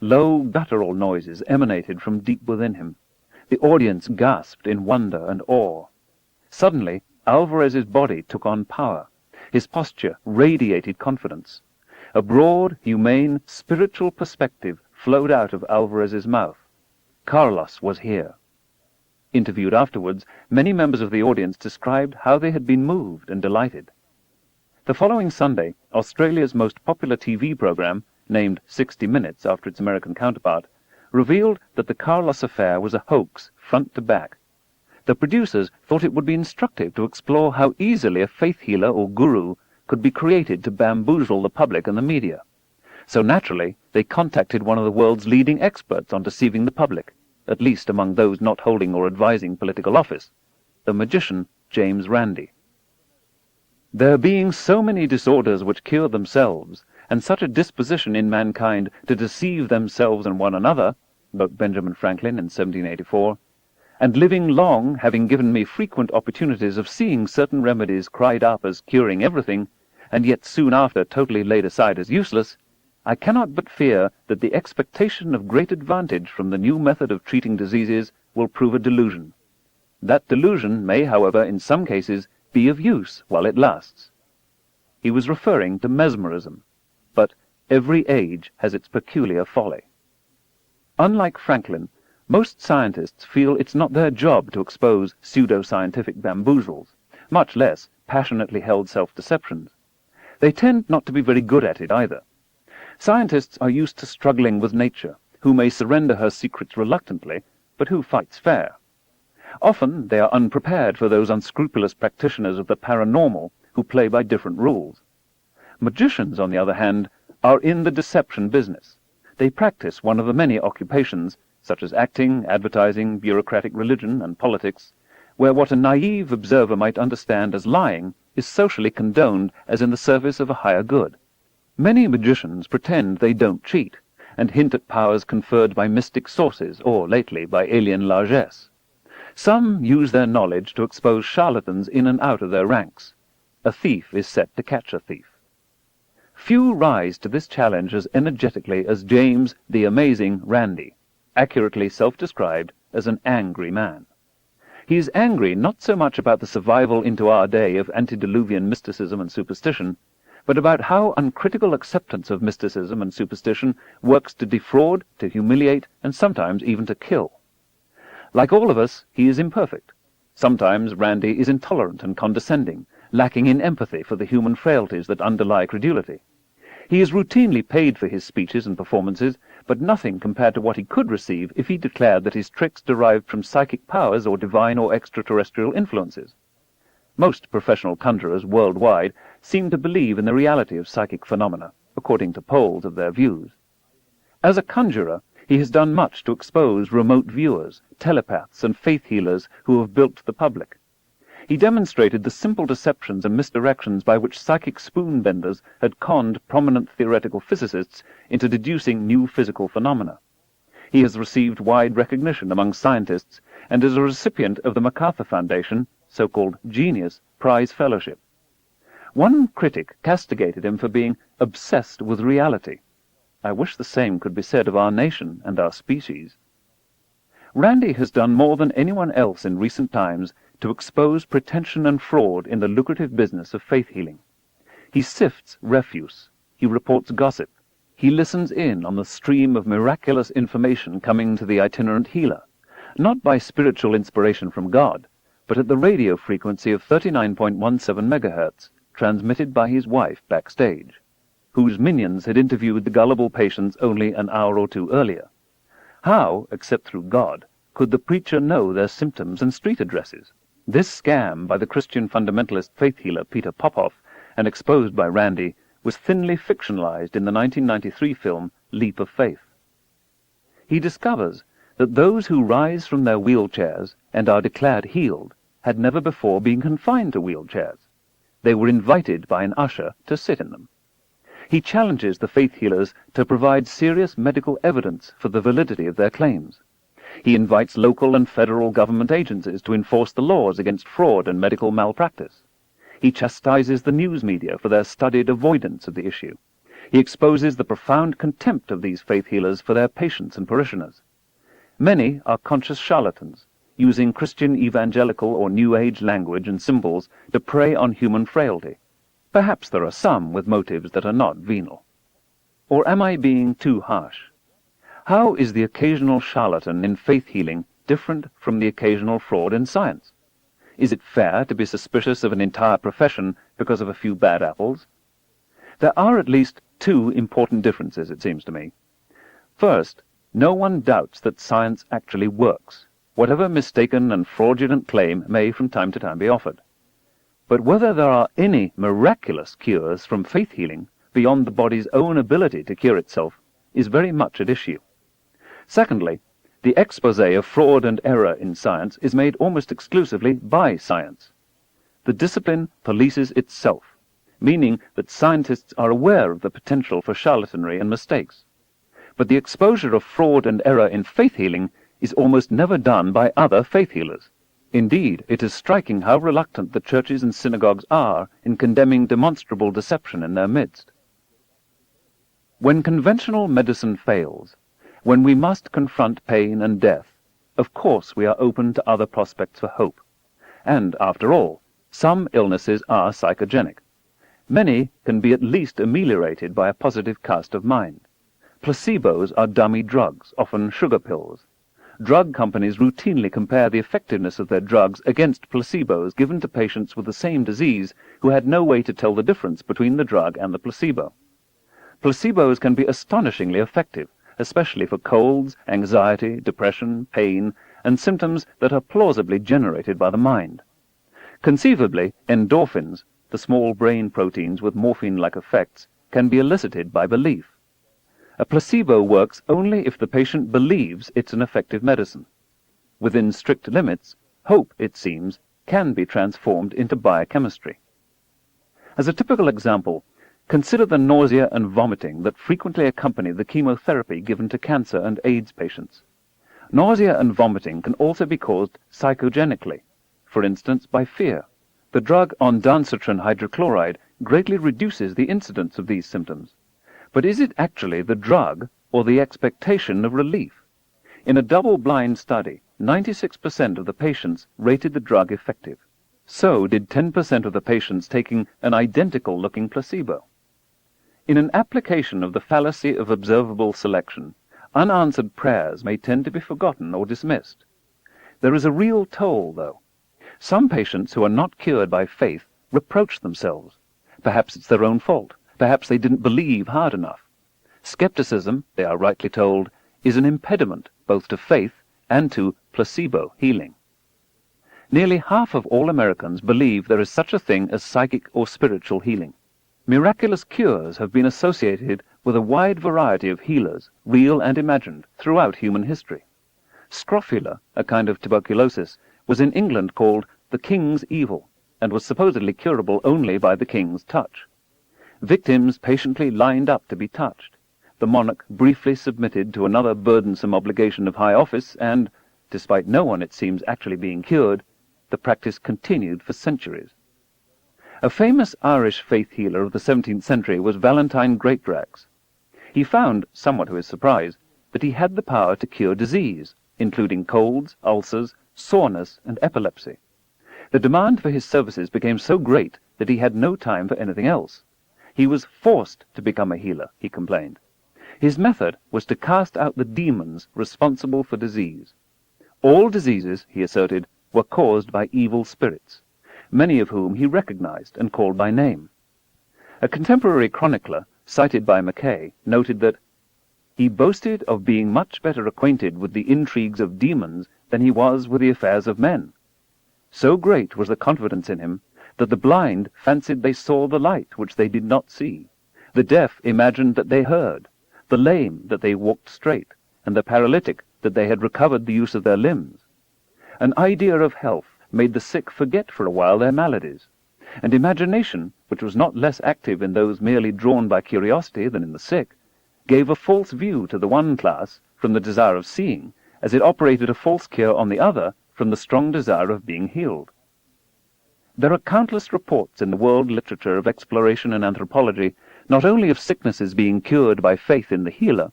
Low guttural noises emanated from deep within him. The audience gasped in wonder and awe. Suddenly Alvarez's body took on power. His posture radiated confidence. A broad, humane, spiritual perspective flowed out of Alvarez's mouth. Carlos was here. Interviewed afterwards, many members of the audience described how they had been moved and delighted. The following Sunday, Australia's most popular TV program, named 60 Minutes after its American counterpart, revealed that the Carlos affair was a hoax front to back. The producers thought it would be instructive to explore how easily a faith healer or guru could be created to bamboozle the public and the media. So naturally, they contacted one of the world's leading experts on deceiving the public, at least among those not holding or advising political office, the magician James Randi. "There being so many disorders which cure themselves, and such a disposition in mankind to deceive themselves and one another," wrote Benjamin Franklin in 1784, "and living long having given me frequent opportunities of seeing certain remedies cried up as curing everything, and yet soon after totally laid aside as useless, I cannot but fear that the expectation of great advantage from the new method of treating diseases will prove a delusion. That delusion may, however, in some cases, be of use while it lasts." He was referring to mesmerism, but every age has its peculiar folly. Unlike Franklin, most scientists feel it's not their job to expose pseudo-scientific bamboozles, much less passionately held self-deceptions. They tend not to be very good at it either. Scientists are used to struggling with nature, who may surrender her secrets reluctantly, but who fights fair. Often they are unprepared for those unscrupulous practitioners of the paranormal who play by different rules. Magicians, on the other hand, are in the deception business. They practice one of the many occupations, such as acting, advertising, bureaucratic religion, and politics, where what a naive observer might understand as lying is socially condoned as in the service of a higher good. Many magicians pretend they don't cheat, and hint at powers conferred by mystic sources, or, lately, by alien largesse. Some use their knowledge to expose charlatans in and out of their ranks. A thief is set to catch a thief. Few rise to this challenge as energetically as James the Amazing Randi, accurately self-described as an angry man. He is angry not so much about the survival into our day of antediluvian mysticism and superstition, but about how uncritical acceptance of mysticism and superstition works to defraud, to humiliate, and sometimes even to kill. Like all of us, he is imperfect. Sometimes Randi is intolerant and condescending, lacking in empathy for the human frailties that underlie credulity. He is routinely paid for his speeches and performances, but nothing compared to what he could receive if he declared that his tricks derived from psychic powers or divine or extraterrestrial influences. Most professional conjurers worldwide seem to believe in the reality of psychic phenomena, according to polls of their views. As a conjurer, he has done much to expose remote viewers, telepaths, and faith healers who have bilked the public. He demonstrated the simple deceptions and misdirections by which psychic spoon-benders had conned prominent theoretical physicists into deducing new physical phenomena. He has received wide recognition among scientists and is a recipient of the MacArthur Foundation, so-called Genius Prize Fellowship. One critic castigated him for being obsessed with reality. I wish the same could be said of our nation and our species. Randi has done more than anyone else in recent times to expose pretension and fraud in the lucrative business of faith healing. He sifts refuse. He reports gossip. He listens in on the stream of miraculous information coming to the itinerant healer, not by spiritual inspiration from God, but at the radio frequency of 39.17 megahertz, transmitted by his wife backstage, whose minions had interviewed the gullible patients only an hour or two earlier. How, except through God, could the preacher know their symptoms and street addresses? This scam by the Christian fundamentalist faith healer Peter Popoff, and exposed by Randi, was thinly fictionalized in the 1993 film Leap of Faith. He discovers that those who rise from their wheelchairs and are declared healed had never before been confined to wheelchairs. They were invited by an usher to sit in them. He challenges the faith healers to provide serious medical evidence for the validity of their claims. He invites local and federal government agencies to enforce the laws against fraud and medical malpractice. He chastises the news media for their studied avoidance of the issue. He exposes the profound contempt of these faith healers for their patients and parishioners. Many are conscious charlatans, using Christian evangelical or New Age language and symbols to prey on human frailty. Perhaps there are some with motives that are not venal. Or am I being too harsh? How is the occasional charlatan in faith healing different from the occasional fraud in science? Is it fair to be suspicious of an entire profession because of a few bad apples? There are at least two important differences, it seems to me. First, no one doubts that science actually works, whatever mistaken and fraudulent claim may from time to time be offered. But whether there are any miraculous cures from faith healing beyond the body's own ability to cure itself is very much at issue. Secondly, the expose of fraud and error in science is made almost exclusively by science. The discipline polices itself, meaning that scientists are aware of the potential for charlatanry and mistakes. But the exposure of fraud and error in faith healing is almost never done by other faith healers. Indeed, it is striking how reluctant the churches and synagogues are in condemning demonstrable deception in their midst. When conventional medicine fails, when we must confront pain and death, of course we are open to other prospects for hope. And, after all, some illnesses are psychogenic. Many can be at least ameliorated by a positive cast of mind. Placebos are dummy drugs, often sugar pills. Drug companies routinely compare the effectiveness of their drugs against placebos given to patients with the same disease who had no way to tell the difference between the drug and the placebo. Placebos can be astonishingly effective, especially for colds, anxiety, depression, pain, and symptoms that are plausibly generated by the mind. Conceivably, endorphins, the small brain proteins with morphine-like effects, can be elicited by belief. A placebo works only if the patient believes it's an effective medicine. Within strict limits, Hope, it seems, can be transformed into biochemistry. As a typical example, consider the nausea and vomiting that frequently accompany the chemotherapy given to cancer and AIDS patients. Nausea and vomiting can also be caused psychogenically, for instance by fear. The drug ondansetron hydrochloride greatly reduces the incidence of these symptoms. But is it actually the drug or the expectation of relief? In a double-blind study, 96% of the patients rated the drug effective. So did 10% of the patients taking an identical-looking placebo. In an application of the fallacy of observable selection, unanswered prayers may tend to be forgotten or dismissed. There is a real toll, though. Some patients who are not cured by faith reproach themselves. Perhaps it's their own fault. Perhaps they didn't believe hard enough. Skepticism, they are rightly told, is an impediment both to faith and to placebo healing. Nearly half of all Americans believe there is such a thing as psychic or spiritual healing. Miraculous cures have been associated with a wide variety of healers, real and imagined, throughout human history. Scrofula, a kind of tuberculosis, was in England called the king's evil, and was supposedly curable only by the king's touch. Victims patiently lined up to be touched. The monarch briefly submitted to another burdensome obligation of high office, and, despite no one, it seems, actually being cured, the practice continued for centuries. A famous Irish faith healer of the 17th century was Valentine Greatdrags. He found, somewhat to his surprise, that he had the power to cure disease, including colds, ulcers, soreness, and epilepsy. The demand for his services became so great that he had no time for anything else. He was forced to become a healer, he complained. His method was to cast out the demons responsible for disease. All diseases, he asserted, were caused by evil spirits, many of whom he recognized and called by name. A contemporary chronicler, cited by Mackay, noted that he boasted of being much better acquainted with the intrigues of demons than he was with the affairs of men. So great was the confidence in him that the blind fancied they saw the light which they did not see, the deaf imagined that they heard, the lame that they walked straight, and the paralytic that they had recovered the use of their limbs. An idea of health made the sick forget for a while their maladies, and imagination, which was not less active in those merely drawn by curiosity than in the sick, gave a false view to the one class from the desire of seeing, as it operated a false cure on the other from the strong desire of being healed. There are countless reports in the world literature of exploration and anthropology, not only of sicknesses being cured by faith in the healer,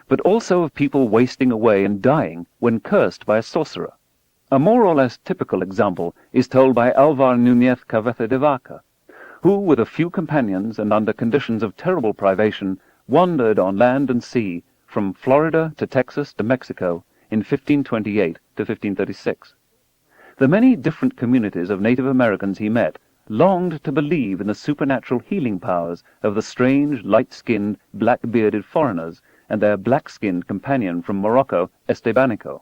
but also of people wasting away and dying when cursed by a sorcerer. A more or less typical example is told by Alvar Núñez Cabeza de Vaca, who, with a few companions and under conditions of terrible privation, wandered on land and sea from Florida to Texas to Mexico in 1528 to 1536. The many different communities of Native Americans he met longed to believe in the supernatural healing powers of the strange, light-skinned, black-bearded foreigners and their black-skinned companion from Morocco, Estebanico.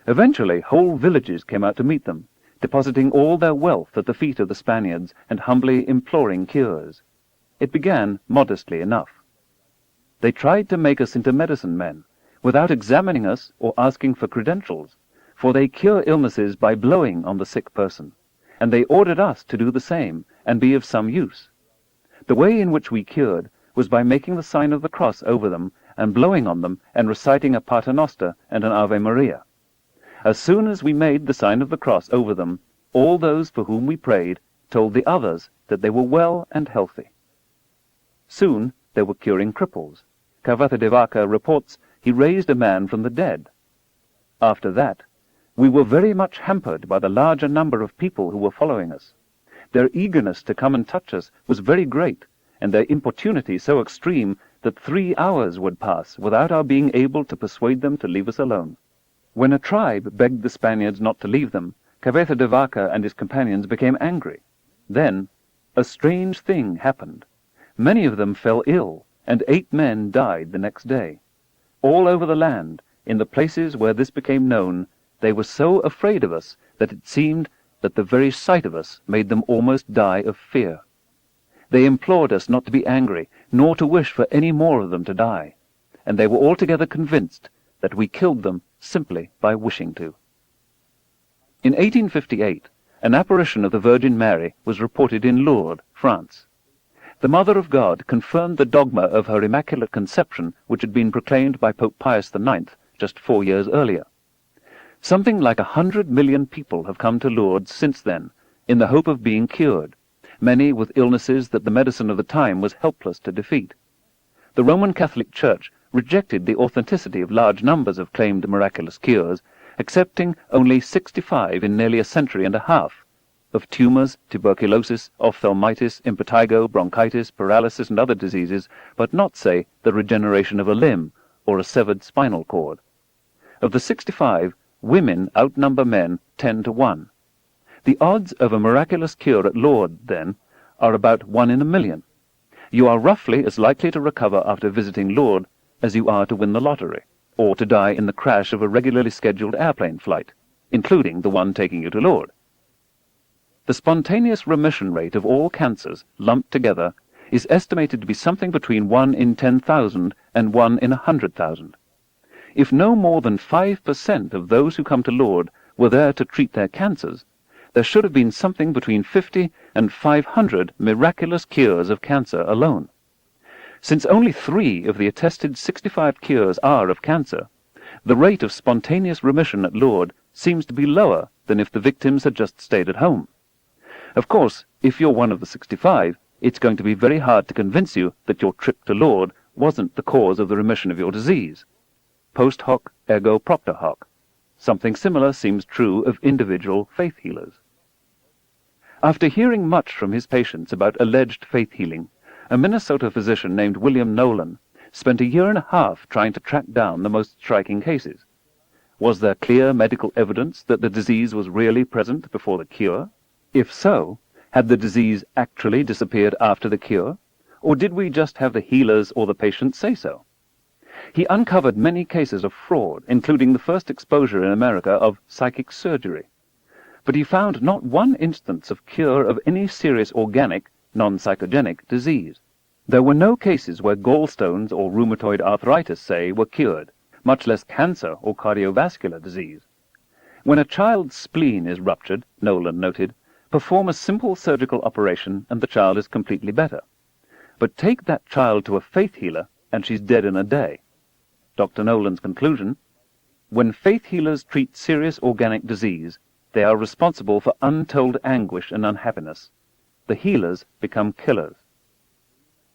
Eventually, whole villages came out to meet them, depositing all their wealth at the feet of the Spaniards and humbly imploring cures. It began modestly enough. They tried to make us into medicine men, without examining us or asking for credentials, for they cure illnesses by blowing on the sick person, and they ordered us to do the same and be of some use. The way in which we cured was by making the sign of the cross over them and blowing on them and reciting a Paternoster and an Ave Maria. As soon as we made the sign of the cross over them, all those for whom we prayed told the others that they were well and healthy. Soon they were curing cripples. Cabeza de Vaca reports he raised a man from the dead. After that, we were very much hampered by the larger number of people who were following us. Their eagerness to come and touch us was very great, and their importunity so extreme that 3 hours would pass without our being able to persuade them to leave us alone. When a tribe begged the Spaniards not to leave them, Cabeza de Vaca and his companions became angry. Then a strange thing happened. Many of them fell ill, and 8 men died the next day. All over the land, in the places where this became known, they were so afraid of us that it seemed that the very sight of us made them almost die of fear. They implored us not to be angry, nor to wish for any more of them to die, and they were altogether convinced that we killed them simply by wishing to. In 1858, an apparition of the Virgin Mary was reported in Lourdes, France. The Mother of God confirmed the dogma of her Immaculate Conception, which had been proclaimed by Pope Pius IX just 4 years earlier. Something like 100 million people have come to Lourdes since then, in the hope of being cured, many with illnesses that the medicine of the time was helpless to defeat. The Roman Catholic Church rejected the authenticity of large numbers of claimed miraculous cures, accepting only 65 in nearly a century and a half, of tumors, tuberculosis, ophthalmitis, impetigo, bronchitis, paralysis, and other diseases, but not, say, the regeneration of a limb or a severed spinal cord. Of the 65, women outnumber men 10 to 1. The odds of a miraculous cure at Lourdes, then, are about 1 in a million. You are roughly as likely to recover after visiting Lourdes as you are to win the lottery, or to die in the crash of a regularly scheduled airplane flight, including the one taking you to Lourdes. The spontaneous remission rate of all cancers, lumped together, is estimated to be something between 1 in 10,000 and 1 in 100,000. If no more than 5% of those who come to Lourdes were there to treat their cancers, there should have been something between 50 and 500 miraculous cures of cancer alone. Since only 3 of the attested 65 cures are of cancer, the rate of spontaneous remission at Lourdes seems to be lower than if the victims had just stayed at home. Of course, if you're one of the 65, it's going to be very hard to convince you that your trip to Lourdes wasn't the cause of the remission of your disease. Post hoc ergo propter hoc. Something similar seems true of individual faith healers. After hearing much from his patients about alleged faith healing, a Minnesota physician named William Nolan spent 1.5 years trying to track down the most striking cases. Was there clear medical evidence that the disease was really present before the cure? If so, had the disease actually disappeared after the cure, or did we just have the healers or the patients say so? He uncovered many cases of fraud, including the first exposure in America of psychic surgery. But he found not one instance of cure of any serious organic, non-psychogenic disease. There were no cases where gallstones or rheumatoid arthritis, say, were cured, much less cancer or cardiovascular disease. When a child's spleen is ruptured, Nolan noted, perform a simple surgical operation and the child is completely better. But take that child to a faith healer and she's dead in a day. Dr. Nolan's conclusion: when faith healers treat serious organic disease, they are responsible for untold anguish and unhappiness. The healers become killers.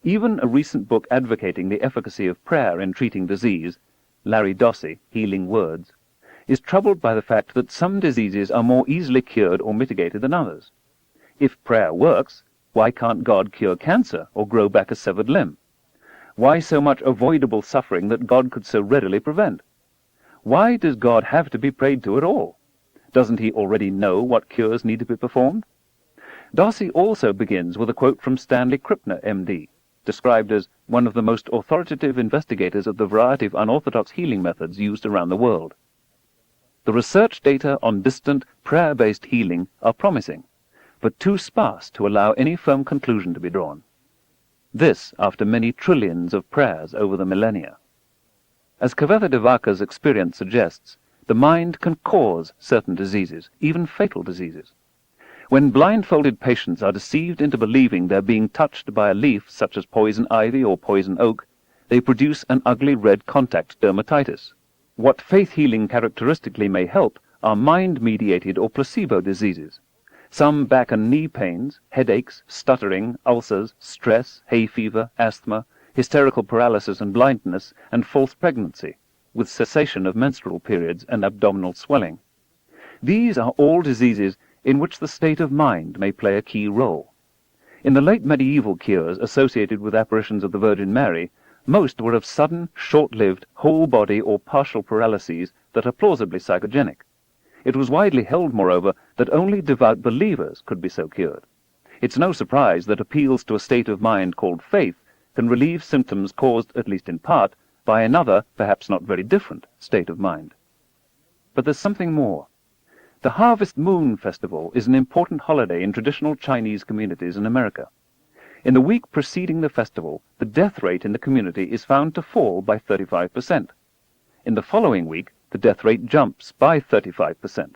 Even a recent book advocating the efficacy of prayer in treating disease, Larry Dossey, Healing Words, is troubled by the fact that some diseases are more easily cured or mitigated than others. If prayer works, why can't God cure cancer or grow back a severed limb? Why so much avoidable suffering that God could so readily prevent? Why does God have to be prayed to at all? Doesn't he already know what cures need to be performed? Dossey also begins with a quote from Stanley Krippner, M.D., described as one of the most authoritative investigators of the variety of unorthodox healing methods used around the world. The research data on distant, prayer-based healing are promising, but too sparse to allow any firm conclusion to be drawn. This after many trillions of prayers over the millennia. As Kaveta Devaka's experience suggests, the mind can cause certain diseases, even fatal diseases. When blindfolded patients are deceived into believing they're being touched by a leaf such as poison ivy or poison oak, they produce an ugly red contact dermatitis. What faith healing characteristically may help are mind-mediated or placebo diseases. Some back and knee pains, headaches, stuttering, ulcers, stress, hay fever, asthma, hysterical paralysis and blindness, and false pregnancy, with cessation of menstrual periods and abdominal swelling. These are all diseases in which the state of mind may play a key role. In the late medieval cures associated with apparitions of the Virgin Mary, most were of sudden, short-lived, whole-body or partial paralyses that are plausibly psychogenic. It was widely held, moreover, that only devout believers could be so cured. It's no surprise that appeals to a state of mind called faith can relieve symptoms caused, at least in part, by another, perhaps not very different, state of mind. But there's something more. The Harvest Moon Festival is an important holiday in traditional Chinese communities in America. In the week preceding the festival, the death rate in the community is found to fall by 35%. In the following week, the death rate jumps by 35%.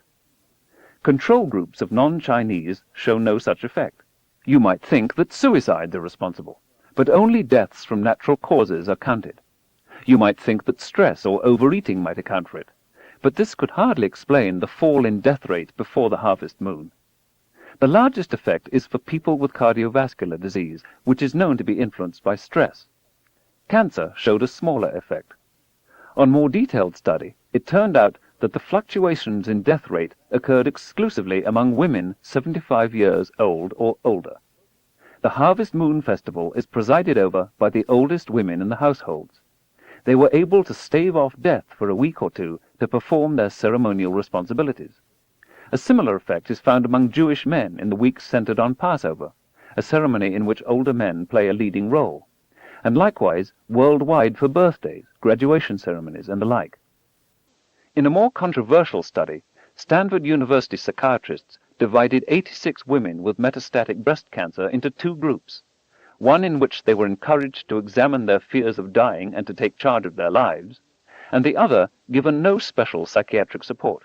Control groups of non-Chinese show no such effect. You might think that suicides are responsible, but only deaths from natural causes are counted. You might think that stress or overeating might account for it, but this could hardly explain the fall in death rate before the harvest moon. The largest effect is for people with cardiovascular disease, which is known to be influenced by stress. Cancer showed a smaller effect. On more detailed study, it turned out that the fluctuations in death rate occurred exclusively among women 75 years old or older. The Harvest Moon Festival is presided over by the oldest women in the households. They were able to stave off death for a week or two to perform their ceremonial responsibilities. A similar effect is found among Jewish men in the weeks centered on Passover, a ceremony in which older men play a leading role, and likewise worldwide for birthdays, graduation ceremonies, and the like. In a more controversial study, Stanford University psychiatrists divided 86 women with metastatic breast cancer into two groups, one in which they were encouraged to examine their fears of dying and to take charge of their lives, and the other given no special psychiatric support.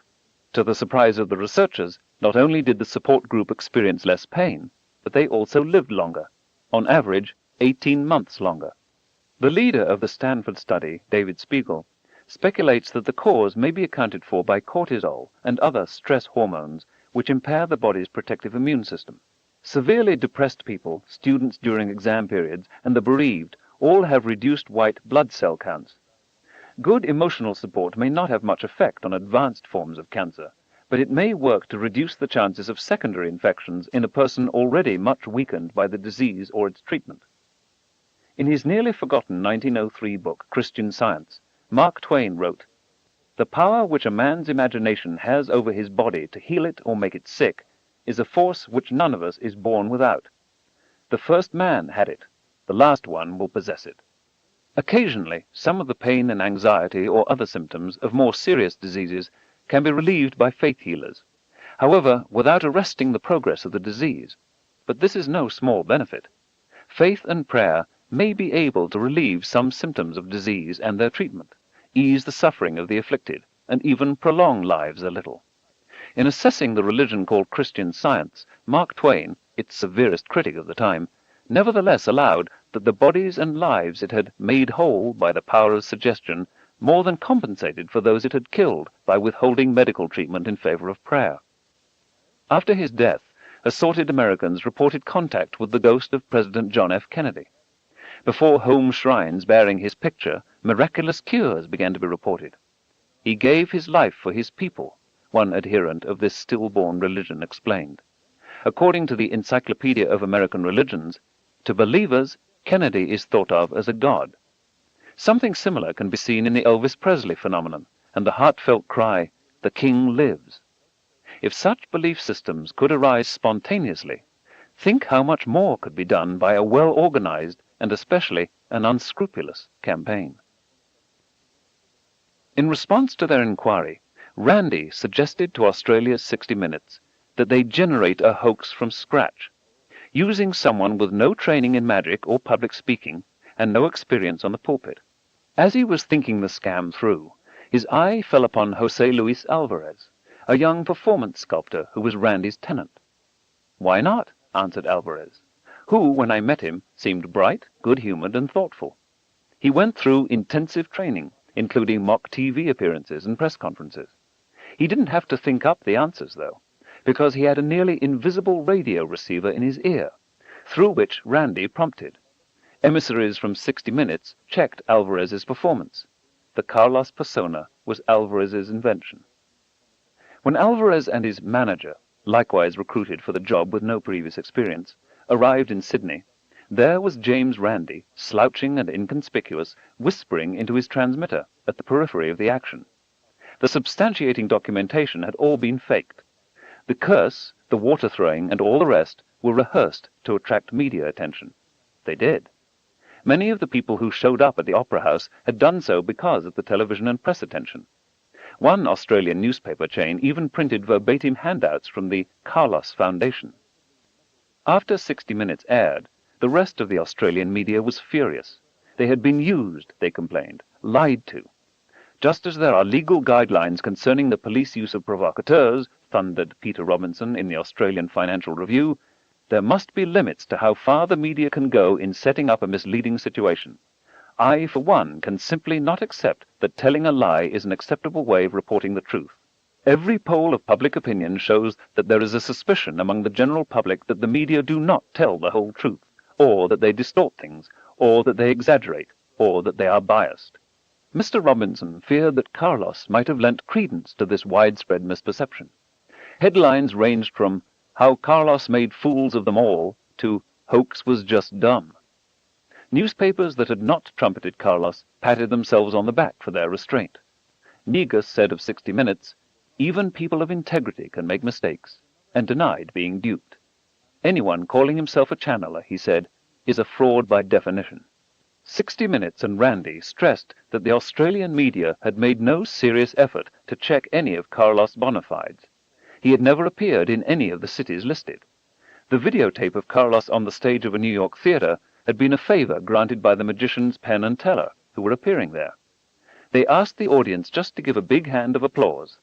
To the surprise of the researchers, not only did the support group experience less pain, but they also lived longer, on average 18 months longer. The leader of the Stanford study, David Spiegel, speculates that the cause may be accounted for by cortisol and other stress hormones which impair the body's protective immune system. Severely depressed people, students during exam periods, and the bereaved all have reduced white blood cell counts. Good emotional support may not have much effect on advanced forms of cancer, but it may work to reduce the chances of secondary infections in a person already much weakened by the disease or its treatment. In his nearly forgotten 1903 book, Christian Science, Mark Twain wrote, "The power which a man's imagination has over his body to heal it or make it sick is a force which none of us is born without. The first man had it, the last one will possess it." Occasionally, some of the pain and anxiety or other symptoms of more serious diseases can be relieved by faith healers, however, without arresting the progress of the disease. But this is no small benefit. Faith and prayer may be able to relieve some symptoms of disease and their treatment, ease the suffering of the afflicted, and even prolong lives a little. In assessing the religion called Christian Science, Mark Twain, its severest critic of the time, nevertheless allowed that the bodies and lives it had made whole by the power of suggestion more than compensated for those it had killed by withholding medical treatment in favor of prayer. After his death, assorted Americans reported contact with the ghost of President John F. Kennedy. Before home shrines bearing his picture, miraculous cures began to be reported. "He gave his life for his people," one adherent of this stillborn religion explained. According to the Encyclopedia of American Religions, to believers, Kennedy is thought of as a god. Something similar can be seen in the Elvis Presley phenomenon and the heartfelt cry, "The King lives." If such belief systems could arise spontaneously, think how much more could be done by a well-organized and especially an unscrupulous campaign. In response to their inquiry, Randy suggested to Australia's 60 Minutes that they generate a hoax from scratch, using someone with no training in magic or public speaking and no experience on the pulpit. As he was thinking the scam through, his eye fell upon José Luis Alvarez, a young performance sculptor who was Randy's tenant. "Why not?" answered Alvarez, who, when I met him, seemed bright, good-humored, and thoughtful. He went through intensive training, including mock TV appearances and press conferences. He didn't have to think up the answers, though, because he had a nearly invisible radio receiver in his ear, through which Randy prompted. Emissaries from 60 Minutes checked Alvarez's performance. The Carlos persona was Alvarez's invention. When Alvarez and his manager, likewise recruited for the job with no previous experience, arrived in Sydney, there was James Randy, slouching and inconspicuous, whispering into his transmitter at the periphery of the action. The substantiating documentation had all been faked. The curse, the water throwing, and all the rest were rehearsed to attract media attention. They did. Many of the people who showed up at the Opera House had done so because of the television and press attention. One Australian newspaper chain even printed verbatim handouts from the Carlos Foundation. After 60 Minutes aired, the rest of the Australian media was furious. They had been used, they complained, lied to. Just as there are legal guidelines concerning the police use of provocateurs, thundered Peter Robinson in the Australian Financial Review, there must be limits to how far the media can go in setting up a misleading situation. I, for one, can simply not accept that telling a lie is an acceptable way of reporting the truth. Every poll of public opinion shows that there is a suspicion among the general public that the media do not tell the whole truth, or that they distort things, or that they exaggerate, or that they are biased. Mr. Robinson feared that Carlos might have lent credence to this widespread misperception. Headlines ranged from "How Carlos Made Fools of Them All" to "Hoax Was Just Dumb." Newspapers that had not trumpeted Carlos patted themselves on the back for their restraint. Negus said of 60 Minutes, "Even people of integrity can make mistakes," and denied being duped. Anyone calling himself a channeler, he said, is a fraud by definition. 60 Minutes and Randy stressed that the Australian media had made no serious effort to check any of Carlos' bona fides. He had never appeared in any of the cities listed. The videotape of Carlos on the stage of a New York theater had been a favor granted by the magicians Penn and Teller, who were appearing there. They asked the audience just to give a big hand of applause.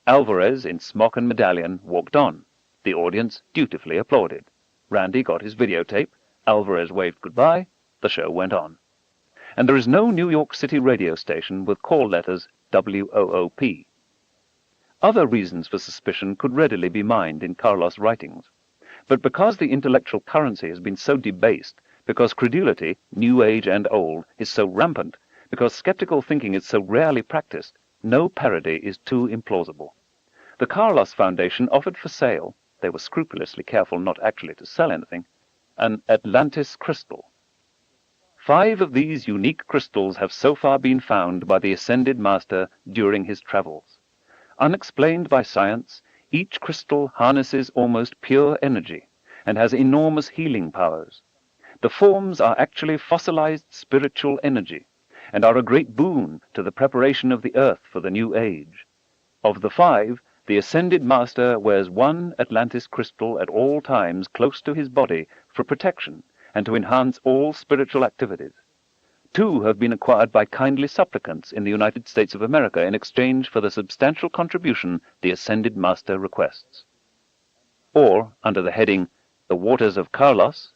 Alvarez, in smock and medallion, walked on. The audience dutifully applauded. Randy got his videotape. Alvarez waved goodbye. The show went on. And there is no New York City radio station with call letters WOOP. Other reasons for suspicion could readily be mined in Carlos' writings. But because the intellectual currency has been so debased, because credulity, New Age and old, is so rampant, because skeptical thinking is so rarely practiced, no parody is too implausible. The Carlos Foundation offered for sale, they were scrupulously careful not actually to sell anything, an Atlantis crystal. 5 of these unique crystals have so far been found by the Ascended Master during his travels. Unexplained by science, each crystal harnesses almost pure energy and has enormous healing powers. The forms are actually fossilized spiritual energy and are a great boon to the preparation of the earth for the new age. Of the 5, the Ascended Master wears 1 Atlantis crystal at all times close to his body for protection and to enhance all spiritual activities. 2 have been acquired by kindly supplicants in the United States of America in exchange for the substantial contribution the Ascended Master requests. Or, under the heading, The Waters of Carlos,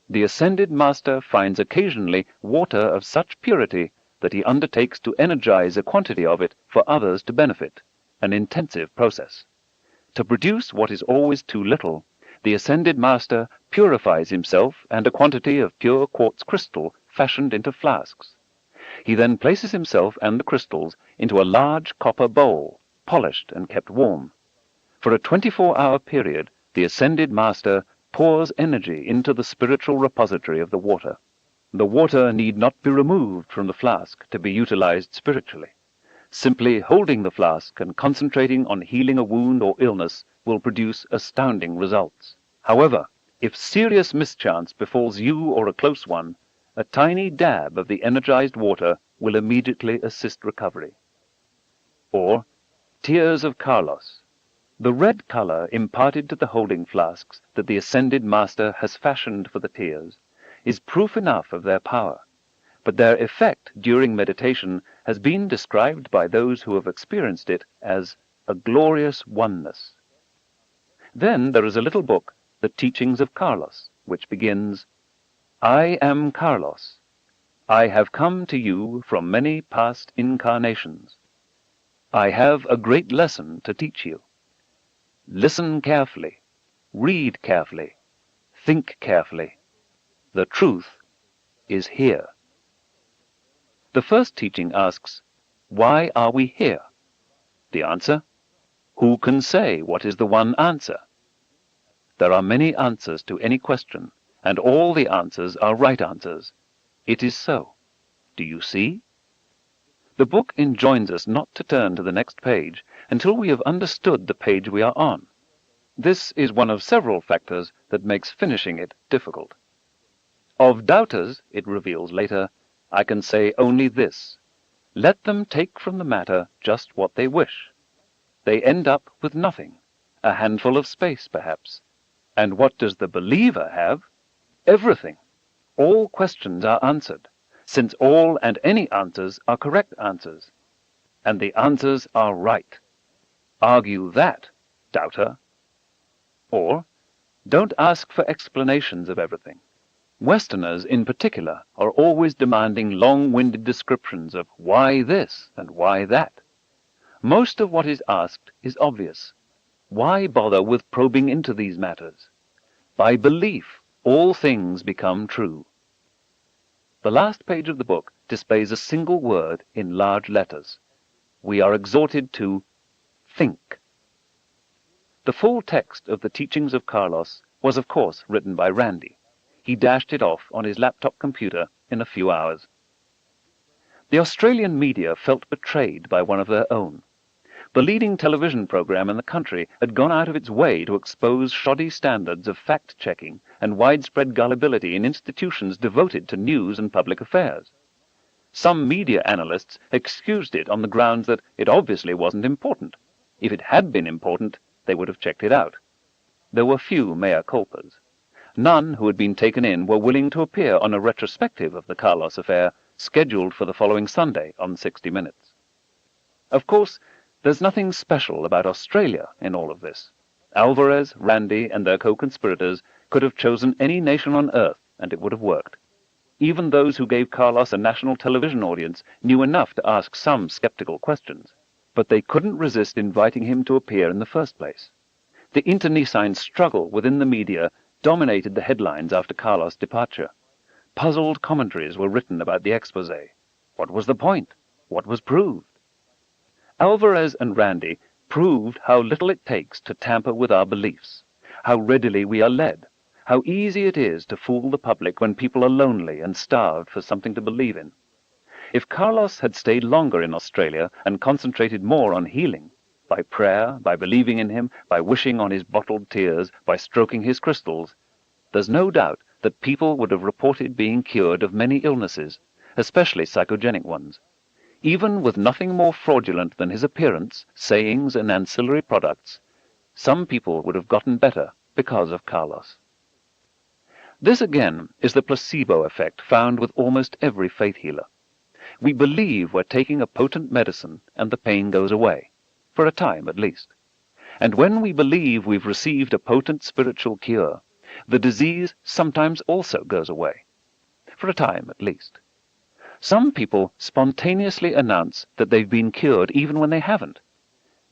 the Ascended Master finds occasionally water of such purity that he undertakes to energize a quantity of it for others to benefit, an intensive process. To produce what is always too little, the Ascended Master purifies himself and a quantity of pure quartz crystal fashioned into flasks. He then places himself and the crystals into a large copper bowl, polished and kept warm. For a 24-hour period, the Ascended Master pours energy into the spiritual repository of the water. The water need not be removed from the flask to be utilized spiritually. Simply holding the flask and concentrating on healing a wound or illness will produce astounding results. However, if serious mischance befalls you or a close one, a tiny dab of the energized water will immediately assist recovery. Or, Tears of Carlos. The red color imparted to the holding flasks that the Ascended Master has fashioned for the tears is proof enough of their power, but their effect during meditation has been described by those who have experienced it as a glorious oneness. Then there is a little book, The Teachings of Carlos, which begins, I am Carlos. I have come to you from many past incarnations. I have a great lesson to teach you. Listen carefully, read carefully, think carefully. The truth is here. The first teaching asks, why are we here? The answer, who can say what is the one answer? There are many answers to any question, and all the answers are right answers. It is so. Do you see? The book enjoins us not to turn to the next page until we have understood the page we are on. This is one of several factors that makes finishing it difficult. Of doubters, it reveals later, I can say only this. Let them take from the matter just what they wish. They end up with nothing, a handful of space, perhaps. And what does the believer have? Everything. All questions are answered, since all and any answers are correct answers. And the answers are right. Argue that, doubter. Or, don't ask for explanations of everything. Westerners, in particular, are always demanding long-winded descriptions of why this and why that. Most of what is asked is obvious. Why bother with probing into these matters? By belief, all things become true. The last page of the book displays a single word in large letters. We are exhorted to think. The full text of the teachings of Carlos was, of course, written by Randy. He dashed it off on his laptop computer in a few hours. The Australian media felt betrayed by one of their own. The leading television program in the country had gone out of its way to expose shoddy standards of fact-checking and widespread gullibility in institutions devoted to news and public affairs. Some media analysts excused it on the grounds that it obviously wasn't important. If it had been important, they would have checked it out. There were few mea culpas. None who had been taken in were willing to appear on a retrospective of the Carlos affair, scheduled for the following Sunday on 60 Minutes. Of course, there's nothing special about Australia in all of this. Alvarez, Randy, and their co-conspirators could have chosen any nation on earth, and it would have worked. Even those who gave Carlos a national television audience knew enough to ask some skeptical questions, but they couldn't resist inviting him to appear in the first place. The internecine struggle within the media dominated the headlines after Carlos' departure. Puzzled commentaries were written about the exposé. What was the point? What was proved? Alvarez and Randy proved how little it takes to tamper with our beliefs, how readily we are led, how easy it is to fool the public when people are lonely and starved for something to believe in. If Carlos had stayed longer in Australia and concentrated more on healing, by prayer, by believing in him, by wishing on his bottled tears, by stroking his crystals, there's no doubt that people would have reported being cured of many illnesses, especially psychogenic ones. Even with nothing more fraudulent than his appearance, sayings, and ancillary products, some people would have gotten better because of Carlos. This, again, is the placebo effect found with almost every faith healer. We believe we're taking a potent medicine, and the pain goes away, for a time at least. And when we believe we've received a potent spiritual cure, the disease sometimes also goes away, for a time at least. Some people spontaneously announce that they've been cured even when they haven't.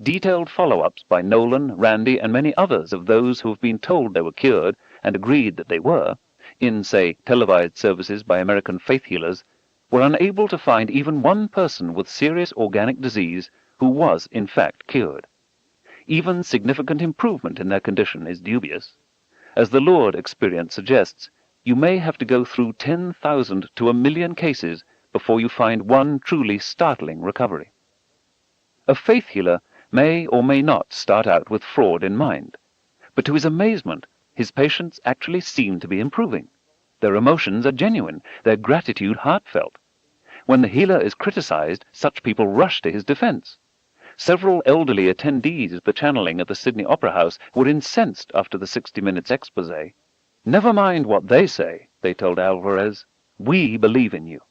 Detailed follow-ups by Nolan, Randy, and many others of those who have been told they were cured and agreed that they were, in, say, televised services by American faith healers, were unable to find even one person with serious organic disease who was, in fact, cured. Even significant improvement in their condition is dubious. As the Lourdes experience suggests, you may have to go through 10,000 to 1,000,000 cases before you find one truly startling recovery. A faith healer may or may not start out with fraud in mind, but to his amazement, his patients actually seem to be improving. Their emotions are genuine, their gratitude heartfelt. When the healer is criticized, such people rush to his defense. Several elderly attendees of the channeling at the Sydney Opera House were incensed after the 60 Minutes exposé. "Never mind what they say," they told Alvarez. "We believe in you."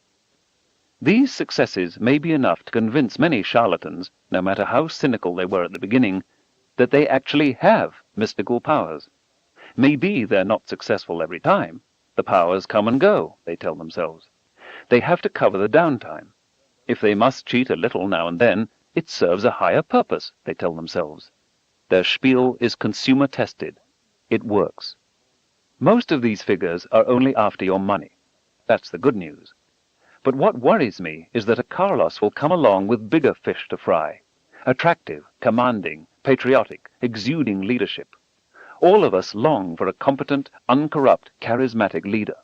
These successes may be enough to convince many charlatans, no matter how cynical they were at the beginning, that they actually have mystical powers. Maybe they're not successful every time. The powers come and go, they tell themselves. They have to cover the downtime. If they must cheat a little now and then, it serves a higher purpose, they tell themselves. Their spiel is consumer-tested. It works. Most of these figures are only after your money. That's the good news. But what worries me is that a Carlos will come along with bigger fish to fry. Attractive, commanding, patriotic, exuding leadership. All of us long for a competent, uncorrupt, charismatic leader.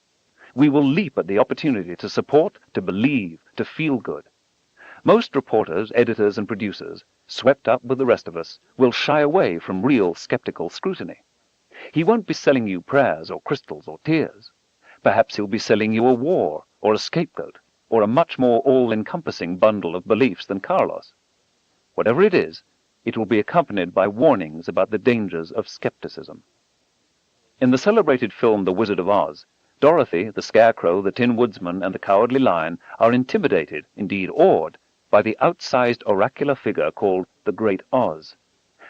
We will leap at the opportunity to support, to believe, to feel good. Most reporters, editors, and producers, swept up with the rest of us, will shy away from real skeptical scrutiny. He won't be selling you prayers or crystals or tears. Perhaps he'll be selling you a war or a scapegoat, or a much more all-encompassing bundle of beliefs than Carlos. Whatever it is, it will be accompanied by warnings about the dangers of skepticism. In the celebrated film The Wizard of Oz, Dorothy, the Scarecrow, the Tin Woodsman, and the Cowardly Lion are intimidated, indeed awed, by the outsized oracular figure called the Great Oz.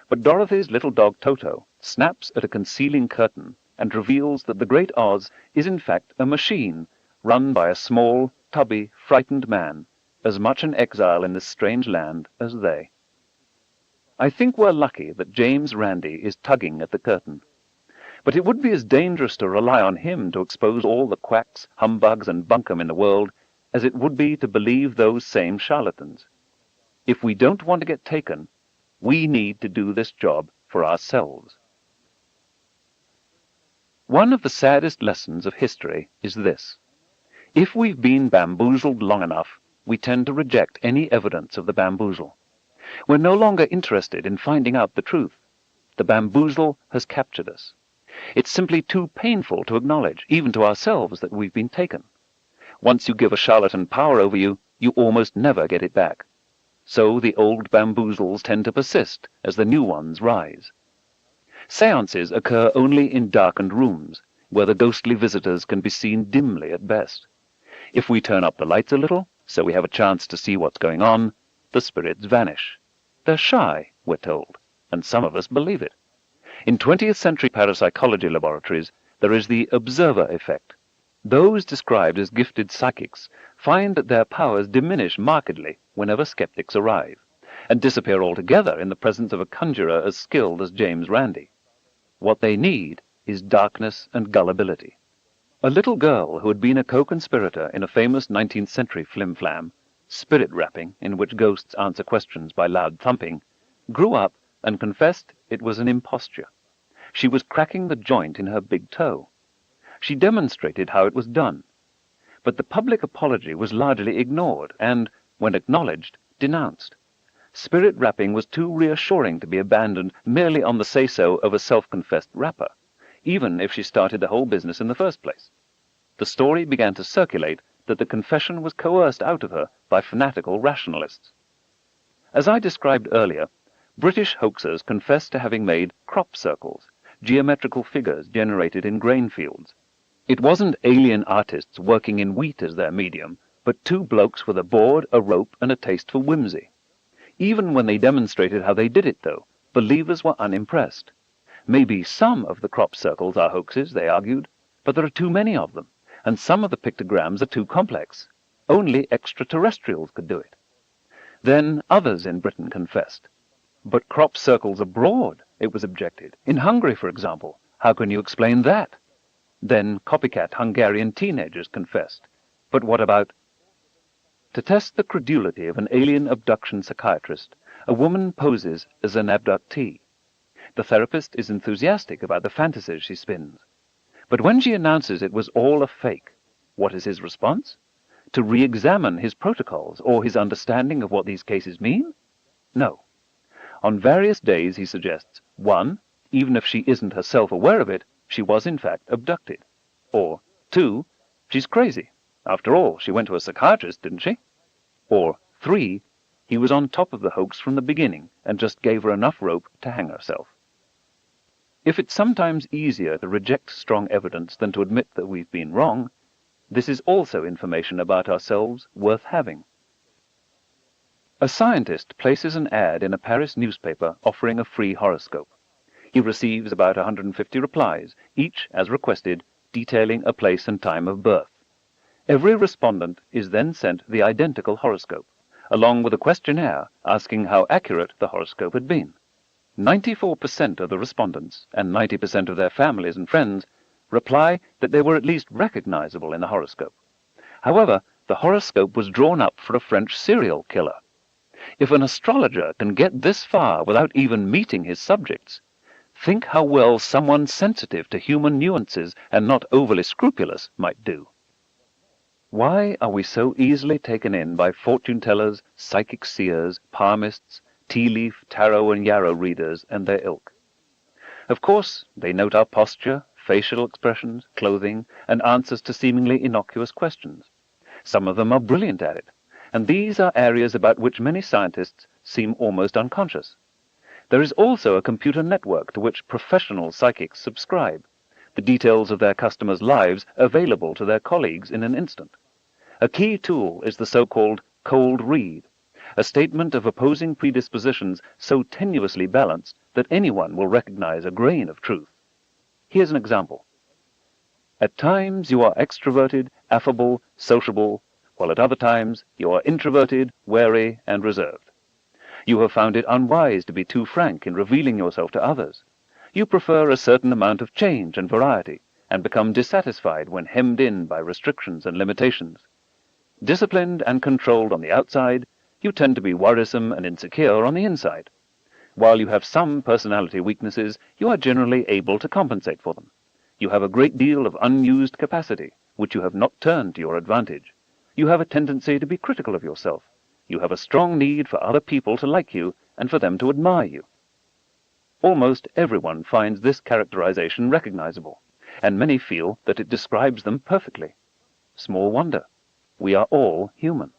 But Dorothy's little dog Toto snaps at a concealing curtain and reveals that the Great Oz is in fact a machine run by a small, tubby, frightened man, as much an exile in this strange land as they. I think we're lucky that James Randi is tugging at the curtain. But it would be as dangerous to rely on him to expose all the quacks, humbugs, and bunkum in the world as it would be to believe those same charlatans. If we don't want to get taken, we need to do this job for ourselves. One of the saddest lessons of history is this. If we've been bamboozled long enough, we tend to reject any evidence of the bamboozle. We're no longer interested in finding out the truth. The bamboozle has captured us. It's simply too painful to acknowledge, even to ourselves, that we've been taken. Once you give a charlatan power over you, you almost never get it back. So the old bamboozles tend to persist as the new ones rise. Seances occur only in darkened rooms, where the ghostly visitors can be seen dimly at best. If we turn up the lights a little, so we have a chance to see what's going on, the spirits vanish. They're shy, we're told, and some of us believe it. In 20th century parapsychology laboratories, there is the observer effect. Those described as gifted psychics find that their powers diminish markedly whenever skeptics arrive, and disappear altogether in the presence of a conjurer as skilled as James Randi. What they need is darkness and gullibility. A little girl who had been a co-conspirator in a famous 19th century flim-flam, spirit rapping, in which ghosts answer questions by loud thumping, grew up and confessed it was an imposture. She was cracking the joint in her big toe. She demonstrated how it was done. But the public apology was largely ignored and, when acknowledged, denounced. Spirit rapping was too reassuring to be abandoned merely on the say-so of a self-confessed rapper, even if she started the whole business in the first place. The story began to circulate that the confession was coerced out of her by fanatical rationalists. As I described earlier, British hoaxers confessed to having made crop circles, geometrical figures generated in grain fields. It wasn't alien artists working in wheat as their medium, but two blokes with a board, a rope, and a taste for whimsy. Even when they demonstrated how they did it, though, believers were unimpressed. Maybe some of the crop circles are hoaxes, they argued, but there are too many of them, and some of the pictograms are too complex. Only extraterrestrials could do it. Then others in Britain confessed. But crop circles abroad, it was objected. In Hungary, for example, how can you explain that? Then copycat Hungarian teenagers confessed. But what about... To test the credulity of an alien abduction psychiatrist, a woman poses as an abductee. The therapist is enthusiastic about the fantasies she spins. But when she announces it was all a fake, what is his response? To re-examine his protocols or his understanding of what these cases mean? No. On various days, he suggests, 1, even if she isn't herself aware of it, she was in fact abducted. Or 2, she's crazy. After all, she went to a psychiatrist, didn't she? Or 3, he was on top of the hoax from the beginning and just gave her enough rope to hang herself. If it's sometimes easier to reject strong evidence than to admit that we've been wrong, this is also information about ourselves worth having. A scientist places an ad in a Paris newspaper offering a free horoscope. He receives about 150 replies, each, as requested, detailing a place and time of birth. Every respondent is then sent the identical horoscope, along with a questionnaire asking how accurate the horoscope had been. 94% of the respondents, and 90% of their families and friends, reply that they were at least recognizable in the horoscope. However, the horoscope was drawn up for a French serial killer. If an astrologer can get this far without even meeting his subjects, think how well someone sensitive to human nuances and not overly scrupulous might do. Why are we so easily taken in by fortune-tellers, psychic seers, palmists, tea-leaf, tarot and yarrow readers and their ilk? Of course, they note our posture, facial expressions, clothing, and answers to seemingly innocuous questions. Some of them are brilliant at it, and these are areas about which many scientists seem almost unconscious. There is also a computer network to which professional psychics subscribe, the details of their customers' lives available to their colleagues in an instant. A key tool is the so-called cold read, a statement of opposing predispositions so tenuously balanced that anyone will recognize a grain of truth. Here's an example. At times you are extroverted, affable, sociable, while at other times you are introverted, wary, and reserved. You have found it unwise to be too frank in revealing yourself to others. You prefer a certain amount of change and variety, and become dissatisfied when hemmed in by restrictions and limitations. Disciplined and controlled on the outside, you tend to be worrisome and insecure on the inside. While you have some personality weaknesses, you are generally able to compensate for them. You have a great deal of unused capacity, which you have not turned to your advantage. You have a tendency to be critical of yourself. You have a strong need for other people to like you and for them to admire you. Almost everyone finds this characterization recognizable, and many feel that it describes them perfectly. Small wonder. We are all human.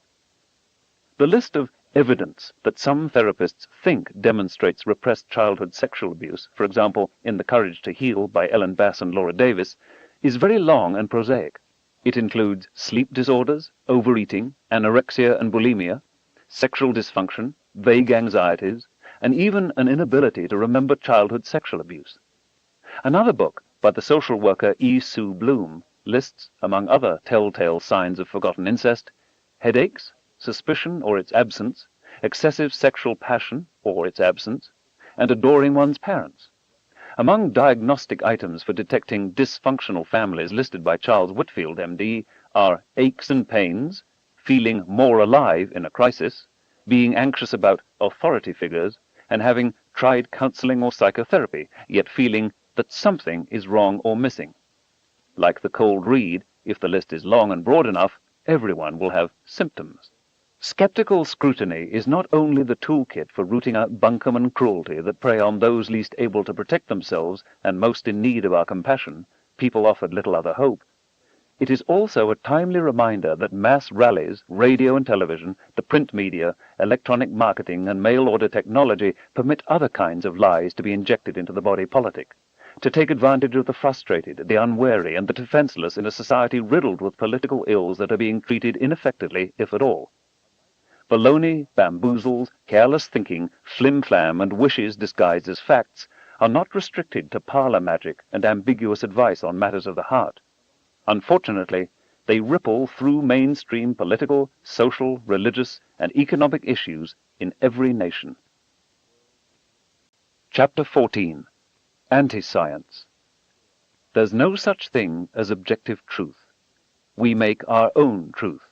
The list of evidence that some therapists think demonstrates repressed childhood sexual abuse, for example, in The Courage to Heal by Ellen Bass and Laura Davis, is very long and prosaic. It includes sleep disorders, overeating, anorexia and bulimia, sexual dysfunction, vague anxieties, and even an inability to remember childhood sexual abuse. Another book by the social worker E. Sue Bloom lists, among other telltale signs of forgotten incest, headaches, suspicion or its absence, excessive sexual passion or its absence, and adoring one's parents. Among diagnostic items for detecting dysfunctional families listed by Charles Whitfield, MD, are aches and pains, feeling more alive in a crisis, being anxious about authority figures, and having tried counseling or psychotherapy, yet feeling that something is wrong or missing. Like the cold read, if the list is long and broad enough, everyone will have symptoms. Skeptical scrutiny is not only the toolkit for rooting out bunkum and cruelty that prey on those least able to protect themselves and most in need of our compassion, people offered little other hope. It is also a timely reminder that mass rallies, radio and television, the print media, electronic marketing, and mail-order technology permit other kinds of lies to be injected into the body politic, to take advantage of the frustrated, the unwary, and the defenseless in a society riddled with political ills that are being treated ineffectively, if at all. Baloney, bamboozles, careless thinking, flim-flam, and wishes disguised as facts are not restricted to parlor magic and ambiguous advice on matters of the heart. Unfortunately, they ripple through mainstream political, social, religious, and economic issues in every nation. Chapter 14. Anti-Science. There's no such thing as objective truth. We make our own truth.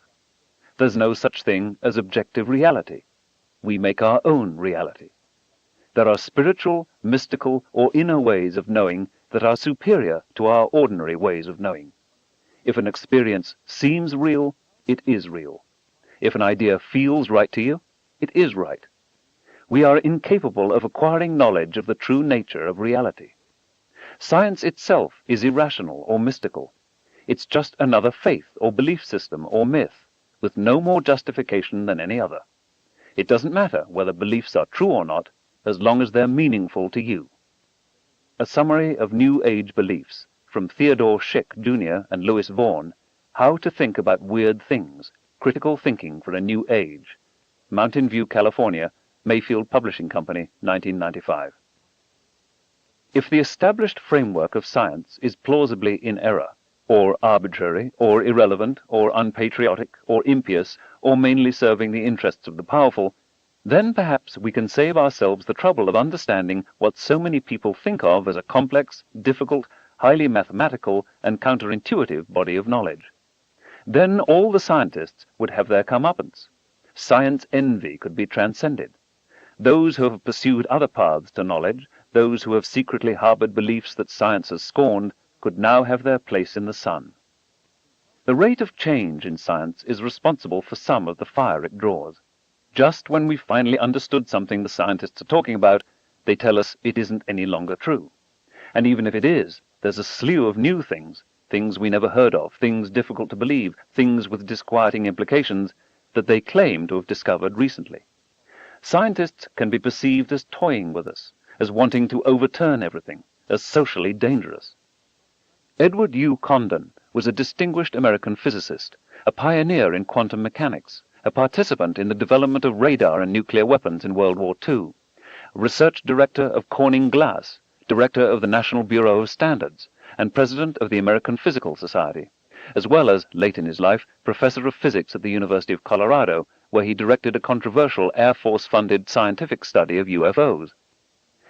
There's no such thing as objective reality. We make our own reality. There are spiritual, mystical, or inner ways of knowing that are superior to our ordinary ways of knowing. If an experience seems real, it is real. If an idea feels right to you, it is right. We are incapable of acquiring knowledge of the true nature of reality. Science itself is irrational or mystical. It's just another faith or belief system or myth, with no more justification than any other. It doesn't matter whether beliefs are true or not, as long as they're meaningful to you. A summary of New Age beliefs from Theodore Schick, Jr. and Louis Vaughan, How to Think About Weird Things, Critical Thinking for a New Age, Mountain View, California, Mayfield Publishing Company, 1995. If the established framework of science is plausibly in error, or arbitrary, or irrelevant, or unpatriotic, or impious, or mainly serving the interests of the powerful, then perhaps we can save ourselves the trouble of understanding what so many people think of as a complex, difficult, highly mathematical, and counterintuitive body of knowledge. Then all the scientists would have their comeuppance. Science envy could be transcended. Those who have pursued other paths to knowledge, those who have secretly harbored beliefs that science has scorned, could now have their place in the sun. The rate of change in science is responsible for some of the fire it draws. Just when we finally understood something the scientists are talking about, they tell us it isn't any longer true. And even if it is, there's a slew of new things, things we never heard of, things difficult to believe, things with disquieting implications, that they claim to have discovered recently. Scientists can be perceived as toying with us, as wanting to overturn everything, as socially dangerous. Edward U. Condon was a distinguished American physicist, a pioneer in quantum mechanics, a participant in the development of radar and nuclear weapons in World War II, research director of Corning Glass, director of the National Bureau of Standards, and president of the American Physical Society, as well as, late in his life, professor of physics at the University of Colorado, where he directed a controversial Air Force-funded scientific study of UFOs.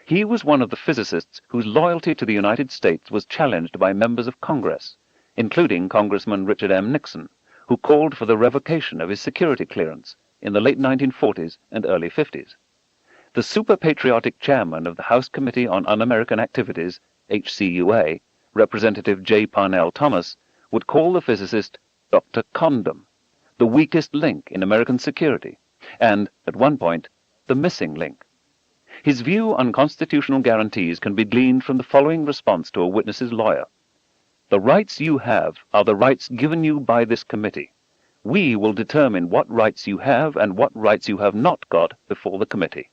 He was one of the physicists whose loyalty to the United States was challenged by members of Congress, including Congressman Richard M. Nixon, who called for the revocation of his security clearance in the late 1940s and early 50s. The super-patriotic chairman of the House Committee on Un-American Activities, HCUA, Representative J. Parnell Thomas, would call the physicist Dr. Condom, the weakest link in American security, and, at one point, the missing link. His view on constitutional guarantees can be gleaned from the following response to a witness's lawyer. "The rights you have are the rights given you by this committee. We will determine what rights you have and what rights you have not got before the committee."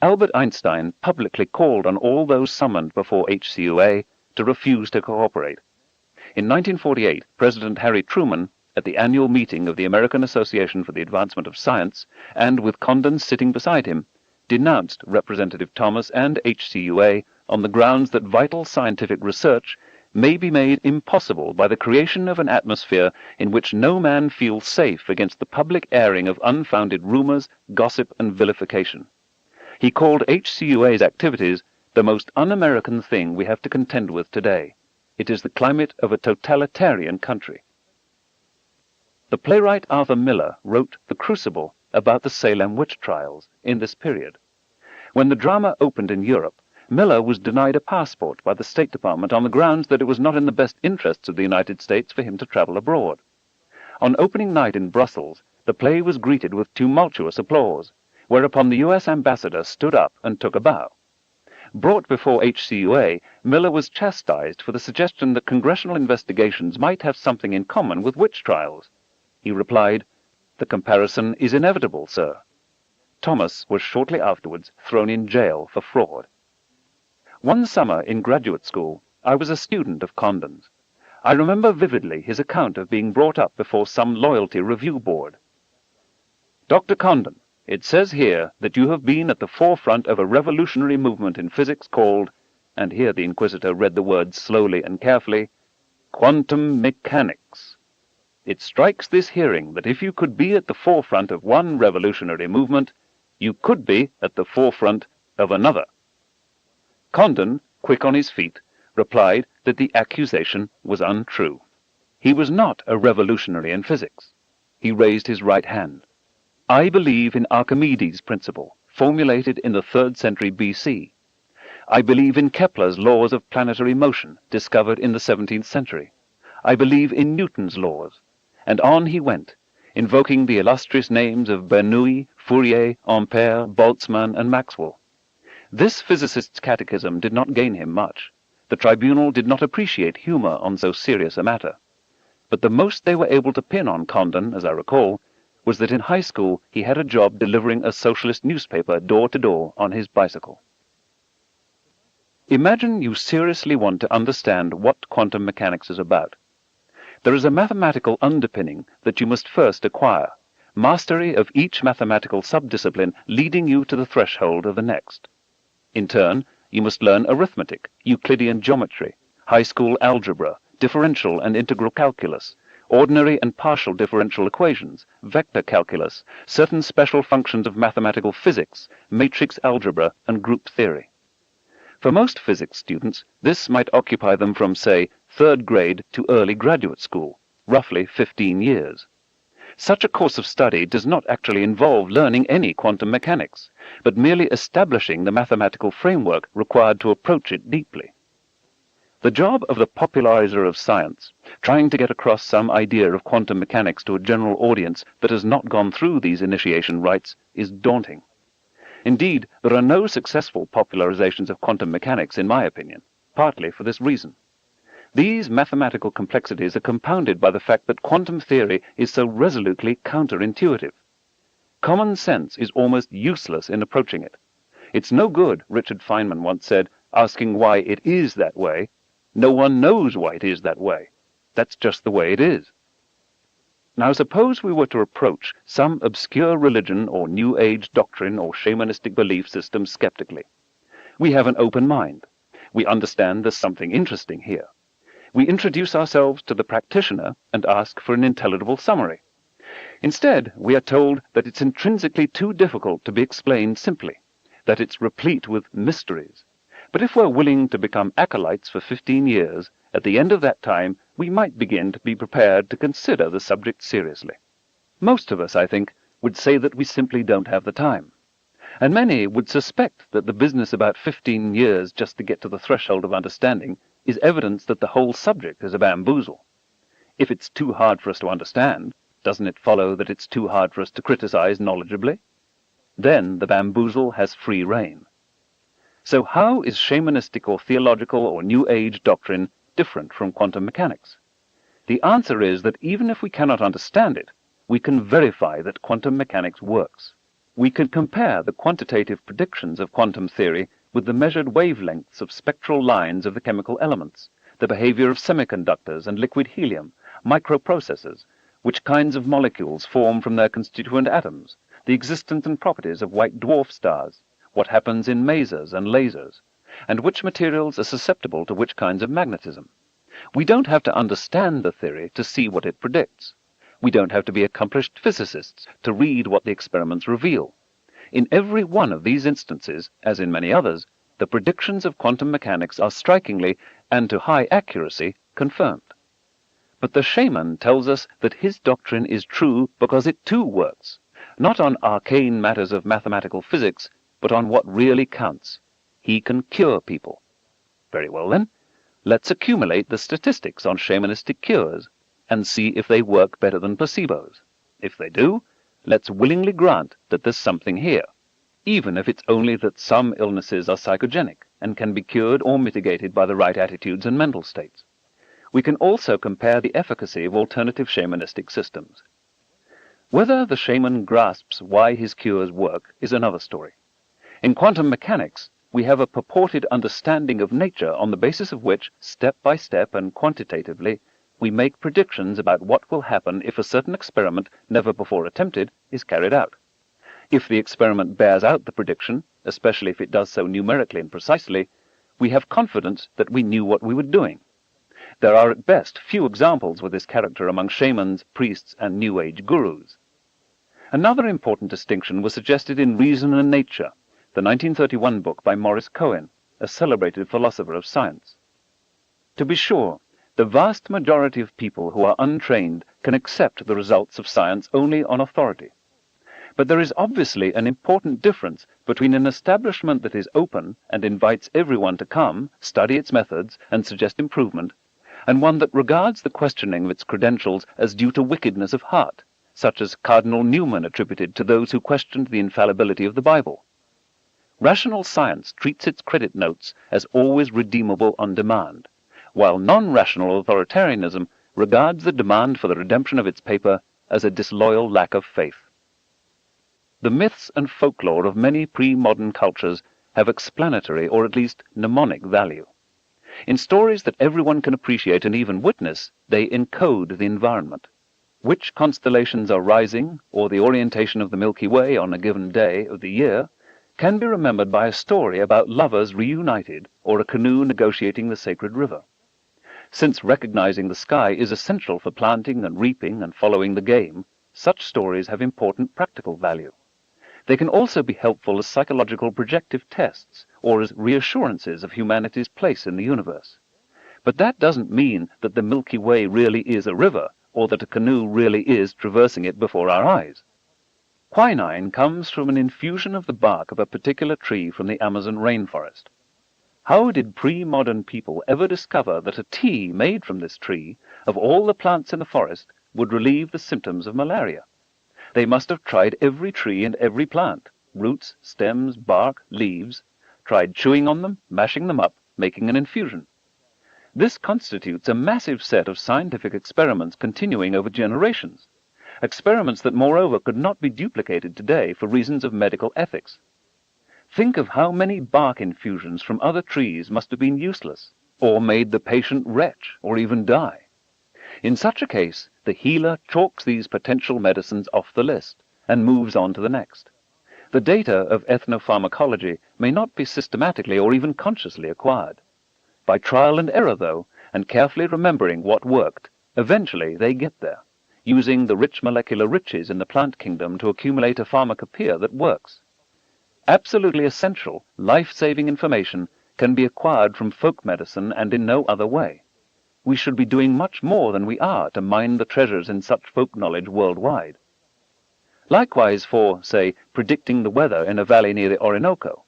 Albert Einstein publicly called on all those summoned before HCUA to refuse to cooperate. In 1948, President Harry Truman, at the annual meeting of the American Association for the Advancement of Science, and with Condon sitting beside him, denounced Representative Thomas and HCUA on the grounds that vital scientific research may be made impossible by the creation of an atmosphere in which no man feels safe against the public airing of unfounded rumors, gossip, and vilification. He called HCUA's activities the most un-American thing we have to contend with today. It is the climate of a totalitarian country. The playwright Arthur Miller wrote The Crucible about the Salem witch trials in this period. When the drama opened in Europe, Miller was denied a passport by the State Department on the grounds that it was not in the best interests of the United States for him to travel abroad. On opening night in Brussels, the play was greeted with tumultuous applause, whereupon the U.S. ambassador stood up and took a bow. Brought before HCUA, Miller was chastised for the suggestion that congressional investigations might have something in common with witch trials. He replied, "The comparison is inevitable, sir." Thomas was shortly afterwards thrown in jail for fraud. One summer in graduate school, I was a student of Condon's. I remember vividly his account of being brought up before some loyalty review board. "Dr. Condon, it says here that you have been at the forefront of a revolutionary movement in physics called," and here the inquisitor read the words slowly and carefully, "quantum mechanics. It strikes this hearing that if you could be at the forefront of one revolutionary movement, you could be at the forefront of another." Condon, quick on his feet, replied that the accusation was untrue. He was not a revolutionary in physics. He raised his right hand. "I believe in Archimedes' principle, formulated in the 3rd century BC. I believe in Kepler's laws of planetary motion, discovered in the 17th century. I believe in Newton's laws." And on he went, invoking the illustrious names of Bernoulli, Fourier, Ampère, Boltzmann, and Maxwell. This physicist's catechism did not gain him much. The tribunal did not appreciate humor on so serious a matter. But the most they were able to pin on Condon, as I recall, was that in high school he had a job delivering a socialist newspaper door to door on his bicycle. Imagine you seriously want to understand what quantum mechanics is about. There is a mathematical underpinning that you must first acquire, mastery of each mathematical subdiscipline leading you to the threshold of the next. In turn, you must learn arithmetic, Euclidean geometry, high school algebra, differential and integral calculus, ordinary and partial differential equations, vector calculus, certain special functions of mathematical physics, matrix algebra, and group theory. For most physics students, this might occupy them from, say, 3rd grade to early graduate school, roughly 15 years. Such a course of study does not actually involve learning any quantum mechanics, but merely establishing the mathematical framework required to approach it deeply. The job of the popularizer of science, trying to get across some idea of quantum mechanics to a general audience that has not gone through these initiation rites, is daunting. Indeed, there are no successful popularizations of quantum mechanics, in my opinion, partly for this reason. These mathematical complexities are compounded by the fact that quantum theory is so resolutely counterintuitive. Common sense is almost useless in approaching it. It's no good, Richard Feynman once said, asking why it is that way. No one knows why it is that way. That's just the way it is. Now suppose we were to approach some obscure religion or New Age doctrine or shamanistic belief system skeptically. We have an open mind. We understand there's something interesting here. We introduce ourselves to the practitioner and ask for an intelligible summary. Instead, we are told that it's intrinsically too difficult to be explained simply, that it's replete with mysteries. But if we're willing to become acolytes for 15 years, at the end of that time, we might begin to be prepared to consider the subject seriously. Most of us, I think, would say that we simply don't have the time. And many would suspect that the business about 15 years just to get to the threshold of understanding is evidence that the whole subject is a bamboozle. If it's too hard for us to understand, doesn't it follow that it's too hard for us to criticize knowledgeably? Then the bamboozle has free rein. So how is shamanistic or theological or New Age doctrine different from quantum mechanics? The answer is that even if we cannot understand it, we can verify that quantum mechanics works. We can compare the quantitative predictions of quantum theory with the measured wavelengths of spectral lines of the chemical elements, the behavior of semiconductors and liquid helium, microprocessors, which kinds of molecules form from their constituent atoms, the existence and properties of white dwarf stars, what happens in masers and lasers, and which materials are susceptible to which kinds of magnetism. We don't have to understand the theory to see what it predicts. We don't have to be accomplished physicists to read what the experiments reveal. In every one of these instances, as in many others, the predictions of quantum mechanics are strikingly, and to high accuracy, confirmed. But the shaman tells us that his doctrine is true because it too works, not on arcane matters of mathematical physics, but on what really counts. He can cure people. Very well then, let's accumulate the statistics on shamanistic cures and see if they work better than placebos. If they do, let's willingly grant that there's something here, even if it's only that some illnesses are psychogenic and can be cured or mitigated by the right attitudes and mental states. We can also compare the efficacy of alternative shamanistic systems. Whether the shaman grasps why his cures work is another story. In quantum mechanics, we have a purported understanding of nature on the basis of which, step by step and quantitatively, we make predictions about what will happen if a certain experiment, never before attempted, is carried out. If the experiment bears out the prediction, especially if it does so numerically and precisely, we have confidence that we knew what we were doing. There are at best few examples with this character among shamans, priests, and New Age gurus. Another important distinction was suggested in Reason and Nature, the 1931 book by Maurice Cohen, a celebrated philosopher of science. To be sure, the vast majority of people who are untrained can accept the results of science only on authority. But there is obviously an important difference between an establishment that is open and invites everyone to come, study its methods, and suggest improvement, and one that regards the questioning of its credentials as due to wickedness of heart, such as Cardinal Newman attributed to those who questioned the infallibility of the Bible. Rational science treats its credit notes as always redeemable on demand, while non-rational authoritarianism regards the demand for the redemption of its paper as a disloyal lack of faith. The myths and folklore of many pre-modern cultures have explanatory or at least mnemonic value. In stories that everyone can appreciate and even witness, they encode the environment. Which constellations are rising, or the orientation of the Milky Way on a given day of the year, can be remembered by a story about lovers reunited or a canoe negotiating the sacred river. Since recognizing the sky is essential for planting and reaping and following the game, such stories have important practical value. They can also be helpful as psychological projective tests or as reassurances of humanity's place in the universe. But that doesn't mean that the Milky Way really is a river or that a canoe really is traversing it before our eyes. Quinine comes from an infusion of the bark of a particular tree from the Amazon rainforest. How did pre-modern people ever discover that a tea made from this tree, of all the plants in the forest, would relieve the symptoms of malaria? They must have tried every tree and every plant, roots, stems, bark, leaves, tried chewing on them, mashing them up, making an infusion. This constitutes a massive set of scientific experiments continuing over generations. Experiments that, moreover, could not be duplicated today for reasons of medical ethics. Think of how many bark infusions from other trees must have been useless, or made the patient retch, or even die. In such a case, the healer chalks these potential medicines off the list and moves on to the next. The data of ethnopharmacology may not be systematically or even consciously acquired. By trial and error, though, and carefully remembering what worked, eventually they get there, using the rich molecular riches in the plant kingdom to accumulate a pharmacopoeia that works. Absolutely essential, life-saving information can be acquired from folk medicine and in no other way. We should be doing much more than we are to mine the treasures in such folk knowledge worldwide. Likewise for, say, predicting the weather in a valley near the Orinoco.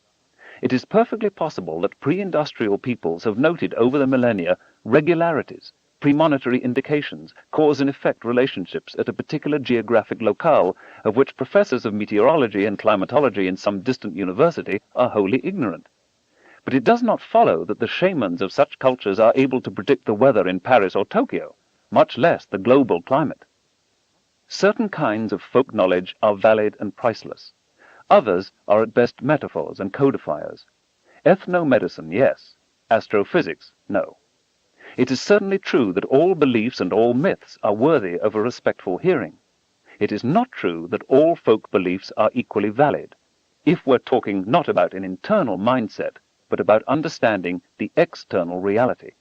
It is perfectly possible that pre-industrial peoples have noted over the millennia regularities, premonitory indications, cause and effect relationships at a particular geographic locale of which professors of meteorology and climatology in some distant university are wholly ignorant. But it does not follow that the shamans of such cultures are able to predict the weather in Paris or Tokyo, much less the global climate. Certain kinds of folk knowledge are valid and priceless. Others are at best metaphors and codifiers. Ethnomedicine, yes. Astrophysics, no. It is certainly true that all beliefs and all myths are worthy of a respectful hearing. It is not true that all folk beliefs are equally valid, if we're talking not about an internal mindset, but about understanding the external reality.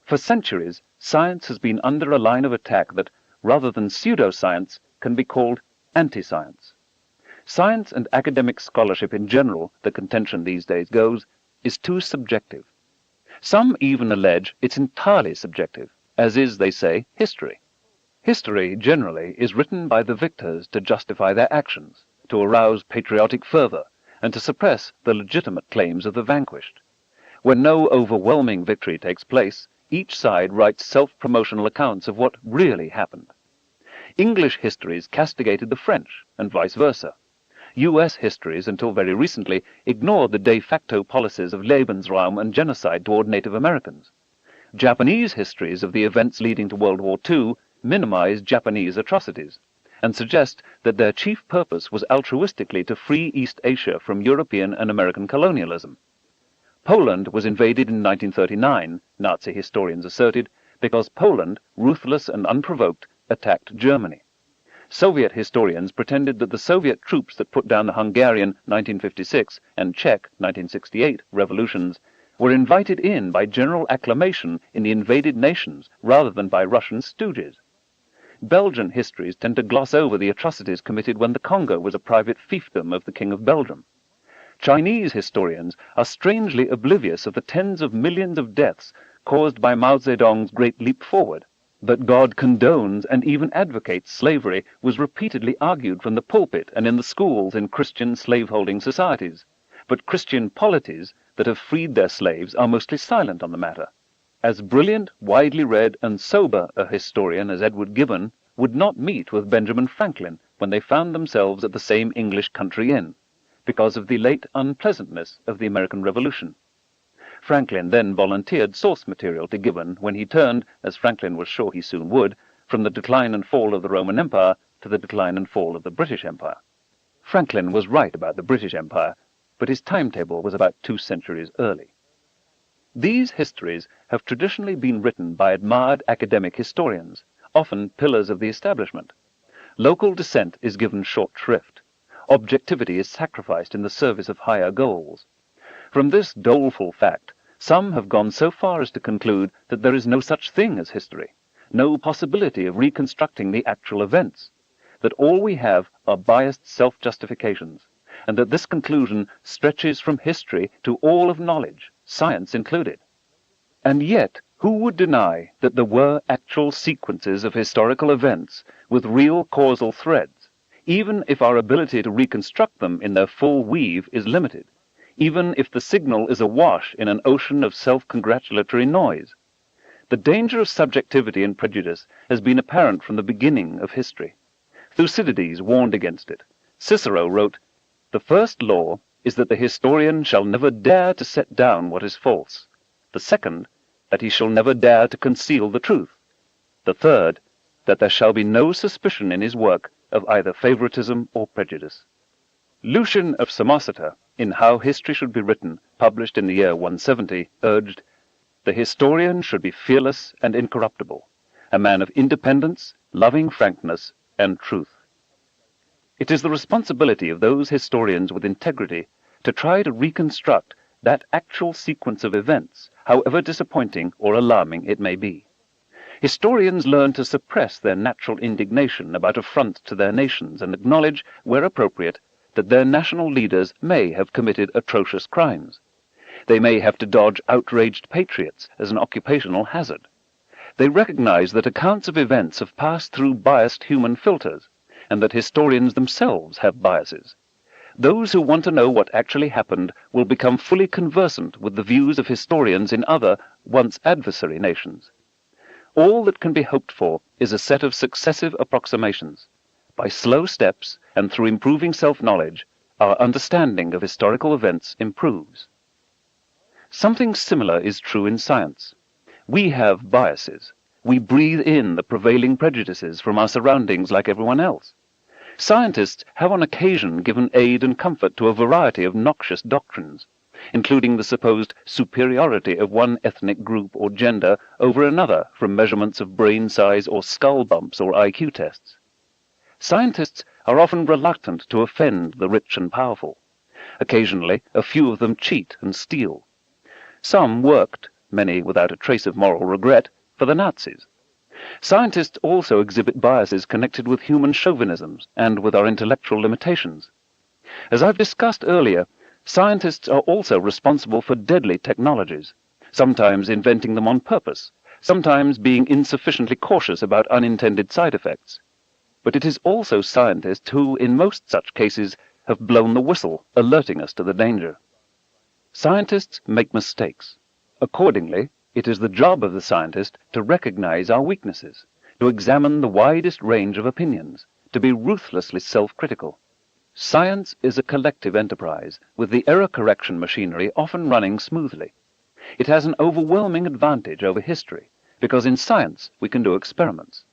For centuries, science has been under a line of attack that, rather than pseudoscience, can be called anti-science. Science and academic scholarship in general, the contention these days goes, is too subjective. Some even allege it's entirely subjective, as is, they say, history. History, generally, is written by the victors to justify their actions, to arouse patriotic fervor, and to suppress the legitimate claims of the vanquished. When no overwhelming victory takes place, each side writes self-promotional accounts of what really happened. English histories castigated the French, and vice versa. U.S. histories, until very recently, ignored the de facto policies of Lebensraum and genocide toward Native Americans. Japanese histories of the events leading to World War II minimize Japanese atrocities, and suggest that their chief purpose was altruistically to free East Asia from European and American colonialism. Poland was invaded in 1939, Nazi historians asserted, because Poland, ruthless and unprovoked, attacked Germany. Soviet historians pretended that the Soviet troops that put down the Hungarian 1956 and Czech 1968 revolutions were invited in by general acclamation in the invaded nations rather than by Russian stooges. Belgian histories tend to gloss over the atrocities committed when the Congo was a private fiefdom of the King of Belgium. Chinese historians are strangely oblivious of the tens of millions of deaths caused by Mao Zedong's Great Leap Forward. That God condones and even advocates slavery was repeatedly argued from the pulpit and in the schools in Christian slaveholding societies. But Christian polities that have freed their slaves are mostly silent on the matter. As brilliant, widely read, and sober a historian as Edward Gibbon would not meet with Benjamin Franklin when they found themselves at the same English country inn, because of the late unpleasantness of the American Revolution. Franklin then volunteered source material to Gibbon when he turned, as Franklin was sure he soon would, from the decline and fall of the Roman Empire to the decline and fall of the British Empire. Franklin was right about the British Empire, but his timetable was about 2 centuries early. These histories have traditionally been written by admired academic historians, often pillars of the establishment. Local dissent is given short shrift. Objectivity is sacrificed in the service of higher goals. From this doleful fact, some have gone so far as to conclude that there is no such thing as history, no possibility of reconstructing the actual events, that all we have are biased self-justifications, and that this conclusion stretches from history to all of knowledge, science included. And yet, who would deny that there were actual sequences of historical events with real causal threads, even if our ability to reconstruct them in their full weave is limited? Even if the signal is awash in an ocean of self-congratulatory noise. The danger of subjectivity and prejudice has been apparent from the beginning of history. Thucydides warned against it. Cicero wrote, "The first law is that the historian shall never dare to set down what is false. The second, that he shall never dare to conceal the truth. The third, that there shall be no suspicion in his work of either favoritism or prejudice." Lucian of Samosata, in How History Should Be Written, published in the year 170, urged, The historian should be fearless and incorruptible, a man of independence, loving frankness, and truth. It is the responsibility of those historians with integrity to try to reconstruct that actual sequence of events, however disappointing or alarming it may be. Historians learn to suppress their natural indignation about affront to their nations and acknowledge, where appropriate, that their national leaders may have committed atrocious crimes. They may have to dodge outraged patriots as an occupational hazard. They recognize that accounts of events have passed through biased human filters, and that historians themselves have biases. Those who want to know what actually happened will become fully conversant with the views of historians in other, once adversary nations. All that can be hoped for is a set of successive approximations. By slow steps and through improving self-knowledge, our understanding of historical events improves. Something similar is true in science. We have biases. We breathe in the prevailing prejudices from our surroundings like everyone else. Scientists have on occasion given aid and comfort to a variety of noxious doctrines, including the supposed superiority of one ethnic group or gender over another from measurements of brain size or skull bumps or IQ tests. Scientists are often reluctant to offend the rich and powerful. Occasionally, a few of them cheat and steal. Some worked, many without a trace of moral regret, for the Nazis. Scientists also exhibit biases connected with human chauvinisms and with our intellectual limitations. As I've discussed earlier, scientists are also responsible for deadly technologies, sometimes inventing them on purpose, sometimes being insufficiently cautious about unintended side effects. But it is also scientists who, in most such cases, have blown the whistle, alerting us to the danger. Scientists make mistakes. Accordingly, it is the job of the scientist to recognize our weaknesses, to examine the widest range of opinions, to be ruthlessly self-critical. Science is a collective enterprise, with the error correction machinery often running smoothly. It has an overwhelming advantage over history, because in science we can do experiments.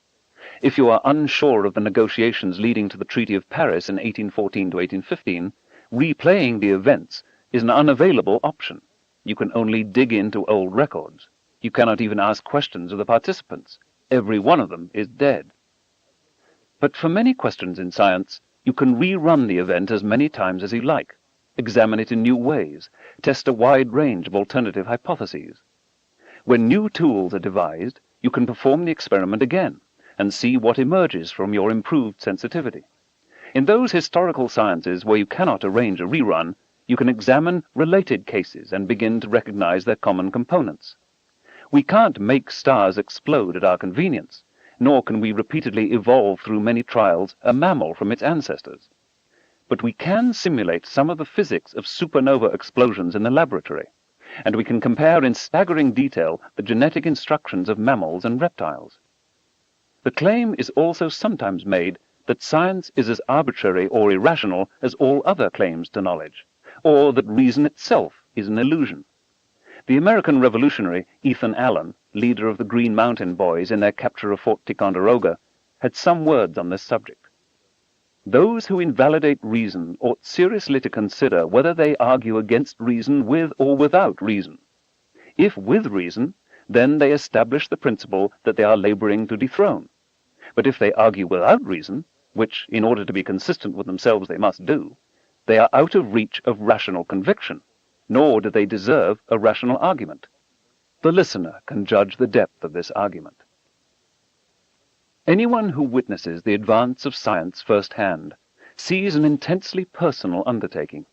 If you are unsure of the negotiations leading to the Treaty of Paris in 1814 to 1815, replaying the events is an unavailable option. You can only dig into old records. You cannot even ask questions of the participants. Every one of them is dead. But for many questions in science, you can rerun the event as many times as you like, examine it in new ways, test a wide range of alternative hypotheses. When new tools are devised, you can perform the experiment again and see what emerges from your improved sensitivity. In those historical sciences where you cannot arrange a rerun, you can examine related cases and begin to recognize their common components. We can't make stars explode at our convenience, nor can we repeatedly evolve through many trials a mammal from its ancestors. But we can simulate some of the physics of supernova explosions in the laboratory, and we can compare in staggering detail the genetic instructions of mammals and reptiles. The claim is also sometimes made that science is as arbitrary or irrational as all other claims to knowledge, or that reason itself is an illusion. The American revolutionary Ethan Allen, leader of the Green Mountain Boys in their capture of Fort Ticonderoga, had some words on this subject. Those who invalidate reason ought seriously to consider whether they argue against reason with or without reason. If with reason, then they establish the principle that they are laboring to dethrone. But if they argue without reason, which, in order to be consistent with themselves they must do, they are out of reach of rational conviction, nor do they deserve a rational argument. The listener can judge the depth of this argument. Anyone who witnesses the advance of science firsthand sees an intensely personal undertaking.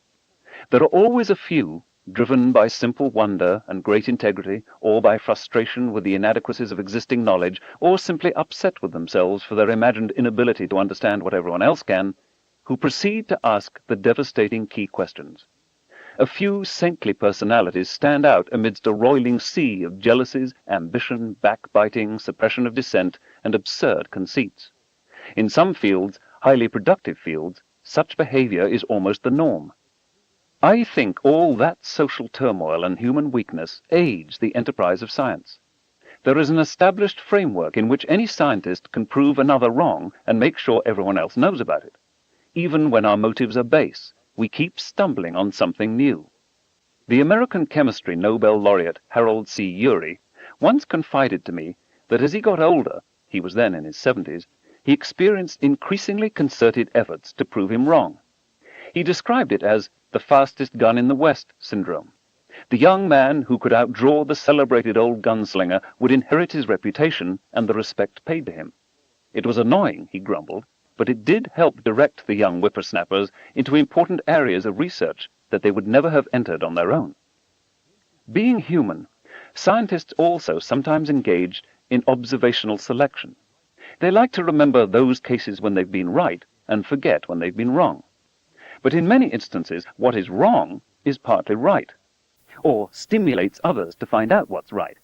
There are always a few, driven by simple wonder and great integrity, or by frustration with the inadequacies of existing knowledge, or simply upset with themselves for their imagined inability to understand what everyone else can, who proceed to ask the devastating key questions. A few saintly personalities stand out amidst a roiling sea of jealousies, ambition, backbiting, suppression of dissent, and absurd conceits. In some fields, highly productive fields, such behavior is almost the norm. I think all that social turmoil and human weakness aids the enterprise of science. There is an established framework in which any scientist can prove another wrong and make sure everyone else knows about it. Even when our motives are base, we keep stumbling on something new. The American chemistry Nobel laureate Harold C. Urey once confided to me that as he got older, he was then in his 70s, he experienced increasingly concerted efforts to prove him wrong. He described it as the fastest gun in the West syndrome. The young man who could outdraw the celebrated old gunslinger would inherit his reputation and the respect paid to him. It was annoying, he grumbled, but it did help direct the young whippersnappers into important areas of research that they would never have entered on their own. Being human, scientists also sometimes engaged in observational selection. They like to remember those cases when they've been right and forget when they've been wrong. But in many instances, what is wrong is partly right, or stimulates others to find out what's right.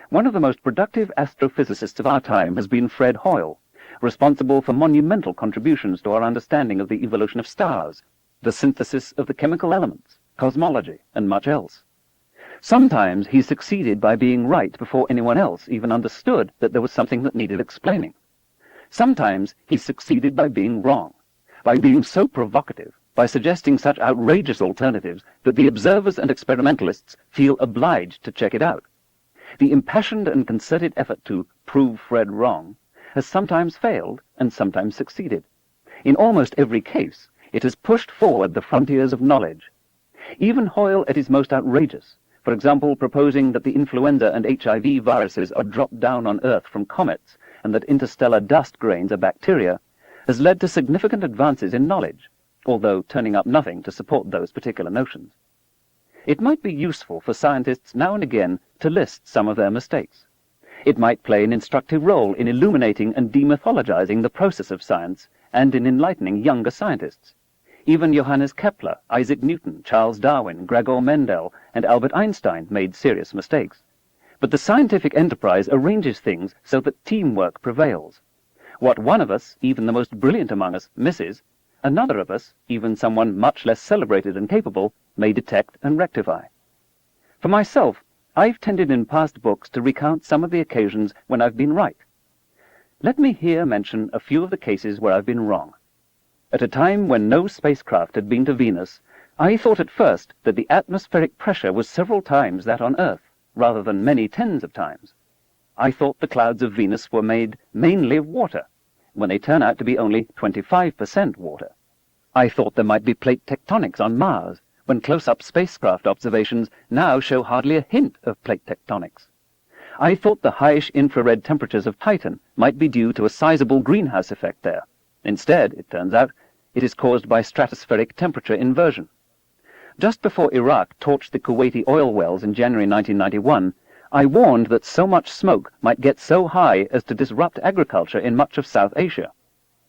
One of the most productive astrophysicists of our time has been Fred Hoyle, responsible for monumental contributions to our understanding of the evolution of stars, the synthesis of the chemical elements, cosmology, and much else. Sometimes he succeeded by being right before anyone else even understood that there was something that needed explaining. Sometimes he succeeded by being wrong, by being so provocative, by suggesting such outrageous alternatives that the observers and experimentalists feel obliged to check it out. The impassioned and concerted effort to prove Fred wrong has sometimes failed and sometimes succeeded. In almost every case, it has pushed forward the frontiers of knowledge. Even Hoyle at his most outrageous, for example, proposing that the influenza and HIV viruses are dropped down on Earth from comets and that interstellar dust grains are bacteria, has led to significant advances in knowledge, although turning up nothing to support those particular notions. It might be useful for scientists now and again to list some of their mistakes. It might play an instructive role in illuminating and demythologizing the process of science and in enlightening younger scientists. Even Johannes Kepler, Isaac Newton, Charles Darwin, Gregor Mendel, and Albert Einstein made serious mistakes. But the scientific enterprise arranges things so that teamwork prevails. What one of us, even the most brilliant among us, misses, another of us, even someone much less celebrated and capable, may detect and rectify. For myself, I've tended in past books to recount some of the occasions when I've been right. Let me here mention a few of the cases where I've been wrong. At a time when no spacecraft had been to Venus, I thought at first that the atmospheric pressure was several times that on Earth, rather than many tens of times. I thought the clouds of Venus were made mainly of water, when they turn out to be only 25% water. I thought there might be plate tectonics on Mars, when close-up spacecraft observations now show hardly a hint of plate tectonics. I thought the highish infrared temperatures of Titan might be due to a sizable greenhouse effect there. Instead, it turns out, it is caused by stratospheric temperature inversion. Just before Iraq torched the Kuwaiti oil wells in January 1991, I warned that so much smoke might get so high as to disrupt agriculture in much of South Asia.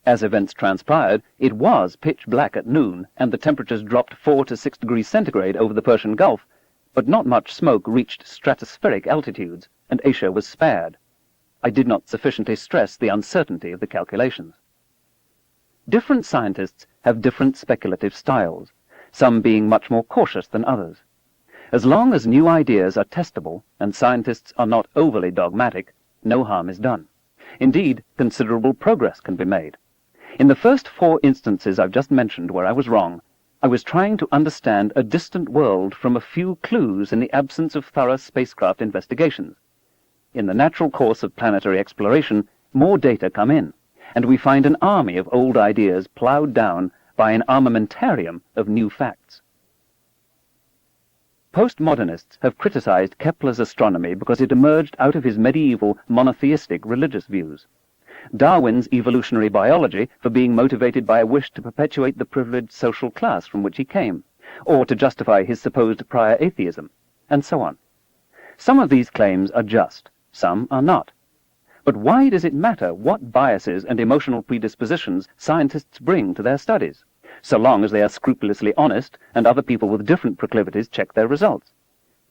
As events transpired, it was pitch black at noon, and the temperatures dropped 4 to 6 degrees centigrade over the Persian Gulf, but not much smoke reached stratospheric altitudes, and Asia was spared. I did not sufficiently stress the uncertainty of the calculations. Different scientists have different speculative styles, some being much more cautious than others. As long as new ideas are testable and scientists are not overly dogmatic, no harm is done. Indeed, considerable progress can be made. In the first 4 instances I've just mentioned where I was wrong, I was trying to understand a distant world from a few clues in the absence of thorough spacecraft investigations. In the natural course of planetary exploration, more data come in, and we find an army of old ideas ploughed down by an armamentarium of new facts. Postmodernists have criticized Kepler's astronomy because it emerged out of his medieval monotheistic religious views. Darwin's evolutionary biology for being motivated by a wish to perpetuate the privileged social class from which he came, or to justify his supposed prior atheism, and so on. Some of these claims are just, some are not. But why does it matter what biases and emotional predispositions scientists bring to their studies, so long as they are scrupulously honest and other people with different proclivities check their results?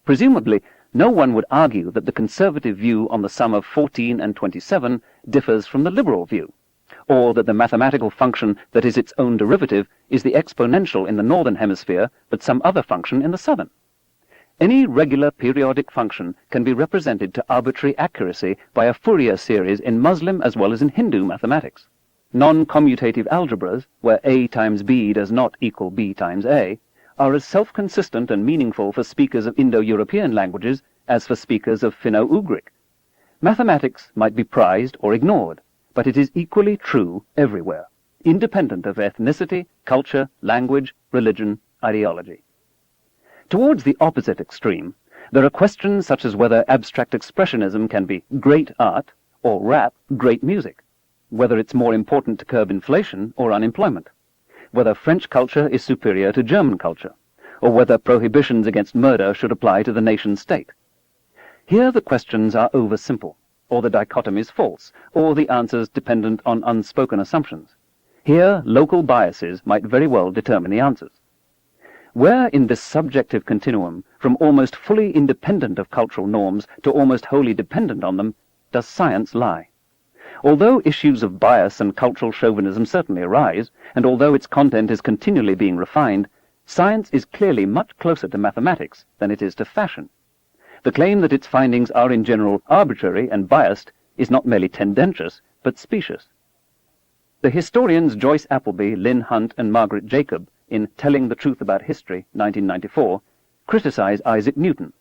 Presumably, no one would argue that the conservative view on the sum of 14 and 27 differs from the liberal view, or that the mathematical function that is its own derivative is the exponential in the northern hemisphere, but some other function in the southern. Any regular periodic function can be represented to arbitrary accuracy by a Fourier series in Muslim as well as in Hindu mathematics. Non-commutative algebras, where A times B does not equal B times A, are as self-consistent and meaningful for speakers of Indo-European languages as for speakers of Finno-Ugric. Mathematics might be prized or ignored, but it is equally true everywhere, independent of ethnicity, culture, language, religion, ideology. Towards the opposite extreme, there are questions such as whether abstract expressionism can be great art or rap great music, whether it's more important to curb inflation or unemployment, whether French culture is superior to German culture, or whether prohibitions against murder should apply to the nation-state. Here the questions are oversimple, or the dichotomies false, or the answers dependent on unspoken assumptions. Here local biases might very well determine the answers. Where in this subjective continuum, from almost fully independent of cultural norms to almost wholly dependent on them, does science lie? Although issues of bias and cultural chauvinism certainly arise, and although its content is continually being refined, science is clearly much closer to mathematics than it is to fashion. The claim that its findings are in general arbitrary and biased is not merely tendentious, but specious. The historians Joyce Appleby, Lynn Hunt, and Margaret Jacob, in Telling the Truth About History, 1994, criticize Isaac Newton.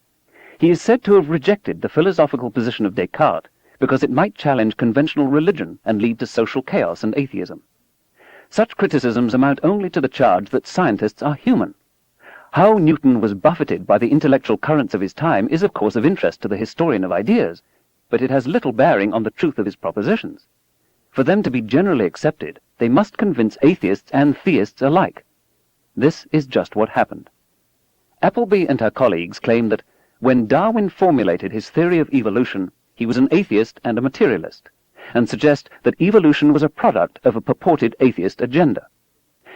He is said to have rejected the philosophical position of Descartes because it might challenge conventional religion and lead to social chaos and atheism. Such criticisms amount only to the charge that scientists are human. How Newton was buffeted by the intellectual currents of his time is of course of interest to the historian of ideas, but it has little bearing on the truth of his propositions. For them to be generally accepted, they must convince atheists and theists alike. This is just what happened. Appleby and her colleagues claim that when Darwin formulated his theory of evolution, he was an atheist and a materialist, and suggest that evolution was a product of a purported atheist agenda.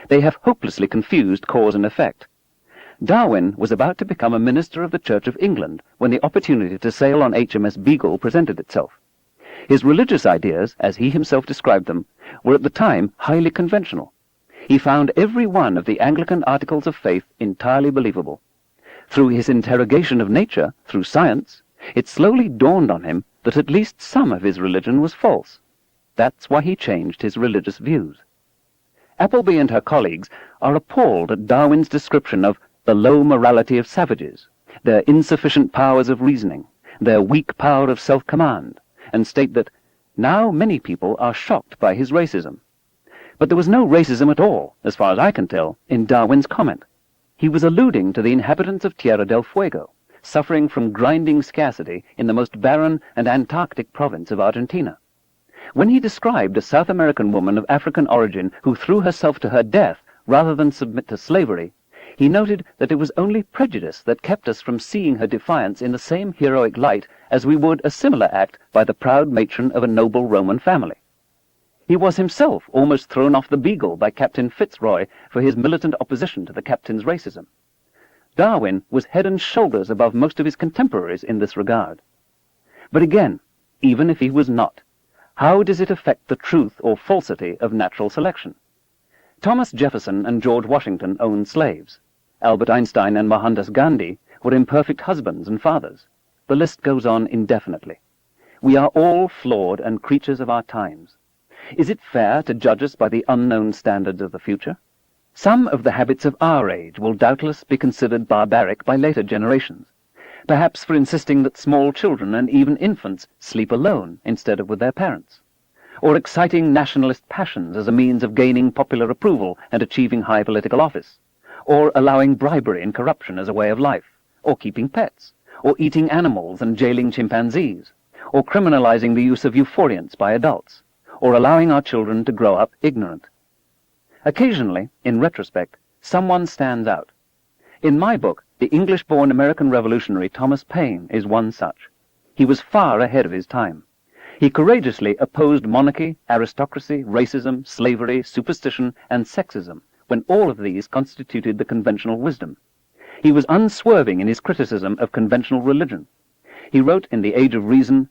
They have hopelessly confused cause and effect. Darwin was about to become a minister of the Church of England when the opportunity to sail on HMS Beagle presented itself. His religious ideas, as he himself described them, were at the time highly conventional. He found every one of the Anglican articles of faith entirely believable. Through his interrogation of nature, through science, it slowly dawned on him that at least some of his religion was false. That's why he changed his religious views. Appleby and her colleagues are appalled at Darwin's description of the low morality of savages, their insufficient powers of reasoning, their weak power of self-command, and state that now many people are shocked by his racism. But there was no racism at all, as far as I can tell, in Darwin's comment. He was alluding to the inhabitants of Tierra del Fuego, suffering from grinding scarcity in the most barren and Antarctic province of Argentina. When he described a South American woman of African origin who threw herself to her death rather than submit to slavery, he noted that it was only prejudice that kept us from seeing her defiance in the same heroic light as we would a similar act by the proud matron of a noble Roman family. He was himself almost thrown off the Beagle by Captain Fitzroy for his militant opposition to the captain's racism. Darwin was head and shoulders above most of his contemporaries in this regard. But again, even if he was not, how does it affect the truth or falsity of natural selection? Thomas Jefferson and George Washington owned slaves. Albert Einstein and Mohandas Gandhi were imperfect husbands and fathers. The list goes on indefinitely. We are all flawed and creatures of our times. Is it fair to judge us by the unknown standards of the future? Some of the habits of our age will doubtless be considered barbaric by later generations, perhaps for insisting that small children and even infants sleep alone instead of with their parents, or exciting nationalist passions as a means of gaining popular approval and achieving high political office, or allowing bribery and corruption as a way of life, or keeping pets, or eating animals and jailing chimpanzees, or criminalizing the use of euphoriants by adults, or allowing our children to grow up ignorant. Occasionally, in retrospect, someone stands out. In my book, the English-born American revolutionary Thomas Paine is one such. He was far ahead of his time. He courageously opposed monarchy, aristocracy, racism, slavery, superstition, and sexism, when all of these constituted the conventional wisdom. He was unswerving in his criticism of conventional religion. He wrote in The Age of Reason,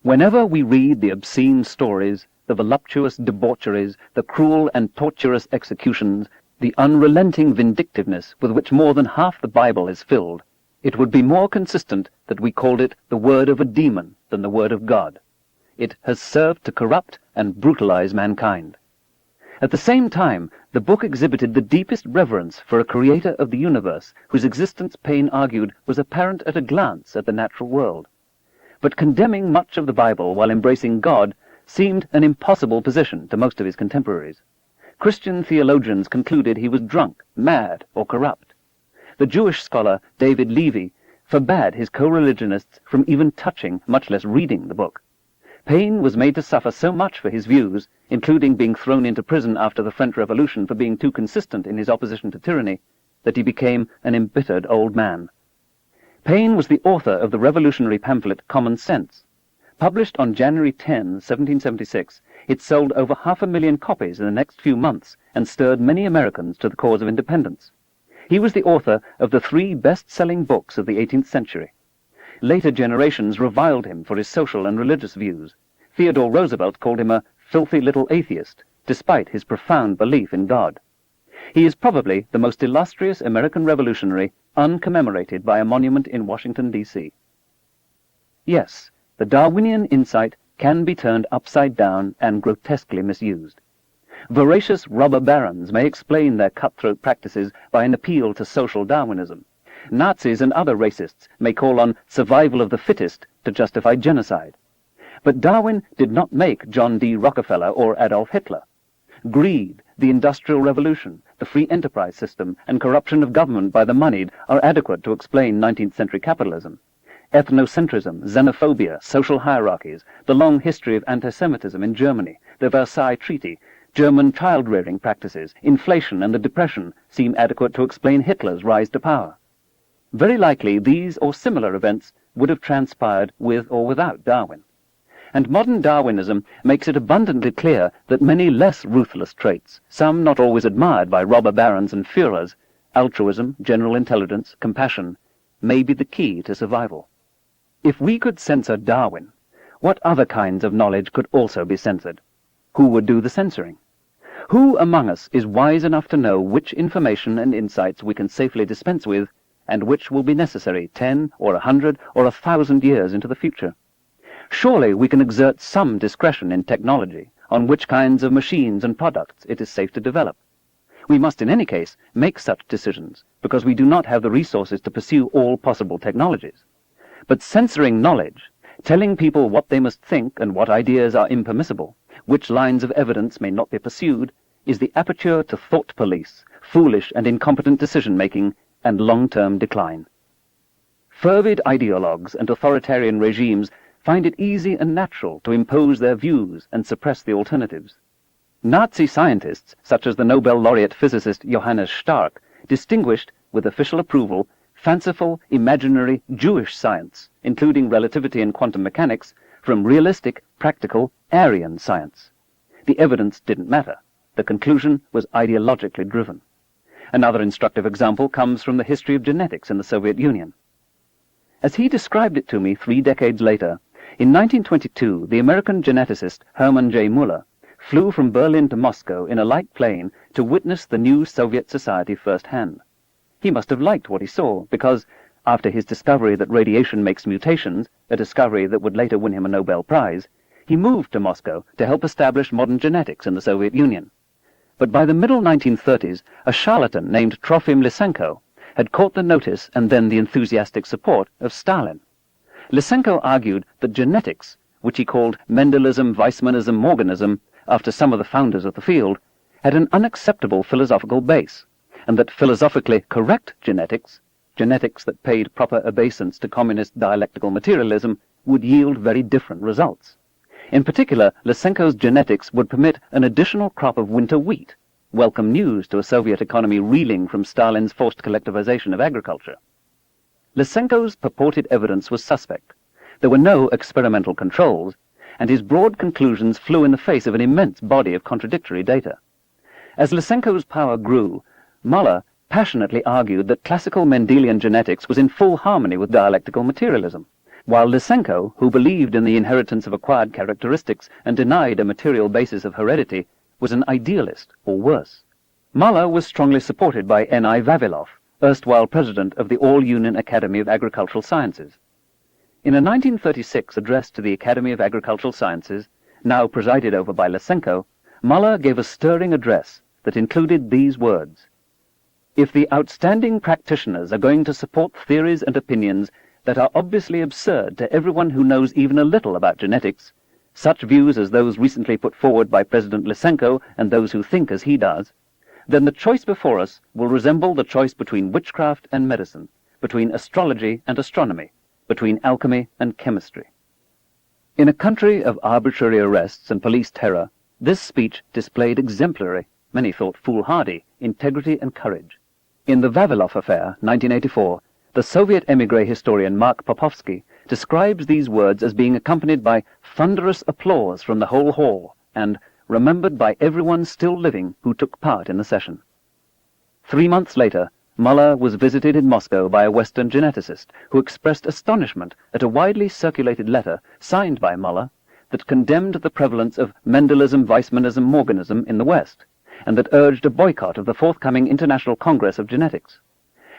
"Whenever we read the obscene stories, the voluptuous debaucheries, the cruel and torturous executions, the unrelenting vindictiveness with which more than half the Bible is filled, it would be more consistent that we called it the word of a demon than the word of God. It has served to corrupt and brutalize mankind." At the same time, the book exhibited the deepest reverence for a creator of the universe whose existence Paine argued was apparent at a glance at the natural world. But condemning much of the Bible while embracing God seemed an impossible position to most of his contemporaries. Christian theologians concluded he was drunk, mad, or corrupt. The Jewish scholar David Levy forbade his co-religionists from even touching, much less reading, the book. Paine was made to suffer so much for his views, including being thrown into prison after the French Revolution for being too consistent in his opposition to tyranny, that he became an embittered old man. Paine was the author of the revolutionary pamphlet Common Sense. Published on January 10, 1776, it sold over 500,000 copies in the next few months and stirred many Americans to the cause of independence. He was the author of the 3 best-selling books of the 18th century. Later generations reviled him for his social and religious views. Theodore Roosevelt called him a filthy little atheist, despite his profound belief in God. He is probably the most illustrious American revolutionary uncommemorated by a monument in Washington, D.C. Yes, the Darwinian insight can be turned upside down and grotesquely misused. Voracious robber barons may explain their cutthroat practices by an appeal to social Darwinism. Nazis and other racists may call on survival of the fittest to justify genocide. But Darwin did not make John D. Rockefeller or Adolf Hitler. Greed, the Industrial Revolution, the free enterprise system, and corruption of government by the moneyed are adequate to explain 19th century capitalism. Ethnocentrism, xenophobia, social hierarchies, the long history of anti-Semitism in Germany, the Versailles Treaty, German child-rearing practices, inflation, and the Depression seem adequate to explain Hitler's rise to power. Very likely these or similar events would have transpired with or without Darwin. And modern Darwinism makes it abundantly clear that many less ruthless traits, some not always admired by robber barons and Führers, altruism, general intelligence, compassion, may be the key to survival. If we could censor Darwin, what other kinds of knowledge could also be censored? Who would do the censoring? Who among us is wise enough to know which information and insights we can safely dispense with, and which will be necessary 10 or 100 or 1,000 years into the future? Surely we can exert some discretion in technology on which kinds of machines and products it is safe to develop. We must in any case make such decisions, because we do not have the resources to pursue all possible technologies. But censoring knowledge, telling people what they must think and what ideas are impermissible, which lines of evidence may not be pursued, is the aperture to thought police, foolish and incompetent decision-making, and long-term decline. Fervid ideologues and authoritarian regimes find it easy and natural to impose their views and suppress the alternatives. Nazi scientists, such as the Nobel laureate physicist Johannes Stark, distinguished, with official approval, fanciful, imaginary, Jewish science, including relativity and quantum mechanics, from realistic, practical, Aryan science. The evidence didn't matter. The conclusion was ideologically driven. Another instructive example comes from the history of genetics in the Soviet Union. As he described it to me 3 decades later, in 1922, the American geneticist Hermann J. Muller flew from Berlin to Moscow in a light plane to witness the new Soviet society firsthand. He must have liked what he saw, because, after his discovery that radiation makes mutations, a discovery that would later win him a Nobel Prize, he moved to Moscow to help establish modern genetics in the Soviet Union. But by the middle 1930s, a charlatan named Trofim Lysenko had caught the notice and then the enthusiastic support of Stalin. Lysenko argued that genetics, which he called Mendelism, Weissmanism, Morganism, after some of the founders of the field, had an unacceptable philosophical base, and that philosophically correct genetics, genetics that paid proper obeisance to communist dialectical materialism, would yield very different results. In particular, Lysenko's genetics would permit an additional crop of winter wheat, welcome news to a Soviet economy reeling from Stalin's forced collectivization of agriculture. Lysenko's purported evidence was suspect. There were no experimental controls, and his broad conclusions flew in the face of an immense body of contradictory data. As Lysenko's power grew, Muller passionately argued that classical Mendelian genetics was in full harmony with dialectical materialism, while Lysenko, who believed in the inheritance of acquired characteristics and denied a material basis of heredity, was an idealist, or worse. Muller was strongly supported by N.I. Vavilov, erstwhile president of the All-Union Academy of Agricultural Sciences. In a 1936 address to the Academy of Agricultural Sciences, now presided over by Lysenko, Muller gave a stirring address that included these words: "If the outstanding practitioners are going to support theories and opinions that are obviously absurd to everyone who knows even a little about genetics, such views as those recently put forward by President Lysenko and those who think as he does, then the choice before us will resemble the choice between witchcraft and medicine, between astrology and astronomy, between alchemy and chemistry." In a country of arbitrary arrests and police terror, this speech displayed exemplary, many thought foolhardy, integrity and courage. In the Vavilov affair, 1984, the Soviet émigré historian Mark Popovsky describes these words as being accompanied by thunderous applause from the whole hall and remembered by everyone still living who took part in the session. 3 months later, Muller was visited in Moscow by a Western geneticist who expressed astonishment at a widely circulated letter signed by Muller that condemned the prevalence of Mendelism, Weissmannism, Morganism in the West, and that urged a boycott of the forthcoming International Congress of Genetics.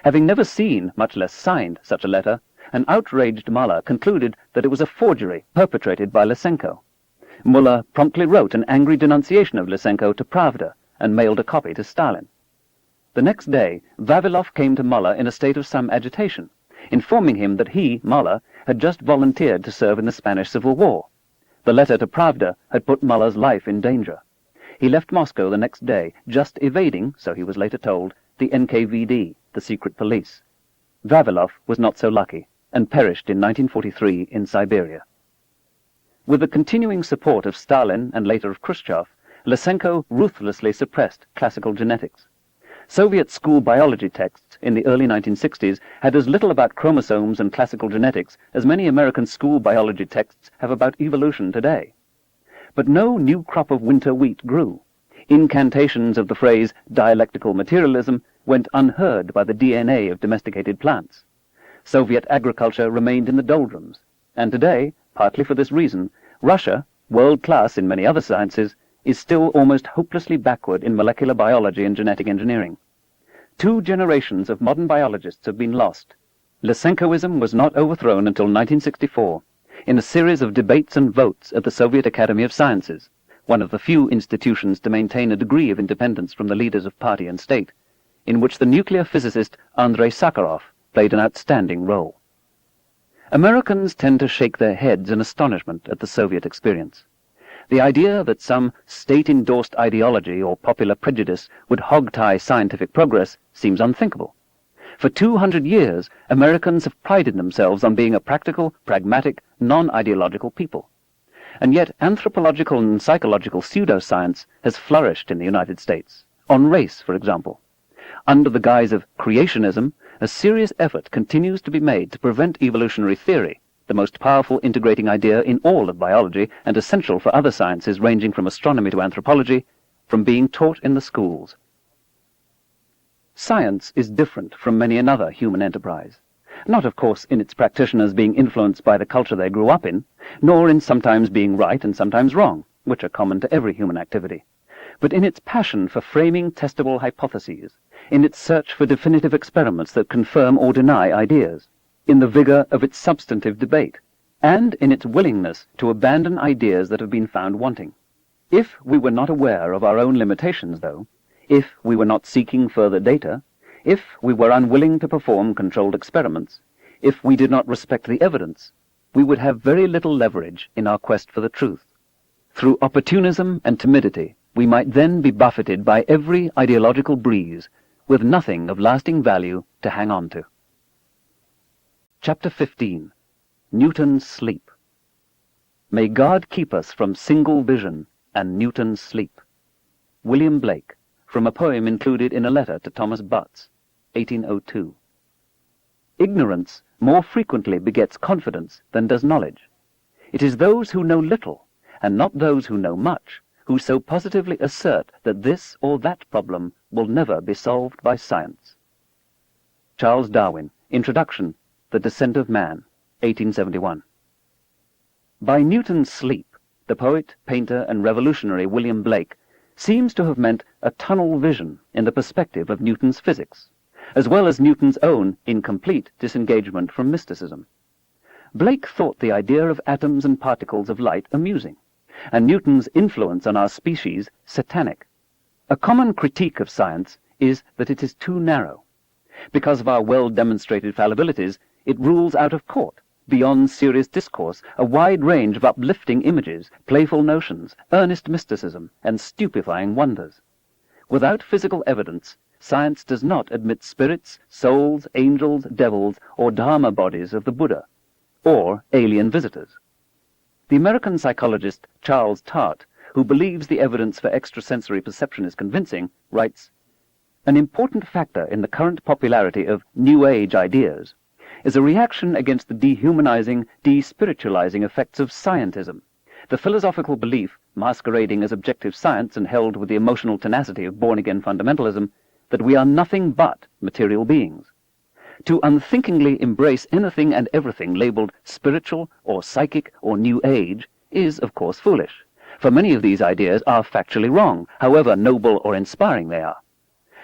Having never seen, much less signed, such a letter, an outraged Muller concluded that it was a forgery perpetrated by Lysenko. Muller promptly wrote an angry denunciation of Lysenko to Pravda and mailed a copy to Stalin. The next day, Vavilov came to Muller in a state of some agitation, informing him that he, Muller, had just volunteered to serve in the Spanish Civil War. The letter to Pravda had put Muller's life in danger. He left Moscow the next day, just evading, so he was later told, the NKVD, the secret police. Vavilov was not so lucky, and perished in 1943 in Siberia. With the continuing support of Stalin and later of Khrushchev, Lysenko ruthlessly suppressed classical genetics. Soviet school biology texts in the early 1960s had as little about chromosomes and classical genetics as many American school biology texts have about evolution today. But no new crop of winter wheat grew. Incantations of the phrase dialectical materialism went unheard by the DNA of domesticated plants. Soviet agriculture remained in the doldrums, and today, partly for this reason, Russia, world-class in many other sciences, is still almost hopelessly backward in molecular biology and genetic engineering. 2 generations of modern biologists have been lost. Lysenkoism was not overthrown until 1964, in a series of debates and votes at the Soviet Academy of Sciences, one of the few institutions to maintain a degree of independence from the leaders of party and state, in which the nuclear physicist Andrei Sakharov played an outstanding role. Americans tend to shake their heads in astonishment at the Soviet experience. The idea that some state-endorsed ideology or popular prejudice would hog-tie scientific progress seems unthinkable. For 200 years, Americans have prided themselves on being a practical, pragmatic, non-ideological people. And yet anthropological and psychological pseudoscience has flourished in the United States, on race, for example. Under the guise of creationism, a serious effort continues to be made to prevent evolutionary theory, the most powerful integrating idea in all of biology and essential for other sciences ranging from astronomy to anthropology, from being taught in the schools. Science is different from many another human enterprise, not of course in its practitioners being influenced by the culture they grew up in, nor in sometimes being right and sometimes wrong, which are common to every human activity, but in its passion for framing testable hypotheses, in its search for definitive experiments that confirm or deny ideas, in the vigor of its substantive debate, and in its willingness to abandon ideas that have been found wanting. If we were not aware of our own limitations, though, if we were not seeking further data, if we were unwilling to perform controlled experiments, if we did not respect the evidence, we would have very little leverage in our quest for the truth. Through opportunism and timidity, we might then be buffeted by every ideological breeze, with nothing of lasting value to hang on to. Chapter 15. Newton's Sleep. May God keep us from single vision and Newton's sleep. William Blake, from a poem included in a letter to Thomas Butts, 1802. Ignorance more frequently begets confidence than does knowledge. It is those who know little, and not those who know much, who so positively assert that this or that problem will never be solved by science. Charles Darwin, Introduction, The Descent of Man, 1871. By Newton's sleep, the poet, painter, and revolutionary William Blake seems to have meant a tunnel vision in the perspective of Newton's physics, as well as Newton's own incomplete disengagement from mysticism. Blake thought the idea of atoms and particles of light amusing, and Newton's influence on our species satanic. A common critique of science is that it is too narrow. Because of our well-demonstrated fallibilities, it rules out of court, beyond serious discourse, a wide range of uplifting images, playful notions, earnest mysticism, and stupefying wonders. Without physical evidence, science does not admit spirits, souls, angels, devils, or dharma bodies of the Buddha, or alien visitors. The American psychologist Charles Tart, who believes the evidence for extrasensory perception is convincing, writes, "An important factor in the current popularity of New Age ideas is a reaction against the dehumanizing, despiritualizing effects of scientism, the philosophical belief, masquerading as objective science and held with the emotional tenacity of born-again fundamentalism, that we are nothing but material beings. To unthinkingly embrace anything and everything labeled spiritual or psychic or New Age is, of course, foolish, for many of these ideas are factually wrong, however noble or inspiring they are.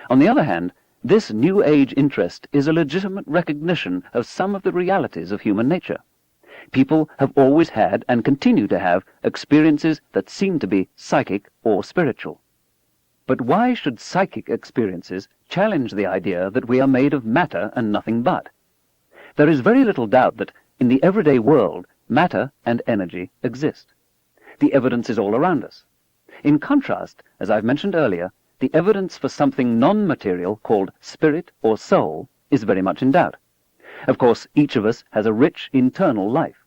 On the other hand, this New Age interest is a legitimate recognition of some of the realities of human nature. People have always had and continue to have experiences that seem to be psychic or spiritual. But why should psychic experiences challenge the idea that we are made of matter and nothing but? There is very little doubt that, in the everyday world, matter and energy exist. The evidence is all around us. In contrast, as I've mentioned earlier, the evidence for something non-material called spirit or soul is very much in doubt. Of course, each of us has a rich internal life.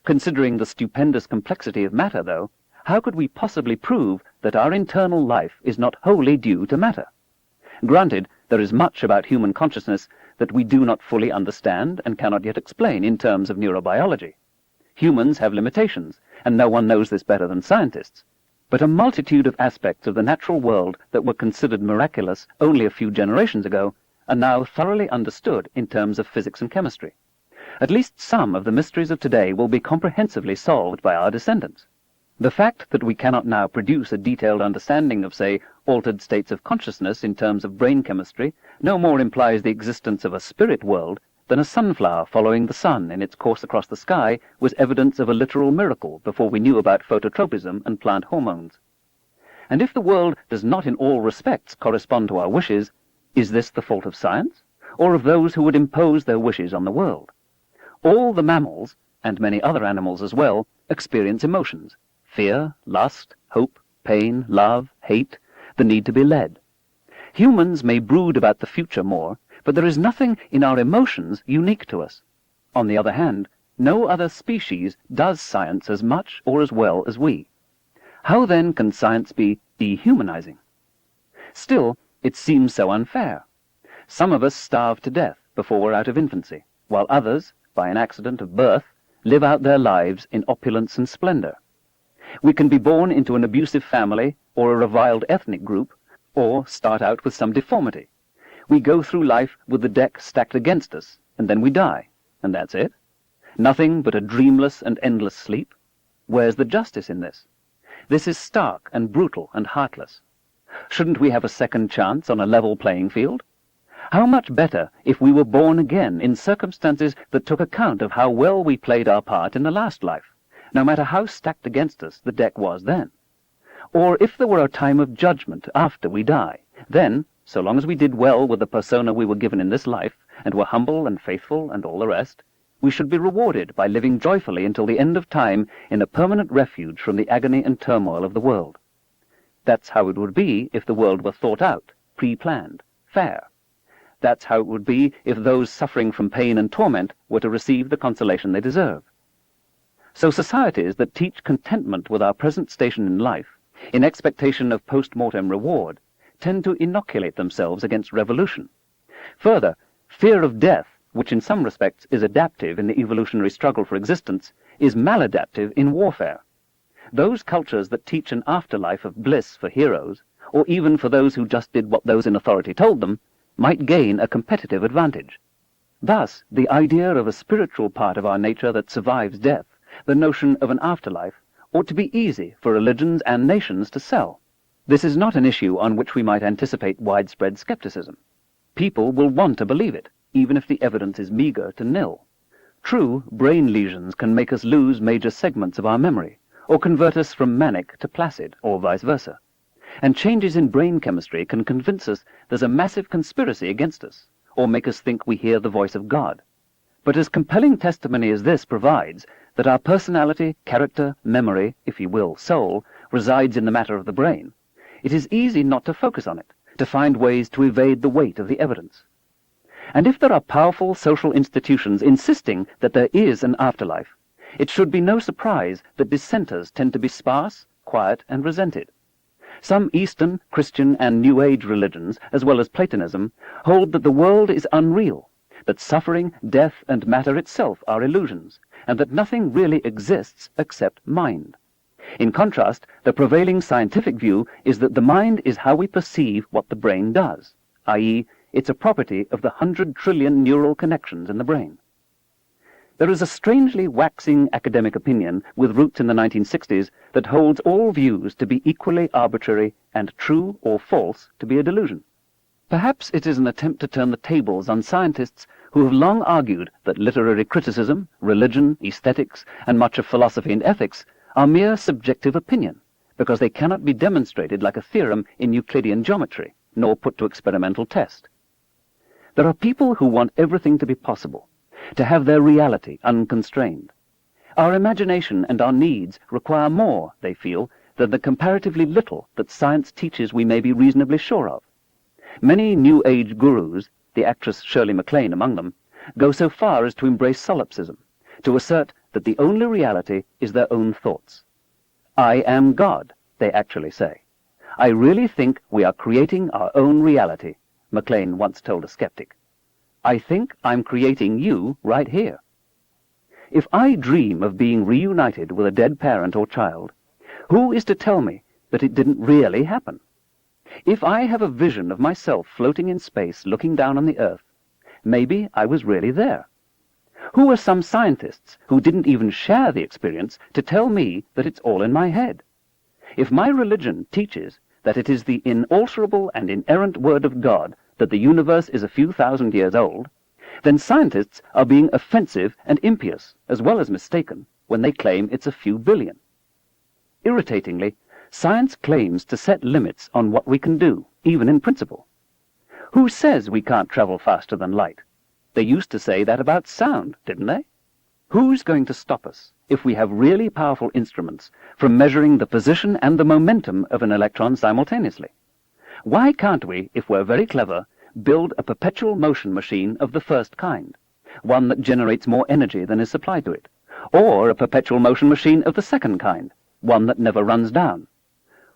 Considering the stupendous complexity of matter, though, how could we possibly prove that our internal life is not wholly due to matter? Granted, there is much about human consciousness that we do not fully understand and cannot yet explain in terms of neurobiology. Humans have limitations, and no one knows this better than scientists. But a multitude of aspects of the natural world that were considered miraculous only a few generations ago are now thoroughly understood in terms of physics and chemistry. At least some of the mysteries of today will be comprehensively solved by our descendants. The fact that we cannot now produce a detailed understanding of, say, altered states of consciousness in terms of brain chemistry no more implies the existence of a spirit world than a sunflower following the sun in its course across the sky was evidence of a literal miracle before we knew about phototropism and plant hormones. And if the world does not in all respects correspond to our wishes, is this the fault of science, or of those who would impose their wishes on the world? All the mammals, and many other animals as well, experience emotions: fear, lust, hope, pain, love, hate, the need to be led. Humans may brood about the future more, but there is nothing in our emotions unique to us. On the other hand, no other species does science as much or as well as we. How then can science be dehumanizing? Still, it seems so unfair. Some of us starve to death before we're out of infancy, while others, by an accident of birth, live out their lives in opulence and splendor. We can be born into an abusive family or a reviled ethnic group, or start out with some deformity. We go through life with the deck stacked against us, and then we die, and that's it? Nothing but a dreamless and endless sleep? Where's the justice in this? This is stark and brutal and heartless. Shouldn't we have a second chance on a level playing field? How much better if we were born again in circumstances that took account of how well we played our part in the last life, no matter how stacked against us the deck was then? Or if there were a time of judgment after we die, then, so long as we did well with the persona we were given in this life, and were humble and faithful and all the rest, we should be rewarded by living joyfully until the end of time in a permanent refuge from the agony and turmoil of the world. That's how it would be if the world were thought out, pre-planned, fair. That's how it would be if those suffering from pain and torment were to receive the consolation they deserve. So societies that teach contentment with our present station in life, in expectation of post-mortem reward, tend to inoculate themselves against revolution. Further, fear of death, which in some respects is adaptive in the evolutionary struggle for existence, is maladaptive in warfare. Those cultures that teach an afterlife of bliss for heroes, or even for those who just did what those in authority told them, might gain a competitive advantage. Thus, the idea of a spiritual part of our nature that survives death, the notion of an afterlife, ought to be easy for religions and nations to sell. This is not an issue on which we might anticipate widespread skepticism. People will want to believe it, even if the evidence is meager to nil. True, brain lesions can make us lose major segments of our memory, or convert us from manic to placid, or vice versa. And changes in brain chemistry can convince us there's a massive conspiracy against us, or make us think we hear the voice of God. But as compelling testimony as this provides that our personality, character, memory, if you will, soul, resides in the matter of the brain, it is easy not to focus on it, to find ways to evade the weight of the evidence. And if there are powerful social institutions insisting that there is an afterlife, it should be no surprise that dissenters tend to be sparse, quiet, and resented. Some Eastern, Christian, and New Age religions, as well as Platonism, hold that the world is unreal, that suffering, death, and matter itself are illusions, and that nothing really exists except mind. In contrast, the prevailing scientific view is that the mind is how we perceive what the brain does, i.e., it's a property of the 100 trillion neural connections in the brain. There is a strangely waxing academic opinion with roots in the 1960s that holds all views to be equally arbitrary and true or false to be a delusion. Perhaps it is an attempt to turn the tables on scientists who have long argued that literary criticism, religion, aesthetics, and much of philosophy and ethics are mere subjective opinion, because they cannot be demonstrated like a theorem in Euclidean geometry, nor put to experimental test. There are people who want everything to be possible, to have their reality unconstrained. Our imagination and our needs require more, they feel, than the comparatively little that science teaches we may be reasonably sure of. Many New Age gurus, the actress Shirley MacLaine among them, go so far as to embrace solipsism, to assert that the only reality is their own thoughts. I am God, they actually say. I really think we are creating our own reality, MacLaine once told a skeptic. I think I'm creating you right here. If I dream of being reunited with a dead parent or child, who is to tell me that it didn't really happen? If I have a vision of myself floating in space looking down on the earth, maybe I was really there. Who are some scientists who didn't even share the experience to tell me that it's all in my head? If my religion teaches that it is the inalterable and inerrant word of God that the universe is a few thousand years old, then scientists are being offensive and impious, as well as mistaken, when they claim it's a few billion. Irritatingly, science claims to set limits on what we can do, even in principle. Who says we can't travel faster than light? They used to say that about sound, didn't they? Who's going to stop us, if we have really powerful instruments, from measuring the position and the momentum of an electron simultaneously? Why can't we, if we're very clever, build a perpetual motion machine of the first kind, one that generates more energy than is supplied to it, or a perpetual motion machine of the second kind, one that never runs down?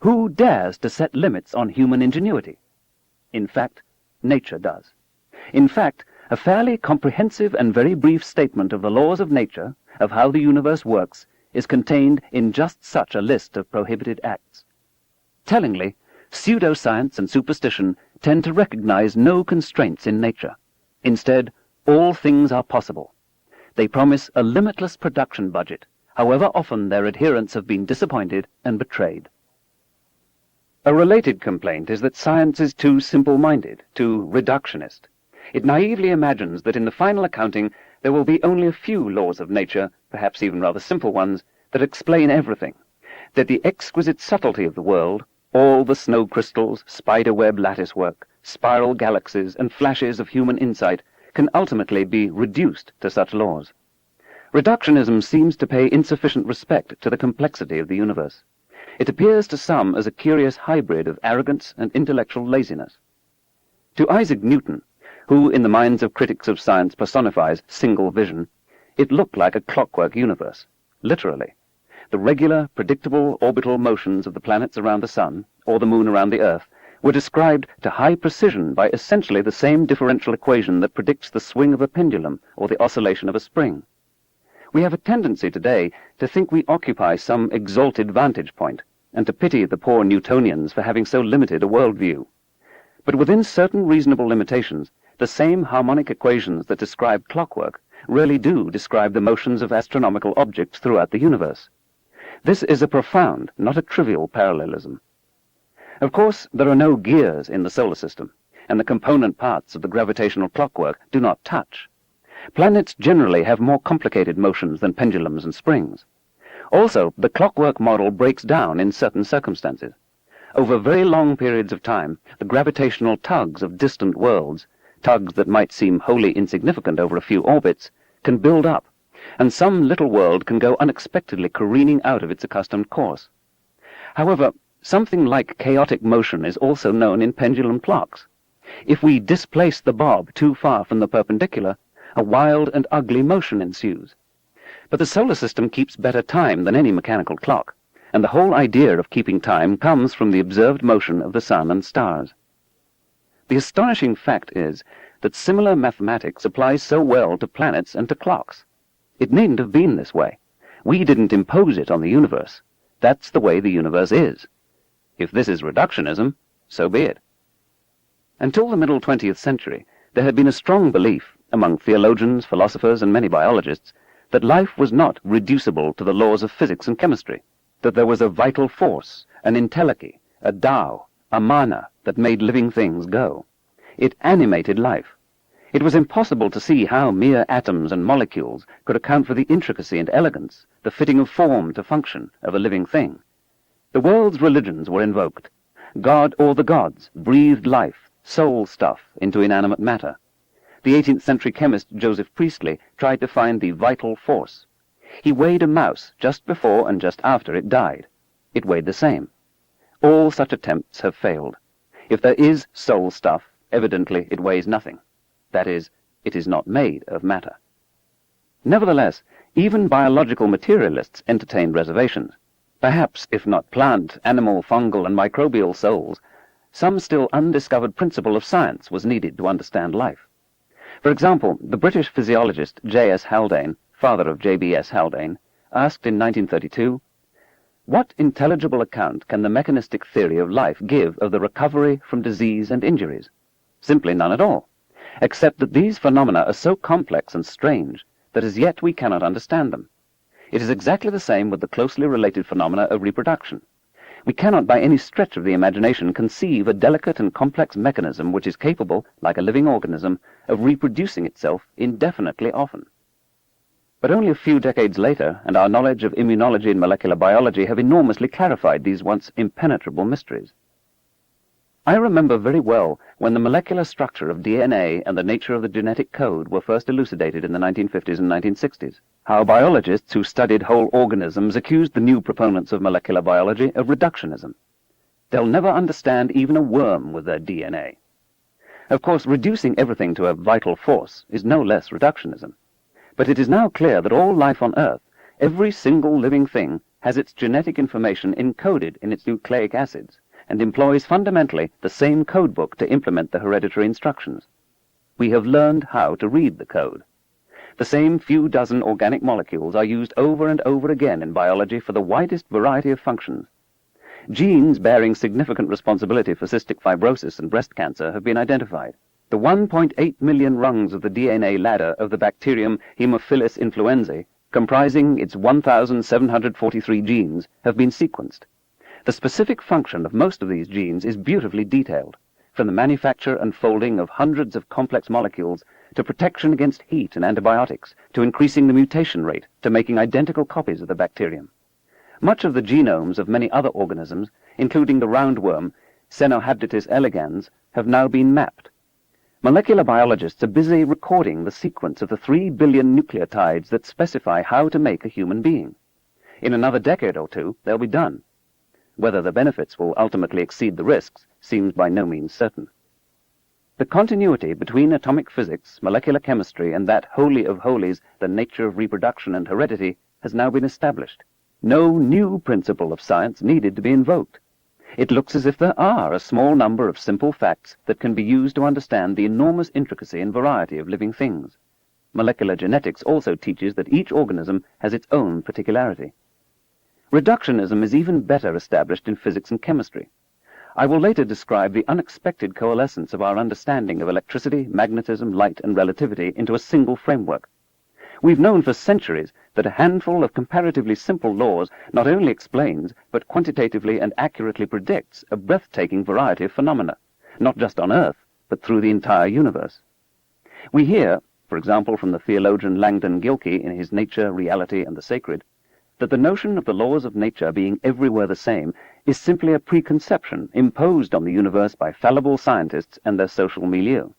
Who dares to set limits on human ingenuity? In fact, nature does. In fact, a fairly comprehensive and very brief statement of the laws of nature, of how the universe works, is contained in just such a list of prohibited acts. Tellingly, pseudoscience and superstition tend to recognize no constraints in nature. Instead, all things are possible. They promise a limitless production budget, however often their adherents have been disappointed and betrayed. A related complaint is that science is too simple-minded, too reductionist. It naively imagines that in the final accounting there will be only a few laws of nature, perhaps even rather simple ones, that explain everything, that the exquisite subtlety of the world, all the snow crystals, spider-web latticework, spiral galaxies, and flashes of human insight can ultimately be reduced to such laws. Reductionism seems to pay insufficient respect to the complexity of the universe. It appears to some as a curious hybrid of arrogance and intellectual laziness. To Isaac Newton, who in the minds of critics of science personifies single vision, it looked like a clockwork universe, literally. The regular, predictable orbital motions of the planets around the Sun, or the Moon around the Earth, were described to high precision by essentially the same differential equation that predicts the swing of a pendulum or the oscillation of a spring. We have a tendency today to think we occupy some exalted vantage point, and to pity the poor Newtonians for having so limited a worldview. But within certain reasonable limitations, the same harmonic equations that describe clockwork really do describe the motions of astronomical objects throughout the universe. This is a profound, not a trivial parallelism. Of course, there are no gears in the solar system, and the component parts of the gravitational clockwork do not touch. Planets generally have more complicated motions than pendulums and springs. Also, the clockwork model breaks down in certain circumstances. Over very long periods of time, the gravitational tugs of distant worlds, tugs that might seem wholly insignificant over a few orbits, can build up, and some little world can go unexpectedly careening out of its accustomed course. However, something like chaotic motion is also known in pendulum clocks. If we displace the bob too far from the perpendicular, a wild and ugly motion ensues. But the solar system keeps better time than any mechanical clock, and the whole idea of keeping time comes from the observed motion of the sun and stars. The astonishing fact is that similar mathematics applies so well to planets and to clocks. It needn't have been this way. We didn't impose it on the universe. That's the way the universe is. If this is reductionism, so be it. Until the middle 20th century, there had been a strong belief, among theologians, philosophers, and many biologists, that life was not reducible to the laws of physics and chemistry, that there was a vital force, an entelechy, a Tao, a mana that made living things go. It animated life. It was impossible to see how mere atoms and molecules could account for the intricacy and elegance, the fitting of form to function, of a living thing. The world's religions were invoked. God or the gods breathed life, soul stuff, into inanimate matter. The 18th century chemist Joseph Priestley tried to find the vital force. He weighed a mouse just before and just after it died. It weighed the same. All such attempts have failed. If there is soul stuff, evidently it weighs nothing. That is, it is not made of matter. Nevertheless, even biological materialists entertained reservations. Perhaps, if not plant, animal, fungal, and microbial souls, some still undiscovered principle of science was needed to understand life. For example, the British physiologist J.S. Haldane, father of J.B.S. Haldane, asked in 1932, "What intelligible account can the mechanistic theory of life give of the recovery from disease and injuries?" Simply none at all, except that these phenomena are so complex and strange that as yet we cannot understand them. It is exactly the same with the closely related phenomena of reproduction. We cannot by any stretch of the imagination conceive a delicate and complex mechanism which is capable, like a living organism, of reproducing itself indefinitely often. But only a few decades later, and our knowledge of immunology and molecular biology have enormously clarified these once impenetrable mysteries. I remember very well when the molecular structure of DNA and the nature of the genetic code were first elucidated in the 1950s and 1960s, how biologists who studied whole organisms accused the new proponents of molecular biology of reductionism. They'll never understand even a worm with their DNA. Of course, reducing everything to a vital force is no less reductionism. But it is now clear that all life on Earth, every single living thing, has its genetic information encoded in its nucleic acids, and employs fundamentally the same codebook to implement the hereditary instructions. We have learned how to read the code. The same few dozen organic molecules are used over and over again in biology for the widest variety of functions. Genes bearing significant responsibility for cystic fibrosis and breast cancer have been identified. The 1.8 million rungs of the DNA ladder of the bacterium Haemophilus influenzae, comprising its 1,743 genes, have been sequenced. The specific function of most of these genes is beautifully detailed, from the manufacture and folding of hundreds of complex molecules to protection against heat and antibiotics, to increasing the mutation rate, to making identical copies of the bacterium. Much of the genomes of many other organisms, including the roundworm Cenohabditis elegans, have now been mapped. Molecular biologists are busy recording the sequence of the 3 billion nucleotides that specify how to make a human being. In another decade or two, they'll be done. Whether the benefits will ultimately exceed the risks seems by no means certain. The continuity between atomic physics, molecular chemistry, and that holy of holies, the nature of reproduction and heredity, has now been established. No new principle of science needed to be invoked. It looks as if there are a small number of simple facts that can be used to understand the enormous intricacy and variety of living things. Molecular genetics also teaches that each organism has its own particularity. Reductionism is even better established in physics and chemistry. I will later describe the unexpected coalescence of our understanding of electricity, magnetism, light, and relativity into a single framework. We've known for centuries that a handful of comparatively simple laws not only explains, but quantitatively and accurately predicts a breathtaking variety of phenomena, not just on Earth, but through the entire universe. We hear, for example from the theologian Langdon Gilkey in his Nature, Reality, and the Sacred, that the notion of the laws of nature being everywhere the same is simply a preconception imposed on the universe by fallible scientists and their social milieu.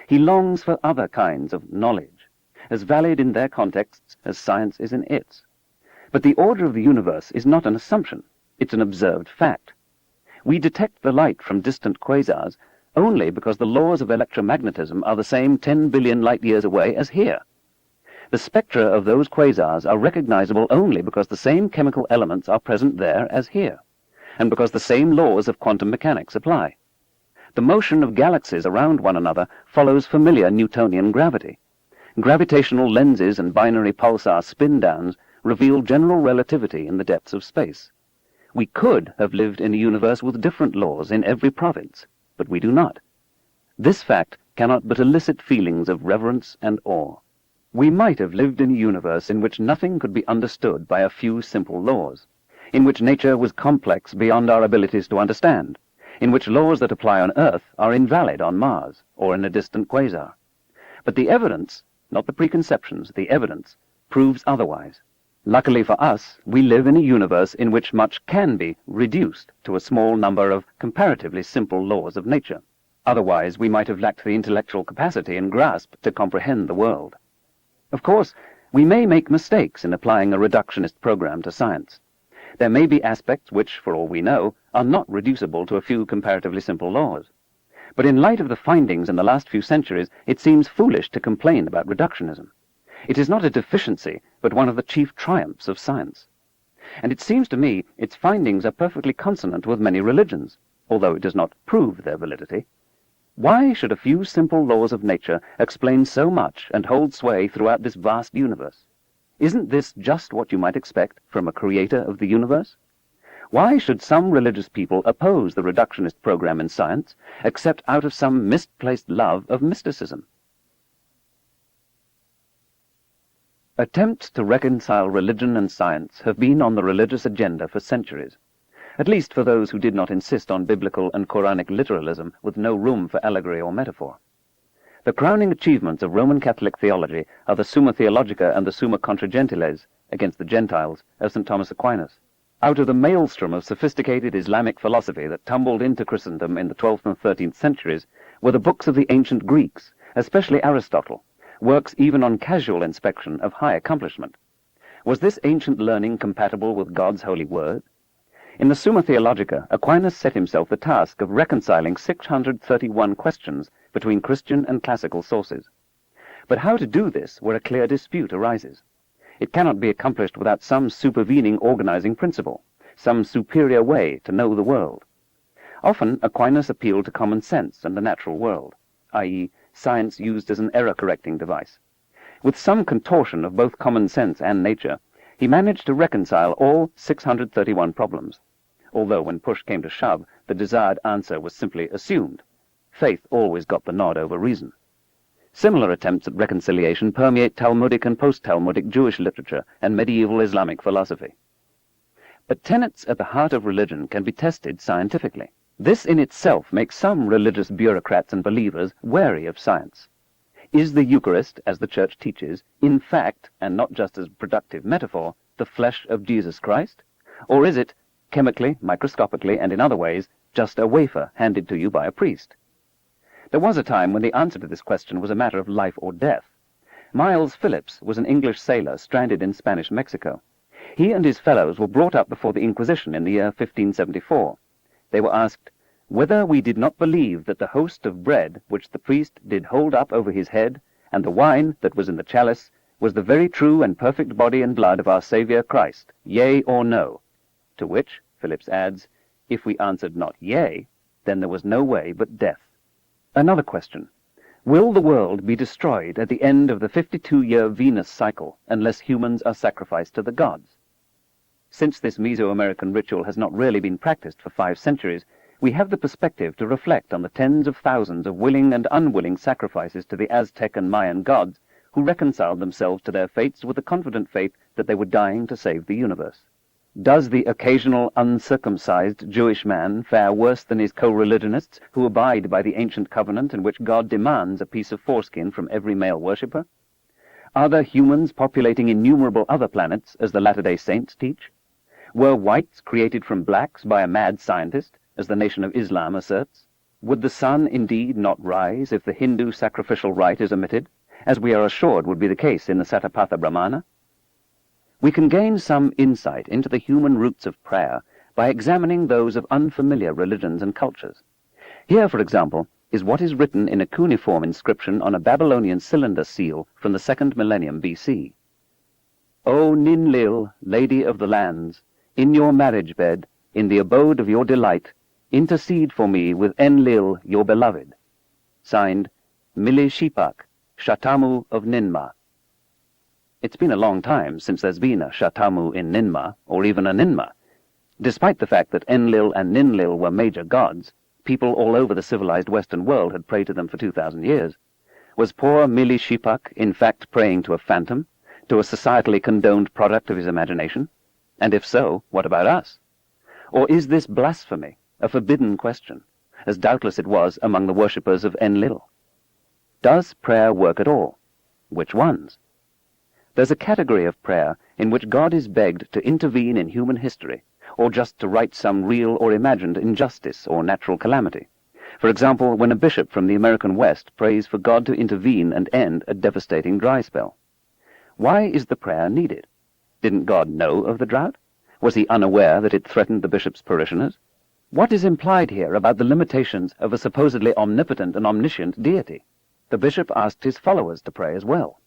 He longs for other kinds of knowledge, as valid in their contexts as science is in its. But the order of the universe is not an assumption, it's an observed fact. We detect the light from distant quasars only because the laws of electromagnetism are the same 10 billion light-years away as here. The spectra of those quasars are recognizable only because the same chemical elements are present there as here, and because the same laws of quantum mechanics apply. The motion of galaxies around one another follows familiar Newtonian gravity. Gravitational lenses and binary pulsar spin-downs reveal general relativity in the depths of space. We could have lived in a universe with different laws in every province, but we do not. This fact cannot but elicit feelings of reverence and awe. We might have lived in a universe in which nothing could be understood by a few simple laws, in which nature was complex beyond our abilities to understand, in which laws that apply on Earth are invalid on Mars or in a distant quasar. But the evidence, not the preconceptions, the evidence, proves otherwise. Luckily for us, we live in a universe in which much can be reduced to a small number of comparatively simple laws of nature. Otherwise, we might have lacked the intellectual capacity and grasp to comprehend the world. Of course, we may make mistakes in applying a reductionist program to science. There may be aspects which, for all we know, are not reducible to a few comparatively simple laws. But in light of the findings in the last few centuries, it seems foolish to complain about reductionism. It is not a deficiency, but one of the chief triumphs of science. And it seems to me its findings are perfectly consonant with many religions, although it does not prove their validity. Why should a few simple laws of nature explain so much and hold sway throughout this vast universe? Isn't this just what you might expect from a creator of the universe? Why should some religious people oppose the reductionist program in science, except out of some misplaced love of mysticism? Attempts to reconcile religion and science have been on the religious agenda for centuries, at least for those who did not insist on biblical and Quranic literalism with no room for allegory or metaphor. The crowning achievements of Roman Catholic theology are the Summa Theologica and the Summa Contra Gentiles, against the Gentiles, of St. Thomas Aquinas. Out of the maelstrom of sophisticated Islamic philosophy that tumbled into Christendom in the 12th and 13th centuries were the books of the ancient Greeks, especially Aristotle, works even on casual inspection of high accomplishment. Was this ancient learning compatible with God's holy word? In the Summa Theologica, Aquinas set himself the task of reconciling 631 questions between Christian and classical sources. But how to do this where a clear dispute arises? It cannot be accomplished without some supervening organizing principle, some superior way to know the world. Often Aquinas appealed to common sense and the natural world, i.e., science used as an error-correcting device. With some contortion of both common sense and nature, he managed to reconcile all 631 problems, although when push came to shove, the desired answer was simply assumed. Faith always got the nod over reason. Similar attempts at reconciliation permeate Talmudic and post-Talmudic Jewish literature and medieval Islamic philosophy. But tenets at the heart of religion can be tested scientifically. This in itself makes some religious bureaucrats and believers wary of science. Is the Eucharist, as the Church teaches, in fact, and not just as productive metaphor, the flesh of Jesus Christ? Or is it, chemically, microscopically, and in other ways, just a wafer handed to you by a priest? There was a time when the answer to this question was a matter of life or death. Miles Phillips was an English sailor stranded in Spanish Mexico. He and his fellows were brought up before the Inquisition in the year 1574. They were asked, whether we did not believe that the host of bread which the priest did hold up over his head, and the wine that was in the chalice, was the very true and perfect body and blood of our Saviour Christ, yea or no? To which, Phillips adds, if we answered not yea, then there was no way but death. Another question. Will the world be destroyed at the end of the 52-year Venus cycle unless humans are sacrificed to the gods? Since this Mesoamerican ritual has not really been practiced for 5 centuries, we have the perspective to reflect on the tens of thousands of willing and unwilling sacrifices to the Aztec and Mayan gods who reconciled themselves to their fates with the confident faith that they were dying to save the universe. Does the occasional uncircumcised Jewish man fare worse than his co-religionists who abide by the ancient covenant in which God demands a piece of foreskin from every male worshipper? Are there humans populating innumerable other planets, as the Latter-day Saints teach? Were whites created from blacks by a mad scientist, as the Nation of Islam asserts? Would the sun indeed not rise if the Hindu sacrificial rite is omitted, as we are assured would be the case in the Satapatha Brahmana? We can gain some insight into the human roots of prayer by examining those of unfamiliar religions and cultures. Here, for example, is what is written in a cuneiform inscription on a Babylonian cylinder seal from the 2nd millennium BC. O Ninlil, Lady of the Lands, in your marriage bed, in the abode of your delight, intercede for me with Enlil, your beloved. Signed, Milishipak, Shatamu of Ninmah. It's been a long time since there's been a Shatamu in Ninmah, or even a Ninmah. Despite the fact that Enlil and Ninlil were major gods, people all over the civilized Western world had prayed to them for 2,000 years. Was poor Milishipak in fact praying to a phantom, to a societally condoned product of his imagination? And if so, what about us? Or is this blasphemy, a forbidden question, as doubtless it was among the worshippers of Enlil? Does prayer work at all? Which ones? There's a category of prayer in which God is begged to intervene in human history, or just to right some real or imagined injustice or natural calamity. For example, when a bishop from the American West prays for God to intervene and end a devastating dry spell. Why is the prayer needed? Didn't God know of the drought? Was he unaware that it threatened the bishop's parishioners? What is implied here about the limitations of a supposedly omnipotent and omniscient deity? The bishop asked his followers to pray as well.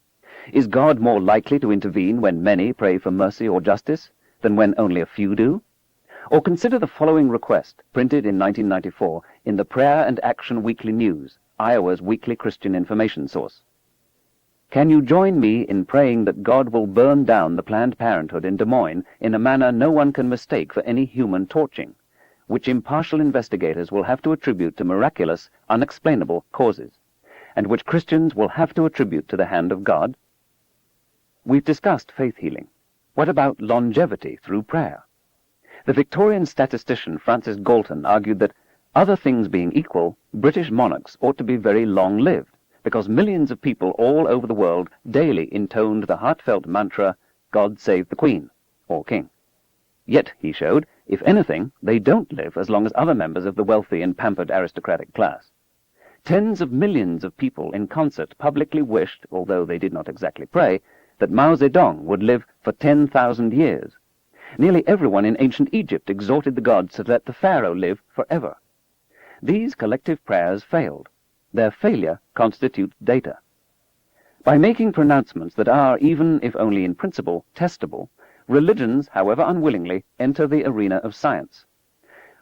Is God more likely to intervene when many pray for mercy or justice than when only a few do? Or consider the following request, printed in 1994 in the Prayer and Action Weekly News, Iowa's weekly Christian information source. Can you join me in praying that God will burn down the Planned Parenthood in Des Moines in a manner no one can mistake for any human torching, which impartial investigators will have to attribute to miraculous, unexplainable causes, and which Christians will have to attribute to the hand of God? We've discussed faith healing. What about longevity through prayer? The Victorian statistician Francis Galton argued that, other things being equal, British monarchs ought to be very long-lived, because millions of people all over the world daily intoned the heartfelt mantra, God save the Queen, or King. Yet, he showed, if anything, they don't live as long as other members of the wealthy and pampered aristocratic class. Tens of millions of people in concert publicly wished, although they did not exactly pray, that Mao Zedong would live for 10,000 years. Nearly everyone in ancient Egypt exhorted the gods to let the pharaoh live forever. These collective prayers failed. Their failure constitutes data. By making pronouncements that are, even if only in principle, testable, religions, however unwillingly, enter the arena of science.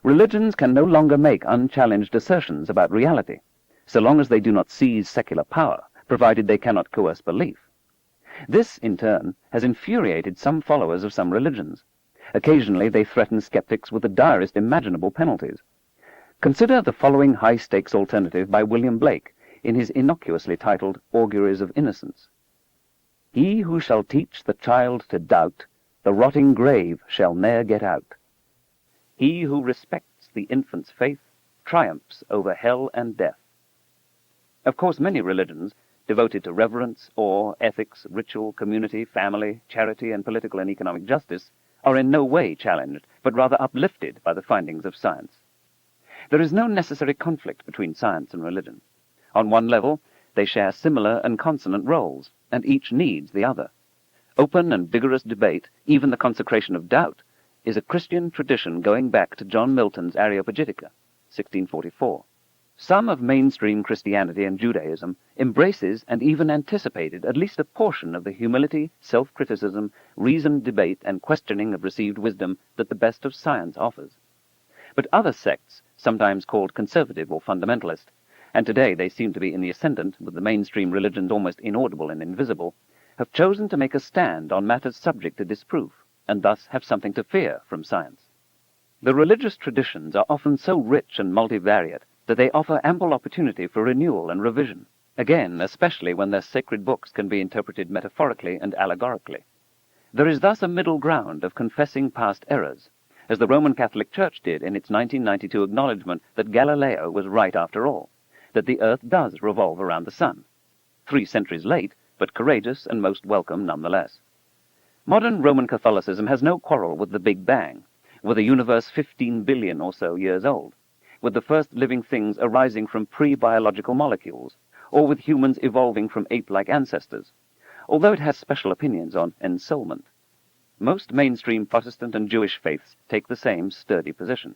Religions can no longer make unchallenged assertions about reality, so long as they do not seize secular power, provided they cannot coerce belief. This, in turn, has infuriated some followers of some religions. Occasionally they threaten skeptics with the direst imaginable penalties. Consider the following high-stakes alternative by William Blake in his innocuously titled Auguries of Innocence. He who shall teach the child to doubt, the rotting grave shall ne'er get out. He who respects the infant's faith triumphs over hell and death. Of course, many religions, devoted to reverence, awe, ethics, ritual, community, family, charity, and political and economic justice, are in no way challenged, but rather uplifted by the findings of science. There is no necessary conflict between science and religion. On one level, they share similar and consonant roles, and each needs the other. Open and vigorous debate, even the consecration of doubt, is a Christian tradition going back to John Milton's Areopagitica, 1644. Some of mainstream Christianity and Judaism embraces and even anticipated at least a portion of the humility, self-criticism, reasoned debate, and questioning of received wisdom that the best of science offers. But other sects, sometimes called conservative or fundamentalist, and today they seem to be in the ascendant, with the mainstream religions almost inaudible and invisible, have chosen to make a stand on matters subject to disproof, and thus have something to fear from science. The religious traditions are often so rich and multivariate that they offer ample opportunity for renewal and revision, again, especially when their sacred books can be interpreted metaphorically and allegorically. There is thus a middle ground of confessing past errors, as the Roman Catholic Church did in its 1992 acknowledgement that Galileo was right after all, that the Earth does revolve around the Sun. 3 centuries late, but courageous and most welcome nonetheless. Modern Roman Catholicism has no quarrel with the Big Bang, with a universe 15 billion or so years old, with the first living things arising from pre-biological molecules, or with humans evolving from ape-like ancestors, although it has special opinions on ensoulment. Most mainstream Protestant and Jewish faiths take the same sturdy position.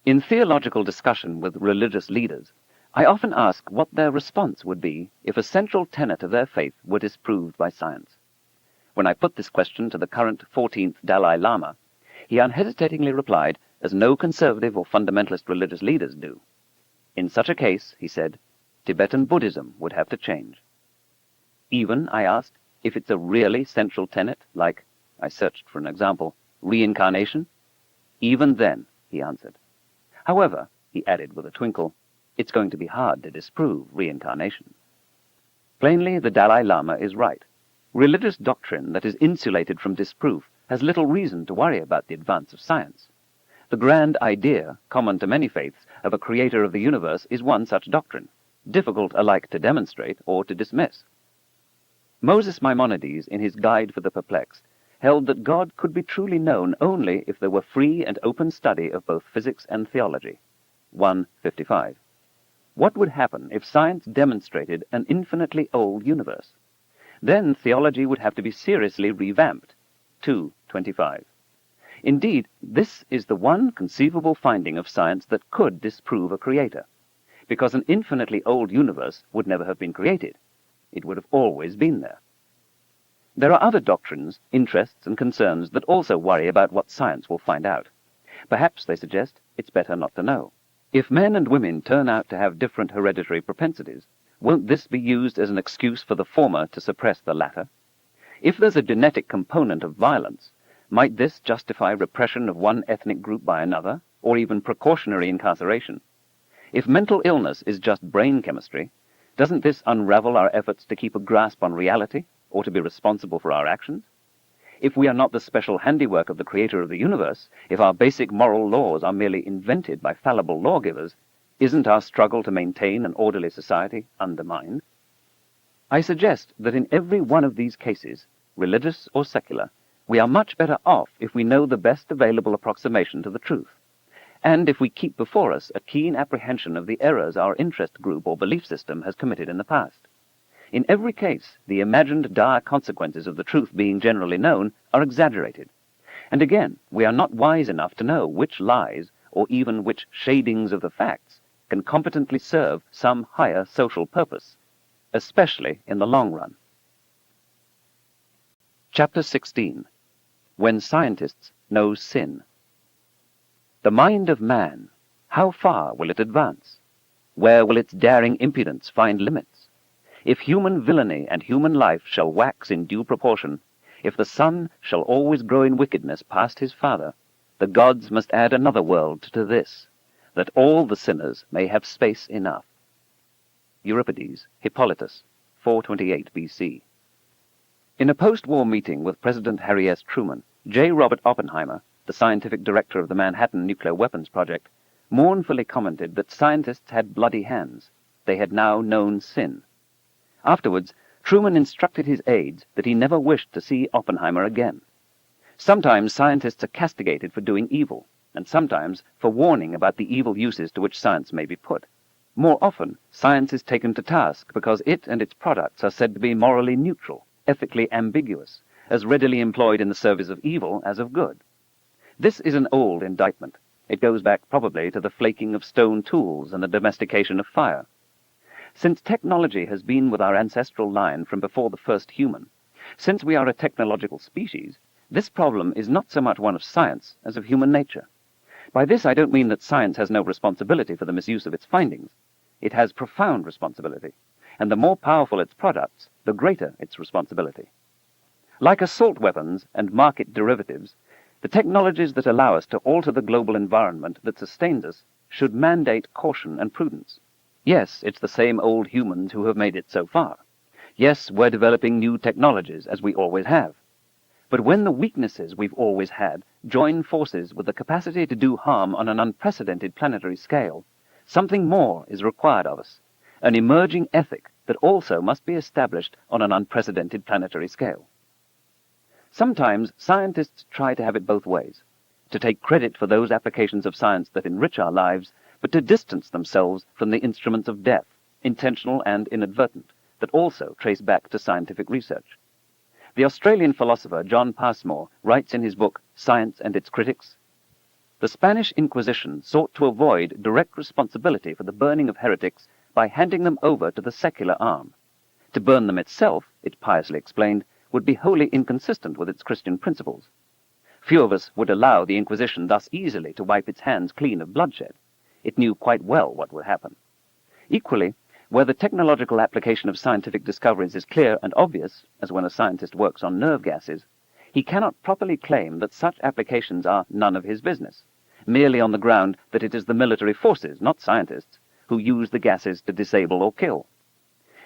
In theological discussion with religious leaders, I often ask what their response would be if a central tenet of their faith were disproved by science. When I put this question to the current 14th Dalai Lama, he unhesitatingly replied, as no conservative or fundamentalist religious leaders do. In such a case, he said, Tibetan Buddhism would have to change. Even, I asked, if it's a really central tenet, like, I searched for an example, reincarnation? Even then, he answered. However, he added with a twinkle, it's going to be hard to disprove reincarnation. Plainly, the Dalai Lama is right. Religious doctrine that is insulated from disproof has little reason to worry about the advance of science. The grand idea, common to many faiths, of a creator of the universe is one such doctrine, difficult alike to demonstrate or to dismiss. Moses Maimonides, in his Guide for the Perplexed, held that God could be truly known only if there were free and open study of both physics and theology. 1:55. What would happen if science demonstrated an infinitely old universe? Then theology would have to be seriously revamped. 2:25. Indeed, this is the one conceivable finding of science that could disprove a creator, because an infinitely old universe would never have been created. It would have always been there. There are other doctrines, interests, and concerns that also worry about what science will find out. Perhaps, they suggest, it's better not to know. If men and women turn out to have different hereditary propensities, won't this be used as an excuse for the former to suppress the latter? If there's a genetic component of violence, might this justify repression of one ethnic group by another, or even precautionary incarceration? If mental illness is just brain chemistry, doesn't this unravel our efforts to keep a grasp on reality, or to be responsible for our actions? If we are not the special handiwork of the creator of the universe, if our basic moral laws are merely invented by fallible lawgivers, isn't our struggle to maintain an orderly society undermined? I suggest that in every one of these cases, religious or secular, we are much better off if we know the best available approximation to the truth, and if we keep before us a keen apprehension of the errors our interest group or belief system has committed in the past. In every case, the imagined dire consequences of the truth being generally known are exaggerated. And again, we are not wise enough to know which lies, or even which shadings of the facts, can competently serve some higher social purpose, especially in the long run. Chapter 16. When Scientists Know Sin. The mind of man, how far will it advance? Where will its daring impudence find limits? If human villainy and human life shall wax in due proportion, if the son shall always grow in wickedness past his father, the gods must add another world to this, that all the sinners may have space enough. Euripides, Hippolytus, 428 B.C. In a post-war meeting with President Harry S. Truman, J. Robert Oppenheimer, the scientific director of the Manhattan Nuclear Weapons Project, mournfully commented that scientists had bloody hands. They had now known sin. Afterwards, Truman instructed his aides that he never wished to see Oppenheimer again. Sometimes scientists are castigated for doing evil, and sometimes for warning about the evil uses to which science may be put. More often, science is taken to task because it and its products are said to be morally neutral, ethically ambiguous, as readily employed in the service of evil as of good. This is an old indictment. It goes back probably to the flaking of stone tools and the domestication of fire. Since technology has been with our ancestral line from before the first human, since we are a technological species, this problem is not so much one of science as of human nature. By this I don't mean that science has no responsibility for the misuse of its findings. It has profound responsibility, and the more powerful its products, the greater its responsibility. Like assault weapons and market derivatives, the technologies that allow us to alter the global environment that sustains us should mandate caution and prudence. Yes, it's the same old humans who have made it so far. Yes, we're developing new technologies, as we always have. But when the weaknesses we've always had join forces with the capacity to do harm on an unprecedented planetary scale, something more is required of us, an emerging ethic that also must be established on an unprecedented planetary scale. Sometimes scientists try to have it both ways, to take credit for those applications of science that enrich our lives, but to distance themselves from the instruments of death, intentional and inadvertent, that also trace back to scientific research. The Australian philosopher John Passmore writes in his book Science and Its Critics, "The Spanish Inquisition sought to avoid direct responsibility for the burning of heretics by handing them over to the secular arm. To burn them itself, it piously explained, would be wholly inconsistent with its Christian principles. Few of us would allow the Inquisition thus easily to wipe its hands clean of bloodshed. It knew quite well what would happen. Equally, where the technological application of scientific discoveries is clear and obvious, as when a scientist works on nerve gases, he cannot properly claim that such applications are none of his business, merely on the ground that it is the military forces, not scientists, who use the gases to disable or kill.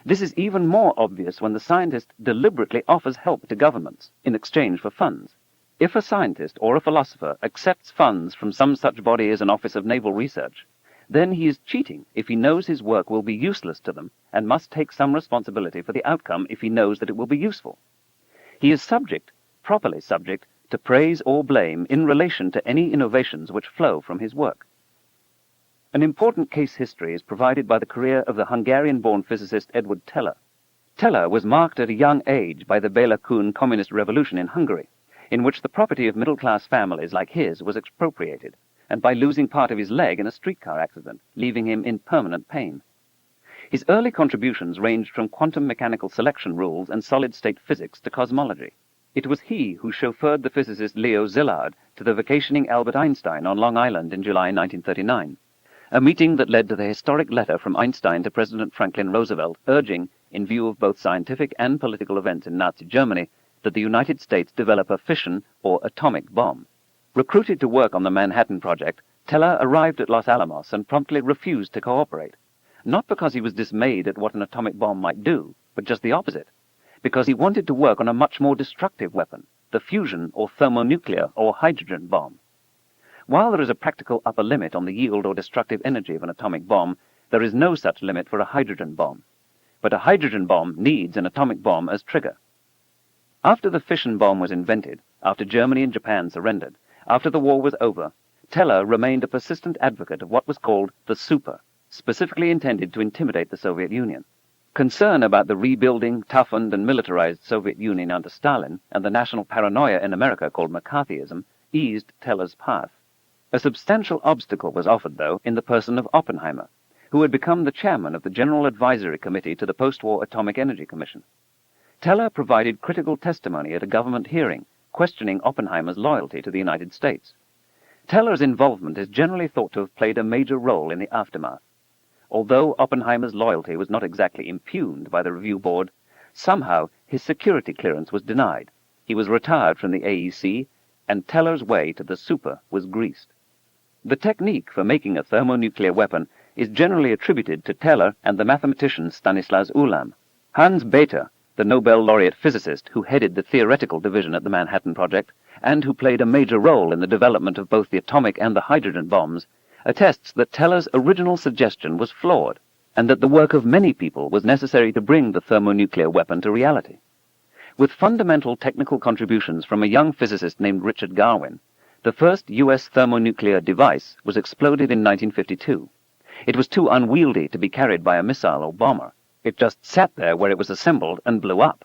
This is even more obvious when the scientist deliberately offers help to governments in exchange for funds. If a scientist or a philosopher accepts funds from some such body as an Office of Naval Research, then he is cheating if he knows his work will be useless to them and must take some responsibility for the outcome if he knows that it will be useful. He is subject, properly subject, to praise or blame in relation to any innovations which flow from his work. An important case history is provided by the career of the Hungarian-born physicist Edward Teller. Teller was marked at a young age by the Béla Kun communist revolution in Hungary, in which the property of middle-class families like his was expropriated, and by losing part of his leg in a streetcar accident, leaving him in permanent pain. His early contributions ranged from quantum mechanical selection rules and solid-state physics to cosmology. It was he who chauffeured the physicist Leo Szilard to the vacationing Albert Einstein on Long Island in July 1939. A meeting that led to the historic letter from Einstein to President Franklin Roosevelt urging, in view of both scientific and political events in Nazi Germany, that the United States develop a fission or atomic bomb. Recruited to work on the Manhattan Project, Teller arrived at Los Alamos and promptly refused to cooperate, not because he was dismayed at what an atomic bomb might do, but just the opposite, because he wanted to work on a much more destructive weapon, the fusion or thermonuclear or hydrogen bomb. While there is a practical upper limit on the yield or destructive energy of an atomic bomb, there is no such limit for a hydrogen bomb. But a hydrogen bomb needs an atomic bomb as trigger. After the fission bomb was invented, after Germany and Japan surrendered, after the war was over, Teller remained a persistent advocate of what was called the super, specifically intended to intimidate the Soviet Union. Concern about the rebuilding, toughened, and militarized Soviet Union under Stalin and the national paranoia in America called McCarthyism eased Teller's path. A substantial obstacle was offered, though, in the person of Oppenheimer, who had become the chairman of the General Advisory Committee to the Post-War Atomic Energy Commission. Teller provided critical testimony at a government hearing, questioning Oppenheimer's loyalty to the United States. Teller's involvement is generally thought to have played a major role in the aftermath. Although Oppenheimer's loyalty was not exactly impugned by the review board, somehow his security clearance was denied. He was retired from the AEC, and Teller's way to the super was greased. The technique for making a thermonuclear weapon is generally attributed to Teller and the mathematician Stanislas Ulam. Hans Bethe, the Nobel laureate physicist who headed the theoretical division at the Manhattan Project, and who played a major role in the development of both the atomic and the hydrogen bombs, attests that Teller's original suggestion was flawed, and that the work of many people was necessary to bring the thermonuclear weapon to reality. With fundamental technical contributions from a young physicist named Richard Garwin, the first U.S. thermonuclear device was exploded in 1952. It was too unwieldy to be carried by a missile or bomber. It just sat there where it was assembled and blew up.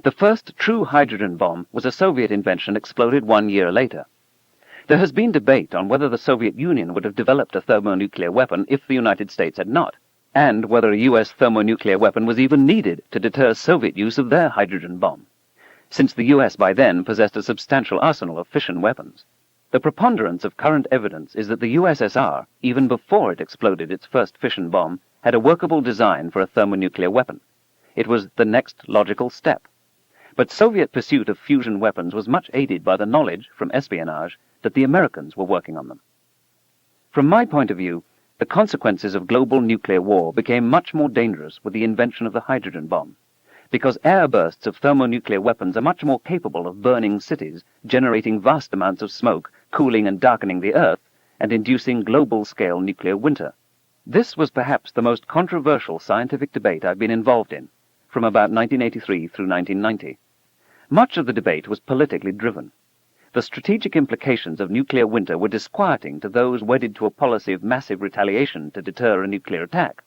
The first true hydrogen bomb was a Soviet invention exploded 1 year later. There has been debate on whether the Soviet Union would have developed a thermonuclear weapon if the United States had not, and whether a U.S. thermonuclear weapon was even needed to deter Soviet use of their hydrogen bomb, since the U.S. by then possessed a substantial arsenal of fission weapons. The preponderance of current evidence is that the USSR, even before it exploded its first fission bomb, had a workable design for a thermonuclear weapon. It was the next logical step. But Soviet pursuit of fusion weapons was much aided by the knowledge, from espionage, that the Americans were working on them. From my point of view, the consequences of global nuclear war became much more dangerous with the invention of the hydrogen bomb, because air bursts of thermonuclear weapons are much more capable of burning cities, generating vast amounts of smoke, cooling and darkening the Earth, and inducing global-scale nuclear winter. This was perhaps the most controversial scientific debate I've been involved in, from about 1983 through 1990. Much of the debate was politically driven. The strategic implications of nuclear winter were disquieting to those wedded to a policy of massive retaliation to deter a nuclear attack,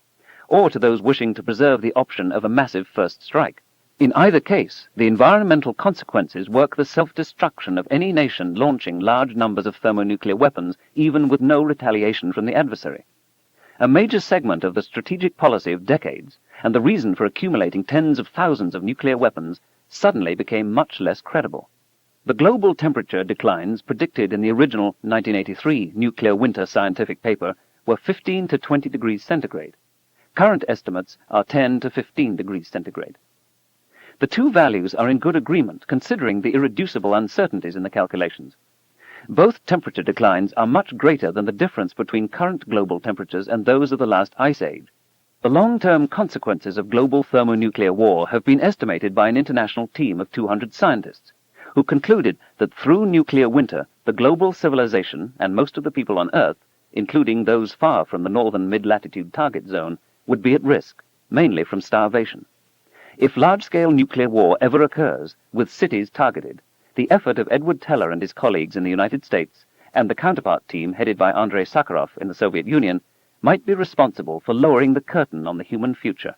or to those wishing to preserve the option of a massive first strike. In either case, the environmental consequences work the self-destruction of any nation launching large numbers of thermonuclear weapons, even with no retaliation from the adversary. A major segment of the strategic policy of decades, and the reason for accumulating tens of thousands of nuclear weapons, suddenly became much less credible. The global temperature declines predicted in the original 1983 nuclear winter scientific paper were 15 to 20 degrees centigrade. Current estimates are 10 to 15 degrees centigrade. The two values are in good agreement, considering the irreducible uncertainties in the calculations. Both temperature declines are much greater than the difference between current global temperatures and those of the last ice age. The long-term consequences of global thermonuclear war have been estimated by an international team of 200 scientists, who concluded that through nuclear winter, the global civilization and most of the people on Earth, including those far from the northern mid-latitude target zone, would be at risk, mainly from starvation. If large-scale nuclear war ever occurs, with cities targeted, the effort of Edward Teller and his colleagues in the United States and the counterpart team headed by Andrei Sakharov in the Soviet Union might be responsible for lowering the curtain on the human future.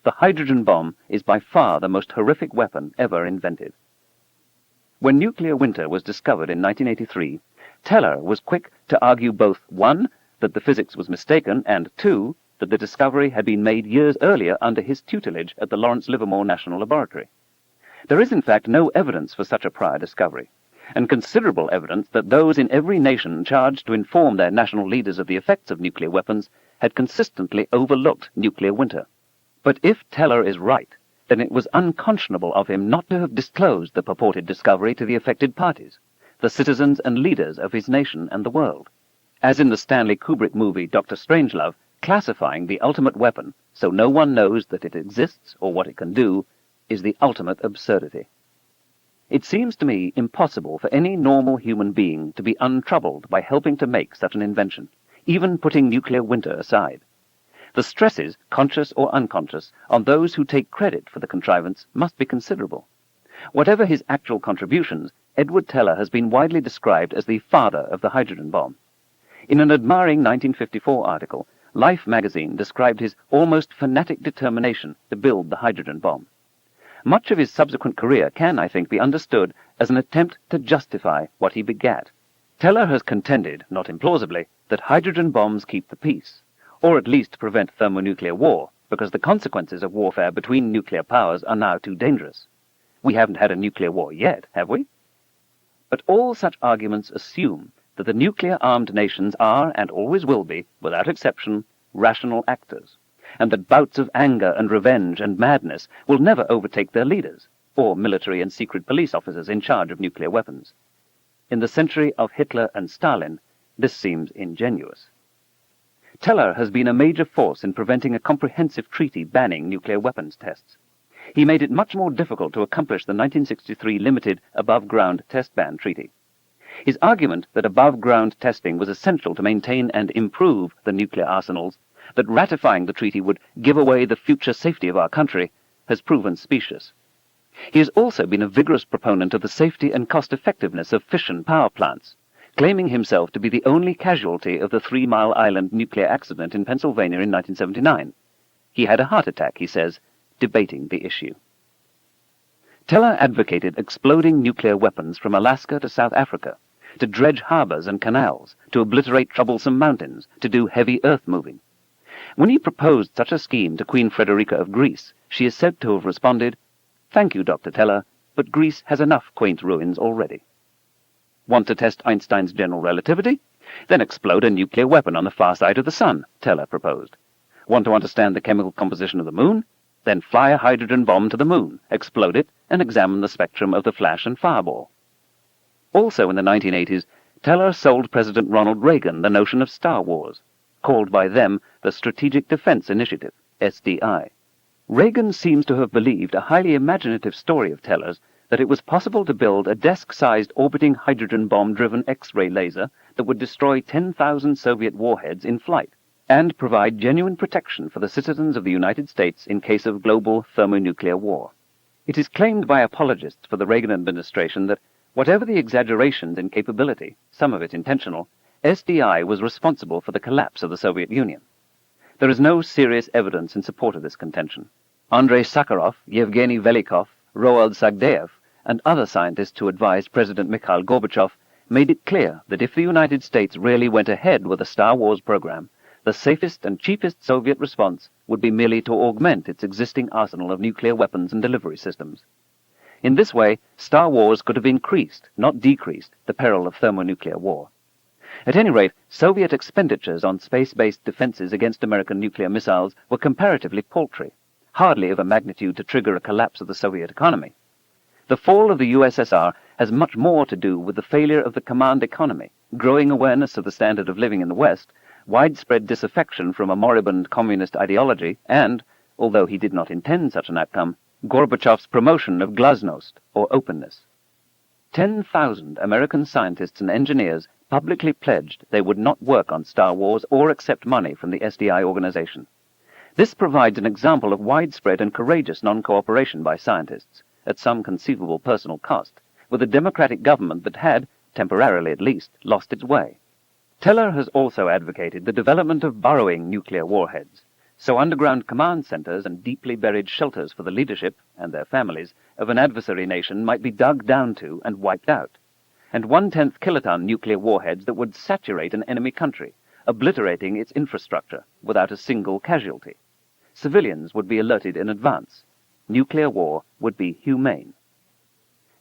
The hydrogen bomb is by far the most horrific weapon ever invented. When nuclear winter was discovered in 1983, Teller was quick to argue both, 1, that the physics was mistaken, and 2, that the discovery had been made years earlier under his tutelage at the Lawrence Livermore National Laboratory. There is in fact no evidence for such a prior discovery, and considerable evidence that those in every nation charged to inform their national leaders of the effects of nuclear weapons had consistently overlooked nuclear winter. But if Teller is right, then it was unconscionable of him not to have disclosed the purported discovery to the affected parties, the citizens and leaders of his nation and the world. As in the Stanley Kubrick movie Dr. Strangelove, classifying the ultimate weapon so no one knows that it exists or what it can do is the ultimate absurdity. It seems to me impossible for any normal human being to be untroubled by helping to make such an invention, even putting nuclear winter aside. The stresses, conscious or unconscious, on those who take credit for the contrivance must be considerable. Whatever his actual contributions, Edward Teller has been widely described as the father of the hydrogen bomb. In an admiring 1954 article, Life magazine described his almost fanatic determination to build the hydrogen bomb. Much of his subsequent career can, I think, be understood as an attempt to justify what he begat. Teller has contended, not implausibly, that hydrogen bombs keep the peace, or at least prevent thermonuclear war, because the consequences of warfare between nuclear powers are now too dangerous. We haven't had a nuclear war yet, have we? But all such arguments assume that the nuclear-armed nations are, and always will be, without exception, rational actors, and that bouts of anger and revenge and madness will never overtake their leaders, or military and secret police officers in charge of nuclear weapons. In the century of Hitler and Stalin, this seems ingenuous. Teller has been a major force in preventing a comprehensive treaty banning nuclear weapons tests. He made it much more difficult to accomplish the 1963 limited above-ground test ban treaty. His argument that above-ground testing was essential to maintain and improve the nuclear arsenals, that ratifying the treaty would give away the future safety of our country, has proven specious. He has also been a vigorous proponent of the safety and cost-effectiveness of fission power plants, claiming himself to be the only casualty of the 3 Mile Island nuclear accident in Pennsylvania in 1979. He had a heart attack, he says, debating the issue. Teller advocated exploding nuclear weapons from Alaska to South Africa, to dredge harbors and canals, to obliterate troublesome mountains, to do heavy earth-moving. When he proposed such a scheme to Queen Frederica of Greece, she is said to have responded, "Thank you, Dr. Teller, but Greece has enough quaint ruins already." Want to test Einstein's general relativity? Then explode a nuclear weapon on the far side of the sun, Teller proposed. Want to understand the chemical composition of the moon? Then fly a hydrogen bomb to the moon, explode it, and examine the spectrum of the flash and fireball. Also in the 1980s, Teller sold President Ronald Reagan the notion of Star Wars, called by them the Strategic Defense Initiative, SDI. Reagan seems to have believed a highly imaginative story of Teller's that it was possible to build a desk-sized orbiting hydrogen bomb-driven X-ray laser that would destroy 10,000 Soviet warheads in flight. and provide genuine protection for the citizens of the United States in case of global thermonuclear war. It is claimed by apologists for the Reagan administration that, whatever the exaggerations in capability, some of it intentional, SDI was responsible for the collapse of the Soviet Union. There is no serious evidence in support of this contention. Andrei Sakharov, Yevgeny Velikov, Roald Sagdeev, and other scientists who advised President Mikhail Gorbachev made it clear that if the United States really went ahead with the Star Wars program, the safest and cheapest Soviet response would be merely to augment its existing arsenal of nuclear weapons and delivery systems. In this way, Star Wars could have increased, not decreased, the peril of thermonuclear war. At any rate, Soviet expenditures on space-based defenses against American nuclear missiles were comparatively paltry, hardly of a magnitude to trigger a collapse of the Soviet economy. The fall of the USSR has much more to do with the failure of the command economy, growing awareness of the standard of living in the West, widespread disaffection from a moribund communist ideology, and, although he did not intend such an outcome, Gorbachev's promotion of glasnost, or openness. 10,000 American scientists and engineers publicly pledged they would not work on Star Wars or accept money from the SDI organization. This provides an example of widespread and courageous non-cooperation by scientists, at some conceivable personal cost, with a democratic government that had, temporarily at least, lost its way. Teller has also advocated the development of burrowing nuclear warheads, so underground command centers and deeply buried shelters for the leadership, and their families, of an adversary nation might be dug down to and wiped out, and 1/10 kiloton nuclear warheads that would saturate an enemy country, obliterating its infrastructure without a single casualty. Civilians would be alerted in advance. Nuclear war would be humane.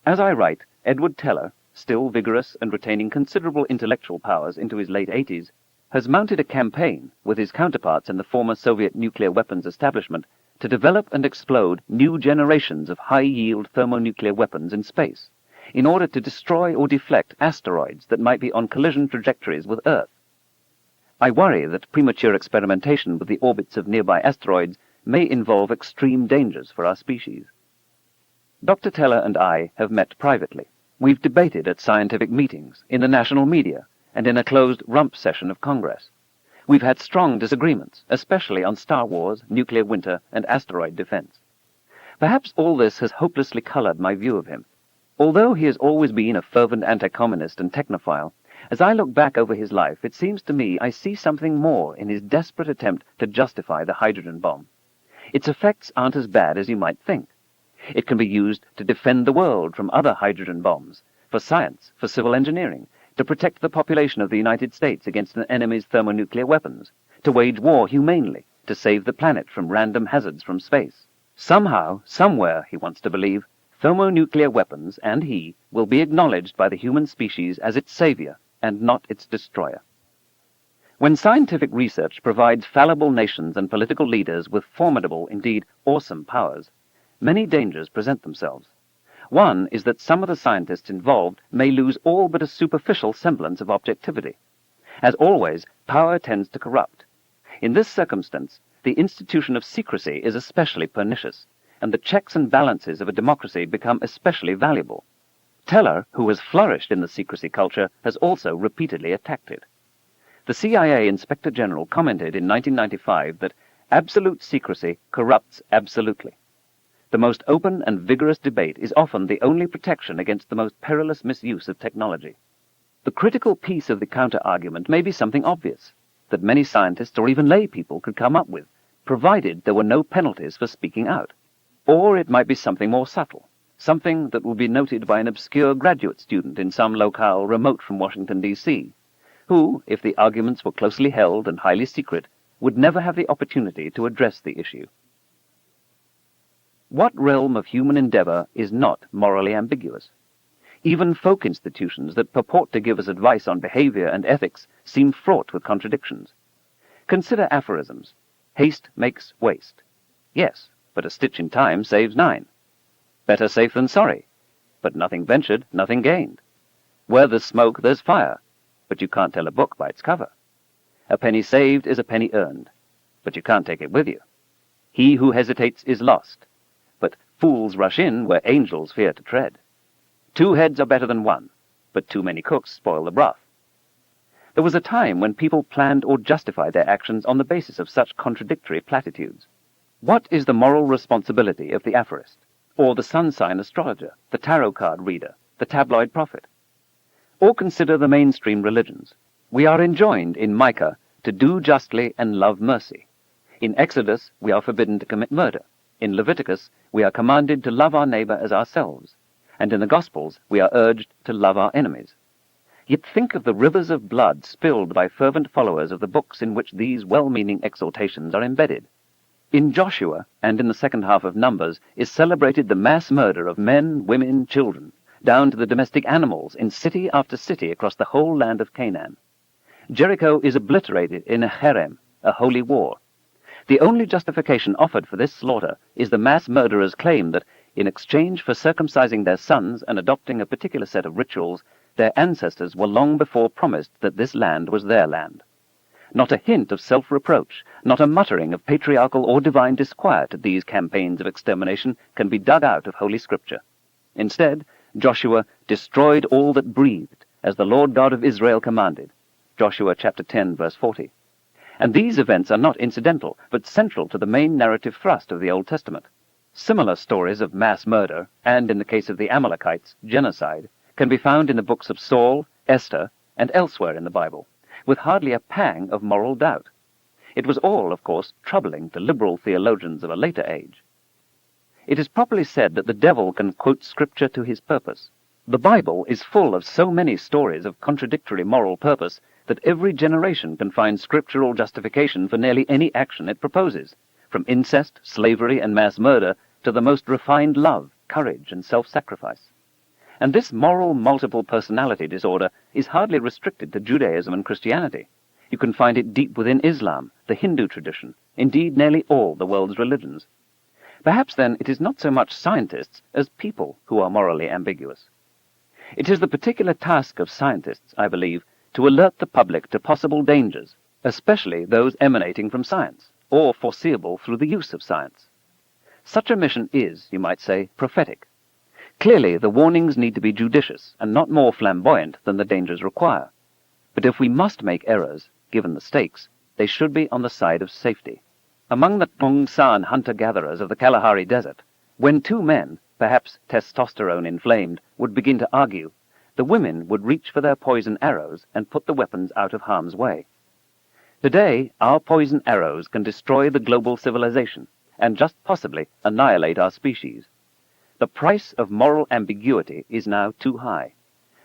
As I write, Edward Teller, still vigorous and retaining considerable intellectual powers into his late 80s, has mounted a campaign with his counterparts in the former Soviet nuclear weapons establishment to develop and explode new generations of high-yield thermonuclear weapons in space, in order to destroy or deflect asteroids that might be on collision trajectories with Earth. I worry that premature experimentation with the orbits of nearby asteroids may involve extreme dangers for our species. Dr. Teller and I have met privately. We've debated at scientific meetings, in the national media, and in a closed rump session of Congress. We've had strong disagreements, especially on Star Wars, nuclear winter, and asteroid defense. Perhaps all this has hopelessly colored my view of him. Although he has always been a fervent anti-communist and technophile, as I look back over his life, it seems to me I see something more in his desperate attempt to justify the hydrogen bomb. Its effects aren't as bad as you might think. It can be used to defend the world from other hydrogen bombs, for science, for civil engineering, to protect the population of the United States against an enemy's thermonuclear weapons, to wage war humanely, to save the planet from random hazards from space. Somehow, somewhere, he wants to believe, thermonuclear weapons, and he, will be acknowledged by the human species as its savior and not its destroyer. When scientific research provides fallible nations and political leaders with formidable, indeed awesome powers, many dangers present themselves. One is that some of the scientists involved may lose all but a superficial semblance of objectivity. As always, power tends to corrupt. In this circumstance, the institution of secrecy is especially pernicious, and the checks and balances of a democracy become especially valuable. Teller, who has flourished in the secrecy culture, has also repeatedly attacked it. The CIA Inspector General commented in 1995 that absolute secrecy corrupts absolutely. The most open and vigorous debate is often the only protection against the most perilous misuse of technology. The critical piece of the counter-argument may be something obvious, that many scientists or even lay people could come up with, provided there were no penalties for speaking out. Or it might be something more subtle, something that will be noted by an obscure graduate student in some locale remote from Washington, D.C., who, if the arguments were closely held and highly secret, would never have the opportunity to address the issue. What realm of human endeavor is not morally ambiguous? Even folk institutions that purport to give us advice on behavior and ethics seem fraught with contradictions. Consider aphorisms. Haste makes waste. Yes, but a stitch in time saves 9. Better safe than sorry. But nothing ventured, nothing gained. Where there's smoke, there's fire. But you can't tell a book by its cover. A penny saved is a penny earned. But you can't take it with you. He who hesitates is lost. But fools rush in where angels fear to tread. 2 heads are better than 1, but too many cooks spoil the broth. There was a time when people planned or justified their actions on the basis of such contradictory platitudes. What is the moral responsibility of the aphorist, or the sun sign astrologer, the tarot card reader, the tabloid prophet? Or consider the mainstream religions. We are enjoined in Micah to do justly and love mercy. In Exodus, we are forbidden to commit murder. In Leviticus, we are commanded to love our neighbor as ourselves. And in the Gospels, we are urged to love our enemies. Yet think of the rivers of blood spilled by fervent followers of the books in which these well-meaning exhortations are embedded. In Joshua, and in the second half of Numbers, is celebrated the mass murder of men, women, children, down to the domestic animals in city after city across the whole land of Canaan. Jericho is obliterated in a herem, a holy war. The only justification offered for this slaughter is the mass murderers' claim that, in exchange for circumcising their sons and adopting a particular set of rituals, their ancestors were long before promised that this land was their land. Not a hint of self-reproach, not a muttering of patriarchal or divine disquiet at these campaigns of extermination can be dug out of Holy Scripture. Instead, Joshua destroyed all that breathed, as the Lord God of Israel commanded. Joshua chapter 10, verse 40. And these events are not incidental, but central to the main narrative thrust of the Old Testament. Similar stories of mass murder, and in the case of the Amalekites, genocide, can be found in the books of Saul, Esther, and elsewhere in the Bible, with hardly a pang of moral doubt. It was all, of course, troubling to liberal theologians of a later age. It is properly said that the devil can quote Scripture to his purpose. The Bible is full of so many stories of contradictory moral purpose that every generation can find scriptural justification for nearly any action it proposes, from incest, slavery, and mass murder to the most refined love, courage, and self-sacrifice. And this moral multiple personality disorder is hardly restricted to Judaism and Christianity. You can find it deep within Islam, the Hindu tradition, indeed nearly all the world's religions. Perhaps then it is not so much scientists as people who are morally ambiguous. It is the particular task of scientists, I believe, to alert the public to possible dangers, especially those emanating from science, or foreseeable through the use of science. Such a mission is, you might say, prophetic. Clearly, the warnings need to be judicious and not more flamboyant than the dangers require. But if we must make errors, given the stakes, they should be on the side of safety. Among the Tong San hunter-gatherers of the Kalahari Desert, when two men, perhaps testosterone inflamed, would begin to argue, the women would reach for their poison arrows and put the weapons out of harm's way. Today, our poison arrows can destroy the global civilization and just possibly annihilate our species. The price of moral ambiguity is now too high.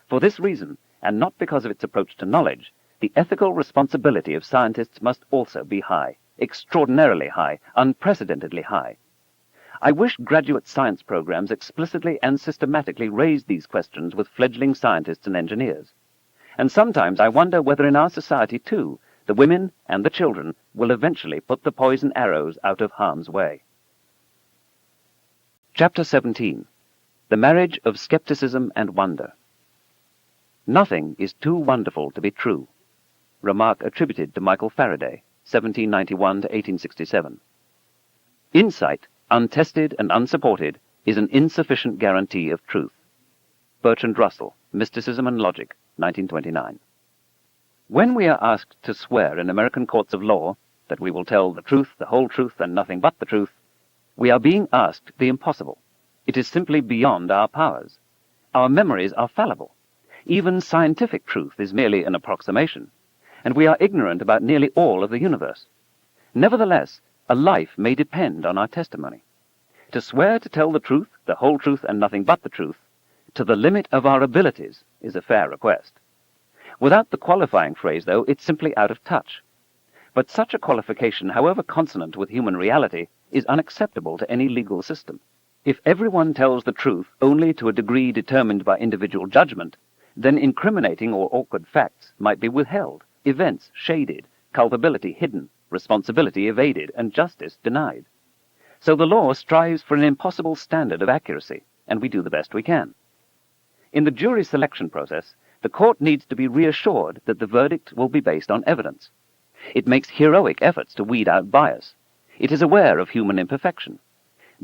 For this reason, and not because of its approach to knowledge, the ethical responsibility of scientists must also be high, extraordinarily high, unprecedentedly high. I wish graduate science programs explicitly and systematically raised these questions with fledgling scientists and engineers. And sometimes I wonder whether in our society, too, the women and the children will eventually put the poison arrows out of harm's way. Chapter 17. The Marriage of Skepticism and Wonder. Nothing is too wonderful to be true. Remark attributed to Michael Faraday, 1791 to 1867. Insight, untested and unsupported, is an insufficient guarantee of truth. Bertrand Russell, Mysticism and Logic, 1929. When we are asked to swear in American courts of law that we will tell the truth, the whole truth, and nothing but the truth, we are being asked the impossible. It is simply beyond our powers. Our memories are fallible. Even scientific truth is merely an approximation, and we are ignorant about nearly all of the universe. Nevertheless, a life may depend on our testimony. To swear to tell the truth, the whole truth, and nothing but the truth, to the limit of our abilities, is a fair request. Without the qualifying phrase, though, it's simply out of touch. But such a qualification, however consonant with human reality, is unacceptable to any legal system. If everyone tells the truth only to a degree determined by individual judgment, then incriminating or awkward facts might be withheld, events shaded, culpability hidden, responsibility evaded, and justice denied. So the law strives for an impossible standard of accuracy, and we do the best we can. In the jury selection process, the court needs to be reassured that the verdict will be based on evidence. It makes heroic efforts to weed out bias. It is aware of human imperfection.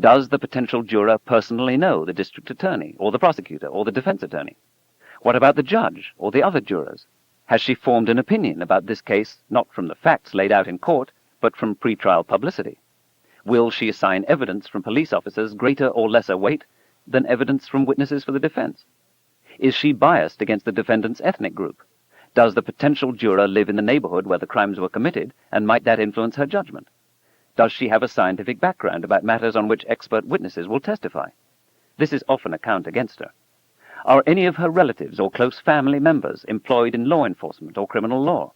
Does the potential juror personally know the district attorney, or the prosecutor, or the defense attorney? What about the judge, or the other jurors? Has she formed an opinion about this case, not from the facts laid out in court, but from pre-trial publicity? Will she assign evidence from police officers greater or lesser weight than evidence from witnesses for the defense? Is she biased against the defendant's ethnic group? Does the potential juror live in the neighborhood where the crimes were committed, and might that influence her judgment? Does she have a scientific background about matters on which expert witnesses will testify? This is often a count against her. Are any of her relatives or close family members employed in law enforcement or criminal law?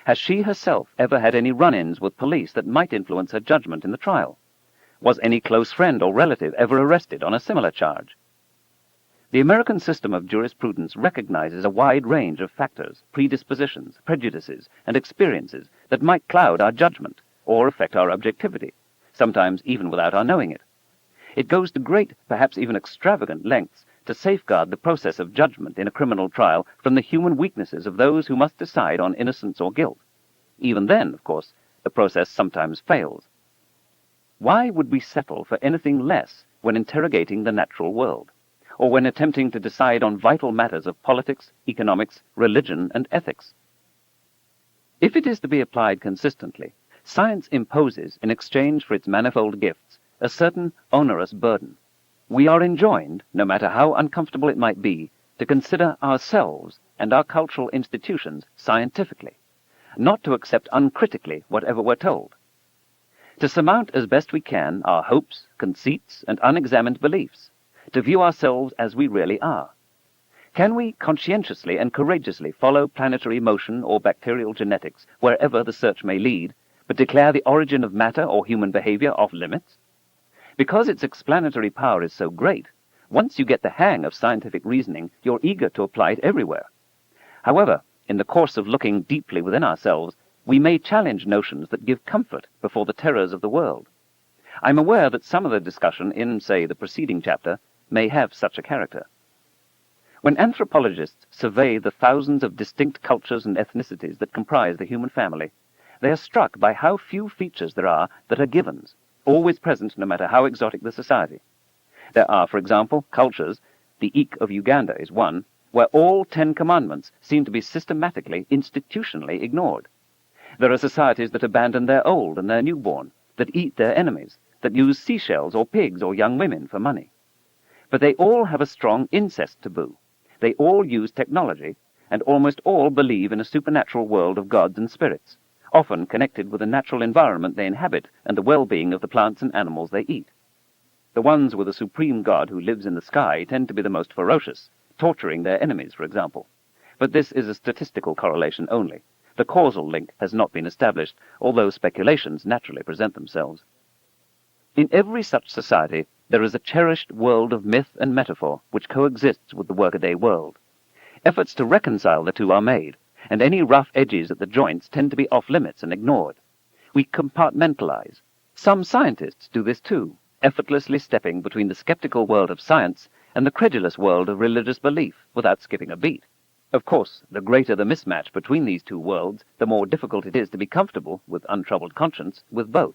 Has she herself ever had any run-ins with police that might influence her judgment in the trial? Was any close friend or relative ever arrested on a similar charge? The American system of jurisprudence recognizes a wide range of factors, predispositions, prejudices, and experiences that might cloud our judgment or affect our objectivity, sometimes even without our knowing it. It goes to great, perhaps even extravagant lengths to safeguard the process of judgment in a criminal trial from the human weaknesses of those who must decide on innocence or guilt. Even then, of course, the process sometimes fails. Why would we settle for anything less when interrogating the natural world, or when attempting to decide on vital matters of politics, economics, religion, and ethics? If it is to be applied consistently, science imposes, in exchange for its manifold gifts, a certain onerous burden. We are enjoined, no matter how uncomfortable it might be, to consider ourselves and our cultural institutions scientifically, not to accept uncritically whatever we're told. To surmount as best we can our hopes, conceits, and unexamined beliefs, to view ourselves as we really are. Can we conscientiously and courageously follow planetary motion or bacterial genetics wherever the search may lead, but declare the origin of matter or human behavior off limits? Because its explanatory power is so great, once you get the hang of scientific reasoning, you're eager to apply it everywhere. However, in the course of looking deeply within ourselves, we may challenge notions that give comfort before the terrors of the world. I'm aware that some of the discussion in, say, the preceding chapter may have such a character. When anthropologists survey the thousands of distinct cultures and ethnicities that comprise the human family, they are struck by how few features there are that are givens, always present no matter how exotic the society. There are, for example, cultures, the Ik of Uganda is one, where all 10 commandments seem to be systematically, institutionally ignored. There are societies that abandon their old and their newborn, that eat their enemies, that use seashells or pigs or young women for money. But they all have a strong incest taboo. They all use technology, and almost all believe in a supernatural world of gods and spirits, often connected with the natural environment they inhabit and the well-being of the plants and animals they eat. The ones with a supreme god who lives in the sky tend to be the most ferocious, torturing their enemies, for example. But this is a statistical correlation only. The causal link has not been established, although speculations naturally present themselves. In every such society, there is a cherished world of myth and metaphor which coexists with the workaday world. Efforts to reconcile the two are made, and any rough edges at the joints tend to be off-limits and ignored. We compartmentalize. Some scientists do this too, effortlessly stepping between the skeptical world of science and the credulous world of religious belief without skipping a beat. Of course, the greater the mismatch between these two worlds, the more difficult it is to be comfortable, with untroubled conscience, with both.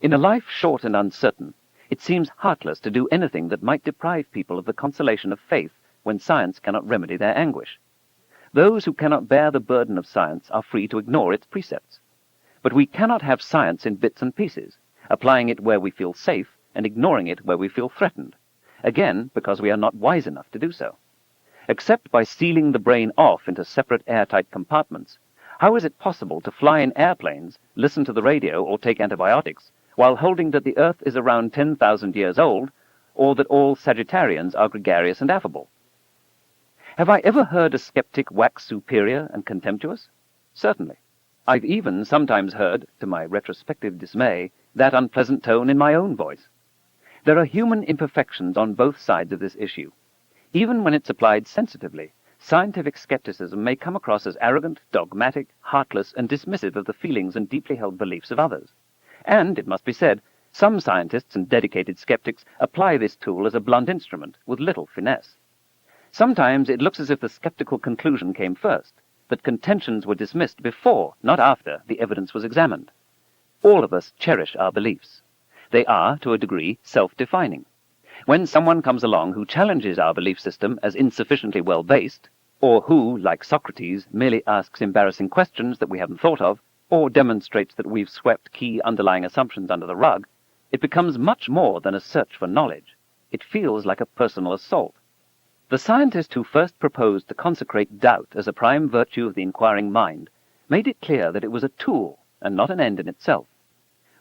In a life short and uncertain, it seems heartless to do anything that might deprive people of the consolation of faith when science cannot remedy their anguish. Those who cannot bear the burden of science are free to ignore its precepts. But we cannot have science in bits and pieces, applying it where we feel safe and ignoring it where we feel threatened, again because we are not wise enough to do so. Except by sealing the brain off into separate airtight compartments, how is it possible to fly in airplanes, listen to the radio, or take antibiotics, while holding that the Earth is around 10,000 years old, or that all Sagittarians are gregarious and affable? Have I ever heard a skeptic wax superior and contemptuous? Certainly. I've even sometimes heard, to my retrospective dismay, that unpleasant tone in my own voice. There are human imperfections on both sides of this issue. Even when it's applied sensitively, scientific skepticism may come across as arrogant, dogmatic, heartless, and dismissive of the feelings and deeply held beliefs of others. And, it must be said, some scientists and dedicated skeptics apply this tool as a blunt instrument with little finesse. Sometimes it looks as if the skeptical conclusion came first, that contentions were dismissed before, not after, the evidence was examined. All of us cherish our beliefs. They are, to a degree, self-defining. When someone comes along who challenges our belief system as insufficiently well-based, or who, like Socrates, merely asks embarrassing questions that we haven't thought of, or demonstrates that we've swept key underlying assumptions under the rug, it becomes much more than a search for knowledge. It feels like a personal assault. The scientist who first proposed to consecrate doubt as a prime virtue of the inquiring mind made it clear that it was a tool and not an end in itself.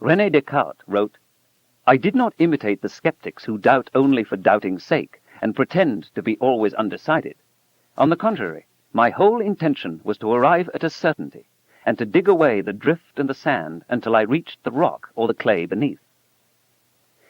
René Descartes wrote, "I did not imitate the skeptics who doubt only for doubting's sake and pretend to be always undecided. On the contrary, my whole intention was to arrive at a certainty, and to dig away the drift and the sand until I reached the rock or the clay beneath."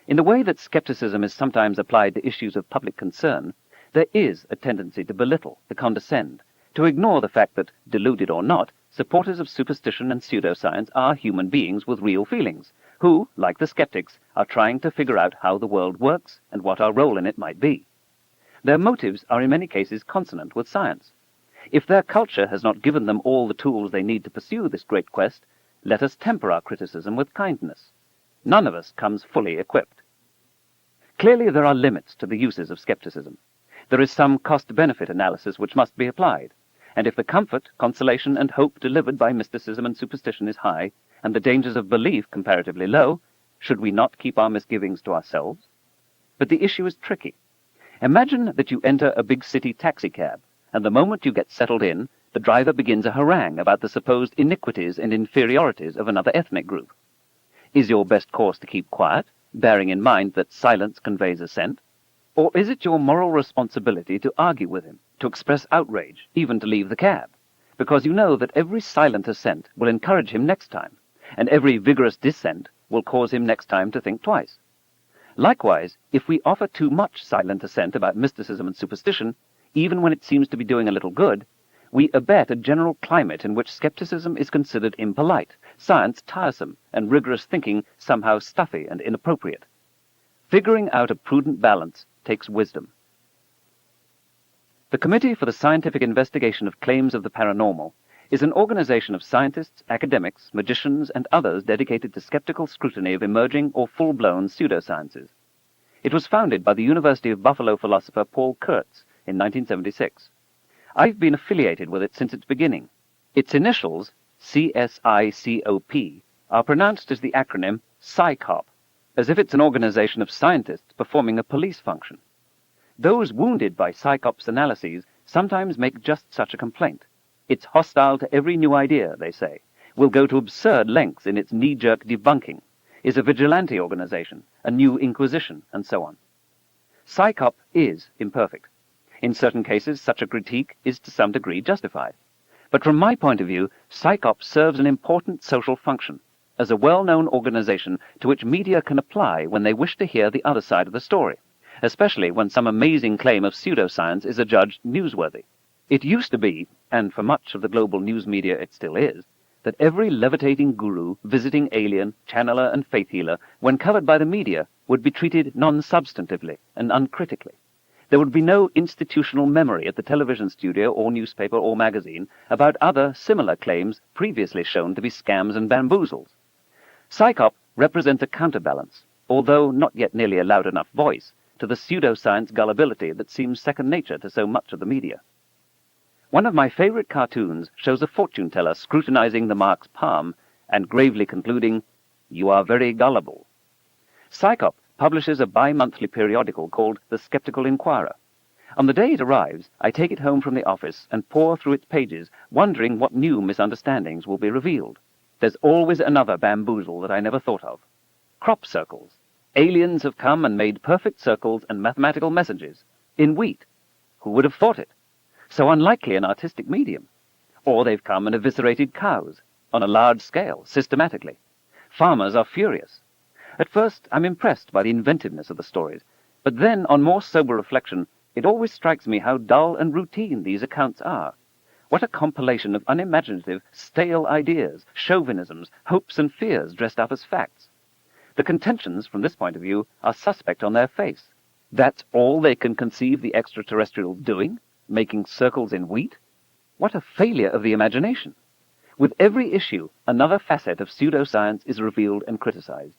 In the way that skepticism is sometimes applied to issues of public concern, there is a tendency to belittle, to condescend, to ignore the fact that, deluded or not, supporters of superstition and pseudoscience are human beings with real feelings, who, like the skeptics, are trying to figure out how the world works and what our role in it might be. Their motives are in many cases consonant with science. If their culture has not given them all the tools they need to pursue this great quest, let us temper our criticism with kindness. None of us comes fully equipped. Clearly there are limits to the uses of skepticism. There is some cost-benefit analysis which must be applied, and if the comfort, consolation, and hope delivered by mysticism and superstition is high, and the dangers of belief comparatively low, should we not keep our misgivings to ourselves? But the issue is tricky. Imagine that you enter a big city taxicab, and the moment you get settled in, the driver begins a harangue about the supposed iniquities and inferiorities of another ethnic group. Is your best course to keep quiet, bearing in mind that silence conveys assent? Or is it your moral responsibility to argue with him, to express outrage, even to leave the cab, because you know that every silent assent will encourage him next time, and every vigorous dissent will cause him next time to think twice? Likewise, if we offer too much silent assent about mysticism and superstition, even when it seems to be doing a little good, we abet a general climate in which skepticism is considered impolite, science tiresome, and rigorous thinking somehow stuffy and inappropriate. Figuring out a prudent balance takes wisdom. The Committee for the Scientific Investigation of Claims of the Paranormal is an organization of scientists, academics, magicians, and others dedicated to skeptical scrutiny of emerging or full-blown pseudosciences. It was founded by the University of Buffalo philosopher Paul Kurtz in 1976. I've been affiliated with it since its beginning. Its initials, CSICOP, are pronounced as the acronym PsyCop, as if it's an organization of scientists performing a police function. Those wounded by PsyCop's analyses sometimes make just such a complaint. It's hostile to every new idea, they say, will go to absurd lengths in its knee-jerk debunking, is a vigilante organization, a new inquisition, and so on. PsyCop is imperfect. In certain cases, such a critique is to some degree justified. But from my point of view, PsyCop serves an important social function, as a well-known organization to which media can apply when they wish to hear the other side of the story, especially when some amazing claim of pseudoscience is adjudged newsworthy. It used to be, and for much of the global news media it still is, that every levitating guru, visiting alien, channeler, and faith healer, when covered by the media, would be treated non-substantively and uncritically. There would be no institutional memory at the television studio or newspaper or magazine about other similar claims previously shown to be scams and bamboozles. PsyCop represents a counterbalance, although not yet nearly a loud enough voice, to the pseudoscience gullibility that seems second nature to so much of the media. One of my favorite cartoons shows a fortune-teller scrutinizing the mark's palm and gravely concluding, "You are very gullible." PsyCop publishes a bi-monthly periodical called The Skeptical Inquirer. On the day it arrives, I take it home from the office and pore through its pages, wondering what new misunderstandings will be revealed. There's always another bamboozle that I never thought of. Crop circles. Aliens have come and made perfect circles and mathematical messages. In wheat. Who would have thought it? So unlikely an artistic medium. Or they've come and eviscerated cows, on a large scale, systematically. Farmers are furious. At first, I'm impressed by the inventiveness of the stories, but then, on more sober reflection, it always strikes me how dull and routine these accounts are. What a compilation of unimaginative, stale ideas, chauvinisms, hopes and fears dressed up as facts. The contentions, from this point of view, are suspect on their face. That's all they can conceive the extraterrestrials doing? Making circles in wheat? What a failure of the imagination! With every issue, another facet of pseudoscience is revealed and criticized.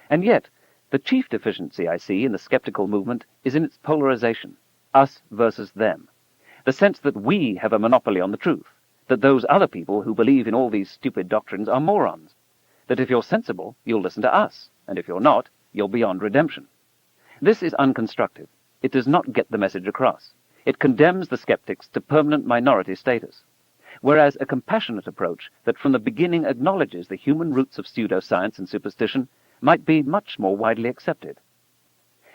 And yet, the chief deficiency I see in the skeptical movement is in its polarization, us versus them. the sense that we have a monopoly on the truth, that those other people who believe in all these stupid doctrines are morons, that if you're sensible, you'll listen to us, and if you're not, you're beyond redemption. This is unconstructive. It does not get the message across. It condemns the skeptics to permanent minority status, whereas a compassionate approach that from the beginning acknowledges the human roots of pseudoscience and superstition might be much more widely accepted.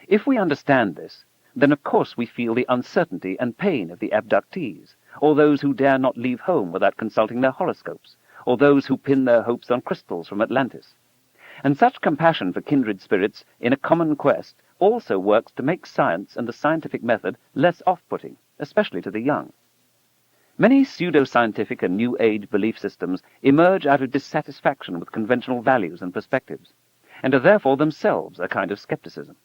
If we understand this, then of course we feel the uncertainty and pain of the abductees, or those who dare not leave home without consulting their horoscopes, or those who pin their hopes on crystals from Atlantis. And such compassion for kindred spirits in a common quest also works to make science and the scientific method less off-putting, especially to the young. Many pseudo-scientific and New Age belief systems emerge out of dissatisfaction with conventional values and perspectives, and are therefore themselves a kind of skepticism.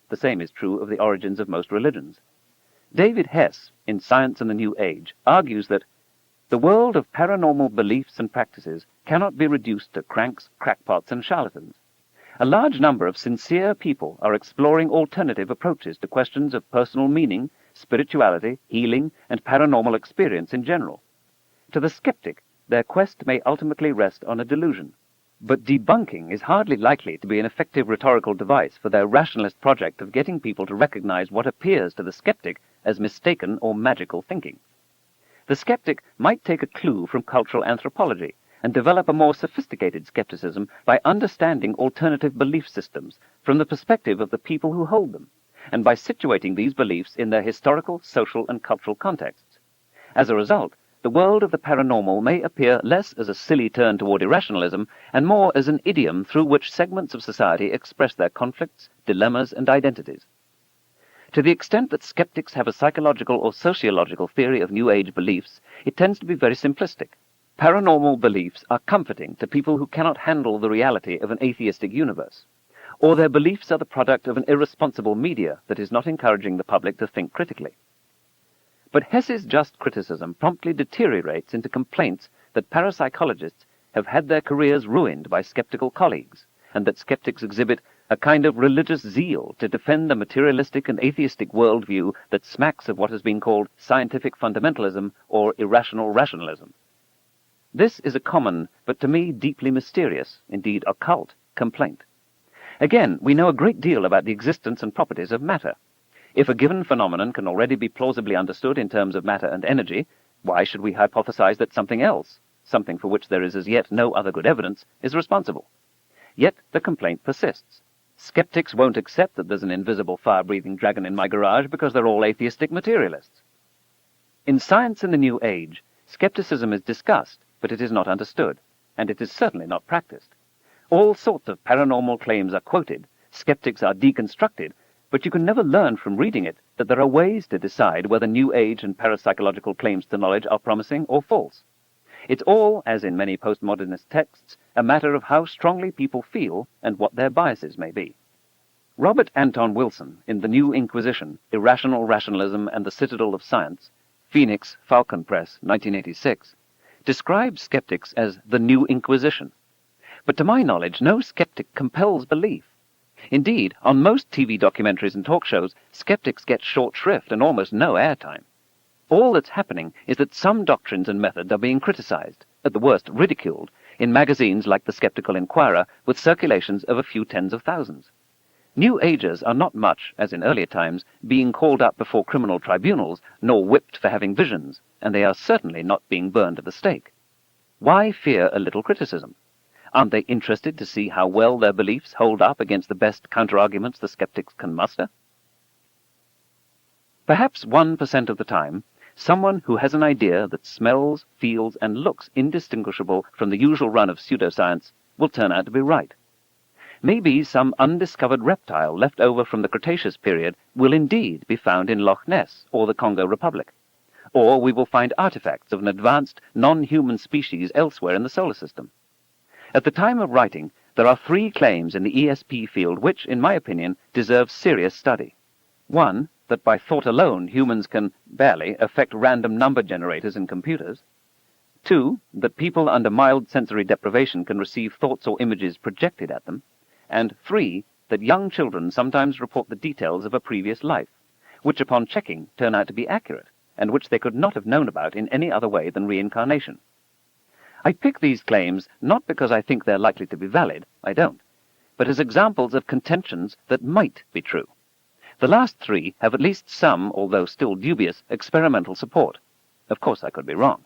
The same is true of the origins of most religions. David Hess, in Science and the New Age, argues that the world of paranormal beliefs and practices cannot be reduced to cranks, crackpots, and charlatans. A large number of sincere people are exploring alternative approaches to questions of personal meaning, spirituality, healing, and paranormal experience in general. To the skeptic, their quest may ultimately rest on a delusion. But debunking is hardly likely to be an effective rhetorical device for their rationalist project of getting people to recognize what appears to the skeptic as mistaken or magical thinking. The skeptic might take a clue from cultural anthropology and develop a more sophisticated skepticism by understanding alternative belief systems from the perspective of the people who hold them, and by situating these beliefs in their historical, social, and cultural contexts. As a result, the world of the paranormal may appear less as a silly turn toward irrationalism and more as an idiom through which segments of society express their conflicts, dilemmas, and identities. To the extent that skeptics have a psychological or sociological theory of New Age beliefs, it tends to be very simplistic. Paranormal beliefs are comforting to people who cannot handle the reality of an atheistic universe, or their beliefs are the product of an irresponsible media that is not encouraging the public to think critically. But Hess's just criticism promptly deteriorates into complaints that parapsychologists have had their careers ruined by skeptical colleagues, and that skeptics exhibit a kind of religious zeal to defend the materialistic and atheistic worldview that smacks of what has been called scientific fundamentalism or irrational rationalism. This is a common, but to me deeply mysterious, indeed occult, complaint. Again, we know a great deal about the existence and properties of matter. If a given phenomenon can already be plausibly understood in terms of matter and energy, why should we hypothesize that something else, something for which there is as yet no other good evidence, is responsible? Yet the complaint persists. Skeptics won't accept that there's an invisible fire-breathing dragon in my garage because they're all atheistic materialists. In Science in the New Age, skepticism is discussed, but it is not understood, and it is certainly not practiced. All sorts of paranormal claims are quoted, skeptics are deconstructed, but you can never learn from reading it that there are ways to decide whether New Age and parapsychological claims to knowledge are promising or false. It's all, as in many postmodernist texts, a matter of how strongly people feel and what their biases may be. Robert Anton Wilson, in The New Inquisition, Irrational Rationalism and the Citadel of Science, Phoenix, Falcon Press, 1986, describes skeptics as the New Inquisition. But to my knowledge, no skeptic compels belief. Indeed, on most TV documentaries and talk shows, skeptics get short shrift and almost no airtime. All that's happening is that some doctrines and methods are being criticized, at the worst ridiculed, in magazines like the Skeptical Inquirer, with circulations of a few tens of thousands. New Agers are not much, as in earlier times, being called up before criminal tribunals, nor whipped for having visions, and they are certainly not being burned at the stake. Why fear a little criticism? Aren't they interested to see how well their beliefs hold up against the best counter-arguments the skeptics can muster? Perhaps 1% of the time, someone who has an idea that smells, feels, and looks indistinguishable from the usual run of pseudoscience will turn out to be right. Maybe some undiscovered reptile left over from the Cretaceous period will indeed be found in Loch Ness or the Congo Republic. Or we will find artifacts of an advanced, non-human species elsewhere in the solar system. At the time of writing, there are 3 claims in the ESP field which, in my opinion, deserve serious study. 1, that by thought alone humans can, barely, affect random number generators in computers. 2, that people under mild sensory deprivation can receive thoughts or images projected at them. And 3, that young children sometimes report the details of a previous life, which upon checking turn out to be accurate, and which they could not have known about in any other way than reincarnation. I pick these claims not because I think they're likely to be valid, I don't, but as examples of contentions that might be true. The last three have at least some, although still dubious, experimental support. Of course, I could be wrong.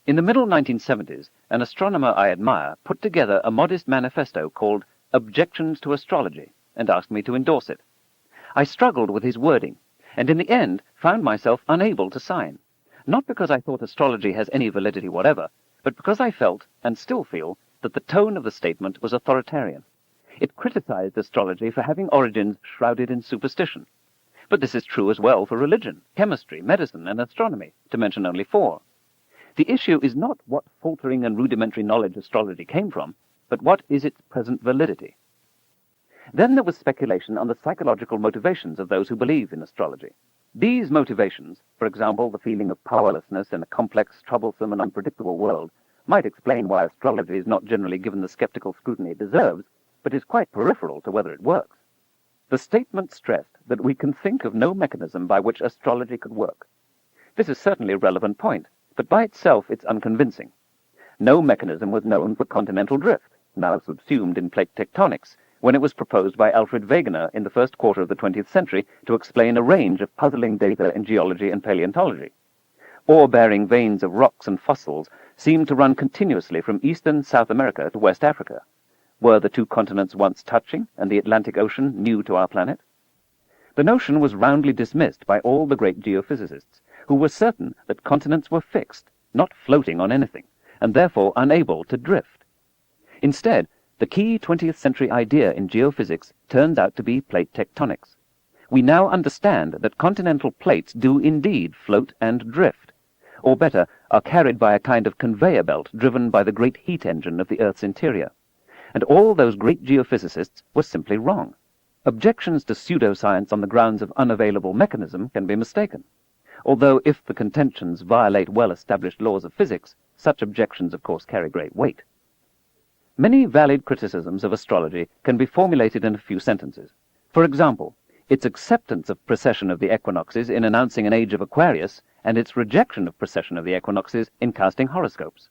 In the middle 1970s, an astronomer I admire put together a modest manifesto called Objections to Astrology and asked me to endorse it. I struggled with his wording, and in the end found myself unable to sign, not because I thought astrology has any validity whatever, but because I felt, and still feel, that the tone of the statement was authoritarian. It criticized astrology for having origins shrouded in superstition. But this is true as well for religion, chemistry, medicine, and astronomy, to mention only four. The issue is not what faltering and rudimentary knowledge astrology came from, but what is its present validity. Then there was speculation on the psychological motivations of those who believe in astrology. These motivations, for example, the feeling of powerlessness in a complex, troublesome, and unpredictable world, might explain why astrology is not generally given the skeptical scrutiny it deserves, but is quite peripheral to whether it works. The statement stressed that we can think of no mechanism by which astrology could work. This is certainly a relevant point, but by itself it's unconvincing. No mechanism was known for continental drift, now subsumed in plate tectonics, when it was proposed by Alfred Wegener in the first quarter of the 20th century to explain a range of puzzling data in geology and paleontology. Ore-bearing veins of rocks and fossils seemed to run continuously from eastern South America to West Africa. Were the two continents once touching, and the Atlantic Ocean new to our planet? The notion was roundly dismissed by all the great geophysicists, who were certain that continents were fixed, not floating on anything, and therefore unable to drift. Instead, the key 20th century idea in geophysics turns out to be plate tectonics. We now understand that continental plates do indeed float and drift, or better, are carried by a kind of conveyor belt driven by the great heat engine of the Earth's interior. And all those great geophysicists were simply wrong. Objections to pseudoscience on the grounds of unavailable mechanism can be mistaken, although if the contentions violate well-established laws of physics, such objections of course carry great weight. Many valid criticisms of astrology can be formulated in a few sentences. For example, its acceptance of precession of the equinoxes in announcing an age of Aquarius, and its rejection of precession of the equinoxes in casting horoscopes.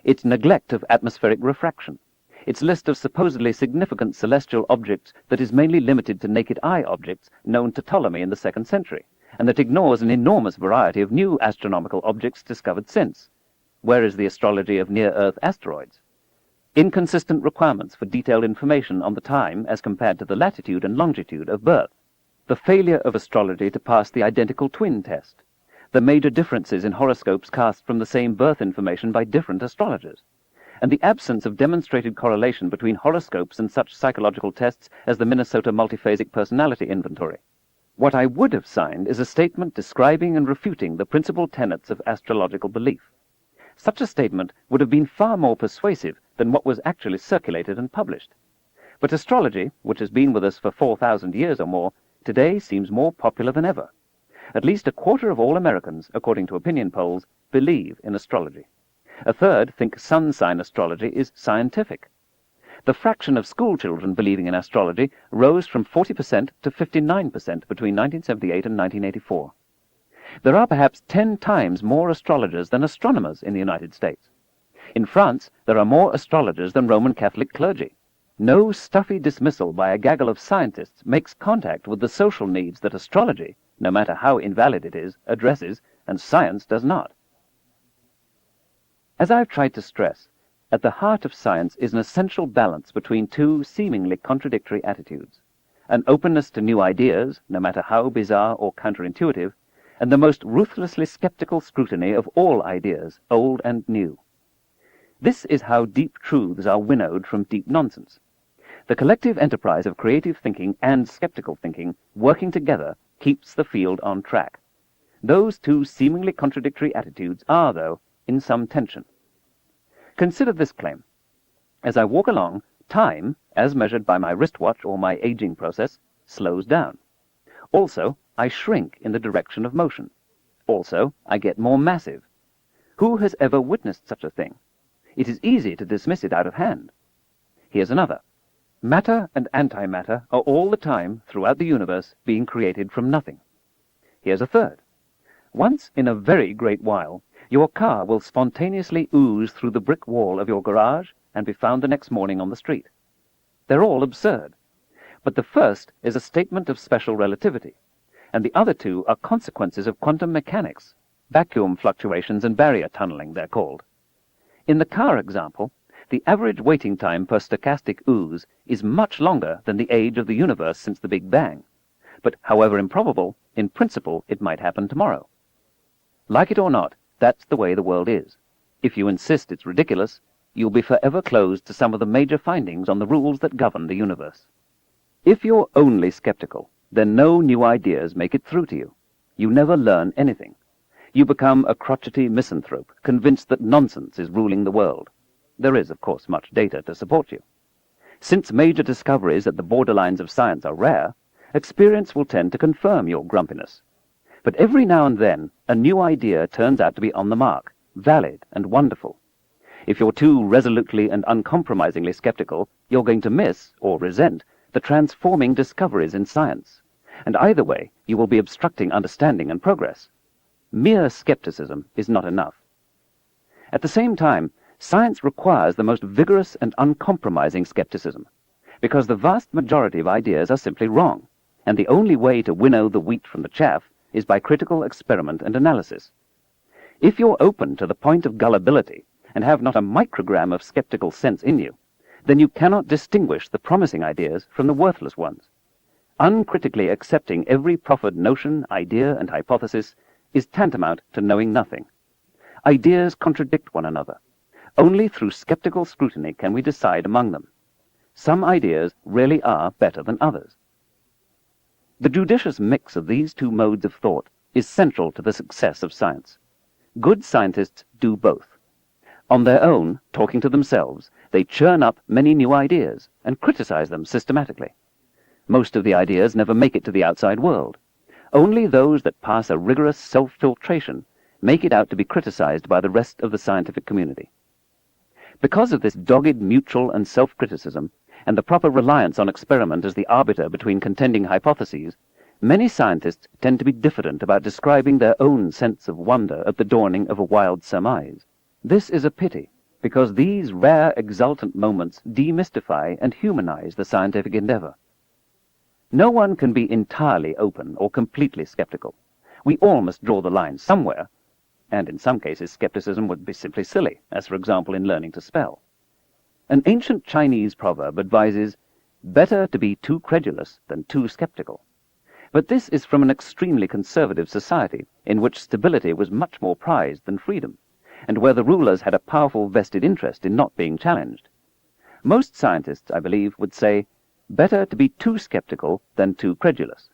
Its neglect of atmospheric refraction. Its list of supposedly significant celestial objects that is mainly limited to naked eye objects known to Ptolemy in the 2nd century, and that ignores an enormous variety of new astronomical objects discovered since. Where is the astrology of near-Earth asteroids? Inconsistent requirements for detailed information on the time as compared to the latitude and longitude of birth. The failure of astrology to pass the identical twin test. The major differences in horoscopes cast from the same birth information by different astrologers. And the absence of demonstrated correlation between horoscopes and such psychological tests as the Minnesota Multiphasic Personality Inventory. What I would have signed is a statement describing and refuting the principal tenets of astrological belief. Such a statement would have been far more persuasive than what was actually circulated and published. But astrology, which has been with us for 4,000 years or more, today seems more popular than ever. At least a quarter of all Americans, according to opinion polls, believe in astrology. A third think sun sign astrology is scientific. The fraction of school children believing in astrology rose from 40% to 59% between 1978 and 1984. There are perhaps 10 times more astrologers than astronomers in the United States. In France, there are more astrologers than Roman Catholic clergy. No stuffy dismissal by a gaggle of scientists makes contact with the social needs that astrology, no matter how invalid it is, addresses, and science does not. As I've tried to stress, at the heart of science is an essential balance between two seemingly contradictory attitudes: an openness to new ideas, no matter how bizarre or counterintuitive, and the most ruthlessly skeptical scrutiny of all ideas, old and new. This is how deep truths are winnowed from deep nonsense. The collective enterprise of creative thinking and skeptical thinking working together keeps the field on track. Those two seemingly contradictory attitudes are, though, in some tension. Consider this claim. As I walk along, time, as measured by my wristwatch or my aging process, slows down. Also, I shrink in the direction of motion. Also, I get more massive. Who has ever witnessed such a thing? It is easy to dismiss it out of hand. Here's another. Matter and antimatter are all the time, throughout the universe, being created from nothing. Here's a third. Once in a very great while, your car will spontaneously ooze through the brick wall of your garage and be found the next morning on the street. They're all absurd. But the first is a statement of special relativity, and the other two are consequences of quantum mechanics. Vacuum fluctuations and barrier tunneling, they're called. In the car example, the average waiting time per stochastic ooze is much longer than the age of the universe since the Big Bang. But however improbable, in principle it might happen tomorrow. Like it or not, that's the way the world is. If you insist it's ridiculous, you'll be forever closed to some of the major findings on the rules that govern the universe. If you're only skeptical, then no new ideas make it through to you. You never learn anything. You become a crotchety misanthrope, convinced that nonsense is ruling the world. There is, of course, much data to support you. Since major discoveries at the borderlines of science are rare, experience will tend to confirm your grumpiness. But every now and then, a new idea turns out to be on the mark, valid and wonderful. If you're too resolutely and uncompromisingly skeptical, you're going to miss, or resent, the transforming discoveries in science. And either way, you will be obstructing understanding and progress. Mere skepticism is not enough. At the same time, science requires the most vigorous and uncompromising skepticism, because the vast majority of ideas are simply wrong, and the only way to winnow the wheat from the chaff is by critical experiment and analysis. If you're open to the point of gullibility and have not a microgram of skeptical sense in you, then you cannot distinguish the promising ideas from the worthless ones. Uncritically accepting every proffered notion, idea, and hypothesis is tantamount to knowing nothing. Ideas contradict one another. Only through skeptical scrutiny can we decide among them. Some ideas really are better than others. The judicious mix of these two modes of thought is central to the success of science. Good scientists do both. On their own, talking to themselves, they churn up many new ideas and criticize them systematically. Most of the ideas never make it to the outside world. Only those that pass a rigorous self-filtration make it out to be criticized by the rest of the scientific community. Because of this dogged mutual and self-criticism, and the proper reliance on experiment as the arbiter between contending hypotheses, many scientists tend to be diffident about describing their own sense of wonder at the dawning of a wild surmise. This is a pity, because these rare exultant moments demystify and humanize the scientific endeavor. No one can be entirely open or completely skeptical. We all must draw the line somewhere, and in some cases skepticism would be simply silly, as for example in learning to spell. An ancient Chinese proverb advises, "Better to be too credulous than too skeptical." But this is from an extremely conservative society, in which stability was much more prized than freedom, and where the rulers had a powerful vested interest in not being challenged. Most scientists, I believe, would say, better to be too skeptical than too credulous.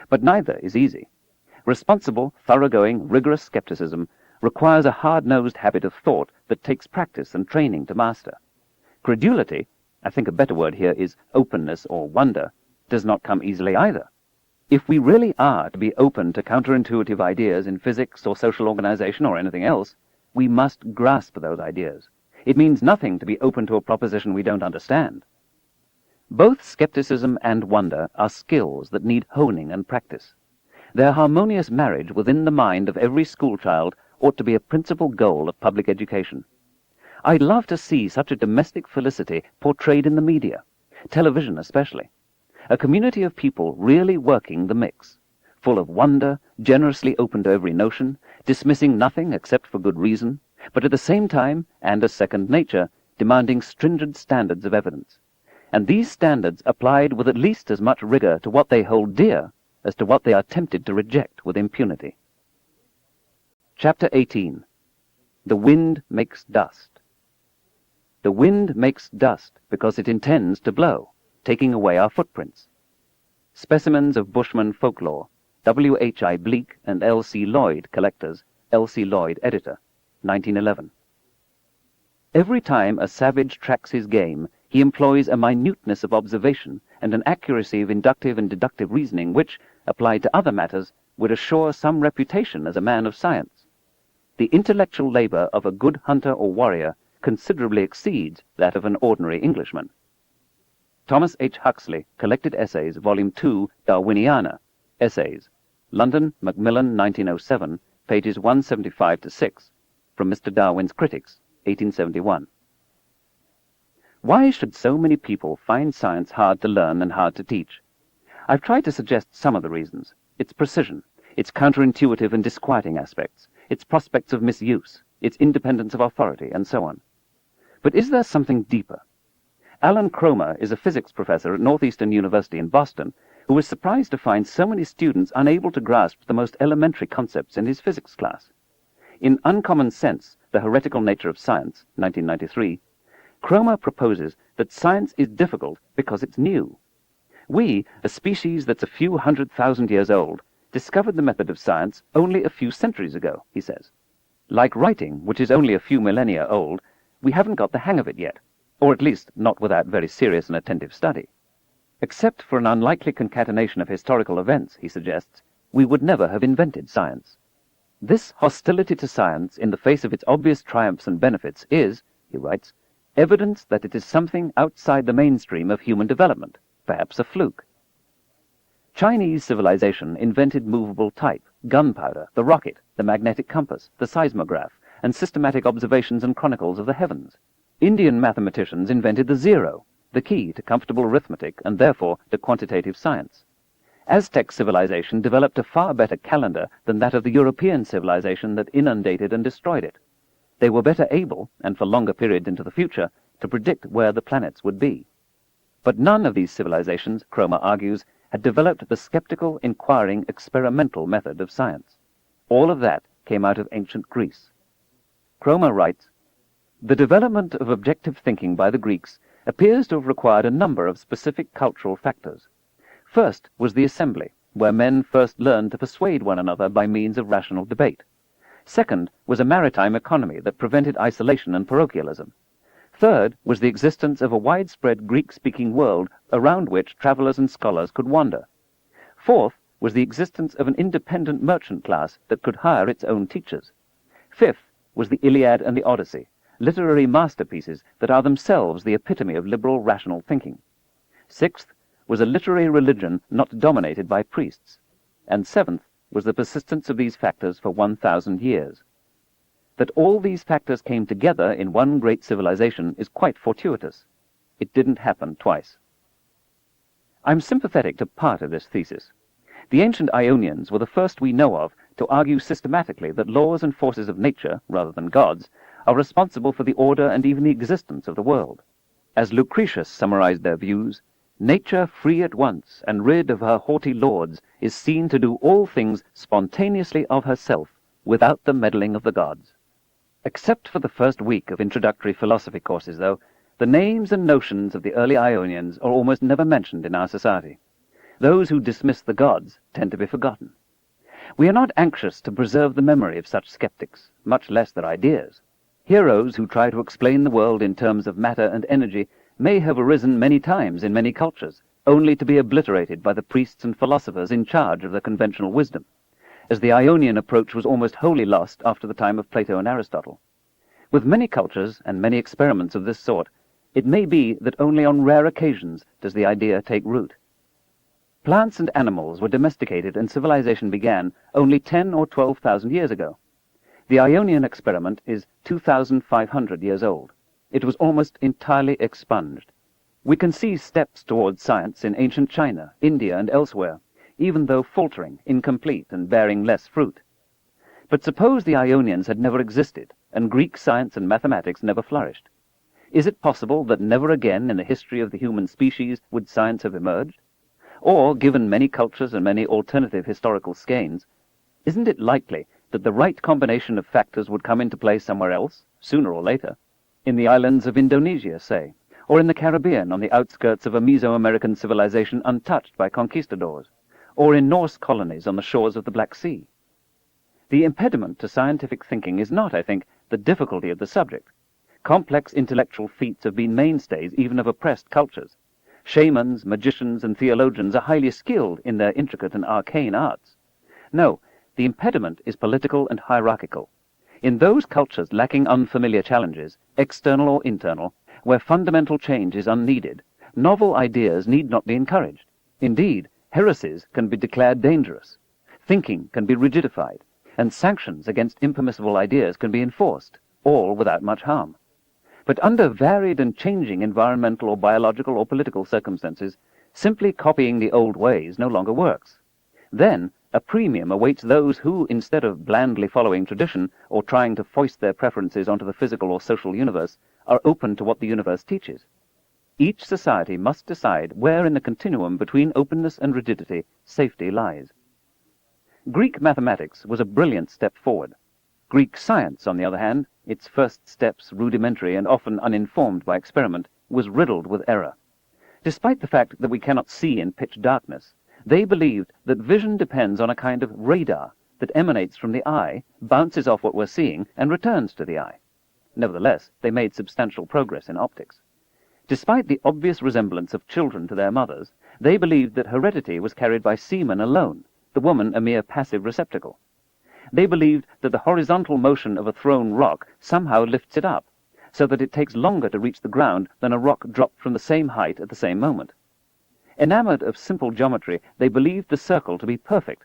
But neither is easy. Responsible, thoroughgoing, rigorous skepticism requires a hard-nosed habit of thought that takes practice and training to master. Credulity, I think a better word here is openness or wonder, does not come easily either. If we really are to be open to counterintuitive ideas in physics or social organization or anything else, we must grasp those ideas. It means nothing to be open to a proposition we don't understand. Both skepticism and wonder are skills that need honing and practice. Their harmonious marriage within the mind of every schoolchild ought to be a principal goal of public education. I'd love to see such a domestic felicity portrayed in the media, television especially. A community of people really working the mix, full of wonder, generously open to every notion, dismissing nothing except for good reason, but at the same time, and as second nature, demanding stringent standards of evidence. And these standards applied with at least as much rigor to what they hold dear as to what they are tempted to reject with impunity. Chapter 18. The Wind Makes Dust. The wind makes dust because it intends to blow, taking away our footprints. Specimens of Bushman Folklore, W.H.I. Bleek and L.C. Lloyd, collectors, L.C. Lloyd, editor, 1911. Every time a savage tracks his game, he employs a minuteness of observation and an accuracy of inductive and deductive reasoning which, applied to other matters, would assure some reputation as a man of science. The intellectual labor of a good hunter or warrior considerably exceeds that of an ordinary Englishman. Thomas H. Huxley, Collected Essays, Volume 2, Darwiniana, Essays, London, Macmillan, 1907, pages 175-6, from Mr. Darwin's Critics, 1871. Why should so many people find science hard to learn and hard to teach? I've tried to suggest some of the reasons. Its precision, its counterintuitive and disquieting aspects, its prospects of misuse, its independence of authority, and so on. But is there something deeper? Alan Cromer is a physics professor at Northeastern University in Boston who was surprised to find so many students unable to grasp the most elementary concepts in his physics class. In Uncommon Sense, The Heretical Nature of Science, 1993, Cromer proposes that science is difficult because it's new. We, a species that's a few 100,000 years old, discovered the method of science only a few centuries ago, he says. Like writing, which is only a few millennia old, we haven't got the hang of it yet, or at least not without very serious and attentive study. Except for an unlikely concatenation of historical events, he suggests, we would never have invented science. This hostility to science in the face of its obvious triumphs and benefits is, he writes, evidence that it is something outside the mainstream of human development, perhaps a fluke. Chinese civilization invented movable type, gunpowder, the rocket, the magnetic compass, the seismograph, and systematic observations and chronicles of the heavens. Indian mathematicians invented the zero, the key to comfortable arithmetic and therefore to quantitative science. Aztec civilization developed a far better calendar than that of the European civilization that inundated and destroyed it. They were better able, and for longer periods into the future, to predict where the planets would be. But none of these civilizations, Cromer argues, had developed the skeptical, inquiring, experimental method of science. All of that came out of ancient Greece. Cromer writes, the development of objective thinking by the Greeks appears to have required a number of specific cultural factors. First was the assembly, where men first learned to persuade one another by means of rational debate. Second was a maritime economy that prevented isolation and parochialism. Third was the existence of a widespread Greek-speaking world around which travelers and scholars could wander. Fourth was the existence of an independent merchant class that could hire its own teachers. Fifth was the Iliad and the Odyssey, literary masterpieces that are themselves the epitome of liberal rational thinking. Sixth was a literary religion not dominated by priests. And seventh was the persistence of these factors for 1,000 years. That all these factors came together in one great civilization is quite fortuitous. It didn't happen twice. I'm sympathetic to part of this thesis. The ancient Ionians were the first we know of to argue systematically that laws and forces of nature, rather than gods, are responsible for the order and even the existence of the world. As Lucretius summarized their views, nature free at once and rid of her haughty lords is seen to do all things spontaneously of herself, without the meddling of the gods. Except for the first week of introductory philosophy courses, though, the names and notions of the early Ionians are almost never mentioned in our society. Those who dismiss the gods tend to be forgotten. We are not anxious to preserve the memory of such skeptics, much less their ideas. Heroes who try to explain the world in terms of matter and energy may have arisen many times in many cultures, only to be obliterated by the priests and philosophers in charge of the conventional wisdom, as the Ionian approach was almost wholly lost after the time of Plato and Aristotle. With many cultures and many experiments of this sort, it may be that only on rare occasions does the idea take root. Plants and animals were domesticated and civilization began only 10 or 12,000 years ago. The Ionian experiment is 2,500 years old. It was almost entirely expunged. We can see steps towards science in ancient China, India, and elsewhere, even though faltering, incomplete, and bearing less fruit. But suppose the Ionians had never existed, and Greek science and mathematics never flourished. Is it possible that never again in the history of the human species would science have emerged? Or, given many cultures and many alternative historical skeins, isn't it likely that the right combination of factors would come into play somewhere else, sooner or later? In the islands of Indonesia, say, or in the Caribbean on the outskirts of a Mesoamerican civilization untouched by conquistadors, or in Norse colonies on the shores of the Black Sea. The impediment to scientific thinking is not, I think, the difficulty of the subject. Complex intellectual feats have been mainstays even of oppressed cultures. Shamans, magicians, and theologians are highly skilled in their intricate and arcane arts. No, the impediment is political and hierarchical. In those cultures lacking unfamiliar challenges, external or internal, where fundamental change is unneeded, novel ideas need not be encouraged. Indeed, heresies can be declared dangerous. Thinking can be rigidified, and sanctions against impermissible ideas can be enforced, all without much harm. But under varied and changing environmental or biological or political circumstances, simply copying the old ways no longer works. Then a premium awaits those who, instead of blandly following tradition or trying to foist their preferences onto the physical or social universe, are open to what the universe teaches. Each society must decide where in the continuum between openness and rigidity safety lies. Greek mathematics was a brilliant step forward. Greek science, on the other hand, its first steps rudimentary and often uninformed by experiment, was riddled with error. Despite the fact that we cannot see in pitch darkness, they believed that vision depends on a kind of radar that emanates from the eye, bounces off what we're seeing, and returns to the eye. Nevertheless, they made substantial progress in optics. Despite the obvious resemblance of children to their mothers, they believed that heredity was carried by semen alone, the woman a mere passive receptacle. They believed that the horizontal motion of a thrown rock somehow lifts it up, so that it takes longer to reach the ground than a rock dropped from the same height at the same moment. Enamored of simple geometry, they believed the circle to be perfect.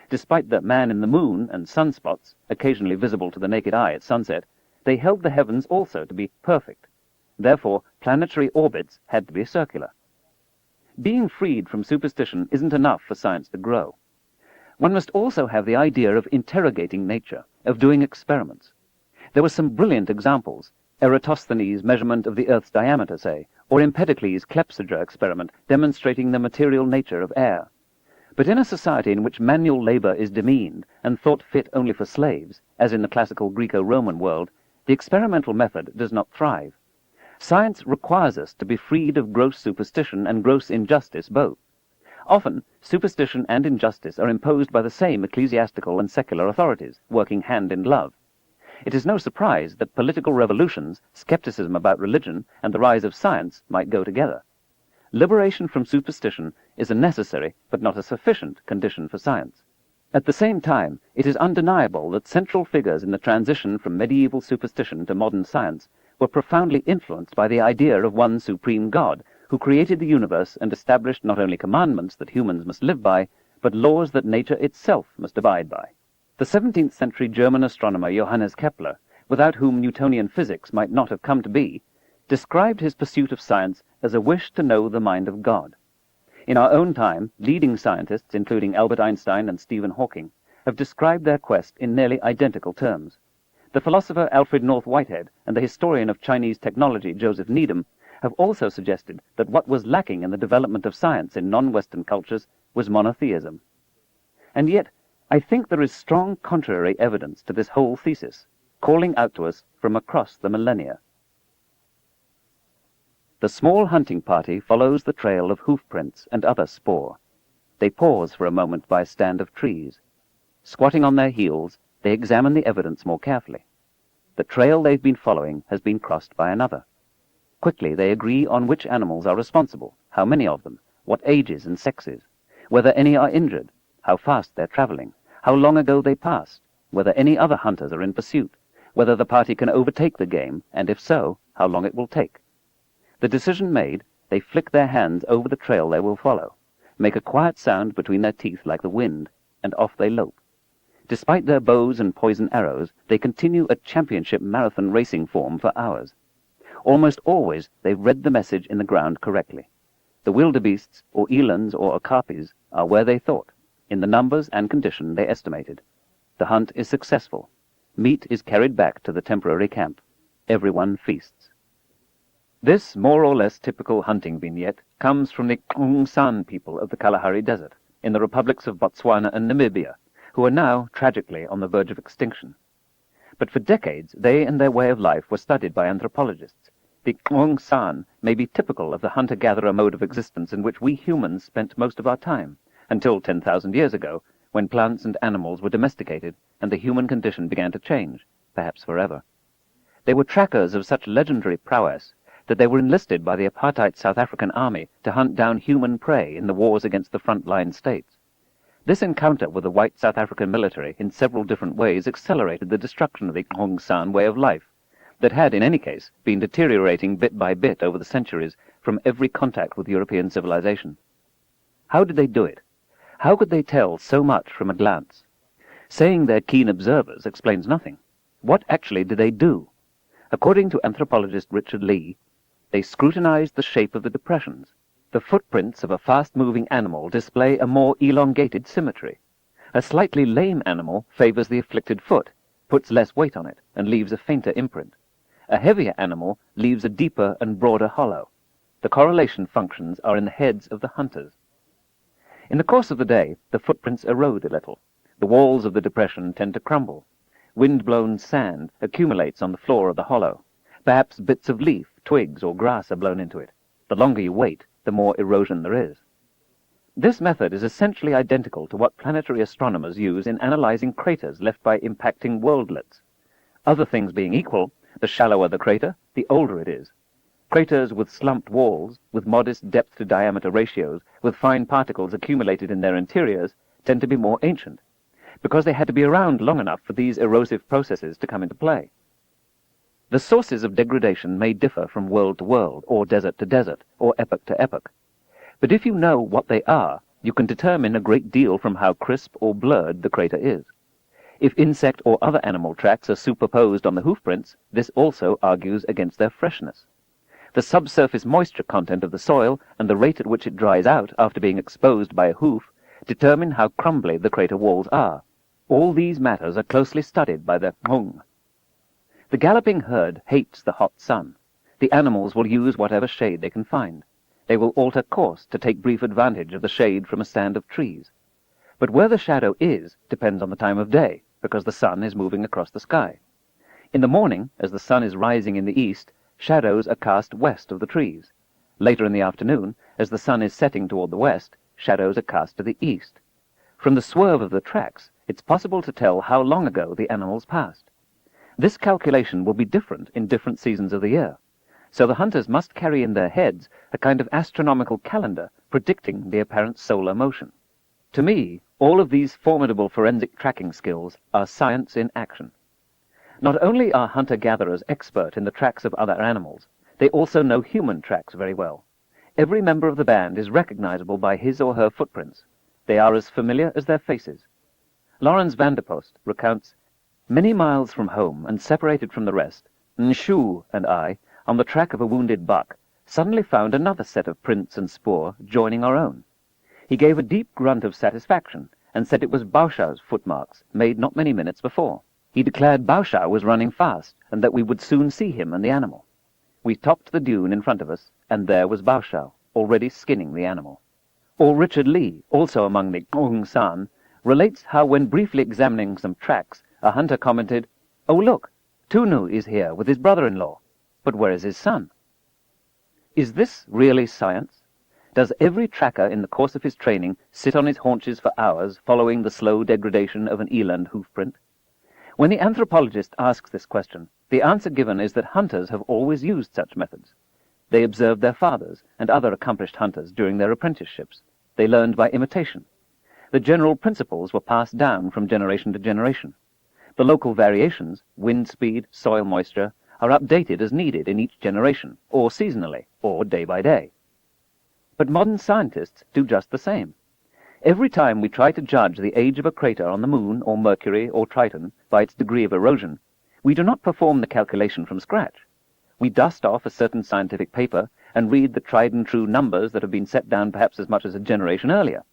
Despite the man in the moon and sunspots, occasionally visible to the naked eye at sunset, they held the heavens also to be perfect. Therefore, planetary orbits had to be circular. Being freed from superstition isn't enough for science to grow. One must also have the idea of interrogating nature, of doing experiments. There were some brilliant examples, Eratosthenes' measurement of the Earth's diameter, say, or Empedocles' clepsydra experiment demonstrating the material nature of air. But in a society in which manual labor is demeaned and thought fit only for slaves, as in the classical Greco-Roman world, the experimental method does not thrive. Science requires us to be freed of gross superstition and gross injustice both. Often, superstition and injustice are imposed by the same ecclesiastical and secular authorities, working hand in glove. It is no surprise that political revolutions, skepticism about religion, and the rise of science might go together. Liberation from superstition is a necessary, but not a sufficient, condition for science. At the same time, it is undeniable that central figures in the transition from medieval superstition to modern science were profoundly influenced by the idea of one supreme God, who created the universe and established not only commandments that humans must live by, but laws that nature itself must abide by. The 17th century German astronomer Johannes Kepler, without whom Newtonian physics might not have come to be, described his pursuit of science as a wish to know the mind of God. In our own time, leading scientists, including Albert Einstein and Stephen Hawking, have described their quest in nearly identical terms. The philosopher Alfred North Whitehead and the historian of Chinese technology Joseph Needham have also suggested that what was lacking in the development of science in non-Western cultures was monotheism. And yet, I think there is strong contrary evidence to this whole thesis, calling out to us from across the millennia. The small hunting party follows the trail of hoofprints and other spoor. They pause for a moment by a stand of trees. Squatting on their heels, they examine the evidence more carefully. The trail they've been following has been crossed by another. Quickly they agree on which animals are responsible, how many of them, what ages and sexes, whether any are injured, how fast they're traveling, how long ago they passed, whether any other hunters are in pursuit, whether the party can overtake the game, and if so, how long it will take. The decision made, they flick their hands over the trail they will follow, make a quiet sound between their teeth like the wind, and off they lope. Despite their bows and poison arrows, they continue a championship marathon racing form for hours. Almost always they've read the message in the ground correctly. The wildebeests, or elands, or okapis, are where they thought, in the numbers and condition they estimated. The hunt is successful. Meat is carried back to the temporary camp. Everyone feasts. This more or less typical hunting vignette comes from the K'ung San people of the Kalahari Desert, in the republics of Botswana and Namibia, who are now, tragically, on the verge of extinction. But for decades, they and their way of life were studied by anthropologists. The K'ung San may be typical of the hunter-gatherer mode of existence in which we humans spent most of our time, until 10,000 years ago, when plants and animals were domesticated and the human condition began to change, perhaps forever. They were trackers of such legendary prowess that they were enlisted by the apartheid South African army to hunt down human prey in the wars against the front-line states. This encounter with the white South African military in several different ways accelerated the destruction of the K'ung San way of life, that had, in any case, been deteriorating bit by bit over the centuries from every contact with European civilization. How did they do it? How could they tell so much from a glance? Saying they're keen observers explains nothing. What actually did they do? According to anthropologist Richard Lee, they scrutinized the shape of the depressions. The footprints of a fast-moving animal display a more elongated symmetry. A slightly lame animal favors the afflicted foot, puts less weight on it, and leaves a fainter imprint. A heavier animal leaves a deeper and broader hollow. The correlation functions are in the heads of the hunters. In the course of the day, the footprints erode a little. The walls of the depression tend to crumble. Wind-blown sand accumulates on the floor of the hollow. Perhaps bits of leaf, twigs, or grass are blown into it. The longer you wait, the more erosion there is. This method is essentially identical to what planetary astronomers use in analyzing craters left by impacting worldlets. Other things being equal, the shallower the crater, the older it is. Craters with slumped walls, with modest depth-to-diameter ratios, with fine particles accumulated in their interiors, tend to be more ancient, because they had to be around long enough for these erosive processes to come into play. The sources of degradation may differ from world to world, or desert to desert, or epoch to epoch. But if you know what they are, you can determine a great deal from how crisp or blurred the crater is. If insect or other animal tracks are superposed on the hoofprints, this also argues against their freshness. The subsurface moisture content of the soil and the rate at which it dries out after being exposed by a hoof determine how crumbly the crater walls are. All these matters are closely studied by the Hung. The galloping herd hates the hot sun. The animals will use whatever shade they can find. They will alter course to take brief advantage of the shade from a stand of trees. But where the shadow is depends on the time of day, because the sun is moving across the sky. In the morning, as the sun is rising in the east, shadows are cast west of the trees. Later in the afternoon, as the sun is setting toward the west, shadows are cast to the east. From the swerve of the tracks, it's possible to tell how long ago the animals passed. This calculation will be different in different seasons of the year, so the hunters must carry in their heads a kind of astronomical calendar predicting the apparent solar motion. To me, all of these formidable forensic tracking skills are science in action. Not only are hunter-gatherers expert in the tracks of other animals, they also know human tracks very well. Every member of the band is recognizable by his or her footprints. They are as familiar as their faces. Lawrence Vanderpost recounts, "Many miles from home and separated from the rest, Nshu and I, on the track of a wounded buck, suddenly found another set of prints and spoor joining our own. He gave a deep grunt of satisfaction and said it was Bauscha's footmarks, made not many minutes before. He declared Bauscha was running fast and that we would soon see him and the animal. We topped the dune in front of us, and there was Bauscha, already skinning the animal." Or Richard Lee, also among the Hung San, relates how when briefly examining some tracks, a hunter commented, "Oh, look, Tunu is here with his brother-in-law, but where is his son?" Is this really science? Does every tracker in the course of his training sit on his haunches for hours following the slow degradation of an eland hoofprint? When the anthropologist asks this question, the answer given is that hunters have always used such methods. They observed their fathers and other accomplished hunters during their apprenticeships. They learned by imitation. The general principles were passed down from generation to generation. The local variations, wind speed, soil moisture, are updated as needed in each generation, or seasonally, or day by day. But modern scientists do just the same. Every time we try to judge the age of a crater on the Moon, or Mercury, or Triton by its degree of erosion, we do not perform the calculation from scratch. We dust off a certain scientific paper and read the tried-and-true numbers that have been set down perhaps as much as a generation earlier.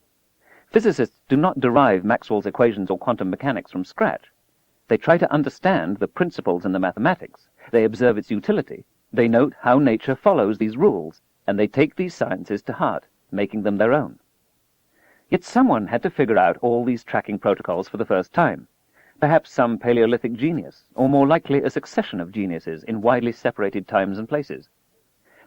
Physicists do not derive Maxwell's equations or quantum mechanics from scratch. They try to understand the principles in the mathematics. They observe its utility. They note how nature follows these rules, and they take these sciences to heart, making them their own. Yet someone had to figure out all these tracking protocols for the first time. Perhaps some Paleolithic genius, or more likely a succession of geniuses in widely separated times and places.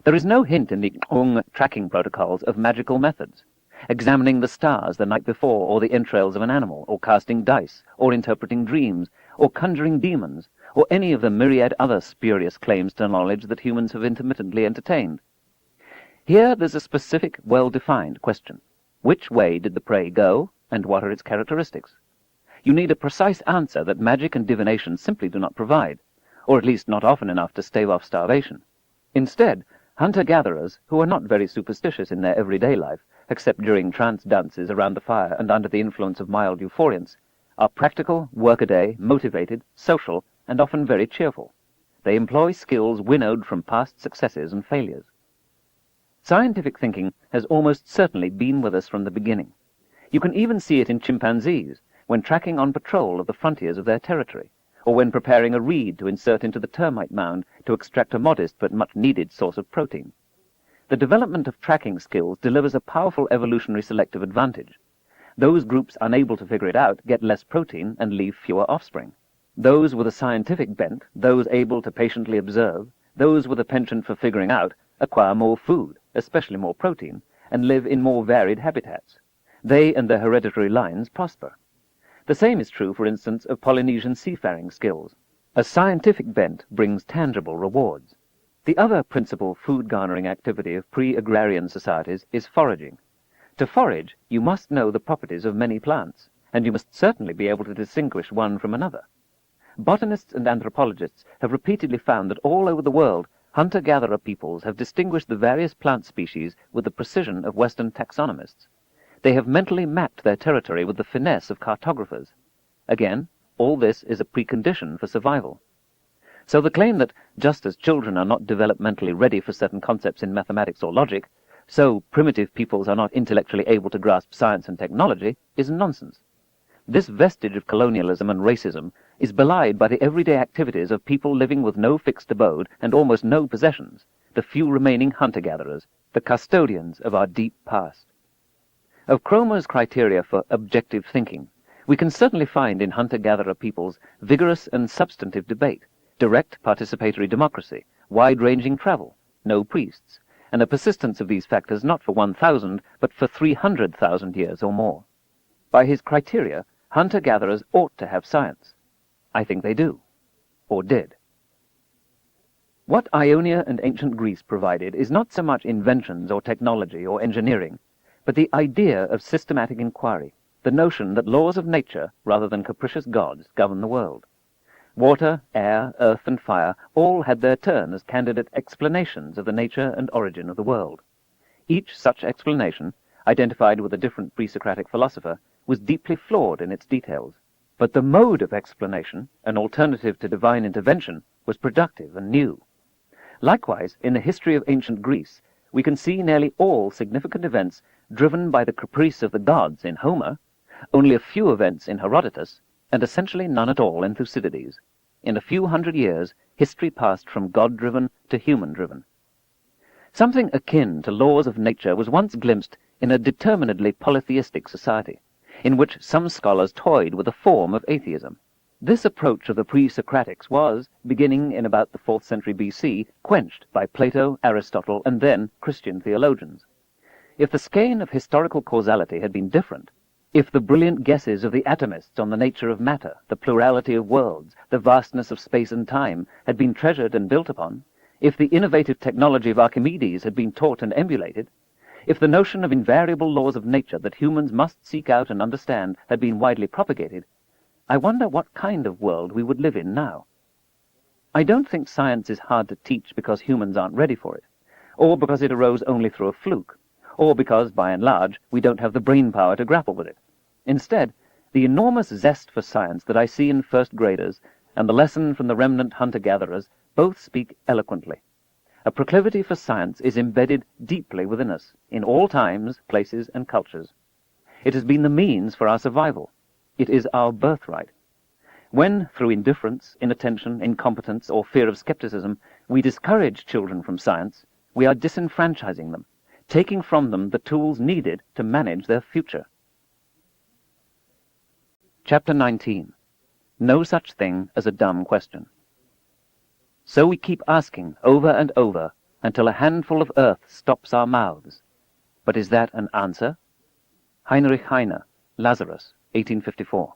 There is no hint in the Hung tracking protocols of magical methods, examining the stars the night before, or the entrails of an animal, or casting dice, or interpreting dreams, or conjuring demons, or any of the myriad other spurious claims to knowledge that humans have intermittently entertained. Here there's a specific, well-defined question. Which way did the prey go, and what are its characteristics? You need a precise answer that magic and divination simply do not provide, or at least not often enough to stave off starvation. Instead, Hunter-gatherers, who are not very superstitious in their everyday life, except during trance dances around the fire and under the influence of mild euphoriants, are practical, workaday, motivated, social, and often very cheerful. They employ skills winnowed from past successes and failures. Scientific thinking has almost certainly been with us from the beginning. You can even see it in chimpanzees, when tracking on patrol of the frontiers of their territory, or when preparing a reed to insert into the termite mound to extract a modest but much-needed source of protein. The development of tracking skills delivers a powerful evolutionary selective advantage. Those groups unable to figure it out get less protein and leave fewer offspring. Those with a scientific bent, those able to patiently observe, those with a penchant for figuring out, acquire more food, especially more protein, and live in more varied habitats. They and their hereditary lines prosper. The same is true, for instance, of Polynesian seafaring skills. A scientific bent brings tangible rewards. The other principal food-garnering activity of pre-agrarian societies is foraging. To forage, you must know the properties of many plants, and you must certainly be able to distinguish one from another. Botanists and anthropologists have repeatedly found that all over the world, hunter-gatherer peoples have distinguished the various plant species with the precision of Western taxonomists. They have mentally mapped their territory with the finesse of cartographers. Again, all this is a precondition for survival. So the claim that, just as children are not developmentally ready for certain concepts in mathematics or logic, so primitive peoples are not intellectually able to grasp science and technology, is nonsense. This vestige of colonialism and racism is belied by the everyday activities of people living with no fixed abode and almost no possessions, the few remaining hunter-gatherers, the custodians of our deep past. Of Cromer's criteria for objective thinking, we can certainly find in hunter-gatherer peoples vigorous and substantive debate, direct participatory democracy, wide-ranging travel, no priests, and a persistence of these factors not for 1,000, but for 300,000 years or more. By his criteria, hunter-gatherers ought to have science. I think they do, or did. What Ionia and ancient Greece provided is not so much inventions or technology or engineering, but the idea of systematic inquiry, the notion that laws of nature, rather than capricious gods, govern the world. Water, air, earth, and fire all had their turn as candidate explanations of the nature and origin of the world. Each such explanation, identified with a different pre-Socratic philosopher, was deeply flawed in its details. But the mode of explanation, an alternative to divine intervention, was productive and new. Likewise, in the history of ancient Greece, we can see nearly all significant events driven by the caprice of the gods in Homer, only a few events in Herodotus, and essentially none at all in Thucydides. In a few hundred years, history passed from God-driven to human-driven. Something akin to laws of nature was once glimpsed in a determinedly polytheistic society, in which some scholars toyed with a form of atheism. This approach of the pre-Socratics was, beginning in about the 4th century BC, quenched by Plato, Aristotle, and then Christian theologians. If the skein of historical causality had been different, if the brilliant guesses of the atomists on the nature of matter, the plurality of worlds, the vastness of space and time had been treasured and built upon, if the innovative technology of Archimedes had been taught and emulated, if the notion of invariable laws of nature that humans must seek out and understand had been widely propagated, I wonder what kind of world we would live in now. I don't think science is hard to teach because humans aren't ready for it, or because it arose only through a fluke, or because, by and large, we don't have the brain power to grapple with it. Instead, the enormous zest for science that I see in first graders and the lesson from the remnant hunter-gatherers both speak eloquently. A proclivity for science is embedded deeply within us, in all times, places, and cultures. It has been the means for our survival. It is our birthright. When, through indifference, inattention, incompetence, or fear of skepticism, we discourage children from science, we are disenfranchising them, taking from them the tools needed to manage their future. Chapter 19. No such thing as a dumb question. So we keep asking over and over until a handful of earth stops our mouths. But is that an answer? Heinrich Heine, Lazarus, 1854.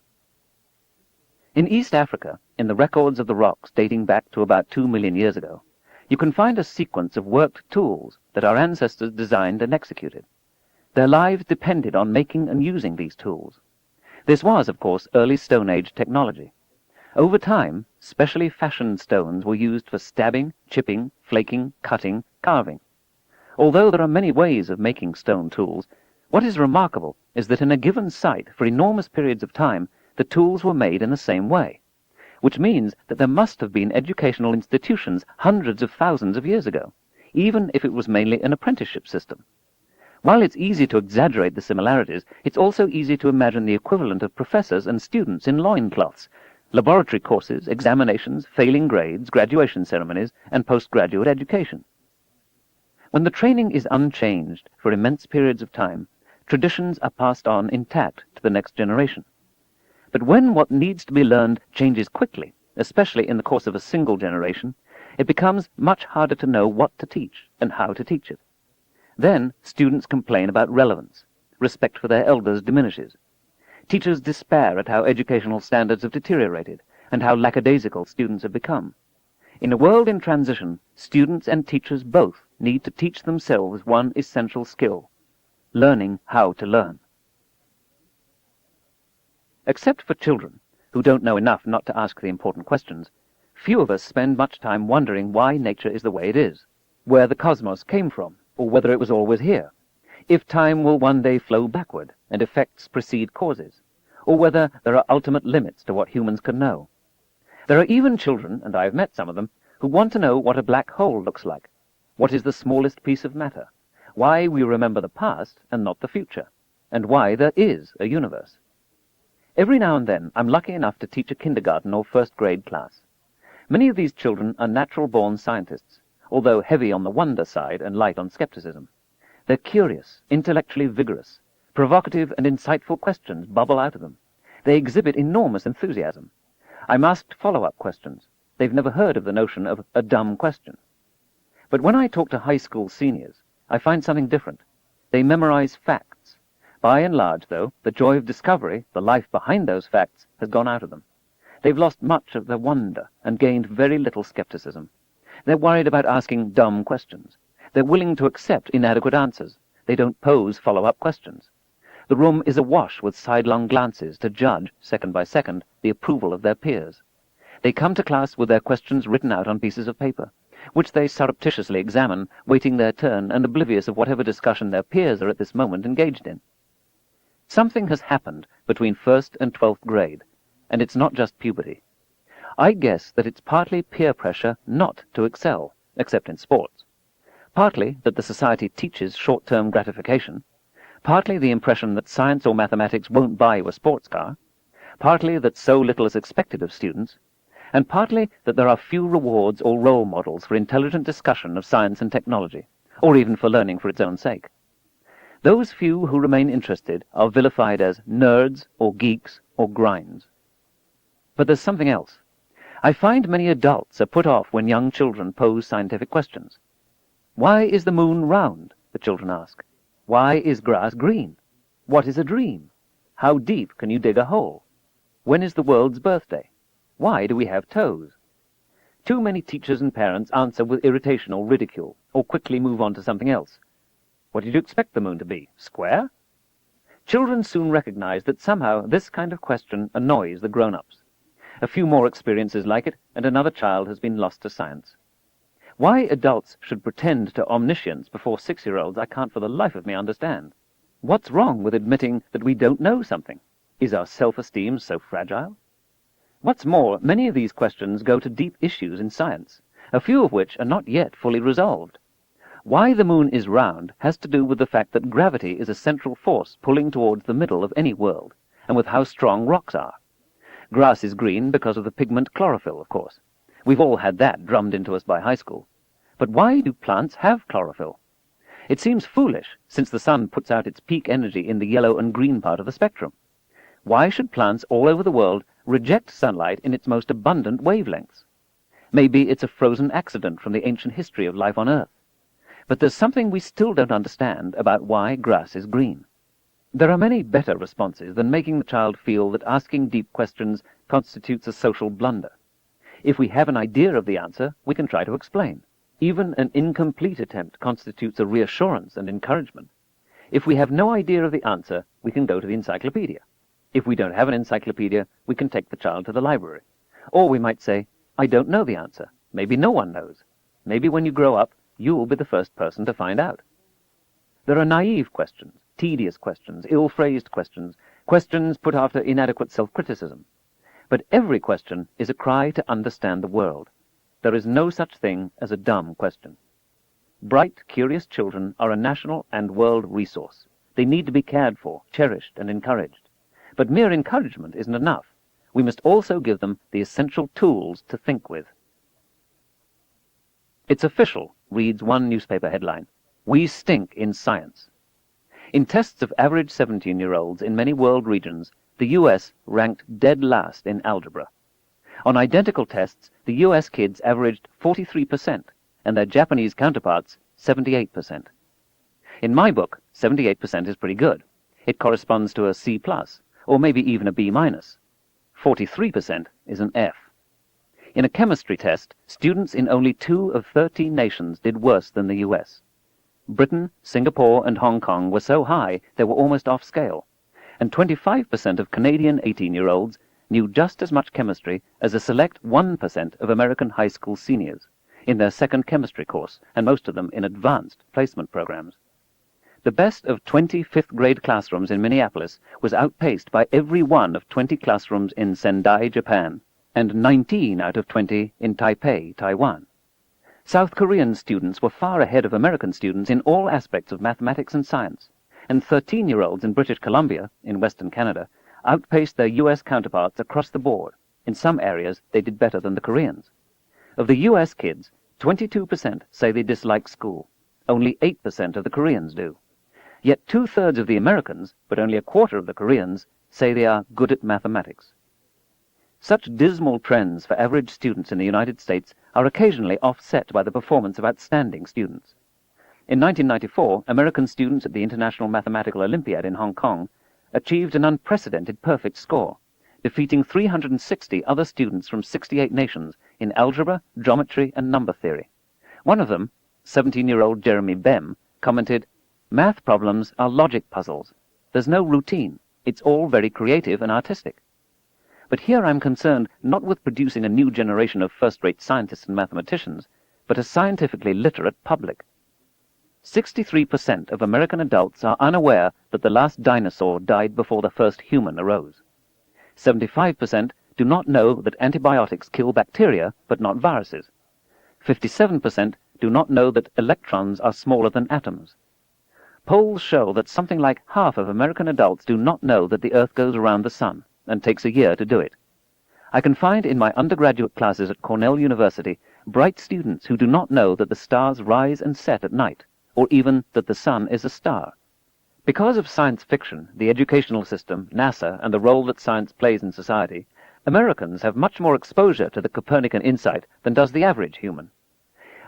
In East Africa, in the records of the rocks dating back to about 2 million years ago, you can find a sequence of worked tools that our ancestors designed and executed. Their lives depended on making and using these tools. This was, of course, early Stone Age technology. Over time, specially fashioned stones were used for stabbing, chipping, flaking, cutting, carving. Although there are many ways of making stone tools, what is remarkable is that in a given site, for enormous periods of time, the tools were made in the same way, which means that there must have been educational institutions hundreds of thousands of years ago, even if it was mainly an apprenticeship system. While it's easy to exaggerate the similarities, it's also easy to imagine the equivalent of professors and students in loincloths, laboratory courses, examinations, failing grades, graduation ceremonies, and postgraduate education. When the training is unchanged for immense periods of time, traditions are passed on intact to the next generation. But when what needs to be learned changes quickly, especially in the course of a single generation, it becomes much harder to know what to teach and how to teach it. Then students complain about relevance. Respect for their elders diminishes. Teachers despair at how educational standards have deteriorated and how lackadaisical students have become. In a world in transition, students and teachers both need to teach themselves one essential skill: learning how to learn. Except for children, who don't know enough not to ask the important questions, few of us spend much time wondering why nature is the way it is, where the cosmos came from, or whether it was always here, if time will one day flow backward and effects precede causes, or whether there are ultimate limits to what humans can know. There are even children, and I have met some of them, who want to know what a black hole looks like, what is the smallest piece of matter, why we remember the past and not the future, and why there is a universe. Every now and then I'm lucky enough to teach a kindergarten or first-grade class. Many of these children are natural-born scientists, although heavy on the wonder side and light on skepticism. They're curious, intellectually vigorous. Provocative and insightful questions bubble out of them. They exhibit enormous enthusiasm. I'm asked follow-up questions. They've never heard of the notion of a dumb question. But when I talk to high school seniors, I find something different. They memorize facts. By and large, though, the joy of discovery, the life behind those facts, has gone out of them. They've lost much of their wonder and gained very little skepticism. They're worried about asking dumb questions. They're willing to accept inadequate answers. They don't pose follow-up questions. The room is awash with sidelong glances to judge, second by second, the approval of their peers. They come to class with their questions written out on pieces of paper, which they surreptitiously examine, waiting their turn and oblivious of whatever discussion their peers are at this moment engaged in. Something has happened between 1st and 12th grade, and it's not just puberty. I guess that it's partly peer pressure not to excel, except in sports. Partly that the society teaches short-term gratification, partly the impression that science or mathematics won't buy you a sports car, partly that so little is expected of students, and partly that there are few rewards or role models for intelligent discussion of science and technology, or even for learning for its own sake. Those few who remain interested are vilified as nerds or geeks or grinds. But there's something else. I find many adults are put off when young children pose scientific questions. Why is the moon round? The children ask. Why is grass green? What is a dream? How deep can you dig a hole? When is the world's birthday? Why do we have toes? Too many teachers and parents answer with irritation or ridicule, or quickly move on to something else. What did you expect the moon to be? Square? Children soon recognize that somehow this kind of question annoys the grown-ups. A few more experiences like it, and another child has been lost to science. Why adults should pretend to omniscience before 6-year-olds I can't for the life of me understand. What's wrong with admitting that we don't know something? Is our self-esteem so fragile? What's more, many of these questions go to deep issues in science, a few of which are not yet fully resolved. Why the moon is round has to do with the fact that gravity is a central force pulling towards the middle of any world, and with how strong rocks are. Grass is green because of the pigment chlorophyll, of course. We've all had that drummed into us by high school. But why do plants have chlorophyll? It seems foolish, since the sun puts out its peak energy in the yellow and green part of the spectrum. Why should plants all over the world reject sunlight in its most abundant wavelengths? Maybe it's a frozen accident from the ancient history of life on Earth. But there's something we still don't understand about why grass is green. There are many better responses than making the child feel that asking deep questions constitutes a social blunder. If we have an idea of the answer, we can try to explain. Even an incomplete attempt constitutes a reassurance and encouragement. If we have no idea of the answer, we can go to the encyclopedia. If we don't have an encyclopedia, we can take the child to the library. Or we might say, I don't know the answer. Maybe no one knows. Maybe when you grow up, you'll be the first person to find out. There are naive questions, tedious questions, ill-phrased questions, questions put after inadequate self-criticism. But every question is a cry to understand the world. There is no such thing as a dumb question. Bright, curious children are a national and world resource. They need to be cared for, cherished, and encouraged. But mere encouragement isn't enough. We must also give them the essential tools to think with. "It's official," reads one newspaper headline. "We stink in science." In tests of average 17-year-olds in many world regions, the US ranked dead last in algebra. On identical tests, the US kids averaged 43%, and their Japanese counterparts 78%. In my book, 78% is pretty good. It corresponds to a C+, or maybe even a B-. 43% is an F. In a chemistry test, students in only 2 of 13 nations did worse than the US. Britain, Singapore, and Hong Kong were so high they were almost off scale, and 25% of Canadian 18-year-olds knew just as much chemistry as a select 1% of American high school seniors in their second chemistry course, and most of them in advanced placement programs. The best of 20 fifth-grade classrooms in Minneapolis was outpaced by every one of 20 classrooms in Sendai, Japan, and 19 out of 20 in Taipei, Taiwan. South Korean students were far ahead of American students in all aspects of mathematics and science, and 13-year-olds in British Columbia, in Western Canada, outpaced their US counterparts across the board. In some areas, they did better than the Koreans. Of the US kids, 22% say they dislike school. Only 8% of the Koreans do. Yet 2/3 of the Americans, but only a quarter of the Koreans, say they are good at mathematics. Such dismal trends for average students in the United States are occasionally offset by the performance of outstanding students. In 1994, American students at the International Mathematical Olympiad in Hong Kong achieved an unprecedented perfect score, defeating 360 other students from 68 nations in algebra, geometry, and number theory. One of them, 17-year-old Jeremy Bem, commented, "Math problems are logic puzzles. There's no routine. It's all very creative and artistic." But here I'm concerned not with producing a new generation of first-rate scientists and mathematicians, but a scientifically literate public. 63% of American adults are unaware that the last dinosaur died before the first human arose. 75% do not know that antibiotics kill bacteria, but not viruses. 57% do not know that electrons are smaller than atoms. Polls show that something like half of American adults do not know that the Earth goes around the sun, and takes a year to do it. I can find in my undergraduate classes at Cornell University bright students who do not know that the stars rise and set at night, or even that the sun is a star. Because of science fiction, the educational system, NASA, and the role that science plays in society, Americans have much more exposure to the Copernican insight than does the average human.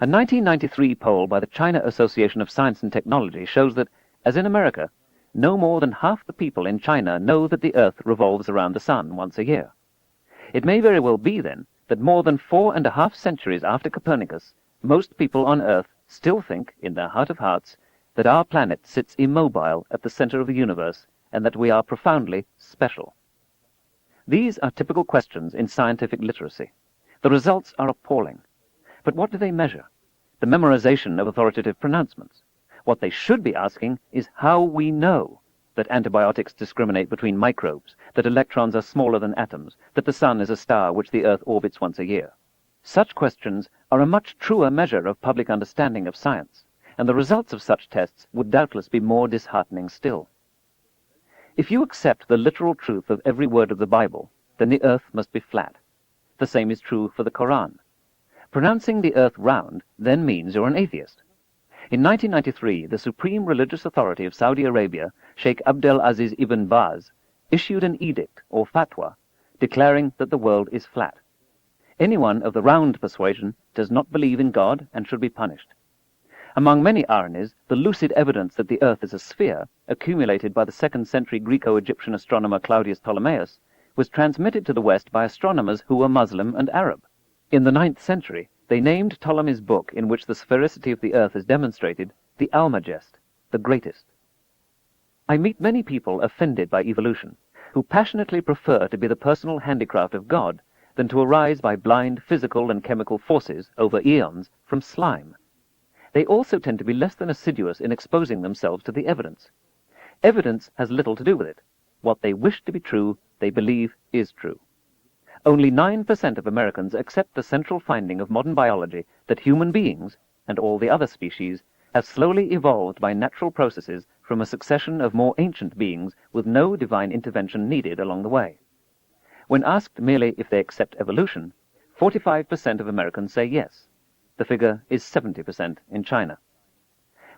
A 1993 poll by the China Association of Science and Technology shows that, as in America, no more than half the people in China know that the Earth revolves around the sun once a year. It may very well be, then, that more than 4.5 centuries after Copernicus, most people on Earth still think, in their heart of hearts, that our planet sits immobile at the center of the universe, and that we are profoundly special. These are typical questions in scientific literacy. The results are appalling. But what do they measure? The memorization of authoritative pronouncements. What they should be asking is how we know that antibiotics discriminate between microbes, that electrons are smaller than atoms, that the sun is a star which the Earth orbits once a year. Such questions are a much truer measure of public understanding of science, and the results of such tests would doubtless be more disheartening still. If you accept the literal truth of every word of the Bible, then the Earth must be flat. The same is true for the Koran. Pronouncing the Earth round then means you're an atheist. In 1993, the supreme religious authority of Saudi Arabia, Sheikh Abdel Aziz ibn Baz, issued an edict, or fatwa, declaring that the world is flat. Anyone of the round persuasion does not believe in God and should be punished. Among many ironies, the lucid evidence that the Earth is a sphere, accumulated by the 2nd century Greco-Egyptian astronomer Claudius Ptolemaeus, was transmitted to the West by astronomers who were Muslim and Arab. In the 9th century, they named Ptolemy's book, in which the sphericity of the Earth is demonstrated, the Almagest, the greatest. I meet many people offended by evolution, who passionately prefer to be the personal handicraft of God than to arise by blind physical and chemical forces over eons from slime. They also tend to be less than assiduous in exposing themselves to the evidence. Evidence has little to do with it. What they wish to be true, they believe is true. Only 9% of Americans accept the central finding of modern biology that human beings, and all the other species, have slowly evolved by natural processes from a succession of more ancient beings with no divine intervention needed along the way. When asked merely if they accept evolution, 45% of Americans say yes. The figure is 70% in China.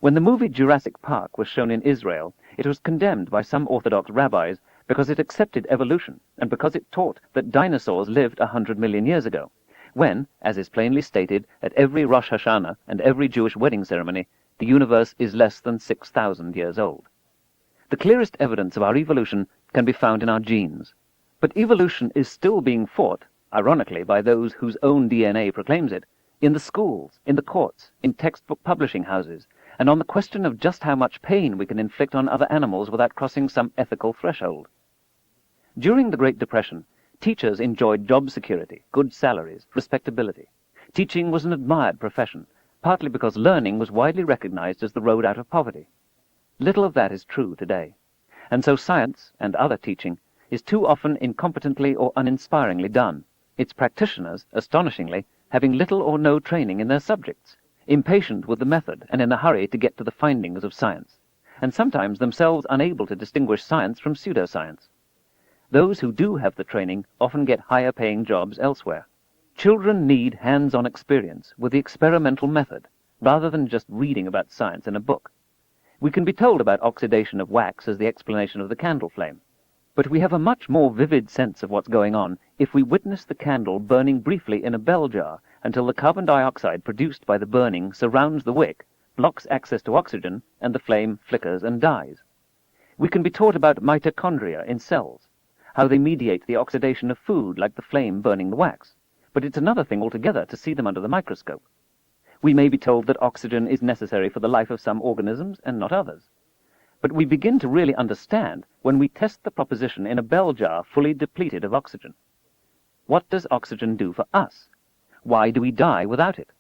When the movie Jurassic Park was shown in Israel, it was condemned by some Orthodox rabbis because it accepted evolution and because it taught that dinosaurs lived 100 million years ago, when, as is plainly stated at every Rosh Hashanah and every Jewish wedding ceremony, the universe is less than 6,000 years old. The clearest evidence of our evolution can be found in our genes. But evolution is still being fought, ironically by those whose own DNA proclaims it, in the schools, in the courts, in textbook publishing houses, and on the question of just how much pain we can inflict on other animals without crossing some ethical threshold. During the Great Depression, teachers enjoyed job security, good salaries, respectability. Teaching was an admired profession, partly because learning was widely recognized as the road out of poverty. Little of that is true today, and so science, and other teaching, is too often incompetently or uninspiringly done, its practitioners, astonishingly, having little or no training in their subjects, impatient with the method and in a hurry to get to the findings of science, and sometimes themselves unable to distinguish science from pseudoscience. Those who do have the training often get higher-paying jobs elsewhere. Children need hands-on experience with the experimental method, rather than just reading about science in a book. We can be told about oxidation of wax as the explanation of the candle flame, but we have a much more vivid sense of what's going on if we witness the candle burning briefly in a bell jar until the carbon dioxide produced by the burning surrounds the wick, blocks access to oxygen, and the flame flickers and dies. We can be taught about mitochondria in cells, how they mediate the oxidation of food like the flame burning the wax, but it's another thing altogether to see them under the microscope. We may be told that oxygen is necessary for the life of some organisms and not others. But we begin to really understand when we test the proposition in a bell jar fully depleted of oxygen. What does oxygen do for us? Why do we die without it?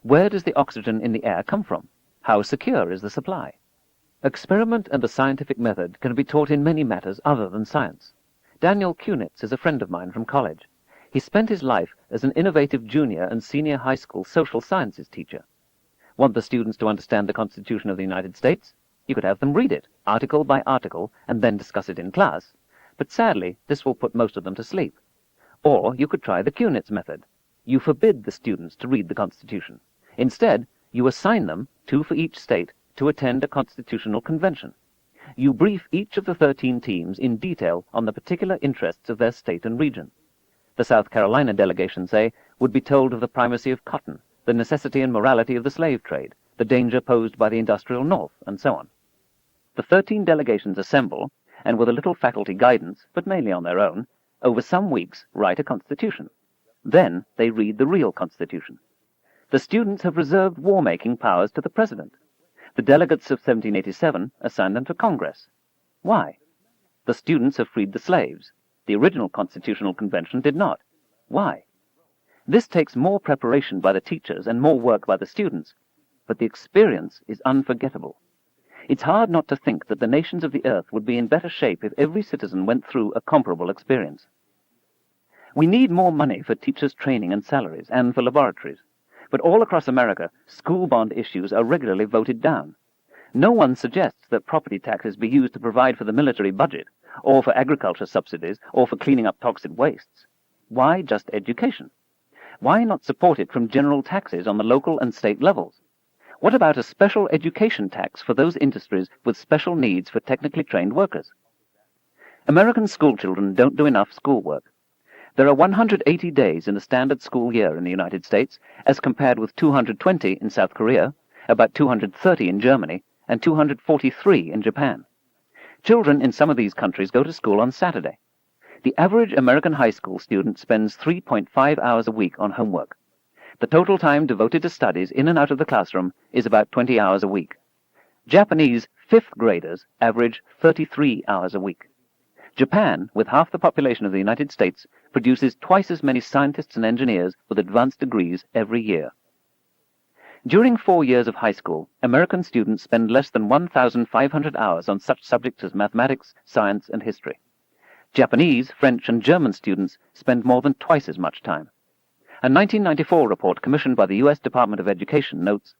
Where does the oxygen in the air come from? How secure is the supply? Experiment and the scientific method can be taught in many matters other than science. Daniel Kunitz is a friend of mine from college. He spent his life as an innovative junior and senior high school social sciences teacher. Want the students to understand the Constitution of the United States? You could have them read it, article by article, and then discuss it in class. But sadly, this will put most of them to sleep. Or you could try the Kunitz method. You forbid the students to read the Constitution. Instead, you assign them, 2 for each state, to attend a constitutional convention. You brief each of the 13 teams in detail on the particular interests of their state and region. The South Carolina delegation, say, would be told of the primacy of cotton, the necessity and morality of the slave trade, the danger posed by the industrial North, and so on. The 13 delegations assemble, and with a little faculty guidance, but mainly on their own, over some weeks write a constitution. Then they read the real constitution. The students have reserved war-making powers to the president. The delegates of 1787 assigned them to Congress. Why? The students have freed the slaves. The original Constitutional Convention did not. Why? This takes more preparation by the teachers and more work by the students, but the experience is unforgettable. It's hard not to think that the nations of the earth would be in better shape if every citizen went through a comparable experience. We need more money for teachers' training and salaries, and for laboratories. But all across America, school bond issues are regularly voted down. No one suggests that property taxes be used to provide for the military budget, or for agriculture subsidies, or for cleaning up toxic wastes. Why just education? Why not support it from general taxes on the local and state levels? What about a special education tax for those industries with special needs for technically trained workers? American schoolchildren don't do enough schoolwork. There are 180 days in the standard school year in the United States, as compared with 220 in South Korea, about 230 in Germany, and 243 in Japan. Children in some of these countries go to school on Saturday. The average American high school student spends 3.5 hours a week on homework. The total time devoted to studies in and out of the classroom is about 20 hours a week. Japanese 5th graders average 33 hours a week. Japan, with half the population of the United States, produces twice as many scientists and engineers with advanced degrees every year. During 4 years of high school, American students spend less than 1,500 hours on such subjects as mathematics, science, and history. Japanese, French, and German students spend more than twice as much time. A 1994 report commissioned by the U.S. Department of Education notes,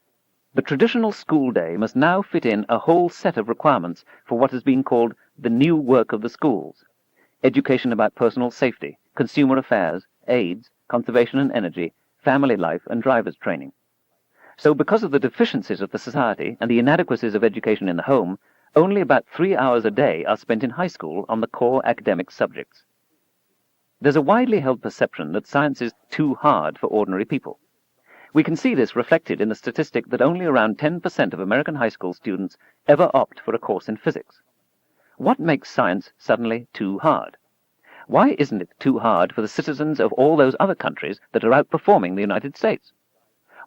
"The traditional school day must now fit in a whole set of requirements for what is being called the new work of the schools: education about personal safety, consumer affairs, AIDS, conservation and energy, family life, and driver's training." So because of the deficiencies of the society and the inadequacies of education in the home, only about 3 hours a day are spent in high school on the core academic subjects. There's a widely held perception that science is too hard for ordinary people. We can see this reflected in the statistic that only around 10% of American high school students ever opt for a course in physics. What makes science suddenly too hard? Why isn't it too hard for the citizens of all those other countries that are outperforming the United States?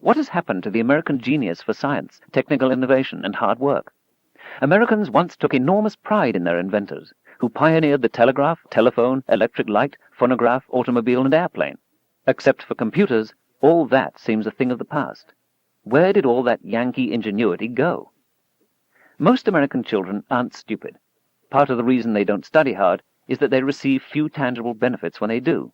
What has happened to the American genius for science, technical innovation, and hard work? Americans once took enormous pride in their inventors, who pioneered the telegraph, telephone, electric light, phonograph, automobile, and airplane. Except for computers, all that seems a thing of the past. Where did all that Yankee ingenuity go? Most American children aren't stupid. Part of the reason they don't study hard is that they receive few tangible benefits when they do.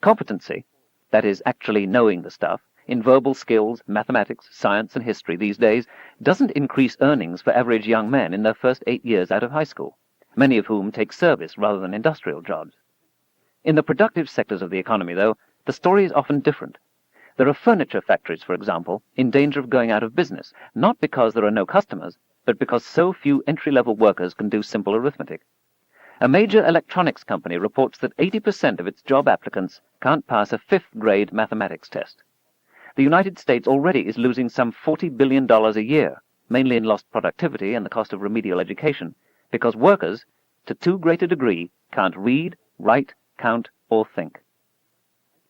Competency, that is, actually knowing the stuff, in verbal skills, mathematics, science, and history these days, doesn't increase earnings for average young men in their first 8 years out of high school, many of whom take service rather than industrial jobs. In the productive sectors of the economy, though, the story is often different. There are furniture factories, for example, in danger of going out of business, not because there are no customers, but because so few entry-level workers can do simple arithmetic. A major electronics company reports that 80% of its job applicants can't pass a 5th-grade mathematics test. The United States already is losing some $40 billion a year, mainly in lost productivity and the cost of remedial education, because workers, to too great a degree, can't read, write, count, or think.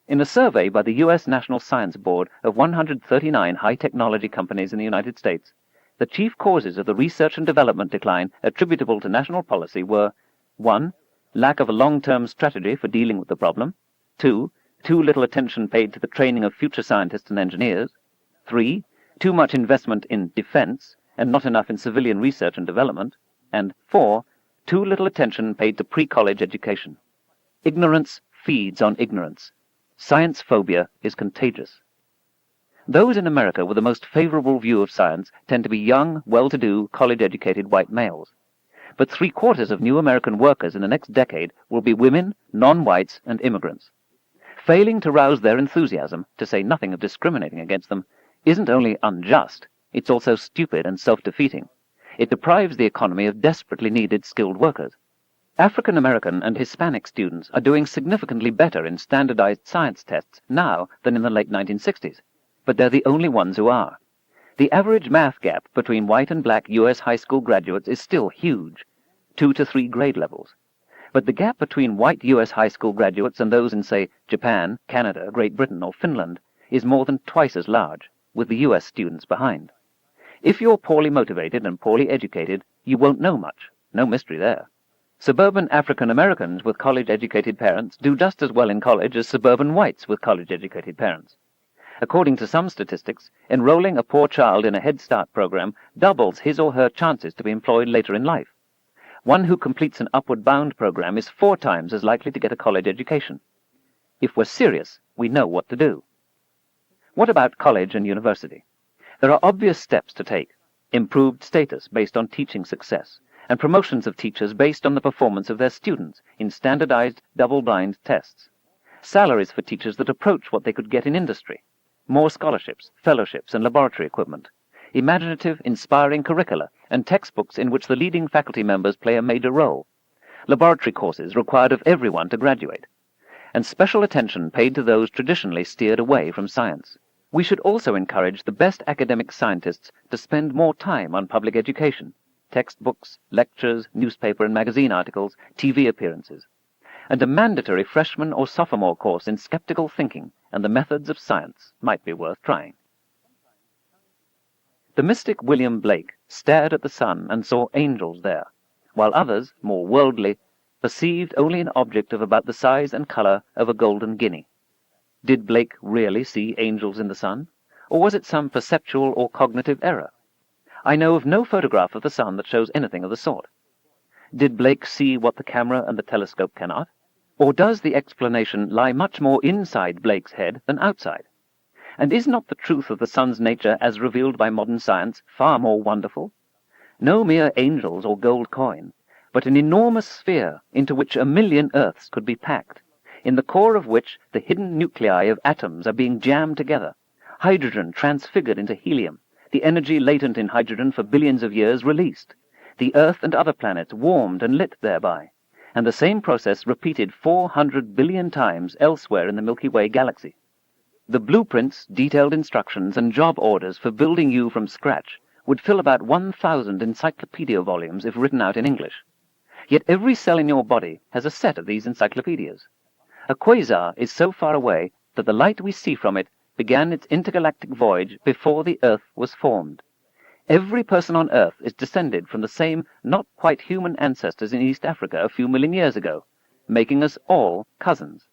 In a survey by the U.S. National Science Board of 139 high-technology companies in the United States, the chief causes of the research and development decline attributable to national policy were 1. Lack of a long-term strategy for dealing with the problem. 2. Too little attention paid to the training of future scientists and engineers. 3. Too much investment in defense, and not enough in civilian research and development. And 4. Too little attention paid to pre-college education. Ignorance feeds on ignorance. Science phobia is contagious. Those in America with the most favorable view of science tend to be young, well-to-do, college-educated white males. But 3/4 of new American workers in the next decade will be women, non-whites, and immigrants. Failing to rouse their enthusiasm, to say nothing of discriminating against them, isn't only unjust, it's also stupid and self-defeating. It deprives the economy of desperately needed skilled workers. African American and Hispanic students are doing significantly better in standardized science tests now than in the late 1960s, but they're the only ones who are. The average math gap between white and black U.S. high school graduates is still huge, 2 to 3 grade levels. But the gap between white U.S. high school graduates and those in, say, Japan, Canada, Great Britain, or Finland is more than twice as large, with the U.S. students behind. If you're poorly motivated and poorly educated, you won't know much. No mystery there. Suburban African Americans with college-educated parents do just as well in college as suburban whites with college-educated parents. According to some statistics, enrolling a poor child in a Head Start program doubles his or her chances to be employed later in life. One who completes an Upward Bound program is 4 times as likely to get a college education. If we're serious, we know what to do. What about college and university? There are obvious steps to take: improved status based on teaching success, and promotions of teachers based on the performance of their students in standardized, double-blind tests. Salaries for teachers that approach what they could get in industry. More scholarships, fellowships, and laboratory equipment. Imaginative, inspiring curricula, and textbooks in which the leading faculty members play a major role. Laboratory courses required of everyone to graduate. And special attention paid to those traditionally steered away from science. We should also encourage the best academic scientists to spend more time on public education, textbooks, lectures, newspaper and magazine articles, TV appearances, and a mandatory freshman or sophomore course in skeptical thinking and the methods of science might be worth trying. The mystic William Blake stared at the sun and saw angels there, while others, more worldly, perceived only an object of about the size and color of a golden guinea. Did Blake really see angels in the sun? Or was it some perceptual or cognitive error? I know of no photograph of the sun that shows anything of the sort. Did Blake see what the camera and the telescope cannot? Or does the explanation lie much more inside Blake's head than outside? And is not the truth of the sun's nature as revealed by modern science far more wonderful? No mere angels or gold coin, but an enormous sphere into which 1,000,000 Earths could be packed, in the core of which the hidden nuclei of atoms are being jammed together, hydrogen transfigured into helium, the energy latent in hydrogen for billions of years released, the Earth and other planets warmed and lit thereby, and the same process repeated 400 billion times elsewhere in the Milky Way galaxy. The blueprints, detailed instructions, and job orders for building you from scratch would fill about 1,000 encyclopedia volumes if written out in English. Yet every cell in your body has a set of these encyclopedias. A quasar is so far away that the light we see from it began its intergalactic voyage before the Earth was formed. Every person on Earth is descended from the same not quite human ancestors in East Africa a few million years ago, making us all cousins.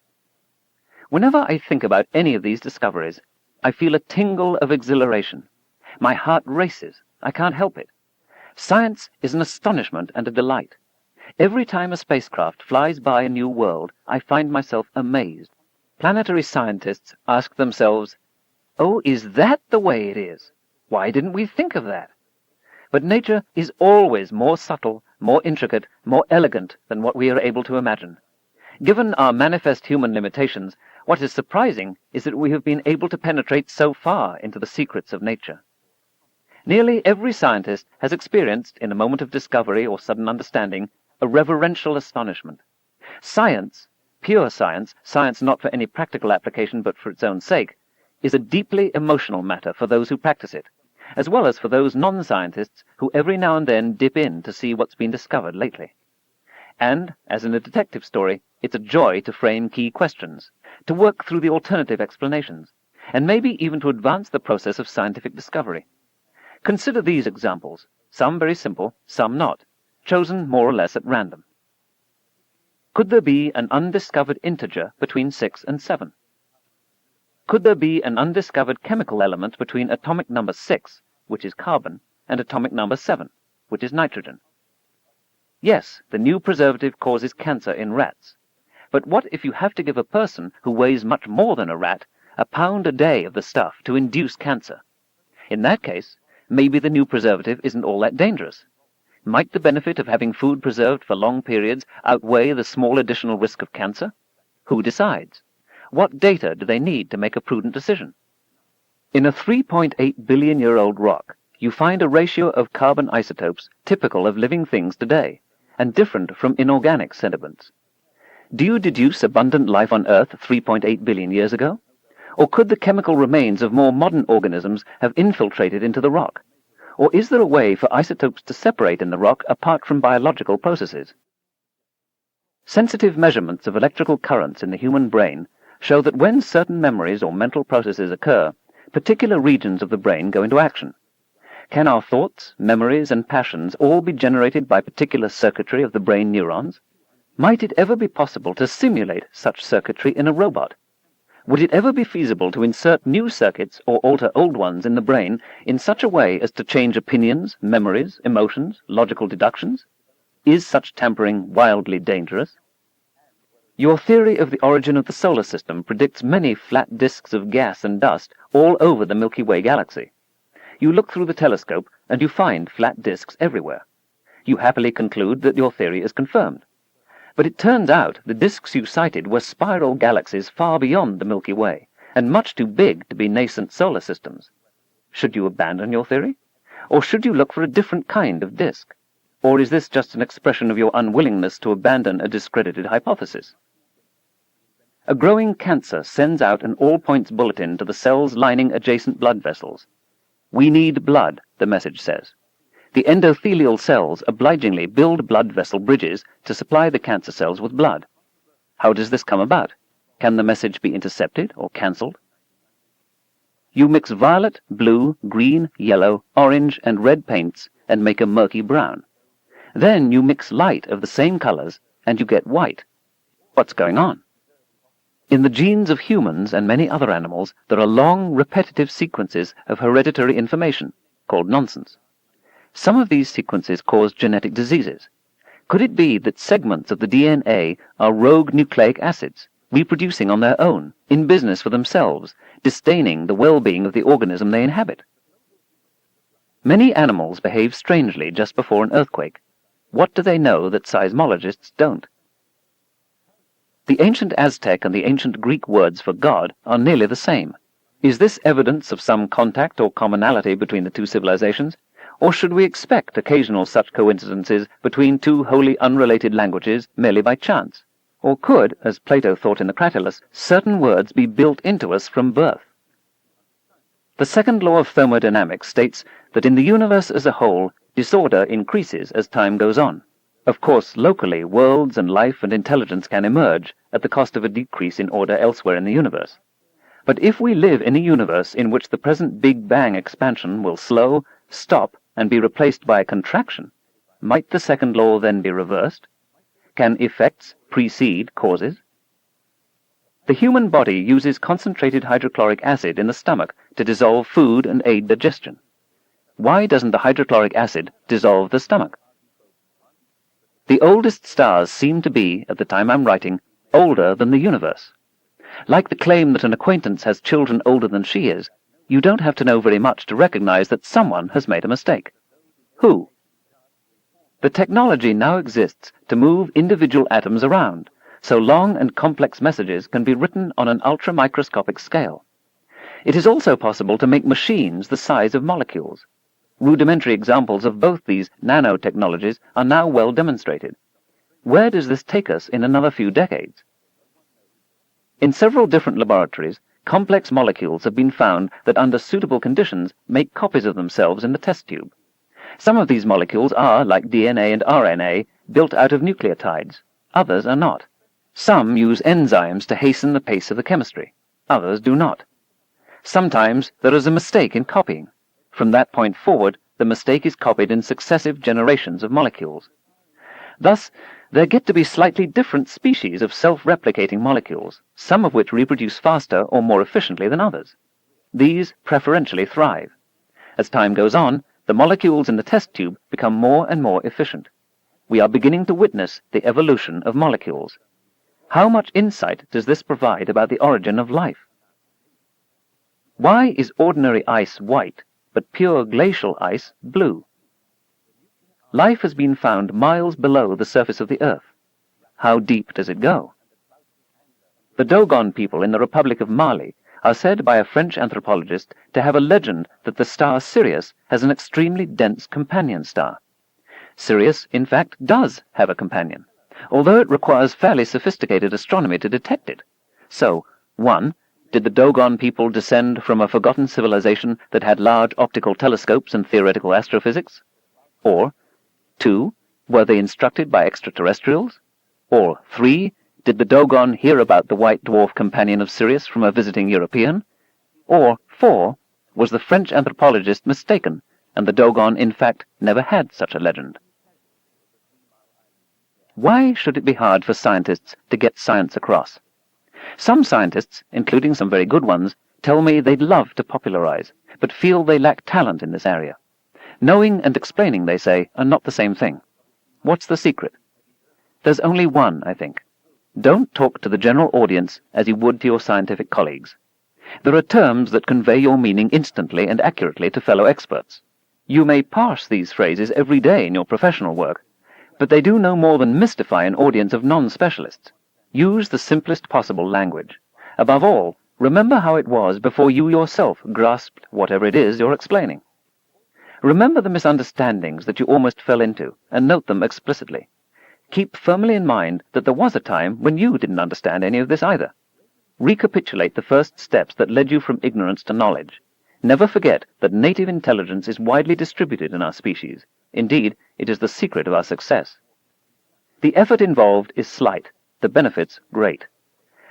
Whenever I think about any of these discoveries, I feel a tingle of exhilaration. My heart races. I can't help it. Science is an astonishment and a delight. Every time a spacecraft flies by a new world, I find myself amazed. Planetary scientists ask themselves, "Oh, is that the way it is? Why didn't we think of that?" But nature is always more subtle, more intricate, more elegant than what we are able to imagine. Given our manifest human limitations, what is surprising is that we have been able to penetrate so far into the secrets of nature. Nearly every scientist has experienced, in a moment of discovery or sudden understanding, a reverential astonishment. Science, pure science, science not for any practical application but for its own sake, is a deeply emotional matter for those who practice it, as well as for those non-scientists who every now and then dip in to see what's been discovered lately. And, as in a detective story, it's a joy to frame key questions, to work through the alternative explanations, and maybe even to advance the process of scientific discovery. Consider these examples, some very simple, some not, chosen more or less at random. Could there be an undiscovered integer between 6 and 7? Could there be an undiscovered chemical element between atomic number 6, which is carbon, and atomic number 7, which is nitrogen? Yes, the new preservative causes cancer in rats. But what if you have to give a person who weighs much more than a rat a pound a day of the stuff to induce cancer? In that case, maybe the new preservative isn't all that dangerous. Might the benefit of having food preserved for long periods outweigh the small additional risk of cancer? Who decides? What data do they need to make a prudent decision? In a 3.8 billion-year-old rock, you find a ratio of carbon isotopes typical of living things today, and different from inorganic sediments. Do you deduce abundant life on Earth 3.8 billion years ago? Or could the chemical remains of more modern organisms have infiltrated into the rock? Or is there a way for isotopes to separate in the rock apart from biological processes? Sensitive measurements of electrical currents in the human brain show that when certain memories or mental processes occur, particular regions of the brain go into action. Can our thoughts, memories, and passions all be generated by particular circuitry of the brain neurons? Might it ever be possible to simulate such circuitry in a robot? Would it ever be feasible to insert new circuits or alter old ones in the brain in such a way as to change opinions, memories, emotions, logical deductions? Is such tampering wildly dangerous? Your theory of the origin of the solar system predicts many flat disks of gas and dust all over the Milky Way galaxy. You look through the telescope and you find flat disks everywhere. You happily conclude that your theory is confirmed. But it turns out the disks you cited were spiral galaxies far beyond the Milky Way, and much too big to be nascent solar systems. Should you abandon your theory? Or should you look for a different kind of disk? Or is this just an expression of your unwillingness to abandon a discredited hypothesis? A growing cancer sends out an all-points bulletin to the cells lining adjacent blood vessels. "We need blood," the message says. The endothelial cells obligingly build blood vessel bridges to supply the cancer cells with blood. How does this come about? Can the message be intercepted or cancelled? You mix violet, blue, green, yellow, orange, and red paints and make a murky brown. Then you mix light of the same colors and you get white. What's going on? In the genes of humans and many other animals, there are long, repetitive sequences of hereditary information, called nonsense. Some of these sequences cause genetic diseases. Could it be that segments of the DNA are rogue nucleic acids, reproducing on their own, in business for themselves, disdaining the well-being of the organism they inhabit? Many animals behave strangely just before an earthquake. What do they know that seismologists don't? The ancient Aztec and the ancient Greek words for God are nearly the same. Is this evidence of some contact or commonality between the two civilizations? Or should we expect occasional such coincidences between two wholly unrelated languages merely by chance? Or could, as Plato thought in the Cratylus, certain words be built into us from birth? The second law of thermodynamics states that in the universe as a whole, disorder increases as time goes on. Of course, locally, worlds and life and intelligence can emerge at the cost of a decrease in order elsewhere in the universe. But if we live in a universe in which the present Big Bang expansion will slow, stop, and be replaced by a contraction, might the second law then be reversed? Can effects precede causes? The human body uses concentrated hydrochloric acid in the stomach to dissolve food and aid digestion. Why doesn't the hydrochloric acid dissolve the stomach? The oldest stars seem to be, at the time I'm writing, older than the universe. Like the claim that an acquaintance has children older than she is, you don't have to know very much to recognize that someone has made a mistake. Who? The technology now exists to move individual atoms around, so long and complex messages can be written on an ultramicroscopic scale. It is also possible to make machines the size of molecules. Rudimentary examples of both these nanotechnologies are now well demonstrated. Where does this take us in another few decades? In several different laboratories, complex molecules have been found that under suitable conditions make copies of themselves in the test tube. Some of these molecules are, like DNA and RNA, built out of nucleotides. Others are not. Some use enzymes to hasten the pace of the chemistry. Others do not. Sometimes there is a mistake in copying. From that point forward, the mistake is copied in successive generations of molecules. Thus, there get to be slightly different species of self-replicating molecules, some of which reproduce faster or more efficiently than others. These preferentially thrive. As time goes on, the molecules in the test tube become more and more efficient. We are beginning to witness the evolution of molecules. How much insight does this provide about the origin of life? Why is ordinary ice white, but pure glacial ice blue? Life has been found miles below the surface of the Earth. How deep does it go? The Dogon people in the Republic of Mali are said by a French anthropologist to have a legend that the star Sirius has an extremely dense companion star. Sirius, in fact, does have a companion, although it requires fairly sophisticated astronomy to detect it. So, 1. Did the Dogon people descend from a forgotten civilization that had large optical telescopes and theoretical astrophysics? Or, 2. Were they instructed by extraterrestrials? Or, 3. Did the Dogon hear about the white dwarf companion of Sirius from a visiting European? Or, 4. Was the French anthropologist mistaken, and the Dogon, in fact, never had such a legend? Why should it be hard for scientists to get science across? Some scientists, including some very good ones, tell me they'd love to popularize, but feel they lack talent in this area. Knowing and explaining, they say, are not the same thing. What's the secret? There's only one, I think. Don't talk to the general audience as you would to your scientific colleagues. There are terms that convey your meaning instantly and accurately to fellow experts. You may parse these phrases every day in your professional work, but they do no more than mystify an audience of non-specialists. Use the simplest possible language. Above all, remember how it was before you yourself grasped whatever it is you're explaining. Remember the misunderstandings that you almost fell into, and note them explicitly. Keep firmly in mind that there was a time when you didn't understand any of this either. Recapitulate the first steps that led you from ignorance to knowledge. Never forget that native intelligence is widely distributed in our species. Indeed, it is the secret of our success. The effort involved is slight, the benefits great.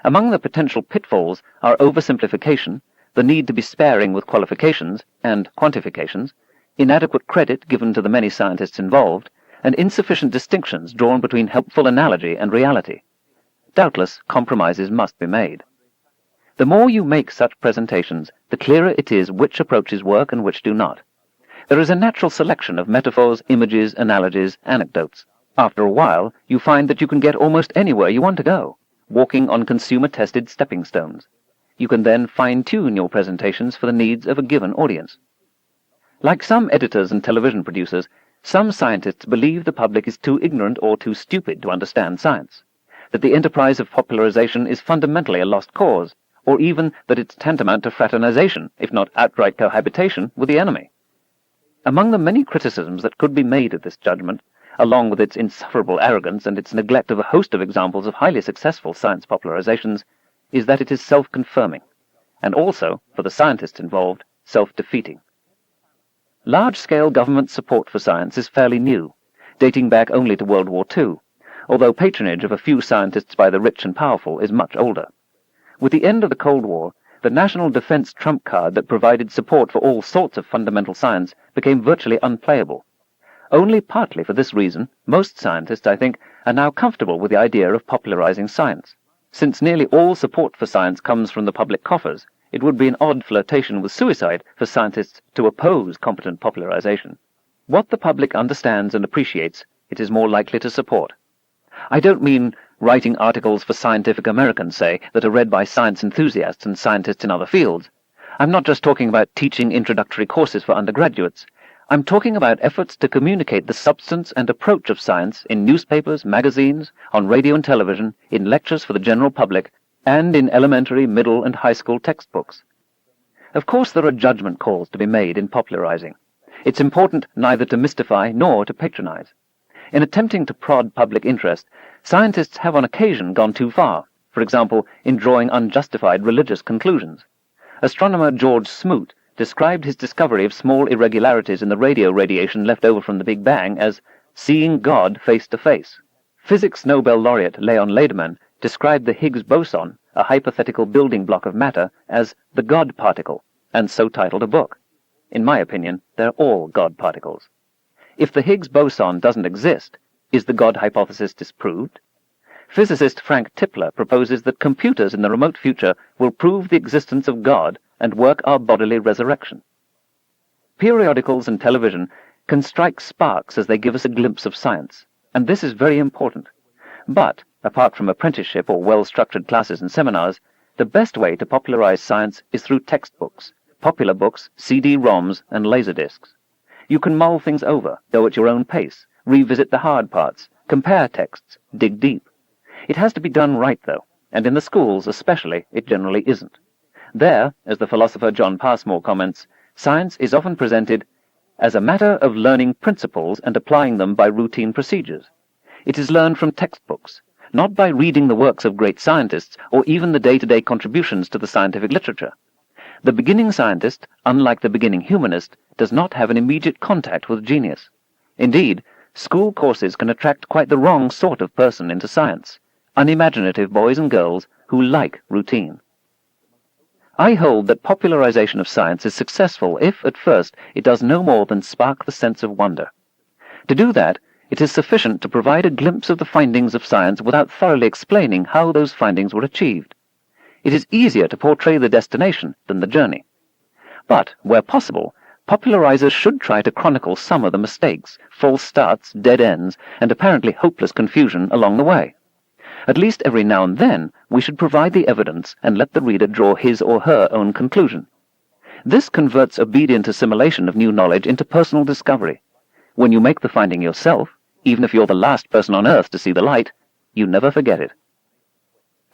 Among the potential pitfalls are oversimplification, the need to be sparing with qualifications and quantifications, inadequate credit given to the many scientists involved, and insufficient distinctions drawn between helpful analogy and reality. doubtless compromises must be made. The more you make such presentations, the clearer it is which approaches work and which do not. There is a natural selection of metaphors, images, analogies, anecdotes. After a while, you find that you can get almost anywhere you want to go, walking on consumer-tested stepping stones. You can then fine-tune your presentations for the needs of a given audience. Like some editors and television producers, some scientists believe the public is too ignorant or too stupid to understand science, that the enterprise of popularization is fundamentally a lost cause, or even that it's tantamount to fraternization, if not outright cohabitation, with the enemy. Among the many criticisms that could be made of this judgment, along with its insufferable arrogance and its neglect of a host of examples of highly successful science popularizations, is that it is self-confirming, and also, for the scientists involved, self-defeating. Large-scale government support for science is fairly new, dating back only to World War II, although patronage of a few scientists by the rich and powerful is much older. With the end of the Cold War, the national defense trump card that provided support for all sorts of fundamental science became virtually unplayable. Only partly for this reason, most scientists, I think, are now comfortable with the idea of popularizing science. Since nearly all support for science comes from the public coffers, it would be an odd flirtation with suicide for scientists to oppose competent popularization. What the public understands and appreciates, it is more likely to support. I don't mean writing articles for Scientific American, say, that are read by science enthusiasts and scientists in other fields. I'm not just talking about teaching introductory courses for undergraduates. I'm talking about efforts to communicate the substance and approach of science in newspapers, magazines, on radio and television, in lectures for the general public, and in elementary, middle, and high school textbooks. Of course, there are judgment calls to be made in popularizing. It's important neither to mystify nor to patronize. In attempting to prod public interest, scientists have on occasion gone too far, for example, in drawing unjustified religious conclusions. Astronomer George Smoot described his discovery of small irregularities in the radio radiation left over from the Big Bang as seeing God face to face. Physics Nobel laureate Leon Lederman described the Higgs boson, a hypothetical building block of matter, as the God particle, and so titled a book. In my opinion, they're all God particles. If the Higgs boson doesn't exist, is the God hypothesis disproved? Physicist Frank Tipler proposes that computers in the remote future will prove the existence of God and work our bodily resurrection. Periodicals and television can strike sparks as they give us a glimpse of science, and this is very important. But, apart from apprenticeship or well-structured classes and seminars, the best way to popularize science is through textbooks, popular books, CD-ROMs, and laserdiscs. You can mull things over, go at your own pace, revisit the hard parts, compare texts, dig deep. It has to be done right, though, and in the schools especially, it generally isn't. There, as the philosopher John Passmore comments, science is often presented as a matter of learning principles and applying them by routine procedures. It is learned from textbooks, not by reading the works of great scientists or even the day-to-day contributions to the scientific literature. The beginning scientist, unlike the beginning humanist, does not have an immediate contact with genius. Indeed, school courses can attract quite the wrong sort of person into science, unimaginative boys and girls who like routine. I hold that popularization of science is successful if, at first, it does no more than spark the sense of wonder. To do that, it is sufficient to provide a glimpse of the findings of science without thoroughly explaining how those findings were achieved. It is easier to portray the destination than the journey. But, where possible, popularizers should try to chronicle some of the mistakes, false starts, dead ends, and apparently hopeless confusion along the way. At least every now and then, we should provide the evidence and let the reader draw his or her own conclusion. This converts obedient assimilation of new knowledge into personal discovery. When you make the finding yourself, even if you're the last person on earth to see the light, you never forget it.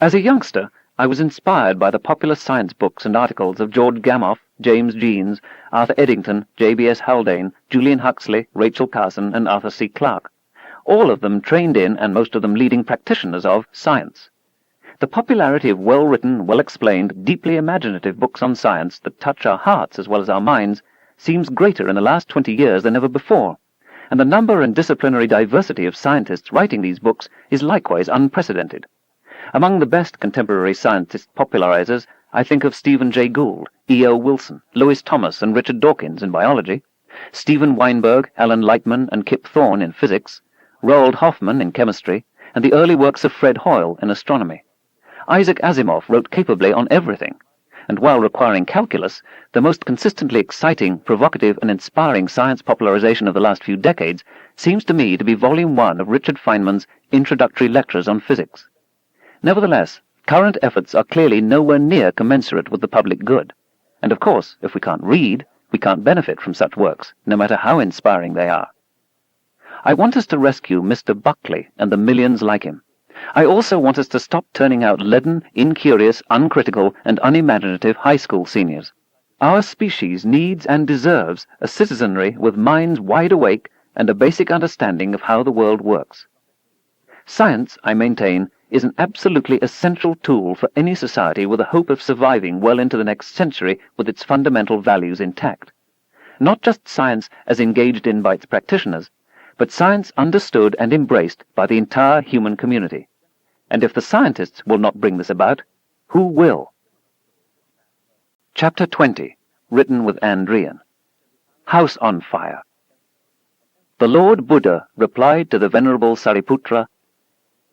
As a youngster, I was inspired by the popular science books and articles of George Gamow, James Jeans, Arthur Eddington, J.B.S. Haldane, Julian Huxley, Rachel Carson, and Arthur C. Clarke, all of them trained in, and most of them leading practitioners of, science. The popularity of well-written, well-explained, deeply imaginative books on science that touch our hearts as well as our minds seems greater in the last 20 years than ever before, and the number and disciplinary diversity of scientists writing these books is likewise unprecedented. Among the best contemporary scientist popularizers, I think of Stephen Jay Gould, E.O. Wilson, Lewis Thomas, and Richard Dawkins in biology, Stephen Weinberg, Alan Lightman, and Kip Thorne in physics, Roald Hoffman in chemistry, and the early works of Fred Hoyle in astronomy. Isaac Asimov wrote capably on everything, and while requiring calculus, the most consistently exciting, provocative, and inspiring science popularization of the last few decades seems to me to be Volume 1 of Richard Feynman's Introductory Lectures on Physics. Nevertheless, current efforts are clearly nowhere near commensurate with the public good, and of course, if we can't read, we can't benefit from such works, no matter how inspiring they are. I want us to rescue Mr. Buckley and the millions like him. I also want us to stop turning out leaden, incurious, uncritical, and unimaginative high school seniors. Our species needs and deserves a citizenry with minds wide awake and a basic understanding of how the world works. Science, I maintain, is an absolutely essential tool for any society with a hope of surviving well into the next century with its fundamental values intact. Not just science as engaged in by its practitioners, but science understood and embraced by the entire human community. And if the scientists will not bring this about, who will? Chapter 20, written with Andrean. House on Fire. The Lord Buddha replied to the Venerable Sariputra,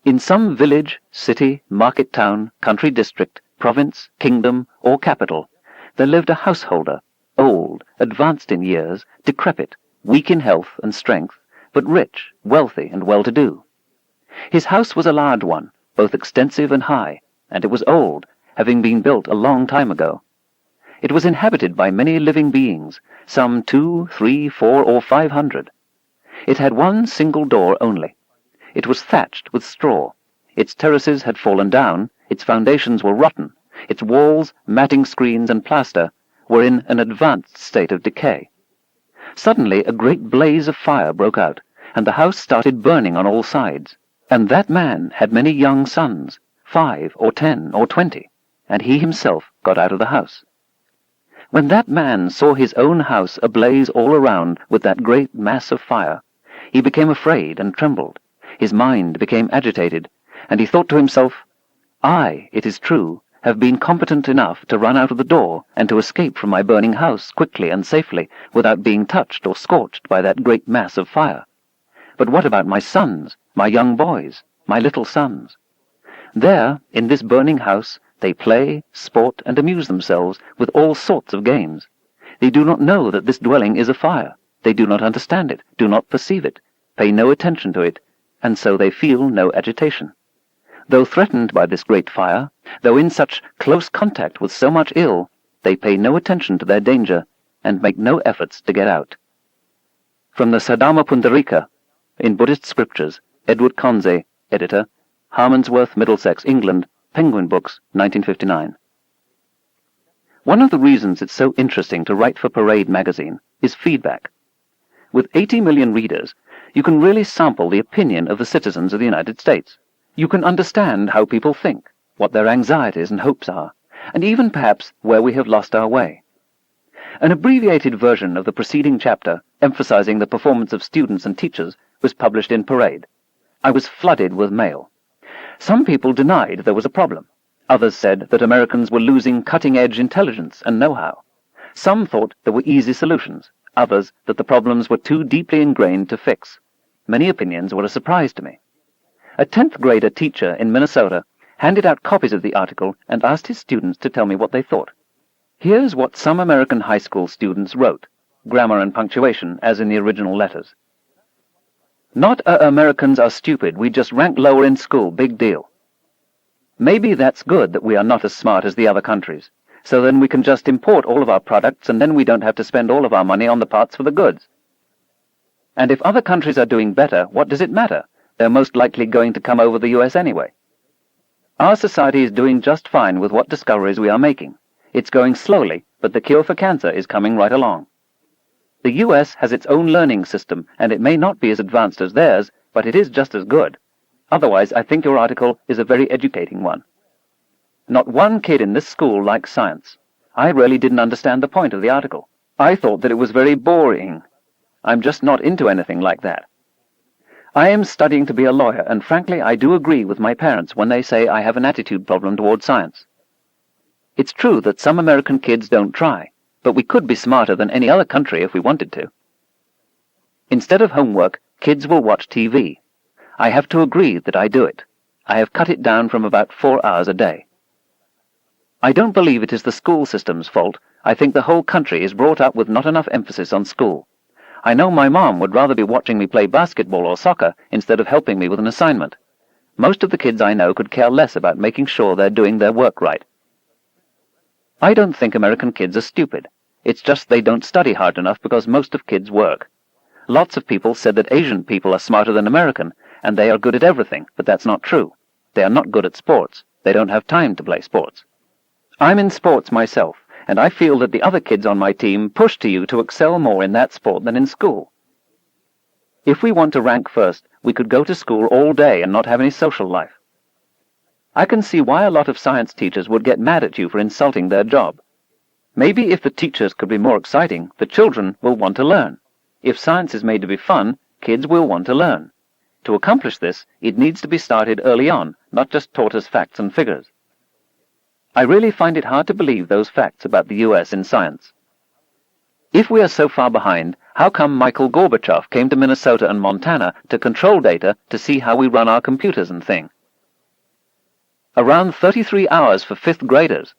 "In some village, city, market town, country district, province, kingdom, or capital, there lived a householder, old, advanced in years, decrepit, weak in health and strength, but rich, wealthy, and well-to-do. His house was a large one, both extensive and high, and it was old, having been built a long time ago. It was inhabited by many living beings, some 2, 3, 4, or 500. It had one single door only. It was thatched with straw. Its terraces had fallen down, its foundations were rotten, its walls, matting screens, and plaster were in an advanced state of decay. Suddenly a great blaze of fire broke out, and the house started burning on all sides. And that man had many young sons, 5 or 10 or 20, and he himself got out of the house. When that man saw his own house ablaze all around with that great mass of fire, he became afraid and trembled. His mind became agitated, and he thought to himself, I, it is true, have been competent enough to run out of the door and to escape from my burning house quickly and safely without being touched or scorched by that great mass of fire. But what about my sons, my young boys, my little sons? There, in this burning house, they play, sport, and amuse themselves with all sorts of games. They do not know that this dwelling is afire. They do not understand it, do not perceive it, pay no attention to it, and so they feel no agitation. Though threatened by this great fire, though in such close contact with so much ill, they pay no attention to their danger and make no efforts to get out." From the Saddharma Pundarika, in Buddhist Scriptures, Edward Conze, editor, Harmondsworth, Middlesex, England, Penguin Books, 1959. One of the reasons it's so interesting to write for Parade magazine is feedback. With 80 million readers, you can really sample the opinion of the citizens of the United States. You can understand how people think, what their anxieties and hopes are, and even perhaps where we have lost our way. An abbreviated version of the preceding chapter, emphasizing the performance of students and teachers, was published in Parade. I was flooded with mail. Some people denied there was a problem. Others said that Americans were losing cutting-edge intelligence and know-how. Some thought there were easy solutions, others that the problems were too deeply ingrained to fix. Many opinions were a surprise to me. A 10th grader teacher in Minnesota handed out copies of the article and asked his students to tell me what they thought. Here's what some American high school students wrote, grammar and punctuation as in the original letters. "Not Americans are stupid, we just rank lower in school, big deal. Maybe that's good that we are not as smart as the other countries, so then we can just import all of our products and then we don't have to spend all of our money on the parts for the goods. And if other countries are doing better, what does it matter? They're most likely going to come over the US anyway. Our society is doing just fine with what discoveries we are making. It's going slowly, but the cure for cancer is coming right along. The US has its own learning system, and it may not be as advanced as theirs, but it is just as good. Otherwise, I think your article is a very educating one. Not one kid in this school likes science. I really didn't understand the point of the article. I thought that it was very boring. I'm just not into anything like that. I am studying to be a lawyer, and frankly, I do agree with my parents when they say I have an attitude problem toward science. It's true that some American kids don't try, but we could be smarter than any other country if we wanted to. Instead of homework, kids will watch TV. I have to agree that I do it. I have cut it down from about 4 hours a day. I don't believe it is the school system's fault. I think the whole country is brought up with not enough emphasis on school. I know my mom would rather be watching me play basketball or soccer instead of helping me with an assignment. Most of the kids I know could care less about making sure they're doing their work right. I don't think American kids are stupid. It's just they don't study hard enough because most of kids work. Lots of people said that Asian people are smarter than American, and they are good at everything, but that's not true. They are not good at sports. They don't have time to play sports. I'm in sports myself, and I feel that the other kids on my team push to you to excel more in that sport than in school. If we want to rank first, we could go to school all day and not have any social life. I can see why a lot of science teachers would get mad at you for insulting their job. Maybe if the teachers could be more exciting, the children will want to learn. If science is made to be fun, kids will want to learn. To accomplish this, it needs to be started early on, not just taught as facts and figures. I really find it hard to believe those facts about the US in science. If we are so far behind, how come Michael Gorbachev came to Minnesota and Montana to control data to see how we run our computers and thing? Around 33 hours for 5th graders.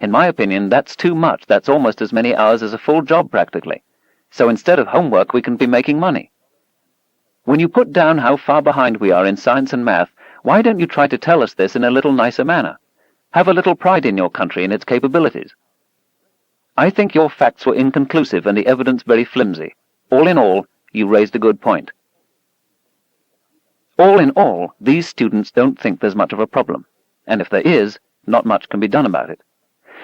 In my opinion, that's too much. That's almost as many hours as a full job practically. So instead of homework, we can be making money. When you put down how far behind we are in science and math, why don't you try to tell us this in a little nicer manner? Have a little pride in your country and its capabilities. I think your facts were inconclusive and the evidence very flimsy. All in all, you raised a good point. All in all, these students don't think there's much of a problem, and if there is, not much can be done about it.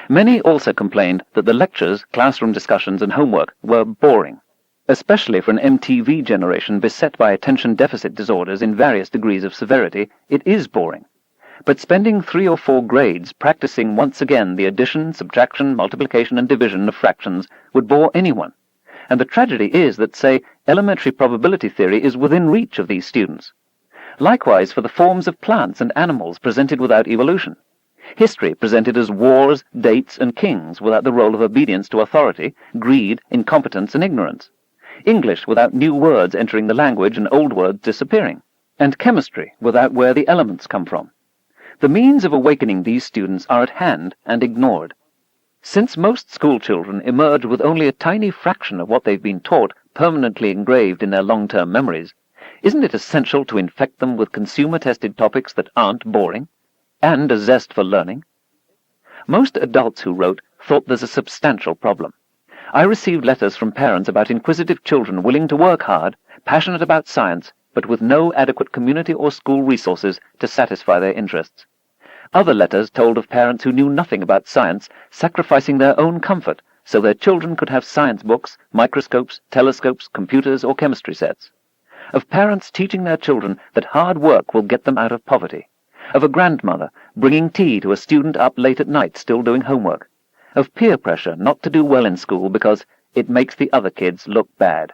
Many also complained that the lectures, classroom discussions, and homework were boring, especially for an MTV generation beset by attention deficit disorders in various degrees of severity. It is boring. But spending 3 or 4 grades practicing once again the addition, subtraction, multiplication, and division of fractions would bore anyone. And the tragedy is that, say, elementary probability theory is within reach of these students. Likewise for the forms of plants and animals presented without evolution. History presented as wars, dates, and kings without the role of obedience to authority, greed, incompetence, and ignorance. English without new words entering the language and old words disappearing. And chemistry without where the elements come from. The means of awakening these students are at hand and ignored. Since most school children emerge with only a tiny fraction of what they've been taught permanently engraved in their long-term memories, isn't it essential to infect them with consumer-tested topics that aren't boring, and a zest for learning? Most adults who wrote thought there's a substantial problem. I received letters from parents about inquisitive children willing to work hard, passionate about science, but with no adequate community or school resources to satisfy their interests. Other letters told of parents who knew nothing about science, sacrificing their own comfort so their children could have science books, microscopes, telescopes, computers, or chemistry sets. Of parents teaching their children that hard work will get them out of poverty. Of a grandmother bringing tea to a student up late at night still doing homework. Of peer pressure not to do well in school because it makes the other kids look bad.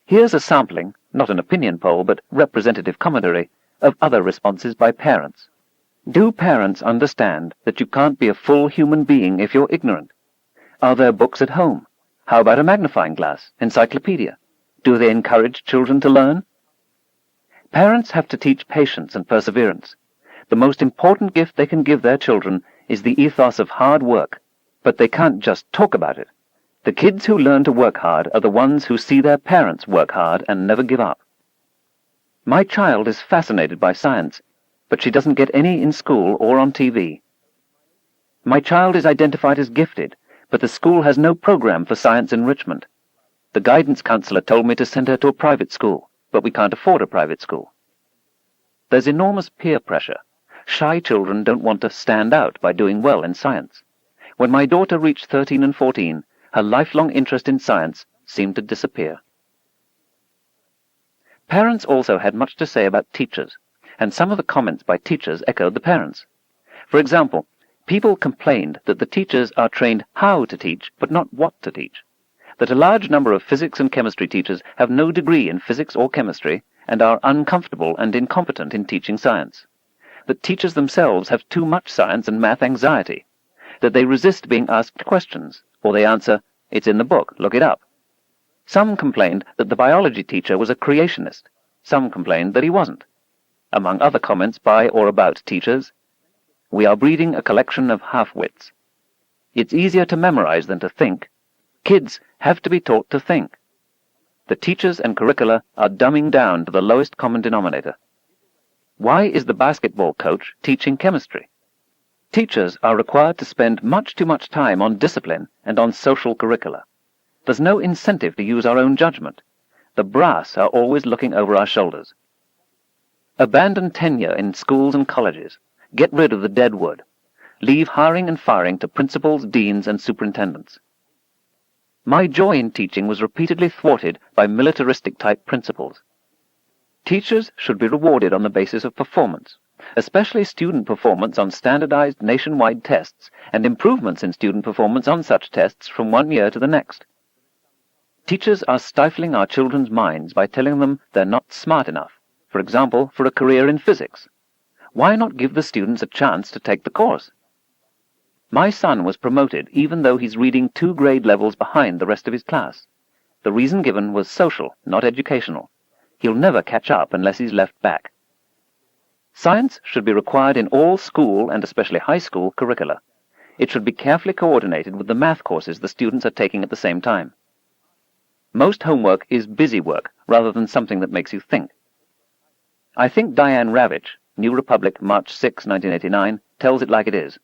Here's a sampling, not an opinion poll, but representative commentary, of other responses by parents. Do parents understand that you can't be a full human being if you're ignorant? Are there books at home? How about a magnifying glass, encyclopedia? Do they encourage children to learn? Parents have to teach patience and perseverance. The most important gift they can give their children is the ethos of hard work, but they can't just talk about it. The kids who learn to work hard are the ones who see their parents work hard and never give up. My child is fascinated by science, but she doesn't get any in school or on TV. My child is identified as gifted, but the school has no program for science enrichment. The guidance counselor told me to send her to a private school, but we can't afford a private school. There's enormous peer pressure. Shy children don't want to stand out by doing well in science. When my daughter reached 13 and 14, her lifelong interest in science seemed to disappear. Parents also had much to say about teachers, and some of the comments by teachers echoed the parents. For example, people complained that the teachers are trained how to teach, but not what to teach. That a large number of physics and chemistry teachers have no degree in physics or chemistry and are uncomfortable and incompetent in teaching science. That teachers themselves have too much science and math anxiety. That they resist being asked questions, or they answer, "It's in the book, look it up." Some complained that the biology teacher was a creationist. Some complained that he wasn't. Among other comments by or about teachers, "We are breeding a collection of half-wits. It's easier to memorize than to think. Kids have to be taught to think. The teachers and curricula are dumbing down to the lowest common denominator. Why is the basketball coach teaching chemistry? Teachers are required to spend much too much time on discipline and on social curricula. There's no incentive to use our own judgment. The brass are always looking over our shoulders. Abandon tenure in schools and colleges. Get rid of the dead wood. Leave hiring and firing to principals, deans, and superintendents. My joy in teaching was repeatedly thwarted by militaristic-type principles. Teachers should be rewarded on the basis of performance, especially student performance on standardized nationwide tests and improvements in student performance on such tests from one year to the next. Teachers are stifling our children's minds by telling them they're not smart enough, for example, for a career in physics. Why not give the students a chance to take the course? My son was promoted even though he's reading 2 grade levels behind the rest of his class. The reason given was social, not educational. He'll never catch up unless he's left back. Science should be required in all school and especially high school curricula. It should be carefully coordinated with the math courses the students are taking at the same time. Most homework is busy work rather than something that makes you think. I think Diane Ravitch, New Republic, March 6, 1989, tells it like it is.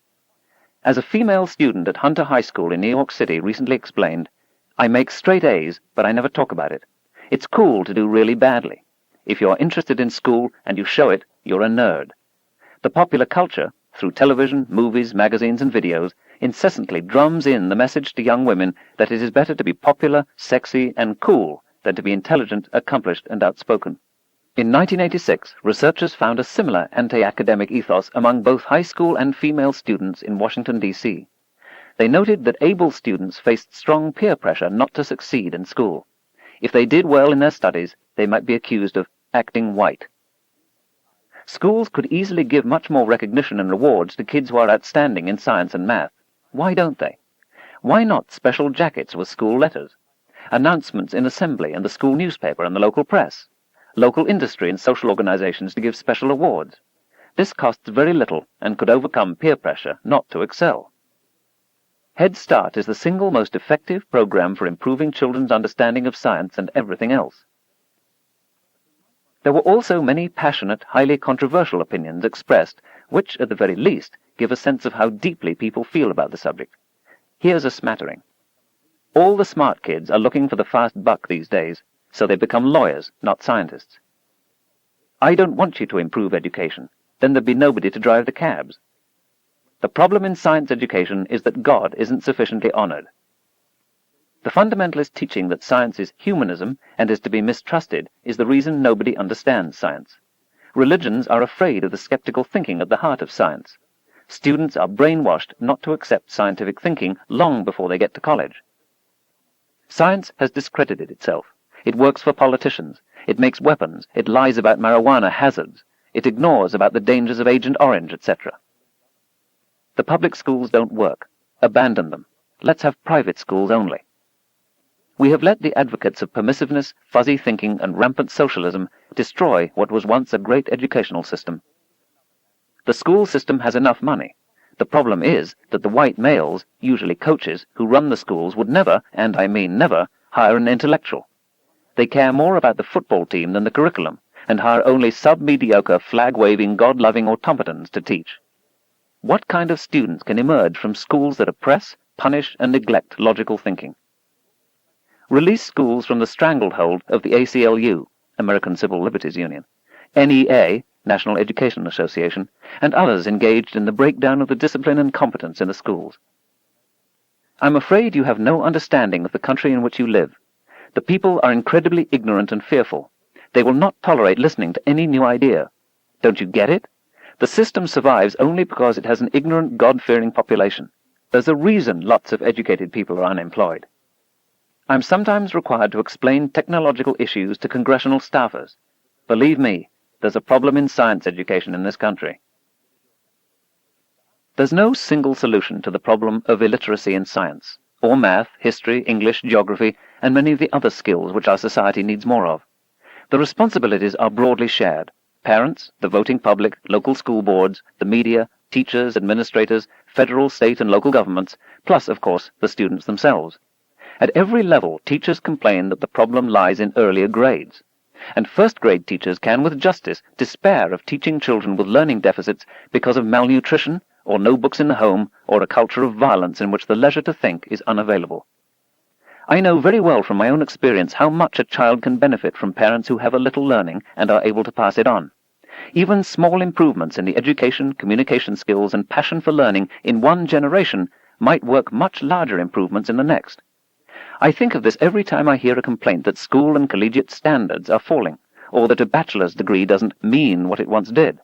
As a female student at Hunter High School in New York City recently explained, "I make straight A's, but I never talk about it. It's cool to do really badly. If you're interested in school and you show it, you're a nerd." The popular culture, through television, movies, magazines, and videos, incessantly drums in the message to young women that it is better to be popular, sexy, and cool than to be intelligent, accomplished, and outspoken. In 1986, researchers found a similar anti-academic ethos among both high school and female students in Washington, D.C. They noted that able students faced strong peer pressure not to succeed in school. If they did well in their studies, they might be accused of acting white. Schools could easily give much more recognition and rewards to kids who are outstanding in science and math. Why don't they? Why not special jackets with school letters? Announcements in assembly and the school newspaper and the local press? Local industry and social organizations to give special awards. This costs very little and could overcome peer pressure not to excel. Head Start is the single most effective program for improving children's understanding of science and everything else. There were also many passionate, highly controversial opinions expressed, which, at the very least, give a sense of how deeply people feel about the subject. Here's a smattering. All the smart kids are looking for the fast buck these days, so they become lawyers, not scientists. I don't want you to improve education. Then there'd be nobody to drive the cabs. The problem in science education is that God isn't sufficiently honored. The fundamentalist teaching that science is humanism and is to be mistrusted is the reason nobody understands science. Religions are afraid of the skeptical thinking at the heart of science. Students are brainwashed not to accept scientific thinking long before they get to college. Science has discredited itself. It works for politicians. It makes weapons. It lies about marijuana hazards. It ignores about the dangers of Agent Orange, etc. The public schools don't work. Abandon them. Let's have private schools only. We have let the advocates of permissiveness, fuzzy thinking, and rampant socialism destroy what was once a great educational system. The school system has enough money. The problem is that the white males, usually coaches, who run the schools would never, and I mean never, hire an intellectual. They care more about the football team than the curriculum, and hire only sub-mediocre, flag-waving, God-loving automatons to teach. What kind of students can emerge from schools that oppress, punish, and neglect logical thinking? Release schools from the stranglehold of the ACLU, American Civil Liberties Union, NEA, National Education Association, and others engaged in the breakdown of the discipline and competence in the schools. I'm afraid you have no understanding of the country in which you live. The people are incredibly ignorant and fearful. They will not tolerate listening to any new idea. Don't you get it? The system survives only because it has an ignorant, God-fearing population. There's a reason lots of educated people are unemployed. I'm sometimes required to explain technological issues to congressional staffers. Believe me, there's a problem in science education in this country. There's no single solution to the problem of illiteracy in science, or math, history, English, geography, and many of the other skills which our society needs more of. The responsibilities are broadly shared. Parents, the voting public, local school boards, the media, teachers, administrators, federal, state, and local governments, plus, of course, the students themselves. At every level, teachers complain that the problem lies in earlier grades. And first-grade teachers can, with justice, despair of teaching children with learning deficits because of malnutrition, or no books in the home, or a culture of violence in which the leisure to think is unavailable. I know very well from my own experience how much a child can benefit from parents who have a little learning and are able to pass it on. Even small improvements in the education, communication skills, and passion for learning in one generation might work much larger improvements in the next. I think of this every time I hear a complaint that school and collegiate standards are falling, or that a bachelor's degree doesn't mean what it once did.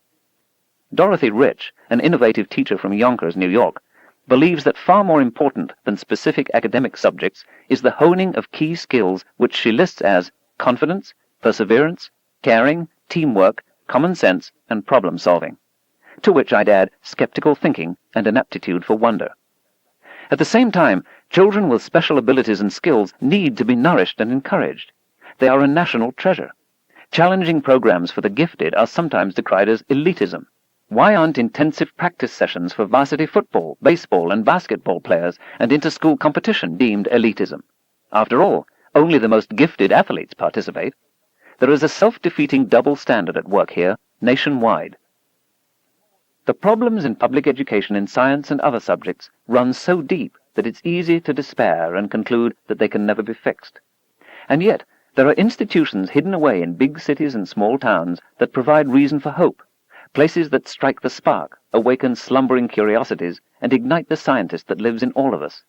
Dorothy Rich, an innovative teacher from Yonkers, New York, believes that far more important than specific academic subjects is the honing of key skills which she lists as confidence, perseverance, caring, teamwork, common sense, and problem-solving, to which I'd add skeptical thinking and an aptitude for wonder. At the same time, children with special abilities and skills need to be nourished and encouraged. They are a national treasure. Challenging programs for the gifted are sometimes decried as elitism. Why aren't intensive practice sessions for varsity football, baseball, and basketball players and inter-school competition deemed elitism? After all, only the most gifted athletes participate. There is a self-defeating double standard at work here, nationwide. The problems in public education in science and other subjects run so deep that it's easy to despair and conclude that they can never be fixed. And yet, there are institutions hidden away in big cities and small towns that provide reason for hope, places that strike the spark, awaken slumbering curiosities, and ignite the scientist that lives in all of us.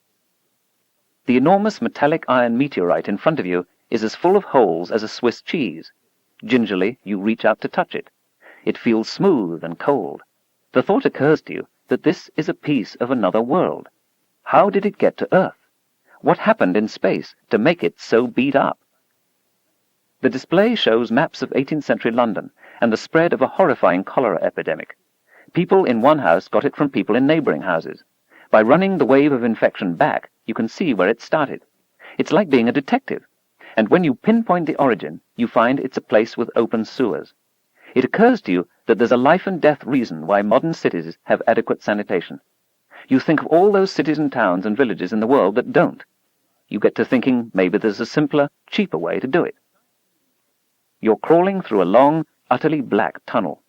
The enormous metallic iron meteorite in front of you is as full of holes as a Swiss cheese. Gingerly, you reach out to touch it. It feels smooth and cold. The thought occurs to you that this is a piece of another world. How did it get to Earth? What happened in space to make it so beat up? The display shows maps of 18th century London and the spread of a horrifying cholera epidemic. People in one house got it from people in neighboring houses. By running the wave of infection back, you can see where it started. It's like being a detective, and when you pinpoint the origin, you find it's a place with open sewers. It occurs to you that there's a life-and-death reason why modern cities have adequate sanitation. You think of all those cities and towns and villages in the world that don't. You get to thinking maybe there's a simpler, cheaper way to do it. You're crawling through a long, utterly black tunnel.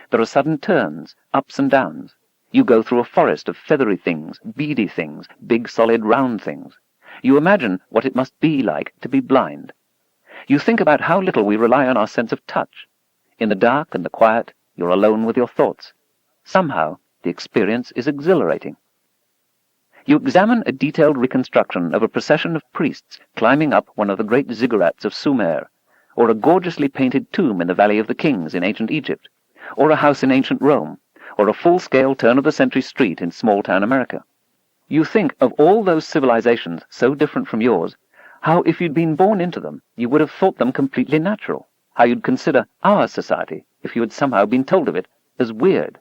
There are sudden turns, ups and downs. You go through a forest of feathery things, beady things, big solid round things. You imagine what it must be like to be blind. You think about how little we rely on our sense of touch. In the dark and the quiet, you're alone with your thoughts. Somehow, the experience is exhilarating. You examine a detailed reconstruction of a procession of priests climbing up one of the great ziggurats of Sumer, or a gorgeously painted tomb in the Valley of the Kings in ancient Egypt, or a house in ancient Rome, or a full-scale turn-of-the-century street in small-town America. You think of all those civilizations so different from yours, how if you'd been born into them, you would have thought them completely natural, how you'd consider our society, if you had somehow been told of it, as weird.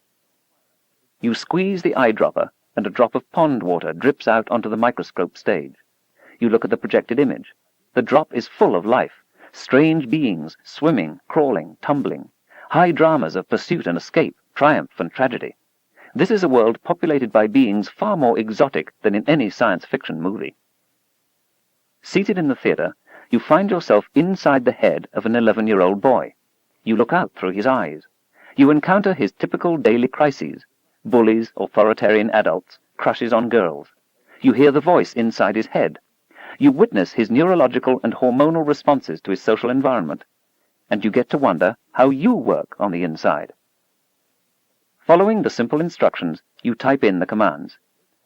You squeeze the eyedropper, and a drop of pond water drips out onto the microscope stage. You look at the projected image. The drop is full of life, strange beings, swimming, crawling, tumbling, high dramas of pursuit and escape, triumph and tragedy. This is a world populated by beings far more exotic than in any science fiction movie. Seated in the theater, you find yourself inside the head of an 11-year-old boy. You look out through his eyes. You encounter his typical daily crises: bullies, authoritarian adults, crushes on girls. You hear the voice inside his head. You witness his neurological and hormonal responses to his social environment, and you get to wonder how you work on the inside. Following the simple instructions, you type in the commands.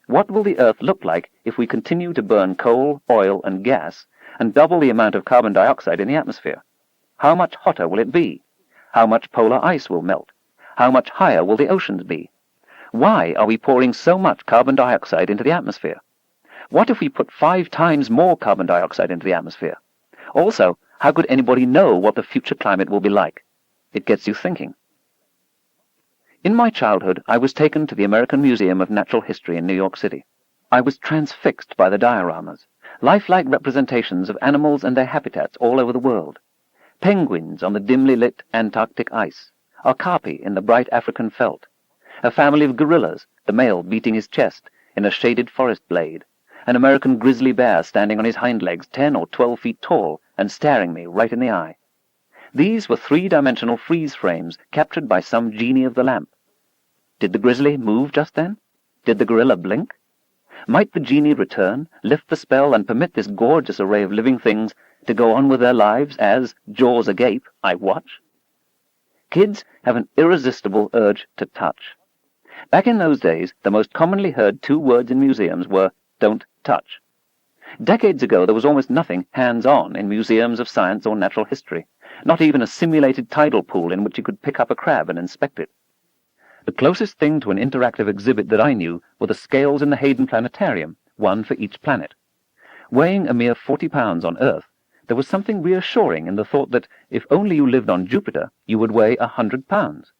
What will the Earth look like if we continue to burn coal, oil, and gas, and double the amount of carbon dioxide in the atmosphere? How much hotter will it be? How much polar ice will melt? How much higher will the oceans be? Why are we pouring so much carbon dioxide into the atmosphere? What if we put 5 times more carbon dioxide into the atmosphere? Also, how could anybody know what the future climate will be like? It gets you thinking. In my childhood, I was taken to the American Museum of Natural History in New York City. I was transfixed by the dioramas, lifelike representations of animals and their habitats all over the world. penguins on the dimly lit Antarctic ice, okapi in the bright African veldt, a family of gorillas, the male beating his chest in a shaded forest glade, an American grizzly bear standing on his hind legs 10 or 12 feet tall and staring me right in the eye. These were three-dimensional freeze frames captured by some genie of the lamp. Did the grizzly move just then? Did the gorilla blink? Might the genie return, lift the spell, and permit this gorgeous array of living things to go on with their lives as, jaws agape, I watch? Kids have an irresistible urge to touch. Back in those days, the most commonly heard 2 words in museums were, "don't touch." Decades ago, there was almost nothing hands-on in museums of science or natural history, not even a simulated tidal pool in which you could pick up a crab and inspect it. The closest thing to an interactive exhibit that I knew were the scales in the Hayden Planetarium, one for each planet. Weighing a mere 40 pounds on Earth, there was something reassuring in the thought that if only you lived on Jupiter, you would weigh 100 pounds.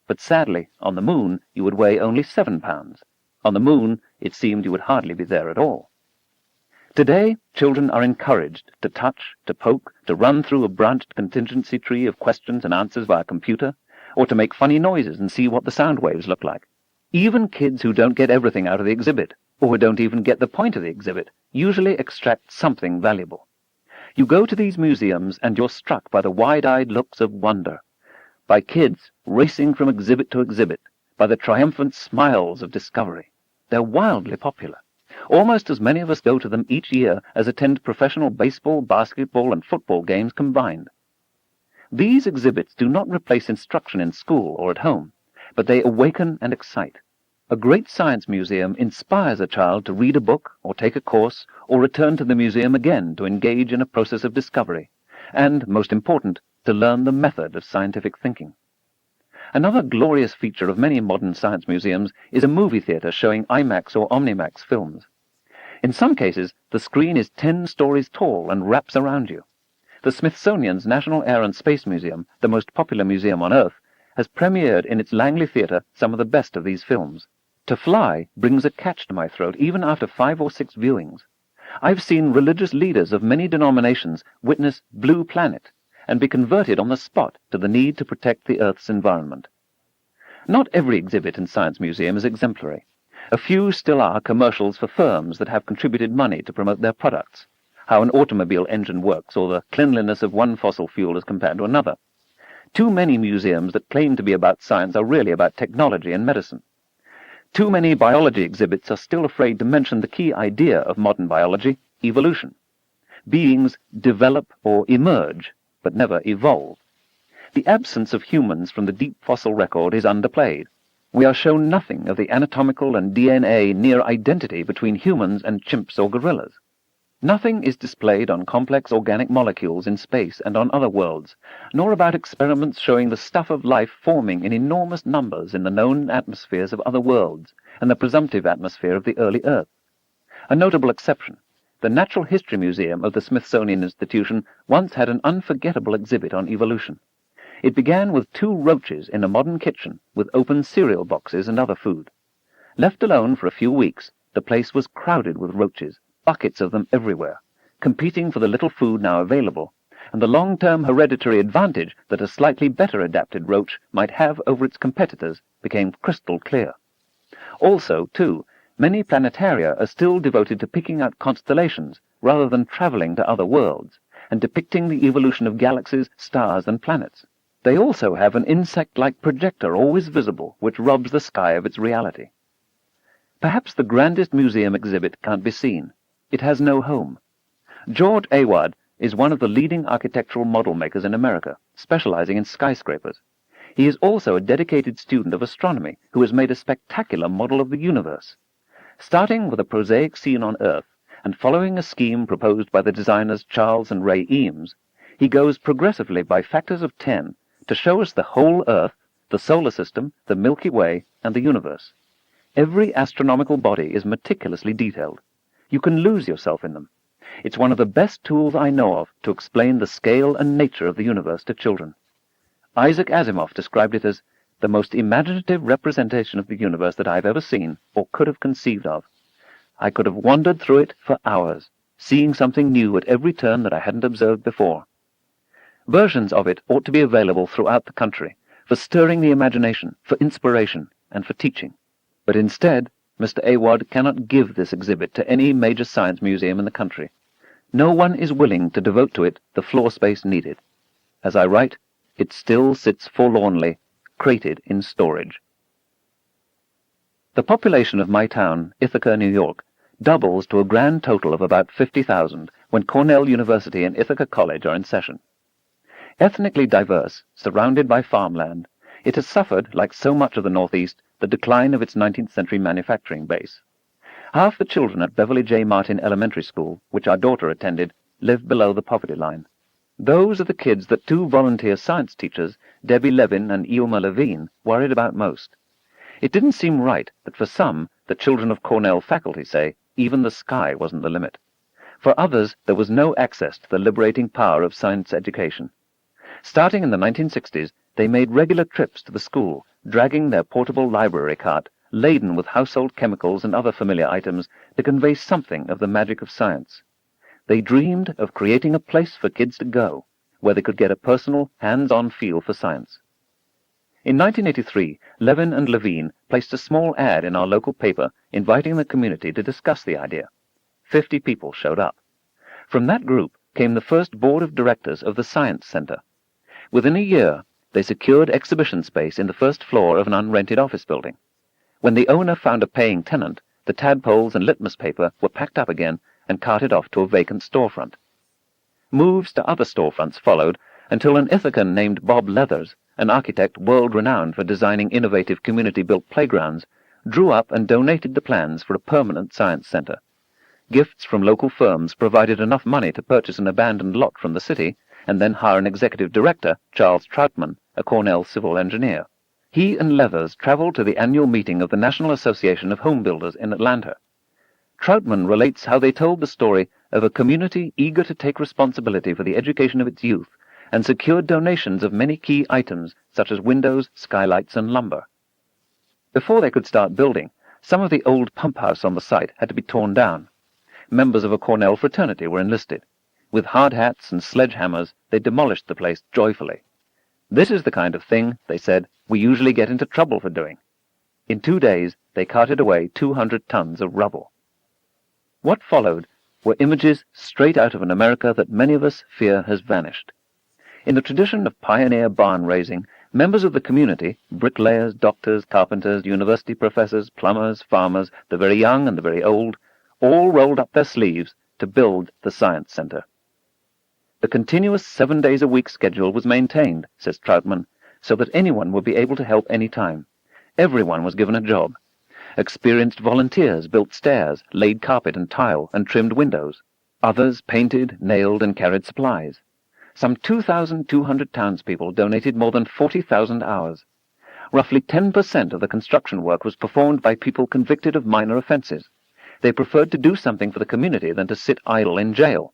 But sadly, on the Moon, you would weigh only 7 pounds. On the Moon, it seemed you would hardly be there at all. Today, children are encouraged to touch, to poke, to run through a branched contingency tree of questions and answers via computer, or to make funny noises and see what the sound waves look like. Even kids who don't get everything out of the exhibit, or who don't even get the point of the exhibit, usually extract something valuable. You go to these museums and you're struck by the wide-eyed looks of wonder, by kids racing from exhibit to exhibit, by the triumphant smiles of discovery. They're wildly popular. Almost as many of us go to them each year as attend professional baseball, basketball, and football games combined. These exhibits do not replace instruction in school or at home, but they awaken and excite. A great science museum inspires a child to read a book, or take a course, or return to the museum again to engage in a process of discovery, and, most important, to learn the method of scientific thinking. Another glorious feature of many modern science museums is a movie theater showing IMAX or Omnimax films. In some cases, the screen is 10 stories tall and wraps around you. The Smithsonian's National Air and Space Museum, the most popular museum on Earth, has premiered in its Langley Theatre some of the best of these films. To fly brings a catch to my throat even after 5 or 6 viewings. I've seen religious leaders of many denominations witness Blue Planet and be converted on the spot to the need to protect the Earth's environment. Not every exhibit in Science Museum is exemplary. A few still are commercials for firms that have contributed money to promote their products, how an automobile engine works, or the cleanliness of one fossil fuel as compared to another. Too many museums that claim to be about science are really about technology and medicine. Too many biology exhibits are still afraid to mention the key idea of modern biology, evolution. Beings develop or emerge, but never evolve. The absence of humans from the deep fossil record is underplayed. We are shown nothing of the anatomical and DNA near identity between humans and chimps or gorillas. Nothing is displayed on complex organic molecules in space and on other worlds, nor about experiments showing the stuff of life forming in enormous numbers in the known atmospheres of other worlds and the presumptive atmosphere of the early Earth. A notable exception, the Natural History Museum of the Smithsonian Institution once had an unforgettable exhibit on evolution. It began with 2 roaches in a modern kitchen with open cereal boxes and other food. Left alone for a few weeks, the place was crowded with roaches, buckets of them everywhere, competing for the little food now available, and the long-term hereditary advantage that a slightly better adapted roach might have over its competitors became crystal clear. Also, too, many planetaria are still devoted to picking out constellations rather than traveling to other worlds, and depicting the evolution of galaxies, stars, and planets. They also have an insect-like projector always visible, which robs the sky of its reality. Perhaps the grandest museum exhibit can't be seen. It has no home. George Awad is one of the leading architectural model makers in America, specializing in skyscrapers. He is also a dedicated student of astronomy who has made a spectacular model of the universe. Starting with a prosaic scene on Earth and following a scheme proposed by the designers Charles and Ray Eames, he goes progressively by factors of 10 to show us the whole Earth, the solar system, the Milky Way, and the universe. Every astronomical body is meticulously detailed. You can lose yourself in them. It's one of the best tools I know of to explain the scale and nature of the universe to children. Isaac Asimov described it as the most imaginative representation of the universe that I've ever seen or could have conceived of. I could have wandered through it for hours, seeing something new at every turn that I hadn't observed before. Versions of it ought to be available throughout the country, for stirring the imagination, for inspiration, and for teaching. But instead, Mr. Awad cannot give this exhibit to any major science museum in the country. No one is willing to devote to it the floor space needed. As I write, it still sits forlornly, crated in storage. The population of my town, Ithaca, New York, doubles to a grand total of about 50,000 when Cornell University and Ithaca College are in session. Ethnically diverse, surrounded by farmland, it has suffered, like so much of the Northeast, the decline of its 19th century manufacturing base. Half the children at Beverly J. Martin Elementary School, which our daughter attended, live below the poverty line. Those are the kids that two volunteer science teachers, Debbie Levin and Ilma Levine, worried about most. It didn't seem right that for some, the children of Cornell faculty say, even the sky wasn't the limit. For others, there was no access to the liberating power of science education. Starting in the 1960s, they made regular trips to the school, dragging their portable library cart, laden with household chemicals and other familiar items, to convey something of the magic of science. They dreamed of creating a place for kids to go, where they could get a personal, hands-on feel for science. In 1983, Levin and Levine placed a small ad in our local paper inviting the community to discuss the idea. 50 people showed up. From that group came the first board of directors of the Science Center. Within a year, they secured exhibition space in the first floor of an unrented office building. When the owner found a paying tenant, the tadpoles and litmus paper were packed up again and carted off to a vacant storefront. Moves to other storefronts followed until an Ithacan named Bob Leathers, an architect world-renowned for designing innovative community-built playgrounds, drew up and donated the plans for a permanent science center. Gifts from local firms provided enough money to purchase an abandoned lot from the city and then hire an executive director, Charles Troutman, a Cornell civil engineer. He and Leathers traveled to the annual meeting of the National Association of Home Builders in Atlanta. Troutman relates how they told the story of a community eager to take responsibility for the education of its youth and secured donations of many key items such as windows, skylights, and lumber. Before they could start building, some of the old pump house on the site had to be torn down. Members of a Cornell fraternity were enlisted. With hard hats and sledgehammers, they demolished the place joyfully. "This is the kind of thing," they said, "we usually get into trouble for doing." In 2 days, they carted away 200 tons of rubble. What followed were images straight out of an America that many of us fear has vanished. In the tradition of pioneer barn-raising, members of the community, bricklayers, doctors, carpenters, university professors, plumbers, farmers, the very young and the very old, all rolled up their sleeves to build the Science Center. The continuous 7-days-a-week schedule was maintained, says Troutman, so that anyone would be able to help any time. Everyone was given a job. Experienced volunteers built stairs, laid carpet and tile, and trimmed windows. Others painted, nailed, and carried supplies. Some 2,200 townspeople donated more than 40,000 hours. Roughly 10% of the construction work was performed by people convicted of minor offenses. They preferred to do something for the community than to sit idle in jail.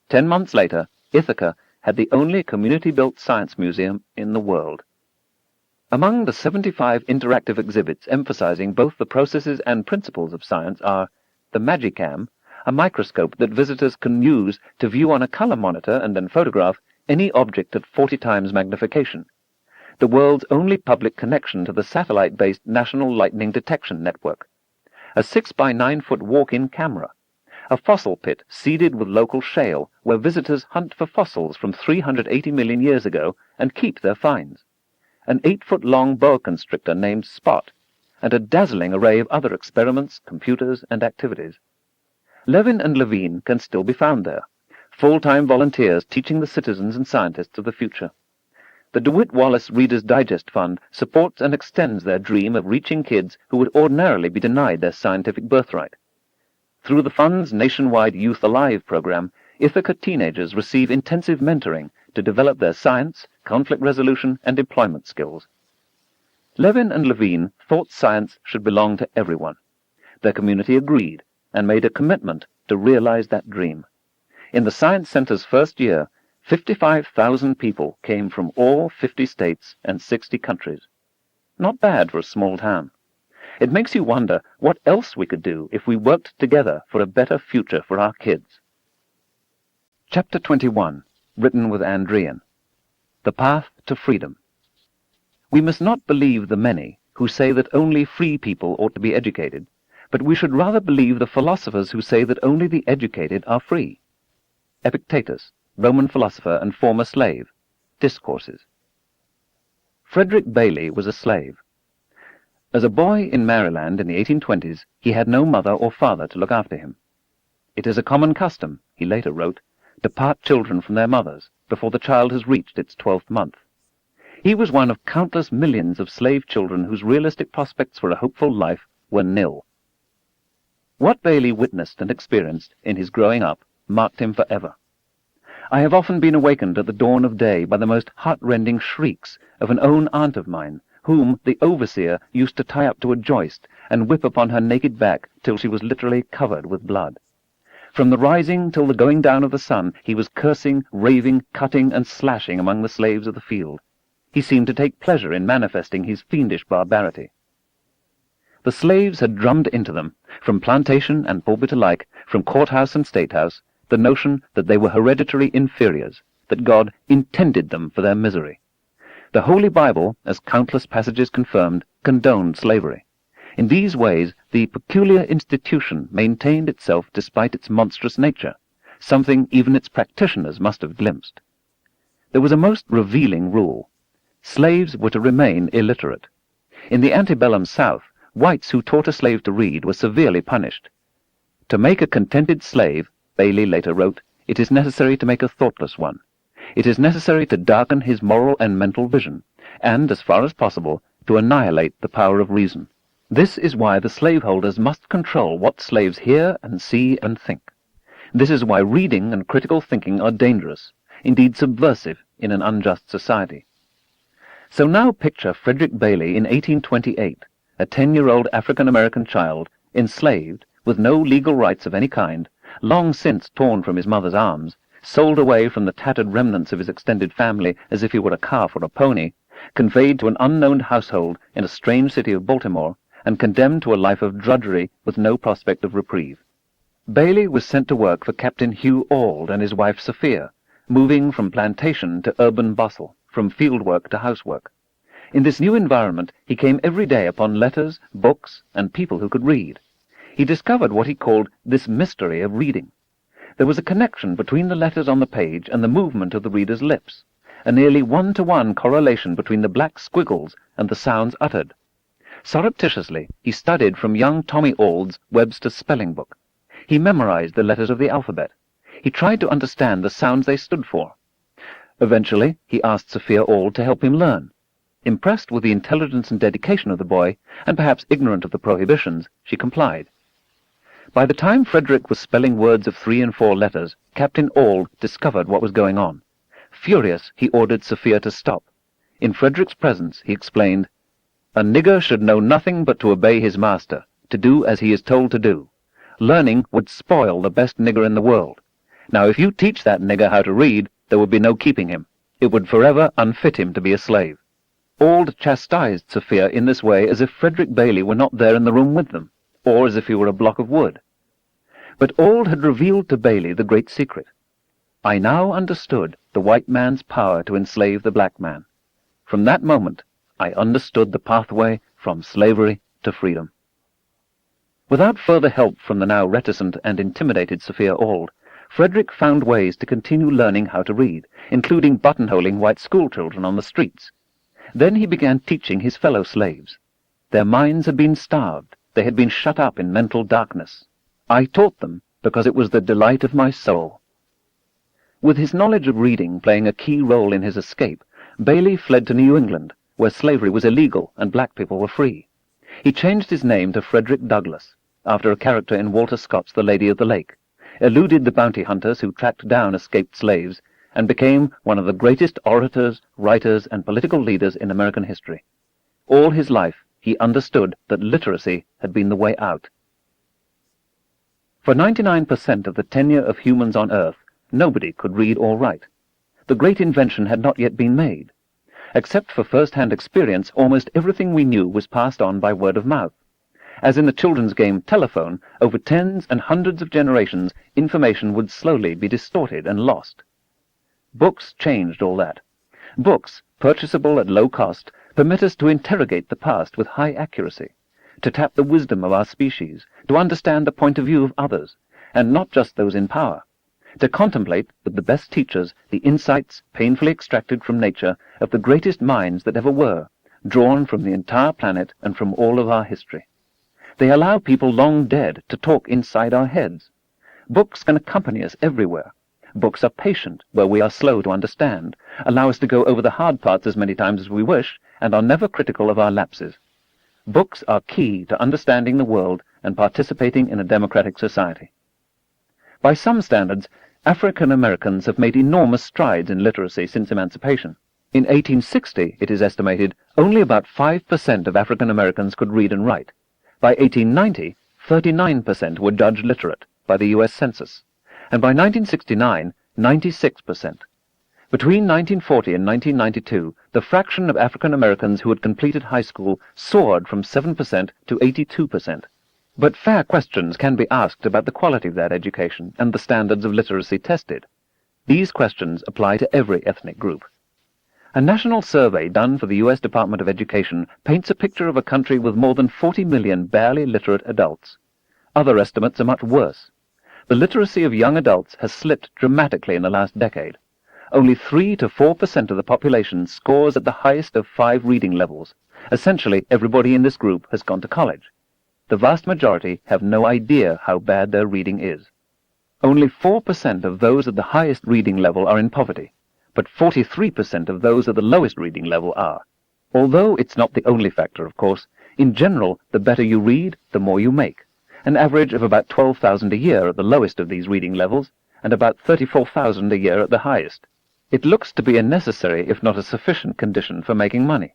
10 months later, Ithaca had the only community-built science museum in the world. Among the 75 interactive exhibits emphasizing both the processes and principles of science are the Magicam, a microscope that visitors can use to view on a color monitor and then photograph any object at 40 times magnification, the world's only public connection to the satellite-based National Lightning Detection Network, a 6-by-9-foot walk-in camera, a fossil pit seeded with local shale where visitors hunt for fossils from 380 million years ago and keep their finds, an 8-foot-long boa constrictor named Spot, and a dazzling array of other experiments, computers, and activities. Levin and Levine can still be found there, full-time volunteers teaching the citizens and scientists of the future. The DeWitt Wallace Reader's Digest Fund supports and extends their dream of reaching kids who would ordinarily be denied their scientific birthright. Through the fund's nationwide Youth Alive program, Ithaca teenagers receive intensive mentoring to develop their science, conflict resolution, and employment skills. Levin and Levine thought science should belong to everyone. Their community agreed and made a commitment to realize that dream. In the Science Center's first year, 55,000 people came from all 50 states and 60 countries. Not bad for a small town. It makes you wonder what else we could do if we worked together for a better future for our kids. Chapter 21, written with Andrean. The Path to Freedom. We must not believe the many who say that only free people ought to be educated, but we should rather believe the philosophers who say that only the educated are free. Epictetus, Roman philosopher and former slave. Discourses. Frederick Bailey was a slave. As a boy in Maryland in the 1820s, he had no mother or father to look after him. It is a common custom, he later wrote, to part children from their mothers before the child has reached its 12th month. He was one of countless millions of slave children whose realistic prospects for a hopeful life were nil. What Bailey witnessed and experienced in his growing up marked him forever. I have often been awakened at the dawn of day by the most heart-rending shrieks of an own aunt of mine, whom the overseer used to tie up to a joist and whip upon her naked back till she was literally covered with blood. From the rising till the going down of the sun, he was cursing, raving, cutting, and slashing among the slaves of the field. He seemed to take pleasure in manifesting his fiendish barbarity. The slaves had drummed into them, from plantation and pulpit alike, from courthouse and statehouse, the notion that they were hereditary inferiors, that God intended them for their misery. The Holy Bible, as countless passages confirmed, condoned slavery. In these ways, the peculiar institution maintained itself despite its monstrous nature, something even its practitioners must have glimpsed. There was a most revealing rule. Slaves were to remain illiterate. In the antebellum South, whites who taught a slave to read were severely punished. To make a contented slave, Bailey later wrote, it is necessary to make a thoughtless one. It is necessary to darken his moral and mental vision, and, as far as possible, to annihilate the power of reason. This is why the slaveholders must control what slaves hear and see and think. This is why reading and critical thinking are dangerous, indeed subversive, in an unjust society. So now picture Frederick Bailey in 1828, a 10-year-old African-American child, enslaved, with no legal rights of any kind, long since torn from his mother's arms, sold away from the tattered remnants of his extended family as if he were a calf or a pony, conveyed to an unknown household in a strange city of Baltimore, and condemned to a life of drudgery with no prospect of reprieve. Bailey was sent to work for Captain Hugh Auld and his wife Sophia, moving from plantation to urban bustle, from field work to housework. In this new environment he came every day upon letters, books, and people who could read. He discovered what he called this mystery of reading. There was a connection between the letters on the page and the movement of the reader's lips, a nearly one-to-one correlation between the black squiggles and the sounds uttered. Surreptitiously, he studied from young Tommy Auld's Webster's spelling book. He memorized the letters of the alphabet. He tried to understand the sounds they stood for. Eventually, he asked Sophia Auld to help him learn. Impressed with the intelligence and dedication of the boy, and perhaps ignorant of the prohibitions, she complied. By the time Frederick was spelling words of 3 and 4 letters, Captain Auld discovered what was going on. Furious, he ordered Sophia to stop. In Frederick's presence, he explained, "A nigger should know nothing but to obey his master, to do as he is told to do. Learning would spoil the best nigger in the world. Now if you teach that nigger how to read, there would be no keeping him. It would forever unfit him to be a slave." Auld chastised Sophia in this way as if Frederick Bailey were not there in the room with them, or as if he were a block of wood. But Auld had revealed to Bailey the great secret. I now understood the white man's power to enslave the black man. From that moment, I understood the pathway from slavery to freedom. Without further help from the now reticent and intimidated Sophia Auld, Frederick found ways to continue learning how to read, including buttonholing white schoolchildren on the streets. Then he began teaching his fellow slaves. Their minds had been starved. They had been shut up in mental darkness. I taught them because it was the delight of my soul. With his knowledge of reading playing a key role in his escape, Bailey fled to New England, where slavery was illegal and black people were free. He changed his name to Frederick Douglass, after a character in Walter Scott's The Lady of the Lake, eluded the bounty hunters who tracked down escaped slaves, and became one of the greatest orators, writers, and political leaders in American history. All his life, he understood that literacy had been the way out. For 99% of the tenure of humans on Earth, nobody could read or write. The great invention had not yet been made. Except for first-hand experience, almost everything we knew was passed on by word of mouth. As in the children's game telephone, over tens and hundreds of generations, information would slowly be distorted and lost. Books changed all that. Books, purchasable at low cost, permit us to interrogate the past with high accuracy, to tap the wisdom of our species, to understand the point of view of others, and not just those in power, to contemplate, with the best teachers, the insights painfully extracted from nature of the greatest minds that ever were, drawn from the entire planet and from all of our history. They allow people long dead to talk inside our heads. Books can accompany us everywhere. Books are patient where we are slow to understand, allow us to go over the hard parts as many times as we wish, and are never critical of our lapses. Books are key to understanding the world and participating in a democratic society. By some standards, African Americans have made enormous strides in literacy since emancipation. In 1860, it is estimated, only about 5% of African Americans could read and write. By 1890, 39% were judged literate by the U.S. Census, and by 1969, 96%. Between 1940 and 1992, the fraction of African Americans who had completed high school soared from 7% to 82%. But fair questions can be asked about the quality of that education and the standards of literacy tested. These questions apply to every ethnic group. A national survey done for the U.S. Department of Education paints a picture of a country with more than 40 million barely literate adults. Other estimates are much worse. The literacy of young adults has slipped dramatically in the last decade. Only 3 to 4% of the population scores at the highest of 5 reading levels. Essentially, everybody in this group has gone to college. The vast majority have no idea how bad their reading is. Only 4% of those at the highest reading level are in poverty, but 43% of those at the lowest reading level are. Although it's not the only factor, of course, in general, the better you read, the more you make. An average of about $12,000 a year at the lowest of these reading levels, and about $34,000 a year at the highest. It looks to be a necessary, if not a sufficient, condition for making money.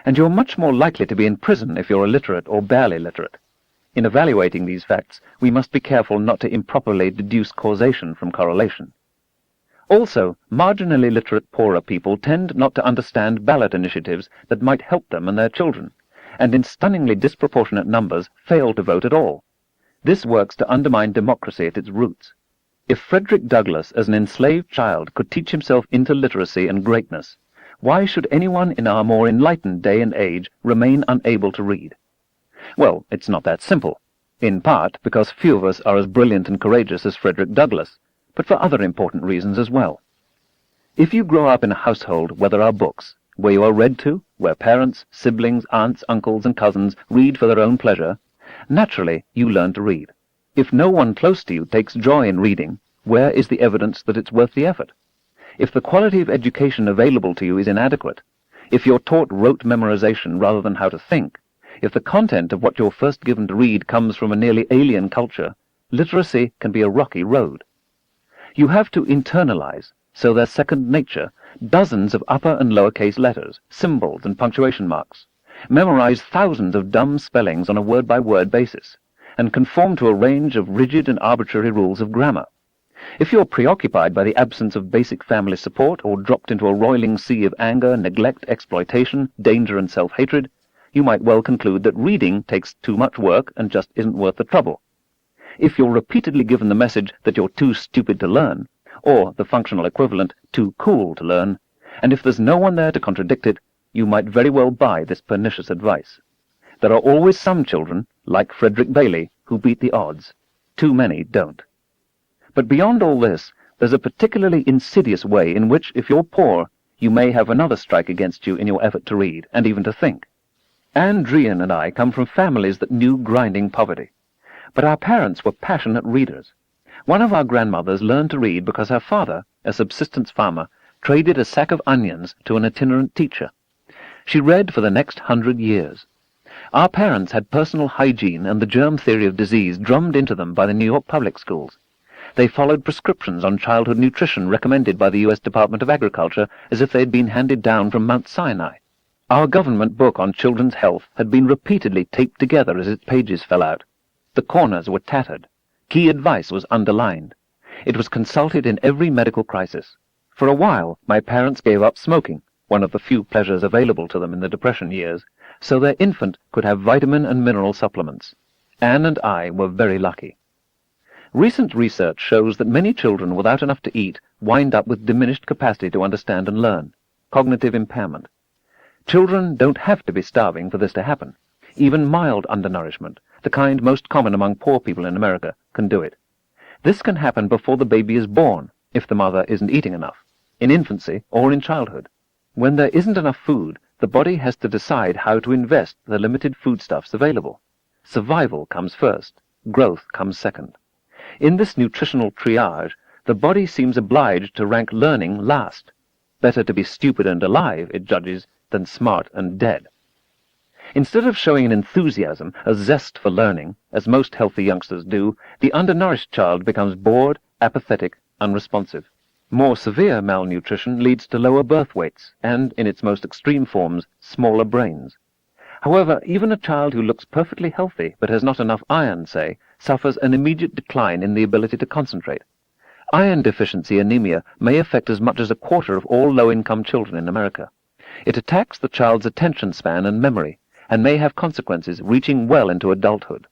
And you're much more likely to be in prison if you're illiterate or barely literate. In evaluating these facts, we must be careful not to improperly deduce causation from correlation. Also, marginally literate poorer people tend not to understand ballot initiatives that might help them and their children, and in stunningly disproportionate numbers fail to vote at all. This works to undermine democracy at its roots. If Frederick Douglass, as an enslaved child, could teach himself into literacy and greatness, why should anyone in our more enlightened day and age remain unable to read? Well, it's not that simple, in part because few of us are as brilliant and courageous as Frederick Douglass, but for other important reasons as well. If you grow up in a household where there are books, where you are read to, where parents, siblings, aunts, uncles, and cousins read for their own pleasure, naturally you learn to read. If no one close to you takes joy in reading, where is the evidence that it's worth the effort? If the quality of education available to you is inadequate, if you're taught rote memorization rather than how to think, if the content of what you're first given to read comes from a nearly alien culture, literacy can be a rocky road. You have to internalize, so they're second nature, dozens of upper and lowercase letters, symbols, and punctuation marks, memorize thousands of dumb spellings on a word-by-word basis, and conform to a range of rigid and arbitrary rules of grammar. If you're preoccupied by the absence of basic family support or dropped into a roiling sea of anger, neglect, exploitation, danger, and self-hatred, you might well conclude that reading takes too much work and just isn't worth the trouble. If you're repeatedly given the message that you're too stupid to learn, or the functional equivalent, too cool to learn, and if there's no one there to contradict it, you might very well buy this pernicious advice. There are always some children, like Frederick Bailey, who beat the odds. Too many don't. But beyond all this, there's a particularly insidious way in which, if you're poor, you may have another strike against you in your effort to read, and even to think. Anne Drian and I come from families that knew grinding poverty. But our parents were passionate readers. One of our grandmothers learned to read because her father, a subsistence farmer, traded a sack of onions to an itinerant teacher. She read for the next 100 years. Our parents had personal hygiene and the germ theory of disease drummed into them by the New York public schools. They followed prescriptions on childhood nutrition recommended by the U.S. Department of Agriculture as if they had been handed down from Mount Sinai. Our government book on children's health had been repeatedly taped together as its pages fell out. The corners were tattered. Key advice was underlined. It was consulted in every medical crisis. For a while, my parents gave up smoking, one of the few pleasures available to them in the Depression years, so their infant could have vitamin and mineral supplements. Anne and I were very lucky. Recent research shows that many children without enough to eat wind up with diminished capacity to understand and learn. cognitive impairment. Children don't have to be starving for this to happen. Even mild undernourishment, the kind most common among poor people in America, can do it. This can happen before the baby is born, if the mother isn't eating enough, in infancy or in childhood. When there isn't enough food, the body has to decide how to invest the limited foodstuffs available. Survival comes first, growth comes second. In this nutritional triage, the body seems obliged to rank learning last. Better to be stupid and alive, it judges, than smart and dead. Instead of showing an enthusiasm, a zest for learning, as most healthy youngsters do, the undernourished child becomes bored, apathetic, unresponsive. More severe malnutrition leads to lower birth weights and, in its most extreme forms, smaller brains. However, even a child who looks perfectly healthy but has not enough iron, say, suffers an immediate decline in the ability to concentrate. Iron deficiency anemia may affect as much as a quarter of all low-income children in America. It attacks the child's attention span and memory, and may have consequences reaching well into adulthood.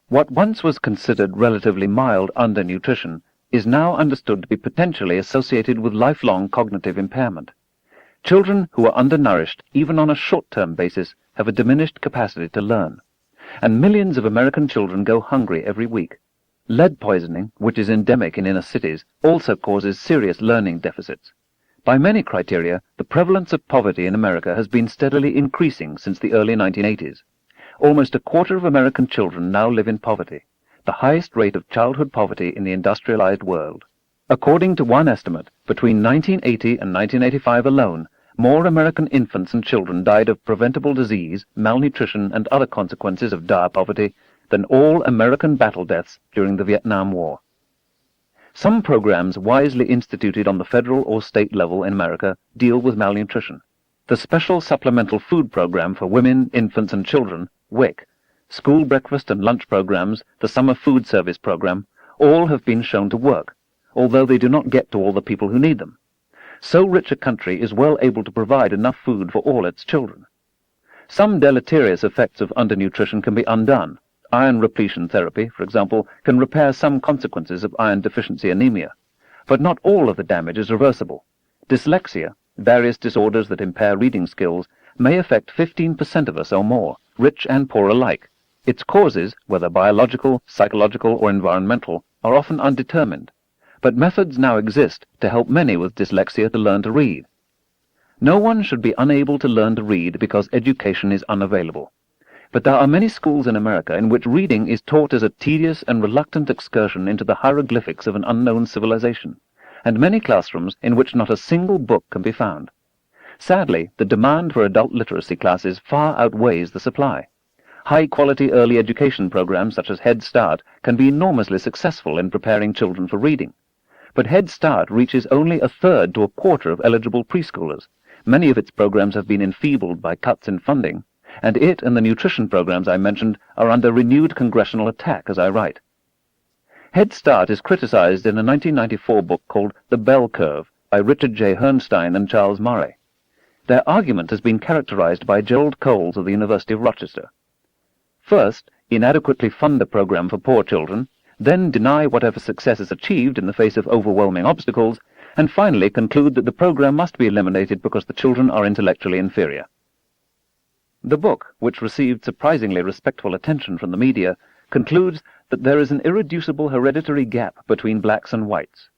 What once was considered relatively mild undernutrition is now understood to be potentially associated with lifelong cognitive impairment. Children who are undernourished, even on a short-term basis, have a diminished capacity to learn. And millions of American children go hungry every week. Lead poisoning, which is endemic in inner cities, also causes serious learning deficits. By many criteria, the prevalence of poverty in America has been steadily increasing since the early 1980s. Almost a quarter of American children now live in poverty, the highest rate of childhood poverty in the industrialized world. According to one estimate, between 1980 and 1985 alone, more American infants and children died of preventable disease, malnutrition, and other consequences of dire poverty than all American battle deaths during the Vietnam War. Some programs wisely instituted on the federal or state level in America deal with malnutrition. The Special Supplemental Food Program for Women, Infants, and Children, WIC, school breakfast and lunch programs, the Summer Food Service Program, all have been shown to work, although they do not get to all the people who need them. So rich a country is well able to provide enough food for all its children. Some deleterious effects of undernutrition can be undone. Iron repletion therapy, for example, can repair some consequences of iron deficiency anemia. But not all of the damage is reversible. Dyslexia, various disorders that impair reading skills, may affect 15% of us or more, rich and poor alike. Its causes, whether biological, psychological, or environmental, are often undetermined. But methods now exist to help many with dyslexia to learn to read. No one should be unable to learn to read because education is unavailable. But there are many schools in America in which reading is taught as a tedious and reluctant excursion into the hieroglyphics of an unknown civilization, and many classrooms in which not a single book can be found. Sadly, the demand for adult literacy classes far outweighs the supply. High-quality early education programs such as Head Start can be enormously successful in preparing children for reading. But Head Start reaches only a third to a quarter of eligible preschoolers. Many of its programs have been enfeebled by cuts in funding, and it and the nutrition programs I mentioned are under renewed congressional attack as I write. Head Start is criticized in a 1994 book called The Bell Curve by Richard J. Herrnstein and Charles Murray. Their argument has been characterized by Gerald Coles of the University of Rochester. First, inadequately fund a program for poor children, then deny whatever success is achieved in the face of overwhelming obstacles, and finally conclude that the program must be eliminated because the children are intellectually inferior. The book, which received surprisingly respectful attention from the media, concludes that there is an irreducible hereditary gap between blacks and whites.